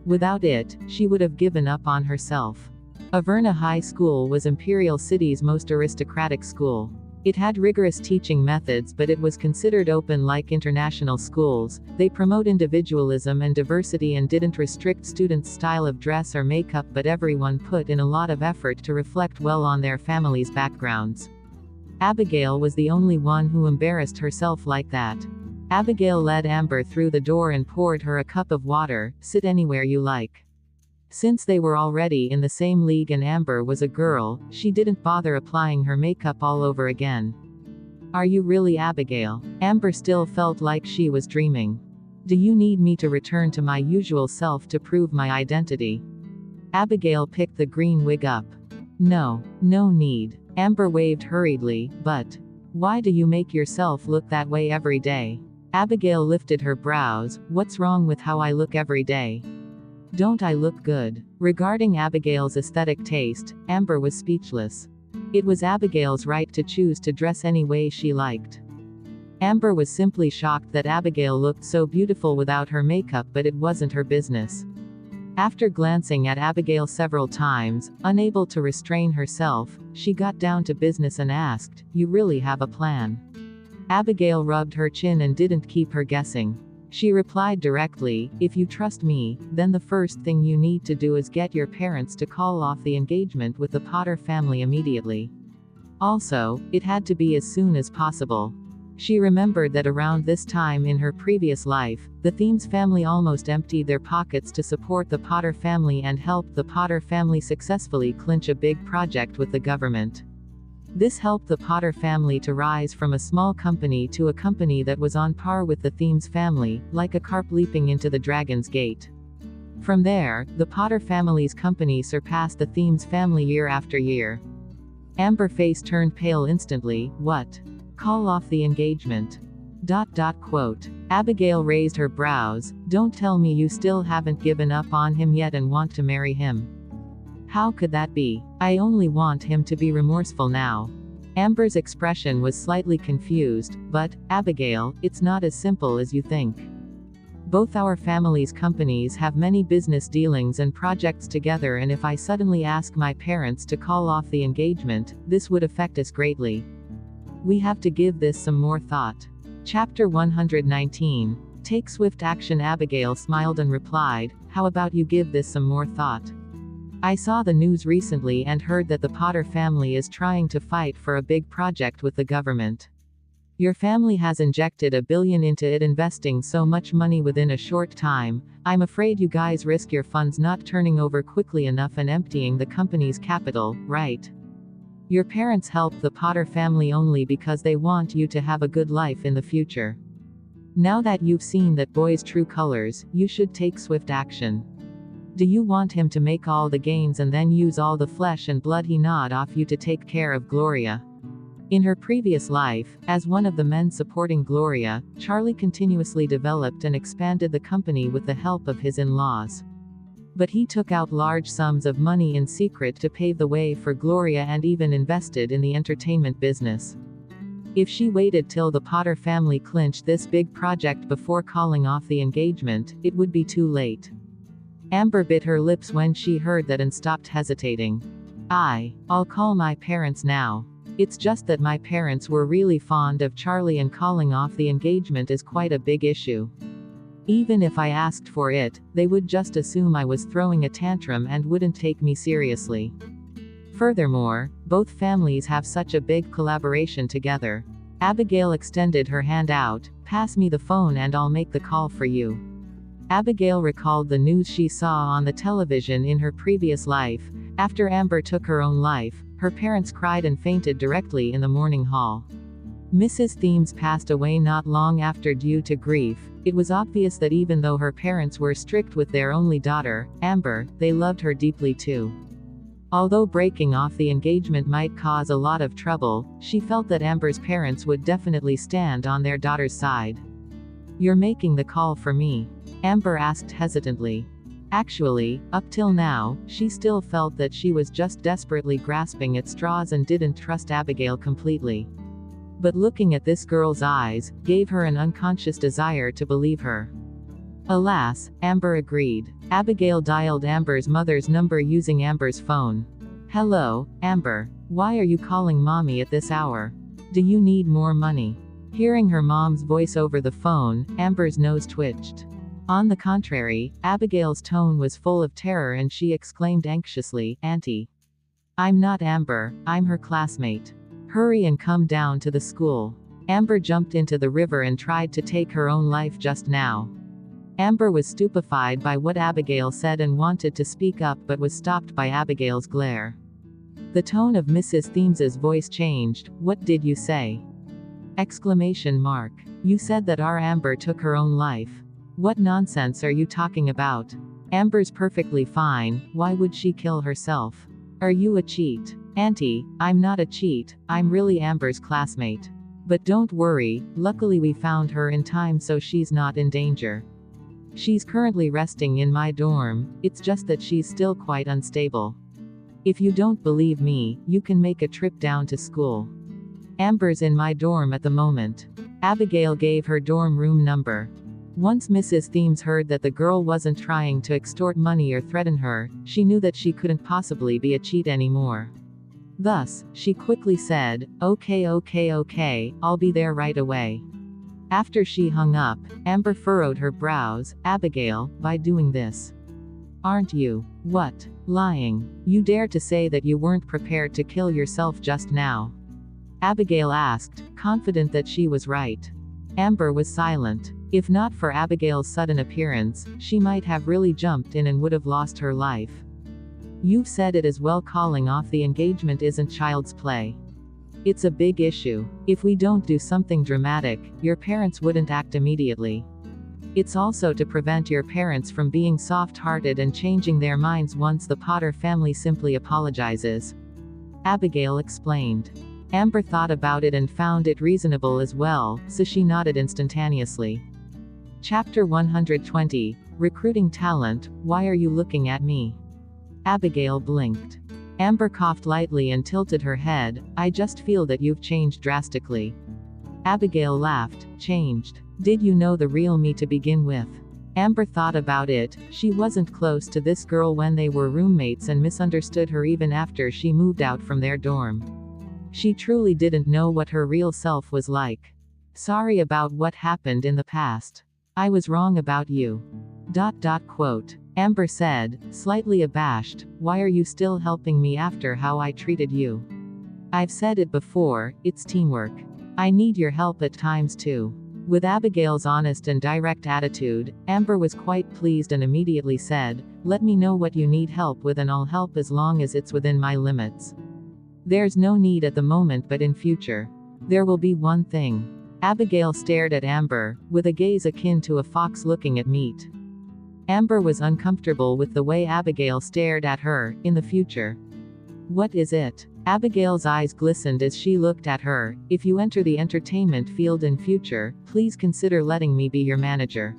Speaker 1: Without it, she would have given up on herself. Averna High School was Imperial City's most aristocratic school. It had rigorous teaching methods, but it was considered open like international schools. They promote individualism and diversity and didn't restrict students' style of dress or makeup, but everyone put in a lot of effort to reflect well on their families' backgrounds. Abigail was the only one who embarrassed herself like that. Abigail led Amber through the door and poured her a cup of water. "Sit anywhere you like." Since they were already in the same league and Amber was a girl, she didn't bother applying her makeup all over again. "Are you really Abigail?" Amber still felt like she was dreaming. "Do you need me to return to my usual self to prove my identity?" Abigail picked the green wig up. No need." Amber waved hurriedly. "But why do you make yourself look that way every day?" Abigail lifted her brows. "What's wrong with how I look every day? Don't I look good?" Regarding Abigail's aesthetic taste, Amber was speechless. It was Abigail's right to choose to dress any way she liked. Amber was simply shocked that Abigail looked so beautiful without her makeup, but it wasn't her business. After glancing at Abigail several times, unable to restrain herself, she got down to business and asked, "You really have a plan?" Abigail rubbed her chin and didn't keep her guessing. She replied directly, "If you trust me, then the first thing you need to do is get your parents to call off the engagement with the Potter family immediately. Also, it had to be as soon as possible." She remembered that around this time in her previous life, the Thames family almost emptied their pockets to support the Potter family and helped the Potter family successfully clinch a big project with the government. This helped the Potter family to rise from a small company to a company that was on par with the Thames family, like a carp leaping into the Dragon's Gate. From there, the Potter family's company surpassed the Thames family year after year. Amber's face turned pale instantly. "What? Call off the engagement?" Quote. Abigail raised her brows. "Don't tell me you still haven't given up on him yet and want to marry him." "How could that be? I only want him to be remorseful now." Amber's expression was slightly confused. "But, Abigail, it's not as simple as you think. Both our families' companies have many business dealings and projects together, and if I suddenly ask my parents to call off the engagement, this would affect us greatly. We have to give this some more thought." Chapter 119. Take swift action. Abigail smiled and replied, "How about you give this some more thought? I saw the news recently and heard that the Potter family is trying to fight for a big project with the government. Your family has injected $1 billion into it, investing so much money within a short time. I'm afraid you guys risk your funds not turning over quickly enough and emptying the company's capital, right? Your parents help the Potter family only because they want you to have a good life in the future. Now that you've seen that boy's true colors, you should take swift action. Do you want him to make all the gains and then use all the flesh and blood he gnawed off you to take care of Gloria?" In her previous life, as one of the men supporting Gloria, Charlie continuously developed and expanded the company with the help of his in-laws. But he took out large sums of money in secret to pave the way for Gloria and even invested in the entertainment business. If she waited till the Potter family clinched this big project before calling off the engagement, it would be too late. Amber bit her lips when she heard that and stopped hesitating. I'll call my parents now. It's just that my parents were really fond of Charlie and calling off the engagement is quite a big issue. Even if I asked for it, they would just assume I was throwing a tantrum and wouldn't take me seriously. Furthermore, both families have such a big collaboration together." Abigail extended her hand out. "Pass me the phone and I'll make the call for you." Abigail recalled the news she saw on the television in her previous life. After Amber took her own life, her parents cried and fainted directly in the morning hall. Mrs. Thames passed away not long after due to grief. It was obvious that even though her parents were strict with their only daughter, Amber, they loved her deeply too. Although breaking off the engagement might cause a lot of trouble, she felt that Amber's parents would definitely stand on their daughter's side. "You're making the call for me?" Amber asked hesitantly. Actually, up till now, she still felt that she was just desperately grasping at straws and didn't trust Abigail completely. But looking at this girl's eyes, gave her an unconscious desire to believe her. Alas, Amber agreed. Abigail dialed Amber's mother's number using Amber's phone. "Hello, Amber. Why are you calling mommy at this hour? Do you need more money?" Hearing her mom's voice over the phone, Amber's nose twitched. On the contrary, Abigail's tone was full of terror and she exclaimed anxiously, "Auntie. I'm not Amber, I'm her classmate. Hurry and come down to the school." Amber jumped into the river and tried to take her own life just now. Amber was stupefied by what Abigail said and wanted to speak up but was stopped by Abigail's glare. The tone of Mrs. Thames's voice changed. "What did you say?" Exclamation mark. "You said that our Amber took her own life. What nonsense are you talking about? Amber's perfectly fine, why would she kill herself? Are you a cheat?" "Auntie, I'm not a cheat, I'm really Amber's classmate. But don't worry, luckily we found her in time so she's not in danger. She's currently resting in my dorm, it's just that she's still quite unstable. If you don't believe me, you can make a trip down to school. Amber's in my dorm at the moment." Abigail gave her dorm room number. Once Mrs. Thames heard that the girl wasn't trying to extort money or threaten her, she knew that she couldn't possibly be a cheat anymore. Thus, she quickly said, okay, I'll be there right away. After she hung up, Amber furrowed her brows. Abigail, by doing this, aren't you, what, lying? You dare to say that you weren't prepared to kill yourself just now? Abigail asked, confident that she was right. Amber was silent. If not for Abigail's sudden appearance, she might have really jumped in and would have lost her life. You've said it as well. Calling off the engagement isn't child's play. It's a big issue. If we don't do something dramatic, your parents wouldn't act immediately. It's also to prevent your parents from being soft-hearted and changing their minds once the Potter family simply apologizes. Abigail explained. Amber thought about it and found it reasonable as well, so she nodded instantaneously. Chapter 120, Recruiting Talent. Why are you looking at me? Abigail blinked. Amber coughed lightly and tilted her head. I just feel that you've changed drastically. Abigail laughed. Changed? Did you know the real me to begin with? Amber thought about it. She wasn't close to this girl when they were roommates and misunderstood her even after she moved out from their dorm. She truly didn't know what her real self was like. Sorry about what happened in the past. I was wrong about you. Quote. Amber said, slightly abashed, why are you still helping me after how I treated you? I've said it before, it's teamwork. I need your help at times too. With Abigail's honest and direct attitude, Amber was quite pleased and immediately said, let me know what you need help with and I'll help as long as it's within my limits. There's no need at the moment, but in future. There will be one thing. Abigail stared at Amber, with a gaze akin to a fox looking at meat. Amber was uncomfortable with the way Abigail stared at her. In the future. What is it? Abigail's eyes glistened as she looked at her. If you enter the entertainment field in future, please consider letting me be your manager.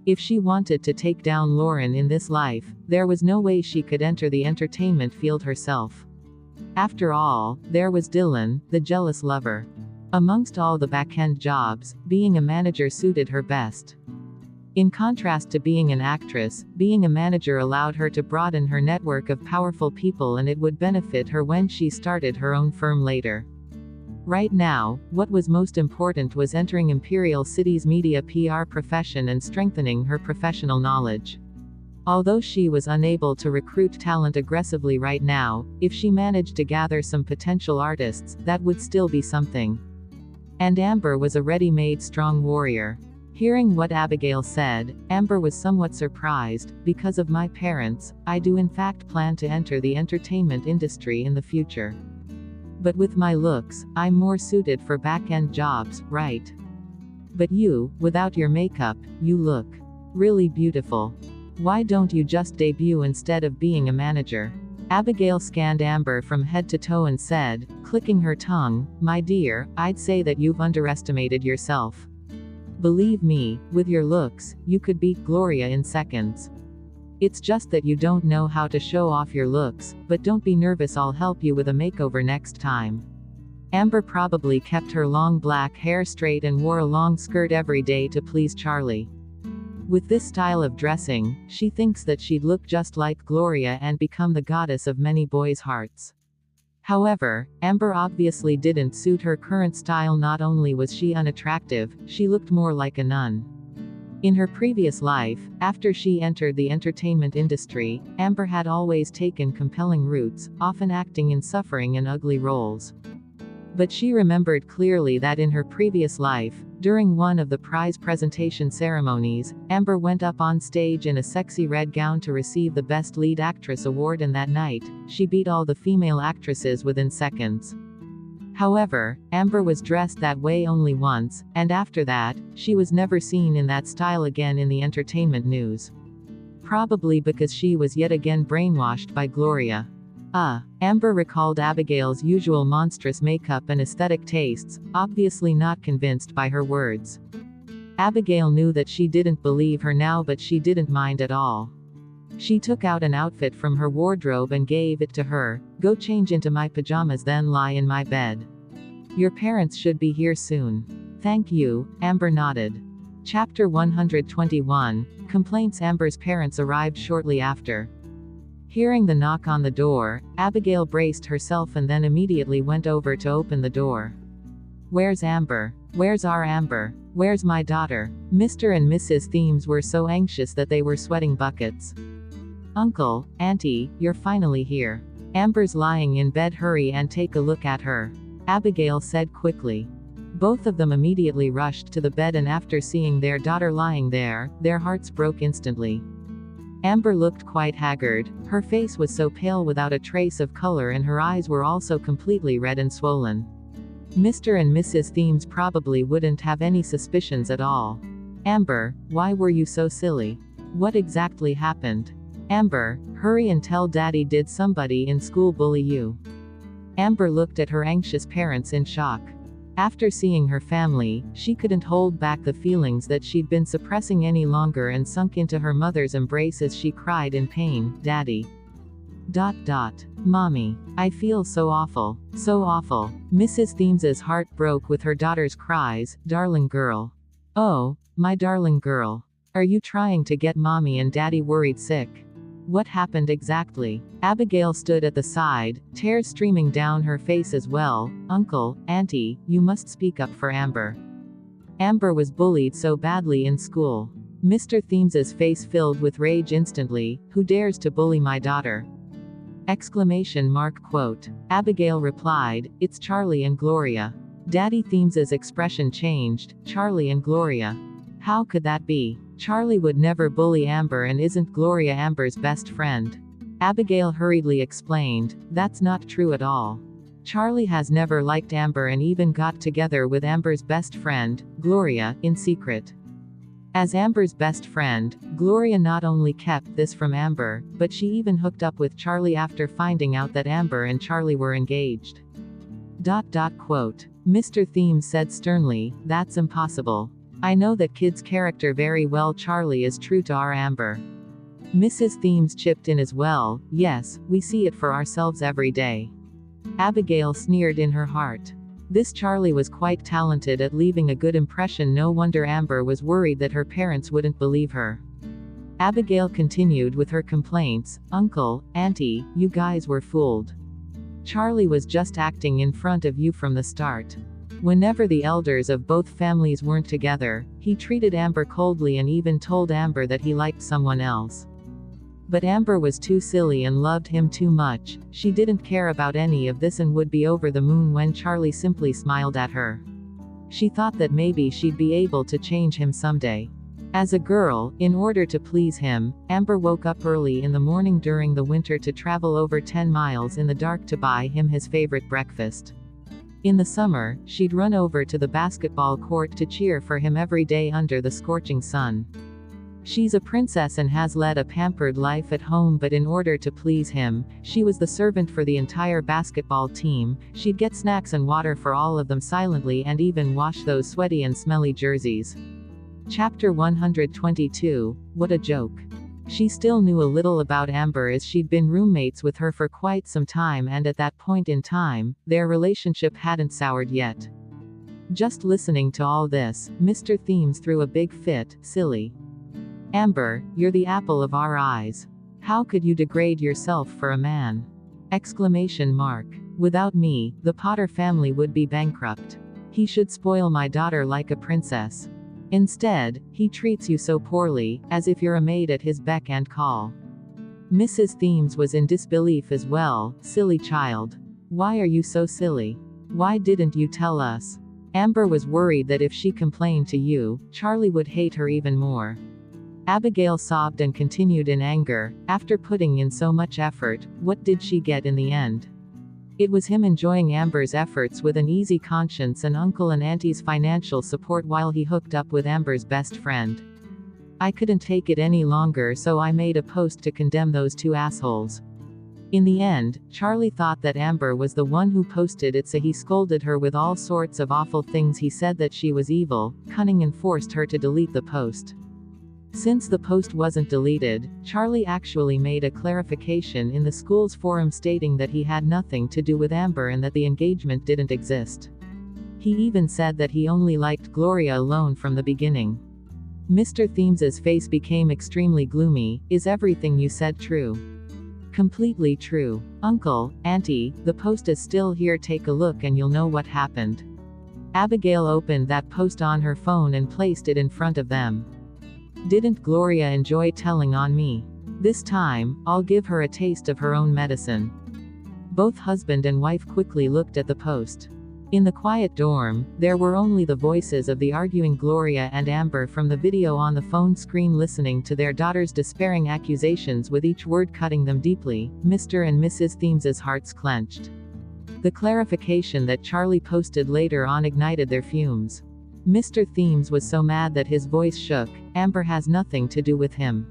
Speaker 1: If she wanted to take down Lauren in this life, there was no way she could enter the entertainment field herself. After all, there was Dylan, the jealous lover. Amongst all the back-end jobs, being a manager suited her best. In contrast to being an actress, being a manager allowed her to broaden her network of powerful people, and it would benefit her when she started her own firm later. Right now, what was most important was entering Imperial City's media PR profession and strengthening her professional knowledge. Although she was unable to recruit talent aggressively right now, if she managed to gather some potential artists, that would still be something. And Amber was a ready-made strong warrior. Hearing what Abigail said, Amber was somewhat surprised. Because of my parents, I do in fact plan to enter the entertainment industry in the future. But with my looks, I'm more suited for back-end jobs, right? But you, without your makeup, you look really beautiful. Why don't you just debut instead of being a manager? Abigail scanned Amber from head to toe and said, clicking her tongue, my dear, I'd say that you've underestimated yourself. Believe me, with your looks, you could beat Gloria in seconds. It's just that you don't know how to show off your looks, but don't be nervous, I'll help you with a makeover next time. Amber probably kept her long black hair straight and wore a long skirt every day to please Charlie. With this style of dressing, she thinks that she'd look just like Gloria and become the goddess of many boys' hearts. However, Amber obviously didn't suit her current style. Not only was she unattractive, she looked more like a nun. In her previous life, after she entered the entertainment industry, Amber had always taken compelling routes, often acting in suffering and ugly roles. But she remembered clearly that in her previous life, during one of the prize presentation ceremonies, Amber went up on stage in a sexy red gown to receive the Best Lead Actress award, and that night, she beat all the female actresses within seconds. However, Amber was dressed that way only once, and after that, she was never seen in that style again in the entertainment news. Probably because she was yet again brainwashed by Gloria. Amber recalled Abigail's usual monstrous makeup and aesthetic tastes, obviously not convinced by her words. Abigail knew that she didn't believe her now, but she didn't mind at all. She took out an outfit from her wardrobe and gave it to her. Go change into my pajamas, then lie in my bed. Your parents should be here soon. Thank you, Amber nodded. Chapter 121, Complaints. Amber's parents arrived shortly after. Hearing the knock on the door, Abigail braced herself and then immediately went over to open the door. "Where's Amber? Where's our Amber? Where's my daughter?" Mr. and Mrs. Thames were so anxious that they were sweating buckets. "Uncle, Auntie, you're finally here. Amber's lying in bed. Hurry and take a look at her," Abigail said quickly. Both of them immediately rushed to the bed, and after seeing their daughter lying there, their hearts broke instantly. Amber looked quite haggard, her face was so pale without a trace of color, and her eyes were also completely red and swollen. Mr. and Mrs. Thames probably wouldn't have any suspicions at all. "Amber, why were you so silly? What exactly happened? Amber, hurry and tell Daddy. Did somebody in school bully you?" Amber looked at her anxious parents in shock. After seeing her family, she couldn't hold back the feelings that she'd been suppressing any longer and sunk into her mother's embrace as she cried in pain, "Daddy. Mommy. I feel so awful. So awful." Mrs. Thames's heart broke with her daughter's cries, "Darling girl. Oh, my darling girl. Are you trying to get Mommy and Daddy worried sick? What happened exactly?" Abigail stood at the side, tears streaming down her face as well. "Uncle, Auntie, you must speak up for Amber. Amber was bullied so badly in school." Mr. Thames's face filled with rage instantly. "Who dares to bully my daughter?" Quote. Abigail replied, "It's Charlie and Gloria." Daddy Thames's expression changed. "Charlie and Gloria? How could that be? Charlie would never bully Amber, and isn't Gloria Amber's best friend?" Abigail hurriedly explained, "That's not true at all. Charlie has never liked Amber and even got together with Amber's best friend, Gloria, in secret." As Amber's best friend, Gloria not only kept this from Amber, but she even hooked up with Charlie after finding out that Amber and Charlie were engaged. Quote. Mr. Thames said sternly, "That's impossible. I know that kid's character very well. Charlie is true to our Amber." Mrs. Thames chipped in as well, "Yes, we see it for ourselves every day." Abigail sneered in her heart. This Charlie was quite talented at leaving a good impression. No wonder Amber was worried that her parents wouldn't believe her. Abigail continued with her complaints, "Uncle, Auntie, you guys were fooled. Charlie was just acting in front of you from the start. Whenever the elders of both families weren't together, he treated Amber coldly and even told Amber that he liked someone else. But Amber was too silly and loved him too much. She didn't care about any of this and would be over the moon when Charlie simply smiled at her. She thought that maybe she'd be able to change him someday. As a girl, in order to please him, Amber woke up early in the morning during the winter to travel over 10 miles in the dark to buy him his favorite breakfast. In the summer, she'd run over to the basketball court to cheer for him every day under the scorching sun. She's a princess and has led a pampered life at home, but in order to please him, she was the servant for the entire basketball team. She'd get snacks and water for all of them silently and even wash those sweaty and smelly jerseys. Chapter 122, What a Joke. She still knew a little about Amber as she'd been roommates with her for quite some time, and at that point in time, their relationship hadn't soured yet. Just listening to all this, Mr. Thames threw a big fit. "Silly. Amber, you're the apple of our eyes. How could you degrade yourself for a man? Without me, the Potter family would be bankrupt. He should spoil my daughter like a princess. Instead, he treats you so poorly, as if you're a maid at his beck and call." Mrs. Thames was in disbelief as well. "Silly child. Why are you so silly? Why didn't you tell us? Amber was worried that if she complained to you, Charlie would hate her even more." Abigail sobbed and continued in anger. After putting in so much effort, what did she get in the end? It was him enjoying Amber's efforts with an easy conscience and Uncle and Auntie's financial support while he hooked up with Amber's best friend. "I couldn't take it any longer, so I made a post to condemn those two assholes." In the end, Charlie thought that Amber was the one who posted it, so he scolded her with all sorts of awful things. He said that she was evil, cunning, and forced her to delete the post. Since the post wasn't deleted, Charlie actually made a clarification in the school's forum stating that he had nothing to do with Amber and that the engagement didn't exist. He even said that he only liked Gloria alone from the beginning. Mr. Thiems's face became extremely gloomy. Is everything you said true? Completely true. Uncle, Auntie, the post is still here. Take a look and you'll know what happened. Abigail opened that post on her phone and placed it in front of them. Didn't Gloria enjoy telling on me? This time, I'll give her a taste of her own medicine. Both husband and wife quickly looked at the post. In the quiet dorm, there were only the voices of the arguing Gloria and Amber from the video on the phone screen, listening to their daughter's despairing accusations, with each word cutting them deeply. Mr. and Mrs. Thiems's hearts clenched. The clarification that Charlie posted later on ignited their fumes. Mr. Thiems was so mad that his voice shook. Amber has nothing to do with him.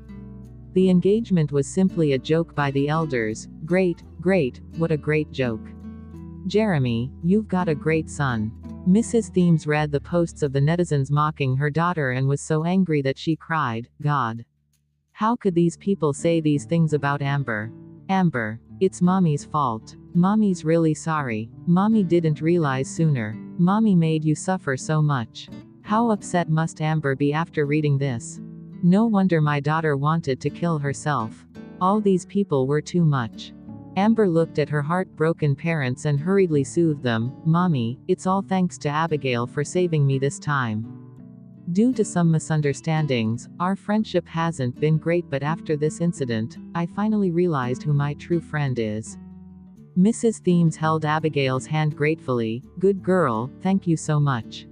Speaker 1: The engagement was simply a joke by the elders. Great, great, what a great joke. Jeremy, you've got a great son. Mrs. Thiems read the posts of the netizens mocking her daughter and was so angry that she cried, God. How could these people say these things about Amber? Amber, it's Mommy's fault. Mommy's really sorry. Mommy didn't realize sooner. Mommy made you suffer so much. How upset must Amber be after reading this? No wonder my daughter wanted to kill herself. All these people were too much. Amber looked at her heartbroken parents and hurriedly soothed them. Mommy, it's all thanks to Abigail for saving me this time. Due to some misunderstandings, our friendship hasn't been great, but after this incident, I finally realized who my true friend is. Mrs. Thiems held Abigail's hand gratefully. Good girl, thank you so much.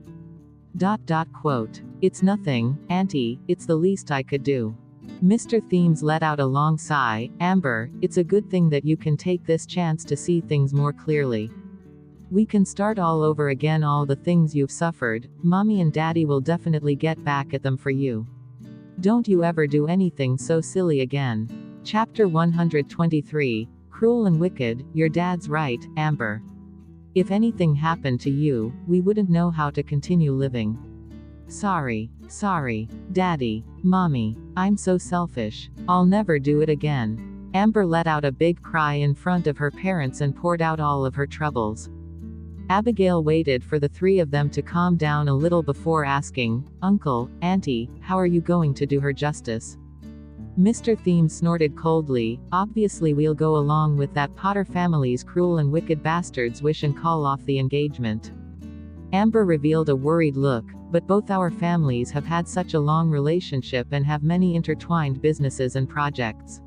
Speaker 1: Quote. It's nothing, Auntie, it's the least I could do. Mr. Thiems let out a long sigh. Amber, it's a good thing that you can take this chance to see things more clearly. We can start all over again. All the things you've suffered, Mommy and Daddy will definitely get back at them for you. Don't you ever do anything so silly again. Chapter 123. Cruel and wicked. Your dad's right, Amber. If anything happened to you, we wouldn't know how to continue living. Sorry, Daddy, Mommy, I'm so selfish. I'll never do it again. Amber let out a big cry in front of her parents and poured out all of her troubles. Abigail waited for the three of them to calm down a little before asking, Uncle, Auntie, how are you going to do her justice? Mr. Thiems snorted coldly. Obviously we'll go along with that Potter family's cruel and wicked bastards wish and call off the engagement. Amber revealed a worried look. But both our families have had such a long relationship and have many intertwined businesses and projects.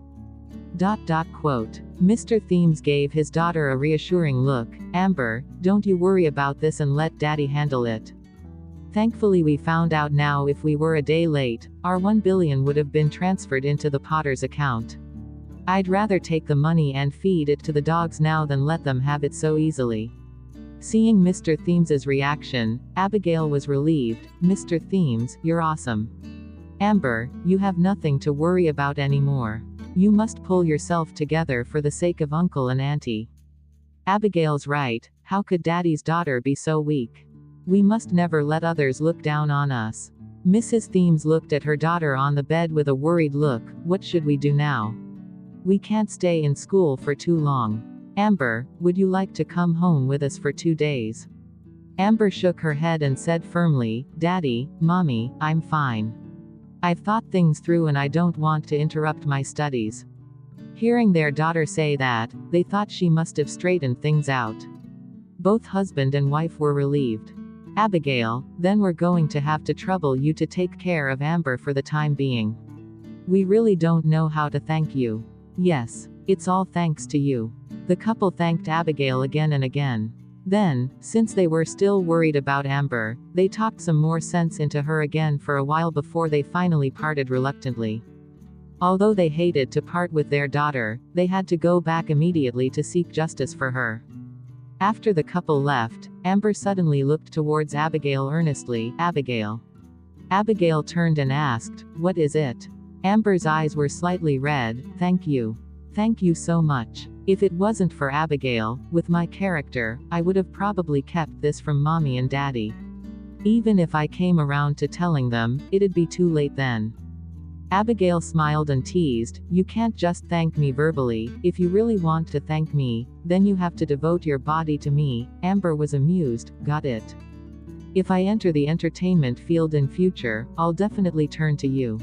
Speaker 1: Quote. Mr. Thiems gave his daughter a reassuring look. Amber, don't you worry about this and let Daddy handle it. Thankfully we found out now. If we were a day late, our $1 billion would have been transferred into the Potter's account. I'd rather take the money and feed it to the dogs now than let them have it so easily. Seeing Mr. Thiems's reaction, Abigail was relieved. Mr. Thiems, you're awesome. Amber, you have nothing to worry about anymore. You must pull yourself together for the sake of Uncle and Auntie. Abigail's right. How could Daddy's daughter be so weak? We must never let others look down on us. Mrs. Thiems looked at her daughter on the bed with a worried look. What should we do now? We can't stay in school for too long. Amber, would you like to come home with us for 2 days? Amber shook her head and said firmly, Daddy, Mommy, I'm fine. I've thought things through and I don't want to interrupt my studies. Hearing their daughter say that, they thought she must have straightened things out. Both husband and wife were relieved. Abigail, then we're going to have to trouble you to take care of Amber for the time being. We really don't know how to thank you. Yes, it's all thanks to you. The couple thanked Abigail again and again. Then, since they were still worried about Amber, they talked some more sense into her again for a while before they finally parted reluctantly. Although they hated to part with their daughter, they had to go back immediately to seek justice for her. After the couple left, Amber suddenly looked towards Abigail earnestly. Abigail. Abigail turned and asked, What is it? Amber's eyes were slightly red. Thank you. Thank you so much. If it wasn't for Abigail, with my character, I would have probably kept this from Mommy and Daddy. Even if I came around to telling them, it'd be too late then. Abigail smiled and teased, You can't just thank me verbally. If you really want to thank me, then you have to devote your body to me. Amber was amused. Got it. If I enter the entertainment field in future, I'll definitely turn to you.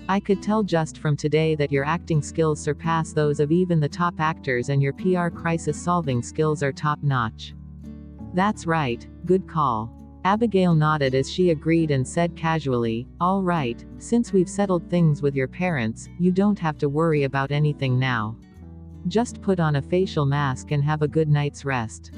Speaker 1: I could tell just from today that your acting skills surpass those of even the top actors and your PR crisis-solving skills are top-notch. That's right, good call. Abigail nodded as she agreed and said casually, all right, since we've settled things with your parents, you don't have to worry about anything now. Just put on a facial mask and have a good night's rest.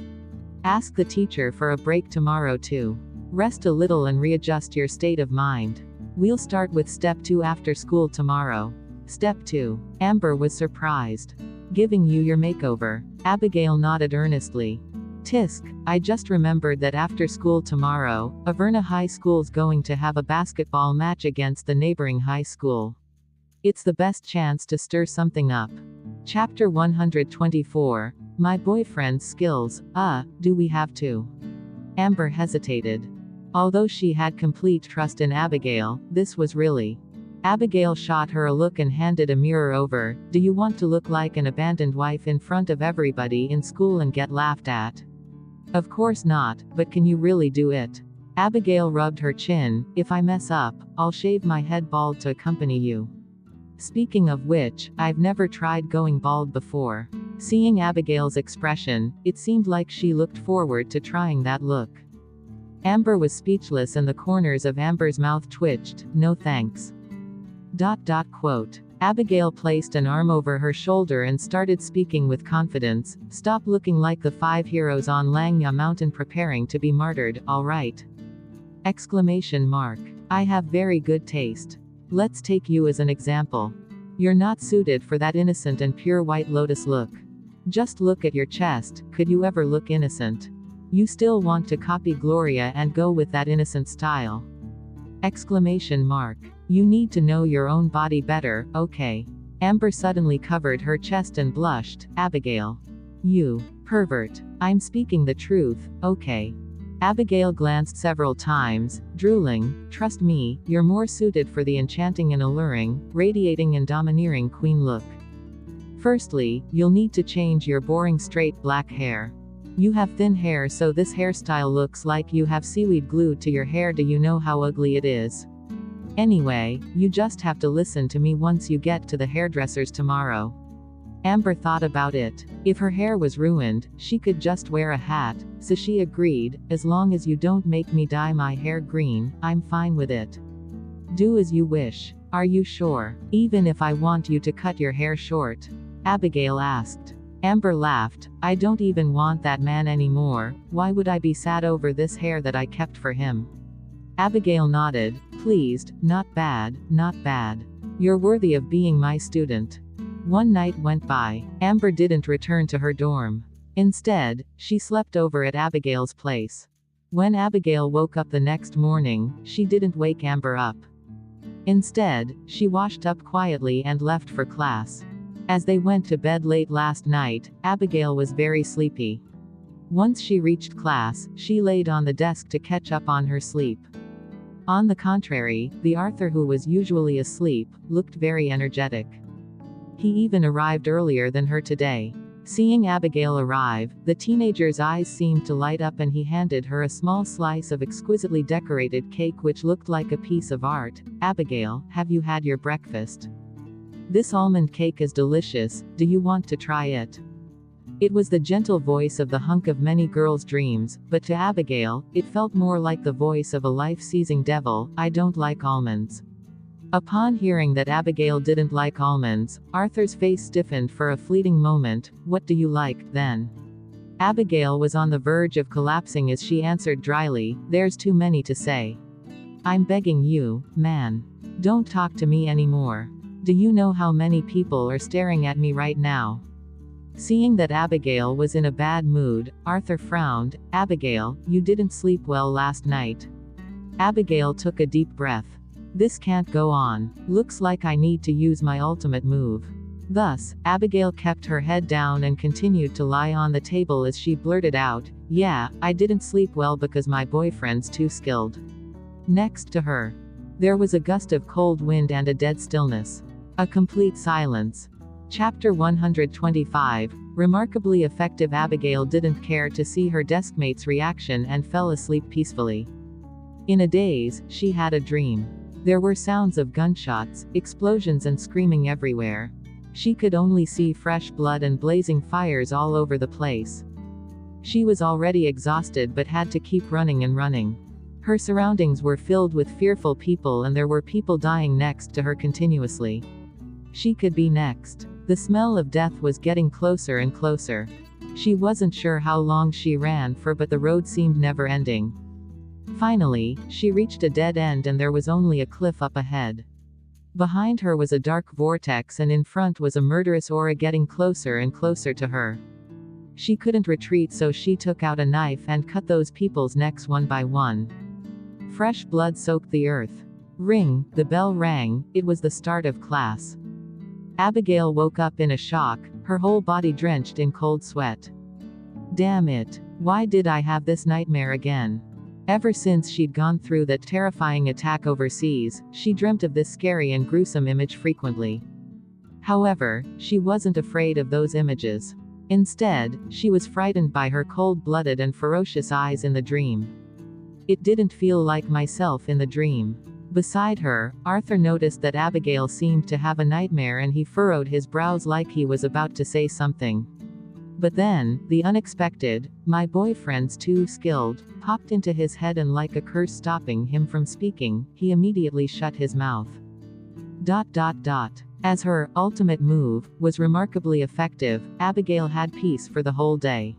Speaker 1: Ask the teacher for a break tomorrow too. Rest a little and readjust your state of mind. We'll start with step 2 after school tomorrow. Step 2. Amber was surprised. Giving you your makeover. Abigail nodded earnestly. Tisk, I just remembered that after school tomorrow, Averna High School's going to have a basketball match against the neighboring high school. It's the best chance to stir something up. Chapter 124. My boyfriend's skills, do we have to? Amber hesitated. Although she had complete trust in Abigail, this was really. Abigail shot her a look and handed a mirror over. Do you want to look like an abandoned wife in front of everybody in school and get laughed at? Of course not, but can you really do it? Abigail rubbed her chin. If I mess up, I'll shave my head bald to accompany you. Speaking of which, I've never tried going bald before. Seeing Abigail's expression, it seemed like she looked forward to trying that look. Amber was speechless and the corners of Amber's mouth twitched. No thanks. Quote. Abigail placed an arm over her shoulder and started speaking with confidence. Stop looking like the 5 heroes on Langya Mountain preparing to be martyred, alright? Exclamation mark. I have very good taste. Let's take you as an example. You're not suited for that innocent and pure White Lotus look. Just look at your chest, could you ever look innocent? You still want to copy Gloria and go with that innocent style. Exclamation mark. You need to know your own body better, okay? Amber suddenly covered her chest and blushed. Abigail. You pervert. I'm speaking the truth, okay? Abigail glanced several times, drooling. Trust me, you're more suited for the enchanting and alluring, radiating and domineering queen look. Firstly, you'll need to change your boring straight black hair. You have thin hair, so this hairstyle looks like you have seaweed glued to your hair. Do you know how ugly it is? Anyway, you just have to listen to me once you get to the hairdresser's tomorrow. Amber thought about it. If her hair was ruined, she could just wear a hat, so she agreed, as long as you don't make me dye my hair green, I'm fine with it. Do as you wish. Are you sure? Even if I want you to cut your hair short? Abigail asked. Amber laughed. I don't even want that man anymore. Why would I be sad over this hair that I kept for him? Abigail nodded, pleased. Not bad, not bad. You're worthy of being my student. One night went by. Amber didn't return to her dorm. Instead, she slept over at Abigail's place. When Abigail woke up the next morning, she didn't wake Amber up. Instead, she washed up quietly and left for class. As they went to bed late last night, Abigail was very sleepy. Once she reached class, she laid on the desk to catch up on her sleep. On the contrary, the Arthur, who was usually asleep, looked very energetic. He even arrived earlier than her today. Seeing Abigail arrive, the teenager's eyes seemed to light up and he handed her a small slice of exquisitely decorated cake which looked like a piece of art. Abigail, have you had your breakfast? This almond cake is delicious, do you want to try it? It was the gentle voice of the hunk of many girls' dreams, but to Abigail, it felt more like the voice of a life-seizing devil. I don't like almonds. Upon hearing that Abigail didn't like almonds, Arthur's face stiffened for a fleeting moment. What do you like, then? Abigail was on the verge of collapsing as she answered dryly, there's too many to say. I'm begging you, man. Don't talk to me anymore. Do you know how many people are staring at me right now? Seeing that Abigail was in a bad mood, Arthur frowned. Abigail, you didn't sleep well last night. Abigail took a deep breath. This can't go on. Looks like I need to use my ultimate move. Thus, Abigail kept her head down and continued to lie on the table as she blurted out, yeah, I didn't sleep well because my boyfriend's too skilled. Next to her, there was a gust of cold wind and a dead stillness. A complete silence. Chapter 125. Remarkably effective. Abigail didn't care to see her deskmate's reaction and fell asleep peacefully. In a daze, she had a dream. There were sounds of gunshots, explosions and screaming everywhere. She could only see fresh blood and blazing fires all over the place. She was already exhausted but had to keep running and running. Her surroundings were filled with fearful people and there were people dying next to her continuously. She could be next. The smell of death was getting closer and closer. She wasn't sure how long she ran for, but the road seemed never ending. Finally, she reached a dead end and there was only a cliff up ahead. Behind her was a dark vortex and in front was a murderous aura getting closer and closer to her. She couldn't retreat, so she took out a knife and cut those people's necks one by one. Fresh blood soaked the earth. Ring, the bell rang, it was the start of class. Abigail woke up in a shock, her whole body drenched in cold sweat. Damn it. Why did I have this nightmare again? Ever since she'd gone through that terrifying attack overseas, she dreamt of this scary and gruesome image frequently. However, she wasn't afraid of those images. Instead, she was frightened by her cold-blooded and ferocious eyes in the dream. It didn't feel like myself in the dream. Beside her, Arthur noticed that Abigail seemed to have a nightmare and he furrowed his brows like he was about to say something. But then, the unexpected, "My boyfriend's too skilled," popped into his head and like a curse stopping him from speaking, he immediately shut his mouth. As her ultimate move was remarkably effective, Abigail had peace for the whole day.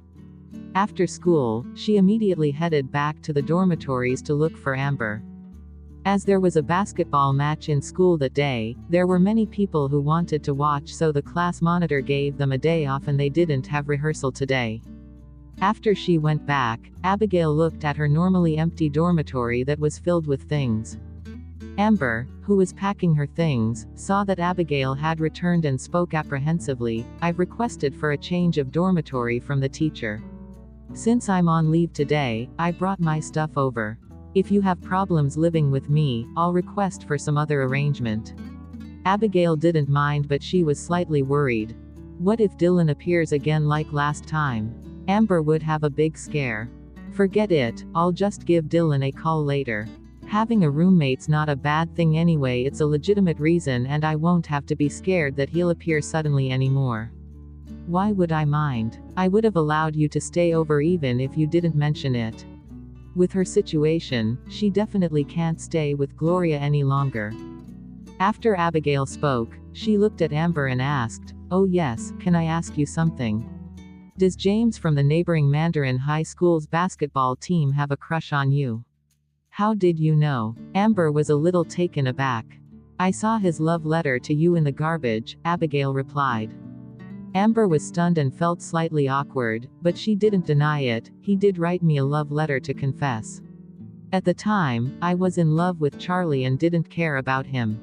Speaker 1: After school, she immediately headed back to the dormitories to look for Amber. As there was a basketball match in school that day, there were many people who wanted to watch, so the class monitor gave them a day off and they didn't have rehearsal today. After she went back, Abigail looked at her normally empty dormitory that was filled with things. Amber, who was packing her things, saw that Abigail had returned and spoke apprehensively, "I've requested for a change of dormitory from the teacher. Since I'm on leave today, I brought my stuff over. If you have problems living with me, I'll request for some other arrangement." Abigail didn't mind, but she was slightly worried. What if Dylan appears again like last time? Amber would have a big scare. Forget it, I'll just give Dylan a call later. Having a roommate's not a bad thing anyway, it's a legitimate reason and I won't have to be scared that he'll appear suddenly anymore. Why would I mind? I would have allowed you to stay over even if you didn't mention it. With her situation, she definitely can't stay with Gloria any longer. After Abigail spoke, she looked at Amber and asked, "Oh yes, can I ask you something? Does James from the neighboring Mandarin High School's basketball team have a crush on you?" "How did you know?" Amber was a little taken aback. "I saw his love letter to you in the garbage," Abigail replied. Amber was stunned and felt slightly awkward, but she didn't deny it. "He did write me a love letter to confess. At the time, I was in love with Charlie and didn't care about him.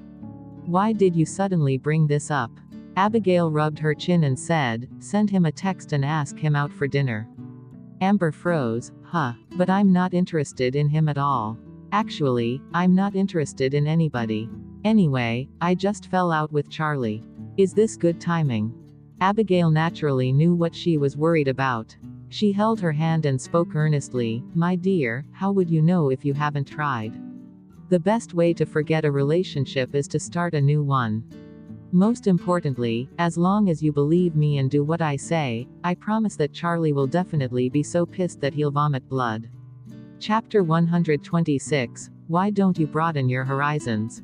Speaker 1: Why did you suddenly bring this up?" Abigail rubbed her chin and said, "Send him a text and ask him out for dinner." Amber froze. But I'm not interested in him at all. Actually, I'm not interested in anybody. Anyway, I just fell out with Charlie. Is this good timing?" Abigail naturally knew what she was worried about. She held her hand and spoke earnestly, "My dear, how would you know if you haven't tried? The best way to forget a relationship is to start a new one. Most importantly, as long as you believe me and do what I say, I promise that Charlie will definitely be so pissed that he'll vomit blood." Chapter 126, Why Don't You Broaden Your Horizons?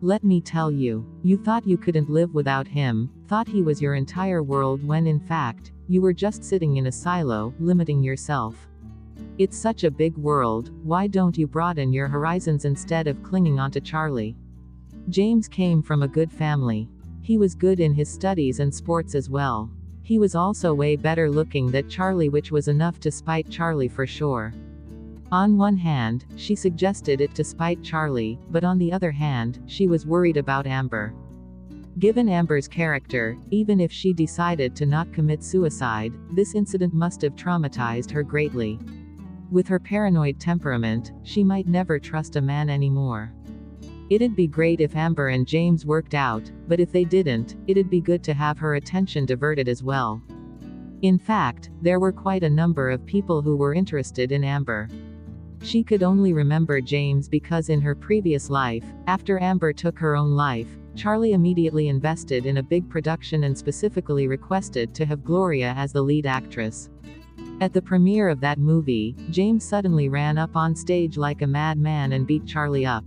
Speaker 1: Let me tell you, you thought you couldn't live without him, thought he was your entire world when in fact, you were just sitting in a silo, limiting yourself. It's such a big world, why don't you broaden your horizons instead of clinging onto Charlie? James came from a good family. He was good in his studies and sports as well. He was also way better looking than Charlie, which was enough to spite Charlie for sure. On one hand, she suggested it to spite Charlie, but on the other hand, she was worried about Amber. Given Amber's character, even if she decided to not commit suicide, this incident must have traumatized her greatly. With her paranoid temperament, she might never trust a man anymore. It'd be great if Amber and James worked out, but if they didn't, it'd be good to have her attention diverted as well. In fact, there were quite a number of people who were interested in Amber. She could only remember James because in her previous life, after Amber took her own life, Charlie immediately invested in a big production and specifically requested to have Gloria as the lead actress. At the premiere of that movie, James suddenly ran up on stage like a madman and beat Charlie up.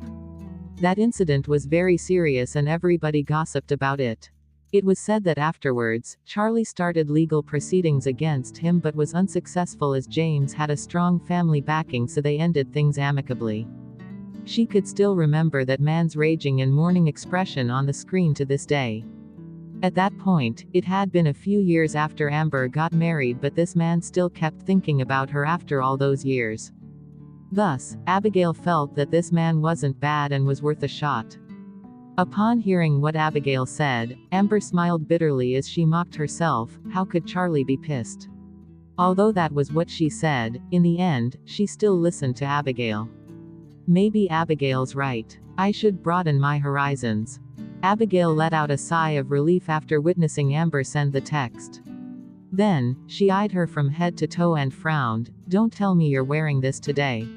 Speaker 1: That incident was very serious and everybody gossiped about it. It was said that afterwards, Charlie started legal proceedings against him but was unsuccessful as James had a strong family backing, so they ended things amicably. She could still remember that man's raging and mourning expression on the screen to this day. At that point, it had been a few years after Amber got married, but this man still kept thinking about her after all those years. Thus, Abigail felt that this man wasn't bad and was worth a shot. Upon hearing what Abigail said, Amber smiled bitterly as she mocked herself. How could Charlie be pissed? Although that was what she said, in the end, she still listened to Abigail. Maybe Abigail's right. I should broaden my horizons. Abigail let out a sigh of relief after witnessing Amber send the text. Then, she eyed her from head to toe and frowned. Don't tell me you're wearing this today.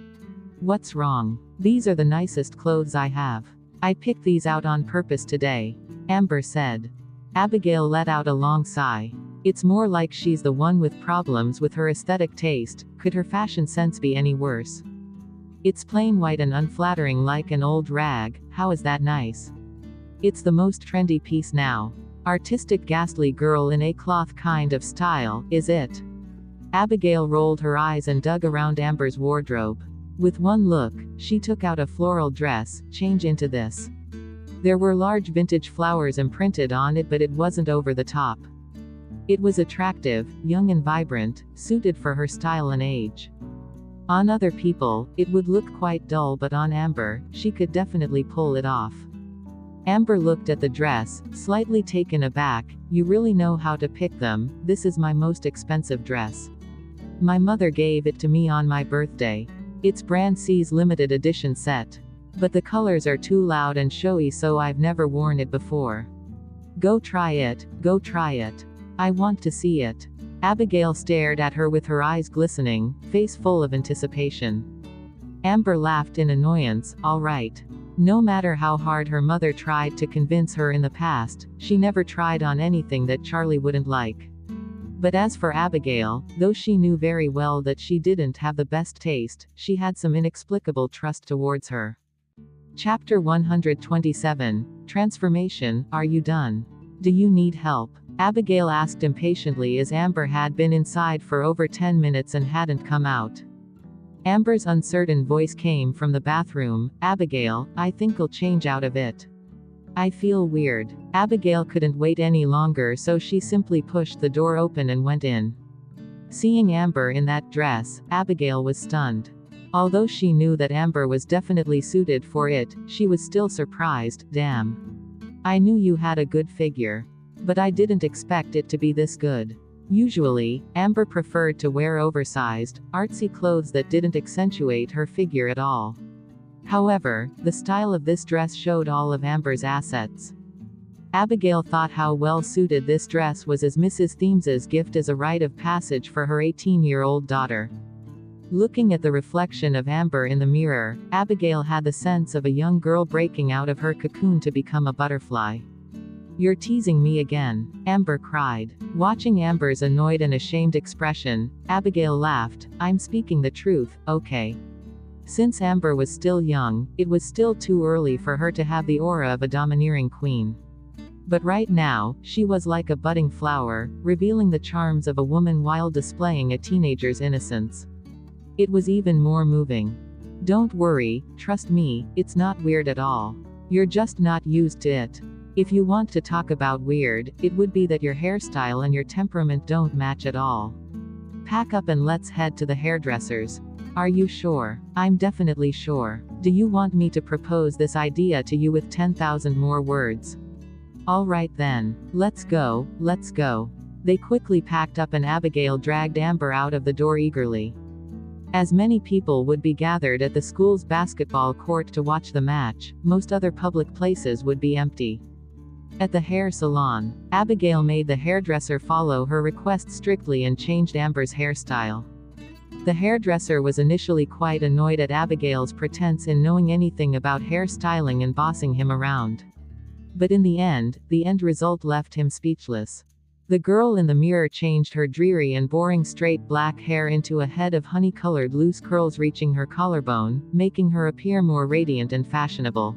Speaker 1: What's wrong? These are the nicest clothes I have. I picked these out on purpose today, Amber said. Abigail let out a long sigh. It's more like she's the one with problems with her aesthetic taste. Could her fashion sense be any worse? It's plain white and unflattering like an old rag. How is that nice? It's the most trendy piece now. Artistic ghastly girl in a cloth kind of style, is it? Abigail rolled her eyes and dug around Amber's wardrobe. With one look, she took out a floral dress. Change into this. There were large vintage flowers imprinted on it, but it wasn't over the top. It was attractive, young and vibrant, suited for her style and age. On other people, it would look quite dull, but on Amber, she could definitely pull it off. Amber looked at the dress, slightly taken aback. You really know how to pick them. This is my most expensive dress. My mother gave it to me on my birthday. It's brand C's limited edition set. But the colors are too loud and showy, so I've never worn it before. Go try it, go try it. I want to see it. Abigail stared at her with her eyes glistening, face full of anticipation. Amber laughed in annoyance. All right. No matter how hard her mother tried to convince her in the past, she never tried on anything that Charlie wouldn't like. But as for Abigail, though she knew very well that she didn't have the best taste, she had some inexplicable trust towards her. Chapter 127. Transformation. Are you done? Do you need help? Abigail asked impatiently as Amber had been inside for over 10 minutes and hadn't come out. Amber's uncertain voice came from the bathroom. Abigail, I think I'll change out of it. I feel weird. Abigail couldn't wait any longer, so she simply pushed the door open and went in. Seeing Amber in that dress, Abigail was stunned. Although she knew that Amber was definitely suited for it, she was still surprised. Damn. I knew you had a good figure. But I didn't expect it to be this good. Usually, Amber preferred to wear oversized, artsy clothes that didn't accentuate her figure at all. However, the style of this dress showed all of Amber's assets. Abigail thought how well suited this dress was as Mrs. Thiems's gift as a rite of passage for her 18-year-old daughter. Looking at the reflection of Amber in the mirror, Abigail had the sense of a young girl breaking out of her cocoon to become a butterfly. You're teasing me again, Amber cried. Watching Amber's annoyed and ashamed expression, Abigail laughed. I'm speaking the truth, okay. Since Amber was still young, it was still too early for her to have the aura of a domineering queen. But right now, she was like a budding flower, revealing the charms of a woman while displaying a teenager's innocence. It was even more moving. Don't worry, trust me, it's not weird at all. You're just not used to it. If you want to talk about weird, it would be that your hairstyle and your temperament don't match at all. Pack up and let's head to the hairdresser's. Are you sure? I'm definitely sure. Do you want me to propose this idea to you with 10,000 more words? All right then. Let's go, let's go. They quickly packed up and Abigail dragged Amber out of the door eagerly. As many people would be gathered at the school's basketball court to watch the match, most other public places would be empty. At the hair salon, Abigail made the hairdresser follow her request strictly and changed Amber's hairstyle. The hairdresser was initially quite annoyed at Abigail's pretense in knowing anything about hairstyling and bossing him around. But in the end result left him speechless. The girl in the mirror changed her dreary and boring straight black hair into a head of honey-colored loose curls reaching her collarbone, making her appear more radiant and fashionable.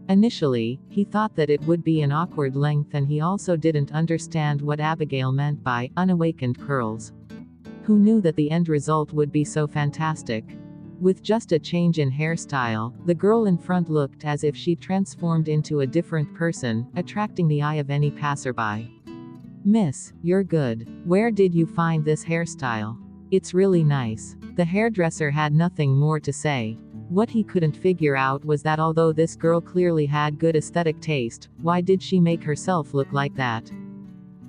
Speaker 1: Initially, he thought that it would be an awkward length, and he also didn't understand what Abigail meant by unawakened curls. Who knew that the end result would be so fantastic? With just a change in hairstyle, the girl in front looked as if she transformed into a different person, attracting the eye of any passerby. "Miss, you're good. Where did you find this hairstyle? It's really nice." The hairdresser had nothing more to say. What he couldn't figure out was that although this girl clearly had good aesthetic taste, why did she make herself look like that?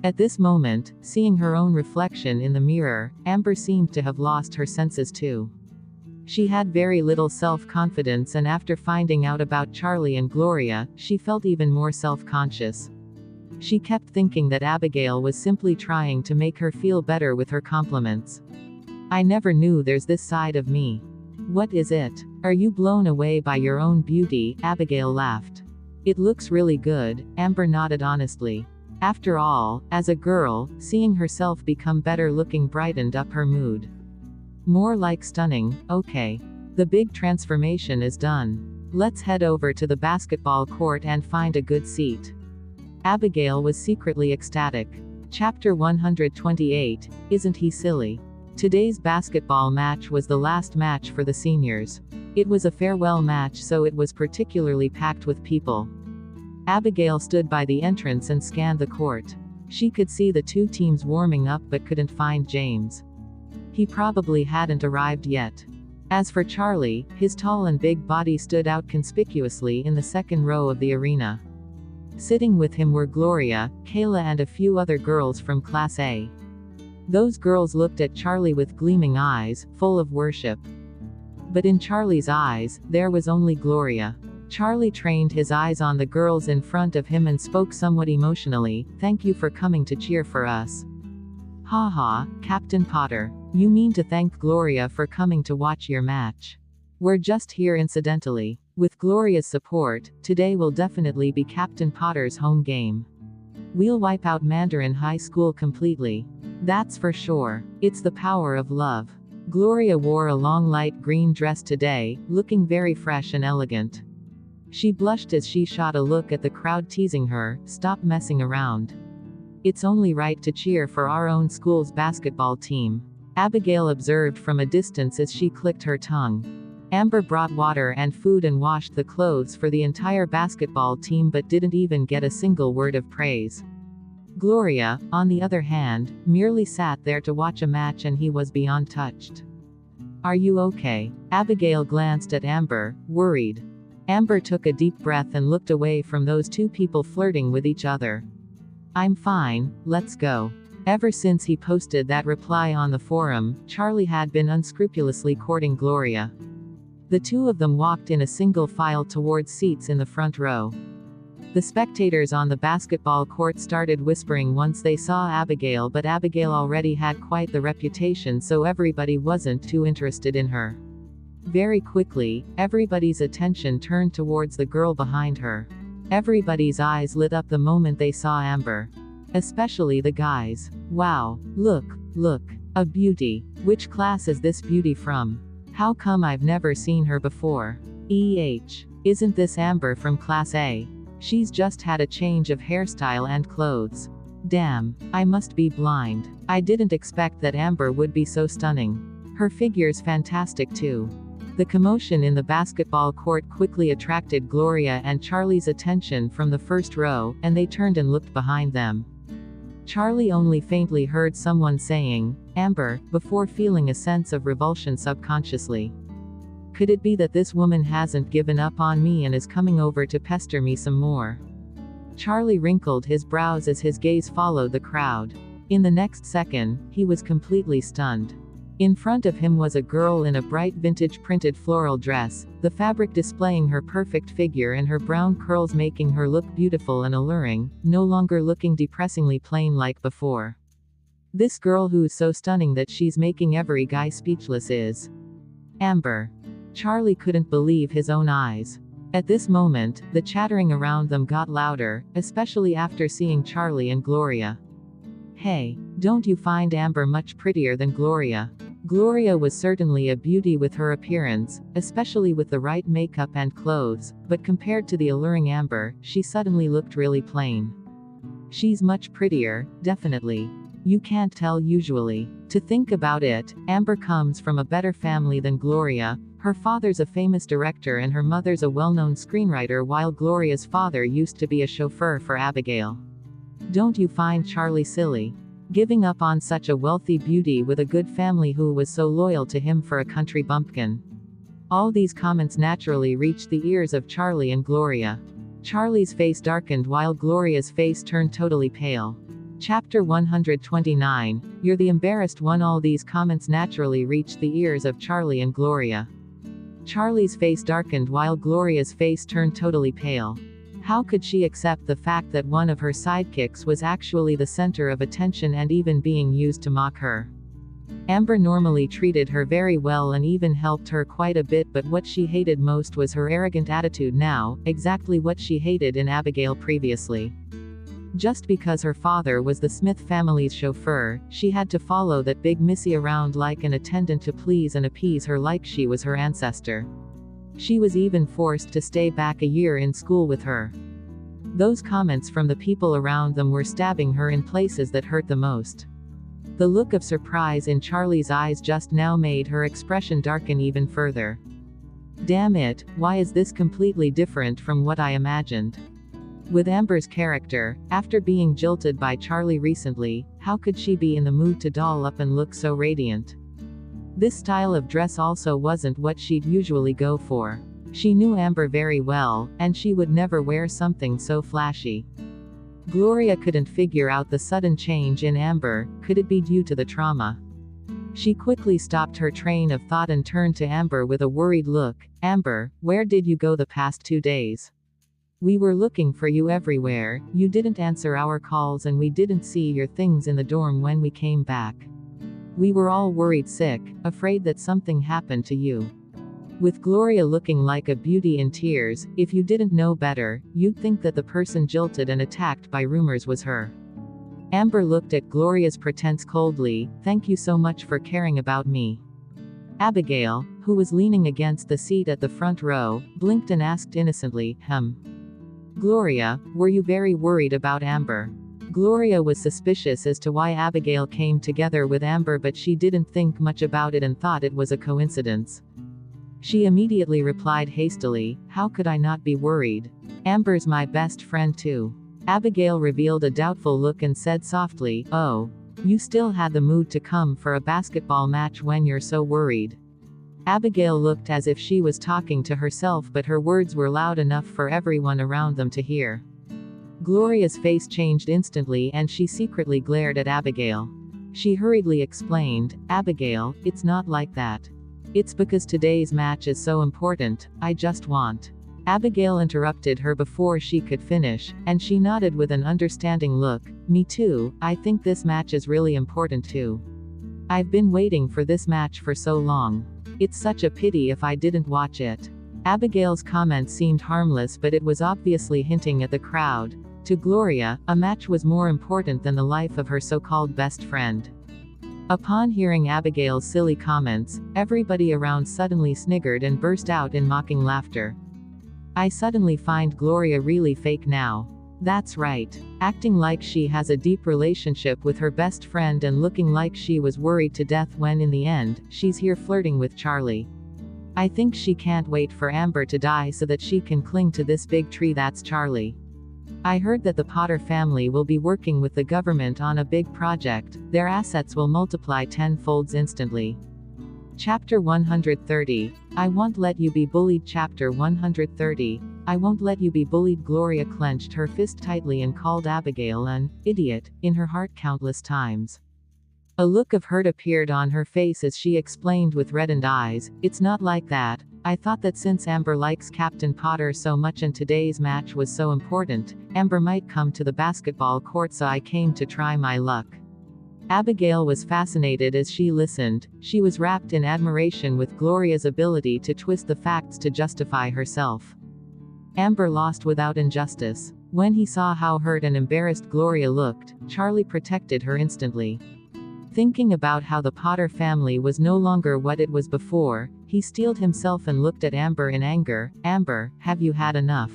Speaker 1: At this moment, seeing her own reflection in the mirror, Amber seemed to have lost her senses too. She had very little self-confidence, and after finding out about Charlie and Gloria, she felt even more self-conscious. She kept thinking that Abigail was simply trying to make her feel better with her compliments. "I never knew there's this side of me." "What is it? Are you blown away by your own beauty?" Abigail laughed. "It looks really good," Amber nodded honestly. After all, as a girl, seeing herself become better looking brightened up her mood. "More like stunning, okay. The big transformation is done. Let's head over to the basketball court and find a good seat." Abigail was secretly ecstatic. Chapter 128, Isn't He Silly? Today's basketball match was the last match for the seniors. It was a farewell match, so it was particularly packed with people. Abigail stood by the entrance and scanned the court. She could see the two teams warming up but couldn't find James. He probably hadn't arrived yet. As for Charlie, his tall and big body stood out conspicuously in the second row of the arena. Sitting with him were Gloria, Kayla, and a few other girls from Class A. Those girls looked at Charlie with gleaming eyes, full of worship. But in Charlie's eyes, there was only Gloria. Charlie trained his eyes on the girls in front of him and spoke somewhat emotionally, "Thank you for coming to cheer for us." "Ha ha, Captain Potter. You mean to thank Gloria for coming to watch your match? We're just here incidentally. With Gloria's support, today will definitely be Captain Potter's home game. We'll wipe out Mandarin High School completely. That's for sure. It's the power of love." Gloria wore a long light green dress today, looking very fresh and elegant. She blushed as she shot a look at the crowd teasing her, "Stop messing around. It's only right to cheer for our own school's basketball team," Abigail observed from a distance as she clicked her tongue. Amber brought water and food and washed the clothes for the entire basketball team but didn't even get a single word of praise. Gloria, on the other hand, merely sat there to watch a match, and he was beyond touched. "Are you okay?" Abigail glanced at Amber, worried. Amber took a deep breath and looked away from those two people flirting with each other. "I'm fine, let's go." Ever since he posted that reply on the forum, Charlie had been unscrupulously courting Gloria. The two of them walked in a single file towards seats in the front row. The spectators on the basketball court started whispering once they saw Abigail, but Abigail already had quite the reputation, so everybody wasn't too interested in her. Very quickly, everybody's attention turned towards the girl behind her. Everybody's eyes lit up the moment they saw Amber. Especially the guys. "Wow, look, a beauty. Which class is this beauty from? How come I've never seen her before? Isn't this Amber from Class A? She's just had a change of hairstyle and clothes. Damn, I must be blind. I didn't expect that Amber would be so stunning. Her figure's fantastic too." The commotion in the basketball court quickly attracted Gloria and Charlie's attention from the first row, and they turned and looked behind them. Charlie only faintly heard someone saying, "Amber," before feeling a sense of revulsion subconsciously. Could it be that this woman hasn't given up on me and is coming over to pester me some more? Charlie wrinkled his brows as his gaze followed the crowd. In the next second, he was completely stunned. In front of him was a girl in a bright vintage printed floral dress, the fabric displaying her perfect figure and her brown curls making her look beautiful and alluring, no longer looking depressingly plain like before. This girl who's so stunning that she's making every guy speechless is Amber. Charlie couldn't believe his own eyes. At this moment, the chattering around them got louder, especially after seeing Charlie and Gloria. Hey, don't you find Amber much prettier than Gloria? Gloria was certainly a beauty with her appearance, especially with the right makeup and clothes, but compared to the alluring Amber, she suddenly looked really plain. She's much prettier, definitely. You can't tell usually. To think about it, Amber comes from a better family than Gloria. Her father's a famous director and her mother's a well-known screenwriter, while Gloria's father used to be a chauffeur for Abigail. Don't you find Charlie silly? Giving up on such a wealthy beauty with a good family who was so loyal to him for a country bumpkin. All these comments naturally reached the ears of Charlie and Gloria. Charlie's face darkened while Gloria's face turned totally pale. Chapter 129, You're the embarrassed one. All these comments naturally reached the ears of Charlie and Gloria. Charlie's face darkened while Gloria's face turned totally pale. How could she accept the fact that one of her sidekicks was actually the center of attention and even being used to mock her? Amber normally treated her very well and even helped her quite a bit, but what she hated most was her arrogant attitude now, exactly what she hated in Abigail previously. Just because her father was the Smith family's chauffeur, she had to follow that big missy around like an attendant to please and appease her like she was her ancestor. She was even forced to stay back a year in school with her. Those comments from the people around them were stabbing her in places that hurt the most. The look of surprise in Charlie's eyes just now made her expression darken even further. Damn it, why is this completely different from what I imagined? With Amber's character, after being jilted by Charlie recently, how could she be in the mood to doll up and look so radiant? This style of dress also wasn't what she'd usually go for. She knew Amber very well, and she would never wear something so flashy. Gloria couldn't figure out the sudden change in Amber. Could it be due to the trauma? She quickly stopped her train of thought and turned to Amber with a worried look. Amber, where did you go the past 2 days? We were looking for you everywhere. You didn't answer our calls and we didn't see your things in the dorm when we came back. We were all worried sick, afraid that something happened to you. With Gloria looking like a beauty in tears, if you didn't know better, you'd think that the person jilted and attacked by rumors was her. Amber looked at Gloria's pretense coldly. Thank you so much for caring about me. Abigail, who was leaning against the seat at the front row, blinked and asked innocently, Gloria, were you very worried about Amber? Gloria was suspicious as to why Abigail came together with Amber, but she didn't think much about it and thought it was a coincidence. She immediately replied hastily, how could I not be worried? Amber's my best friend too. Abigail revealed a doubtful look and said softly, oh, you still had the mood to come for a basketball match when you're so worried. Abigail looked as if she was talking to herself, but her words were loud enough for everyone around them to hear. Gloria's face changed instantly and she secretly glared at Abigail. She hurriedly explained, Abigail, it's not like that. It's because today's match is so important, I just want. Abigail interrupted her before she could finish, and she nodded with an understanding look. Me too, I think this match is really important too. I've been waiting for this match for so long. It's such a pity if I didn't watch it. Abigail's comment seemed harmless, but it was obviously hinting at the crowd. To Gloria, a match was more important than the life of her so-called best friend. Upon hearing Abigail's silly comments, everybody around suddenly sniggered and burst out in mocking laughter. I suddenly find Gloria really fake now. That's right. Acting like she has a deep relationship with her best friend and looking like she was worried to death when in the end, she's here flirting with Charlie. I think she can't wait for Amber to die so that she can cling to this big tree that's Charlie. I heard that the Potter family will be working with the government on a big project. Their assets will multiply tenfolds instantly. Chapter 130. I won't let you be bullied. Chapter 130. I won't let you be bullied. Gloria clenched her fist tightly and called Abigail an idiot in her heart countless times. A look of hurt appeared on her face as she explained with reddened eyes, it's not like that. I thought that since Amber likes Captain Potter so much and today's match was so important, Amber might come to the basketball court, so I came to try my luck. Abigail was fascinated as she listened. She was wrapped in admiration with Gloria's ability to twist the facts to justify herself. Amber lost without injustice. When he saw how hurt and embarrassed Gloria looked, Charlie protected her instantly. Thinking about how the Potter family was no longer what it was before, he steeled himself and looked at Amber in anger. Amber, have you had enough?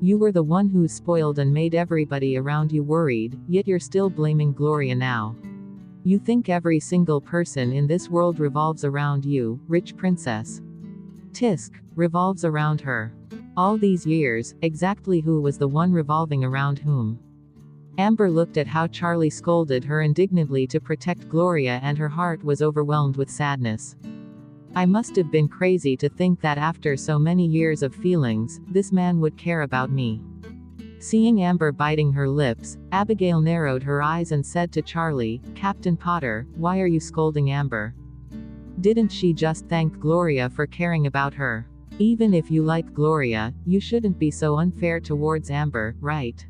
Speaker 1: You were the one who spoiled and made everybody around you worried, yet you're still blaming Gloria now. You think every single person in this world revolves around you, rich princess. Tisk, revolves around her. All these years, exactly who was the one revolving around whom? Amber looked at how Charlie scolded her indignantly to protect Gloria, and her heart was overwhelmed with sadness. I must have been crazy to think that after so many years of feelings, this man would care about me. Seeing Amber biting her lips, Abigail narrowed her eyes and said to Charlie, Captain Potter, why are you scolding Amber? Didn't she just thank Gloria for caring about her? Even if you like Gloria, you shouldn't be so unfair towards Amber, right?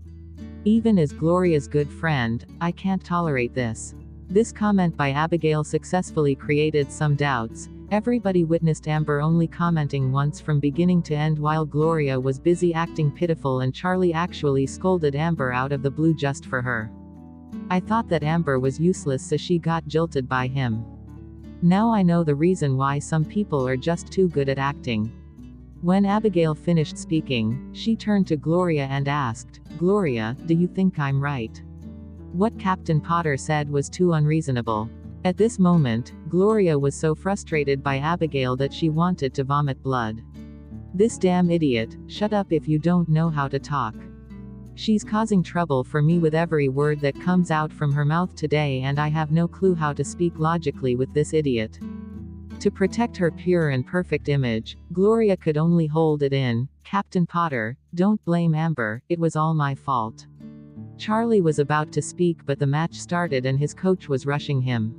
Speaker 1: Even as Gloria's good friend, I can't tolerate this. This comment by Abigail successfully created some doubts. Everybody witnessed Amber only commenting once from beginning to end while Gloria was busy acting pitiful, and Charlie actually scolded Amber out of the blue just for her. I thought that Amber was useless, so she got jilted by him. Now I know the reason why some people are just too good at acting. When Abigail finished speaking, she turned to Gloria and asked, Gloria, do you think I'm right? What Captain Potter said was too unreasonable. At this moment, Gloria was so frustrated by Abigail that she wanted to vomit blood. This damn idiot, shut up if you don't know how to talk. She's causing trouble for me with every word that comes out from her mouth today, and I have no clue how to speak logically with this idiot. To protect her pure and perfect image, Gloria could only hold it in. Captain Potter, don't blame Amber, it was all my fault. Charlie was about to speak, but the match started and his coach was rushing him.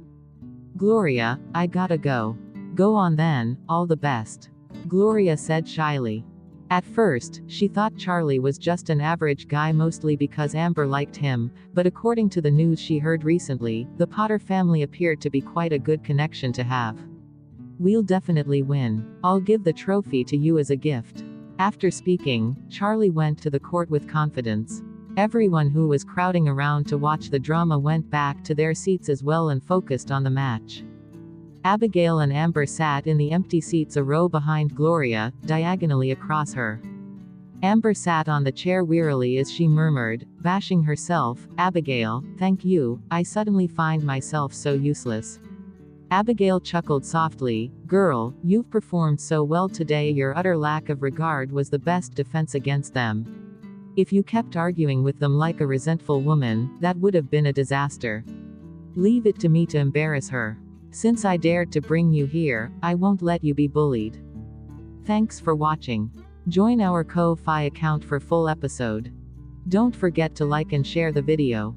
Speaker 1: Gloria, I gotta go. Go on then, all the best. Gloria said shyly. At first, she thought Charlie was just an average guy, mostly because Amber liked him, but according to the news she heard recently, the Potter family appeared to be quite a good connection to have. We'll definitely win. I'll give the trophy to you as a gift. After speaking, Charlie went to the court with confidence. Everyone who was crowding around to watch the drama went back to their seats as well and focused on the match. Abigail and Amber sat in the empty seats a row behind Gloria, diagonally across her. Amber sat on the chair wearily as she murmured, bashing herself, Abigail, thank you, I suddenly find myself so useless. Abigail chuckled softly, girl, you've performed so well today, your utter lack of regard was the best defense against them. If you kept arguing with them like a resentful woman, that would have been a disaster. Leave it to me to embarrass her. Since I dared to bring you here, I won't let you be bullied. Thanks for watching. Join our Ko-Fi account for full episode. Don't forget to like and share the video.